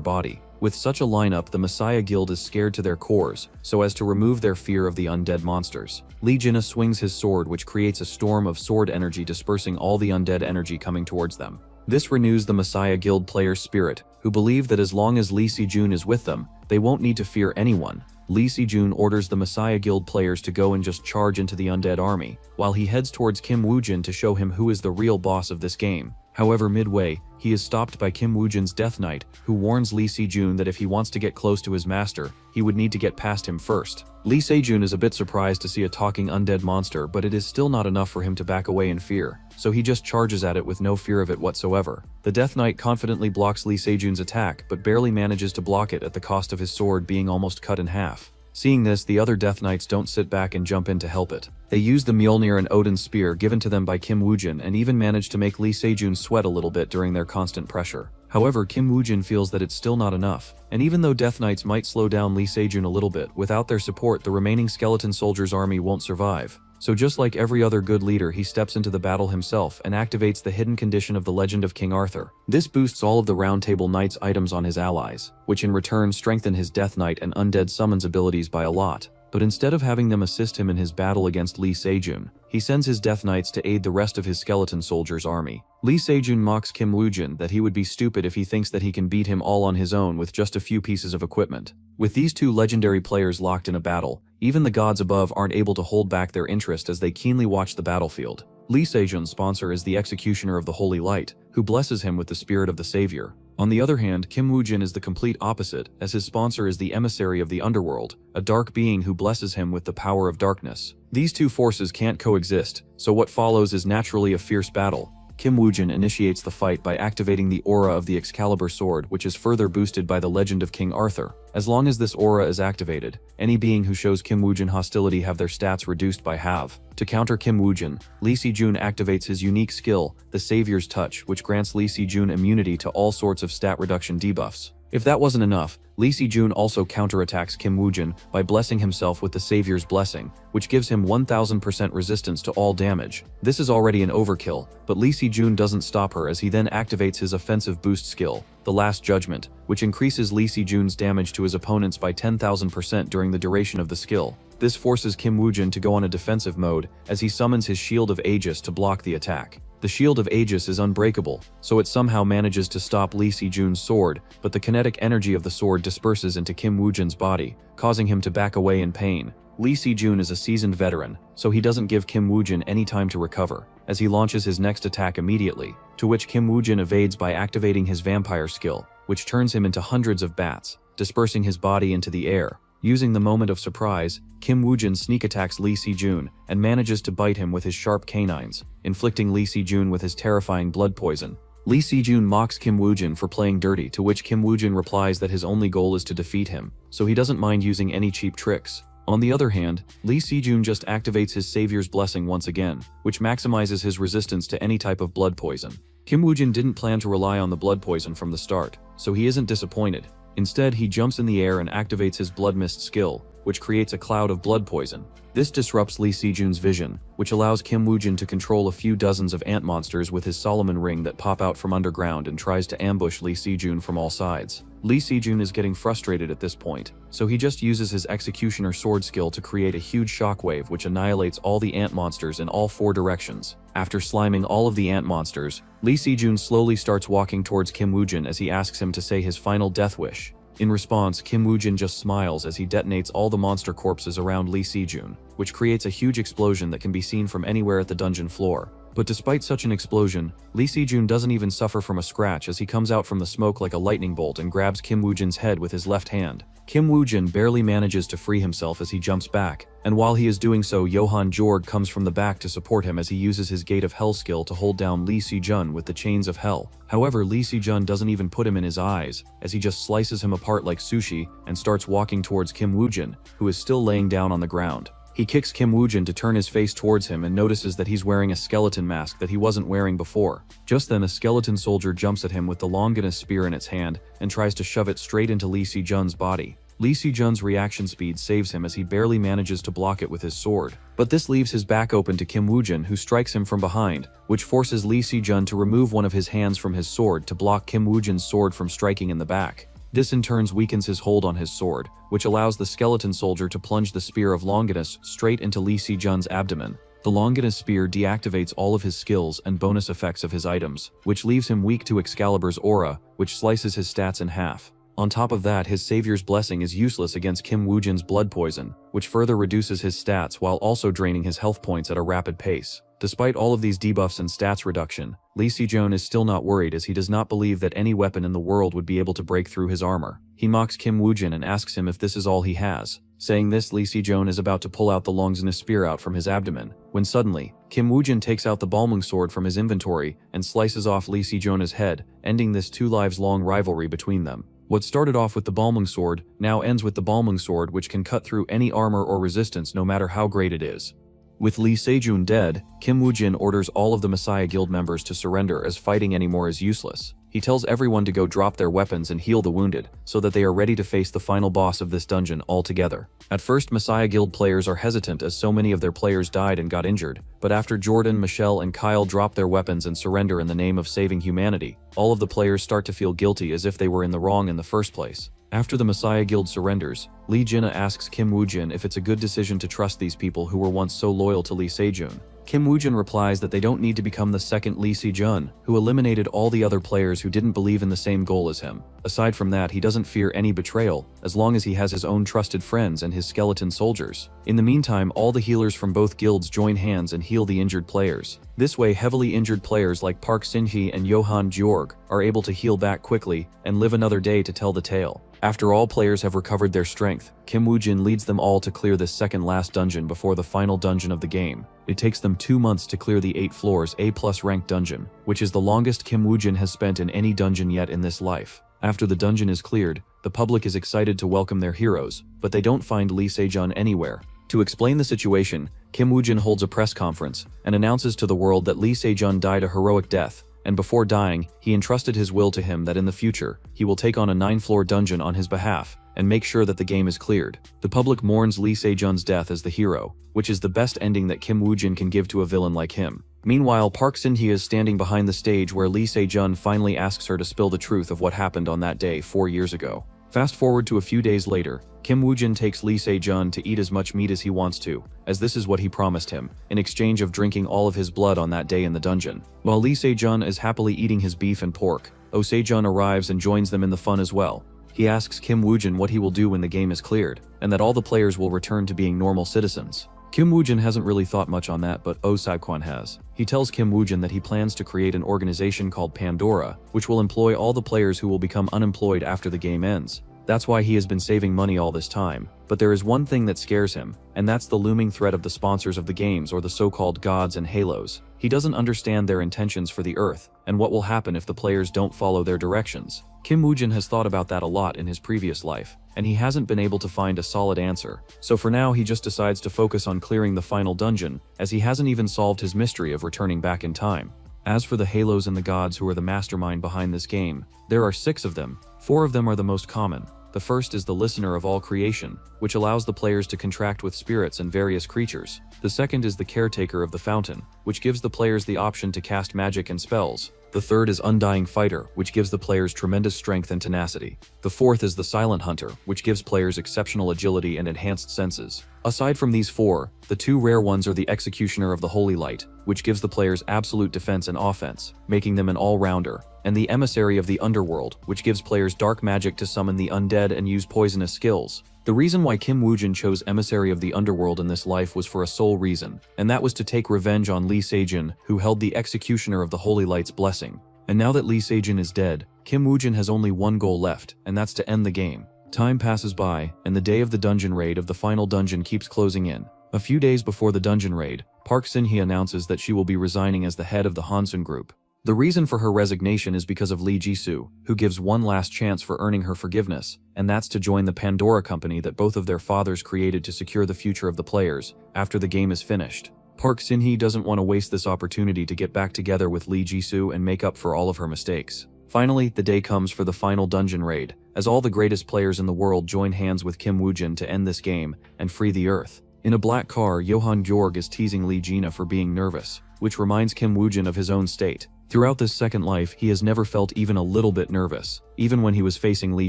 body. With such a lineup, the Messiah Guild is scared to their cores, so as to remove their fear of the undead monsters. Lee Jaina swings his sword, which creates a storm of sword energy dispersing all the undead energy coming towards them. This renews the Messiah Guild players' spirit, who believe that as long as Lee Si-jun is with them, they won't need to fear anyone. Lee Si-jun orders the Messiah Guild players to go and just charge into the undead army, while he heads towards Kim Woo-jin to show him who is the real boss of this game. However, midway, he is stopped by Kim Woojin's Death Knight, who warns Lee Se-jun that if he wants to get close to his master, he would need to get past him first. Lee Se-jun is a bit surprised to see a talking undead monster, but it is still not enough for him to back away in fear, so he just charges at it with no fear of it whatsoever. The Death Knight confidently blocks Lee Se-jun's attack, but barely manages to block it at the cost of his sword being almost cut in half. Seeing this, the other Death Knights don't sit back and jump in to help it. They use the Mjolnir and Odin's spear given to them by Kim Woojin and even manage to make Lee Se-jun sweat a little bit during their constant pressure. However, Kim Woojin feels that it's still not enough, and even though Death Knights might slow down Lee Se-jun a little bit, without their support the remaining skeleton soldiers' army won't survive. So just like every other good leader, he steps into the battle himself and activates the hidden condition of the Legend of King Arthur. This boosts all of the Round Table Knights items on his allies, which in return strengthen his Death Knight and Undead Summons abilities by a lot. But instead of having them assist him in his battle against Lee Se-jun, he sends his Death Knights to aid the rest of his skeleton soldiers' army. Lee Se-jun mocks Kim Woojin that he would be stupid if he thinks that he can beat him all on his own with just a few pieces of equipment. With these two legendary players locked in a battle, even the gods above aren't able to hold back their interest as they keenly watch the battlefield. Lee Se-jun's sponsor is the Executioner of the Holy Light, who blesses him with the spirit of the Savior. On the other hand, Kim Woojin is the complete opposite, as his sponsor is the Emissary of the Underworld, a dark being who blesses him with the power of darkness. These two forces can't coexist, so what follows is naturally a fierce battle. Kim Woojin initiates the fight by activating the aura of the Excalibur sword, which is further boosted by the Legend of King Arthur. As long as this aura is activated, any being who shows Kim Woojin hostility have their stats reduced by half. To counter Kim Woojin, Lee Se-jun activates his unique skill, the Savior's Touch, which grants Lee Se-jun immunity to all sorts of stat reduction debuffs. If that wasn't enough, Lee Se-jun also counterattacks Kim Woojin by blessing himself with the Savior's Blessing, which gives him 1000% resistance to all damage. This is already an overkill, but Lee Se-jun doesn't stop her as he then activates his offensive boost skill, the Last Judgment, which increases Lee Se-jun's damage to his opponents by 10,000% during the duration of the skill. This forces Kim Woojin to go on a defensive mode as he summons his Shield of Aegis to block the attack. The Shield of Aegis is unbreakable, so it somehow manages to stop Lee Se-jun's sword, but the kinetic energy of the sword disperses into Kim Woojin's body, causing him to back away in pain. Lee Se-jun is a seasoned veteran, so he doesn't give Kim Woojin any time to recover, as he launches his next attack immediately, to which Kim Woojin evades by activating his vampire skill, which turns him into hundreds of bats, dispersing his body into the air. Using the moment of surprise, Kim Woojin sneak attacks Lee Se-jun and manages to bite him with his sharp canines, inflicting Lee Se-jun with his terrifying blood poison. Lee Se-jun mocks Kim Woojin for playing dirty, to which Kim Woojin replies that his only goal is to defeat him, so he doesn't mind using any cheap tricks. On the other hand, Lee Se-jun just activates his Savior's Blessing once again, which maximizes his resistance to any type of blood poison. Kim Woojin didn't plan to rely on the blood poison from the start, so he isn't disappointed. Instead, he jumps in the air and activates his Blood Mist skill, which creates a cloud of blood poison. This disrupts Lee Se-jun's vision, which allows Kim Woojin to control a few dozens of ant monsters with his Solomon ring that pop out from underground and tries to ambush Lee Se-jun from all sides. Lee Se-jun is getting frustrated at this point, so he just uses his Executioner sword skill to create a huge shockwave which annihilates all the ant monsters in all four directions. After sliming all of the ant monsters, Lee Se-jun slowly starts walking towards Kim Woojin as he asks him to say his final death wish. In response, Kim Woojin just smiles as he detonates all the monster corpses around Lee Se-jun, which creates a huge explosion that can be seen from anywhere at the dungeon floor. But despite such an explosion, Lee Se-jun doesn't even suffer from a scratch as he comes out from the smoke like a lightning bolt and grabs Kim Woojin's head with his left hand. Kim Woojin barely manages to free himself as he jumps back, and while he is doing so, Johann Jorg comes from the back to support him as he uses his Gate of Hell skill to hold down Lee Se-jun with the Chains of Hell. However, Lee Se-jun doesn't even put him in his eyes, as he just slices him apart like sushi and starts walking towards Kim Woojin, who is still laying down on the ground. He kicks Kim Woojin to turn his face towards him and notices that he's wearing a skeleton mask that he wasn't wearing before. Just then, a skeleton soldier jumps at him with the Longinus spear in its hand and tries to shove it straight into Lee Se-jun's body. Lee Se-jun's reaction speed saves him as he barely manages to block it with his sword. But this leaves his back open to Kim Woojin, who strikes him from behind, which forces Lee Se-jun to remove one of his hands from his sword to block Kim Woojin's sword from striking in the back. This in turn weakens his hold on his sword, which allows the skeleton soldier to plunge the spear of Longinus straight into Lee Se-jun's abdomen. The Longinus spear deactivates all of his skills and bonus effects of his items, which leaves him weak to Excalibur's aura, which slices his stats in half. On top of that, his Savior's Blessing is useless against Kim Woojin's blood poison, which further reduces his stats while also draining his health points at a rapid pace. Despite all of these debuffs and stats reduction, Lee Se-jun is still not worried as he does not believe that any weapon in the world would be able to break through his armor. He mocks Kim Woo-jin and asks him if this is all he has. Saying this, Lee Se-jun is about to pull out the Longsna spear out from his abdomen, when suddenly, Kim Woo-jin takes out the Balmung sword from his inventory and slices off Lee Se-jun's head, ending this 2 lives long rivalry between them. What started off with the Balmung sword now ends with the Balmung sword, which can cut through any armor or resistance no matter how great it is. With Lee Se-jun dead, Kim Woo-jin orders all of the Messiah Guild members to surrender as fighting anymore is useless. He tells everyone to go drop their weapons and heal the wounded, so that they are ready to face the final boss of this dungeon all together. At first, Messiah Guild players are hesitant as so many of their players died and got injured, but after Jordan, Michelle, and Kyle drop their weapons and surrender in the name of saving humanity, all of the players start to feel guilty as if they were in the wrong in the first place. After the Messiah Guild surrenders, Lee Jin asks Kim Woo-jin if it's a good decision to trust these people who were once so loyal to Lee Se-jun. Kim Woo-jin replies that they don't need to become the second Lee Se-jun, who eliminated all the other players who didn't believe in the same goal as him. Aside from that, he doesn't fear any betrayal, as long as he has his own trusted friends and his skeleton soldiers. In the meantime, all the healers from both guilds join hands and heal the injured players. This way, heavily injured players like Park Sin-hee and Johan Georg are able to heal back quickly and live another day to tell the tale. After all players have recovered their strength, Kim Woo-jin leads them all to clear this second last dungeon before the final dungeon of the game. It takes them 2 months to clear the 8 floors A+ ranked dungeon, which is the longest Kim Woo-jin has spent in any dungeon yet in this life. After the dungeon is cleared, the public is excited to welcome their heroes, but they don't find Lee Se-jun anywhere. To explain the situation, Kim Woo-jin holds a press conference and announces to the world that Lee Se-jun died a heroic death, and before dying, he entrusted his will to him that in the future, he will take on a 9-floor dungeon on his behalf and make sure that the game is cleared. The public mourns Lee Se-jun's death as the hero, which is the best ending that Kim Woo-jin can give to a villain like him. Meanwhile, Park Sin-hee is standing behind the stage where Lee Se-jun finally asks her to spill the truth of what happened on that day 4 years ago. Fast forward to a few days later, Kim Woo-jin takes Lee Se-jun to eat as much meat as he wants to, as this is what he promised him, in exchange of drinking all of his blood on that day in the dungeon. While Lee Se-jun is happily eating his beef and pork, Oh Se-jun arrives and joins them in the fun as well. He asks Kim Woo-jin what he will do when the game is cleared, and that all the players will return to being normal citizens. Kim Woo-jin hasn't really thought much on that, but Oh Se-kwan has. He tells Kim Woo-jin that he plans to create an organization called Pandora, which will employ all the players who will become unemployed after the game ends. That's why he has been saving money all this time. But there is one thing that scares him, and that's the looming threat of the sponsors of the games, or the so-called gods and halos. He doesn't understand their intentions for the Earth, and what will happen if the players don't follow their directions. Kim Woo-jin has thought about that a lot in his previous life, and he hasn't been able to find a solid answer. So for now, he just decides to focus on clearing the final dungeon, as he hasn't even solved his mystery of returning back in time. As for the halos and the gods who are the mastermind behind this game, there are 6 of them. 4 of them are the most common. The first is the Listener of all creation, which allows the players to contract with spirits and various creatures. The second is the Caretaker of the Fountain, which gives the players the option to cast magic and spells. The third is Undying Fighter, which gives the players tremendous strength and tenacity. The fourth is the Silent Hunter, which gives players exceptional agility and enhanced senses. Aside from these 4, the 2 rare ones are the Executioner of the Holy Light, which gives the players absolute defense and offense, making them an all-rounder, and the Emissary of the Underworld, which gives players dark magic to summon the undead and use poisonous skills. The reason why Kim Woo-jin chose Emissary of the Underworld in this life was for a sole reason, and that was to take revenge on Lee Se-jun, who held the Executioner of the Holy Light's blessing. And now that Lee Se-jun is dead, Kim Woo-jin has only one goal left, and that's to end the game. Time passes by, and the day of the dungeon raid of the final dungeon keeps closing in. A few days before the dungeon raid, Park Sin-hee announces that she will be resigning as the head of the Hansun group. The reason for her resignation is because of Lee Jisoo, who gives one last chance for earning her forgiveness, and that's to join the Pandora company that both of their fathers created to secure the future of the players after the game is finished. Park Sin-hee doesn't want to waste this opportunity to get back together with Lee Jisoo and make up for all of her mistakes. Finally, the day comes for the final dungeon raid, as all the greatest players in the world join hands with Kim Woo-jin to end this game and free the Earth. In a black car, Johan Georg is teasing Lee Gina for being nervous, which reminds Kim Woo-jin of his own state. Throughout this second life, he has never felt even a little bit nervous, even when he was facing Lee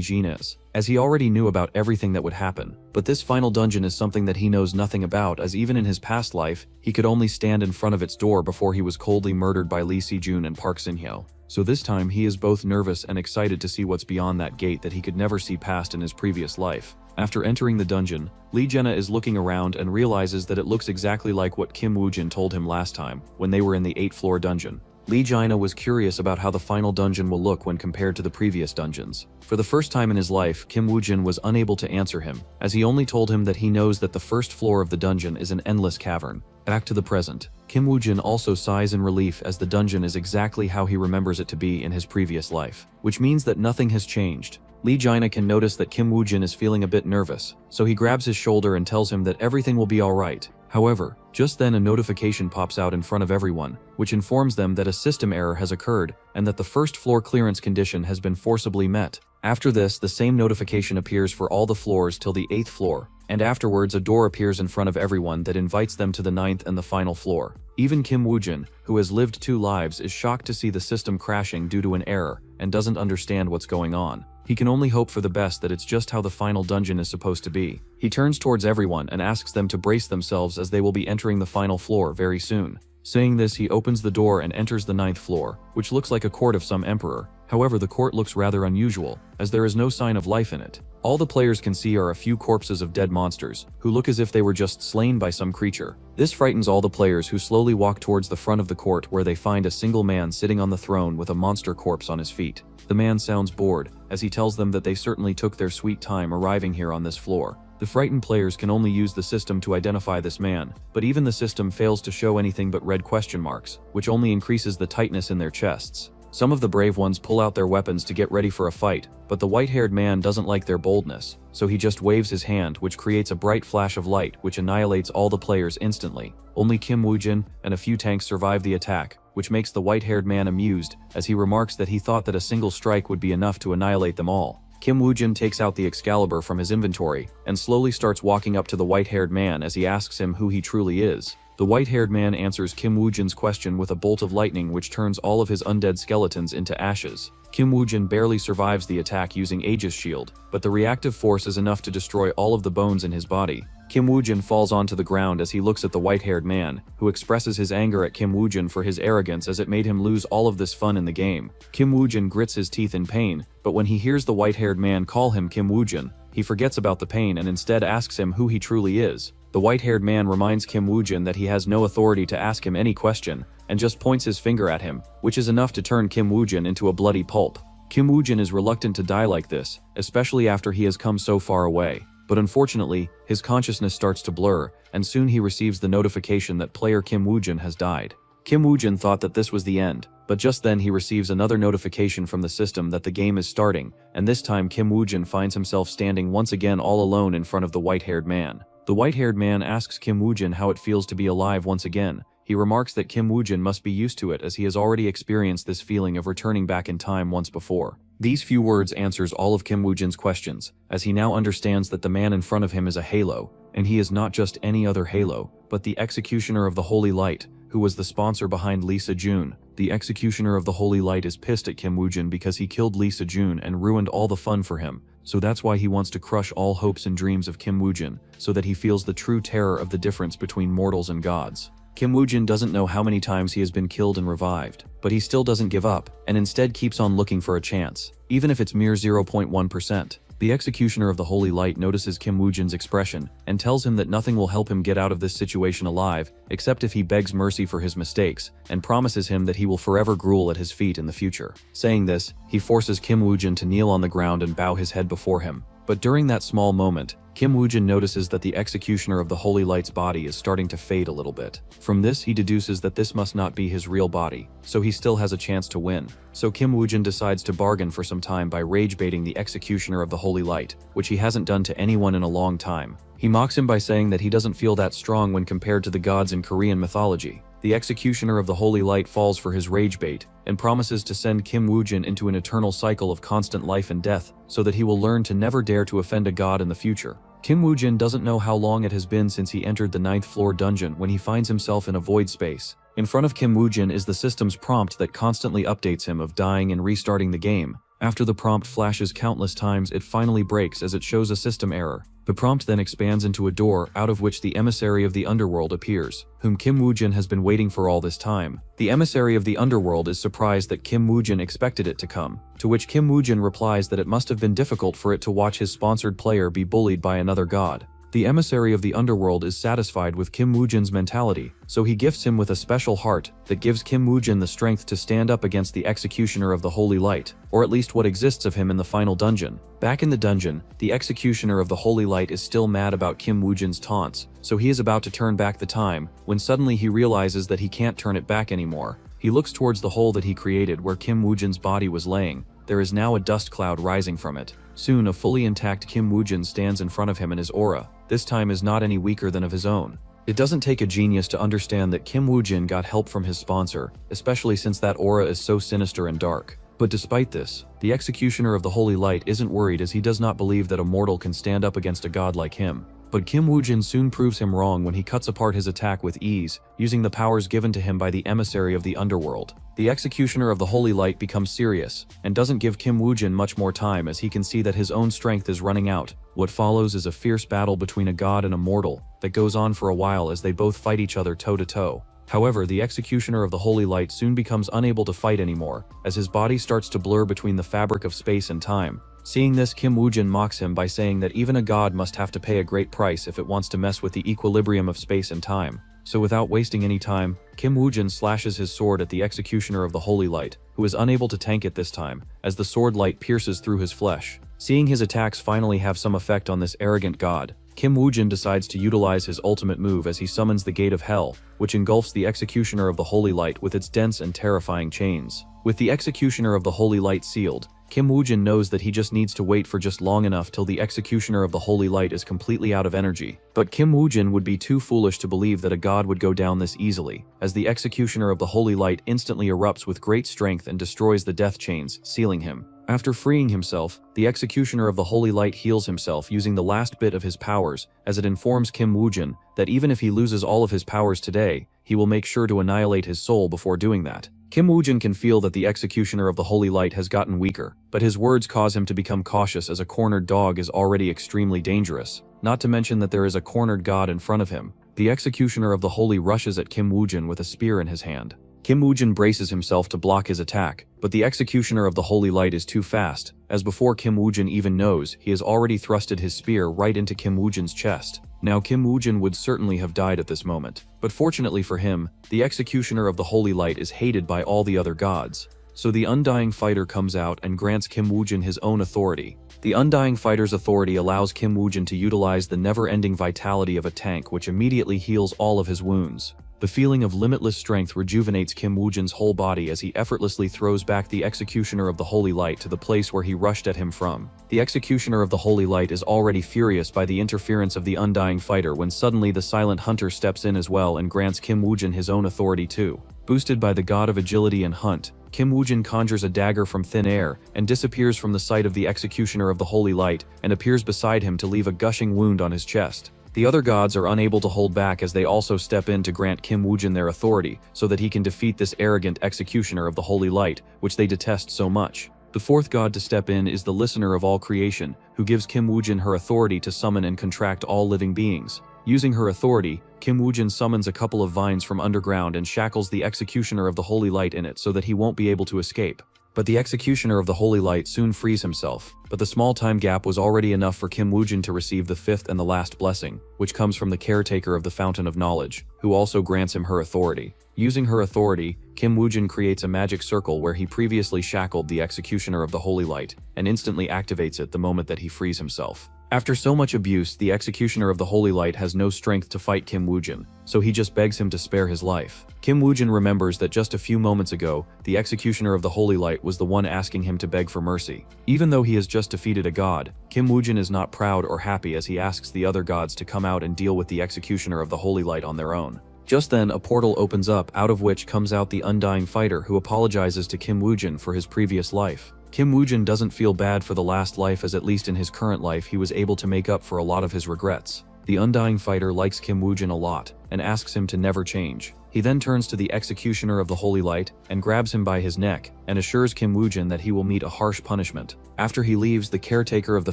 Gina's, as he already knew about everything that would happen. But this final dungeon is something that he knows nothing about, as even in his past life, he could only stand in front of its door before he was coldly murdered by Lee Se-jun and Park Sin-hye. So this time, he is both nervous and excited to see what's beyond that gate that he could never see past in his previous life. After entering the dungeon, Lee Jenna is looking around and realizes that it looks exactly like what Kim Woo-jin told him last time, when they were in the 8th floor dungeon. Lee Jenna was curious about how the final dungeon will look when compared to the previous dungeons. For the first time in his life, Kim Woo-jin was unable to answer him, as he only told him that he knows that the first floor of the dungeon is an endless cavern. Back to the present, Kim Woo-jin also sighs in relief as the dungeon is exactly how he remembers it to be in his previous life, which means that nothing has changed. Lee Jenna can notice that Kim Woo-jin is feeling a bit nervous, so he grabs his shoulder and tells him that everything will be alright. However, just then a notification pops out in front of everyone, which informs them that a system error has occurred and that the first floor clearance condition has been forcibly met. After this, the same notification appears for all the floors till the 8th floor, and afterwards a door appears in front of everyone that invites them to the 9th and the final floor. Even Kim Woo-jin, who has lived 2 lives, is shocked to see the system crashing due to an error and doesn't understand what's going on. He can only hope for the best that it's just how the final dungeon is supposed to be. He turns towards everyone and asks them to brace themselves as they will be entering the final floor very soon. Saying this, he opens the door and enters the 9th floor, which looks like a court of some emperor. However, the court looks rather unusual, as there is no sign of life in it. All the players can see are a few corpses of dead monsters, who look as if they were just slain by some creature. This frightens all the players, who slowly walk towards the front of the court, where they find a single man sitting on the throne with a monster corpse on his feet. The man sounds bored, as he tells them that they certainly took their sweet time arriving here on this floor. The frightened players can only use the system to identify this man, but even the system fails to show anything but red question marks, which only increases the tightness in their chests. Some of the brave ones pull out their weapons to get ready for a fight, but the white-haired man doesn't like their boldness, so he just waves his hand, which creates a bright flash of light which annihilates all the players instantly. Only Kim Woo-jin and a few tanks survive the attack, which makes the white-haired man amused, as he remarks that he thought that a single strike would be enough to annihilate them all. Kim Woo-jin takes out the Excalibur from his inventory and slowly starts walking up to the white-haired man as he asks him who he truly is. The white-haired man answers Kim Woo-jin's question with a bolt of lightning which turns all of his undead skeletons into ashes. Kim Woo-jin barely survives the attack using Aegis Shield, but the reactive force is enough to destroy all of the bones in his body. Kim Woo-jin falls onto the ground as he looks at the white-haired man, who expresses his anger at Kim Woo-jin for his arrogance as it made him lose all of this fun in the game. Kim Woo-jin grits his teeth in pain, but when he hears the white-haired man call him Kim Woo-jin, he forgets about the pain and instead asks him who he truly is. The white-haired man reminds Kim Woo-jin that he has no authority to ask him any question, and just points his finger at him, which is enough to turn Kim Woo-jin into a bloody pulp. Kim Woo-jin is reluctant to die like this, especially after he has come so far away. But unfortunately, his consciousness starts to blur, and soon he receives the notification that player Kim Woo-jin has died. Kim Woo-jin thought that this was the end, but just then he receives another notification from the system that the game is starting, and this time Kim Woo-jin finds himself standing once again all alone in front of the white-haired man. The white-haired man asks Kim Woo-jin how it feels to be alive once again. He remarks that Kim Woo-jin must be used to it as he has already experienced this feeling of returning back in time once before. These few words answers all of Kim Woo-jin's questions, as he now understands that the man in front of him is a Yahello, and he is not just any other Yahello, but the Executioner of the Holy Light, who was the sponsor behind Lee Se-jun. The Executioner of the Holy Light is pissed at Kim Woo-jin because he killed Lee Se-jun and ruined all the fun for him, so that's why he wants to crush all hopes and dreams of Kim Woo-jin, so that he feels the true terror of the difference between mortals and gods. Kim Woo-jin doesn't know how many times he has been killed and revived, but he still doesn't give up, and instead keeps on looking for a chance, even if it's mere 0.1%. The Executioner of the Holy Light notices Kim Woo-jin's expression, and tells him that nothing will help him get out of this situation alive, except if he begs mercy for his mistakes, and promises him that he will forever drool at his feet in the future. Saying this, he forces Kim Woo-jin to kneel on the ground and bow his head before him. But during that small moment, Kim Woo-jin notices that the Executioner of the Holy Light's body is starting to fade a little bit. From this, he deduces that this must not be his real body, so he still has a chance to win. So Kim Woo-jin decides to bargain for some time by rage-baiting the Executioner of the Holy Light, which he hasn't done to anyone in a long time. He mocks him by saying that he doesn't feel that strong when compared to the gods in Korean mythology. The Executioner of the Holy Light falls for his rage bait, and promises to send Kim Woo-jin into an eternal cycle of constant life and death, so that he will learn to never dare to offend a god in the future. Kim Woo-jin doesn't know how long it has been since he entered the 9th floor dungeon when he finds himself in a void space. In front of Kim Woo-jin is the system's prompt that constantly updates him of dying and restarting the game. After the prompt flashes countless times, it finally breaks as it shows a system error. The prompt then expands into a door out of which the emissary of the underworld appears, whom Kim Woo-jin has been waiting for all this time. The emissary of the underworld is surprised that Kim Woo-jin expected it to come, to which Kim Woo-jin replies that it must have been difficult for it to watch his sponsored player be bullied by another god. The emissary of the underworld is satisfied with Kim Woo-jin's mentality, so he gifts him with a special heart that gives Kim Woo-jin the strength to stand up against the executioner of the Holy Light, or at least what exists of him in the final dungeon. Back in the dungeon, the executioner of the Holy Light is still mad about Kim Woo-jin's taunts, so he is about to turn back the time, when suddenly he realizes that he can't turn it back anymore. He looks towards the hole that he created where Kim Woo-jin's body was laying. There is now a dust cloud rising from it. Soon a fully intact Kim Woo-jin stands in front of him and his aura, this time is not any weaker than of his own. It doesn't take a genius to understand that Kim Woo-jin got help from his sponsor, especially since that aura is so sinister and dark. But despite this, the executioner of the Holy Light isn't worried as he does not believe that a mortal can stand up against a god like him. But Kim Woo-jin soon proves him wrong when he cuts apart his attack with ease, using the powers given to him by the emissary of the underworld. The executioner of the Holy Light becomes serious, and doesn't give Kim Woo-jin much more time as he can see that his own strength is running out. What follows is a fierce battle between a god and a mortal, that goes on for a while as they both fight each other toe-to-toe. However, the executioner of the Holy Light soon becomes unable to fight anymore, as his body starts to blur between the fabric of space and time. Seeing this, Kim Woo-jin mocks him by saying that even a god must have to pay a great price if it wants to mess with the equilibrium of space and time. So without wasting any time, Kim Woo-jin slashes his sword at the executioner of the Holy Light, who is unable to tank it this time, as the sword light pierces through his flesh. Seeing his attacks finally have some effect on this arrogant god, Kim Woo-jin decides to utilize his ultimate move as he summons the Gate of Hell, which engulfs the executioner of the Holy Light with its dense and terrifying chains. With the executioner of the Holy Light sealed, Kim Woo-jin knows that he just needs to wait for just long enough till the executioner of the Holy Light is completely out of energy. But Kim Woo-jin would be too foolish to believe that a god would go down this easily, as the executioner of the Holy Light instantly erupts with great strength and destroys the death chains, sealing him. After freeing himself, the executioner of the Holy Light heals himself using the last bit of his powers, as it informs Kim Woo-jin that even if he loses all of his powers today, he will make sure to annihilate his soul before doing that. Kim Woo-jin can feel that the executioner of the Holy Light has gotten weaker, but his words cause him to become cautious as a cornered dog is already extremely dangerous, not to mention that there is a cornered god in front of him. The executioner of the Holy rushes at Kim Woo-jin with a spear in his hand. Kim Woo-jin braces himself to block his attack, but the executioner of the Holy Light is too fast, as before Kim Woo-jin even knows, he has already thrusted his spear right into Kim Woo-jin's chest. Now Kim Woo-jin would certainly have died at this moment, but fortunately for him, the executioner of the Holy Light is hated by all the other gods. So the Undying Fighter comes out and grants Kim Woo-jin his own authority. The Undying Fighter's authority allows Kim Woo-jin to utilize the never-ending vitality of a tank which immediately heals all of his wounds. The feeling of limitless strength rejuvenates Kim Woo-jin's whole body as he effortlessly throws back the executioner of the Holy Light to the place where he rushed at him from. The executioner of the Holy Light is already furious by the interference of the Undying Fighter when suddenly the Silent Hunter steps in as well and grants Kim Woo-jin his own authority too. Boosted by the god of agility and hunt, Kim Woo-jin conjures a dagger from thin air and disappears from the sight of the executioner of the Holy Light and appears beside him to leave a gushing wound on his chest. The other gods are unable to hold back as they also step in to grant Kim Woo-jin their authority so that he can defeat this arrogant executioner of the Holy Light, which they detest so much. The fourth god to step in is the Listener of all creation, who gives Kim Woo-jin her authority to summon and contract all living beings. Using her authority, Kim Woo-jin summons a couple of vines from underground and shackles the executioner of the Holy Light in it so that he won't be able to escape. But the executioner of the Holy Light soon frees himself, but the small time gap was already enough for Kim Woo-jin to receive the fifth and the last blessing, which comes from the caretaker of the Fountain of Knowledge, who also grants him her authority. Using her authority, Kim Woo-jin creates a magic circle where he previously shackled the executioner of the Holy Light, and instantly activates it the moment that he frees himself. After so much abuse, the executioner of the Holy Light has no strength to fight Kim Woo-jin, so he just begs him to spare his life. Kim Woo-jin remembers that just a few moments ago, the executioner of the Holy Light was the one asking him to beg for mercy. Even though he has just defeated a god, Kim Woo-jin is not proud or happy as he asks the other gods to come out and deal with the executioner of the Holy Light on their own. Just then, a portal opens up, out of which comes out the Undying Fighter who apologizes to Kim Woo-jin for his previous life. Kim Woo-jin doesn't feel bad for the last life as at least in his current life he was able to make up for a lot of his regrets. The Undying Fighter likes Kim Woo-jin a lot, and asks him to never change. He then turns to the executioner of the Holy Light and grabs him by his neck and assures Kim Woojin that he will meet a harsh punishment. After he leaves, the caretaker of the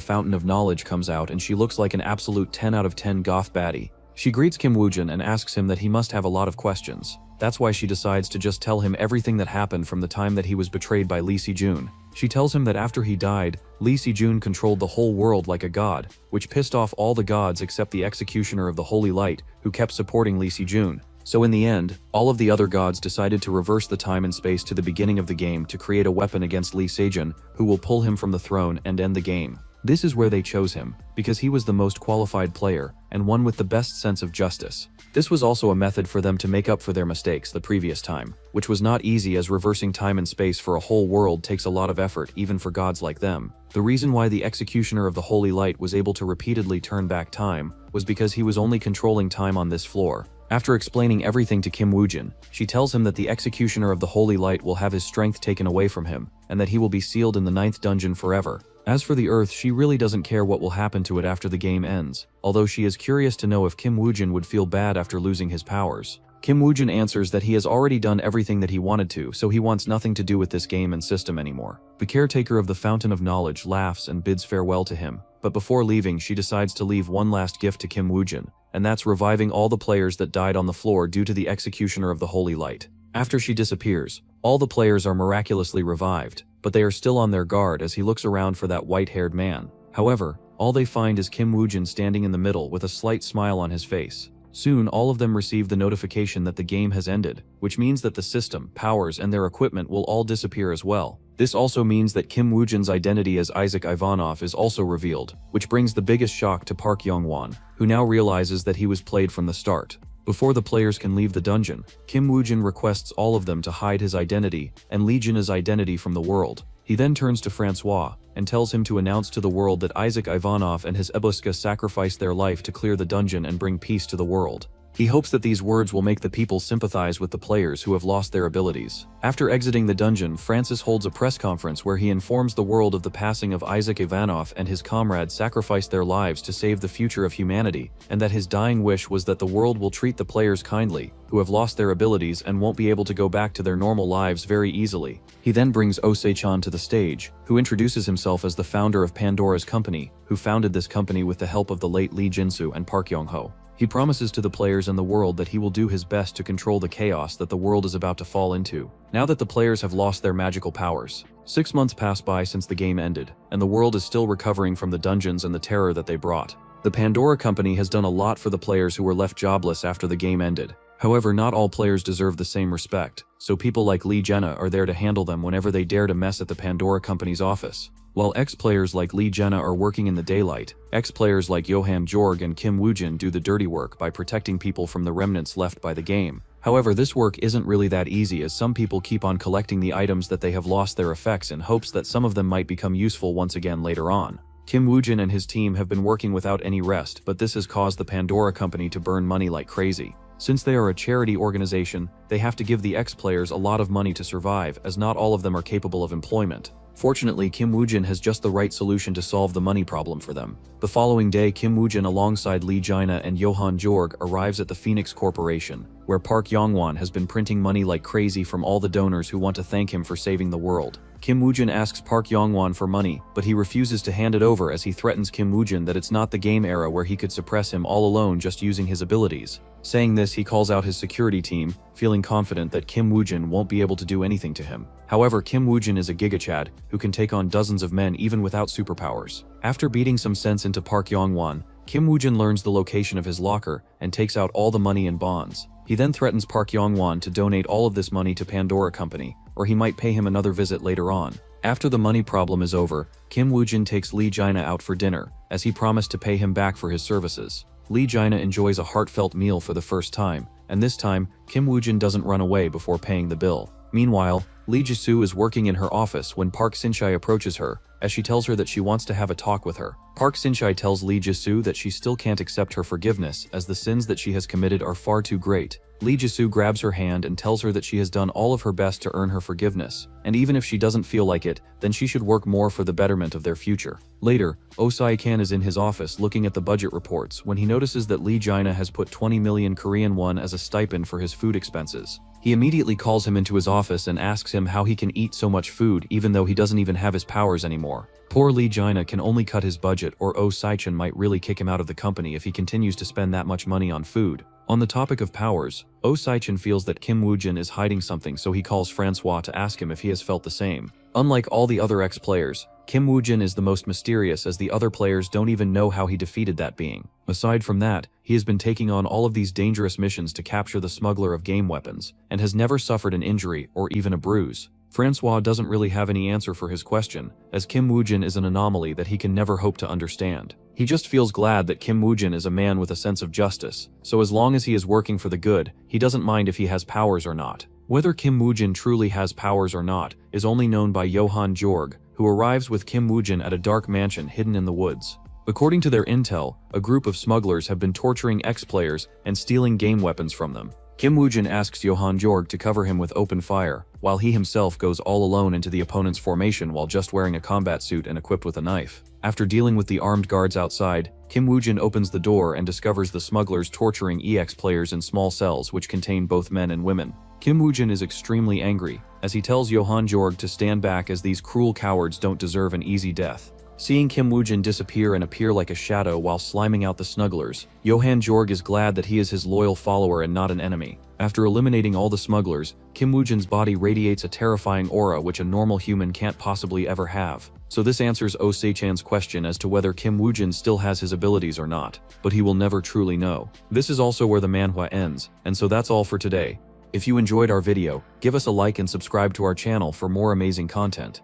Fountain of Knowledge comes out and she looks like an absolute 10 out of 10 goth baddie. She greets Kim Woojin and asks him that he must have a lot of questions. That's why she decides to just tell him everything that happened from the time that he was betrayed by Lee Si-jun. She tells him that after he died, Lee Si-jun controlled the whole world like a god, which pissed off all the gods except the executioner of the Holy Light, who kept supporting Lee Si-jun. So in the end, all of the other gods decided to reverse the time and space to the beginning of the game to create a weapon against Lee Si-jun, who will pull him from the throne and end the game. This is where they chose him, because he was the most qualified player, and one with the best sense of justice. This was also a method for them to make up for their mistakes the previous time, which was not easy as reversing time and space for a whole world takes a lot of effort even for gods like them. The reason why the executioner of the Holy Light was able to repeatedly turn back time was because he was only controlling time on this floor. After explaining everything to Kim Woojin, she tells him that the executioner of the Holy Light will have his strength taken away from him, and that he will be sealed in the 9th dungeon forever. As for the Earth, she really doesn't care what will happen to it after the game ends, although she is curious to know if Kim Woojin would feel bad after losing his powers. Kim Woojin answers that he has already done everything that he wanted to, so he wants nothing to do with this game and system anymore. The caretaker of the Fountain of Knowledge laughs and bids farewell to him, but before leaving she decides to leave one last gift to Kim Woojin, and that's reviving all the players that died on the floor due to the executioner of the Holy Light. After she disappears, all the players are miraculously revived, but they are still on their guard as he looks around for that white-haired man. However, all they find is Kim Woojin standing in the middle with a slight smile on his face. Soon, all of them receive the notification that the game has ended, which means that the system, powers, and their equipment will all disappear as well. This also means that Kim Woojin's identity as Isaac Ivanov is also revealed, which brings the biggest shock to Park Young-won, who now realizes that he was played from the start. Before the players can leave the dungeon, Kim Woojin requests all of them to hide his identity and Legion's identity from the world. He then turns to Francois and tells him to announce to the world that Isaac Ivanov and his Ebuska sacrificed their life to clear the dungeon and bring peace to the world. He hopes that these words will make the people sympathize with the players who have lost their abilities. After exiting the dungeon, Francis holds a press conference where he informs the world of the passing of Isaac Ivanov and his comrades sacrificed their lives to save the future of humanity, and that his dying wish was that the world will treat the players kindly, who have lost their abilities and won't be able to go back to their normal lives very easily. He then brings Osei-chan to the stage, who introduces himself as the founder of Pandora's company, who founded this company with the help of the late Lee Jin-soo and Park Yong-ho. He promises to the players and the world that he will do his best to control the chaos that the world is about to fall into. Now that the players have lost their magical powers, 6 months pass by since the game ended, and the world is still recovering from the dungeons and the terror that they brought. The Pandora company has done a lot for the players who were left jobless after the game ended. However, not all players deserve the same respect, so people like Lee Jenna are there to handle them whenever they dare to mess at the Pandora company's office. While ex-players like Lee Jenna are working in the daylight, ex-players like Johan Jorg and Kim Woojin do the dirty work by protecting people from the remnants left by the game. However, this work isn't really that easy as some people keep on collecting the items that they have lost their effects in hopes that some of them might become useful once again later on. Kim Woojin and his team have been working without any rest, but this has caused the Pandora company to burn money like crazy. Since they are a charity organization, they have to give the ex-players a lot of money to survive, as not all of them are capable of employment. Fortunately, Kim Woojin has just the right solution to solve the money problem for them. The following day, Kim Woojin alongside Lee Jaina and Johan Jorg arrives at the Phoenix Corporation, where Park Yong-won has been printing money like crazy from all the donors who want to thank him for saving the world. Kim Woojin asks Park Yong-won for money, but he refuses to hand it over as he threatens Kim Woojin that it's not the game era where he could suppress him all alone just using his abilities. Saying this, he calls out his security team, feeling confident that Kim Woojin won't be able to do anything to him. However, Kim Woojin is a gigachad who can take on dozens of men even without superpowers. After beating some sense into Park Yong-won, Kim Woojin learns the location of his locker and takes out all the money and bonds. He then threatens Park Yong-won to donate all of this money to Pandora Company, or he might pay him another visit later on. After the money problem is over, Kim Woojin takes Lee Jaina out for dinner, as he promised to pay him back for his services. Lee Jaina enjoys a heartfelt meal for the first time, and this time, Kim Woojin doesn't run away before paying the bill. Meanwhile, Lee Jisoo is working in her office when Park Sinchai approaches her, as she tells her that she wants to have a talk with her. Park Sinchai tells Lee Jisoo that she still can't accept her forgiveness as the sins that she has committed are far too great. Lee Jisoo grabs her hand and tells her that she has done all of her best to earn her forgiveness, and even if she doesn't feel like it, then she should work more for the betterment of their future. Later, Osai-kan is in his office looking at the budget reports when he notices that Lee Jaina has put 20 million Korean won as a stipend for his food expenses. He immediately calls him into his office and asks him how he can eat so much food even though he doesn't even have his powers anymore. Poor Lee Jaina can only cut his budget, or Oh Sai-chan might really kick him out of the company if he continues to spend that much money on food. On the topic of powers, Oh Sai-chan feels that Kim Woo-jin is hiding something, so he calls Francois to ask him if he has felt the same. Unlike all the other ex-players, Kim Woo-jin is the most mysterious, as the other players don't even know how he defeated that being. Aside from that, he has been taking on all of these dangerous missions to capture the smuggler of game weapons, and has never suffered an injury or even a bruise. Francois doesn't really have any answer for his question, as Kim Woo-jin is an anomaly that he can never hope to understand. He just feels glad that Kim Woo-jin is a man with a sense of justice, so as long as he is working for the good, he doesn't mind if he has powers or not. Whether Kim Woo-jin truly has powers or not is only known by Johan Jorg, who arrives with Kim Woo-jin at a dark mansion hidden in the woods. According to their intel, a group of smugglers have been torturing ex-players and stealing game weapons from them. Kim Woo-jin asks Johan Jorg to cover him with open fire, while he himself goes all alone into the opponent's formation while just wearing a combat suit and equipped with a knife. After dealing with the armed guards outside, Kim Woo-jin opens the door and discovers the smugglers torturing EX players in small cells which contain both men and women. Kim Woo-jin is extremely angry, as he tells Johan Jorg to stand back as these cruel cowards don't deserve an easy death. Seeing Kim Woo-jin disappear and appear like a shadow while sliming out the smugglers, Johan Jorg is glad that he is his loyal follower and not an enemy. After eliminating all the smugglers, Kim Woo-jin's body radiates a terrifying aura which a normal human can't possibly ever have. So this answers Oh Se-chan's question as to whether Kim Woo-jin still has his abilities or not, but he will never truly know. This is also where the manhwa ends, and so that's all for today. If you enjoyed our video, give us a like and subscribe to our channel for more amazing content.